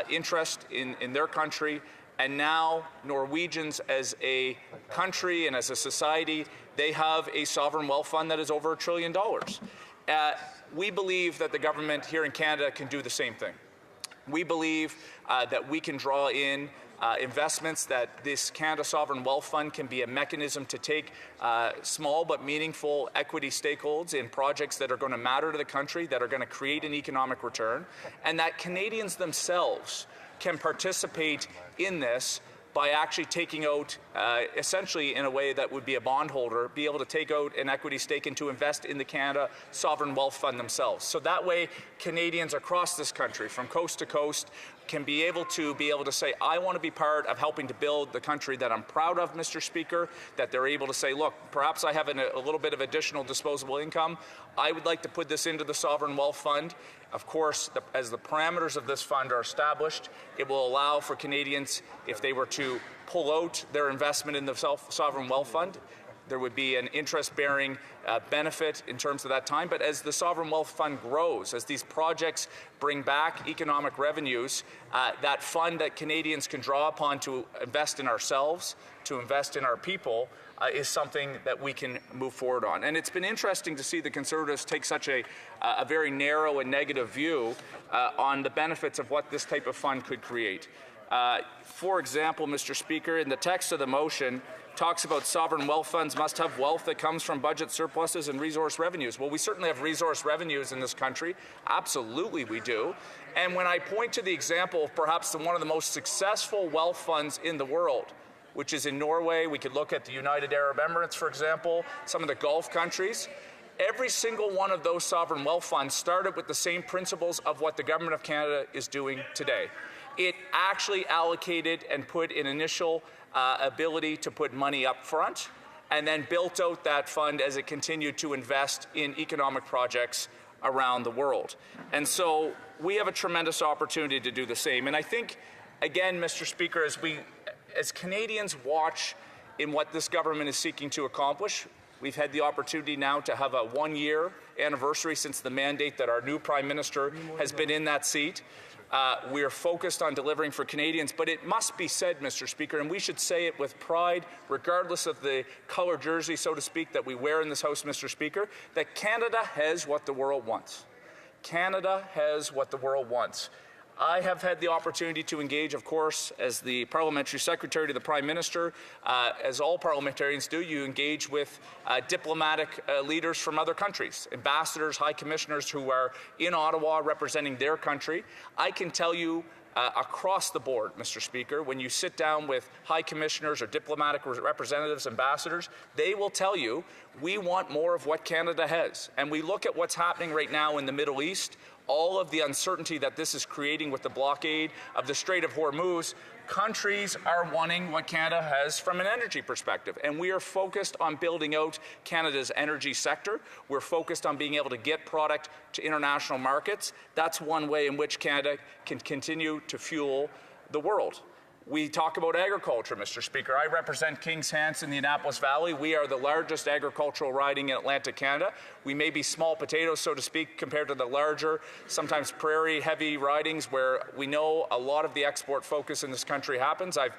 interest in their country. And now Norwegians as a country and as a society, they have a sovereign wealth fund that is over $1 trillion. We believe that the government here in Canada can do the same thing. We believe that we can draw in investments, that this Canada Sovereign Wealth Fund can be a mechanism to take small but meaningful equity stakeholds in projects that are going to matter to the country, that are going to create an economic return, and that Canadians themselves can participate in this by actually taking out, essentially in a way that would be a bondholder, be able to take out an equity stake and to invest in the Canada Sovereign Wealth Fund themselves. So that way, Canadians across this country, from coast to coast, can be able to say, I want to be part of helping to build the country that I'm proud of, Mr. Speaker, that they're able to say, look, perhaps I have a little bit of additional disposable income. I would like to put this into the Sovereign Wealth Fund. Of course, as the parameters of this fund are established, it will allow for Canadians, if they were to pull out their investment in the Sovereign Wealth Fund, there would be an interest-bearing benefit in terms of that time. But as the Sovereign Wealth Fund grows, as these projects bring back economic revenues, that fund that Canadians can draw upon to invest in ourselves, to invest in our people, is something that we can move forward on. And it's been interesting to see the Conservatives take such a very narrow and negative view on the benefits of what this type of fund could create. For example, Mr. Speaker, in the text of the motion, talks about sovereign wealth funds must have wealth that comes from budget surpluses and resource revenues. Well, we certainly have resource revenues in this country. Absolutely we do. And when I point to the example of perhaps one of the most successful wealth funds in the world, which is in Norway, we could look at the United Arab Emirates, for example, some of the Gulf countries. Every single one of those sovereign wealth funds started with the same principles of what the Government of Canada is doing today. It actually allocated and put an initial ability to put money up front and then built out that fund as it continued to invest in economic projects around the world. And so we have a tremendous opportunity to do the same. And I think, again, Mr. Speaker, as Canadians watch in what this government is seeking to accomplish, we've had the opportunity now to have a one-year anniversary since the mandate that our new Prime Minister has been in that seat. We are focused on delivering for Canadians, but it must be said, Mr. Speaker, and we should say it with pride, regardless of the color jersey, so to speak, that we wear in this House, Mr. Speaker, that Canada has what the world wants. Canada has what the world wants. I have had the opportunity to engage, of course, as the Parliamentary Secretary to the Prime Minister. As all parliamentarians do, you engage with diplomatic leaders from other countries, ambassadors, high commissioners who are in Ottawa representing their country. I can tell you across the board, Mr. Speaker, when you sit down with high commissioners or diplomatic representatives, ambassadors, they will tell you, we want more of what Canada has. And we look at what's happening right now in the Middle East, all of the uncertainty that this is creating with the blockade of the Strait of Hormuz. Countries are wanting what Canada has from an energy perspective, and we are focused on building out Canada's energy sector. We're focused on being able to get product to international markets. That's one way in which Canada can continue to fuel the world. We talk about agriculture, Mr. Speaker. I represent Kings Hants in the Annapolis Valley. We are the largest agricultural riding in Atlantic Canada. We may be small potatoes, so to speak, compared to the larger, sometimes prairie-heavy ridings where we know a lot of the export focus in this country happens. I've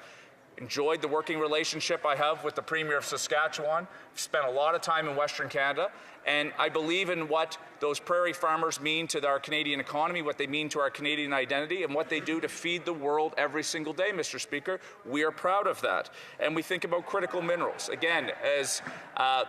enjoyed the working relationship I have with the Premier of Saskatchewan. I've spent a lot of time in Western Canada, and I believe in what those prairie farmers mean to our Canadian economy, what they mean to our Canadian identity, and what they do to feed the world every single day, Mr. Speaker. We are proud of that. And we think about critical minerals. Again, as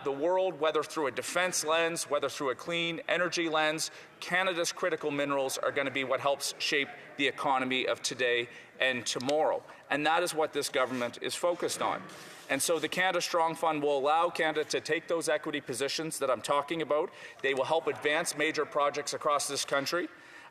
the world, whether through a defense lens, whether through a clean energy lens, Canada's critical minerals are going to be what helps shape the economy of today and tomorrow. And that is what this government is focused on. And so the Canada Strong Fund will allow Canada to take those equity positions that I'm talking about. They will help advance major projects across this country.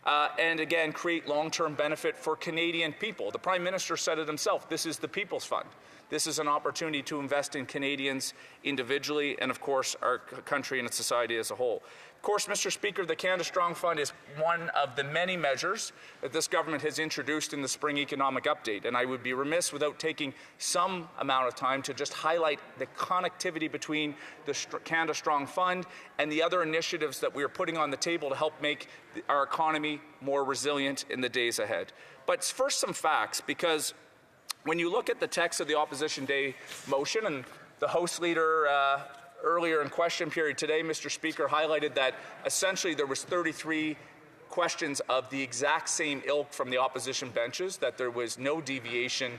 And again, create long-term benefit for Canadian people. The Prime Minister said it himself, this is the People's Fund. This is an opportunity to invest in Canadians individually and, of course, our country and its society as a whole. Of course, Mr. Speaker, the Canada Strong Fund is one of the many measures that this government has introduced in the Spring Economic Update, and I would be remiss without taking some amount of time to just highlight the connectivity between the Canada Strong Fund and the other initiatives that we are putting on the table to help make our economy more resilient in the days ahead. But first, some facts, because when you look at the text of the Opposition Day motion, and the House Leader earlier in question period today, Mr. Speaker, highlighted that essentially there was 33 questions of the exact same ilk from the opposition benches, that there was no deviation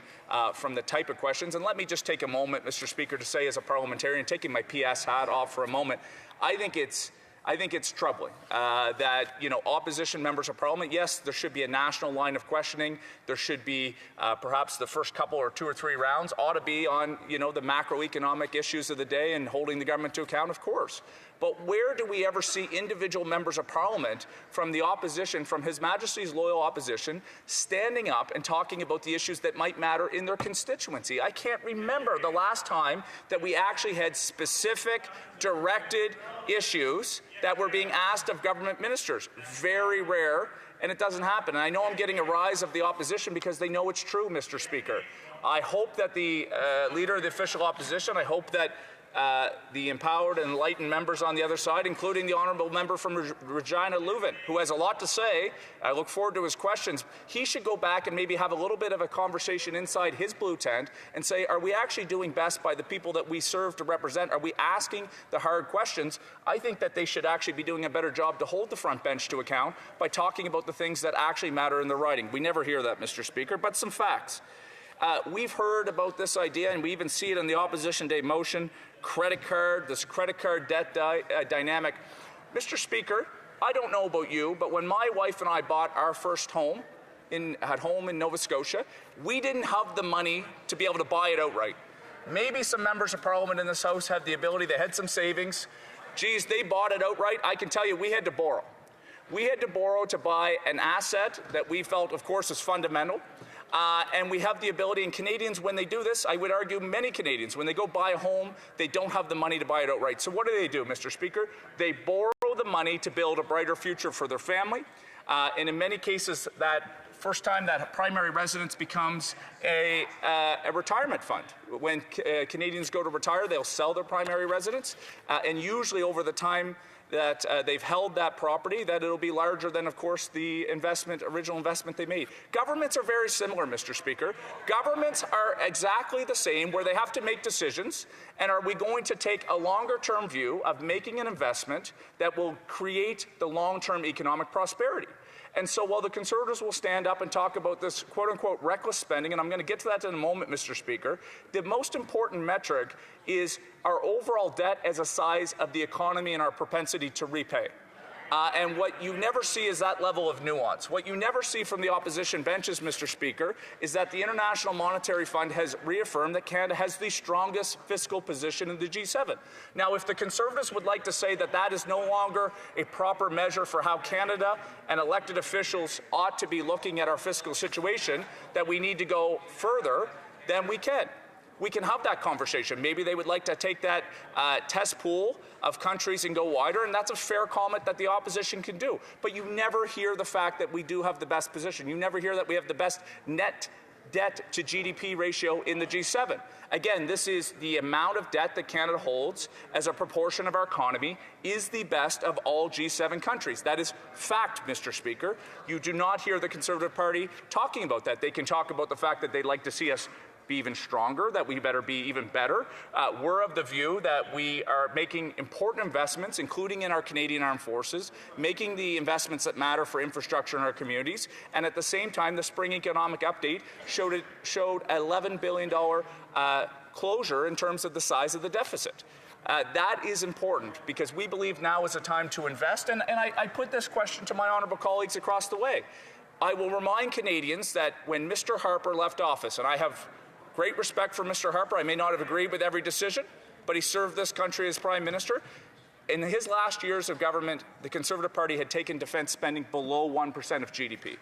from the type of questions. And let me just take a moment, Mr. Speaker, to say as a parliamentarian, taking my PS hat off for a moment, I think it's troubling that, opposition members of parliament, yes, there should be a national line of questioning. There should be perhaps the first couple or 2 or 3 rounds ought to be on, the macroeconomic issues of the day and holding the government to account, of course. But where do we ever see individual members of parliament from the opposition, from His Majesty's loyal opposition, standing up and talking about the issues that might matter in their constituency? I can't remember the last time that we actually had specific, directed issues that were being asked of government ministers. Very rare, and it doesn't happen. And I know I'm getting a rise of the opposition because they know it's true, Mr. Speaker. I hope that the Leader of the Official Opposition, I hope that the empowered and enlightened members on the other side, including the honourable member from Regina Leuven, who has a lot to say. I look forward to his questions. He should go back and maybe have a little bit of a conversation inside his blue tent and say, are we actually doing best by the people that we serve to represent? Are we asking the hard questions? I think that they should actually be doing a better job to hold the front bench to account by talking about the things that actually matter in the writing. We never hear that, Mr. Speaker, but some facts. We've heard about this idea, and we even see it in the Opposition Day motion, this credit card debt dynamic. Mr. Speaker, I don't know about you, but when my wife and I bought our first home at home in Nova Scotia, we didn't have the money to be able to buy it outright. Maybe some members of parliament in this House have the ability, they had some savings. Geez, they bought it outright. I can tell you we had to borrow. We had to borrow to buy an asset that we felt, of course, is fundamental. And we have the ability, and Canadians, when they do this, I would argue many Canadians, when they go buy a home, they don't have the money to buy it outright. So what do, Mr. Speaker? They borrow the money to build a brighter future for their family. And in many cases, that first time that primary residence becomes a retirement fund. When Canadians go to retire, they'll sell their primary residence. And usually over the time that they've held that property, that it'll be larger than, of course, the original investment they made. Governments are very similar, Mr. Speaker. Governments are exactly the same, where they have to make decisions, and are we going to take a longer-term view of making an investment that will create the long-term economic prosperity? And so while the Conservatives will stand up and talk about this quote-unquote reckless spending, and I'm going to get to that in a moment, Mr. Speaker, the most important metric is our overall debt as a size of the economy and our propensity to repay. And what you never see is that level of nuance. What you never see from the opposition benches, Mr. Speaker, is that the International Monetary Fund has reaffirmed that Canada has the strongest fiscal position in the G7. Now, if the Conservatives would like to say that that is no longer a proper measure for how Canada and elected officials ought to be looking at our fiscal situation, that we need to go further, then we can. We can have that conversation. Maybe they would like to take that test pool of countries and go wider, and that's a fair comment that the opposition can do. But you never hear the fact that we do have the best position. You never hear that we have the best net debt to GDP ratio in the G7. Again, this is the amount of debt that Canada holds as a proportion of our economy is the best of all G7 countries. That is fact, Mr. Speaker. You do not hear the Conservative Party talking about that. They can talk about the fact that they'd like to see us be even stronger, that we better be even better. We're of the view that we are making important investments, including in our Canadian Armed Forces, making the investments that matter for infrastructure in our communities, and at the same time, the Spring Economic Update showed an $11 billion closure in terms of the size of the deficit. That is important because we believe now is a time to invest. And I put this question to my honourable colleagues across the way. I will remind Canadians that when Mr. Harper left office, and I have great respect for Mr. Harper, I may not have agreed with every decision, but he served this country as Prime Minister. In his last years of government, the Conservative Party had taken defence spending below 1% of GDP.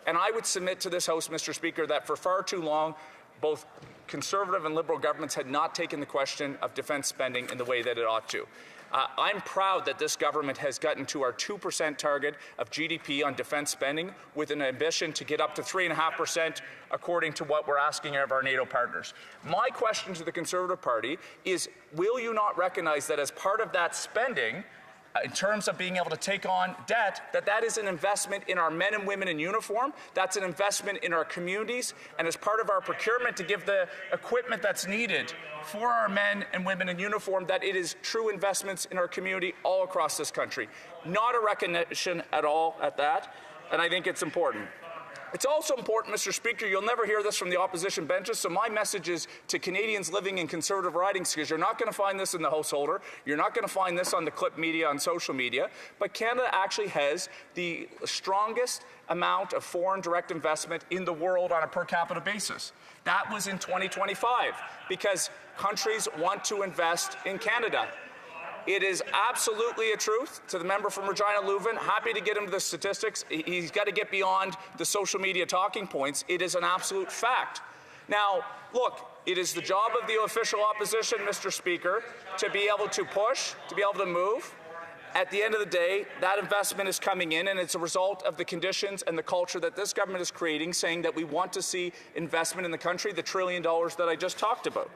And I would submit to this House, Mr. Speaker, that for far too long, both Conservative and Liberal governments had not taken the question of defence spending in the way that it ought to. I'm proud that this government has gotten to our 2% target of GDP on defence spending with an ambition to get up to 3.5% according to what we're asking of our NATO partners. My question to the Conservative Party is, will you not recognize that as part of that spending, in terms of being able to take on debt, that is an investment in our men and women in uniform, that's an investment in our communities, and as part of our procurement to give the equipment that's needed for our men and women in uniform, that it is true investments in our community all across this country. Not a recognition at all at that, and I think it's important. It's also important, Mr. Speaker, you'll never hear this from the opposition benches, so my message is to Canadians living in Conservative ridings, because you're not going to find this in the householder, you're not going to find this on the clip media, on social media, but Canada actually has the strongest amount of foreign direct investment in the world on a per capita basis. That was in 2025, because countries want to invest in Canada. It is absolutely a truth. To the member from Regina Leuven, happy to get into the statistics. He's got to get beyond the social media talking points. It is an absolute fact. Now, look, it is the job of the official opposition, Mr. Speaker, to be able to push, to be able to move. At the end of the day, that investment is coming in, and it's a result of the conditions and the culture that this government is creating, saying that we want to see investment in the country, the $1 trillion that I just talked about.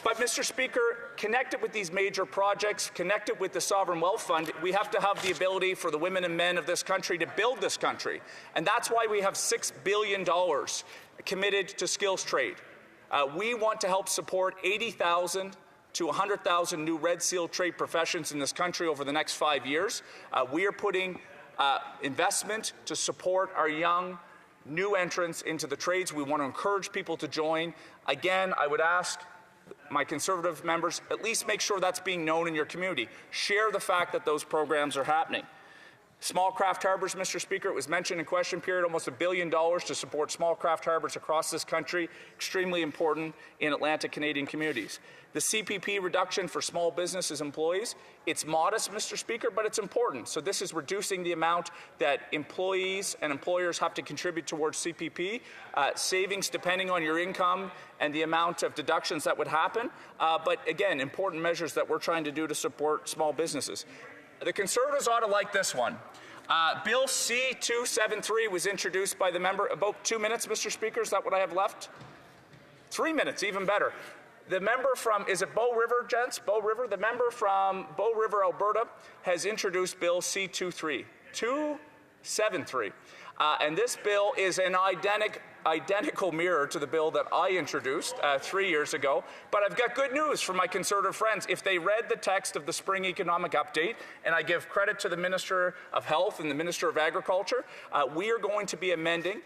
But, Mr. Speaker, connected with these major projects, connected with the Sovereign Wealth Fund, we have to have the ability for the women and men of this country to build this country. And that's why we have $6 billion committed to skills trade. We want to help support 80,000 to 100,000 new Red Seal trade professions in this country over the next 5 years. We are putting investment to support our young new entrants into the trades. We want to encourage people to join. Again, I would ask my Conservative members, at least make sure that's being known in your community. Share the fact that those programs are happening. Small craft harbors, Mr. Speaker, it was mentioned in question period, almost $1 billion to support small craft harbors across this country, extremely important in Atlantic Canadian communities. The CPP reduction for small businesses employees, it's modest, Mr. Speaker, but it's important. So this is reducing the amount that employees and employers have to contribute towards CPP, savings depending on your income and the amount of deductions that would happen. But again, important measures that we're trying to do to support small businesses. The Conservatives ought to like this one. Bill C-273 was introduced by the member. About 2 minutes, Mr. Speaker, is that what I have left? 3 minutes, even better. The member from, is it Bow River, gents? Bow River? The member from Bow River, Alberta, has introduced Bill C-273. And this bill is an identical mirror to the bill that I introduced 3 years ago. But I've got good news for my Conservative friends. If they read the text of the Spring Economic Update, and I give credit to the Minister of Health and the Minister of Agriculture, we are going to be amending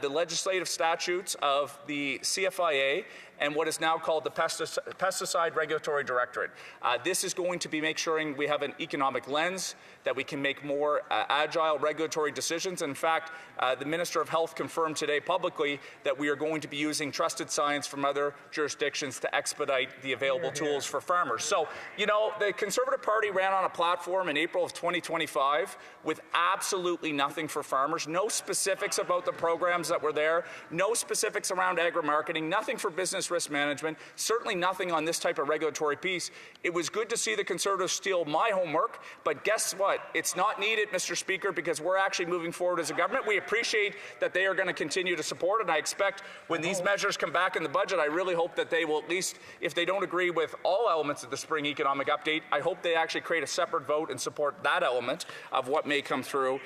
the legislative statutes of the CFIA and what is now called the Pesticide Regulatory Directorate. This is going to be make sure we have an economic lens, that we can make more agile regulatory decisions. In fact, the Minister of Health confirmed today publicly that we are going to be using trusted science from other jurisdictions to expedite the available tools for farmers. So, you know, the Conservative Party ran on a platform in April of 2025 with absolutely nothing for farmers, no specifics about the programs that were there, no specifics around agri-marketing, nothing for business risk management, certainly nothing on this type of regulatory piece. It was good to see the Conservatives steal my homework, but guess what? It's not needed, Mr. Speaker, because we're actually moving forward as a government. We appreciate that they are going to continue to support it, and I expect when these measures come back in the budget, I really hope that they will, at least if they don't agree with all elements of the Spring Economic Update, I hope they actually create a separate vote and support that element of what may come through.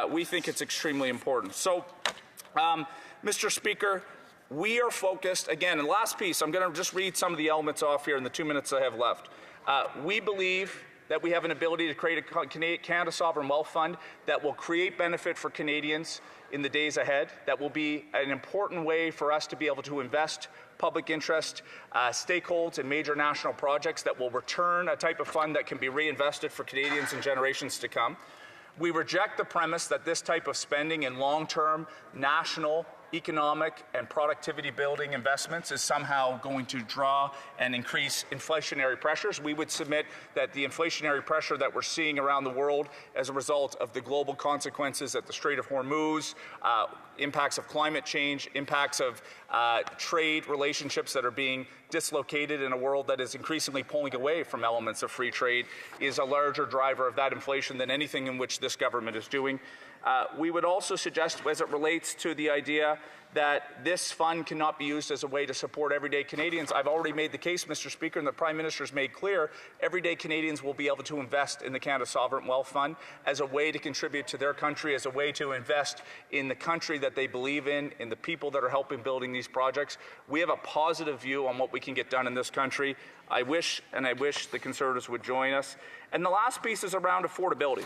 We think it's extremely important. So, Mr. Speaker, We are focused, again, and last piece, I'm going to just read some of the elements off here in the 2 minutes I have left. We believe that we have an ability to create a Canada Sovereign Wealth Fund that will create benefit for Canadians in the days ahead, that will be an important way for us to be able to invest public interest stakeholders in major national projects that will return a type of fund that can be reinvested for Canadians in generations to come. We reject the premise that this type of spending in long-term national economic and productivity building investments is somehow going to draw and increase inflationary pressures. We would submit that the inflationary pressure that we're seeing around the world as a result of the global consequences at the Strait of Hormuz, impacts of climate change, impacts of trade relationships that are being dislocated in a world that is increasingly pulling away from elements of free trade is a larger driver of that inflation than anything in which this government is doing. We would also suggest, as it relates to the idea that this fund cannot be used as a way to support everyday Canadians. I've already made the case, Mr. Speaker, and the Prime Minister has made clear, everyday Canadians will be able to invest in the Canada Sovereign Wealth Fund as a way to contribute to their country, as a way to invest in the country that they believe in the people that are helping building these projects. We have a positive view on what we can get done in this country. I wish the Conservatives would join us. And the last piece is around affordability,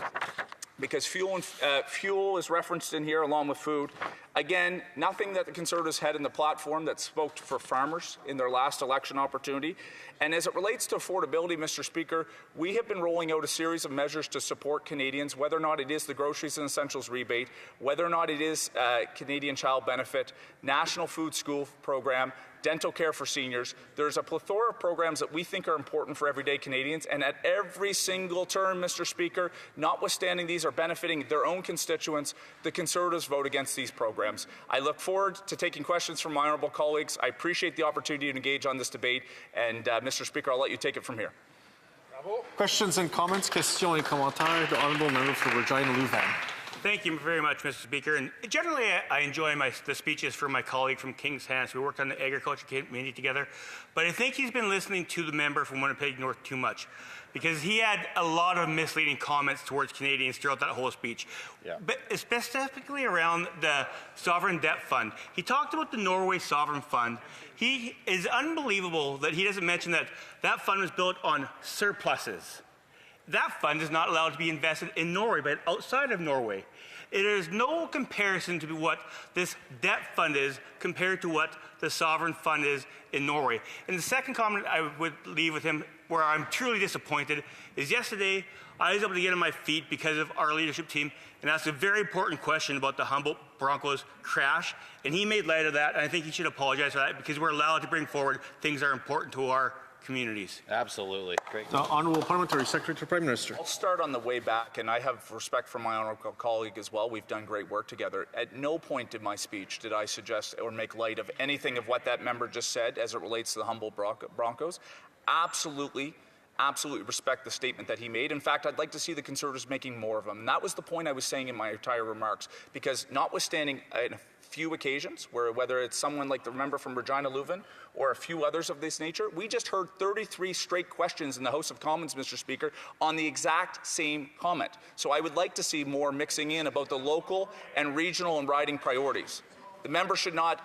because fuel is referenced in here along with food. Again, nothing that the Conservatives had in the platform that spoke for farmers in their last election opportunity. And as it relates to affordability, Mr. Speaker, we have been rolling out a series of measures to support Canadians, whether or not it is the Groceries and Essentials rebate, whether or not it is Canadian Child Benefit, National Food School Program, dental care for seniors. There's a plethora of programs that we think are important for everyday Canadians, and at every single turn, Mr. Speaker, notwithstanding these are benefiting their own constituents, the Conservatives vote against these programs. I look forward to taking questions from my honourable colleagues. I appreciate the opportunity to engage on this debate, and Mr. Speaker, I'll let you take it from here. Questions and comments, questions et commentaires. The honourable member for Regina Louvain. Thank you very much, Mr. Speaker. And generally, I enjoy the speeches from my colleague from King's Hands. We worked on the agriculture committee together. But I think he's been listening to the member from Winnipeg North too much, because he had a lot of misleading comments towards Canadians throughout that whole speech. Yeah. But specifically around the Sovereign Debt Fund. He talked about the Norway Sovereign Fund. He is unbelievable that he doesn't mention that that fund was built on surpluses. That fund is not allowed to be invested in Norway, but outside of Norway. There is no comparison to what this debt fund is compared to what the sovereign fund is in Norway. And the second comment I would leave with him, where I'm truly disappointed, is yesterday I was able to get on my feet because of our leadership team and asked a very important question about the Humboldt Broncos crash. And he made light of that, and I think he should apologize for that, because we're allowed to bring forward things that are important to our communities. Absolutely. Great. The Honourable Parliamentary Secretary to Prime Minister. I'll start on the way back, and I have respect for my honourable colleague as well. We've done great work together. At no point in my speech did I suggest or make light of anything of what that member just said as it relates to the Humboldt Broncos. Absolutely respect the statement that he made. In fact, I'd like to see the Conservatives making more of them. And that was the point I was saying in my entire remarks, because notwithstanding a few occasions, whether it's someone like the member from Regina Louvain or a few others of this nature, we just heard 33 straight questions in the House of Commons, Mr. Speaker, on the exact same comment. So I would like to see more mixing in about the local and regional and riding priorities. The member should not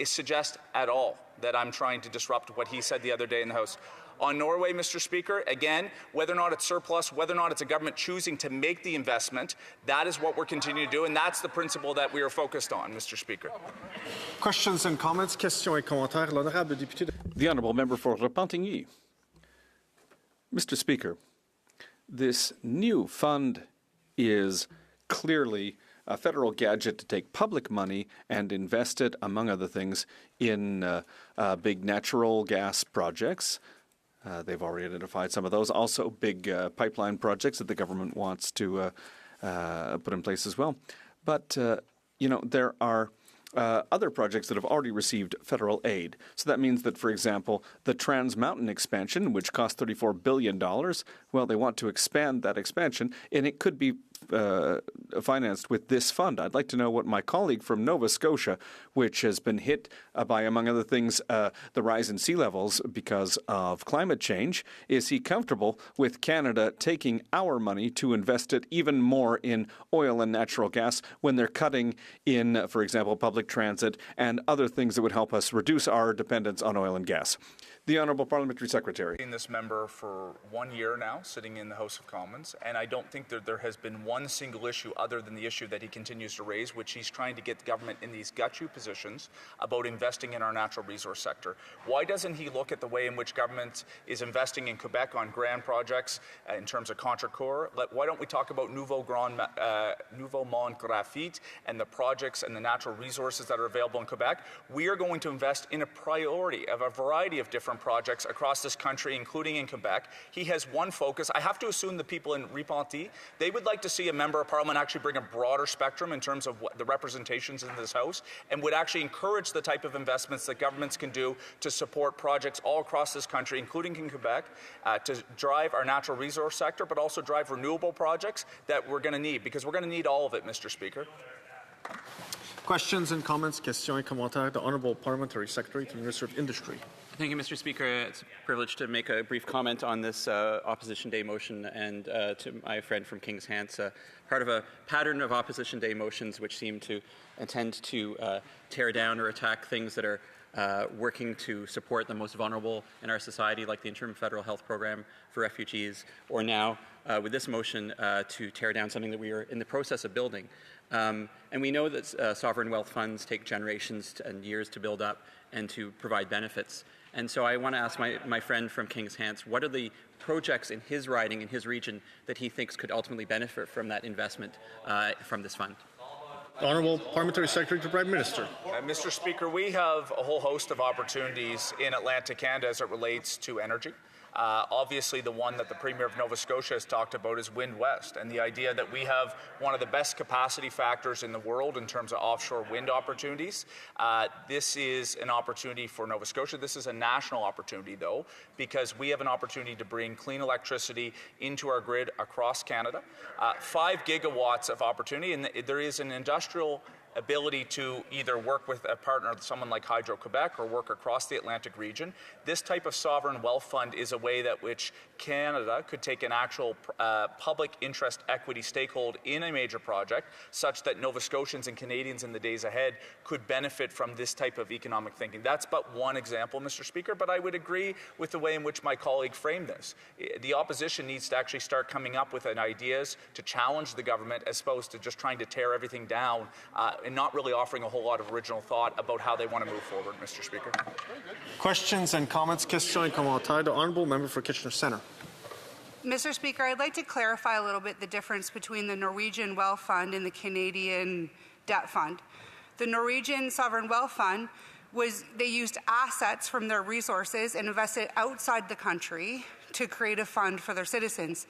suggest at all that I'm trying to disrupt what he said the other day in the House. On Norway, Mr. Speaker, again, whether or not it's surplus, whether or not it's a government choosing to make the investment, that is what we're continuing to do, and that's the principle that we are focused on, Mr. Speaker. Questions and comments, questions et commentaires. L'honorable député. The honourable member for Repentigny. Mr. Speaker, this new fund is clearly a federal gadget to take public money and invest it, among other things, in big natural gas projects. They've already identified some of those. Also, big pipeline projects that the government wants to put in place as well. But, there are other projects that have already received federal aid. So that means that, for example, the Trans Mountain expansion, which cost $34 billion, well, they want to expand that expansion, and it could be financed with this fund. I'd like to know what my colleague from Nova Scotia, which has been hit by, among other things, the rise in sea levels because of climate change, is he comfortable with Canada taking our money to invest it even more in oil and natural gas when they're cutting in, for example, public transit and other things that would help us reduce our dependence on oil and gas? The Honourable Parliamentary Secretary. I've been this member for 1 year now, sitting in the House of Commons, and I don't think that there has been one single issue other than the issue that he continues to raise, which he's trying to get the government in these gut-you positions about investing in our natural resource sector. Why doesn't he look at the way in which government is investing in Quebec on grand projects in terms of Contrecoeur? Why don't we talk about Nouveau Monde Graphite and the projects and the natural resources that are available in Quebec? We are going to invest in a priority of a variety of different projects across this country, including in Quebec. He has one focus. I have to assume the people in Repentis, they would like to see a member of Parliament actually bring a broader spectrum in terms of what the representations in this House, and would actually encourage the type of investments that governments can do to support projects all across this country, including in Quebec, to drive our natural resource sector, but also drive renewable projects that we're going to need, because we're going to need all of it, Mr. Speaker. Questions and comments, questions et commentaires. The Honourable Parliamentary Secretary to the Minister of Industry. Thank you, Mr. Speaker. It's a privilege to make a brief comment on this Opposition Day motion, and to my friend from King's Hants, part of a pattern of Opposition Day motions which seem to intend to tear down or attack things that are working to support the most vulnerable in our society, like the Interim Federal Health Program for refugees, or now with this motion to tear down something that we are in the process of building. And we know that sovereign wealth funds take generations and years to build up and to provide benefits. And so I want to ask my friend from King's Hants, what are the projects in his riding, in his region, that he thinks could ultimately benefit from that investment from this fund? The Honourable Parliamentary Secretary to the Prime Minister. Mr. Speaker, we have a whole host of opportunities in Atlantic Canada as it relates to energy. Obviously, the one that the Premier of Nova Scotia has talked about is Wind West, and the idea that we have one of the best capacity factors in the world in terms of offshore wind opportunities. This is an opportunity for Nova Scotia. This is a national opportunity, though, because we have an opportunity to bring clean electricity into our grid across Canada. 5 gigawatts of opportunity, and there is an industrial ability to either work with a partner, someone like Hydro-Quebec, or work across the Atlantic region. This type of sovereign wealth fund is a way that which Canada could take an actual public interest equity stakehold in a major project, such that Nova Scotians and Canadians in the days ahead could benefit from this type of economic thinking. That's but one example, Mr. Speaker, but I would agree with the way in which my colleague framed this. The opposition needs to actually start coming up with ideas to challenge the government, as opposed to just trying to tear everything down and not really offering a whole lot of original thought about how they want to move forward, Mr. Speaker. Questions and comments, questions et commentaires. The Honourable Member for Kitchener Centre. Mr. Speaker, I'd like to clarify a little bit the difference between the Norwegian Wealth Fund and the Canadian Debt Fund. The Norwegian Sovereign Wealth Fund they used assets from their resources and invested outside the country to create a fund for their citizens.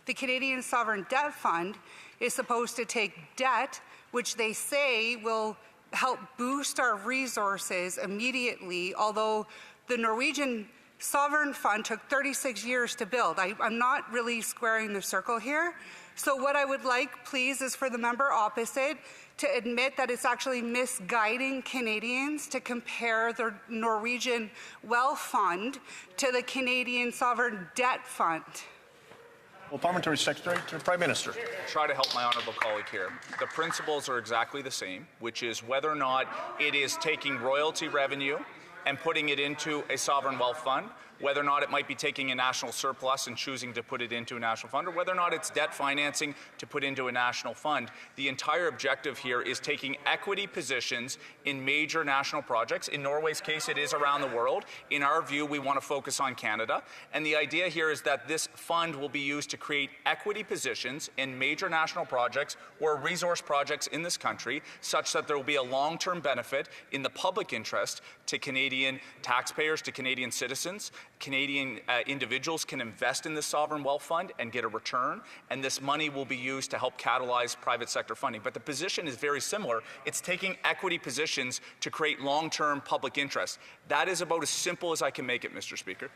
The Canadian Sovereign Debt Fund is supposed to take debt, which they say will help boost our resources immediately, although the Norwegian Sovereign Fund took 36 years to build. I'm not really squaring the circle here. So what I would like, please, is for the member opposite to admit that it's actually misguiding Canadians to compare the Norwegian Wealth Fund to the Canadian Sovereign Debt Fund. Well, Parliamentary Secretary to the Prime Minister. Try to help my honourable colleague here. The principles are exactly the same, which is whether or not it is taking royalty revenue and putting it into a sovereign wealth fund, whether or not it might be taking a national surplus and choosing to put it into a national fund, or whether or not it's debt financing to put into a national fund. The entire objective here is taking equity positions in major national projects. In Norway's case, it is around the world. In our view, we want to focus on Canada. And the idea here is that this fund will be used to create equity positions in major national projects or resource projects in this country, such that there will be a long-term benefit in the public interest to Canadian taxpayers, to Canadian citizens. Canadian individuals can invest in this sovereign wealth fund and get a return, and this money will be used to help catalyze private sector funding. But the position is very similar. It's taking equity positions to create long-term public interest. That is about as simple as I can make it, Mr. Speaker.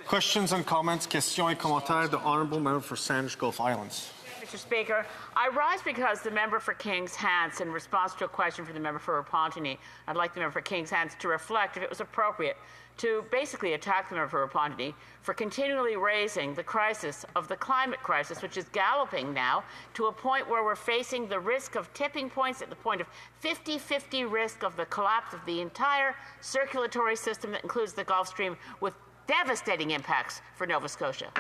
Questions and comments, questions et commentaires. The Honourable Member for Sandwich Gulf Islands. Mr. Speaker. I rise because the member for Kings Hants, in response to a question from the member for Repentigny, I'd like the member for Kings Hants to reflect if it was appropriate to basically attack the member for Repentigny for continually raising the crisis of the climate crisis, which is galloping now to a point where we're facing the risk of tipping points at the point of 50-50 risk of the collapse of the entire circulatory system that includes the Gulf Stream, with devastating impacts for Nova Scotia.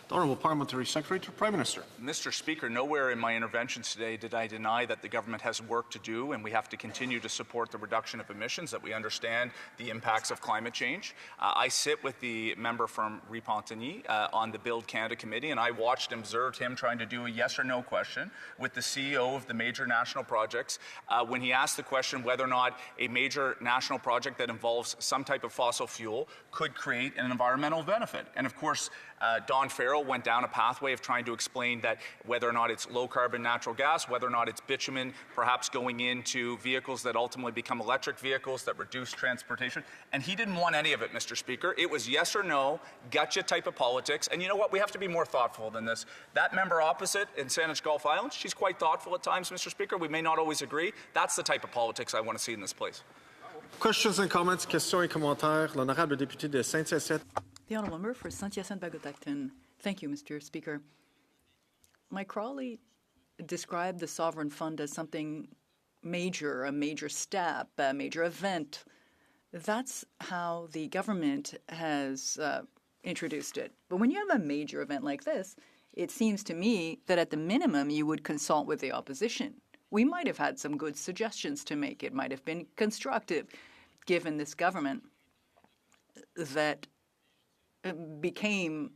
The Honourable Parliamentary Secretary to the Prime Minister. Mr. Speaker, nowhere in my interventions today did I deny that the government has work to do and we have to continue to support the reduction of emissions, that we understand the impacts of climate change. I sit with the member from Repentigny on the Build Canada Committee, and I watched and observed him trying to do a yes or no question with the CEO of the major national projects when he asked the question whether or not a major national project that involves some type of fossil fuel could create an environmental benefit. And of course, Don Farrell went down a pathway of trying to explain that whether or not it's low-carbon natural gas, whether or not it's bitumen, perhaps going into vehicles that ultimately become electric vehicles that reduce transportation. And he didn't want any of it, Mr. Speaker. It was yes or no, gotcha type of politics. And you know what? We have to be more thoughtful than this. That member opposite in Saanich Gulf Islands, she's quite thoughtful at times, Mr. Speaker. We may not always agree. That's the type of politics I want to see in this place. Questions and comments, questions et commentaires. L'honorable député de Saint-Hyacinthe. The Honourable Member for Saint-Hyacinthe-Bagotvin. Thank you, Mr. Speaker. My colleague described the Sovereign Fund as something major, a major step, a major event. That's how the government has introduced it. But when you have a major event like this, it seems to me that at the minimum you would consult with the opposition. We might have had some good suggestions to make. It might have been constructive, given this government that given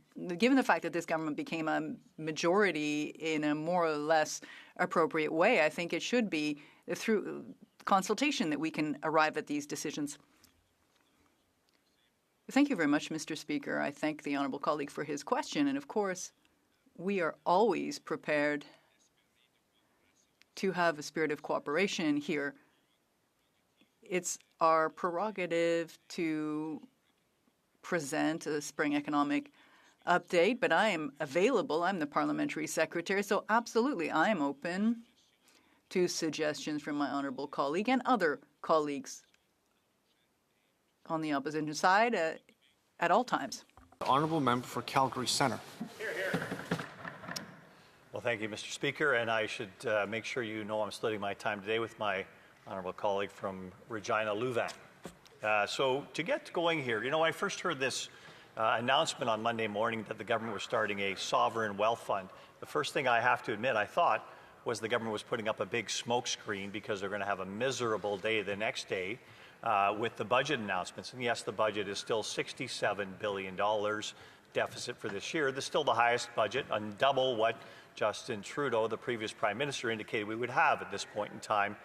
the fact that this government became a majority in a more or less appropriate way. I think it should be through consultation that we can arrive at these decisions. Thank you very much, Mr. Speaker. I thank the honourable colleague for his question. And of course, we are always prepared to have a spirit of cooperation here. It's our prerogative to present a spring economic update, but I am available. I'm the parliamentary secretary, so absolutely I am open to suggestions from my honourable colleague and other colleagues on the opposition side at all times. The Honourable Member for Calgary Centre. Well, thank you, Mr. Speaker, and I should make sure you know I'm splitting my time today with my honourable colleague from Regina Louvain. So to get going here, you know, I first heard this announcement on Monday morning that the government was starting a sovereign wealth fund. The first thing I have to admit I thought was the government was putting up a big smoke screen because they're going to have a miserable day the next day with the budget announcements. And yes, the budget is still $67 billion deficit for this year. This is still the highest budget, and double what Justin Trudeau, the previous Prime Minister, indicated we would have at this point in time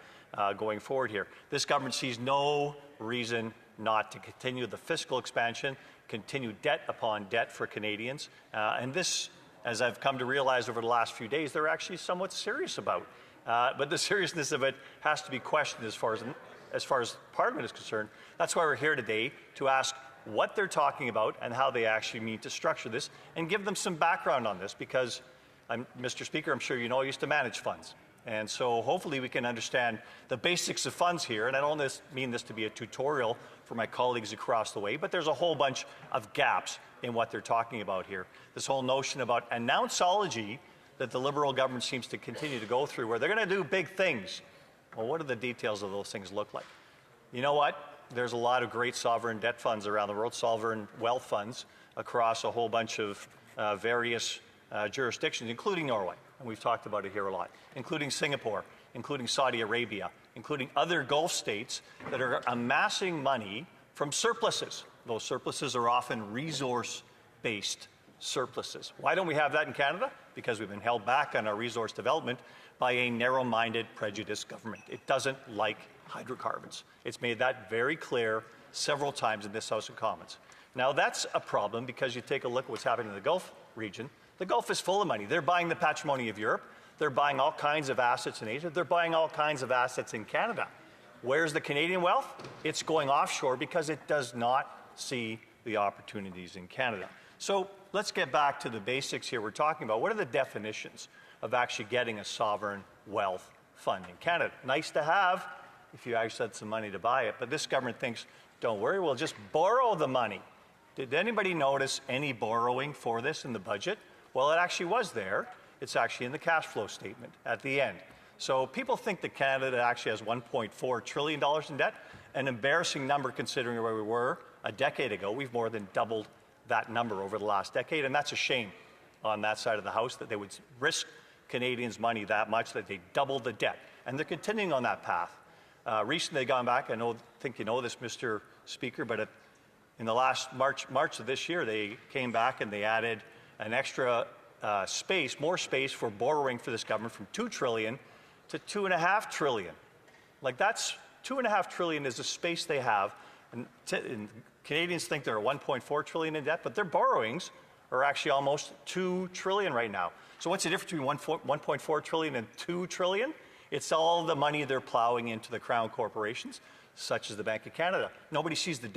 going forward here. This government sees no reason not to continue the fiscal expansion, continue debt upon debt for Canadians. And this, as I've come to realize over the last few days, they're actually somewhat serious about. But the seriousness of it has to be questioned as far as Parliament is concerned. That's why we're here today, to ask what they're talking about and how they actually mean to structure this, and give them some background on this, because, Mr. Speaker, I'm sure you know I used to manage funds. And so hopefully we can understand the basics of funds here. And I don't mean this to be a tutorial for my colleagues across the way, but there's a whole bunch of gaps in what they're talking about here. This whole notion about announceology that the Liberal government seems to continue to go through, where they're going to do big things. Well, what do the details of those things look like? You know what? There's a lot of great sovereign debt funds around the world, sovereign wealth funds across a whole bunch of various jurisdictions, including Norway. And we've talked about it here a lot, including Singapore, including Saudi Arabia, including other Gulf states that are amassing money from surpluses. Those surpluses are often resource-based surpluses. Why don't we have that in Canada? Because we've been held back on our resource development by a narrow-minded, prejudiced government. It doesn't like hydrocarbons. It's made that very clear several times in this House of Commons. Now, that's a problem because you take a look at what's happening in the Gulf region. The Gulf is full of money. They're buying the patrimony of Europe. They're buying all kinds of assets in Asia. They're buying all kinds of assets in Canada. Where's the Canadian wealth? It's going offshore because it does not see the opportunities in Canada. So let's get back to the basics here we're talking about. What are the definitions of actually getting a sovereign wealth fund in Canada? Nice to have if you actually had some money to buy it, but this government thinks, don't worry, we'll just borrow the money. Did anybody notice any borrowing for this in the budget? Well, it actually was there. It's actually in the cash flow statement at the end. So people think that Canada actually has $1.4 trillion in debt, an embarrassing number considering where we were a decade ago. We've more than doubled that number over the last decade, and that's a shame on that side of the House that they would risk Canadians' money that much, that they doubled the debt. And they're continuing on that path. Recently, they've gone back. I think you know this, Mr. Speaker, but in the last March of this year, they came back and they added an extra more space for borrowing for this government from $2 trillion to $2.5 trillion. Like that's $2.5 trillion is the space they have. And Canadians think they're $1.4 trillion in debt, but their borrowings are actually almost $2 trillion right now. So what's the difference between $1.4 trillion and $2 trillion? It's all the money they're plowing into the crown corporations, such as the Bank of Canada. Nobody sees the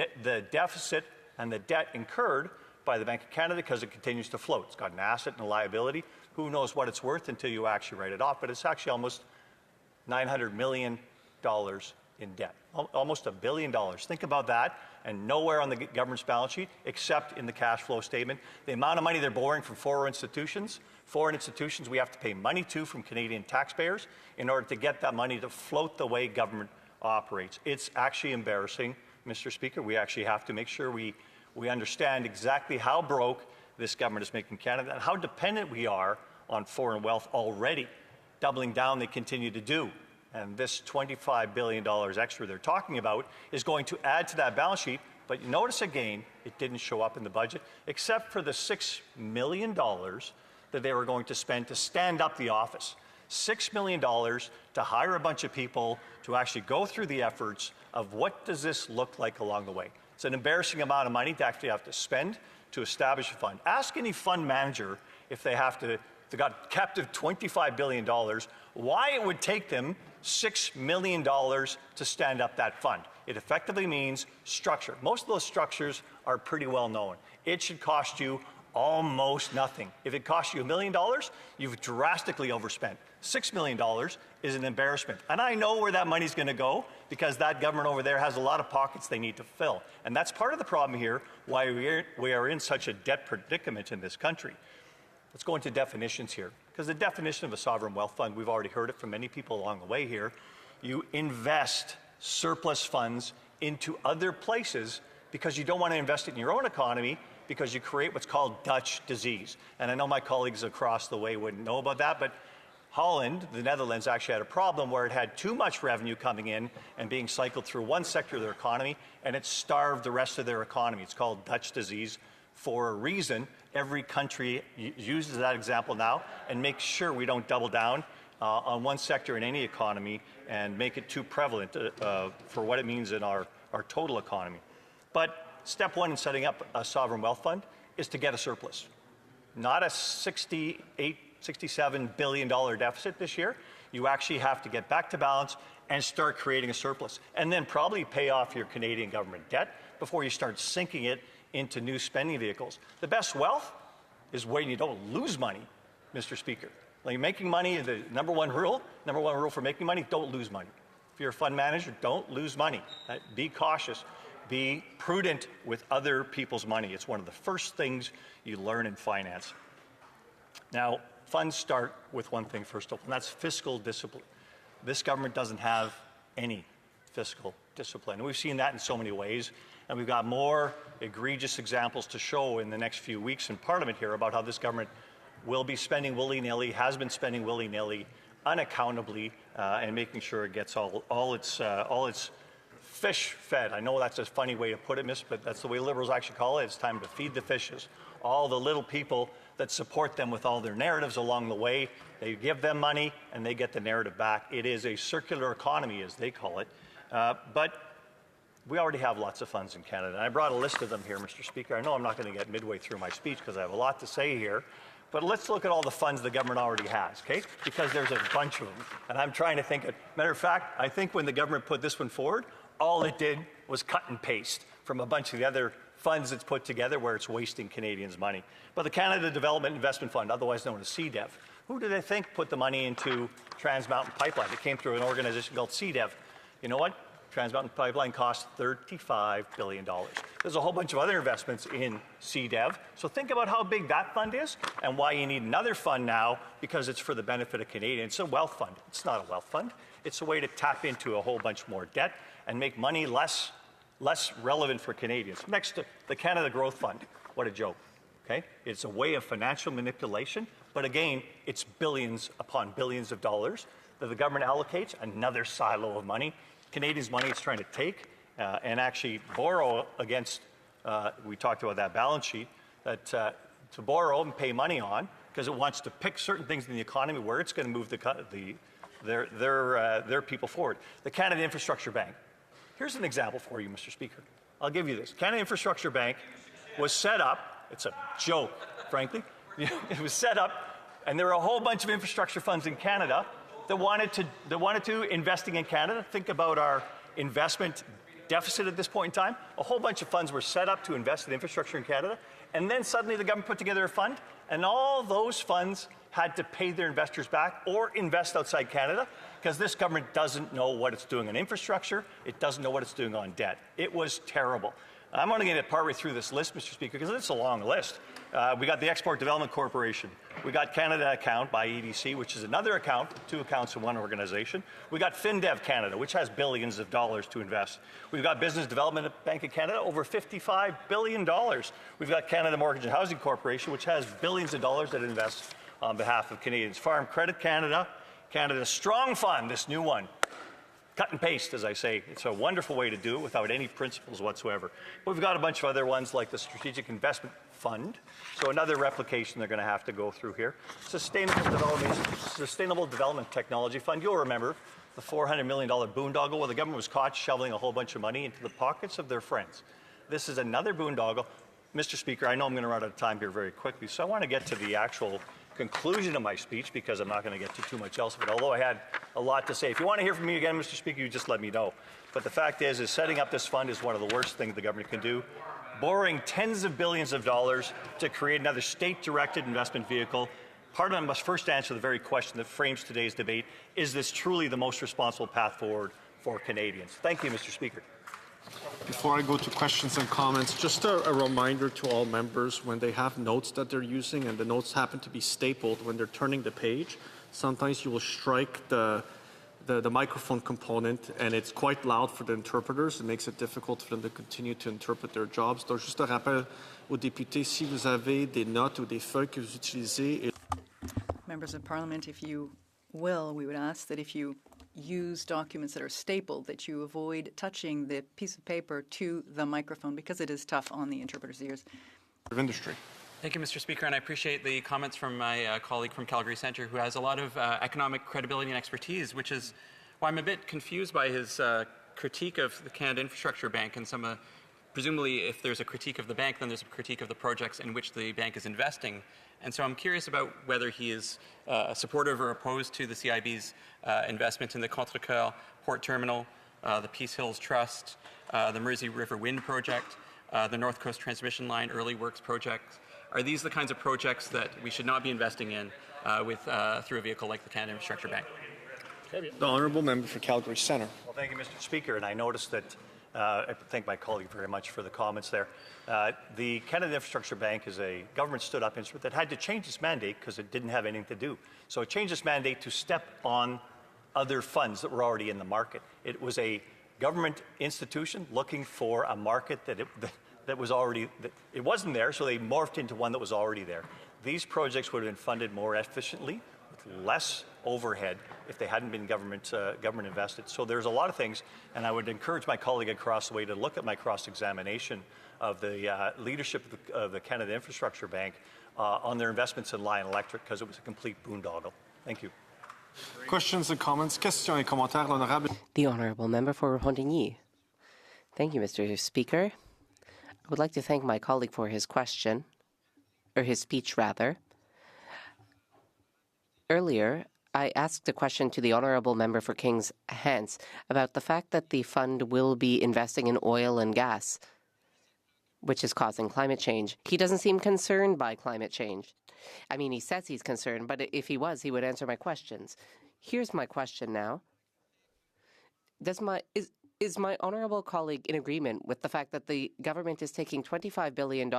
deficit and the debt incurred by the Bank of Canada because it continues to float. It's got an asset and a liability. Who knows what it's worth until you actually write it off, but it's actually almost $900 million in debt, almost $1 billion. Think about that, and nowhere on the government's balance sheet except in the cash flow statement. The amount of money they're borrowing from foreign institutions we have to pay money to from Canadian taxpayers in order to get that money to float the way government operates. It's actually embarrassing, Mr. Speaker. We actually have to make sure we understand exactly how broke this government is making Canada and how dependent we are on foreign wealth already. Doubling down, they continue to do. And this $25 billion extra they're talking about is going to add to that balance sheet. But you notice again, it didn't show up in the budget, except for the $6 million that they were going to spend to stand up the office. $6 million to hire a bunch of people to actually go through the efforts of what does this look like along the way. It's an embarrassing amount of money to actually have to spend to establish a fund. Ask any fund manager if they got captive $25 billion, why it would take them $6 million to stand up that fund. It effectively means structure. Most of those structures are pretty well known. It should cost you almost nothing. If it costs you $1 million, you've drastically overspent. $6 million is an embarrassment. And I know where that money's going to go because that government over there has a lot of pockets they need to fill. And that's part of the problem here, why we are in such a debt predicament in this country. Let's go into definitions here. Because the definition of a sovereign wealth fund, we've already heard it from many people along the way here. You invest surplus funds into other places because you don't want to invest it in your own economy because you create what's called Dutch disease. And I know my colleagues across the way wouldn't know about that, but Holland, the Netherlands, actually had a problem where it had too much revenue coming in and being cycled through one sector of their economy, and it starved the rest of their economy. It's called Dutch disease for a reason. Every country uses that example now and makes sure we don't double down on one sector in any economy and make it too prevalent for what it means in our total economy. But step one in setting up a sovereign wealth fund is to get a surplus. Not a $67 billion deficit this year. You actually have to get back to balance and start creating a surplus. And then probably pay off your Canadian government debt before you start sinking it into new spending vehicles. The best wealth is when you don't lose money, Mr. Speaker. Like making money is the number one rule for making money, don't lose money. If you're a fund manager, don't lose money. Be cautious. Be prudent with other people's money. It's one of the first things you learn in finance. Now, funds start with one thing first of all, and that's fiscal discipline. This government doesn't have any fiscal discipline. And we've seen that in so many ways. And we've got more egregious examples to show in the next few weeks in Parliament here about how this government will be spending willy-nilly, has been spending willy-nilly, unaccountably, and making sure it gets all its fish fed. I know that's a funny way to put it, miss, but that's the way Liberals actually call it. It's time to feed the fishes. All the little people that support them with all their narratives along the way, they give them money and they get the narrative back. It is a circular economy, as they call it. But we already have lots of funds in Canada. And I brought a list of them here, Mr. Speaker. I know I'm not going to get midway through my speech because I have a lot to say here. But let's look at all the funds the government already has, okay? Because there's a bunch of them. And I'm trying to think. Matter of fact, I think when the government put this one forward, all it did was cut and paste from a bunch of the other funds it's put together where it's wasting Canadians' money. But the Canada Development Investment Fund, otherwise known as CDEV, who do they think put the money into Trans Mountain Pipeline? It came through an organization called CDEV. You know what? Trans Mountain Pipeline cost $35 billion. There's a whole bunch of other investments in CDEV. So think about how big that fund is and why you need another fund now, because it's for the benefit of Canadians. It's a wealth fund. It's not a wealth fund. It's a way to tap into a whole bunch more debt and make money less relevant for Canadians. Next to the Canada Growth Fund. What a joke. Okay? It's a way of financial manipulation, but again, it's billions upon billions of dollars that the government allocates, another silo of money. Canadians' money it's trying to take and actually borrow against, we talked about that balance sheet, that to borrow and pay money on because it wants to pick certain things in the economy where it's going to move their people forward. The Canada Infrastructure Bank. Here's an example for you, Mr. Speaker. I'll give you this. Canada Infrastructure Bank was set up, it's a joke, frankly. It was set up, and there were a whole bunch of infrastructure funds in Canada that wanted to investing in Canada. Think about our investment deficit at this point in time. A whole bunch of funds were set up to invest in infrastructure in Canada, and then suddenly the government put together a fund, and all those funds had to pay their investors back or invest outside Canada, because this government doesn't know what it's doing on infrastructure. It doesn't know what it's doing on debt. It was terrible. I'm only going to get partway through this list, Mr. Speaker, because it's a long list. We got the Export Development Corporation. We got Canada Account by EDC, which is another account, two accounts in one organization. We got FinDev Canada, which has billions of dollars to invest. We've got Business Development Bank of Canada, over $55 billion. We've got Canada Mortgage and Housing Corporation, which has billions of dollars that invests on behalf of Canadians. Farm Credit Canada, Canada Strong Fund, this new one. Cut and paste, as I say. It's a wonderful way to do it without any principles whatsoever. But we've got a bunch of other ones like the Strategic Investment Fund. So another replication they're going to have to go through here. Sustainable Development Technology Fund. You'll remember the $400 million boondoggle where the government was caught shoveling a whole bunch of money into the pockets of their friends. This is another boondoggle. Mr. Speaker, I know I'm going to run out of time here very quickly, so I want to get to the actual conclusion of my speech because I'm not going to get to too much else of it, although I had a lot to say. If you want to hear from me again, Mr. Speaker, you just let me know. But the fact is setting up this fund is one of the worst things the government can do. Borrowing tens of billions of dollars to create another state-directed investment vehicle. Parliament must first answer the very question that frames today's debate. Is this truly the most responsible path forward for Canadians? Thank you, Mr. Speaker. Before I go to questions and comments, just a reminder to all members when they have notes that they're using and the notes happen to be stapled when they're turning the page, sometimes you will strike the microphone component and it's quite loud for the interpreters. It makes it difficult for them to continue to interpret their jobs. Donc, juste un rappel aux députés, si vous avez des notes ou des feuilles que vous utilisez. Members of Parliament, if you will, we would ask that if you use documents that are stapled, that you avoid touching the piece of paper to the microphone because it is tough on the interpreter's ears. Of industry. Thank you, Mr. Speaker, and I appreciate the comments from my colleague from Calgary Centre who has a lot of economic credibility and expertise, which is why I'm a bit confused by his critique of the Canada Infrastructure Bank and some presumably if there's a critique of the bank, then there's a critique of the projects in which the bank is investing. And so I'm curious about whether he is supportive or opposed to the CIB's investment in the Contrecoeur Port Terminal, the Peace Hills Trust, the Mersey River Wind Project, the North Coast Transmission Line Early Works Project. Are these the kinds of projects that we should not be investing in through a vehicle like the Canada Infrastructure Bank? The Honourable Member for Calgary Centre. Well, thank you, Mr. Speaker. And I noticed that, I thank my colleague very much for the comments there. The Canada Infrastructure Bank is a government-stood-up instrument that had to change its mandate because it didn't have anything to do. So it changed its mandate to step on other funds that were already in the market. It was a government institution looking for a market that was already, it wasn't there, so they morphed into one that was already there. These projects would have been funded more efficiently, with less overhead, if they hadn't been government invested. So there's a lot of things, and I would encourage my colleague across the way to look at my cross-examination of the leadership of the Canada Infrastructure Bank on their investments in Lion Electric, because it was a complete boondoggle. Thank you. Questions and comments? Questions et commentaires, l'honorable. The Honourable Member for Repentigny. Thank you, Mr. Speaker. I would like to thank my colleague for his question, or his speech rather. Earlier, I asked a question to the Honourable Member for Kings Hants about the fact that the fund will be investing in oil and gas. which is causing climate change. He doesn't seem concerned by climate change. I mean, he says he's concerned, but if he was, he would answer my questions. Here's my question now. Is my honorable colleague in agreement with the fact that the government is taking $25 billion,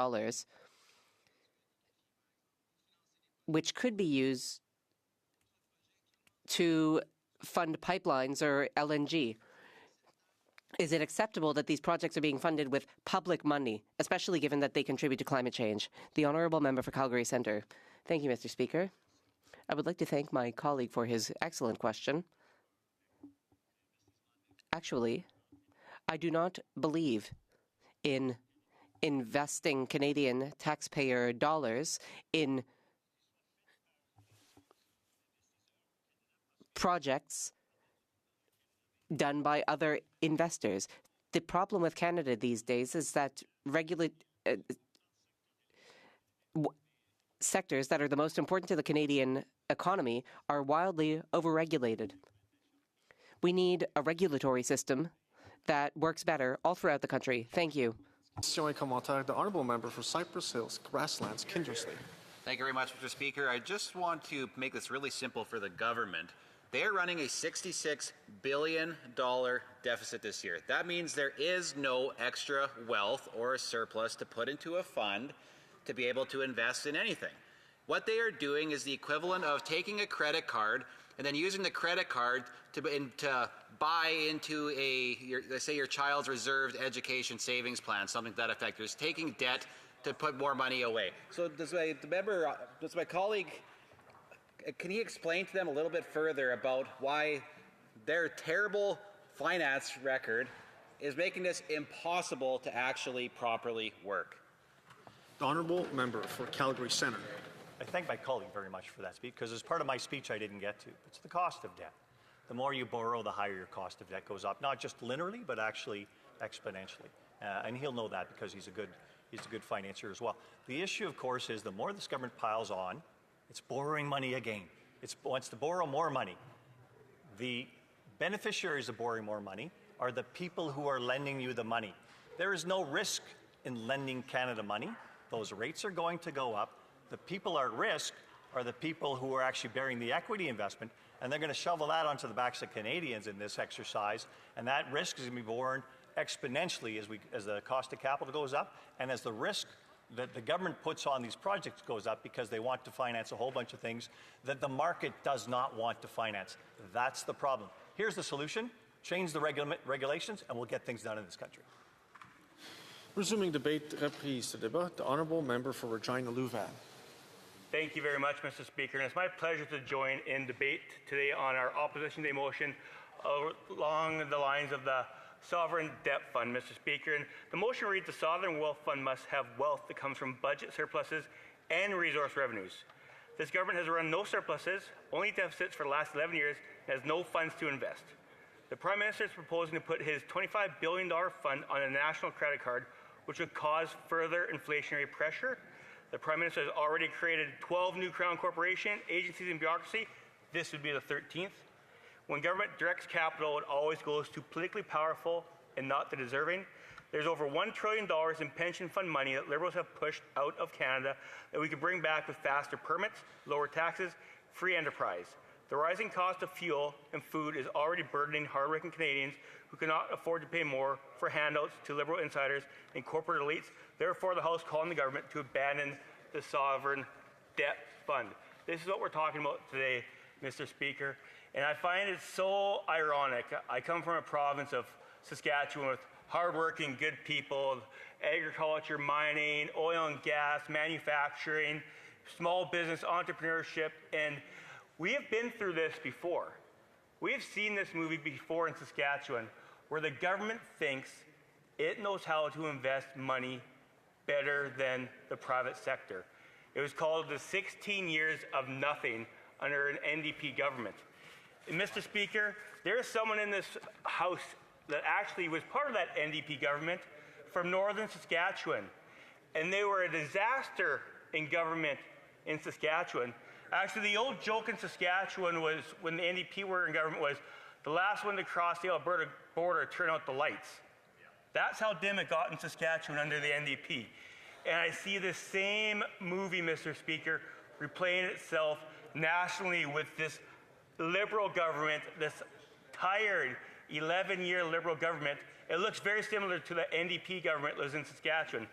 which could be used to fund pipelines or LNG? Is it acceptable that these projects are being funded with public money, especially given that they contribute to climate change? The honourable member for Calgary Centre. Thank you, Mr. Speaker. I would like to thank my colleague for his excellent question. Actually, I do not believe in investing Canadian taxpayer dollars in projects done by other investors. The problem with Canada these days is that sectors that are the most important to the Canadian economy are wildly overregulated. We need a regulatory system that works better all throughout the country. Thank you. The honourable member for Cypress Hills, Grasslands, Kindersley. Thank you very much, Mr. Speaker. I just want to make this really simple for the government. They are running a $66 billion deficit this year. That means there is no extra wealth or a surplus to put into a fund to be able to invest in anything. What they are doing is the equivalent of taking a credit card and then using the credit card to buy into let's say your child's reserved education savings plan, something to that effect. There's taking debt to put more money away. So does my colleague, can he explain to them a little bit further about why their terrible finance record is making this impossible to actually properly work? The honourable member for Calgary Centre. I thank my colleague very much for that speech, because as part of my speech I didn't get to. It's the cost of debt. The more you borrow, the higher your cost of debt goes up, not just linearly, but actually exponentially. And he'll know that because he's a good financier as well. The issue, of course, is the more this government piles on, it's borrowing money again. It wants to borrow more money. The beneficiaries of borrowing more money are the people who are lending you the money. There is no risk in lending Canada money. Those rates are going to go up. The people at risk are the people who are actually bearing the equity investment, and they're going to shovel that onto the backs of Canadians in this exercise, and that risk is going to be borne exponentially as the cost of capital goes up, and as the risk that the government puts on these projects goes up, because they want to finance a whole bunch of things that the market does not want to finance. That's the problem. Here's the solution. Change the regulations, and we'll get things done in this country. Resuming debate, reprise de débat, the honourable member for Regina Louvain. Thank you very much, Mr. Speaker. And it's my pleasure to join in debate today on our Opposition Day motion along the lines of the Sovereign Debt Fund, Mr. Speaker. And the motion reads, the Sovereign Wealth Fund must have wealth that comes from budget surpluses and resource revenues. This government has run no surpluses, only deficits for the last 11 years, and has no funds to invest. The Prime Minister is proposing to put his $25 billion fund on a national credit card, which would cause further inflationary pressure. The Prime Minister has already created 12 new Crown Corporation agencies and bureaucracy. This would be the 13th. When government directs capital, it always goes to politically powerful and not the deserving. There's over $1 trillion in pension fund money that Liberals have pushed out of Canada that we could bring back with faster permits, lower taxes, free enterprise. The rising cost of fuel and food is already burdening hardworking Canadians who cannot afford to pay more for handouts to Liberal insiders and corporate elites. Therefore, the House calling the government to abandon the Sovereign Debt Fund. This is what we're talking about today, Mr. Speaker. And I find it so ironic. I come from a province of Saskatchewan with hardworking, good people, agriculture, mining, oil and gas, manufacturing, small business entrepreneurship, and we have been through this before. We have seen this movie before in Saskatchewan, where the government thinks it knows how to invest money better than the private sector. It was called the 16 years of nothing under an NDP government. And Mr. Speaker, there is someone in this House that actually was part of that NDP government from northern Saskatchewan, and they were a disaster in government in Saskatchewan. Actually, the old joke in Saskatchewan was, when the NDP were in government, was the last one to cross the Alberta border, turn out the lights. That's how dim it got in Saskatchewan under the NDP. And I see the same movie, Mr. Speaker, replaying itself nationally with this Liberal government, this tired 11-year Liberal government. It looks very similar to the NDP government that was in Saskatchewan.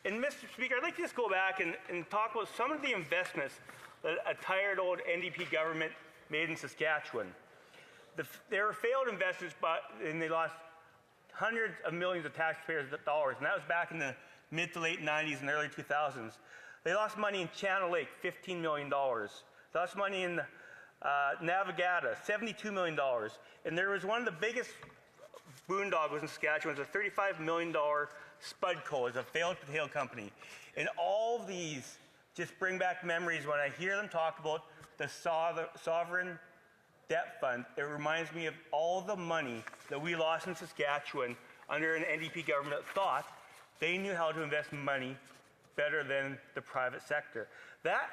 And Mr. Speaker, I'd like to just go back and talk about some of the investments that a tired old NDP government made in Saskatchewan. There were failed investments, and they lost hundreds of millions of taxpayers' dollars, and that was back in the mid to late 90s and early 2000s. They lost money in Channel Lake, $15 million. They lost money in Navigata, $72 million. And there was one of the biggest boondoggles in Saskatchewan, was a $35 million Spudco, as a failed potato company. And all of these just bring back memories when I hear them talk about the sovereign debt fund. It reminds me of all the money that we lost in Saskatchewan under an NDP government that thought they knew how to invest money better than the private sector. That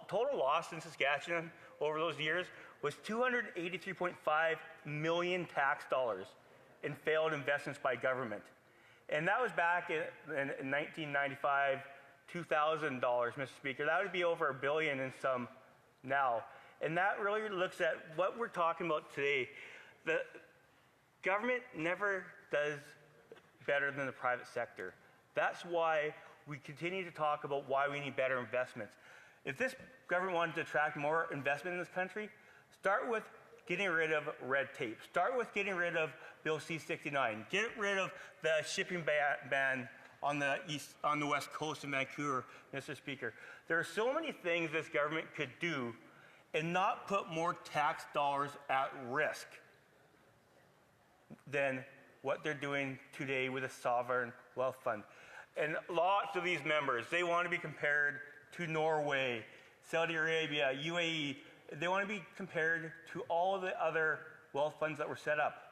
total loss in Saskatchewan over those years was $283.5 million tax dollars in failed investments by government. And that was back in 1995, $2,000, Mr. Speaker. That would be over $1 billion in some now. And that really looks at what we're talking about today. The government never does better than the private sector. That's why we continue to talk about why we need better investments. If this government wanted to attract more investment in this country, start with getting rid of red tape. Start with getting rid of Bill C-69. Get rid of the shipping ban on the West Coast in Vancouver, Mr. Speaker. There are so many things this government could do and not put more tax dollars at risk than what they're doing today with a sovereign wealth fund. And lots of these members, they want to be compared to Norway, Saudi Arabia, UAE. They want to be compared to all of the other wealth funds that were set up.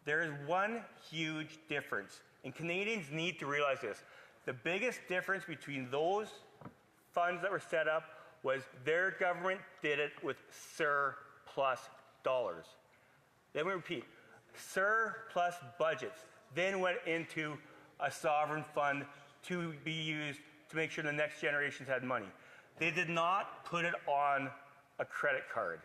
There is one huge difference, and Canadians need to realize this. The biggest difference between those funds that were set up was their government did it with surplus dollars. Let me repeat, surplus budgets then went into a sovereign fund to be used to make sure the next generations had money. They did not put it on a credit card.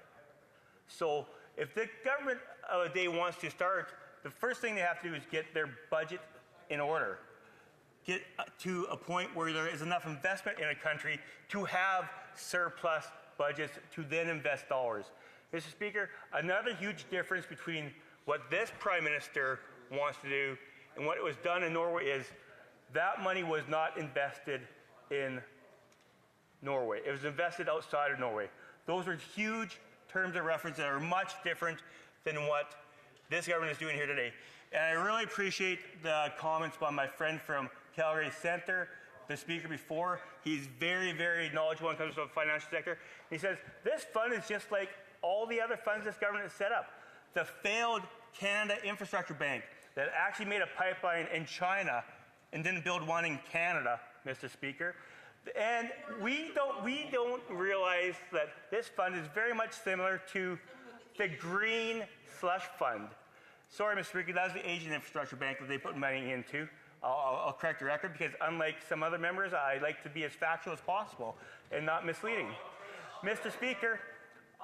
So if the government of a day wants to start, the first thing they have to do is get their budget in order. Get to a point where there is enough investment in a country to have surplus budgets to then invest dollars. Mr. Speaker, another huge difference between what this Prime Minister wants to do and what was done in Norway is that money was not invested in Norway. It was invested outside of Norway. Those are huge terms of reference that are much different than what this government is doing here today. And I really appreciate the comments by my friend from Calgary Centre, the speaker before. He's very, very knowledgeable when it comes to the financial sector. He says, this fund is just like all the other funds this government has set up. The failed Canada Infrastructure Bank that actually made a pipeline in China and didn't build one in Canada, Mr. Speaker. And we don't realize that this fund is very much similar to the Green Slush Fund. Sorry, Mr. Speaker, that was the Asian Infrastructure Bank that they put money into. I'll correct the record because unlike some other members, I like to be as factual as possible and not misleading. Mr. Speaker,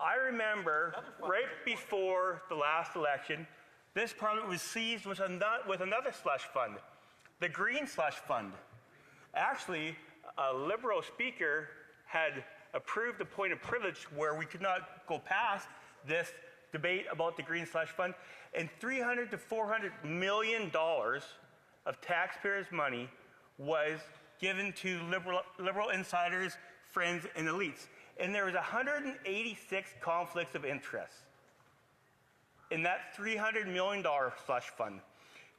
I remember right before the last election, this Parliament was seized with another slush fund, the Green Slush Fund. Actually, a Liberal speaker had approved a point of privilege where we could not go past this debate about the Green Slush Fund, and $300 to $400 million of taxpayers' money was given to liberal insiders, friends, and elites. And there was 186 conflicts of interest in that $300 million slush fund.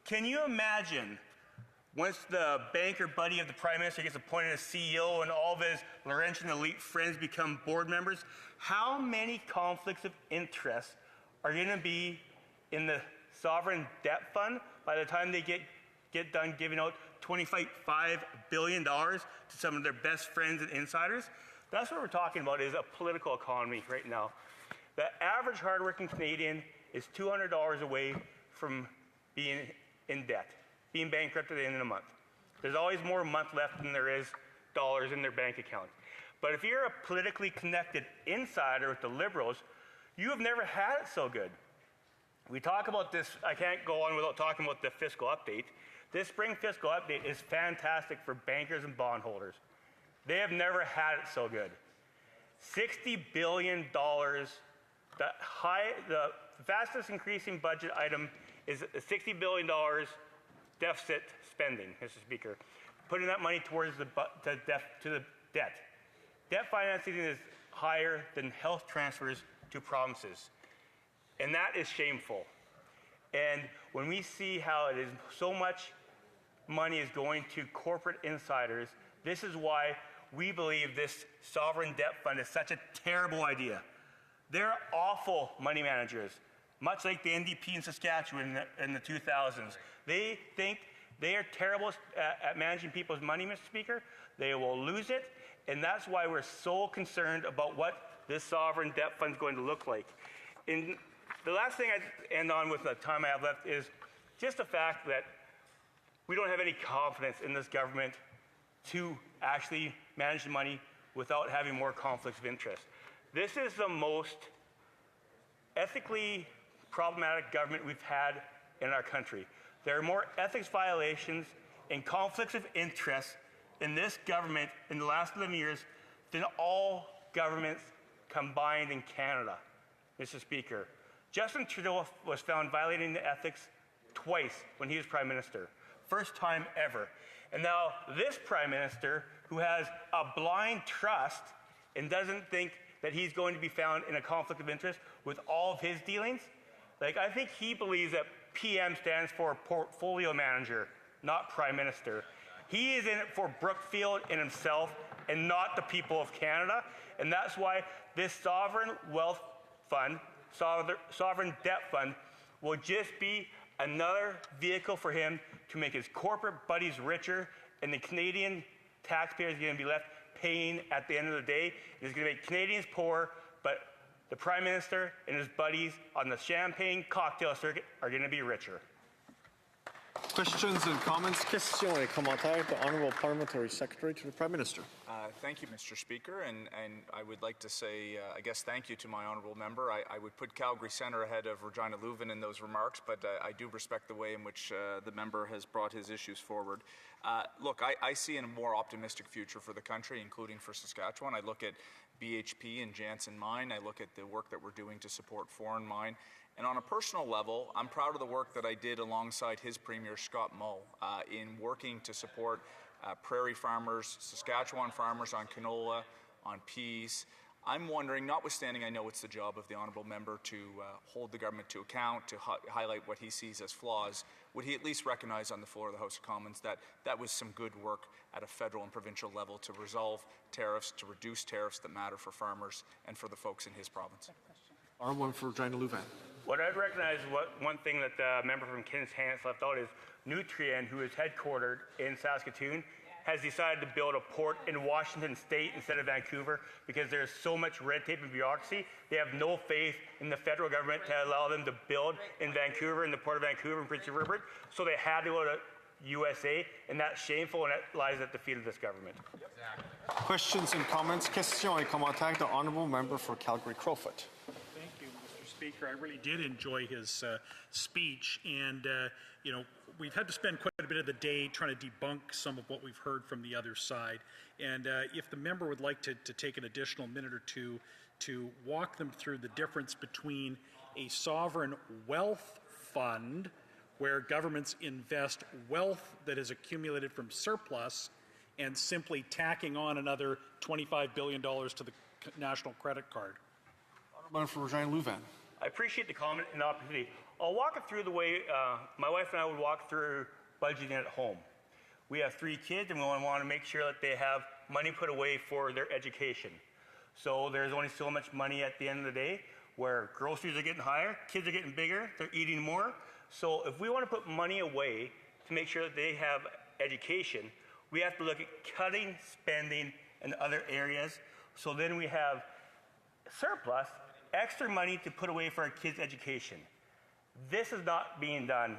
Can you imagine once the banker buddy of the Prime Minister gets appointed as CEO and all of his Laurentian elite friends become board members, how many conflicts of interest are going to be in the sovereign debt fund by the time they get done giving out $25 billion to some of their best friends and insiders? That's what we're talking about, is a political economy right now. The average hardworking Canadian is $200 away from being in debt, being bankrupt at the end of the month. There's always more month left than there is dollars in their bank account. But if you're a politically connected insider with the Liberals, you have never had it so good. We talk about this, I can't go on without talking about the fiscal update. This spring fiscal update is fantastic for bankers and bondholders. They have never had it so good. $60 billion. The fastest increasing budget item is $60 billion deficit spending, Mr. Speaker, putting that money towards the debt. Debt financing is higher than health transfers to provinces, and that is shameful. And when we see how it is so much money is going to corporate insiders, this is why we believe this sovereign debt fund is such a terrible idea. They're awful money managers, much like the NDP in Saskatchewan in the 2000s. They think they are terrible at managing people's money, Mr. Speaker. They will lose it, and that's why we're so concerned about what this sovereign debt fund is going to look like. And the last thing I end on with the time I have left is just the fact that we don't have any confidence in this government to actually manage the money without having more conflicts of interest. This is the most ethically problematic government we've had in our country. There are more ethics violations and conflicts of interest in this government in the last 11 years than all governments combined in Canada, Mr. Speaker. Justin Trudeau was found violating the ethics twice when he was Prime Minister. First time ever. And now this Prime Minister, who has a blind trust and doesn't think that he's going to be found in a conflict of interest with all of his dealings, I think he believes that PM stands for Portfolio Manager, not Prime Minister. He is in it for Brookfield and himself and not the people of Canada. And that's why this sovereign wealth fund, sovereign debt fund, will just be another vehicle for him to make his corporate buddies richer, and the Canadian taxpayers are going to be left paying at the end of the day. It's going to make Canadians poor, but the Prime Minister and his buddies on the champagne cocktail circuit are going to be richer. Questions and comments. Questions et commentaires. The Honourable Parliamentary Secretary to the Prime Minister. Thank you, Mr. Speaker, and I would like to say, I guess, thank you to my honourable member. I would put Calgary Centre ahead of Regina Leuven in those remarks, but I do respect the way in which the member has brought his issues forward. Look, I see a more optimistic future for the country, including for Saskatchewan. I look at BHP and Jansen Mine. I look at the work that we're doing to support foreign mine. And on a personal level, I'm proud of the work that I did alongside his Premier, Scott Moe, in working to support prairie farmers, Saskatchewan farmers on canola, on peas. I'm wondering, notwithstanding I know it's the job of the honourable member to hold the government to account, to highlight what he sees as flaws, would he at least recognise on the floor of the House of Commons that that was some good work at a federal and provincial level to resolve tariffs, to reduce tariffs that matter for farmers and for the folks in his province? One for Regina Leuven. What I'd recognize, one thing that the member from King's Hants left out is Nutrien, who is headquartered in Saskatoon, has decided to build a port in Washington State instead of Vancouver because there's so much red tape and bureaucracy. They have no faith in the federal government to allow them to build in Vancouver, in the Port of Vancouver and Prince Rupert, so they had to go to USA, and that's shameful, and that lies at the feet of this government. Exactly. Questions and comments. Questions et commentaires. The Honourable Member for Calgary-Crowfoot. Thank you, Mr. Speaker. I really did enjoy his speech, and we've had to spend quite a bit of the day trying to debunk some of what we've heard from the other side. And if the member would like to take an additional minute or two to walk them through the difference between a sovereign wealth fund, where governments invest wealth that is accumulated from surplus, and simply tacking on another $25 billion to the national credit card. Honourable for Regina Leuven. I appreciate the comment and the opportunity. I'll walk it through the way my wife and I would walk through budgeting at home. We have 3 kids, and we want to make sure that they have money put away for their education. So there's only so much money at the end of the day, where groceries are getting higher, kids are getting bigger, they're eating more. So if we want to put money away to make sure that they have education, we have to look at cutting spending in other areas. So then we have surplus, extra money to put away for our kids' education. This is not being done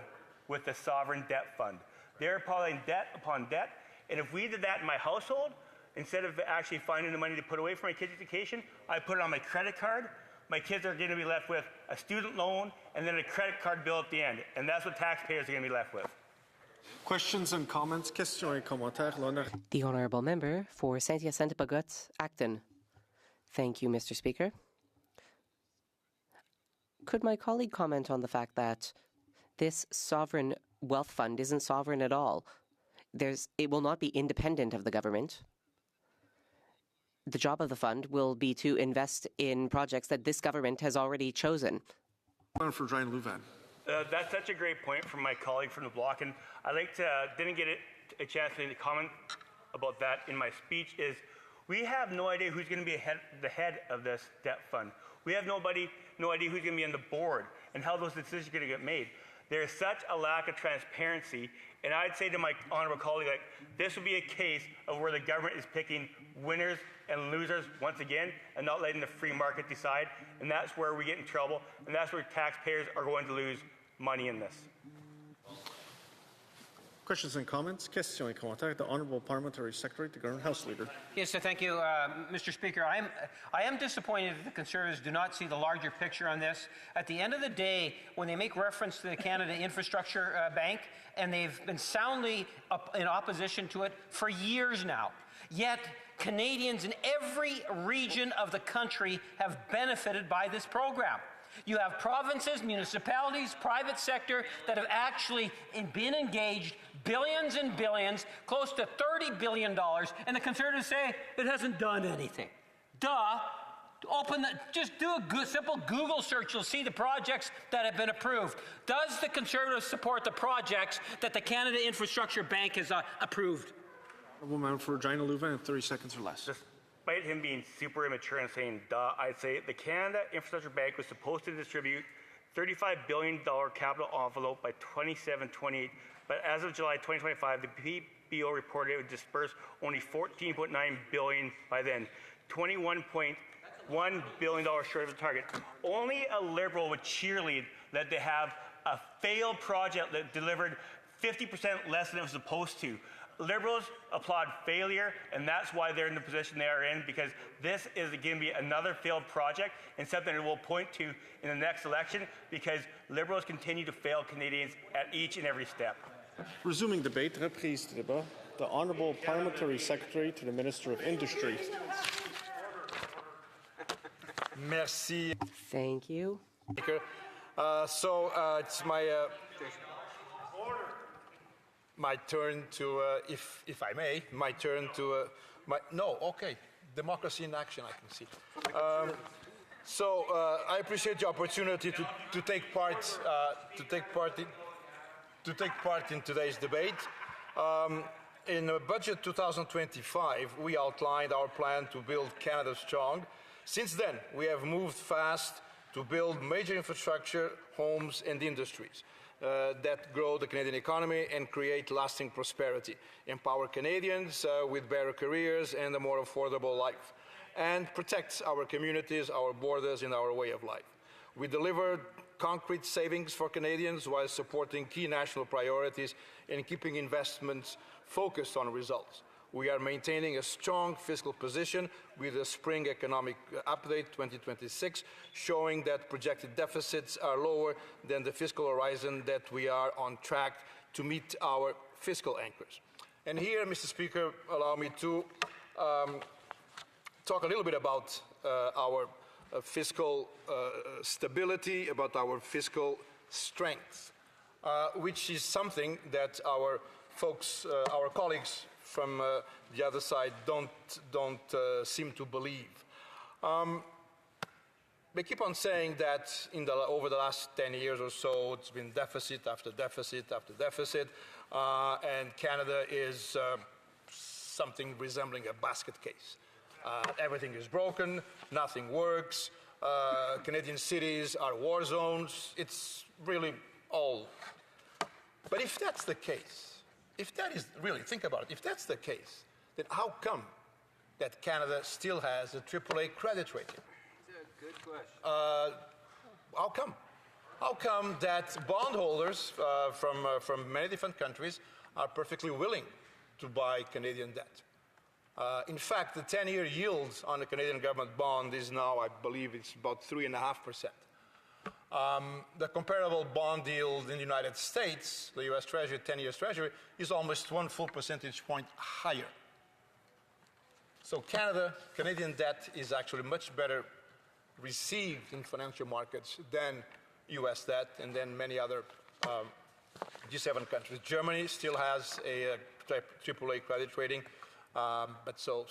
with the sovereign debt fund. They're piling debt upon debt, and if we did that in my household, instead of actually finding the money to put away for my kids' education, I put it on my credit card. My kids are going to be left with a student loan and then a credit card bill at the end, and that's what taxpayers are going to be left with. Questions and comments? Questions et commentaires. L'honneur. The Honourable Member for Saint-Hyacinthe-Bagotte, Acton. Thank you, Mr. Speaker. Could my colleague comment on the fact that this sovereign wealth fund isn't sovereign at all? It will not be independent of the government. The job of the fund will be to invest in projects that this government has already chosen. For Brian Louvain. That's such a great point from my colleague from the bloc, and I didn't get a chance to comment about that in my speech. Is we have no idea who's going to be the head of this debt fund. We have no idea who's going to be on the board and how those decisions are going to get made. There is such a lack of transparency, and I'd say to my honourable colleague, like, this would be a case of where the government is picking winners and losers once again and not letting the free market decide, and that's where we get in trouble, and that's where taxpayers are going to lose money in this. Questions and comments? Questions et commentaires. The Honourable Parliamentary Secretary to Government House Leader. Yes, so thank you, Mr. Speaker. I am disappointed that the Conservatives do not see the larger picture on this. At the end of the day, when they make reference to the Canada Infrastructure Bank, and they've been soundly in opposition to it for years now, yet Canadians in every region of the country have benefited by this program. You have provinces, municipalities, private sector that have actually been engaged, billions and billions, close to $30 billion, and the Conservatives say it hasn't done anything. Duh. Just do a simple Google search. You'll see the projects that have been approved. Does the Conservatives support the projects that the Canada Infrastructure Bank has approved? Honourable Member for Regina Louvain, 30 seconds or less. Despite him being super immature and saying duh, I'd say the Canada Infrastructure Bank was supposed to distribute $35 billion capital envelope by 27-28, but as of July 2025, the PBO reported it would disperse only $14.9 billion by then, $21.1 billion short of the target. Only a Liberal would cheerlead that they have a failed project that delivered 50% less than it was supposed to. Liberals applaud failure, and that's why they're in the position they are in, because this is going to be another failed project and something that we'll point to in the next election, because Liberals continue to fail Canadians at each and every step. Resuming debate, reprise du débat, the Honourable Parliamentary Secretary to the Minister of Industry. Merci. Thank you. It's my turn to, if I may, my turn to, democracy in action, I can see. I appreciate the opportunity to take part in today's debate. In Budget 2025, we outlined our plan to build Canada strong. Since then, we have moved fast to build major infrastructure, homes, and industries that grow the Canadian economy and create lasting prosperity, empower Canadians with better careers and a more affordable life, and protect our communities, our borders, and our way of life. We delivered concrete savings for Canadians while supporting key national priorities and keeping investments focused on results. We are maintaining a strong fiscal position with the Spring Economic Update 2026, showing that projected deficits are lower than the fiscal horizon, that we are on track to meet our fiscal anchors. And here, Mr. Speaker, allow me to talk a little bit about our fiscal stability, about our fiscal strength, which is something that our folks, our colleagues from the other side don't seem to believe. They keep on saying that over the last 10 years or so, it's been deficit after deficit after deficit, and Canada is something resembling a basket case. Everything is broken, nothing works, Canadian cities are war zones, it's really all. But if that's the case, if that is really, think about it, if that's the case, then how come that Canada still has a AAA credit rating? That's a good question. How come? How come that bondholders from many different countries are perfectly willing to buy Canadian debt? In fact, the 10-year yield on the Canadian government bond is now, I believe, it's about 3.5%. The comparable bond yield in the United States, the U.S. Treasury, 10-year Treasury, is almost 1 full percentage point higher. So Canadian debt is actually much better received in financial markets than U.S. debt and then many other G7 countries. Germany still has a AAA credit rating, but so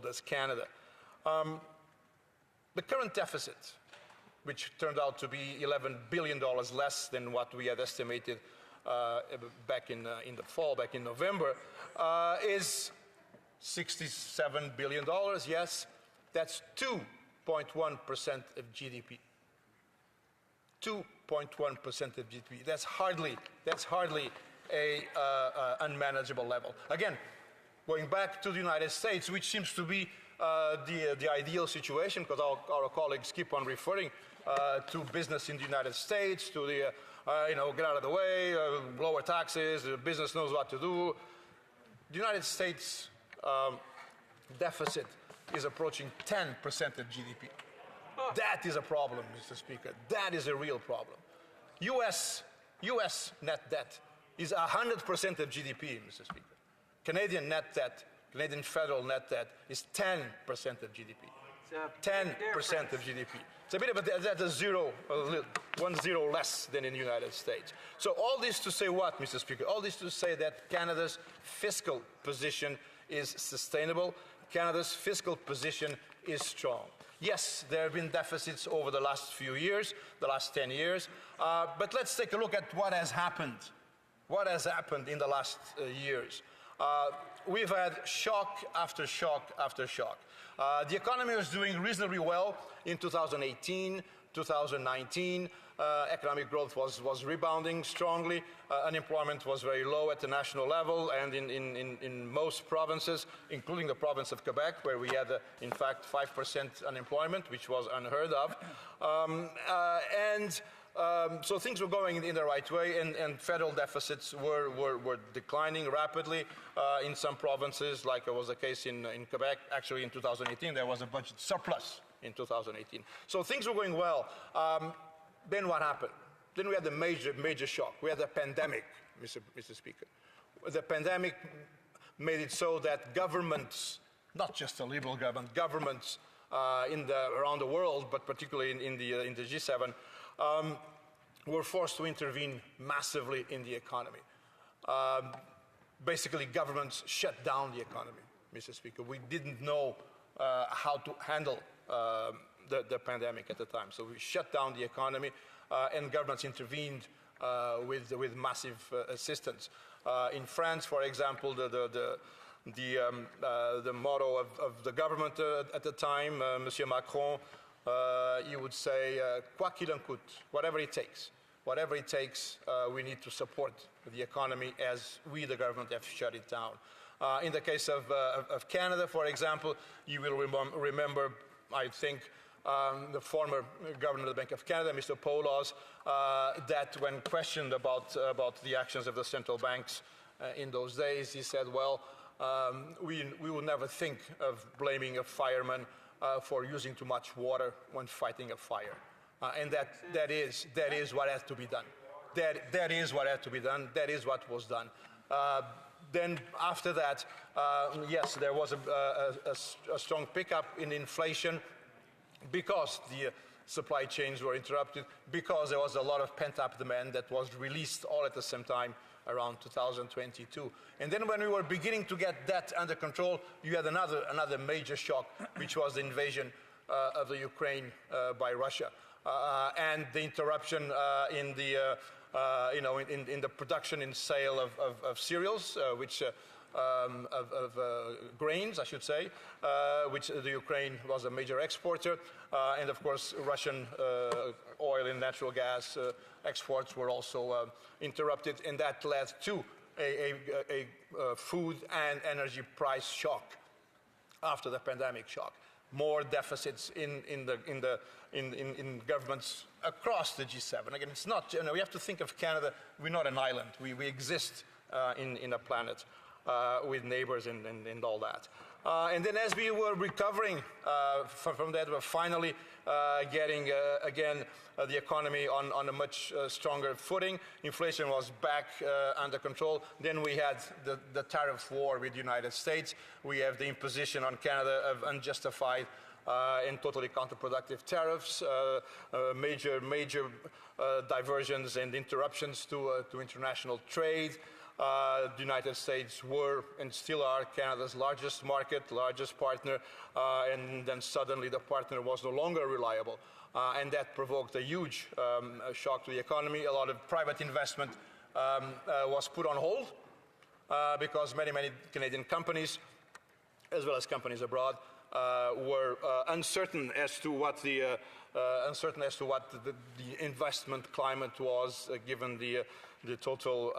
does Canada. The current deficit, which turned out to be $11 billion less than what we had estimated back in the fall, back in November, is $67 billion. Yes, that's 2.1% of GDP. 2.1% of GDP. That's hardly a unmanageable level. Again, going back to the United States, which seems to be the ideal situation, because our colleagues keep on referring to business in the United States, to the get out of the way, lower taxes, the business knows what to do. The United States deficit is approaching 10% of GDP. That is a problem, Mr. Speaker. That is a real problem. U.S. net debt is 100% of GDP, Mr. Speaker. Canadian net debt, Canadian federal net debt is 10% of GDP. 10% of GDP. It's a bit of that's a zero, 1 0 less than in the United States. So all this to say what, Mr. Speaker? All this to say that Canada's fiscal position is sustainable. Canada's fiscal position is strong. Yes, there have been deficits over the last few years, the last 10 years, but let's take a look at what has happened. What has happened in the last years? We've had shock after shock after shock. The economy was doing reasonably well in 2018, 2019. Economic growth was rebounding strongly. Unemployment was very low at the national level and in most provinces, including the province of Quebec, where we had, in fact, 5% unemployment, which was unheard of. So things were going in the right way, and federal deficits were declining rapidly in some provinces, like it was the case in Quebec. Actually, in 2018, there was a budget surplus in 2018. So things were going well. Then what happened? Then we had a major shock. We had a pandemic, Mr. Speaker. The pandemic made it so that governments, not just the Liberal government, governments around the world, but particularly in the G7, were forced to intervene massively in the economy. Basically, governments shut down the economy, Mr. Speaker. We didn't know how to handle the pandemic at the time. So we shut down the economy, and governments intervened with massive assistance. In France, for example, the motto of the government at the time, Monsieur Macron, you would say, quoi qu'il en coûte, whatever it takes. Whatever it takes, we need to support the economy as we, the government, have shut it down. In the case of Canada, for example, you will remember, I think, the former governor of the Bank of Canada, Mr. Poloz, that when questioned about the actions of the central banks in those days, he said, well, we would never think of blaming a fireman for using too much water when fighting a fire. And that is what has to be done. That is what had to be done. That is what was done. Then after that, yes, there was a strong pickup in inflation because the supply chains were interrupted, because there was a lot of pent-up demand that was released all at the same time around 2022. And then when we were beginning to get that under control, you had another major shock, which was the invasion of the Ukraine by Russia. And the interruption in the production and sale of cereals, of grains, I should say, which the Ukraine was a major exporter, and of course Russian oil and natural gas exports were also interrupted, and that led to a food and energy price shock after the pandemic shock. more deficits in governments across the G7. Again, it's not, we have to think of Canada, we're not an island. We exist in a planet with neighbors and all that. And then as we were recovering from that, we're finally getting, again, the economy on a much stronger footing. Inflation was back under control. Then we had the tariff war with the United States. We have the imposition on Canada of unjustified and totally counterproductive tariffs, major diversions and interruptions to international trade. The United States were and still are Canada's largest market, largest partner, and then suddenly the partner was no longer reliable. And that provoked a huge shock to the economy. A lot of private investment was put on hold because many Canadian companies, as well as companies abroad, were uncertain as to what the investment climate was, given the total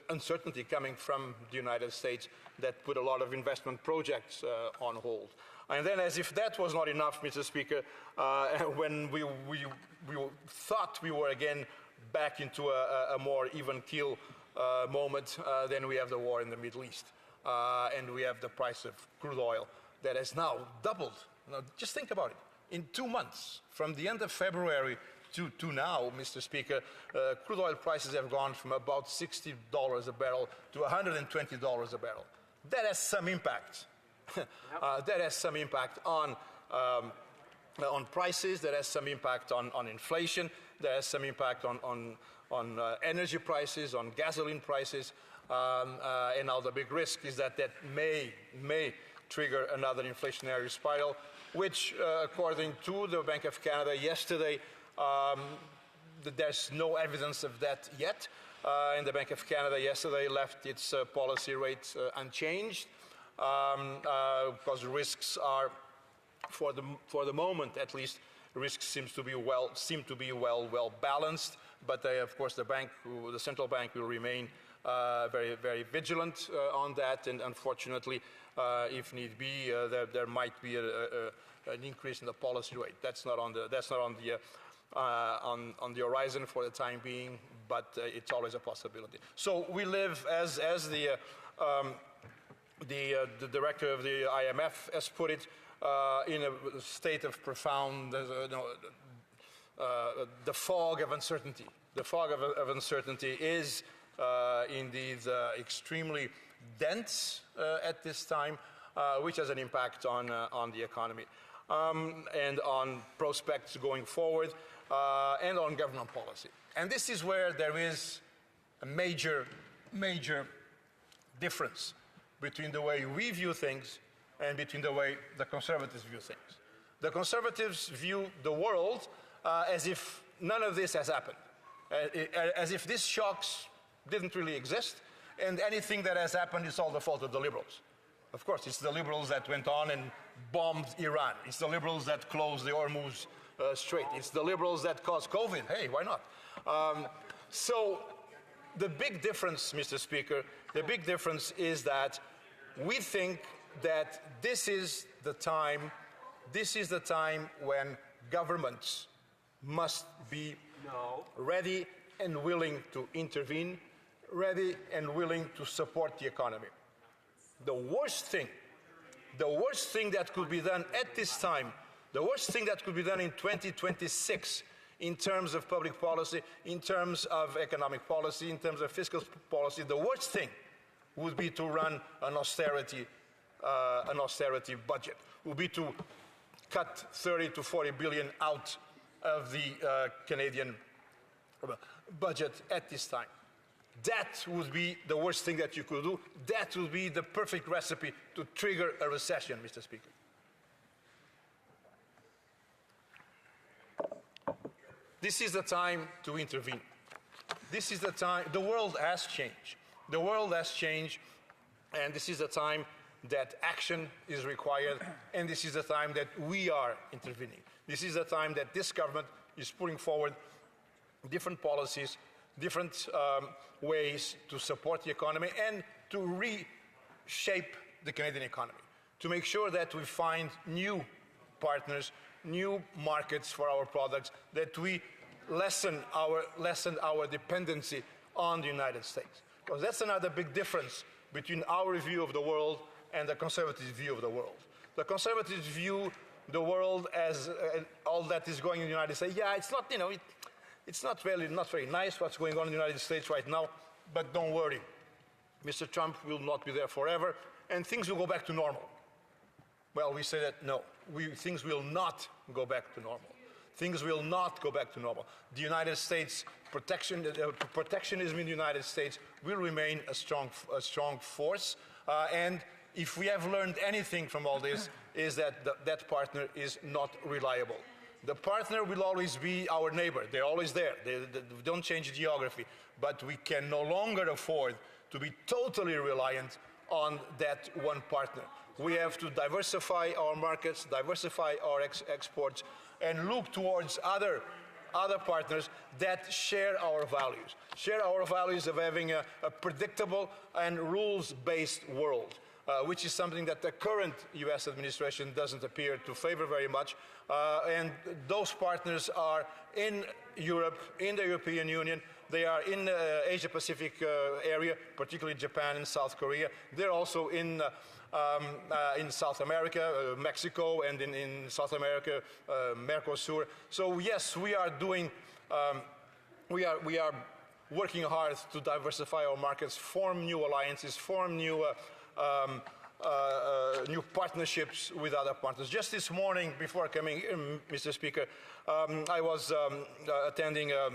uncertainty coming from the United States that put a lot of investment projects on hold. And then, as if that was not enough, Mr. Speaker, when we thought we were again back into a more even keel moment, then we have the war in the Middle East. And we have the price of crude oil that has now doubled. Now, just think about it. In 2 months, from the end of February to now, Mr. Speaker, crude oil prices have gone from about $60 a barrel to $120 a barrel. That has some impact. That has some impact on prices. That has some impact on inflation. That has some impact on energy prices, on gasoline prices. And now the big risk is that may trigger another inflationary spiral, which, according to the Bank of Canada yesterday, there's no evidence of that yet. And the Bank of Canada yesterday left its policy rate unchanged because risks are, for the moment at least, risks seem to be well balanced. But of course, the central bank will remain very vigilant on that, and unfortunately, if need be, there might be an increase in the policy rate. That's not on the horizon for the time being, but it's always a possibility. So we live, as the director of the IMF has put it, in a state of profound the fog of uncertainty. The fog of uncertainty is indeed extremely dense at this time, which has an impact on the economy and on prospects going forward and on government policy. And this is where there is a major difference between the way we view things and between the way the Conservatives view things. The Conservatives view the world as if none of this has happened, as if these shocks didn't really exist, and anything that has happened is all the fault of the Liberals. Of course, it's the Liberals that went on and bombed Iran. It's the Liberals that closed the Hormuz Strait. It's the Liberals that caused COVID. Hey, why not? So the big difference, Mr. Speaker, the big difference is that we think that this is the time when governments must be ready and willing to intervene, ready and willing to support the economy. The worst thing that could be done at this time, the worst thing that could be done in 2026 in terms of public policy, in terms of economic policy, in terms of fiscal policy, the worst thing would be to run an austerity budget, would be to cut 30 to 40 billion out of the Canadian budget at this time. That would be the worst thing that you could do. That would be the perfect recipe to trigger a recession, Mr. Speaker. This is the time to intervene. This is the time. The world has changed. The world has changed, and this is the time that action is required, and this is the time that we are intervening. This is the time that this government is putting forward different policies, different ways to support the economy and to reshape the Canadian economy. to make sure that we find new partners, new markets for our products, that we lessen our dependency on the United States. Because that's another big difference between our view of the world and the conservative view of the world. The conservatives view the world as all that is going in the United States. Yeah, it's not, you know, it's not very nice what's going on in the United States right now, but don't worry. Mr. Trump will not be there forever, and things will go back to normal. Well, we say that no, things will not go back to normal. Things will not go back to normal. The United States protectionism in the United States will remain a strong force, and if we have learned anything from all this, is that that partner is not reliable. The partner will always be our neighbor. They're always there. They don't change geography. But we can no longer afford to be totally reliant on that one partner. We have to diversify our markets, diversify our exports, and look towards other partners that share our values of having a predictable and rules-based world. Which is something that the current U.S. administration doesn't appear to favor very much. And those partners are in Europe, in the European Union. They are in the Asia-Pacific area, particularly Japan and South Korea. They're also in South America, Mexico, and in South America, Mercosur. So yes, we are doing, we are working hard to diversify our markets, form new alliances, form new new partnerships with other partners. Just this morning, before coming here, Mr. Speaker, I was attending a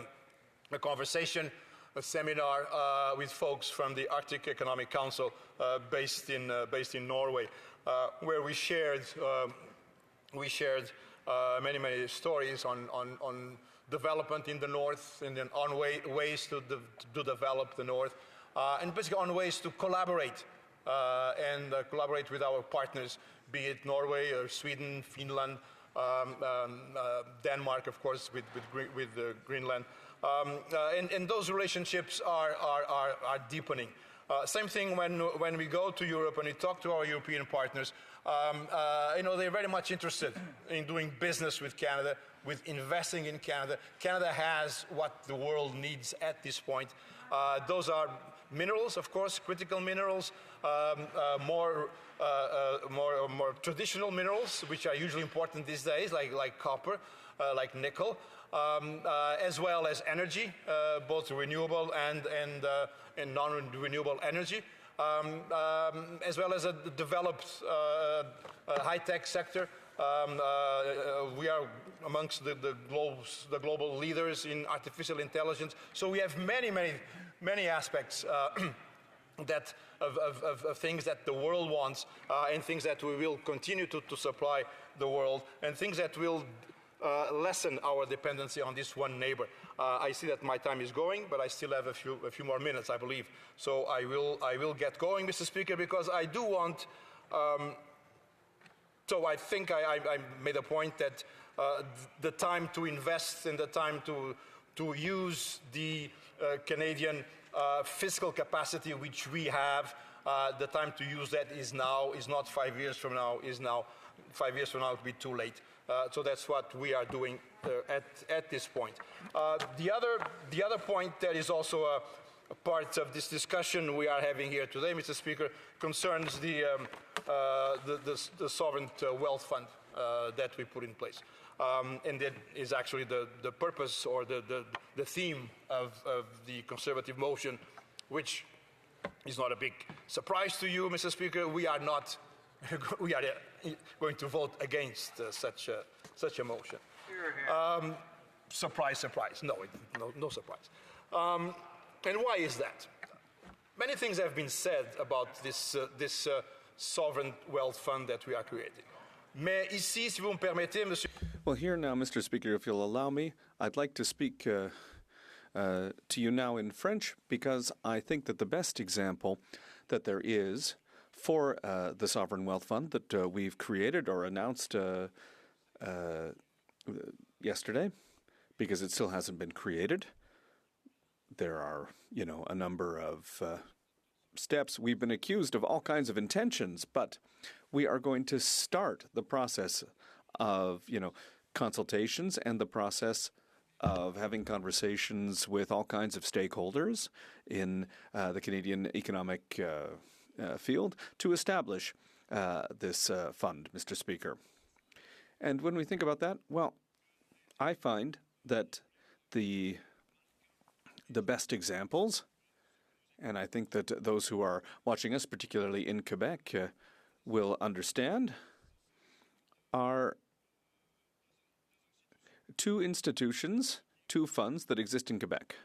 conversation, a seminar with folks from the Arctic Economic Council based in Norway, where we shared many stories on development in the north and then on ways to develop the north, and basically on ways to collaborate. Collaborate with our partners, be it Norway or Sweden, Finland, Denmark, of course, with Greenland. And those relationships are deepening. Same thing when we go to Europe and we talk to our European partners. You know, they're very much interested in doing business with Canada, with investing in Canada. Canada has what the world needs at this point. Those are minerals, of course, critical minerals, more traditional minerals, which are usually important these days, like copper, like nickel, as well as energy, both renewable and non-renewable energy, as well as a developed high-tech sector. We are amongst the global leaders in artificial intelligence. So we have many aspects of things that the world wants, and things that we will continue to supply the world, and things that will lessen our dependency on this one neighbor. I see that my time is going, but I still have a few more minutes, I believe. So I will get going, Mr. Speaker, because I do want. So I think I made a point that the time to invest and the time to use the Canadian fiscal capacity which we have, the time to use that is now, is not 5 years from now, is now 5 years from now it will be too late. So that's what we are doing at this point. The other point that is also a part of this discussion we are having here today, Mr. Speaker, concerns the sovereign wealth fund that we put in place. And that is actually the purpose or the theme of the Conservative motion, which is not a big surprise to you, Mr. Speaker. We are going to vote against such a motion. Surprise, surprise. No surprise. And why is that? Many things have been said about this sovereign wealth fund that we are creating. Mais ici, si vous me permettez, Monsieur. Well, here now, Mr. Speaker, if you'll allow me, I'd like to speak to you now in French, because I think that the best example that there is for the Sovereign Wealth Fund that we've created or announced yesterday, because it still hasn't been created. There are, a number of steps. We've been accused of all kinds of intentions, but we are going to start the process of, consultations and the process of having conversations with all kinds of stakeholders in the Canadian economic field to establish this fund, Mr. Speaker. And when we think about that, well, I find that the best examples, and I think that those who are watching us, particularly in Quebec, will understand, are two institutions, two funds that exist in Quebec.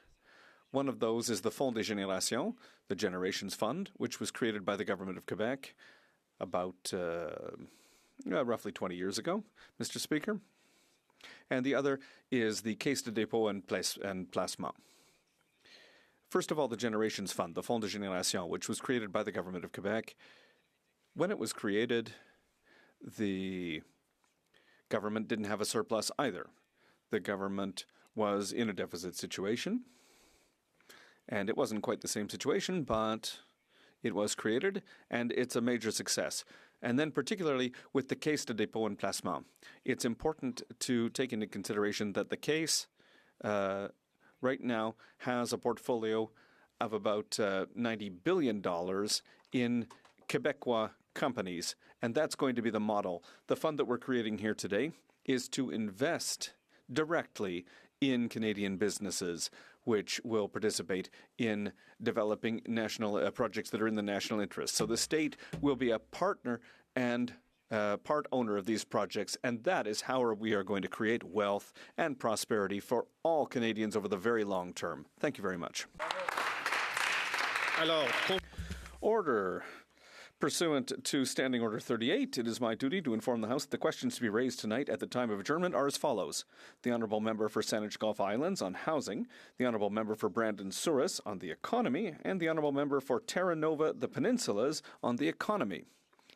One of those is the Fonds des Générations, the Generations Fund, which was created by the government of Quebec about roughly 20 years ago, Mr. Speaker. And the other is the Caisse de dépôt and placement. First of all, the Generations Fund, the Fonds de Génération, which was created by the government of Quebec. When it was created, the government didn't have a surplus either. The government was in a deficit situation, and it wasn't quite the same situation, but it was created, and it's a major success. And then particularly with the Caisse de dépôt and placement, it's important to take into consideration that the case right now has a portfolio of about $90 billion in Quebecois companies, and that's going to be the model. The fund that we're creating here today is to invest directly in Canadian businesses, which will participate in developing national projects that are in the national interest. So the state will be a partner and part owner of these projects, and that is how we are going to create wealth and prosperity for all Canadians over the very long term. Thank you very much. Order. Pursuant to Standing Order 38, it is my duty to inform the House that the questions to be raised tonight at the time of adjournment are as follows. The Honourable Member for Saanich Gulf Islands on housing, the Honourable Member for Brandon Souris on the economy, and the Honourable Member for Terra Nova, the Peninsulas, on the economy.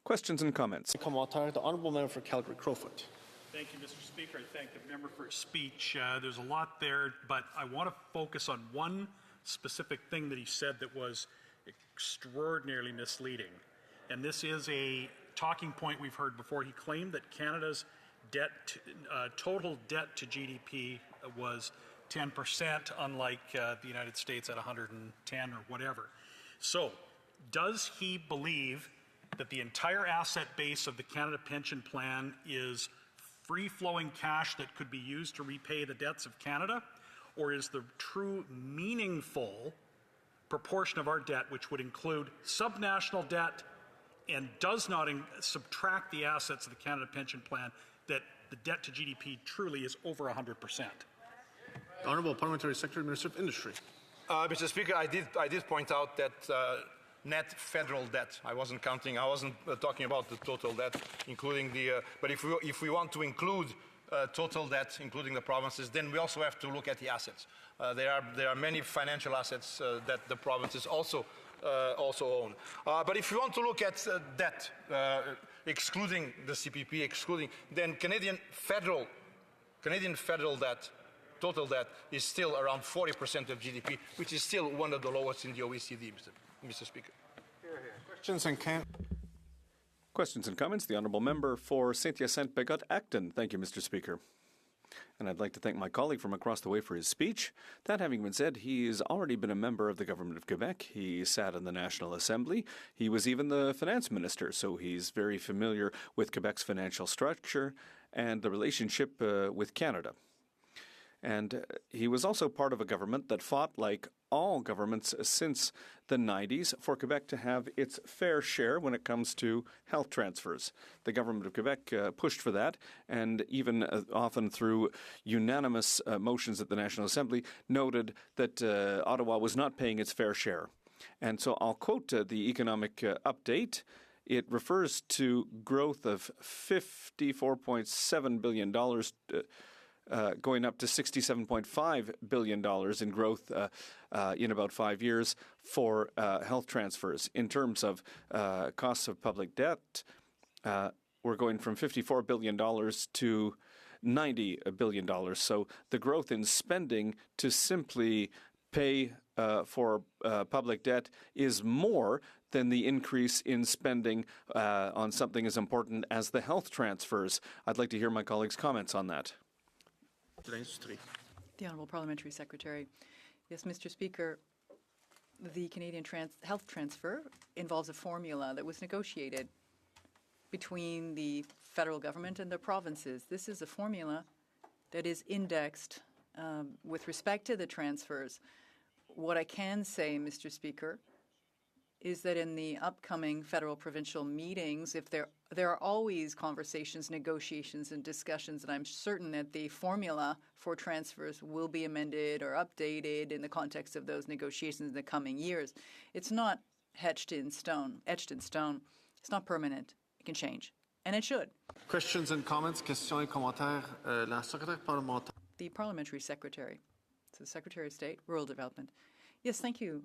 Questions and comments. The Honourable Member for Calgary Crowfoot. Thank you, Mr. Speaker. I thank the member for his speech. There's a lot there, but I want to focus on one specific thing that he said that was extraordinarily misleading. And this is a talking point we've heard before. He claimed that Canada's total debt to GDP was 10%, unlike the United States at 110 or whatever. So, does he believe that the entire asset base of the Canada Pension Plan is free-flowing cash that could be used to repay the debts of Canada? Or is the true meaningful proportion of our debt, which would include subnational debt and does not subtract the assets of the Canada Pension Plan, that the debt to GDP truly is over 100%? Honourable Parliamentary Secretary, Minister of Industry. Mr. Speaker, I did point out that net federal debt. I wasn't counting. I wasn't talking about the total debt, including the. But if we want to include total debt, including the provinces, then we also have to look at the assets. There are many financial assets that the provinces also own. But if you want to look at debt, excluding the CPP, then Canadian federal debt, total debt, is still around 40% of GDP, which is still one of the lowest in the OECD, Mr. Speaker. Questions and comments. The Honourable Member for Saint-Hyacinthe-Bagot-Acton. Thank you, Mr. Speaker. And I'd like to thank my colleague from across the way for his speech. That having been said, he's already been a member of the Government of Quebec. He sat in the National Assembly. He was even the Finance Minister, so he's very familiar with Quebec's financial structure and the relationship with Canada. And he was also part of a government that fought, like all governments since the 90s, for Quebec to have its fair share when it comes to health transfers. The government of Quebec pushed for that, and even often through unanimous motions at the National Assembly, noted that Ottawa was not paying its fair share. And so I'll quote the economic update. It refers to growth of $54.7 billion going up to $67.5 billion in growth in about 5 years for health transfers. In terms of costs of public debt, we're going from $54 billion to $90 billion. So the growth in spending to simply pay for public debt is more than the increase in spending on something as important as the health transfers. I'd like to hear my colleagues' comments on that. The Honourable Parliamentary Secretary. Yes, Mr. Speaker, the Canadian health transfer involves a formula that was negotiated between the federal government and the provinces. This is a formula that is indexed with respect to the transfers. What I can say, Mr. Speaker, is that in the upcoming federal provincial meetings, if there are always conversations, negotiations, and discussions, and I'm certain that the formula for transfers will be amended or updated in the context of those negotiations in the coming years. It's not etched in stone. It's not permanent. It can change, and it should. Questions and comments, questions et commentaires. La secrétaire parlementaire. The Parliamentary Secretary. So the Secretary of State, Rural Development. Yes, thank you.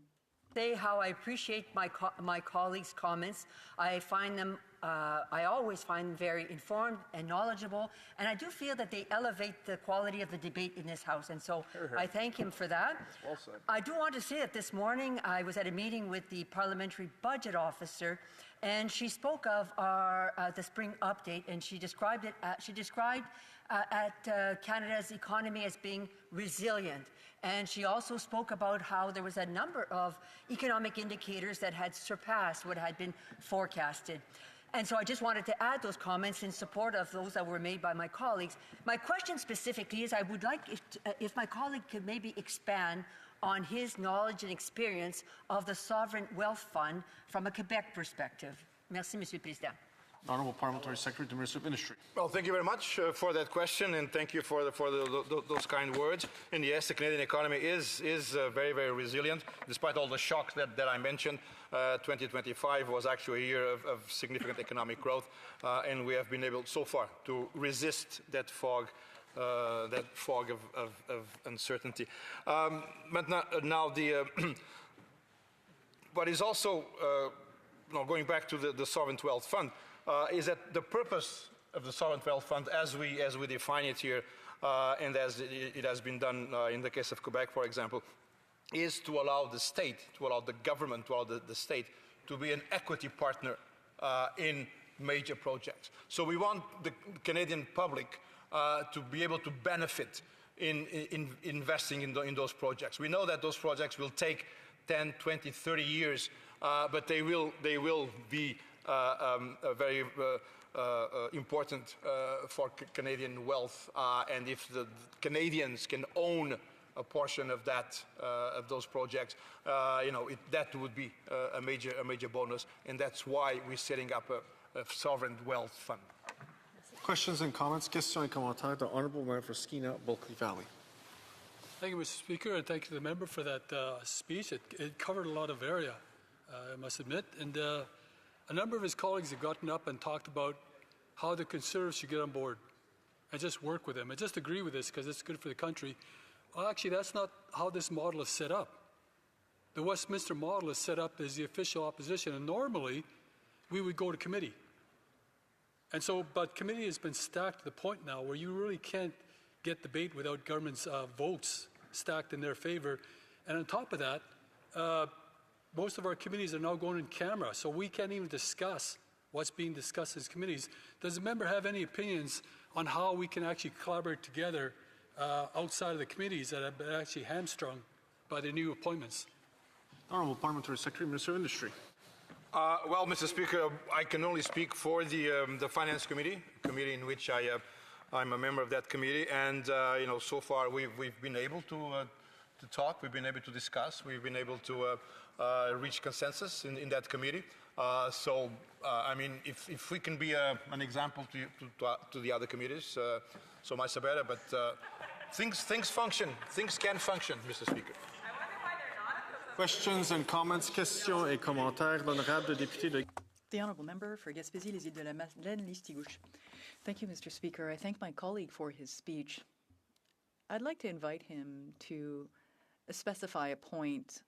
Say how I appreciate my colleagues' comments. I find them, I always find them very informed and knowledgeable, and I do feel that they elevate the quality of the debate in this House, and so I thank him for that. Well said. I do want to say that this morning I was at a meeting with the Parliamentary Budget Officer, and she spoke of the spring update, and she described Canada's economy as being resilient. And she also spoke about how there was a number of economic indicators that had surpassed what had been forecasted. And so I just wanted to add those comments in support of those that were made by my colleagues. My question specifically is I would like if my colleague could maybe expand on his knowledge and experience of the Sovereign Wealth Fund from a Quebec perspective. Merci, Monsieur le Président. Honourable Parliamentary Secretary to the Minister of Industry. Well, thank you very much for that question, and thank you for those kind words. And yes, the Canadian economy is very, very resilient, despite all the shocks that I mentioned. 2025 was actually a year of significant economic growth, and we have been able so far to resist that fog of uncertainty. But now the what is also going back to the Sovereign Wealth Fund. Is that the purpose of the Sovereign Wealth Fund, as we define it here, and as it has been done in the case of Quebec, for example, is to allow the state, to allow the government, to allow the state to be an equity partner in major projects. So we want the Canadian public to be able to benefit in investing in those projects. We know that those projects will take 10, 20, 30 years, but they will be very important for Canadian wealth, and if the Canadians can own a portion of that, of those projects, that would be a major bonus, and that's why we're setting up a sovereign wealth fund. Questions and comments, questions et commentaires. The Honourable Member for Skeena, Bulkley Valley. Thank you, Mr. Speaker, and thank you to the member for that speech. It covered a lot of area, I must admit, and a number of his colleagues have gotten up and talked about how the Conservatives should get on board and just work with them and just agree with this because it's good for the country. Well, actually, that's not how this model is set up. The Westminster model is set up as the official opposition, and normally we would go to committee. And so, but committee has been stacked to the point now where you really can't get debate without government's votes stacked in their favor. And on top of that, most of our committees are now going in camera, so we can't even discuss what's being discussed as committees. Does the member have any opinions on how we can actually collaborate together outside of the committees that have been actually hamstrung by the new appointments? Honourable Parliamentary Secretary, Minister of Industry. Well, Mr. Speaker, I can only speak for the Finance Committee, in which I'm a member of that committee, and so far we've been able to talk, we've been able to discuss, we've been able to reach consensus in that committee. I mean, if we can be an example to the other committees, so much the better. But things function. Things can function, Mr. Speaker. Questions and comments, questions et commentaires. L'honorable député de... The Honourable Member for Gaspésie, les Îles de la Madeleine, Listigouche. Thank you, Mr. Speaker. I thank my colleague for his speech. I'd like to invite him to specify a point.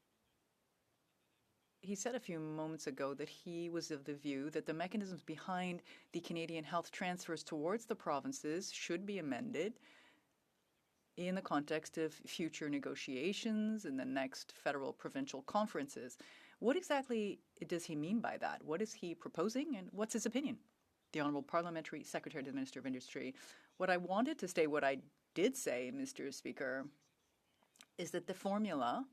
He said a few moments ago that he was of the view that the mechanisms behind the Canadian health transfers towards the provinces should be amended in the context of future negotiations in the next federal provincial conferences. What exactly does he mean by that? What is he proposing, and what's his opinion? The Honourable Parliamentary Secretary to the Minister of Industry. What I wanted to say, what I did say, Mr. Speaker, is that the formula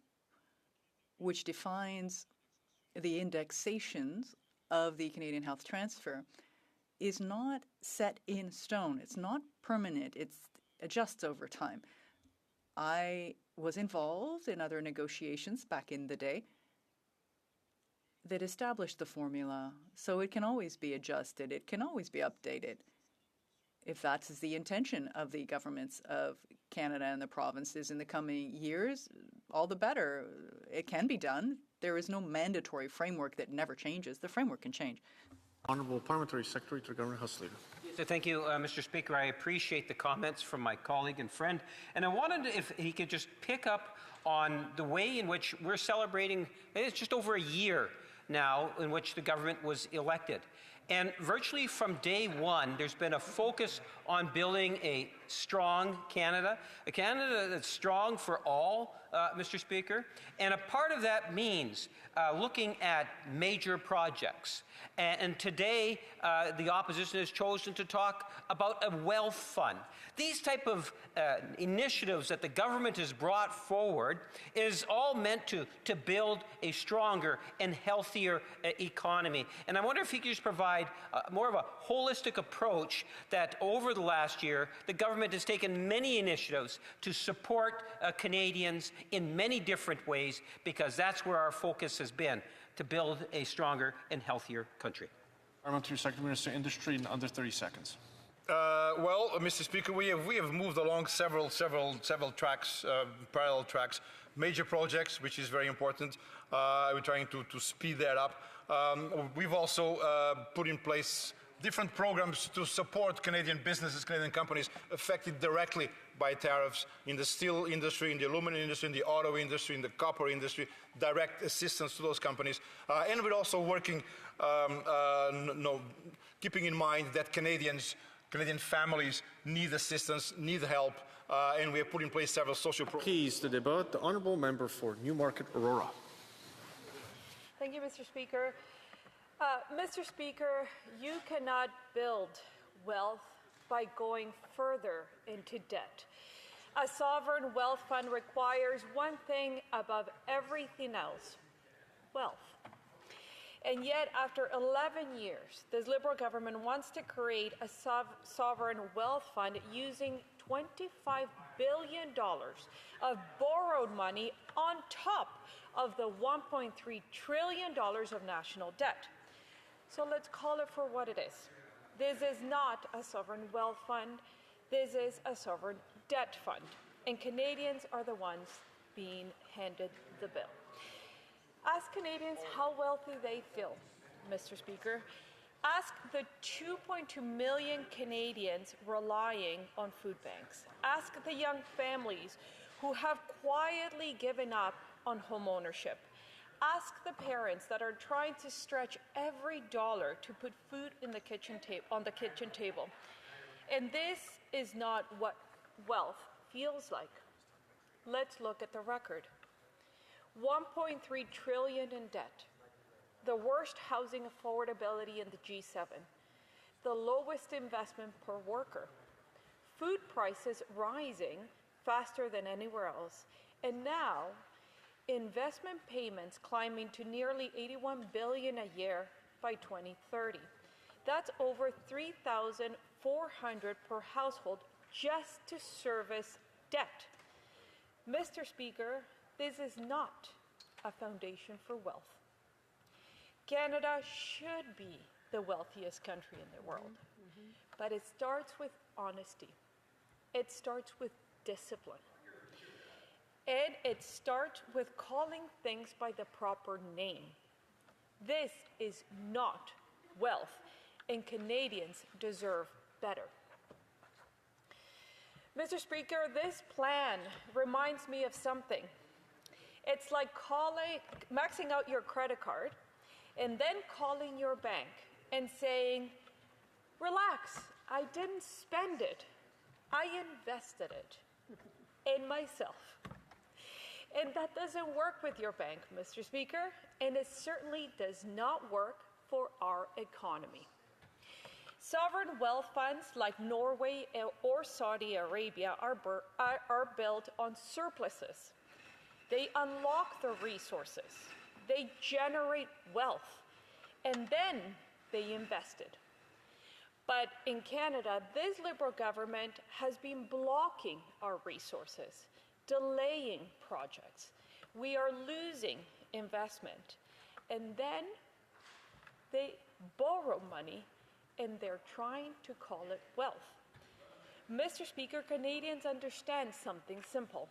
which defines the indexations of the Canadian Health Transfer is not set in stone. It's not permanent. It adjusts over time. I was involved in other negotiations back in the day that established the formula, so it can always be adjusted. It can always be updated. If that is the intention of the governments of Canada and the provinces in the coming years, all the better. It can be done. There is no mandatory framework that never changes. The framework can change. Honourable Parliamentary Secretary to the Government House Leader. So thank you, Mr. Speaker. I appreciate the comments from my colleague and friend. And I wanted if he could just pick up on the way in which we're celebrating, it's just over a year now in which the government was elected. And virtually from day one, there's been a focus on building a strong Canada, a Canada that's strong for all, Mr. Speaker. And a part of that means looking at major projects. And today, the opposition has chosen to talk about a wealth fund. These type of initiatives that the government has brought forward is all meant to build a stronger and healthier economy. And I wonder if he could just provide more of a holistic approach that over the last year, the government has taken many initiatives to support Canadians in many different ways, because that's where our focus has been, to build a stronger and healthier country. Parliamentary Secretary, Minister of Industry, in under 30 seconds. Well, Mr. Speaker, we have moved along several tracks, parallel tracks, major projects, which is very important. We're trying to speed that up. We've also put in place different programs to support Canadian businesses, Canadian companies affected directly by tariffs in the steel industry, in the aluminum industry, in the auto industry, in the copper industry, direct assistance to those companies. And we're also working, keeping in mind that Canadian families need assistance, need help, and we have put in place several social programs. Keys the debate. The Honourable Member for Newmarket, Aurora. Thank you, Mr. Speaker. Mr. Speaker, you cannot build wealth by going further into debt. A sovereign wealth fund requires one thing above everything else: wealth. And yet, after 11 years, this Liberal government wants to create a sovereign wealth fund using $25 billion of borrowed money on top of the $1.3 trillion of national debt. So let's call it for what it is. This is not a sovereign wealth fund. This is a sovereign debt fund. And Canadians are the ones being handed the bill. Ask Canadians how wealthy they feel, Mr. Speaker. Ask the 2.2 million Canadians relying on food banks. Ask the young families who have quietly given up on home ownership. Ask the parents that are trying to stretch every dollar to put food in the on the kitchen table. And this is not what wealth feels like. Let's look at the record. 1.3 trillion in debt, the worst housing affordability in the G7, the lowest investment per worker, food prices rising faster than anywhere else, and now investment payments climbing to nearly $81 billion a year by 2030. That's over $3,400 per household just to service debt. Mr. Speaker, this is not a foundation for wealth. Canada should be the wealthiest country in the world, but it starts with honesty. It starts with discipline. And it starts with calling things by the proper name. This is not wealth, and Canadians deserve better. Mr. Speaker, this plan reminds me of something. It's like maxing out your credit card and then calling your bank and saying, relax, I didn't spend it, I invested it. and myself. And that doesn't work with your bank, Mr. Speaker, and it certainly does not work for our economy. Sovereign wealth funds like Norway or Saudi Arabia are built on surpluses. They unlock the resources, they generate wealth, and then they invest it. But in Canada, this Liberal government has been blocking our resources, delaying projects. We are losing investment. And then they borrow money and they're trying to call it wealth. Mr. Speaker, Canadians understand something simple,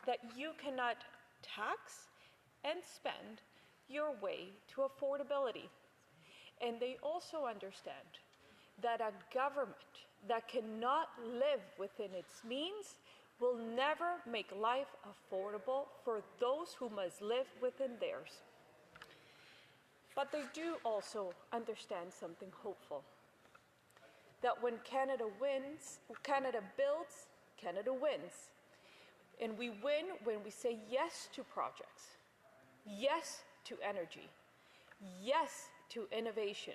that you cannot tax and spend your way to affordability. And they also understand that a government that cannot live within its means will never make life affordable for those who must live within theirs. But they do also understand something hopeful, that when Canada builds, Canada wins. And we win when we say yes to projects, yes to energy, yes to innovation.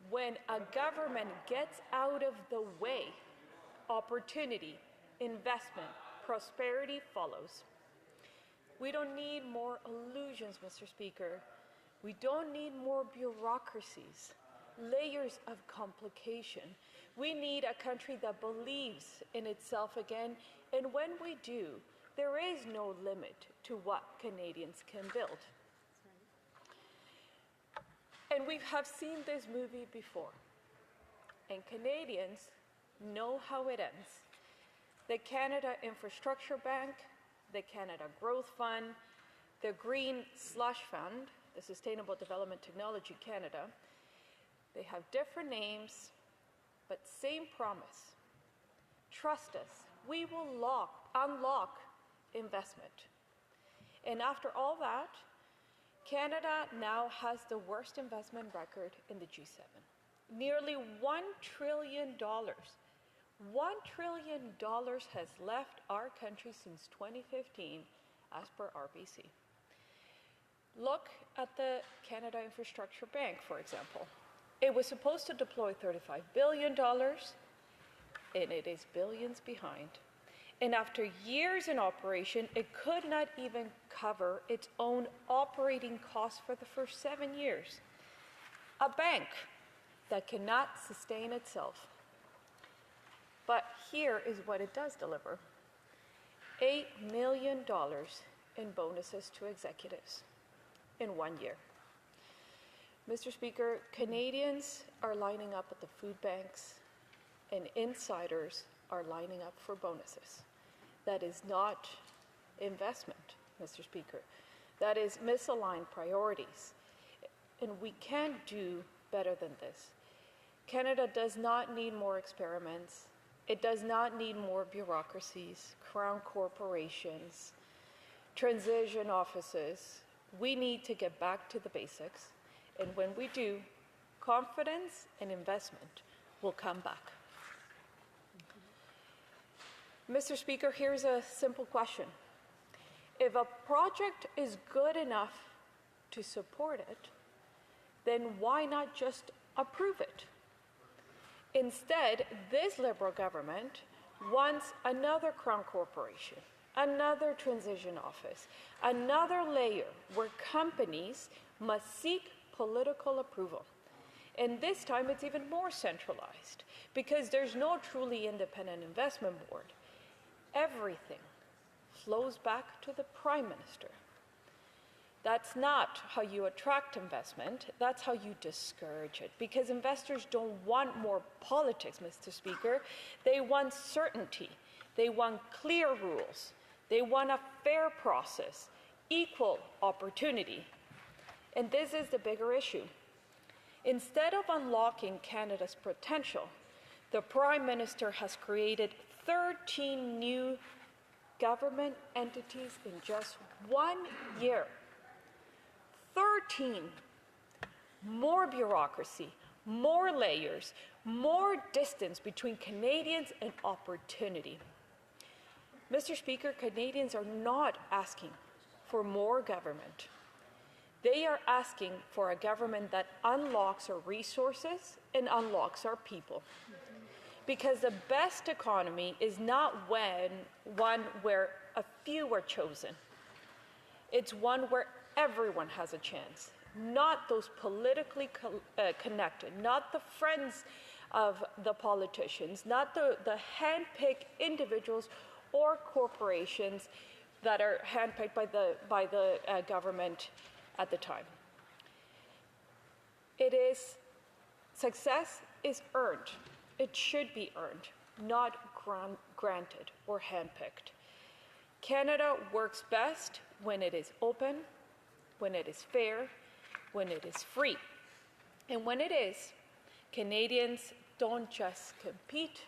When a government gets out of the way, opportunity, investment, prosperity follows. We don't need more illusions, Mr. Speaker. We don't need more bureaucracies, layers of complication. We need a country that believes in itself again, and when we do, there is no limit to what Canadians can build. And we have seen this movie before, and Canadians know how it ends. The Canada Infrastructure Bank, the Canada Growth Fund, the Green Slush Fund, the Sustainable Development Technology Canada, they have different names, but same promise. Trust us, we will unlock investment. And after all that, Canada now has the worst investment record in the G7. Nearly $1 trillion. $1 trillion has left our country since 2015, as per RBC. Look at the Canada Infrastructure Bank, for example. It was supposed to deploy $35 billion, and it is billions behind. And after years in operation, it could not even cover its own operating costs for the first 7 years. A bank that cannot sustain itself. But here is what it does deliver. $8 million in bonuses to executives in 1 year. Mr. Speaker, Canadians are lining up at the food banks, and insiders are lining up for bonuses. That is not investment, Mr. Speaker. That is misaligned priorities. And we can do better than this. Canada does not need more experiments. It does not need more bureaucracies, crown corporations, transition offices. We need to get back to the basics. And when we do, confidence and investment will come back. Mr. Speaker, here's a simple question. If a project is good enough to support it, then why not just approve it? Instead, this Liberal government wants another crown corporation, another transition office, another layer where companies must seek political approval. And this time it's even more centralized because there's no truly independent investment board. Everything flows back to the Prime Minister. That's not how you attract investment, that's how you discourage it, because investors don't want more politics, Mr. Speaker. They want certainty, they want clear rules, they want a fair process, equal opportunity. And this is the bigger issue. Instead of unlocking Canada's potential, the Prime Minister has created 13 new government entities in just 1 year. 13. More bureaucracy, more layers, more distance between Canadians and opportunity. Mr. Speaker, Canadians are not asking for more government. They are asking for a government that unlocks our resources and unlocks our people. Because the best economy is not one where a few are chosen. It's one where everyone has a chance, not those politically connected, not the friends of the politicians, not the hand-picked individuals or corporations that are handpicked by the government at the time. Success is earned. It should be earned, not granted or handpicked. Canada works best when it is open, when it is fair, when it is free. And when it is, Canadians don't just compete,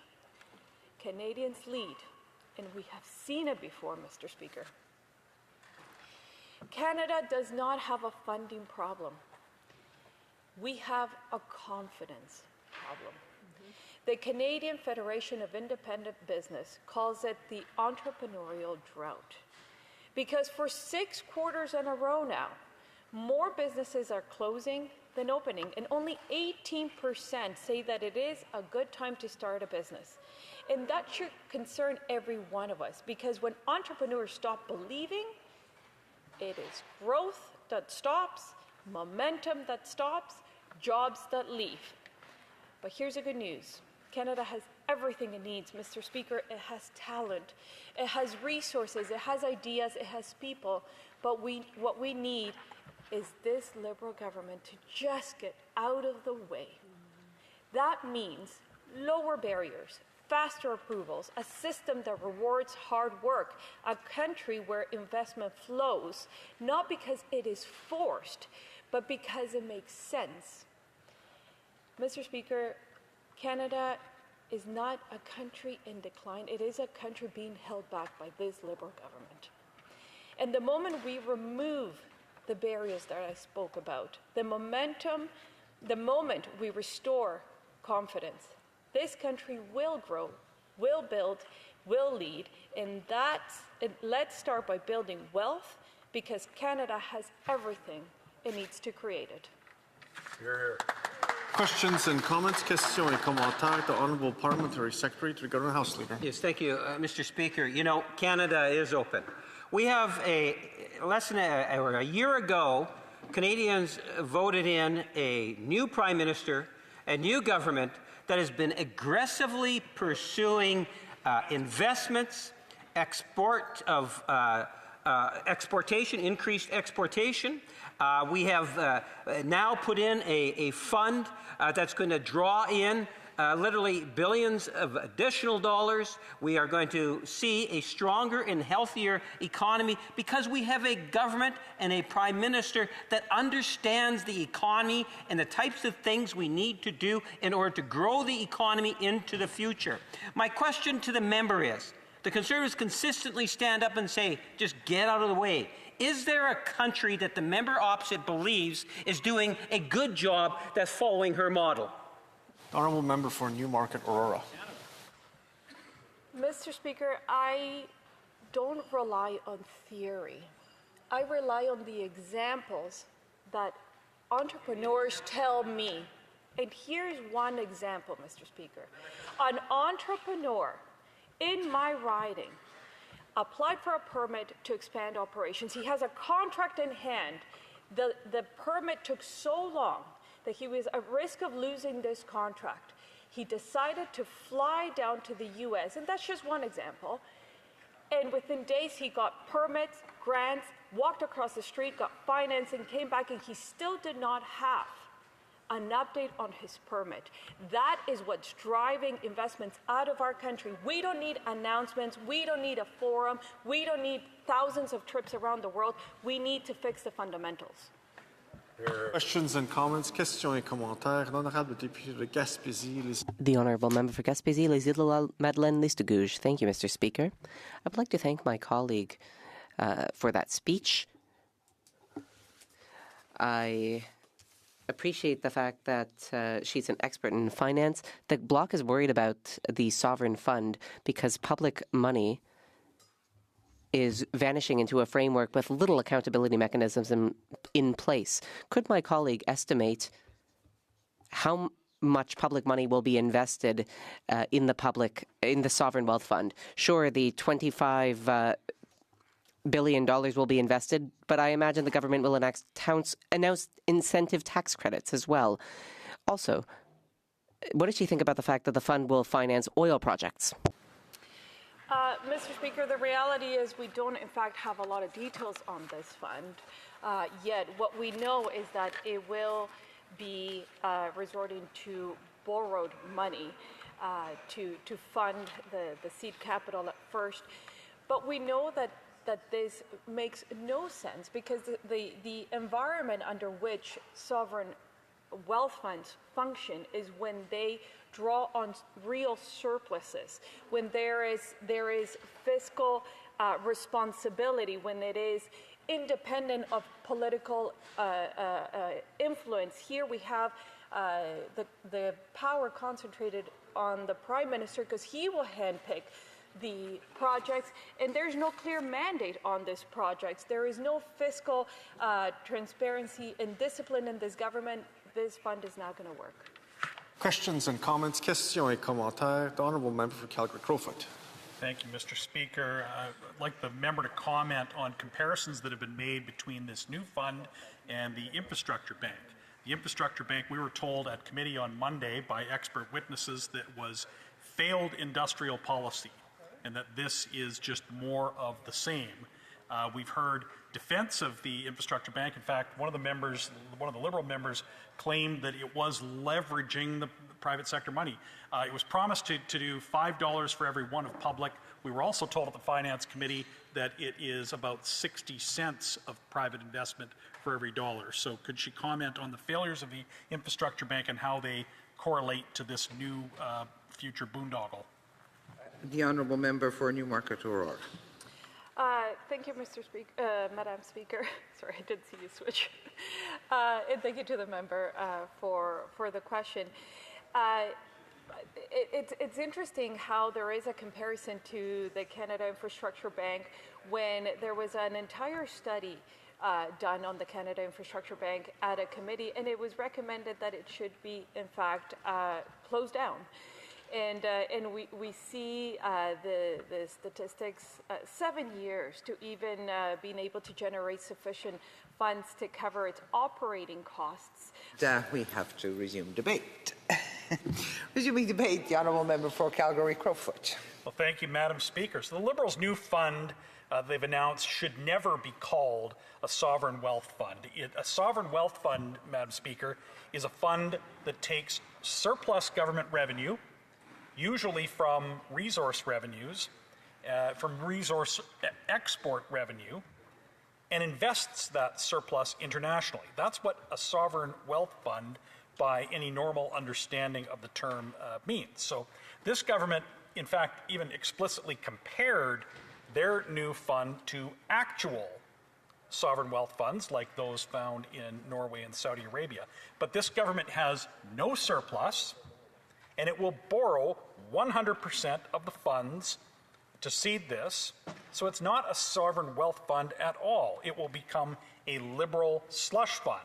Canadians lead. And we have seen it before, Mr. Speaker. Canada does not have a funding problem. We have a confidence problem. The Canadian Federation of Independent Business calls it the entrepreneurial drought. Because for 6 quarters in a row now, more businesses are closing than opening, and only 18% say that it is a good time to start a business. And that should concern every one of us, because when entrepreneurs stop believing, it is growth that stops, momentum that stops, jobs that leave. But here's the good news. Canada has everything it needs, Mr. Speaker. It has talent, it has resources, it has ideas, it has people. But what we need is this Liberal government to just get out of the way. That means lower barriers, faster approvals, a system that rewards hard work, a country where investment flows, not because it is forced, but because it makes sense. Mr. Speaker, Canada is not a country in decline. It is a country being held back by this Liberal government. And the moment we remove the barriers that I spoke about, the moment we restore confidence, this country will grow, will build, will lead, and let's start by building wealth, because Canada has everything it needs to create it. Hear, hear. Questions and comments, questions et commentaires. The Honourable Parliamentary Secretary to the Government House Leader. Yes, thank you, Mr. Speaker. You know, Canada is open. We have less than a year ago, Canadians voted in a new Prime Minister, a new government that has been aggressively pursuing investments, exportation, increased exportation. We have now put in a fund that's going to draw in literally billions of additional dollars. We are going to see a stronger and healthier economy because we have a government and a Prime Minister that understands the economy and the types of things we need to do in order to grow the economy into the future. My question to the member is, the Conservatives consistently stand up and say, just get out of the way. Is there a country that the member opposite believes is doing a good job that's following her model? The Honourable Member for Newmarket, Aurora. Mr. Speaker, I don't rely on theory. I rely on the examples that entrepreneurs tell me. And here's one example, Mr. Speaker. An entrepreneur in my riding applied for a permit to expand operations. He has a contract in hand. The permit took so long that he was at risk of losing this contract. He decided to fly down to the US, and that's just one example. And within days, he got permits, grants, walked across the street, got financing, came back, and he still did not have an update on his permit. That is what's driving investments out of our country. We don't need announcements. We don't need a forum. We don't need thousands of trips around the world. We need to fix the fundamentals. Questions and comments, questions et commentaires. L'honorable député de Gaspésie. The Honourable Member for Gaspésie, Les Îles Madeleine Listagouge. Thank you, Mr. Speaker. I would like to thank my colleague for that speech. I appreciate the fact that she's an expert in finance. The Bloc is worried about the sovereign fund because public money is vanishing into a framework with little accountability mechanisms in place. Could my colleague estimate how much public money will be invested in the Sovereign Wealth Fund? Sure, the $25 billion will be invested, but I imagine the government will announce incentive tax credits as well. Also, what does she think about the fact that the fund will finance oil projects? Mr. Speaker, the reality is we don't, in fact, have a lot of details on this fund yet. What we know is that it will be resorting to borrowed money to fund the seed capital at first. But we know that this makes no sense because the environment under which sovereign wealth funds function is when they draw on real surpluses, when there is fiscal responsibility, when it is independent of political influence. Here we have the power concentrated on the Prime Minister because he will handpick the projects, and there's no clear mandate on these projects. There is no fiscal transparency and discipline in this government. This fund is not going to work. Questions and comments. Questions et commentaires. The Honourable Member for Calgary-Crowfoot. Thank you, Mr. Speaker. I'd like the member to comment on comparisons that have been made between this new fund and the Infrastructure Bank. The Infrastructure Bank, we were told at committee on Monday by expert witnesses that was failed industrial policy and that this is just more of the same. We've heard defense of the Infrastructure Bank. In fact, one of the Liberal members claimed that it was leveraging the private sector money. It was promised to do $5 for every one of public. We were also told at the Finance Committee that it is about 60 cents of private investment for every dollar. So could she comment on the failures of the Infrastructure Bank and how they correlate to this new future boondoggle? The Honourable Member for Newmarket O'Rourke. Thank you, Madam Speaker. Sorry, I did see you switch. And thank you to the member for the question. It's interesting how there is a comparison to the Canada Infrastructure Bank when there was an entire study done on the Canada Infrastructure Bank at a committee, and it was recommended that it should be, in fact, closed down. And we see the statistics, 7 years to even being able to generate sufficient funds to cover its operating costs. We have to resume debate. Resuming debate, the Honourable Member for Calgary-Crowfoot. Well, thank you, Madam Speaker. So the Liberals' new fund they've announced should never be called a sovereign wealth fund. A sovereign wealth fund, Madam Speaker, is a fund that takes surplus government revenue, usually from resource revenues, from resource export revenue, and invests that surplus internationally. That's what a sovereign wealth fund, by any normal understanding of the term, means. So this government, in fact, even explicitly compared their new fund to actual sovereign wealth funds like those found in Norway and Saudi Arabia. But this government has no surplus, and it will borrow 100% of the funds to seed this. So it's not a sovereign wealth fund at all. It will become a liberal slush fund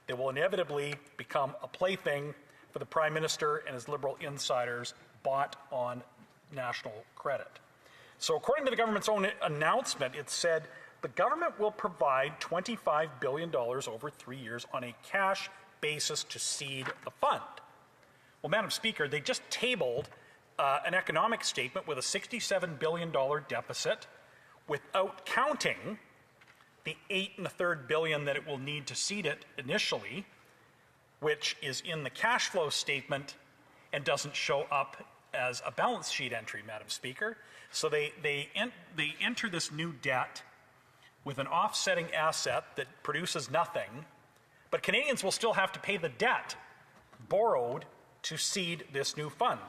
that will inevitably become a plaything for the Prime Minister and his liberal insiders bought on national credit. So according to the government's own announcement, it said the government will provide $25 billion over 3 years on a cash basis to seed the fund. Well, Madam Speaker, they just tabled an economic statement with a $67 billion deficit without counting the $8.33 billion that it will need to seed it initially, which is in the cash flow statement and doesn't show up as a balance sheet entry, Madam Speaker. So they enter this new debt with an offsetting asset that produces nothing, but Canadians will still have to pay the debt borrowed to seed this new fund.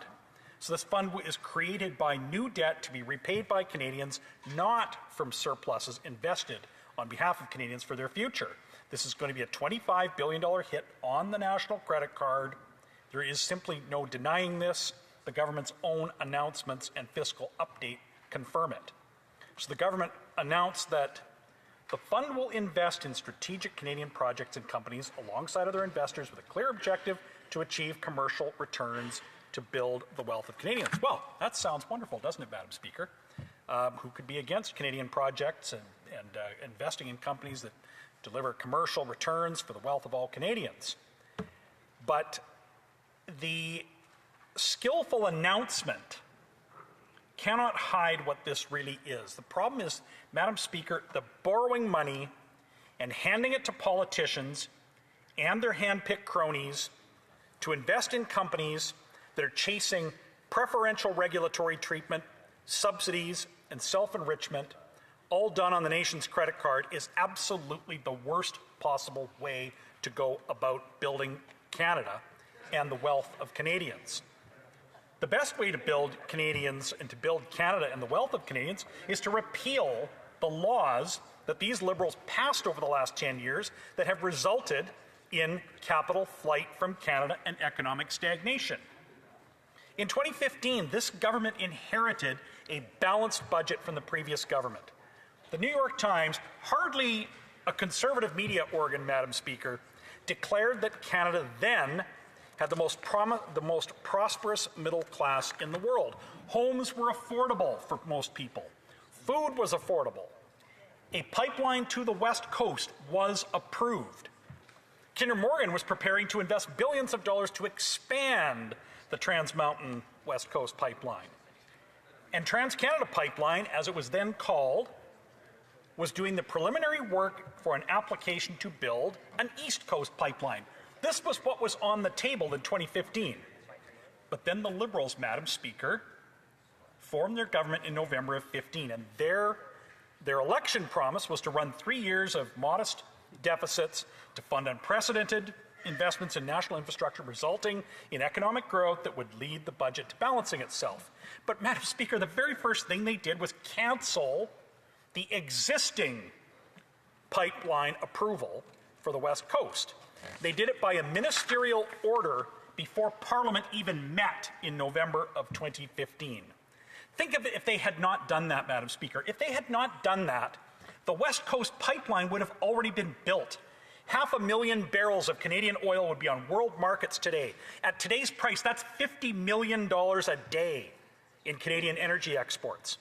So this fund is created by new debt to be repaid by Canadians, not from surpluses invested on behalf of Canadians for their future. This is going to be a $25 billion hit on the national credit card. There is simply no denying this. The government's own announcements and fiscal update confirm it. So the government announced that the fund will invest in strategic Canadian projects and companies alongside other investors with a clear objective to achieve commercial returns to build the wealth of Canadians. Well, that sounds wonderful, doesn't it, Madam Speaker? Who could be against Canadian projects and investing in companies that deliver commercial returns for the wealth of all Canadians? But the skillful announcement cannot hide what this really is. The problem is, Madam Speaker, the borrowing money and handing it to politicians and their hand-picked cronies to invest in companies that are chasing preferential regulatory treatment, subsidies, and self-enrichment, all done on the nation's credit card, is absolutely the worst possible way to go about building Canada and the wealth of Canadians. The best way to build Canadians and to build Canada and the wealth of Canadians is to repeal the laws that these Liberals passed over the last 10 years that have resulted in capital flight from Canada and economic stagnation. In 2015, this government inherited a balanced budget from the previous government. The New York Times, hardly a conservative media organ, Madam Speaker, declared that Canada then had the most prosperous middle class in the world. Homes were affordable for most people. Food was affordable. A pipeline to the West Coast was approved. Kinder Morgan was preparing to invest billions of dollars to expand the Trans Mountain West Coast pipeline. And Trans-Canada Pipeline, as it was then called, was doing the preliminary work for an application to build an East Coast pipeline. This was what was on the table in 2015. But then the Liberals, Madam Speaker, formed their government in November of 15, and their election promise was to run 3 years of modest deficits to fund unprecedented investments in national infrastructure, resulting in economic growth that would lead the budget to balancing itself. But, Madam Speaker, the very first thing they did was cancel the existing pipeline approval for the West Coast. They did it by a ministerial order before Parliament even met in November of 2015. Think of it if they had not done that, Madam Speaker. If they had not done that, the West Coast pipeline would have already been built. 500,000 barrels of Canadian oil would be on world markets today. At today's price, that's $50 million a day in Canadian energy exports.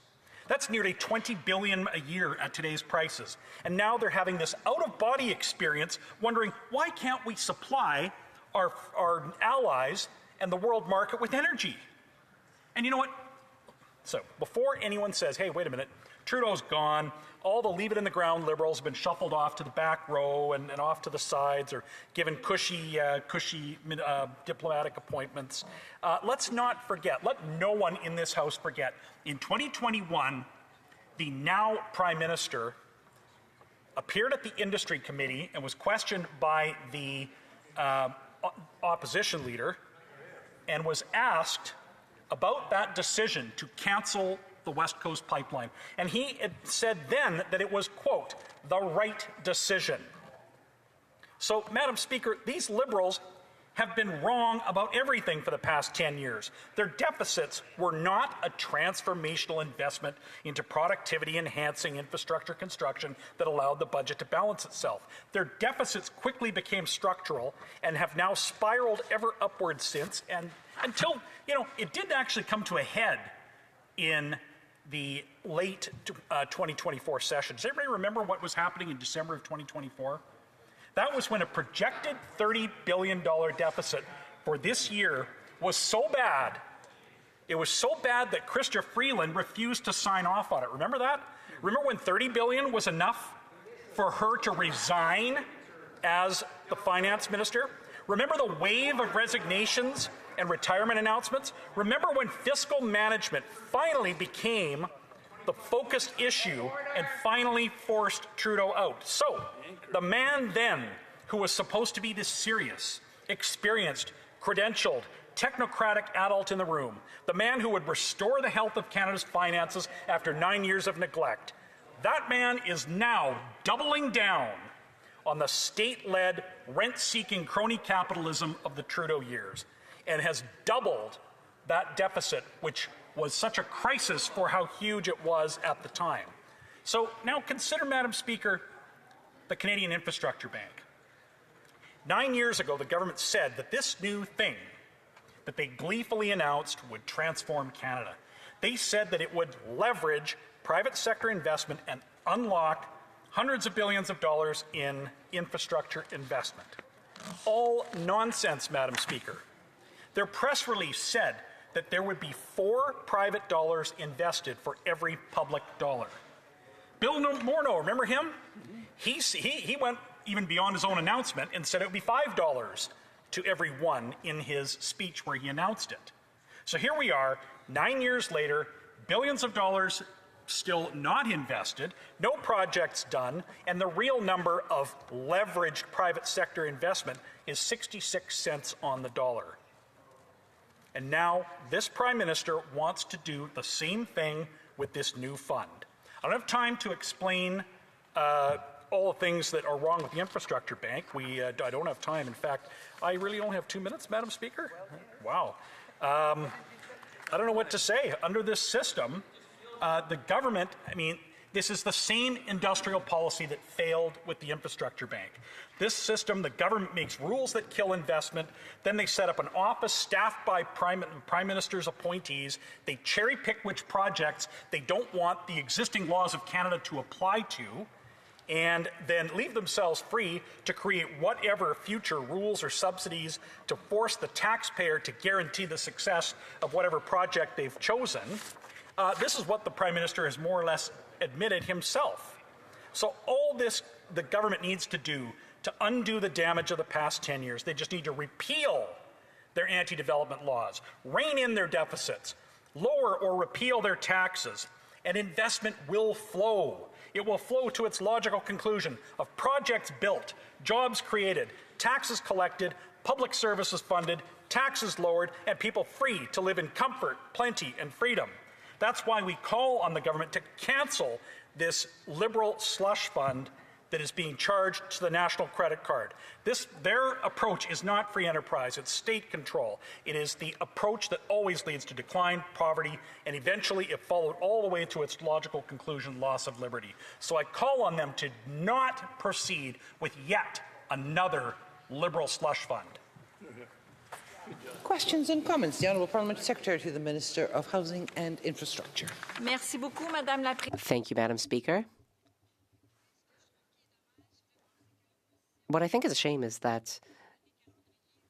That's nearly $20 billion a year at today's prices. And now they're having this out-of-body experience, wondering, why can't we supply our allies and the world market with energy? And you know what? So before anyone says, hey, wait a minute, Trudeau's gone, all the leave-it-in-the-ground Liberals have been shuffled off to the back row and off to the sides, or given cushy diplomatic appointments. Let's not forget, let no one in this House forget, in 2021, the now Prime Minister appeared at the Industry Committee and was questioned by the opposition leader and was asked about that decision to cancel the West Coast pipeline. And he said then that it was, quote, the right decision. So, Madam Speaker, these Liberals have been wrong about everything for the past 10 years. Their deficits were not a transformational investment into productivity-enhancing infrastructure construction that allowed the budget to balance itself. Their deficits quickly became structural and have now spiraled ever upwards since, and until, it did actually come to a head in the late 2024 session. Does everybody remember what was happening in December of 2024? That was when a projected $30 billion deficit for this year was so bad, it was so bad that Chrystia Freeland refused to sign off on it. Remember that? Remember when $30 billion was enough for her to resign as the finance minister? Remember the wave of resignations and retirement announcements? Remember when fiscal management finally became the focused issue and finally forced Trudeau out? So, the man then, who was supposed to be this serious, experienced, credentialed, technocratic adult in the room, the man who would restore the health of Canada's finances after 9 years of neglect, that man is now doubling down on the state-led, rent-seeking crony capitalism of the Trudeau years, and has doubled that deficit, which was such a crisis for how huge it was at the time. So now consider, Madam Speaker, the Canadian Infrastructure Bank. 9 years ago, the government said that this new thing that they gleefully announced would transform Canada. They said that it would leverage private sector investment and unlock hundreds of billions of dollars in infrastructure investment. All nonsense, Madam Speaker. Their press release said that there would be 4 private dollars invested for every public dollar. Bill Morneau, remember him? He went even beyond his own announcement and said it would be $5 to every one in his speech where he announced it. So here we are, 9 years later, billions of dollars still not invested, no projects done, and the real number of leveraged private sector investment is 66 cents on the dollar. And now this Prime Minister wants to do the same thing with this new fund. I don't have time to explain all the things that are wrong with the Infrastructure Bank. I don't have time. In fact, I really only have 2 minutes, Madam Speaker. Wow. I don't know what to say. Under this system, the government, this is the same industrial policy that failed with the Infrastructure Bank. This system, the government makes rules that kill investment, then they set up an office staffed by Prime Minister's appointees, they cherry pick which projects they don't want the existing laws of Canada to apply to, and then leave themselves free to create whatever future rules or subsidies to force the taxpayer to guarantee the success of whatever project they've chosen. This is what the Prime Minister has more or less admitted himself. So all this the government needs to do to undo the damage of the past 10 years, they just need to repeal their anti-development laws, rein in their deficits, lower or repeal their taxes, and investment will flow. It will flow to its logical conclusion of projects built, jobs created, taxes collected, public services funded, taxes lowered, and people free to live in comfort, plenty, and freedom. That's why we call on the government to cancel this liberal slush fund that is being charged to the national credit card. Their approach is not free enterprise, it's state control. It is the approach that always leads to decline, poverty, and eventually, if followed all the way to its logical conclusion, loss of liberty. So I call on them to not proceed with yet another liberal slush fund. Questions and comments. The Honourable Parliamentary Secretary to the Minister of Housing and Infrastructure. Merci beaucoup, Madame la Thank you, Madam Speaker. What I think is a shame is that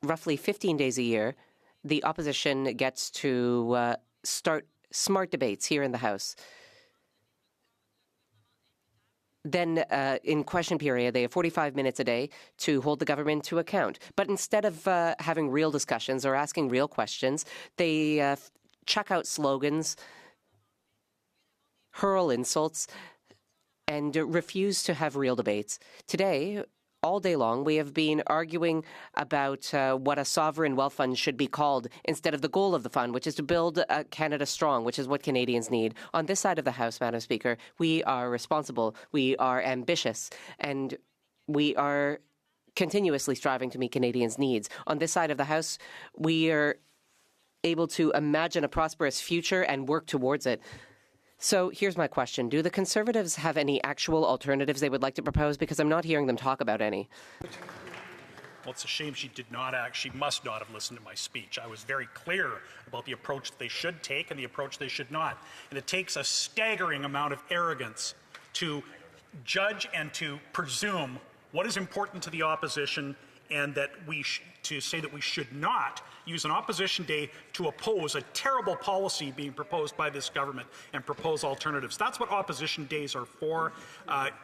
roughly 15 days a year, the opposition gets to start smart debates here in the House. Then in question period, they have 45 minutes a day to hold the government to account. But instead of having real discussions or asking real questions, they chuck out slogans, hurl insults, and refuse to have real debates. Today, all day long, we have been arguing about what a sovereign wealth fund should be called instead of the goal of the fund, which is to build Canada strong, which is what Canadians need. On this side of the House, Madam Speaker, we are responsible, we are ambitious, and we are continuously striving to meet Canadians' needs. On this side of the House, we are able to imagine a prosperous future and work towards it. So here's my question. Do the Conservatives have any actual alternatives they would like to propose? Because I'm not hearing them talk about any. Well, it's a shame she must not have listened to my speech. I was very clear about the approach that they should take and the approach they should not. And it takes a staggering amount of arrogance to judge and to presume what is important to the opposition and that to say that we should not use an opposition day to oppose a terrible policy being proposed by this government and propose alternatives. That's what opposition days are for.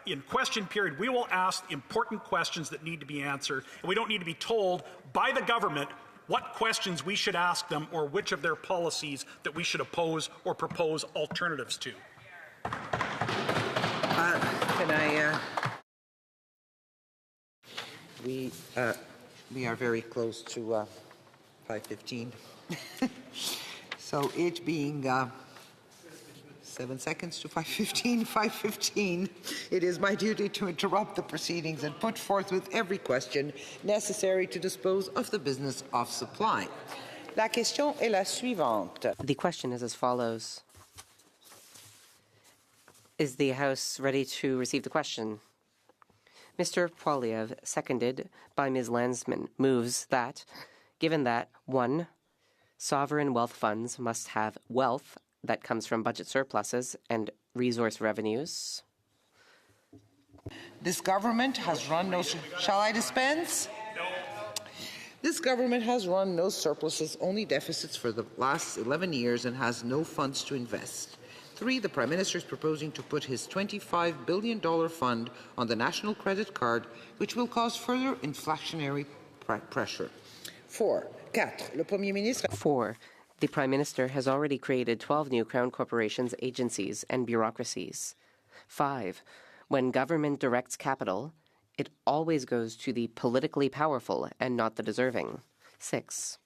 In question period, we will ask important questions that need to be answered, and we don't need to be told by the government what questions we should ask them or which of their policies that we should oppose or propose alternatives to. We are very close to 5:15. So it being 7 seconds to 5:15, it is my duty to interrupt the proceedings and put forth with every question necessary to dispose of the business of supply. La question est la suivante. The question is as follows. Is the House ready to receive the question? Mr. Poilievre, seconded by Ms. Landsman, moves that, given that 1. Sovereign wealth funds must have wealth that comes from budget surpluses and resource revenues. This government has run no... Shall I dispense? No. This government has run no surpluses, only deficits for the last 11 years and has no funds to invest. 3, the Prime Minister is proposing to put his $25 billion fund on the national credit card, which will cause further inflationary pressure. 4, le Premier Ministre... 4. The Prime Minister has already created 12 new Crown corporations, agencies, and bureaucracies. 5. When government directs capital, it always goes to the politically powerful and not the deserving. 6.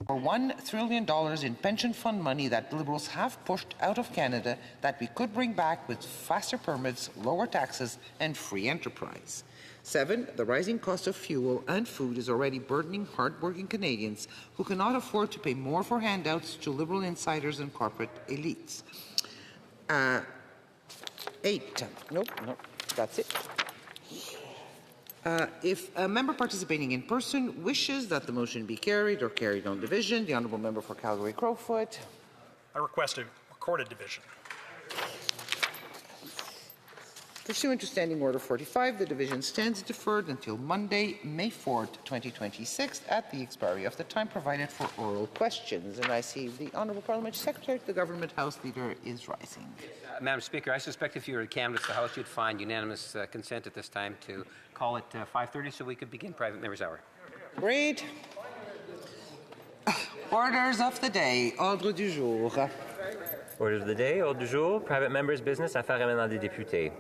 For $1 trillion in pension fund money that Liberals have pushed out of Canada that we could bring back with faster permits, lower taxes, and free enterprise. 7, the rising cost of fuel and food is already burdening hard-working Canadians who cannot afford to pay more for handouts to Liberal insiders and corporate elites. 8, nope, that's it. If a member participating in person wishes that the motion be carried or carried on division, the Honourable Member for Calgary-Crowfoot. I request a recorded division. Pursuant to Standing Order 45, the division stands deferred until Monday, May 4th, 2026, at the expiry of the time provided for oral questions. And I see the Honourable Parliamentary Secretary to the Government House Leader is rising. Madam Speaker, I suspect if you were to canvass the House, you'd find unanimous consent at this time to call it 5:30 so we could begin private members' hour. Great. Orders of the day. Ordre du jour. Orders of the day. Ordre du jour. Private members' business. Affaires émanant des députés.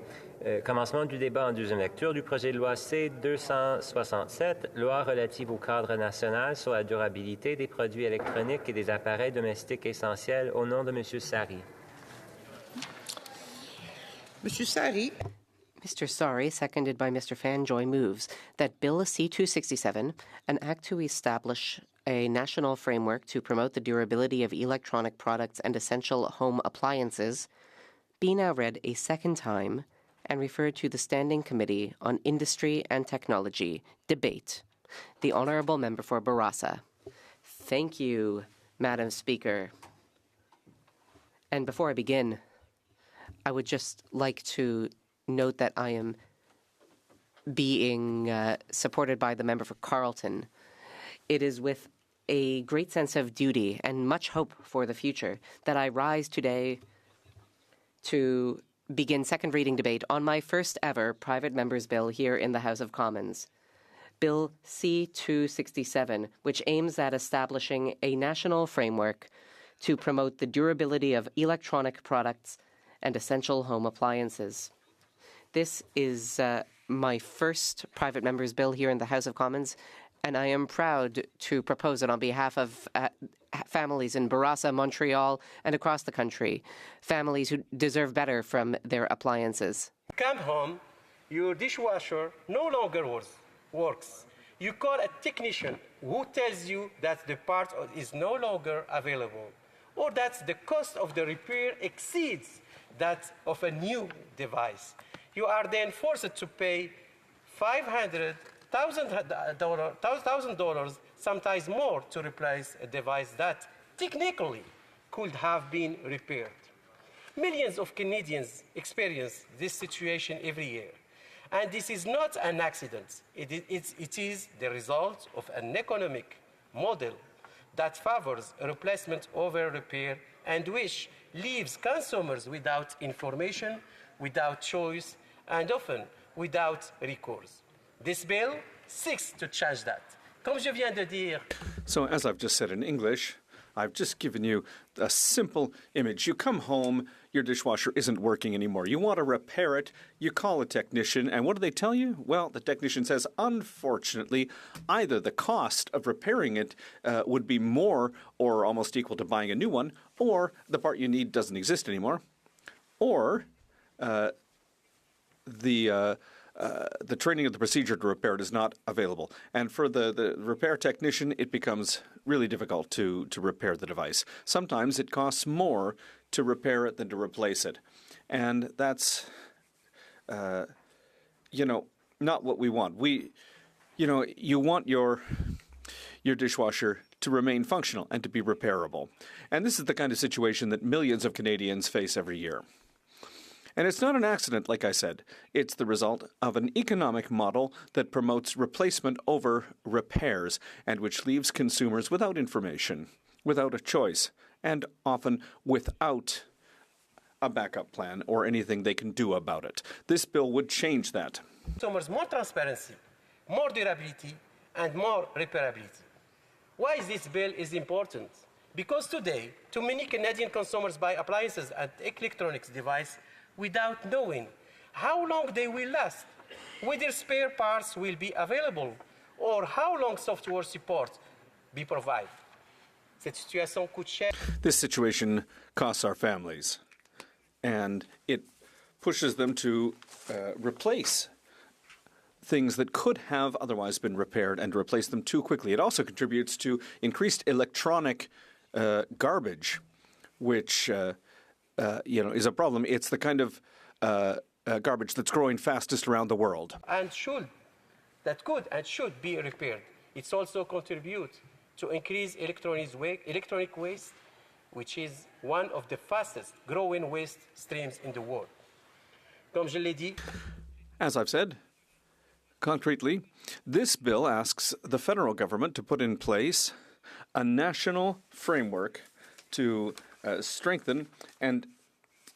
Commencement du débat en deuxième lecture du projet de loi C-267, loi relative au cadre national sur la durabilité des produits électroniques et des appareils domestiques essentiels, au nom de M. Sari. Mr. Sari. Mr. Sari, seconded by Mr. Fanjoy, moves that Bill C-267, an act to establish a national framework to promote the durability of electronic products and essential home appliances, be now read a second time and referred to the Standing Committee on Industry and Technology. Debate. The Honourable Member for Barossa. Thank you, Madam Speaker. And before I begin, I would just like to note that I am being supported by the member for Carleton. It is with a great sense of duty and much hope for the future that I rise today to begin second reading debate on my first ever private member's bill here in the House of Commons. Bill C-267, which aims at establishing a national framework to promote the durability of electronic products and essential home appliances. This is my first private member's bill here in the House of Commons, and I am proud to propose it on behalf of families in Barossa, Montreal, and across the country, families who deserve better from their appliances. Come home, your dishwasher no longer works. You call a technician who tells you that the part is no longer available, or that the cost of the repair exceeds that of a new device. You are then forced to pay $1,000, sometimes more, to replace a device that technically could have been repaired. Millions of Canadians experience this situation every year. And this is not an accident. It is the result of an economic model that favors replacement over repair and which leaves consumers without information, without choice, and often without recourse. This bill seeks to change that. Comme je viens de dire. So, as I've just said in English, I've just given you a simple image. You come home, your dishwasher isn't working anymore. You want to repair it, you call a technician, and what do they tell you? Well, the technician says, unfortunately, either the cost of repairing it would be more or almost equal to buying a new one, or the part you need doesn't exist anymore, or the the training of the procedure to repair it is not available. And for the repair technician, it becomes really difficult to repair the device. Sometimes it costs more to repair it than to replace it. And that's, not what we want. You want your dishwasher to remain functional and to be repairable. And this is the kind of situation that millions of Canadians face every year. And it's not an accident, like I said. It's the result of an economic model that promotes replacement over repairs and which leaves consumers without information, without a choice, and often without a backup plan or anything they can do about it. This bill would change that. Consumers more transparency, more durability, and more repairability. Why this bill is important? Because today, too many Canadian consumers buy appliances and electronics devices without knowing how long they will last, whether spare parts will be available, or how long software support be provided. This situation costs our families, and it pushes them to replace things that could have otherwise been repaired and replace them too quickly. It also contributes to increased electronic garbage, which is a problem. It's the kind of garbage that's growing fastest around the world. And could and should be repaired. It's also contribute to increase electronic waste, which is one of the fastest growing waste streams in the world. Comme je l'ai dit, as I've said, concretely, this bill asks the federal government to put in place a national framework to strengthen and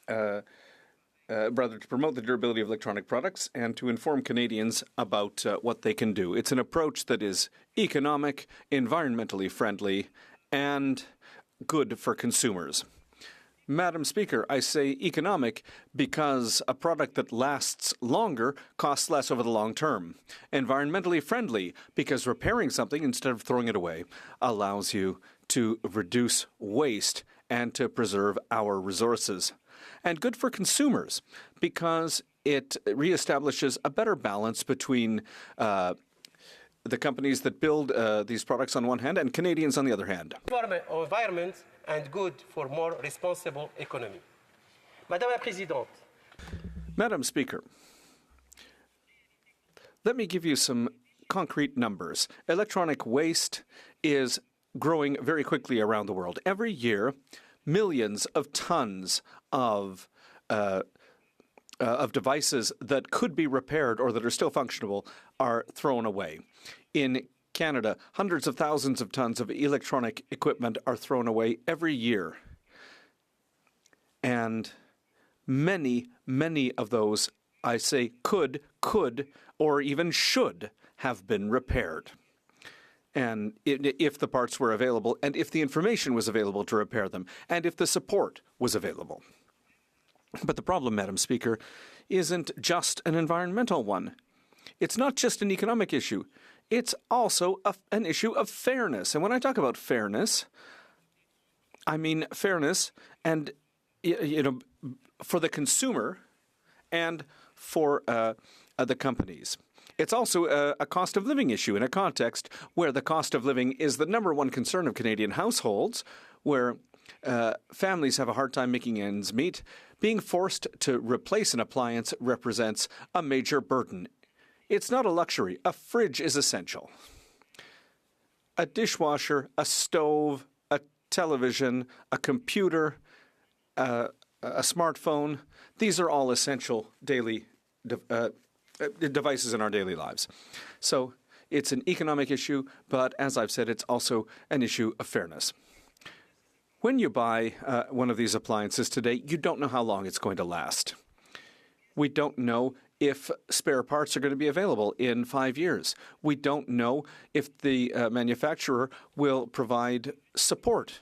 rather to promote the durability of electronic products and to inform Canadians about what they can do. It's an approach that is economic, environmentally friendly, and good for consumers. Madam Speaker, I say economic because a product that lasts longer costs less over the long term. Environmentally friendly because repairing something instead of throwing it away allows you to reduce waste and to preserve our resources. And good for consumers because it reestablishes a better balance between the companies that build these products on one hand and Canadians on the other hand. Environment and good for more responsible economy. Madame la Présidente. Madam Speaker, let me give you some concrete numbers. Electronic waste is growing very quickly around the world. Every year, millions of tons of devices that could be repaired or that are still functional are thrown away. In Canada, hundreds of thousands of tons of electronic equipment are thrown away every year. And many of those, I say, could, or even should have been repaired. And if the parts were available, and if the information was available to repair them, and if the support was available. But the problem, Madam Speaker, isn't just an environmental one. It's not just an economic issue. It's also an issue of fairness. And when I talk about fairness, I mean fairness and, for the consumer and for the companies. It's also a cost of living issue in a context where the cost of living is the number one concern of Canadian households, where families have a hard time making ends meet. Being forced to replace an appliance represents a major burden. It's not a luxury. A fridge is essential. A dishwasher, a stove, a television, a computer, a smartphone, these are all essential daily devices in our daily lives. So it's an economic issue, but as I've said, it's also an issue of fairness. When you buy one of these appliances today, you don't know how long it's going to last. We don't know if spare parts are going to be available in 5 years. We don't know if the manufacturer will provide support.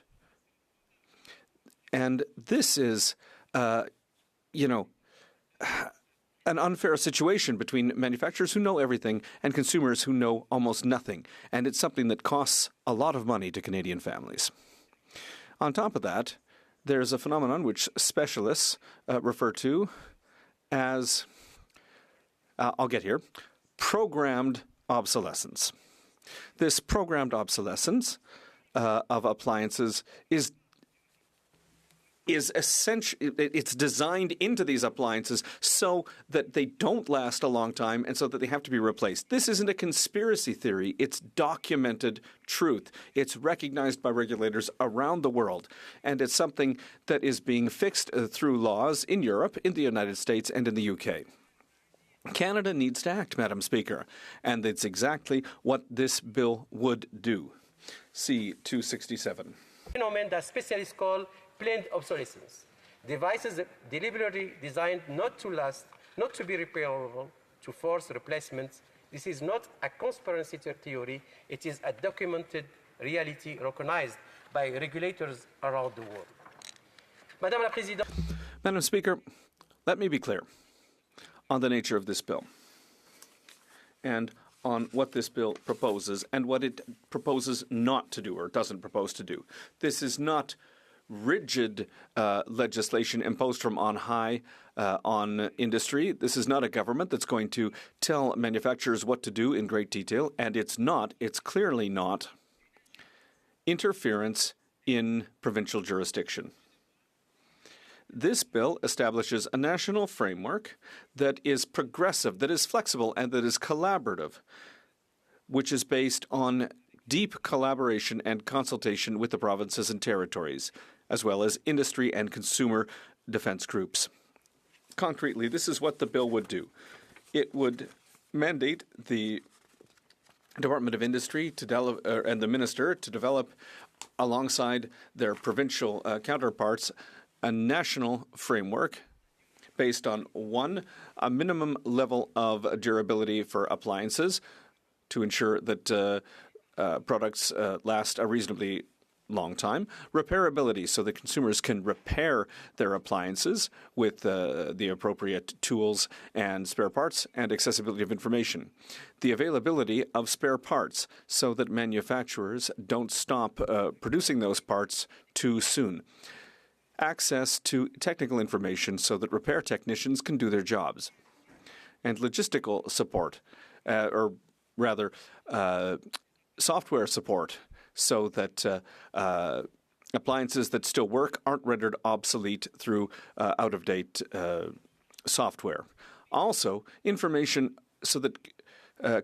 And this is, an unfair situation between manufacturers who know everything and consumers who know almost nothing. And it's something that costs a lot of money to Canadian families. On top of that, there's a phenomenon which specialists refer to as I'll get here, programmed obsolescence. This programmed obsolescence of appliances is essential. It's designed into these appliances so that they don't last a long time and so that they have to be replaced. This isn't a conspiracy theory. It's documented truth. It's recognized by regulators around the world. And it's something that is being fixed through laws in Europe, in the United States, and in the UK. Canada needs to act, Madam Speaker, and it's exactly what this bill would do. C 267. Phenomenon that specialists call planned obsolescence. Devices deliberately designed not to last, not to be repairable, to force replacements. This is not a conspiracy theory. It is a documented reality recognized by regulators around the world. Madame la Présidente. Madam Speaker, let me be clear on the nature of this bill and on what this bill proposes and what it proposes not to do or doesn't propose to do. This is not rigid legislation imposed from on high on industry. This is not a government that's going to tell manufacturers what to do in great detail, and it's clearly not interference in provincial jurisdiction. This bill establishes a national framework that is progressive, that is flexible, and that is collaborative, which is based on deep collaboration and consultation with the provinces and territories, as well as industry and consumer defense groups. Concretely, this is what the bill would do. It would mandate the Department of Industry and the Minister to develop, alongside their provincial counterparts, a national framework based on a minimum level of durability for appliances to ensure that products last a reasonably long time, repairability so that consumers can repair their appliances with the appropriate tools and spare parts, and accessibility of information. The availability of spare parts so that manufacturers don't stop producing those parts too soon. Access to technical information so that repair technicians can do their jobs. And logistical support, or rather software support, so that appliances that still work aren't rendered obsolete through out-of-date software. Also, information so that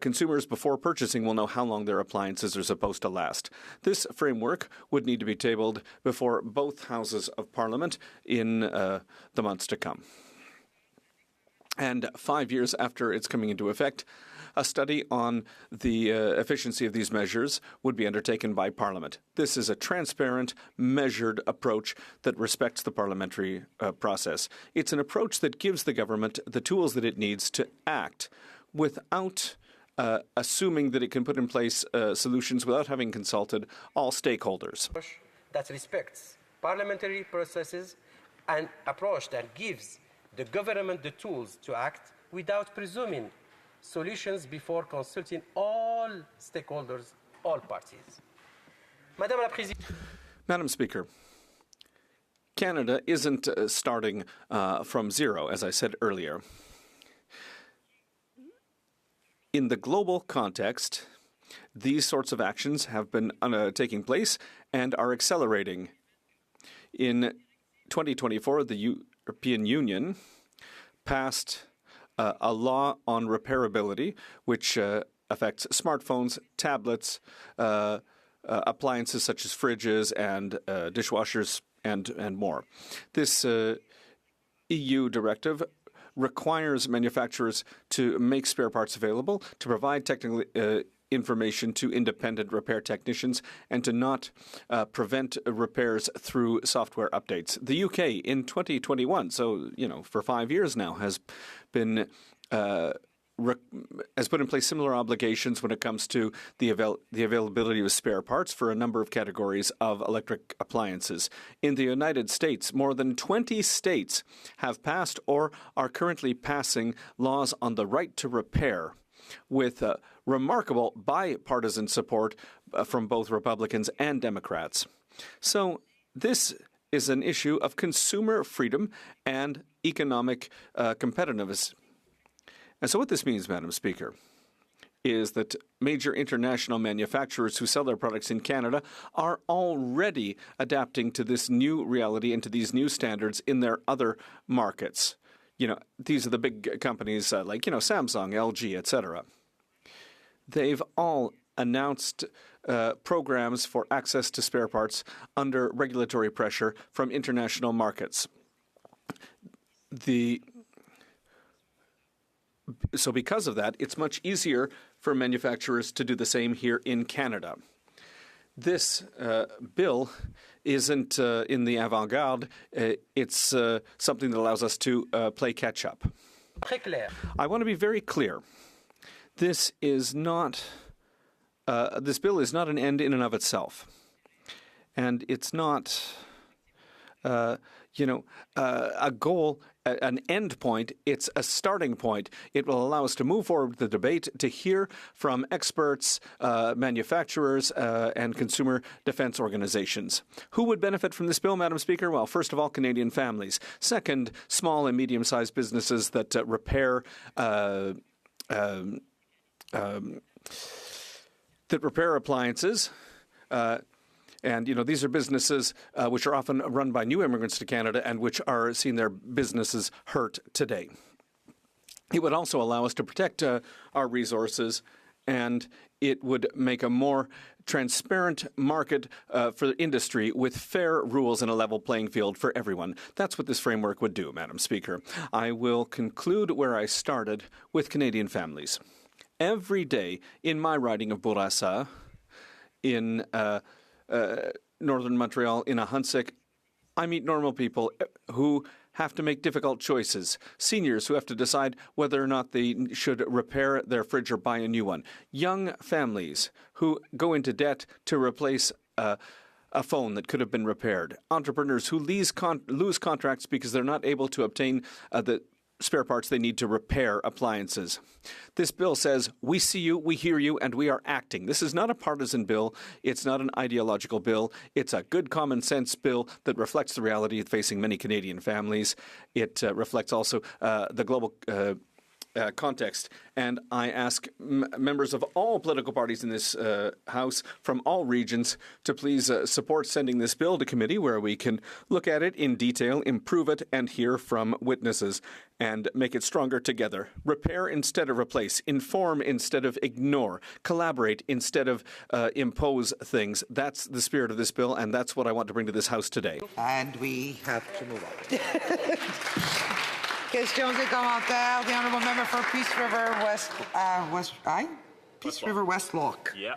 consumers before purchasing will know how long their appliances are supposed to last. This framework would need to be tabled before both houses of Parliament in the months to come. And 5 years after it's coming into effect, a study on the efficiency of these measures would be undertaken by Parliament. This is a transparent, measured approach that respects the parliamentary process. It's an approach that gives the government the tools that it needs to act without assuming that it can put in place solutions without having consulted all stakeholders. That respects parliamentary processes, an approach that gives the government the tools to act without presuming solutions before consulting all stakeholders, all parties. Madam Speaker, Canada isn't starting from zero, as I said earlier. In the global context, these sorts of actions have been taking place and are accelerating. In 2024, the European Union passed a law on repairability, which affects smartphones, tablets, appliances such as fridges and dishwashers, and more. This EU directive requires manufacturers to make spare parts available, to provide technical information to independent repair technicians, and to not prevent repairs through software updates. The UK in 2021, so for 5 years now, has been has put in place similar obligations when it comes to the availability of spare parts for a number of categories of electric appliances. In the United States, more than 20 states have passed or are currently passing laws on the right to repair, with remarkable bipartisan support from both Republicans and Democrats. So this is an issue of consumer freedom and economic competitiveness. And so what this means, Madam Speaker, is that major international manufacturers who sell their products in Canada are already adapting to this new reality and to these new standards in their other markets. These are the big companies like, Samsung, LG, etc. They've all announced programs for access to spare parts under regulatory pressure from international markets. So because of that, it's much easier for manufacturers to do the same here in Canada. This bill isn't in the avant-garde. It's something that allows us to play catch-up. I want to be very clear. This bill is not an end in and of itself. And it's not, a goal, an end point. It's a starting point. It will allow us to move forward with the debate, to hear from experts, manufacturers, and consumer defense organizations. Who would benefit from this bill, Madam Speaker? Well, first of all, Canadian families. Second, small and medium-sized businesses that repair appliances. And, these are businesses which are often run by new immigrants to Canada and which are seeing their businesses hurt today. It would also allow us to protect our resources, and it would make a more transparent market for the industry with fair rules and a level playing field for everyone. That's what this framework would do, Madam Speaker. I will conclude where I started with Canadian families. Every day in my riding of Bourassa, in northern Montreal, in Ahuntsic, I meet normal people who have to make difficult choices. Seniors who have to decide whether or not they should repair their fridge or buy a new one. Young families who go into debt to replace a phone that could have been repaired. Entrepreneurs who lose contracts because they're not able to obtain the spare parts they need to repair appliances. This bill says, we see you, we hear you, and we are acting. This is not a partisan bill. It's not an ideological bill. It's a good common sense bill that reflects the reality facing many Canadian families. It reflects also the global context. And I ask members of all political parties in this House from all regions to please support sending this bill to committee where we can look at it in detail, improve it, and hear from witnesses and make it stronger together. Repair instead of replace. Inform instead of ignore. Collaborate instead of impose things. That's the spirit of this bill, and that's what I want to bring to this House today. And we have to move on. Questions et commentaires. The honourable member for Peace River West Lock. Yeah.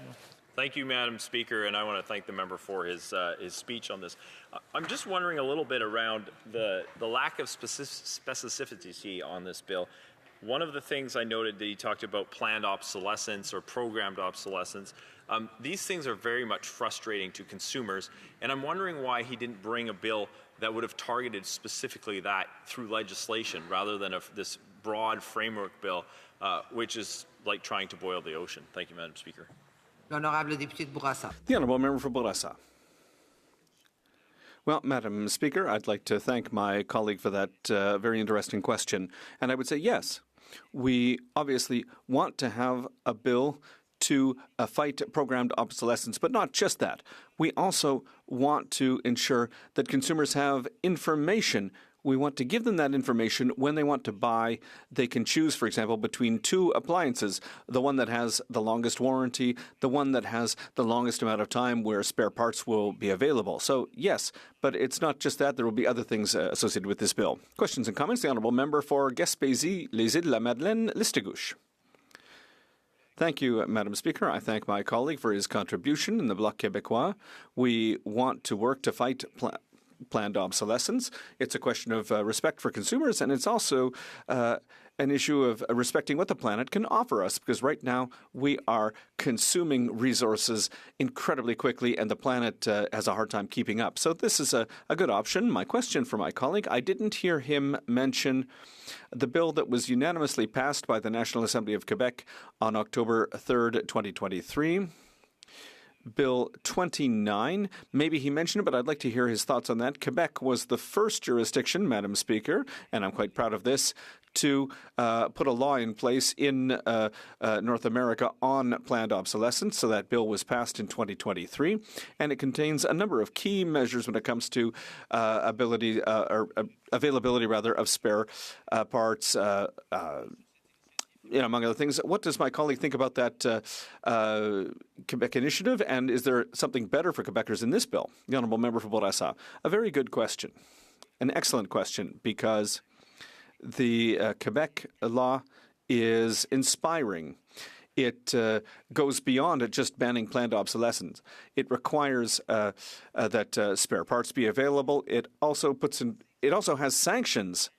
Thank you, Madam Speaker, and I want to thank the member for his speech on this. I'm just wondering a little bit around the lack of specificity on this bill. One of the things I noted that he talked about planned obsolescence or programmed obsolescence. These things are very much frustrating to consumers, and I'm wondering why he didn't bring a bill that would have targeted specifically that through legislation rather than this broad framework bill, which is like trying to boil the ocean. Thank you, Madam Speaker. L'honorable député de Bourassa. The honourable member for Bourassa. Well, Madam Speaker, I'd like to thank my colleague for that very interesting question. And I would say, yes, we obviously want to have a bill to fight programmed obsolescence, but not just that. We also want to ensure that consumers have information. We want to give them that information when they want to buy. They can choose, for example, between two appliances, the one that has the longest warranty, the one that has the longest amount of time where spare parts will be available. So, yes, but it's not just that. There will be other things associated with this bill. Questions and comments? The honourable member for Gaspésie, Les Îles, La Madeleine, Listegouche. Thank you, Madam Speaker. I thank my colleague for his contribution in the Bloc Québécois. We want to work to fight planned obsolescence. It's a question of respect for consumers, and it's also an issue of respecting what the planet can offer us, because right now we are consuming resources incredibly quickly, and the planet has a hard time keeping up. So this is a good option. My question for my colleague, I didn't hear him mention the bill that was unanimously passed by the National Assembly of Quebec on October 3rd, 2023. Bill 29. Maybe he mentioned it, but I'd like to hear his thoughts on that. Quebec was the first jurisdiction, Madam Speaker, and I'm quite proud of this, to put a law in place in North America on planned obsolescence. So that bill was passed in 2023, and it contains a number of key measures when it comes to availability of spare parts. Among other things, what does my colleague think about that Quebec initiative, and is there something better for Quebecers in this bill? The Honourable Member for Bourassa. A very good question, an excellent question, because the Quebec law is inspiring. It goes beyond just banning planned obsolescence. It requires that spare parts be available. It also has sanctions.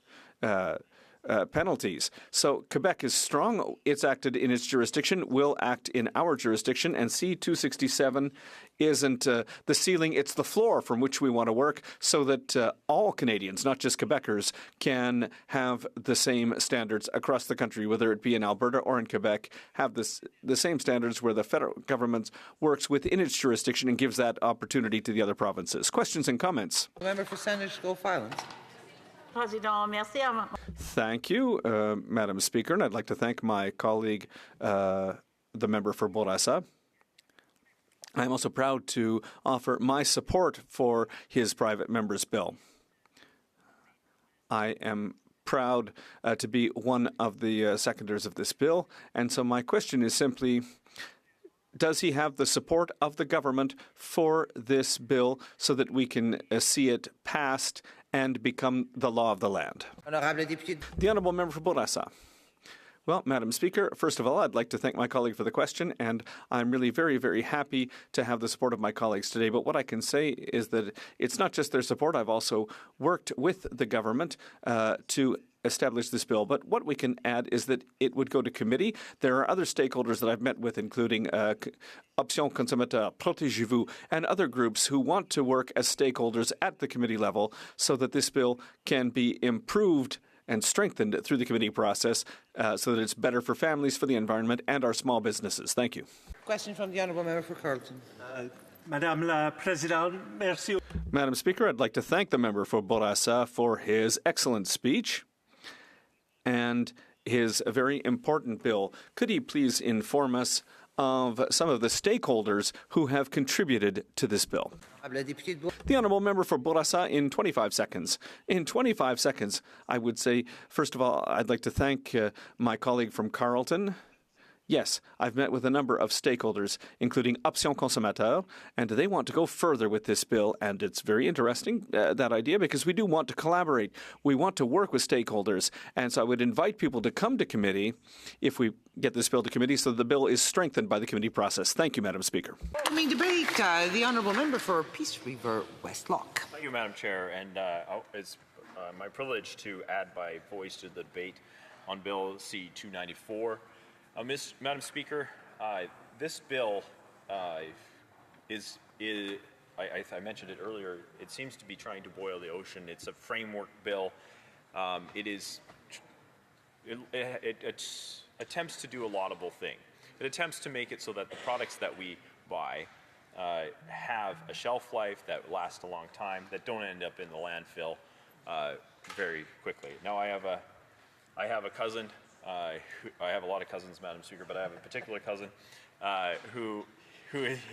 Penalties. So Quebec is strong. It's acted in its jurisdiction, will act in our jurisdiction, and C-267 isn't the ceiling, it's the floor from which we want to work so that all Canadians, not just Quebecers, can have the same standards across the country, whether it be in Alberta or in Quebec, have the same standards where the federal government works within its jurisdiction and gives that opportunity to the other provinces. Questions and comments? Member for Saanich School Islands. Thank you, Madam Speaker, and I'd like to thank my colleague, the member for Bourassa. I'm also proud to offer my support for his private member's bill. I am proud to be one of the seconders of this bill, and so my question is simply, does he have the support of the government for this bill so that we can see it passed and become the law of the land? The Honourable Member for Bourassa. Well, Madam Speaker, first of all, I'd like to thank my colleague for the question, and I'm really very, very happy to have the support of my colleagues today. But what I can say is that it's not just their support. I've also worked with the government to establish this bill. But what we can add is that it would go to committee. There are other stakeholders that I've met with, including Option Consommateur, Protégez-vous, and other groups who want to work as stakeholders at the committee level so that this bill can be improved and strengthened through the committee process so that it's better for families, for the environment, and our small businesses. Thank you. Question from the Honourable Member for Carleton. Madame la Présidente, merci. Madam Speaker, I'd like to thank the member for Bourassa for his excellent speech and his very important bill. Could he please inform us of some of the stakeholders who have contributed to this bill? The Honourable Member for Bourassa in 25 seconds. In 25 seconds, I would say, first of all, I'd like to thank my colleague from Carleton. Yes, I've met with a number of stakeholders, including Option Consommateur, and they want to go further with this bill, and it's very interesting, that idea, because we do want to collaborate. We want to work with stakeholders, and so I would invite people to come to committee if we get this bill to committee so that the bill is strengthened by the committee process. Thank you, Madam Speaker. Debate, the Honourable Member for Peace River Westlock. Thank you, Madam Chair, and it's my privilege to add my voice to the debate on Bill C-294. Madam Speaker, this bill I mentioned it earlier, it seems to be trying to boil the ocean. It's a framework bill. It attempts to do a laudable thing. It attempts to make it so that the products that we buy have a shelf life that lasts a long time, that don't end up in the landfill very quickly. Now, I have a cousin. I have a lot of cousins, Madam Speaker, but I have a particular cousin who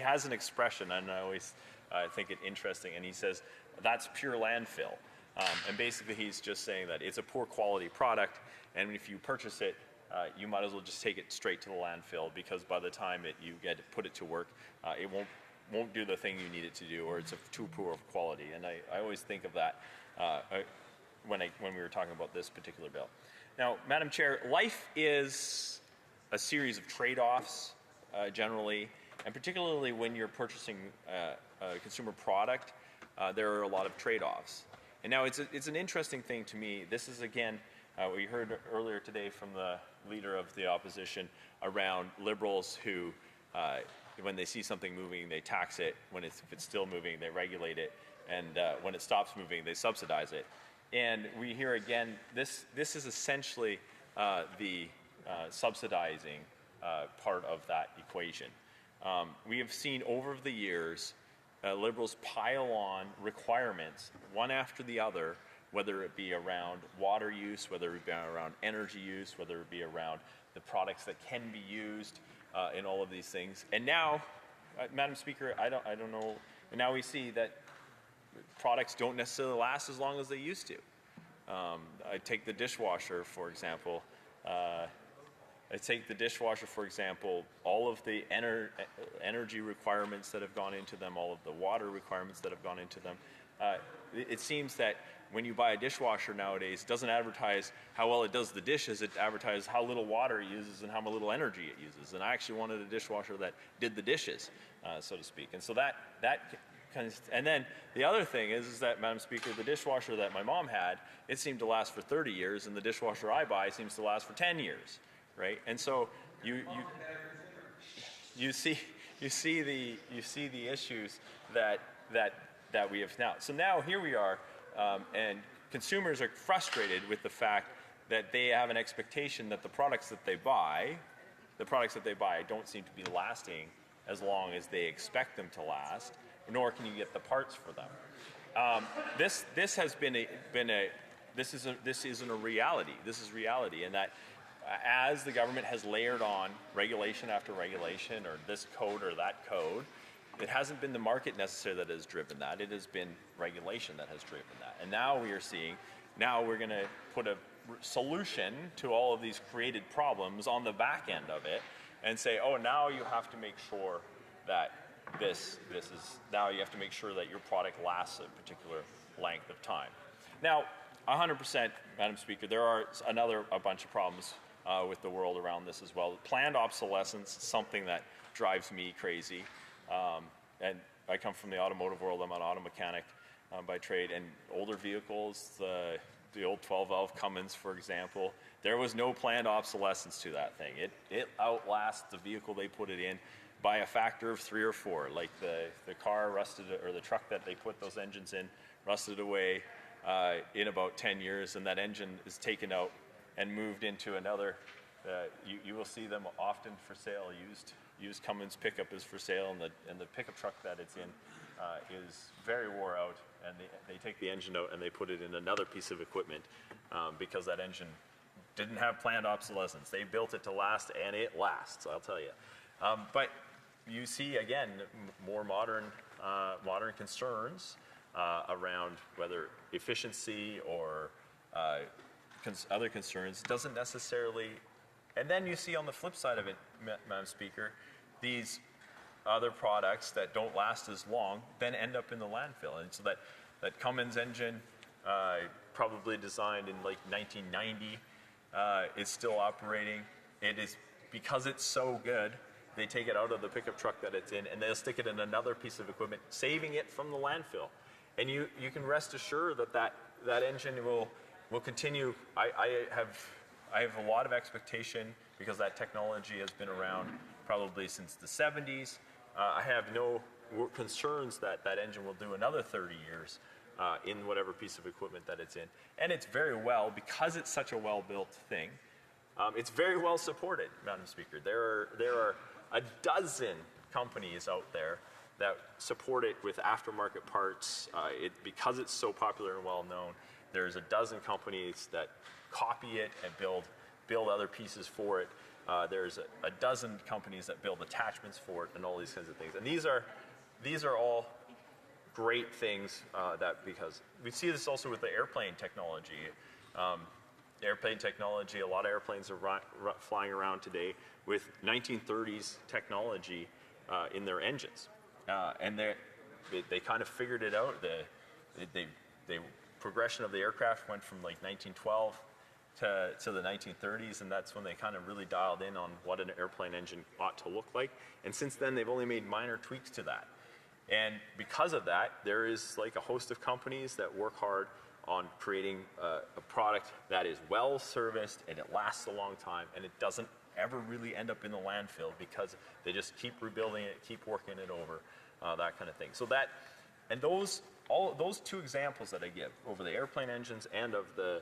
has an expression, and I always think it interesting, and he says, that's pure landfill. And basically he's just saying that it's a poor quality product, and if you purchase it, you might as well just take it straight to the landfill, because by the time you get to put it to work, it won't do the thing you need it to do, or it's too poor of quality. And I always think of that when we were talking about this particular bill. Now, Madam Chair, life is a series of trade-offs generally, and particularly when you're purchasing a consumer product, there are a lot of trade-offs. And now it's an interesting thing to me. This is, again, we heard earlier today from the leader of the opposition around Liberals who, when they see something moving, they tax it. If it's still moving, they regulate it. And when it stops moving, they subsidize it. And we hear again, this is essentially the subsidizing part of that equation. We have seen over the years Liberals pile on requirements, one after the other, whether it be around water use, whether it be around energy use, whether it be around the products that can be used in all of these things. And now, Madam Speaker, I don't know, now we see that products don't necessarily last as long as they used to. I take the dishwasher, for example. All of the energy requirements that have gone into them, all of the water requirements that have gone into them. It seems that when you buy a dishwasher nowadays, it doesn't advertise how well it does the dishes, it advertises how little water it uses and how little energy it uses. And I actually wanted a dishwasher that did the dishes, so to speak. And so that kind of, and then the other thing is that, Madam Speaker, the dishwasher that my mom had, it seemed to last for 30 years, and the dishwasher I buy seems to last for 10 years, right? And so you see the issues that we have now. So now here we are, and consumers are frustrated with the fact that they have an expectation that the products that they buy don't seem to be lasting as long as they expect them to last, nor can you get the parts for them. This isn't a reality. This is reality, and that as the government has layered on regulation after regulation, or this code or that code, it hasn't been the market necessarily that has driven that. It has been regulation that has driven that. And now we are seeing, now we're going to put a solution to all of these created problems on the back end of it and say, oh, now you have to make sure that now you have to make sure that your product lasts a particular length of time. Now, 100%, Madam Speaker, there are a bunch of problems with the world around this as well. Planned obsolescence is something that drives me crazy. And I come from the automotive world. I'm an auto mechanic by trade. And older vehicles, the old 12-valve Cummins, for example, there was no planned obsolescence to that thing. It outlasts the vehicle they put it in by a factor of 3 or 4. Like the car rusted, or the truck that they put those engines in rusted away in about 10 years, and that engine is taken out and moved into another. You will see them often for sale. Used Cummins pickup is for sale, and the pickup truck that it's in is very wore out, and they take the engine out and they put it in another piece of equipment because that engine didn't have planned obsolescence. They built it to last, and it lasts, I'll tell you. But you see, again, more modern concerns around whether efficiency or other concerns doesn't necessarily. And then you see on the flip side of it, Madam Speaker, these other products that don't last as long then end up in the landfill. And so that Cummins engine, probably designed in like 1990, is still operating. It is, because it's so good, they take it out of the pickup truck that it's in and they'll stick it in another piece of equipment, saving it from the landfill. And you can rest assured that engine will continue. I have a lot of expectation, because that technology has been around probably since the 70s. I have no concerns that engine will do another 30 years in whatever piece of equipment that it's in. And it's very well, because it's such a well-built thing, it's very well supported, Madam Speaker. There are a dozen companies out there that support it with aftermarket parts. Because it's so popular and well-known, there's a dozen companies that copy it and build other pieces for it. There's a dozen companies that build attachments for it and all these kinds of things. And these are all great things because we see this also with the airplane technology. Airplane technology, a lot of airplanes are flying around today with 1930s technology in their engines. And they kind of figured it out. The progression of the aircraft went from like 1912 to the 1930s, and that's when they kind of really dialed in on what an airplane engine ought to look like. And since then, they've only made minor tweaks to that. And because of that, there is like a host of companies that work hard on creating a product that is well serviced and it lasts a long time, and it doesn't ever really end up in the landfill because they just keep rebuilding it, keep working it over, that kind of thing. So that, and those two examples that I give over the airplane engines and of the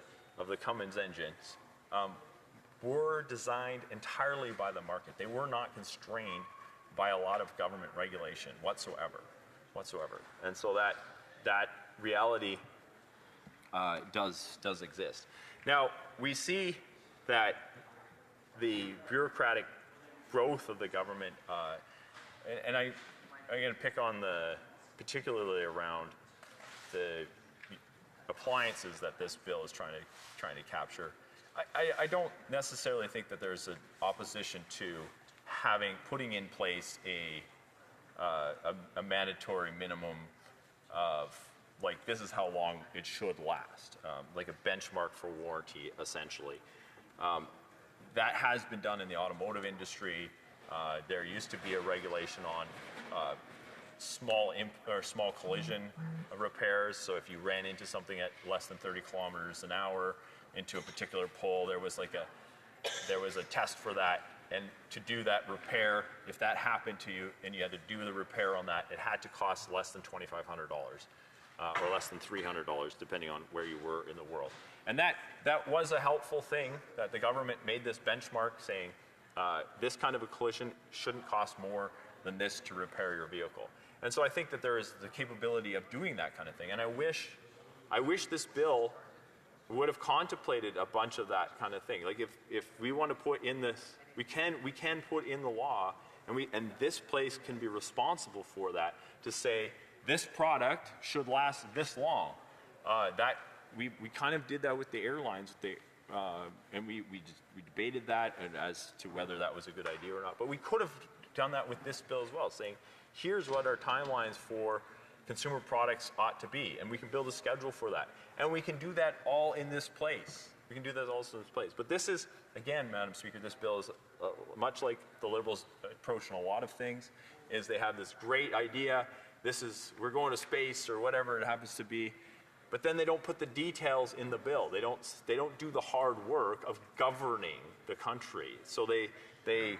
Cummins engines were designed entirely by the market. They were not constrained by a lot of government regulation whatsoever. And so that reality does exist. Now, we see that the bureaucratic growth of the government, and I'm going to pick on particularly around the appliances that this bill is trying to capture. I don't necessarily think that there's an opposition to putting in place a mandatory minimum of, like, this is how long it should last, like a benchmark for warranty, essentially. That has been done in the automotive industry. There used to be a regulation on small collision repairs. So if you ran into something at less than 30 kilometers an hour into a particular pole, there was a test for that. And to do that repair, if that happened to you and you had to do the repair on that, it had to cost less than $2,500 or less than $300, depending on where you were in the world. And that was a helpful thing, that the government made this benchmark saying this kind of a collision shouldn't cost more than this to repair your vehicle. And so I think that there is the capability of doing that kind of thing. And I wish this bill would have contemplated a bunch of that kind of thing. Like if we want to put in this, we can put in the law, and this place can be responsible for that, to say this product should last this long. That we kind of did that with the airlines, and we debated that as to whether that was a good idea or not. But we could have done that with this bill as well, saying here's what our timelines for consumer products ought to be, and we can build a schedule for that. And we can do that all in this place. We can do that also in this place. But this is, again, Madam Speaker, this bill is much like the Liberals' approach in a lot of things, is they have this great idea, we're going to space or whatever it happens to be, but then they don't put the details in the bill. They don't do the hard work of governing the country. So they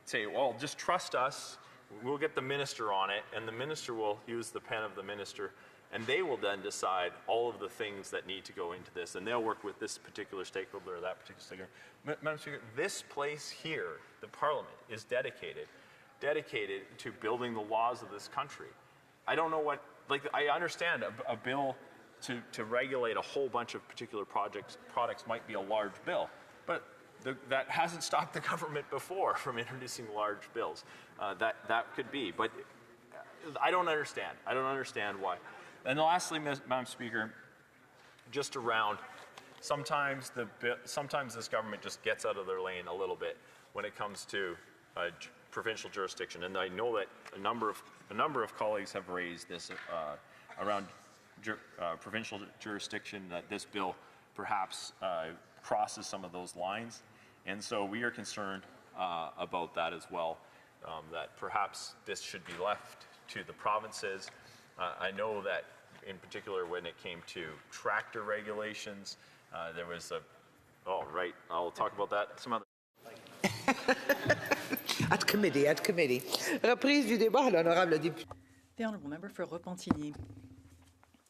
say, well, just trust us, we'll get the minister on it, and the minister will use the pen of the minister, and they will then decide all of the things that need to go into this, and they'll work with this particular stakeholder or that particular stakeholder. Madam Speaker, this place here, the Parliament, is dedicated to building the laws of this country. I don't know I understand a bill to regulate a whole bunch of particular products might be a large bill, but that hasn't stopped the government before from introducing large bills. That could be, but I don't understand. I don't understand why. And lastly, Madam Speaker, just around, sometimes this government just gets out of their lane a little bit when it comes to provincial jurisdiction, and I know that a number of colleagues have raised this around provincial jurisdiction, that this bill perhaps crosses some of those lines, and so we are concerned about that as well, that perhaps this should be left to the provinces. I know that in particular when it came to tractor regulations, there was I'll talk about that some other. At committee. Reprise du débat, l'honorable député. The honourable member for Repentigny.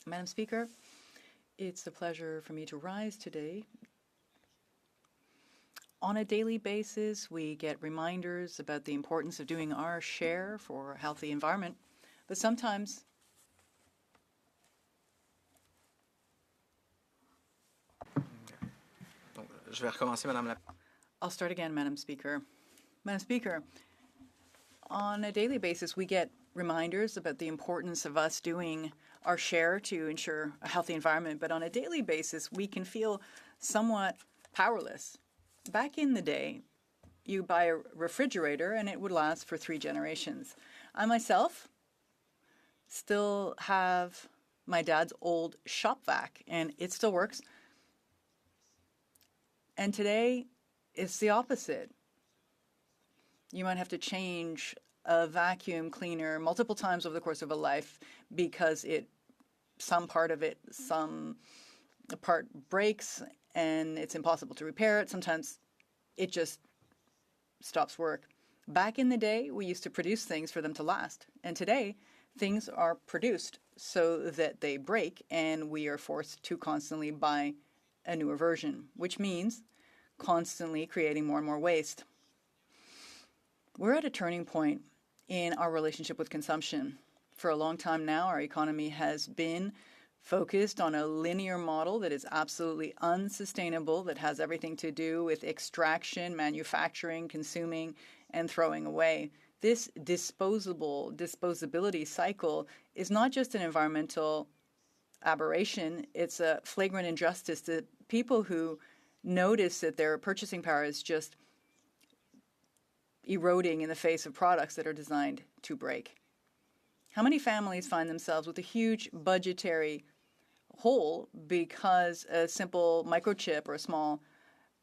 Madam Speaker, it's a pleasure for me to rise today. On a daily basis, we get reminders about the importance of doing our share for a healthy environment, but sometimes I'll start again, Madam Speaker. Madam Speaker, on a daily basis, we get reminders about the importance of us doing our share to ensure a healthy environment, but on a daily basis, we can feel somewhat powerless. Back in the day, you buy a refrigerator and it would last for 3 generations. I myself still have my dad's old shop vac, and it still works. And today, it's the opposite. You might have to change a vacuum cleaner multiple times over the course of a life because some part breaks and it's impossible to repair it. Sometimes it just stops work. Back in the day, we used to produce things for them to last. And today, things are produced so that they break, and we are forced to constantly buy a newer version, which means constantly creating more and more waste. We're at a turning point in our relationship with consumption. For a long time now, our economy has been focused on a linear model that is absolutely unsustainable, that has everything to do with extraction, manufacturing, consuming, and throwing away. This disposability cycle is not just an environmental aberration, it's a flagrant injustice to people who notice that their purchasing power is just eroding in the face of products that are designed to break. How many families find themselves with a huge budgetary hole because a simple microchip or a small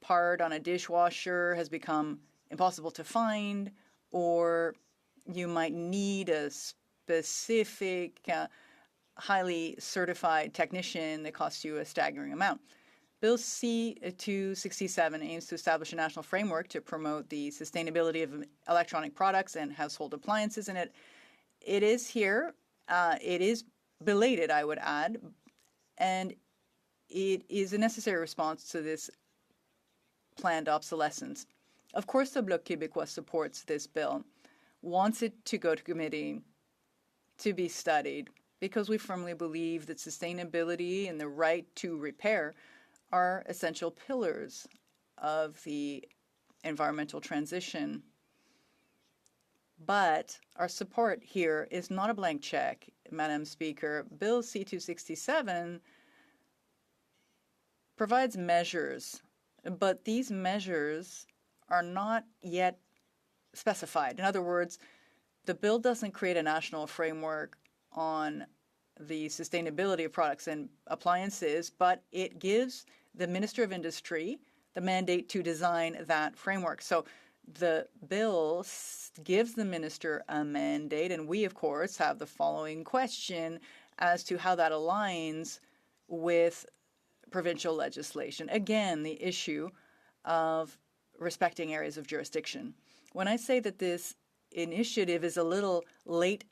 part on a dishwasher has become impossible to find, or you might need a specific, highly certified technician that costs you a staggering amount. Bill C-267 aims to establish a national framework to promote the sustainability of electronic products and household appliances, and it is here. It is belated, I would add, and it is a necessary response to this planned obsolescence. Of course, the Bloc Québécois supports this bill, wants it to go to committee to be studied, because we firmly believe that sustainability and the right to repair are essential pillars of the environmental transition. But our support here is not a blank check, Madam Speaker. Bill C-267 provides measures, but these measures are not yet specified. In other words, the bill doesn't create a national framework on the sustainability of products and appliances, but it gives the Minister of Industry the mandate to design that framework. So the bill gives the minister a mandate, and we, of course, have the following question as to how that aligns with provincial legislation. Again, the issue of respecting areas of jurisdiction. When I say that this initiative is a little late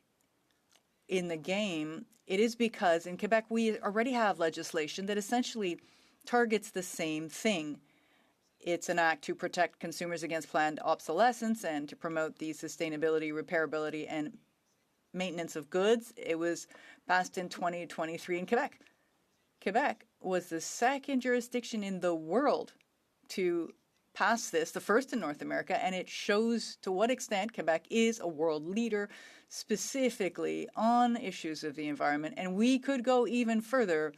in the game, it is because in Quebec we already have legislation that essentially targets the same thing. It's an act to protect consumers against planned obsolescence and to promote the sustainability, repairability, and maintenance of goods. It was passed in 2023 in Quebec. Quebec was the second jurisdiction in the world to pass this, the first in North America, and it shows to what extent Quebec is a world leader specifically on issues of the environment. And we could go even further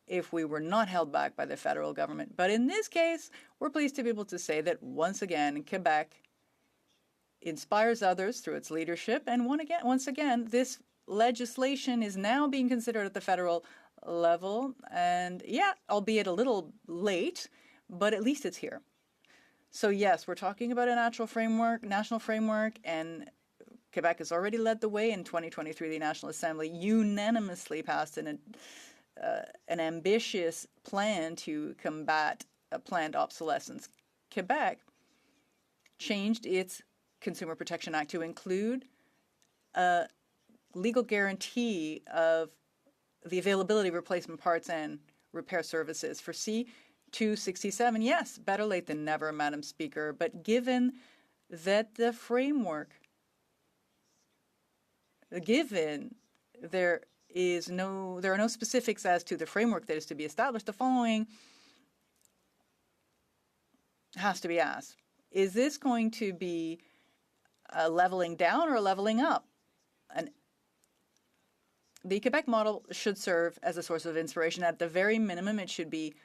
if we were not held back by the federal government. But in this case, we're pleased to be able to say that once again, Quebec inspires others through its leadership. And once again, this legislation is now being considered at the federal level. And yeah, albeit a little late, but at least it's here. So yes, we're talking about a national framework, and Quebec has already led the way. In 2023, the National Assembly unanimously passed an ambitious plan to combat planned obsolescence. Quebec changed its Consumer Protection Act to include a legal guarantee of the availability of replacement parts and repair services. For C-267, yes, better late than never, Madam Speaker, but given that the framework, there are no specifics as to the framework that is to be established, the following has to be asked. Is this going to be a leveling down or a leveling up? The Quebec model should serve as a source of inspiration. At the very minimum, it should be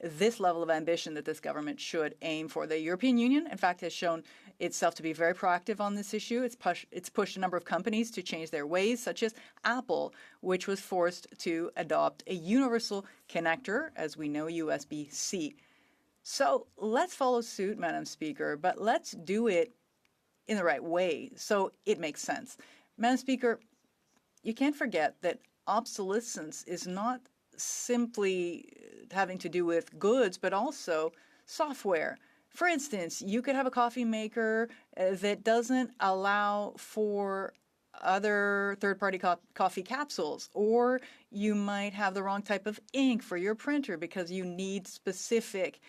this level of ambition that this government should aim for. The European Union, in fact, has shown itself to be very proactive on this issue. It's pushed a number of companies to change their ways, such as Apple, which was forced to adopt a universal connector, as we know, USB-C. So let's follow suit, Madam Speaker, but let's do it in the right way so it makes sense. Madam Speaker, you can't forget that obsolescence is not simply having to do with goods, but also software. For instance, you could have a coffee maker that doesn't allow for other third-party coffee capsules, or you might have the wrong type of ink for your printer because you need specific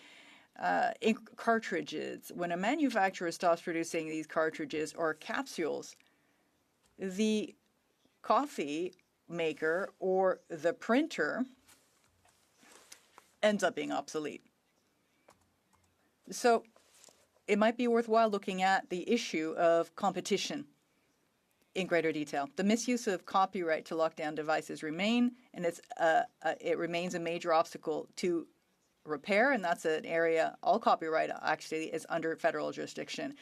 ink cartridges. When a manufacturer stops producing these cartridges or capsules, the coffee maker or the printer ends up being obsolete. So it might be worthwhile looking at the issue of competition in greater detail. The misuse of copyright to lock down devices remain, and it remains a major obstacle to repair, and that's an area, all copyright actually is under federal jurisdiction.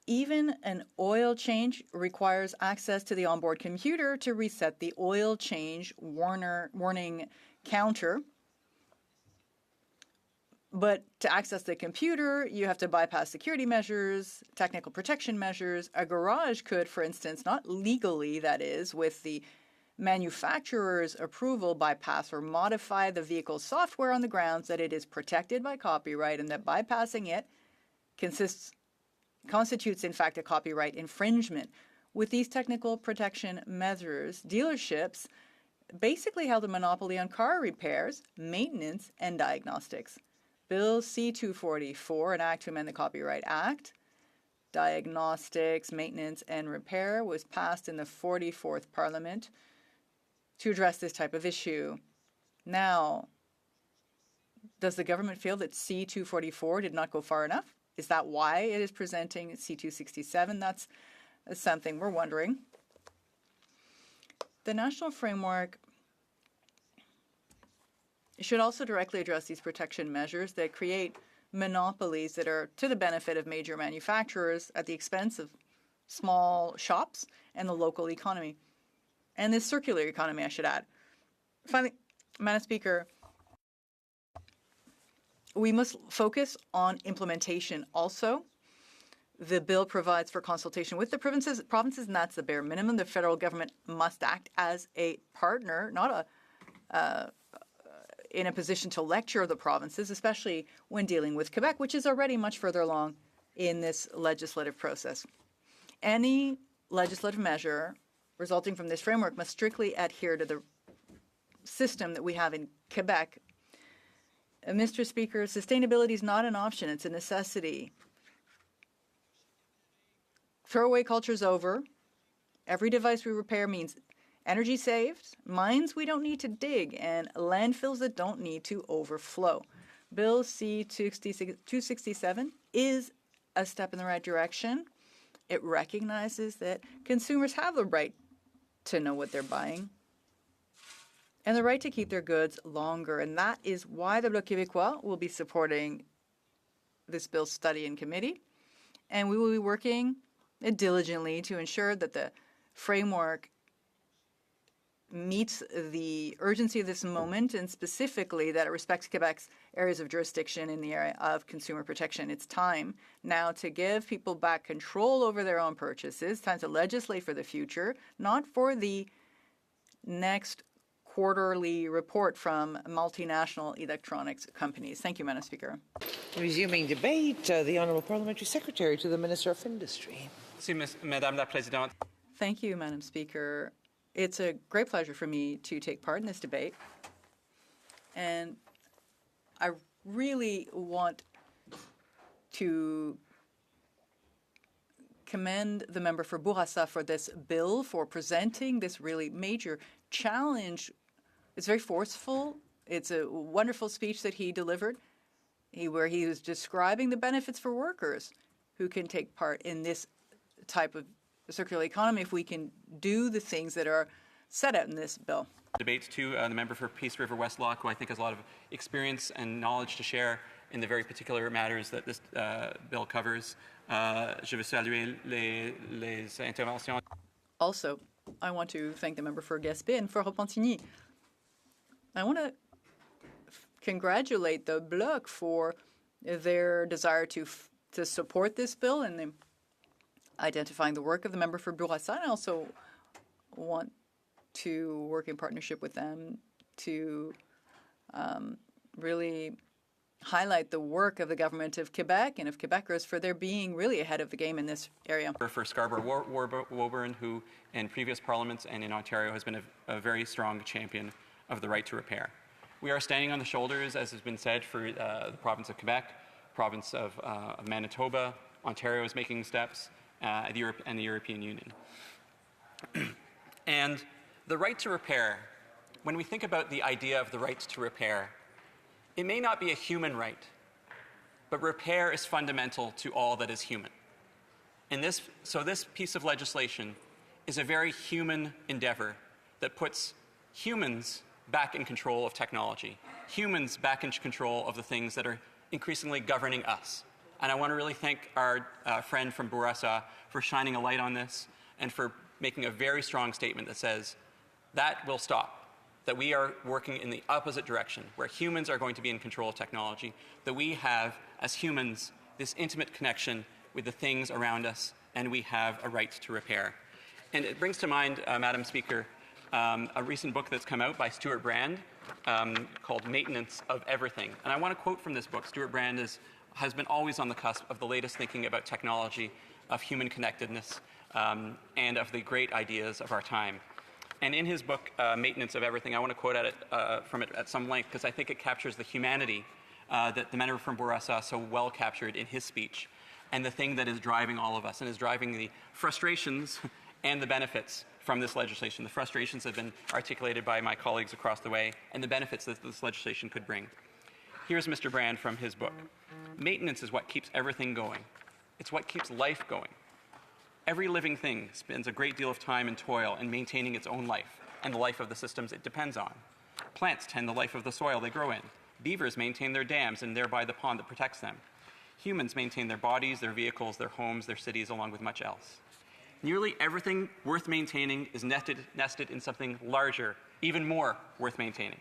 Even an oil change requires access to the onboard computer to reset the oil change warning counter. But to access the computer, you have to bypass security measures, technical protection measures. A garage could, for instance, not legally, that is, with the manufacturer's approval, bypass or modify the vehicle's software on the grounds that it is protected by copyright and that bypassing it constitutes, in fact, a copyright infringement. With these technical protection measures, dealerships basically held a monopoly on car repairs, maintenance, and diagnostics. Bill C-244, an act to amend the Copyright Act, diagnostics, maintenance, and repair, was passed in the 44th Parliament to address this type of issue. Now, does the government feel that C-244 did not go far enough? Is that why it is presenting C-267? That's something we're wondering. The national framework should also directly address these protection measures that create monopolies that are to the benefit of major manufacturers at the expense of small shops and the local economy. And this circular economy, I should add. Finally, Madam Speaker, we must focus on implementation also. The bill provides for consultation with the provinces, and that's the bare minimum. The federal government must act as a partner, not in a position to lecture the provinces, especially when dealing with Quebec, which is already much further along in this legislative process. Any legislative measure resulting from this framework must strictly adhere to the system that we have in Quebec. Mr. Speaker, sustainability is not an option, it's a necessity. Throwaway culture is over. Every device we repair means energy saved, mines we don't need to dig, and landfills that don't need to overflow. Bill C-267 is a step in the right direction. It recognizes that consumers have the right to know what they're buying and the right to keep their goods longer. And that is why the Bloc Québécois will be supporting this bill's study in committee. And we will be working diligently to ensure that the framework meets the urgency of this moment, and specifically that it respects Quebec's areas of jurisdiction in the area of consumer protection. It's time now to give people back control over their own purchases, time to legislate for the future, not for the next quarterly report from multinational electronics companies. Thank you, Madam Speaker. Resuming debate, the Honourable Parliamentary Secretary to the Minister of Industry. Madame la Présidente. Thank you, Madam Speaker. It's a great pleasure for me to take part in this debate. And I really want to commend the member for Bourassa for this bill, for presenting this really major challenge. It's very forceful. It's a wonderful speech that he delivered, where he was describing the benefits for workers who can take part in this type of circular economy if we can do the things that are set out in this bill. Debates to the member for Peace River Westlock, who I think has a lot of experience and knowledge to share in the very particular matters that this bill covers. Je veux saluer les interventions. Also, I want to thank the member for Gaspé and for Repentigny. I want to congratulate the Bloc for their desire to support this bill and identifying the work of the member for Bourassa. I also want to work in partnership with them to really highlight the work of the government of Quebec and of Quebecers for their being really ahead of the game in this area. For Scarborough Woburn, who in previous parliaments and in Ontario has been a very strong champion of the right to repair. We are standing on the shoulders, as has been said, for the province of Quebec, province of Manitoba. Ontario is making steps. and the European Union. And the right to repair, when we think about the idea of the right to repair, it may not be a human right, but repair is fundamental to all that is human. And so this piece of legislation is a very human endeavor that puts humans back in control of technology, humans back in control of the things that are increasingly governing us. And I want to really thank our friend from Bourassa for shining a light on this and for making a very strong statement that says that will stop, that we are working in the opposite direction, where humans are going to be in control of technology, that we have, as humans, this intimate connection with the things around us, and we have a right to repair. And it brings to mind, Madam Speaker, a recent book that's come out by Stuart Brand called Maintenance of Everything. And I want to quote from this book. Stuart Brand has been always on the cusp of the latest thinking about technology, of human connectedness, and of the great ideas of our time. And in his book, Maintenance of Everything, I want to quote from it at some length because I think it captures the humanity that the member from Bourassa so well captured in his speech, and the thing that is driving all of us and is driving the frustrations and the benefits from this legislation. The frustrations have been articulated by my colleagues across the way, and the benefits that this legislation could bring. Here's Mr. Brand from his book. Maintenance is what keeps everything going. It's what keeps life going. Every living thing spends a great deal of time and toil in maintaining its own life and the life of the systems it depends on. Plants tend the life of the soil they grow in. Beavers maintain their dams and thereby the pond that protects them. Humans maintain their bodies, their vehicles, their homes, their cities, along with much else. Nearly everything worth maintaining is nested in something larger, even more worth maintaining.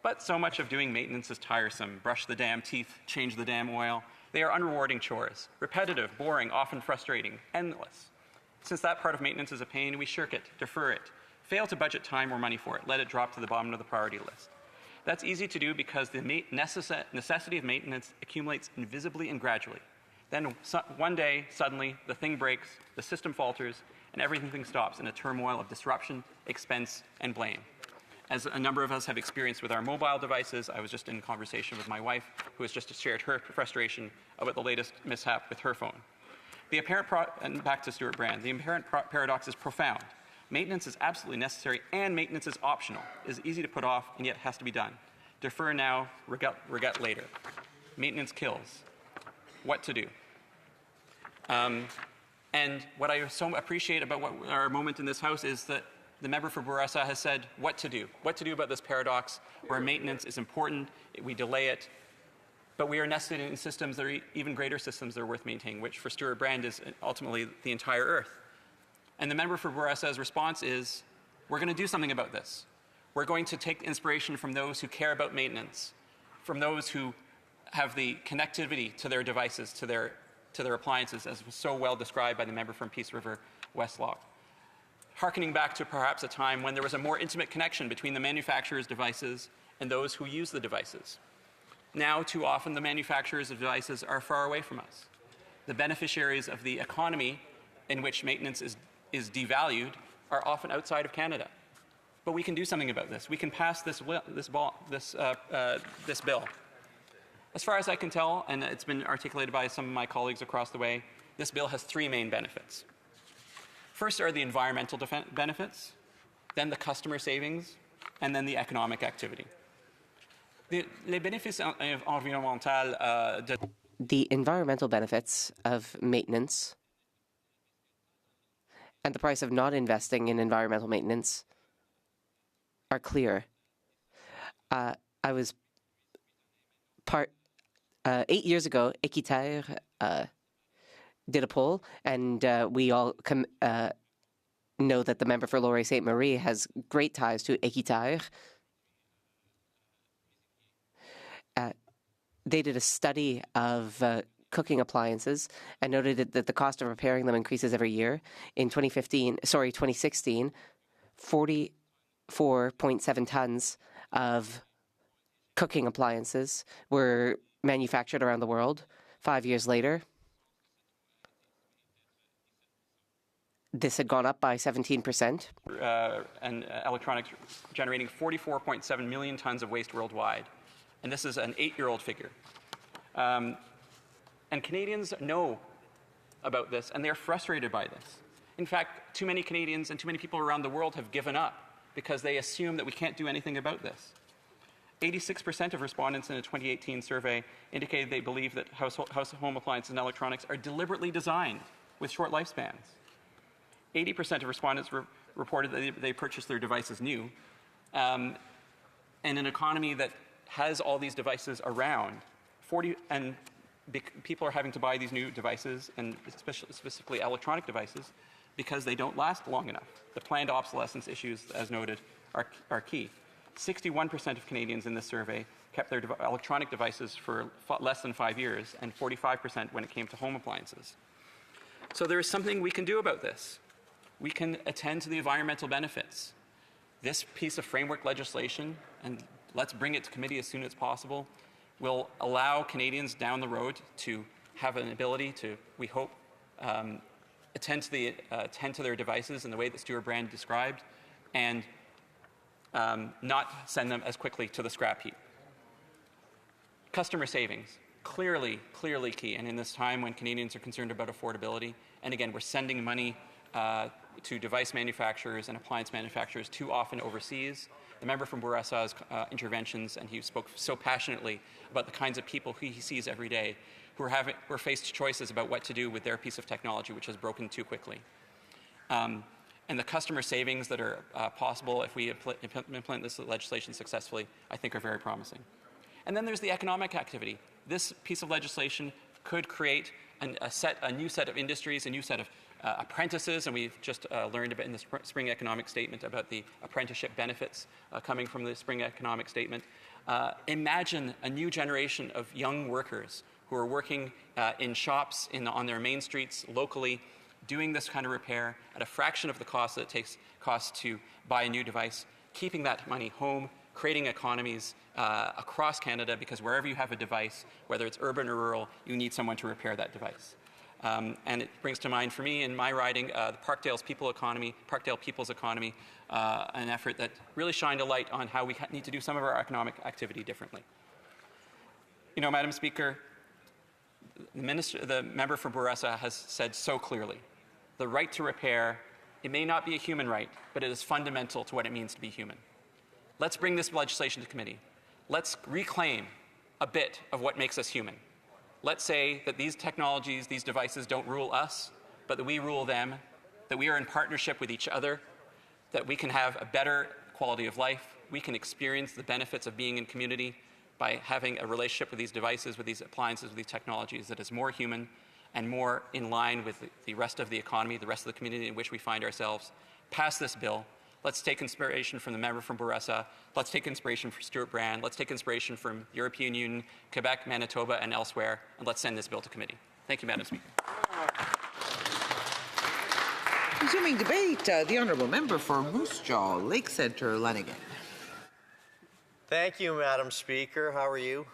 But so much of doing maintenance is tiresome. Brush the damn teeth, change the damn oil. They are unrewarding chores, repetitive, boring, often frustrating, endless. Since that part of maintenance is a pain, we shirk it, defer it, fail to budget time or money for it, let it drop to the bottom of the priority list. That's easy to do because the necessity of maintenance accumulates invisibly and gradually. Then one day, suddenly, the thing breaks, the system falters, and everything stops in a turmoil of disruption, expense, and blame. As a number of us have experienced with our mobile devices, I was just in conversation with my wife, who has just shared her frustration about the latest mishap with her phone. And back to Stuart Brand, the apparent paradox is profound. Maintenance is absolutely necessary, and maintenance is optional. It is easy to put off, and yet has to be done. Defer now, regret later. Maintenance kills. What to do? And what I so appreciate about our moment in this House is that the member for Bourassa has said what to do about this paradox where maintenance is important, we delay it, but we are nested in systems that are even greater systems that are worth maintaining, which for Stuart Brand is ultimately the entire Earth. And the member for Bourassa's response is, we're going to do something about this. We're going to take inspiration from those who care about maintenance, from those who have the connectivity to their devices, to their appliances, as was so well described by the member from Peace River Westlock. Harkening back to perhaps a time when there was a more intimate connection between the manufacturer's devices and those who use the devices. Now, too often, the manufacturers of devices are far away from us. The beneficiaries of the economy in which maintenance is devalued are often outside of Canada. But we can do something about this. We can pass this bill. As far as I can tell, and it's been articulated by some of my colleagues across the way, this bill has three main benefits. First are the environmental benefits, then the customer savings, and then the economic activity. The environmental benefits of maintenance and the price of not investing in environmental maintenance are clear. I was 8 years ago, Équiterre did a poll, and we all know that the member for Laurier Ste. Marie has great ties to Équiterre. They did a study of cooking appliances and noted that the cost of repairing them increases every year. In 2016, 44.7 tons of cooking appliances were manufactured around the world. 5 years later, this had gone up by 17%. And electronics generating 44.7 million tons of waste worldwide. And this is an 8-year-old figure. And Canadians know about this, and they're frustrated by this. In fact, too many Canadians and too many people around the world have given up because they assume that we can't do anything about this. 86% of respondents in a 2018 survey indicated they believe that home appliances and electronics are deliberately designed with short lifespans. 80% of respondents reported that they purchased their devices new. In an economy that has all these devices around, people are having to buy these new devices, and specifically electronic devices, because they don't last long enough. The planned obsolescence issues, as noted, are key. 61% of Canadians in this survey kept their electronic devices for less than 5 years, and 45% when it came to home appliances. So there is something we can do about this. We can attend to the environmental benefits. This piece of framework legislation, and let's bring it to committee as soon as possible, will allow Canadians down the road to have an ability to, we hope, attend to their devices in the way that Stuart Brand described, and not send them as quickly to the scrap heap. Customer savings, clearly key, and in this time when Canadians are concerned about affordability, and again, we're sending money to device manufacturers and appliance manufacturers too often overseas. The member from Bourassa's interventions, and he spoke so passionately about the kinds of people he sees every day who are faced choices about what to do with their piece of technology which has broken too quickly. And the customer savings that are possible if we implement this legislation successfully, I think are very promising. And then there's the economic activity. This piece of legislation could create a new set of industries, a new set of apprentices, and we've just learned about in the Spring Economic Statement about the apprenticeship benefits coming from the Spring Economic Statement. Imagine a new generation of young workers who are working in shops on their main streets locally, doing this kind of repair at a fraction of the cost that it costs to buy a new device, keeping that money home, creating economies across Canada, because wherever you have a device, whether it's urban or rural, you need someone to repair that device. And it brings to mind for me in my riding the Parkdale People's Economy, an effort that really shined a light on how we need to do some of our economic activity differently. You know, Madam Speaker, the member for Bourassa has said so clearly, the right to repair, it may not be a human right, but it is fundamental to what it means to be human. Let's bring this legislation to committee. Let's reclaim a bit of what makes us human. Let's say that these technologies, these devices don't rule us, but that we rule them, that we are in partnership with each other, that we can have a better quality of life, we can experience the benefits of being in community by having a relationship with these devices, with these appliances, with these technologies that is more human and more in line with the rest of the economy, the rest of the community in which we find ourselves. Pass this bill. Let's take inspiration from the member from Bourassa. Let's take inspiration from Stuart Brand. Let's take inspiration from the European Union, Quebec, Manitoba, and elsewhere, and let's send this bill to committee. Thank you, Madam Speaker. Resuming debate, the honourable member for Moose Jaw, Lake Centre, Lanigan. Thank you, Madam Speaker. How are you?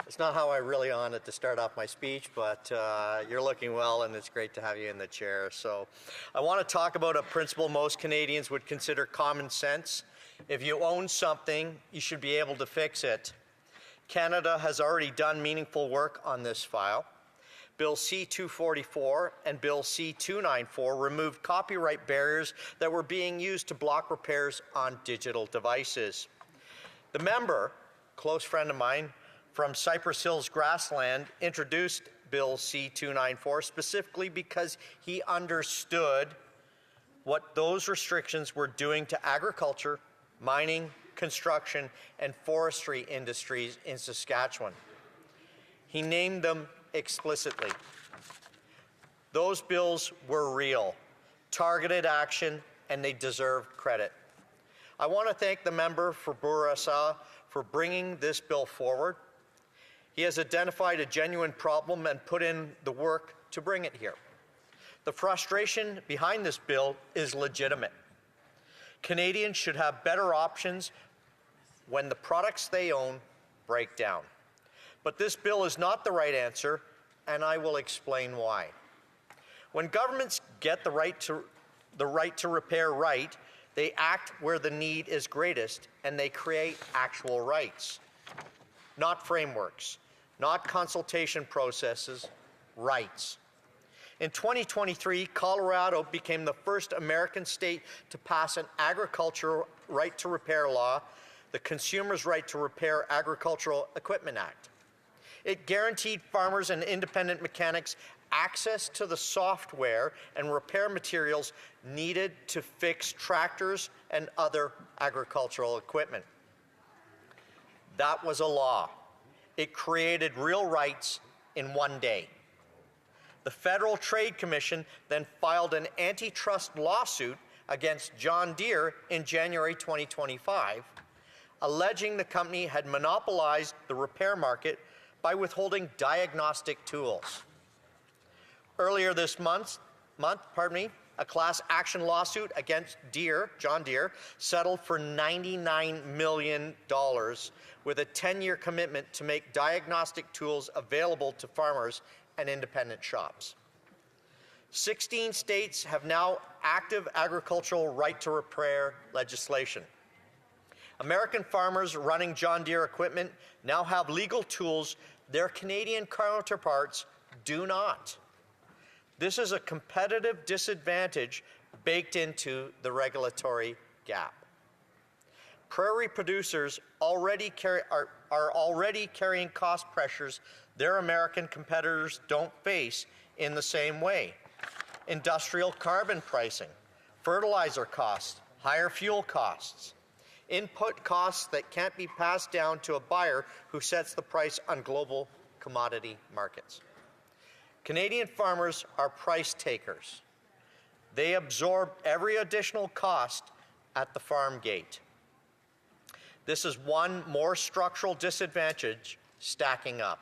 It's not how I really on it to start off my speech, but you're looking well, and it's great to have you in the chair. So I want to talk about a principle most Canadians would consider common sense. If you own something, you should be able to fix it. Canada has already done meaningful work on this file. Bill C-244 and Bill C-294 removed copyright barriers that were being used to block repairs on digital devices. The member, close friend of mine, from Cypress Hills Grassland, introduced Bill C-294 specifically because he understood what those restrictions were doing to agriculture, mining, construction, and forestry industries in Saskatchewan. He named them explicitly. Those bills were real, targeted action, and they deserve credit. I want to thank the member for Bourassa for bringing this bill forward. He has identified a genuine problem and put in the work to bring it here. The frustration behind this bill is legitimate. Canadians should have better options when the products they own break down. But this bill is not the right answer, and I will explain why. When governments get the right to repair right, they act where the need is greatest, and they create actual rights, not frameworks. not consultation processes, rights. In 2023, Colorado became the first American state to pass an agricultural right to repair law, the Consumers' Right to Repair Agricultural Equipment Act. It guaranteed farmers and independent mechanics access to the software and repair materials needed to fix tractors and other agricultural equipment. That was a law. It created real rights in one day. The Federal Trade Commission then filed an antitrust lawsuit against John Deere in January 2025, alleging the company had monopolized the repair market by withholding diagnostic tools. Earlier this month, a class action lawsuit against John Deere, settled for $99 million with a 10-year commitment to make diagnostic tools available to farmers and independent shops. 16 states have now active agricultural right to repair legislation. American farmers running John Deere equipment now have legal tools their Canadian counterparts do not. This is a competitive disadvantage baked into the regulatory gap. Prairie producers are already carrying cost pressures their American competitors don't face in the same way. Industrial carbon pricing, fertilizer costs, higher fuel costs, input costs that can't be passed down to a buyer who sets the price on global commodity markets. Canadian farmers are price takers. They absorb every additional cost at the farm gate. This is one more structural disadvantage stacking up.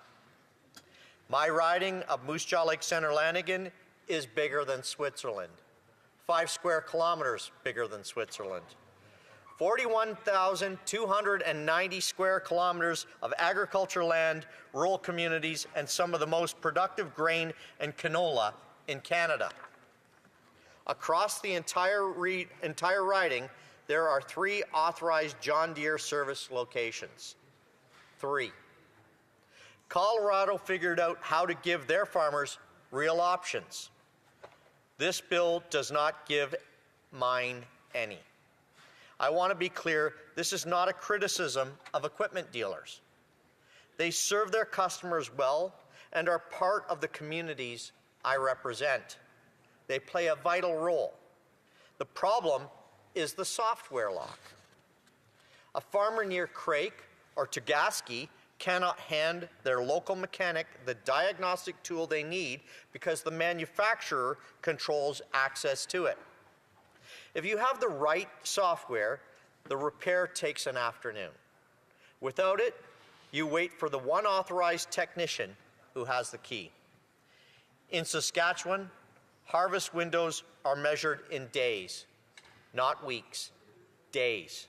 My riding of Moose Jaw Lake Center Lanigan is bigger than Switzerland. 5 square kilometers bigger than Switzerland. 41,290 square kilometers of agriculture land, rural communities, and some of the most productive grain and canola in Canada. Across the entire riding, there are 3 authorized John Deere service locations. 3. Colorado figured out how to give their farmers real options. This bill does not give mine any. I want to be clear, this is not a criticism of equipment dealers. They serve their customers well and are part of the communities I represent. They play a vital role. The problem is the software lock. A farmer near Crake or Tagaski cannot hand their local mechanic the diagnostic tool they need because the manufacturer controls access to it. If you have the right software, the repair takes an afternoon. Without it, you wait for the one authorized technician who has the key. In Saskatchewan, harvest windows are measured in days, not weeks, days.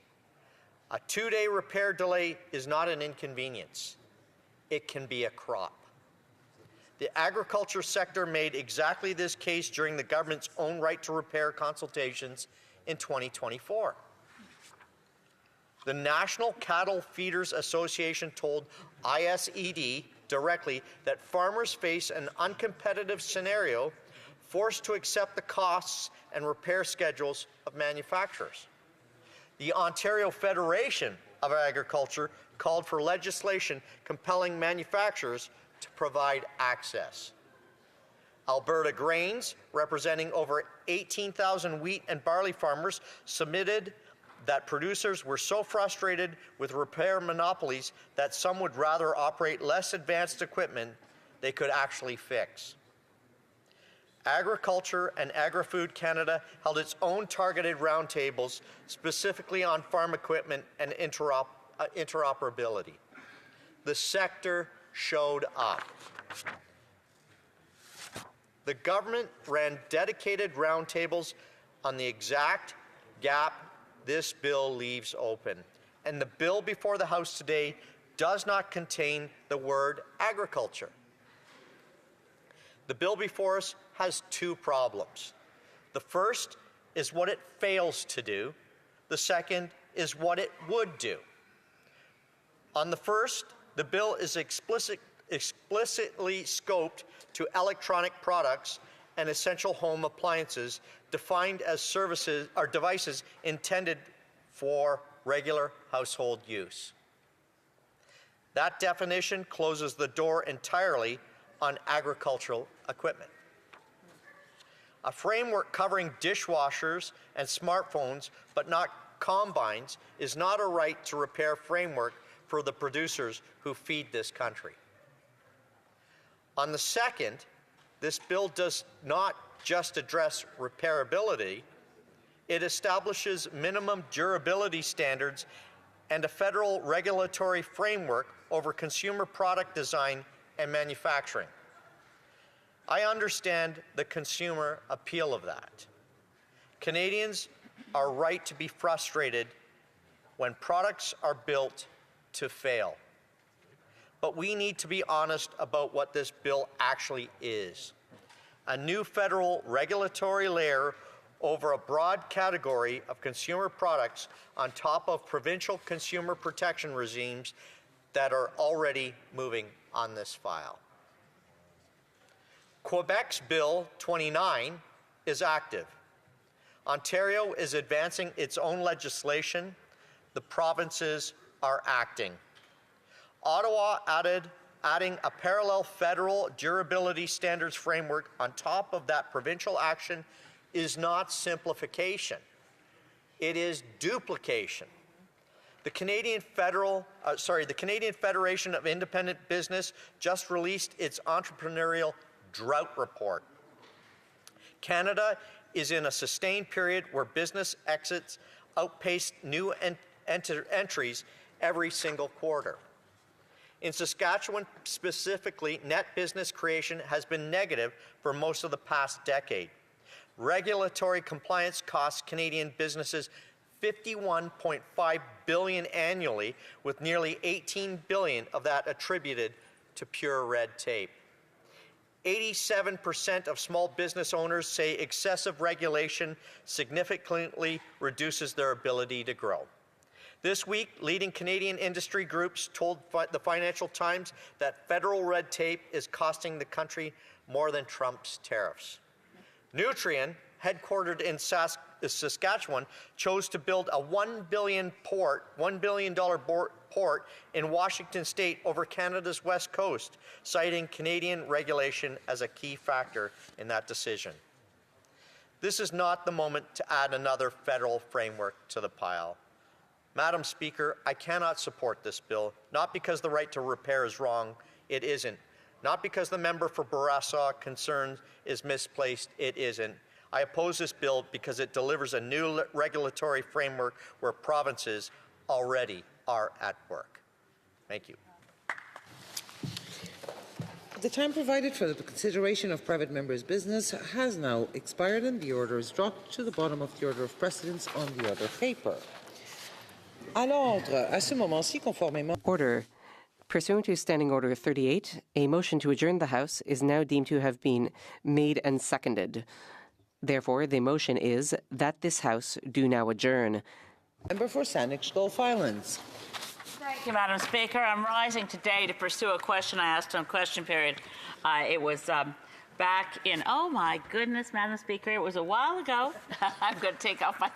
A 2-day repair delay is not an inconvenience. It can be a crop. The agriculture sector made exactly this case during the government's own right to repair consultations in 2024. The National Cattle Feeders Association told ISED directly that farmers face an uncompetitive scenario, forced to accept the costs and repair schedules of manufacturers. The Ontario Federation of Agriculture called for legislation compelling manufacturers to provide access. Alberta Grains, representing over 18,000 wheat and barley farmers, submitted that producers were so frustrated with repair monopolies that some would rather operate less advanced equipment they could actually fix. Agriculture and Agri-Food Canada held its own targeted roundtables specifically on farm equipment and interoperability. The sector showed up. The government ran dedicated roundtables on the exact gap this bill leaves open. And the bill before the House today does not contain the word agriculture. The bill before us has 2 problems. The first is what it fails to do. The second is what it would do. On the first, the bill is explicitly scoped to electronic products and essential home appliances defined as services or devices intended for regular household use. That definition closes the door entirely on agricultural equipment. A framework covering dishwashers and smartphones, but not combines, is not a right to repair framework for the producers who feed this country. On the second, this bill does not just address repairability, it establishes minimum durability standards and a federal regulatory framework over consumer product design and manufacturing. I understand the consumer appeal of that. Canadians are right to be frustrated when products are built to fail. But we need to be honest about what this bill actually is. A new federal regulatory layer over a broad category of consumer products on top of provincial consumer protection regimes that are already moving on this file. Quebec's Bill 29 is active. Ontario is advancing its own legislation. The provinces are acting. Ottawa adding a parallel federal durability standards framework on top of that provincial action is not simplification. It is duplication. The Canadian Federation of Independent Business just released its entrepreneurial drought report. Canada is in a sustained period where business exits outpace new entries every single quarter. In Saskatchewan specifically, net business creation has been negative for most of the past decade. Regulatory compliance costs Canadian businesses $51.5 billion annually, with nearly $18 billion of that attributed to pure red tape. 87% of small business owners say excessive regulation significantly reduces their ability to grow. This week, leading Canadian industry groups told the Financial Times that federal red tape is costing the country more than Trump's tariffs. Nutrien, headquartered in Saskatchewan, chose to build a $1 billion port in Washington State over Canada's west coast, citing Canadian regulation as a key factor in that decision. This is not the moment to add another federal framework to the pile. Madam Speaker, I cannot support this bill, not because the right to repair is wrong, it isn't. Not because the member for Bourassa concern is misplaced, it isn't. I oppose this bill because it delivers a new regulatory framework where provinces already are at work. Thank you. The time provided for the consideration of private members' business has now expired and the order is dropped to the bottom of the order of precedence on the other paper. Order. Pursuant to Standing Order 38, a motion to adjourn the House is now deemed to have been made and seconded. Therefore, the motion is that this House do now adjourn. Member for Saanich Islands. Thank you, Madam Speaker. I'm rising today to pursue a question I asked on question period. It was back in, oh my goodness, Madam Speaker, it was a while ago. I'm going to take off my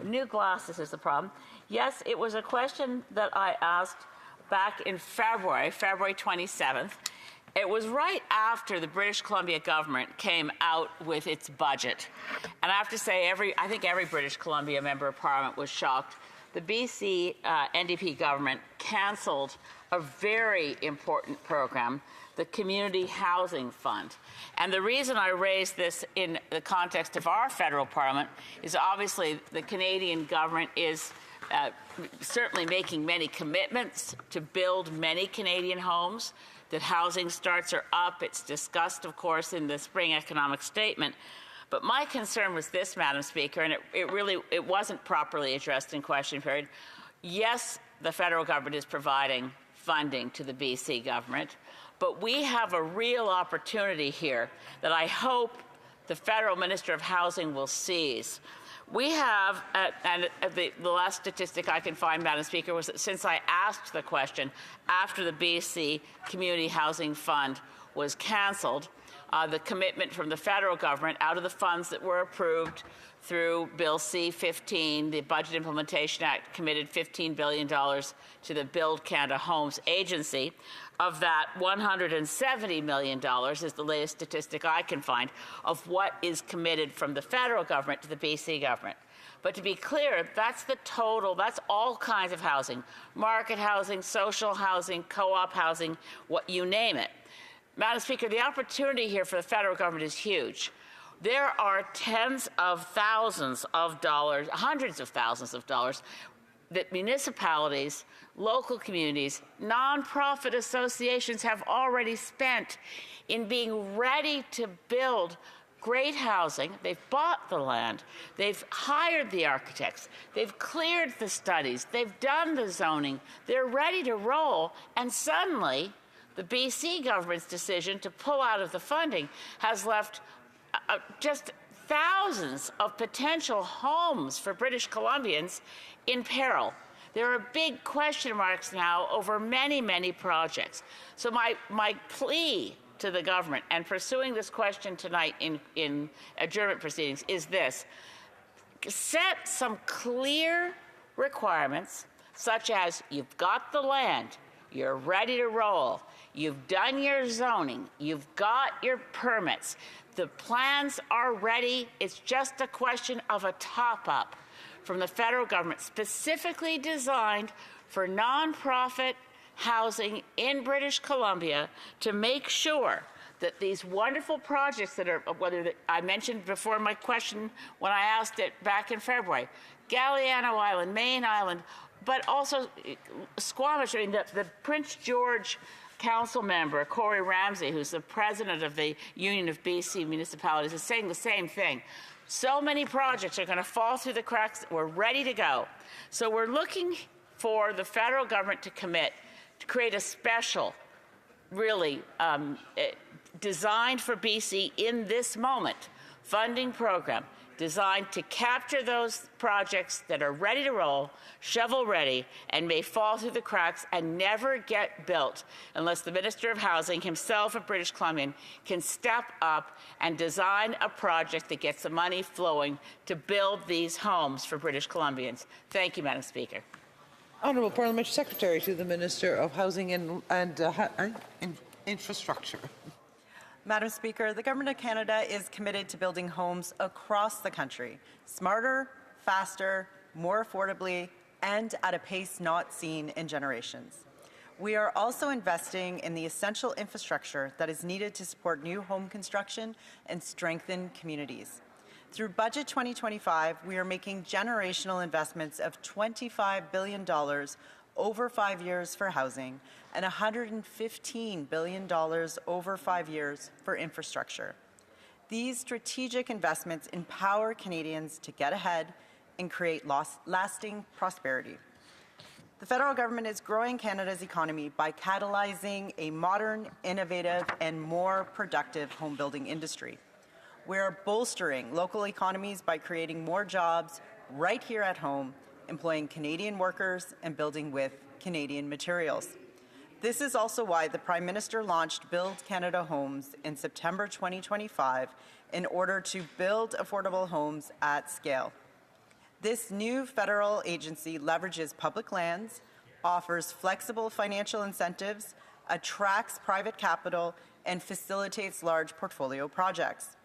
new glasses is the problem. Yes, it was a question that I asked back in February 27th. It was right after the British Columbia government came out with its budget. And I have to say, I think every British Columbia member of Parliament was shocked. The BC NDP government cancelled a very important program, the Community Housing Fund. And the reason I raise this in the context of our federal parliament is obviously the Canadian government is certainly making many commitments to build many Canadian homes, that housing starts are up. It's discussed, of course, in the spring economic statement. But my concern was this, Madam Speaker, and it wasn't properly addressed in question period. Yes, the federal government is providing funding to the BC government, but we have a real opportunity here that I hope the federal Minister of Housing will seize. We have, the last statistic I can find, Madam Speaker, was that since I asked the question after the BC Community Housing Fund was cancelled, the commitment from the federal government out of the funds that were approved through Bill C-15, the Budget Implementation Act committed $15 billion to the Build Canada Homes Agency. Of that, $170 million is the latest statistic I can find of what is committed from the federal government to the BC government. But to be clear, that's the total, that's all kinds of housing, market housing, social housing, co-op housing, what you name it. Madam Speaker, the opportunity here for the federal government is huge. There are tens of thousands of dollars, hundreds of thousands of dollars that municipalities, local communities, nonprofit associations have already spent in being ready to build great housing. They've bought the land. They've hired the architects. They've cleared the studies. They've done the zoning. They're ready to roll. And suddenly, the BC government's decision to pull out of the funding has left just thousands of potential homes for British Columbians in peril. There are big question marks now over many, many projects. So my plea to the government, and pursuing this question tonight in adjournment proceedings, is this: set some clear requirements, such as you've got the land, you're ready to roll, you've done your zoning, you've got your permits, the plans are ready, it's just a question of a top-up from the federal government, specifically designed for nonprofit housing in British Columbia, to make sure that these wonderful projects that are, whether I mentioned before my question when I asked it back in February, Galliano Island, Main Island, but also Squamish. I mean, the Prince George Council member, Corey Ramsey, who's the president of the Union of BC Municipalities, is saying the same thing. So many projects are going to fall through the cracks. We're ready to go. So we're looking for the federal government to commit to create a special, really designed for BC in this moment, funding program designed to capture those projects that are ready to roll, shovel ready, and may fall through the cracks and never get built unless the Minister of Housing himself, a British Columbian, can step up and design a project that gets the money flowing to build these homes for British Columbians. Thank you, Madam Speaker. Honourable Parliamentary Secretary to the Minister of Housing and Infrastructure. Madam Speaker, the Government of Canada is committed to building homes across the country, smarter, faster, more affordably, and at a pace not seen in generations. We are also investing in the essential infrastructure that is needed to support new home construction and strengthen communities. Through Budget 2025, we are making generational investments of $25 billion over 5 years for housing and $115 billion over 5 years for infrastructure. These strategic investments empower Canadians to get ahead and create lasting prosperity. The federal government is growing Canada's economy by catalyzing a modern, innovative, and more productive home building industry. We are bolstering local economies by creating more jobs right here at home, employing Canadian workers and building with Canadian materials. This is also why the Prime Minister launched Build Canada Homes in September 2025 in order to build affordable homes at scale. This new federal agency leverages public lands, offers flexible financial incentives, attracts private capital, and facilitates large portfolio projects.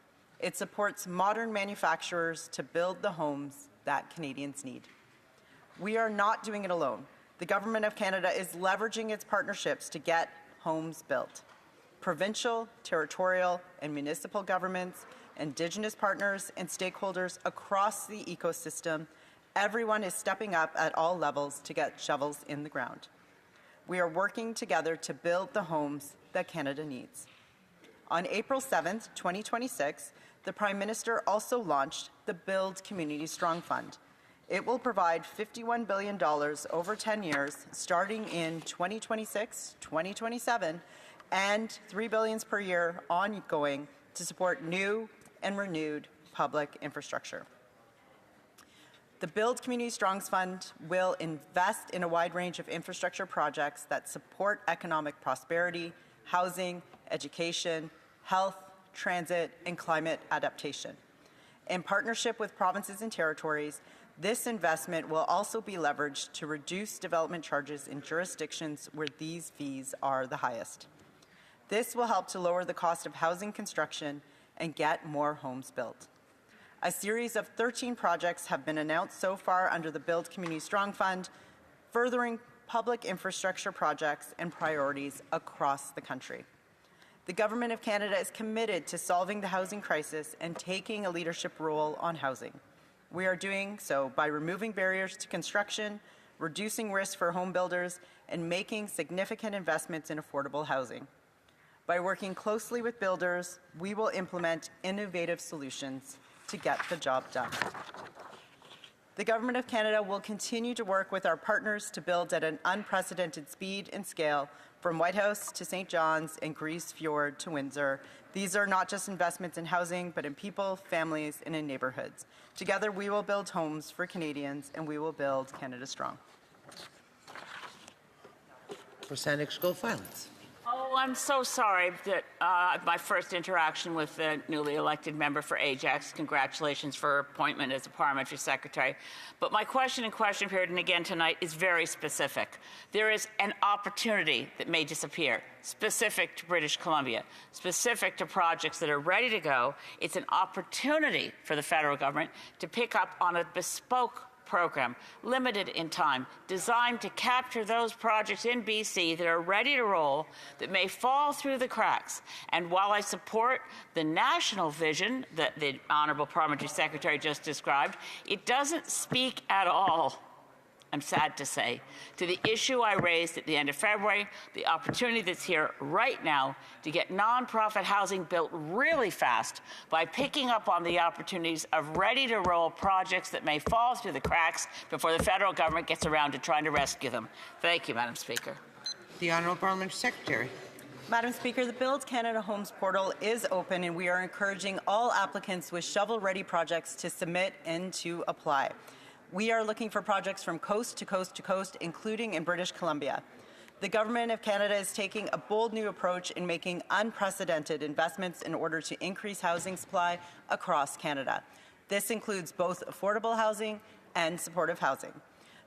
It supports modern manufacturers to build the homes that Canadians need. We are not doing it alone. The Government of Canada is leveraging its partnerships to get homes built. Provincial, territorial, and municipal governments, Indigenous partners, and stakeholders across the ecosystem, everyone is stepping up at all levels to get shovels in the ground. We are working together to build the homes that Canada needs. On April 7th, 2026, the Prime Minister also launched the Build Community Strong Fund. It will provide $51 billion over 10 years, starting in 2026, 2027, and $3 billion per year ongoing to support new and renewed public infrastructure. The Build Community Strongs Fund will invest in a wide range of infrastructure projects that support economic prosperity, housing, education, health, transit, and climate adaptation. In partnership with provinces and territories, this investment will also be leveraged to reduce development charges in jurisdictions where these fees are the highest. This will help to lower the cost of housing construction and get more homes built. A series of 13 projects have been announced so far under the Build Community Strong Fund, furthering public infrastructure projects and priorities across the country. The Government of Canada is committed to solving the housing crisis and taking a leadership role on housing. We are doing so by removing barriers to construction, reducing risk for home builders, and making significant investments in affordable housing. By working closely with builders, we will implement innovative solutions to get the job done. The Government of Canada will continue to work with our partners to build at an unprecedented speed and scale from Whitehouse to St. John's and Grise Fjord to Windsor. These are not just investments in housing, but in people, families, and in neighborhoods. Together, we will build homes for Canadians, and we will build Canada strong. For Saanich School Violence. Oh, I'm so sorry that my first interaction with the newly elected member for Ajax. Congratulations for her appointment as a parliamentary secretary. But my question in question period, and again tonight, is very specific. There is an opportunity that may disappear, specific to British Columbia, specific to projects that are ready to go. It's an opportunity for the federal government to pick up on a bespoke program, limited in time, designed to capture those projects in BC that are ready to roll, that may fall through the cracks. And while I support the national vision that the Honourable Parliamentary Secretary just described, it doesn't speak at all, I'm sad to say, to the issue I raised at the end of February, the opportunity that's here right now to get nonprofit housing built really fast by picking up on the opportunities of ready-to-roll projects that may fall through the cracks before the federal government gets around to trying to rescue them. Thank you, Madam Speaker. The Honourable Parliamentary Secretary. Madam Speaker, the Build Canada Homes portal is open, and we are encouraging all applicants with shovel-ready projects to submit and to apply. We are looking for projects from coast to coast to coast, including in British Columbia. The Government of Canada is taking a bold new approach in making unprecedented investments in order to increase housing supply across Canada. This includes both affordable housing and supportive housing.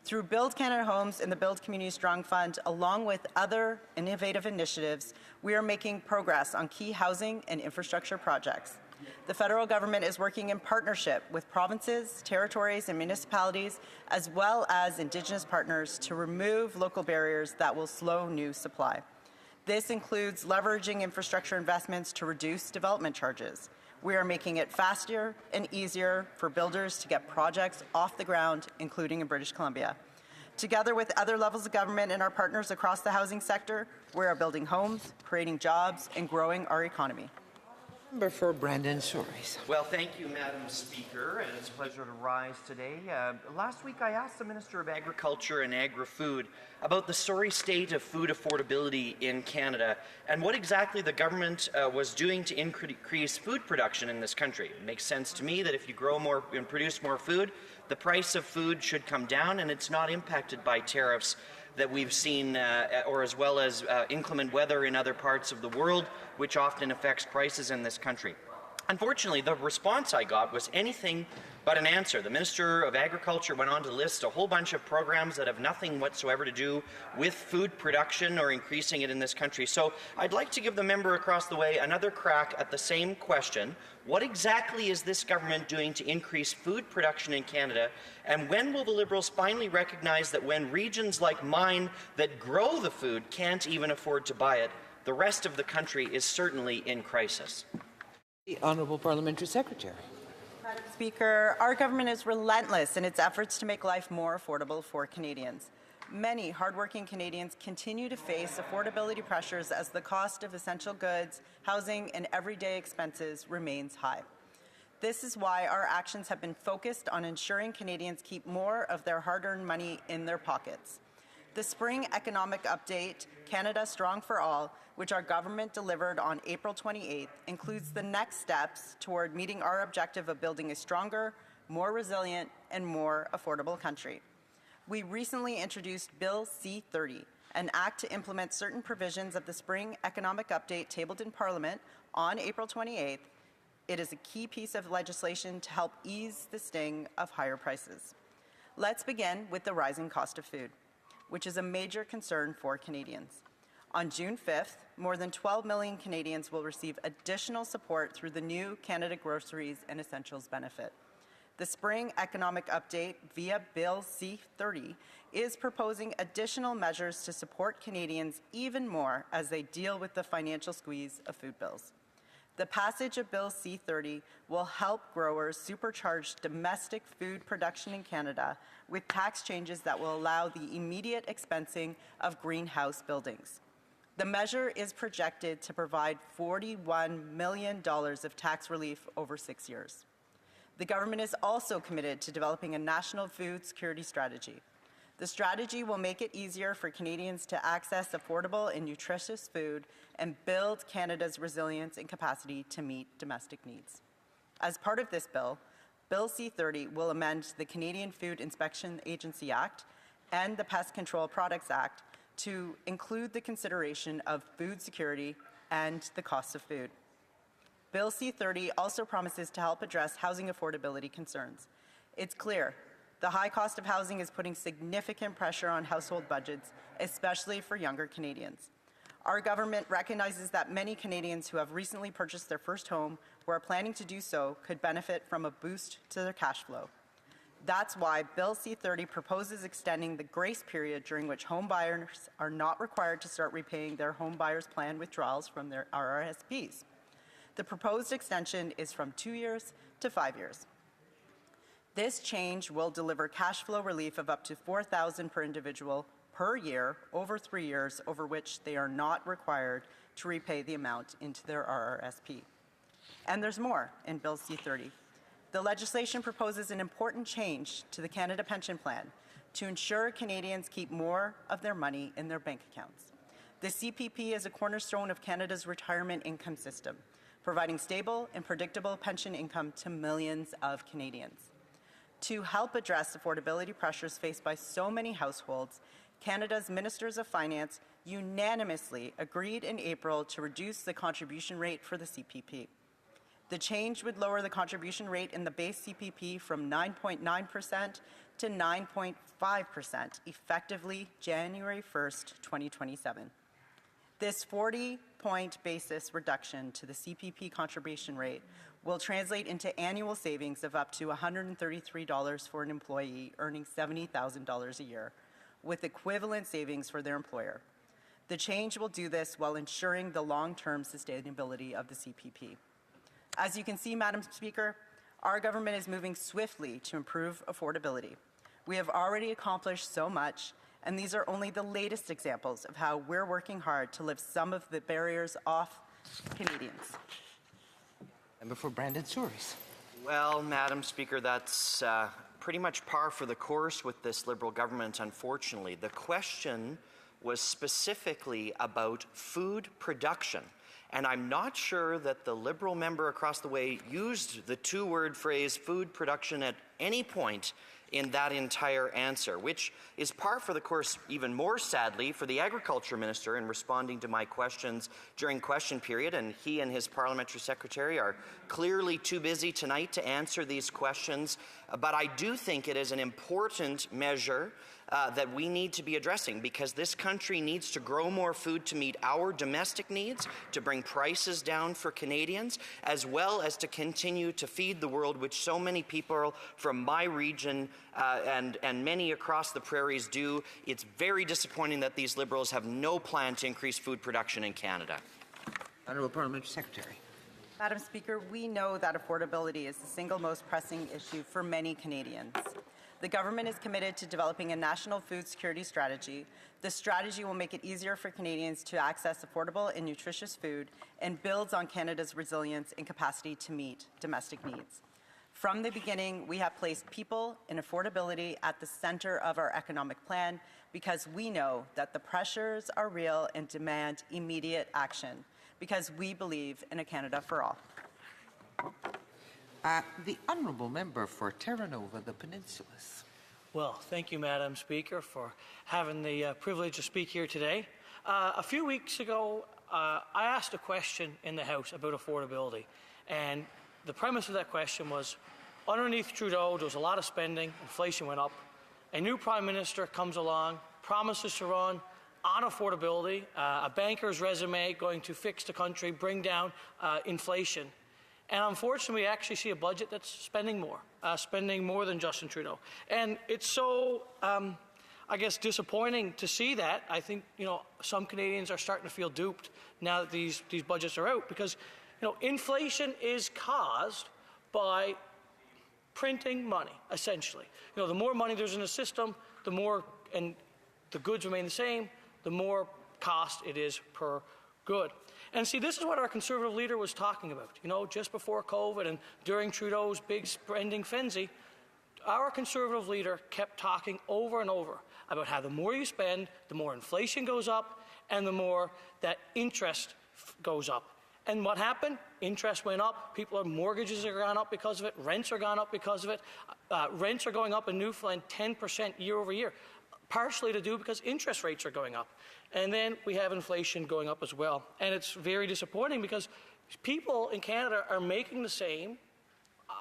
Through Build Canada Homes and the Build Community Strong Fund, along with other innovative initiatives, we are making progress on key housing and infrastructure projects. The federal government is working in partnership with provinces, territories, and municipalities, as well as Indigenous partners, to remove local barriers that will slow new supply. This includes leveraging infrastructure investments to reduce development charges. We are making it faster and easier for builders to get projects off the ground, including in British Columbia. Together with other levels of government and our partners across the housing sector, we are building homes, creating jobs, and growing our economy. Member for Brandon Souris. Well, thank you, Madam Speaker, and it's a pleasure to rise today. Last week, I asked the Minister of Agriculture and Agri-Food about the sorry state of food affordability in Canada and what exactly the government was doing to increase food production in this country. It makes sense to me that if you grow more and produce more food, the price of food should come down, and it's not impacted by tariffs that we've seen, or as well as inclement weather in other parts of the world, which often affects prices in this country. Unfortunately, the response I got was anything but an answer. The Minister of Agriculture went on to list a whole bunch of programs that have nothing whatsoever to do with food production or increasing it in this country. So I'd like to give the member across the way another crack at the same question. What exactly is this government doing to increase food production in Canada? And when will the Liberals finally recognize that when regions like mine that grow the food can't even afford to buy it, the rest of the country is certainly in crisis? The Honourable Parliamentary Secretary. Madam Speaker, our government is relentless in its efforts to make life more affordable for Canadians. Many hardworking Canadians continue to face affordability pressures as the cost of essential goods, housing, and everyday expenses remains high. This is why our actions have been focused on ensuring Canadians keep more of their hard-earned money in their pockets. The spring economic update, Canada Strong for All, which our government delivered on April 28th, includes the next steps toward meeting our objective of building a stronger, more resilient, and more affordable country. We recently introduced Bill C-30, an act to implement certain provisions of the Spring Economic Update tabled in Parliament on April 28th. It is a key piece of legislation to help ease the sting of higher prices. Let's begin with the rising cost of food, which is a major concern for Canadians. On June 5th, more than 12 million Canadians will receive additional support through the new Canada Groceries and Essentials benefit. The Spring Economic Update via Bill C-30 is proposing additional measures to support Canadians even more as they deal with the financial squeeze of food bills. The passage of Bill C-30 will help growers supercharge domestic food production in Canada with tax changes that will allow the immediate expensing of greenhouse buildings. The measure is projected to provide $41 million of tax relief over 6 years. The government is also committed to developing a national food security strategy. The strategy will make it easier for Canadians to access affordable and nutritious food and build Canada's resilience and capacity to meet domestic needs. As part of this bill, Bill C-30 will amend the Canadian Food Inspection Agency Act and the Pest Control Products Act to include the consideration of food security and the cost of food. Bill C-30 also promises to help address housing affordability concerns. It's clear the high cost of housing is putting significant pressure on household budgets, especially for younger Canadians. Our government recognizes that many Canadians who have recently purchased their first home or are planning to do so could benefit from a boost to their cash flow. That's why Bill C-30 proposes extending the grace period during which home buyers are not required to start repaying their home buyer's plan withdrawals from their RRSPs. The proposed extension is from 2 years to 5 years. This change will deliver cash flow relief of up to $4,000 per individual per year over 3 years, over which they are not required to repay the amount into their RRSP. And there's more in Bill C-30. The legislation proposes an important change to the Canada Pension Plan to ensure Canadians keep more of their money in their bank accounts. The CPP is a cornerstone of Canada's retirement income system, providing stable and predictable pension income to millions of Canadians. To help address affordability pressures faced by so many households, Canada's Ministers of Finance unanimously agreed in April to reduce the contribution rate for the CPP. The change would lower the contribution rate in the base CPP from 9.9% to 9.5%, effectively January 1st, 2027. This 40-point basis reduction to the CPP contribution rate will translate into annual savings of up to $133 for an employee earning $70,000 a year, with equivalent savings for their employer. The change will do this while ensuring the long-term sustainability of the CPP. As you can see, Madam Speaker, our government is moving swiftly to improve affordability. We have already accomplished so much, and these are only the latest examples of how we're working hard to lift some of the barriers off Canadians. Member for Brandon Souris. Well, Madam Speaker, that's pretty much par for the course with this Liberal government, unfortunately. The question was specifically about food production. And I'm not sure that the Liberal member across the way used the two-word phrase food production at any point in that entire answer, which is par for the course, even more sadly, for the Agriculture Minister in responding to my questions during question period, and he and his Parliamentary Secretary are clearly too busy tonight to answer these questions. But I do think it is an important measure that we need to be addressing, because this country needs to grow more food to meet our domestic needs, to bring prices down for Canadians, as well as to continue to feed the world, which so many people from my region and many across the prairies do. It's very disappointing that these Liberals have no plan to increase food production in Canada. Honourable Parliamentary Secretary. Madam Speaker, we know that affordability is the single most pressing issue for many Canadians. The government is committed to developing a national food security strategy. The strategy will make it easier for Canadians to access affordable and nutritious food and builds on Canada's resilience and capacity to meet domestic needs. From the beginning, we have placed people and affordability at the center of our economic plan because we know that the pressures are real and demand immediate action, because we believe in a Canada for all. The honourable member for Terranova, the Peninsulas. Well, thank you, Madam Speaker, for having the privilege to speak here today. A few weeks ago, I asked a question in the House about affordability, and the premise of that question was, underneath Trudeau, there was a lot of spending, inflation went up. A new Prime Minister comes along, promises to run on affordability, a banker's resume going to fix the country, bring down inflation. And unfortunately, we actually see a budget that's spending more than Justin Trudeau. And it's so, I guess, disappointing to see that. I think, some Canadians are starting to feel duped now that these budgets are out, because, inflation is caused by printing money, essentially. The more money there's in the system, the more, and the goods remain the same, the more cost it is per good. And see, this is what our Conservative leader was talking about. Just before COVID and during Trudeau's big spending frenzy, our Conservative leader kept talking over and over about how the more you spend, the more inflation goes up, and the more that interest goes up. And what happened? Interest went up. Mortgages are gone up because of it. Rents are gone up because of it. Rents are going up in Newfoundland 10% year over year, partially to do because interest rates are going up. And then we have inflation going up as well. And it's very disappointing because people in Canada are making the same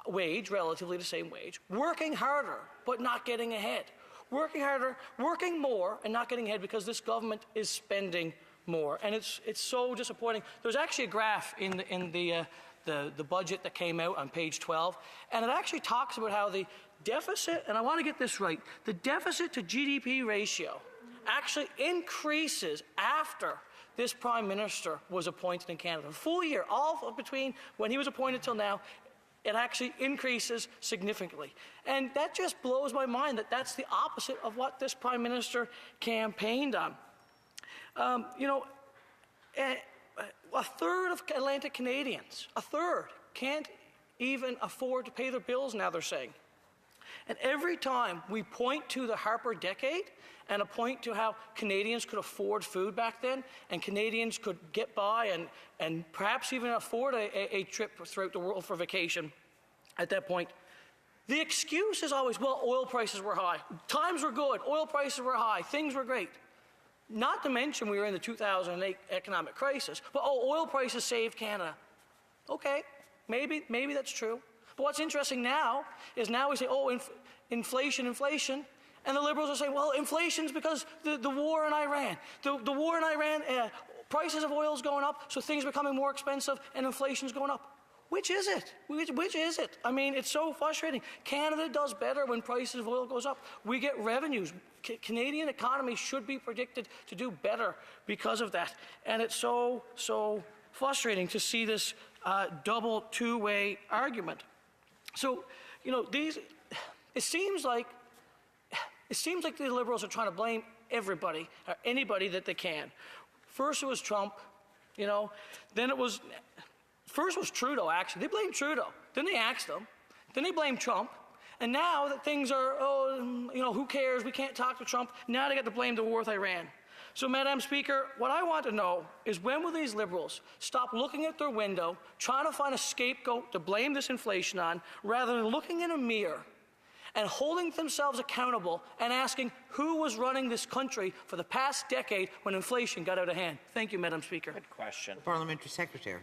wage, relatively the same wage, working harder but not getting ahead. Working harder, working more and not getting ahead because this government is spending more. And it's so disappointing. There's actually a graph in the budget that came out on page 12, and it actually talks about how the deficit, and I want to get this right, the deficit to GDP ratio actually increases after this Prime Minister was appointed in Canada. A full year, all between when he was appointed till now, it actually increases significantly. And that just blows my mind that that's the opposite of what this Prime Minister campaigned on. A third of Atlantic Canadians, can't even afford to pay their bills now, they're saying. And every time we point to the Harper decade and point to how Canadians could afford food back then and Canadians could get by and perhaps even afford a trip throughout the world for vacation at that point, the excuse is always, well, oil prices were high. Times were good. Oil prices were high. Things were great. Not to mention we were in the 2008 economic crisis. But, oil prices saved Canada. Okay, maybe that's true. But what's interesting now is we say, inflation, and the Liberals are saying, well, inflation's because the war in Iran. The war in Iran, prices of oil is going up, so things are becoming more expensive, and inflation's going up. Which is it? Which is it? I mean, it's so frustrating. Canada does better when prices of oil goes up. We get revenues. Canadian economy should be predicted to do better because of that. And it's so frustrating to see this double two-way argument. So, it seems like the Liberals are trying to blame everybody, or anybody that they can. First it was Trump, then it was... First was Trudeau, actually. They blamed Trudeau. Then they axed him. Then they blamed Trump. And now that things are, who cares? We can't talk to Trump. Now they got to blame the war with Iran. So, Madam Speaker, what I want to know is when will these Liberals stop looking at their window, trying to find a scapegoat to blame this inflation on, rather than looking in a mirror and holding themselves accountable and asking who was running this country for the past decade when inflation got out of hand? Thank you, Madam Speaker. Good question. Parliamentary Secretary.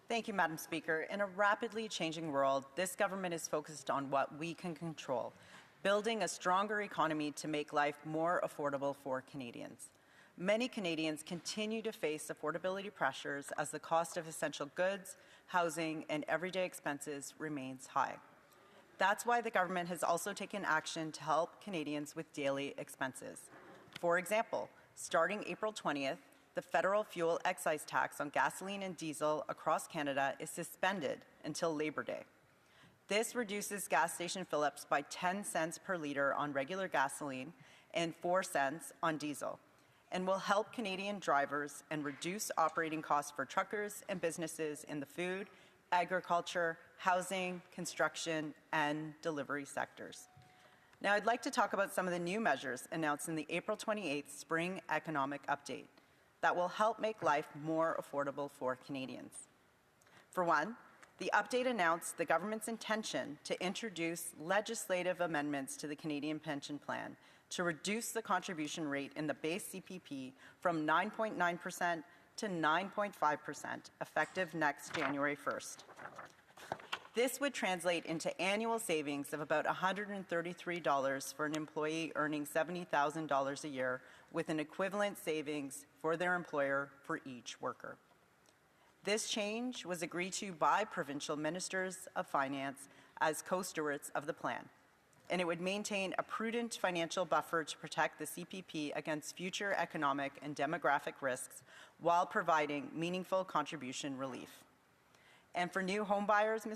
Thank you, Madam Speaker. In a rapidly changing world, this government is focused on what we can control, building a stronger economy to make life more affordable for Canadians. Many Canadians continue to face affordability pressures as the cost of essential goods, housing, and everyday expenses remains high. That's why the government has also taken action to help Canadians with daily expenses. For example, starting April 20th, the federal fuel excise tax on gasoline and diesel across Canada is suspended until Labor Day. This reduces gas station fill-ups by 10 cents per litre on regular gasoline and 4 cents on diesel, and will help Canadian drivers and reduce operating costs for truckers and businesses in the food, agriculture, housing, construction, and delivery sectors. Now, I'd like to talk about some of the new measures announced in the April 28th Spring Economic Update that will help make life more affordable for Canadians. For one, The update announced the government's intention to introduce legislative amendments to the Canadian Pension Plan to reduce the contribution rate in the base CPP from 9.9% to 9.5%, effective next January 1st. This would translate into annual savings of about $133 for an employee earning $70,000 a year, with an equivalent savings for their employer for each worker. This change was agreed to by provincial ministers of finance as co-stewards of the plan, and it would maintain a prudent financial buffer to protect the CPP against future economic and demographic risks while providing meaningful contribution relief. And for new home buyers,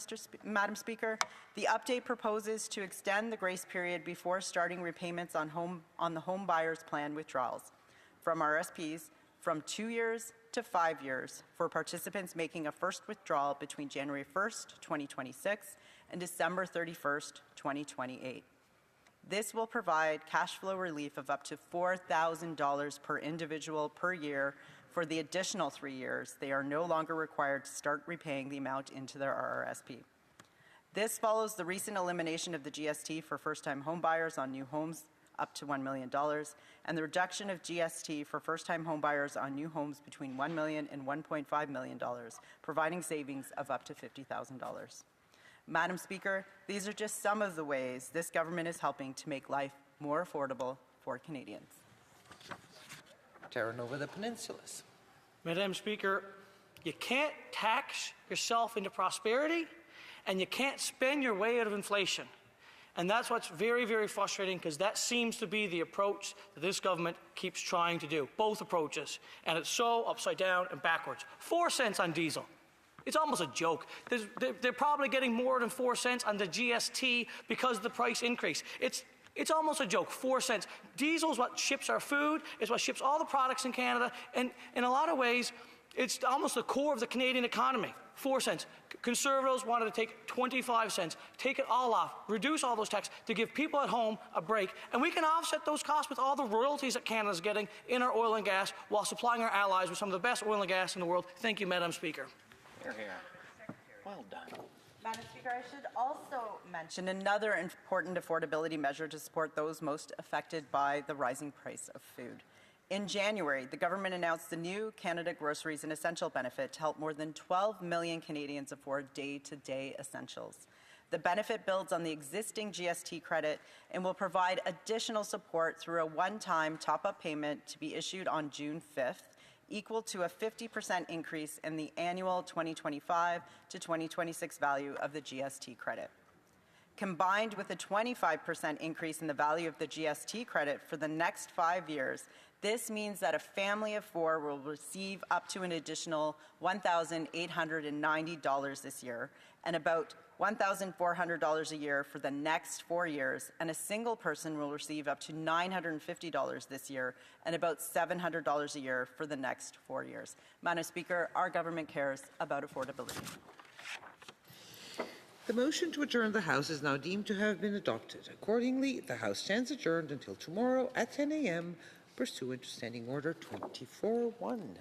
Madam Speaker, the update proposes to extend the grace period before starting repayments on the home buyers plan withdrawals from RSPs from 2 years to 5 years for participants making a first withdrawal between January 1st, 2026 and December 31st, 2028. This will provide cash flow relief of up to $4,000 per individual per year for the additional 3 years. They are no longer required to start repaying the amount into their RRSP. This follows the recent elimination of the GST for first-time home buyers on new homes up to $1 million, and the reduction of GST for first-time home buyers on new homes between $1 million and $1.5 million, providing savings of up to $50,000. Madam Speaker, these are just some of the ways this government is helping to make life more affordable for Canadians. Terranova the Peninsulas. Madam Speaker, you can't tax yourself into prosperity, and you can't spend your way out of inflation. And that's what's very, very frustrating, because that seems to be the approach that this government keeps trying to do, both approaches. And it's so upside down and backwards. 4 cents on diesel. It's almost a joke. They're probably getting more than 4 cents on the GST because of the price increase. It's almost a joke, 4 cents. Diesel is what ships our food, it's what ships all the products in Canada, and in a lot of ways, it's almost the core of the Canadian economy. 4 cents. Conservatives wanted to take 25 cents, take it all off, reduce all those taxes to give people at home a break, and we can offset those costs with all the royalties that Canada's getting in our oil and gas while supplying our allies with some of the best oil and gas in the world. Thank you, Madam Speaker. Here, here. Well done. Madam Speaker, I should also mention another important affordability measure to support those most affected by the rising price of food. In January, the government announced the new Canada Groceries and Essential benefit to help more than 12 million Canadians afford day-to-day essentials. The benefit builds on the existing GST credit and will provide additional support through a one-time top-up payment to be issued on June 5th, equal to a 50% increase in the annual 2025 to 2026 value of the GST credit. Combined with a 25% increase in the value of the GST credit for the next 5 years, this means that a family of 4 will receive up to an additional $1,890 this year, and about $1,400 a year for the next 4 years, and a single person will receive up to $950 this year, and about $700 a year for the next 4 years. Madam Speaker, our government cares about affordability. The motion to adjourn the House is now deemed to have been adopted. Accordingly, the House stands adjourned until tomorrow at 10 a.m. pursuant to Standing Order 24-1.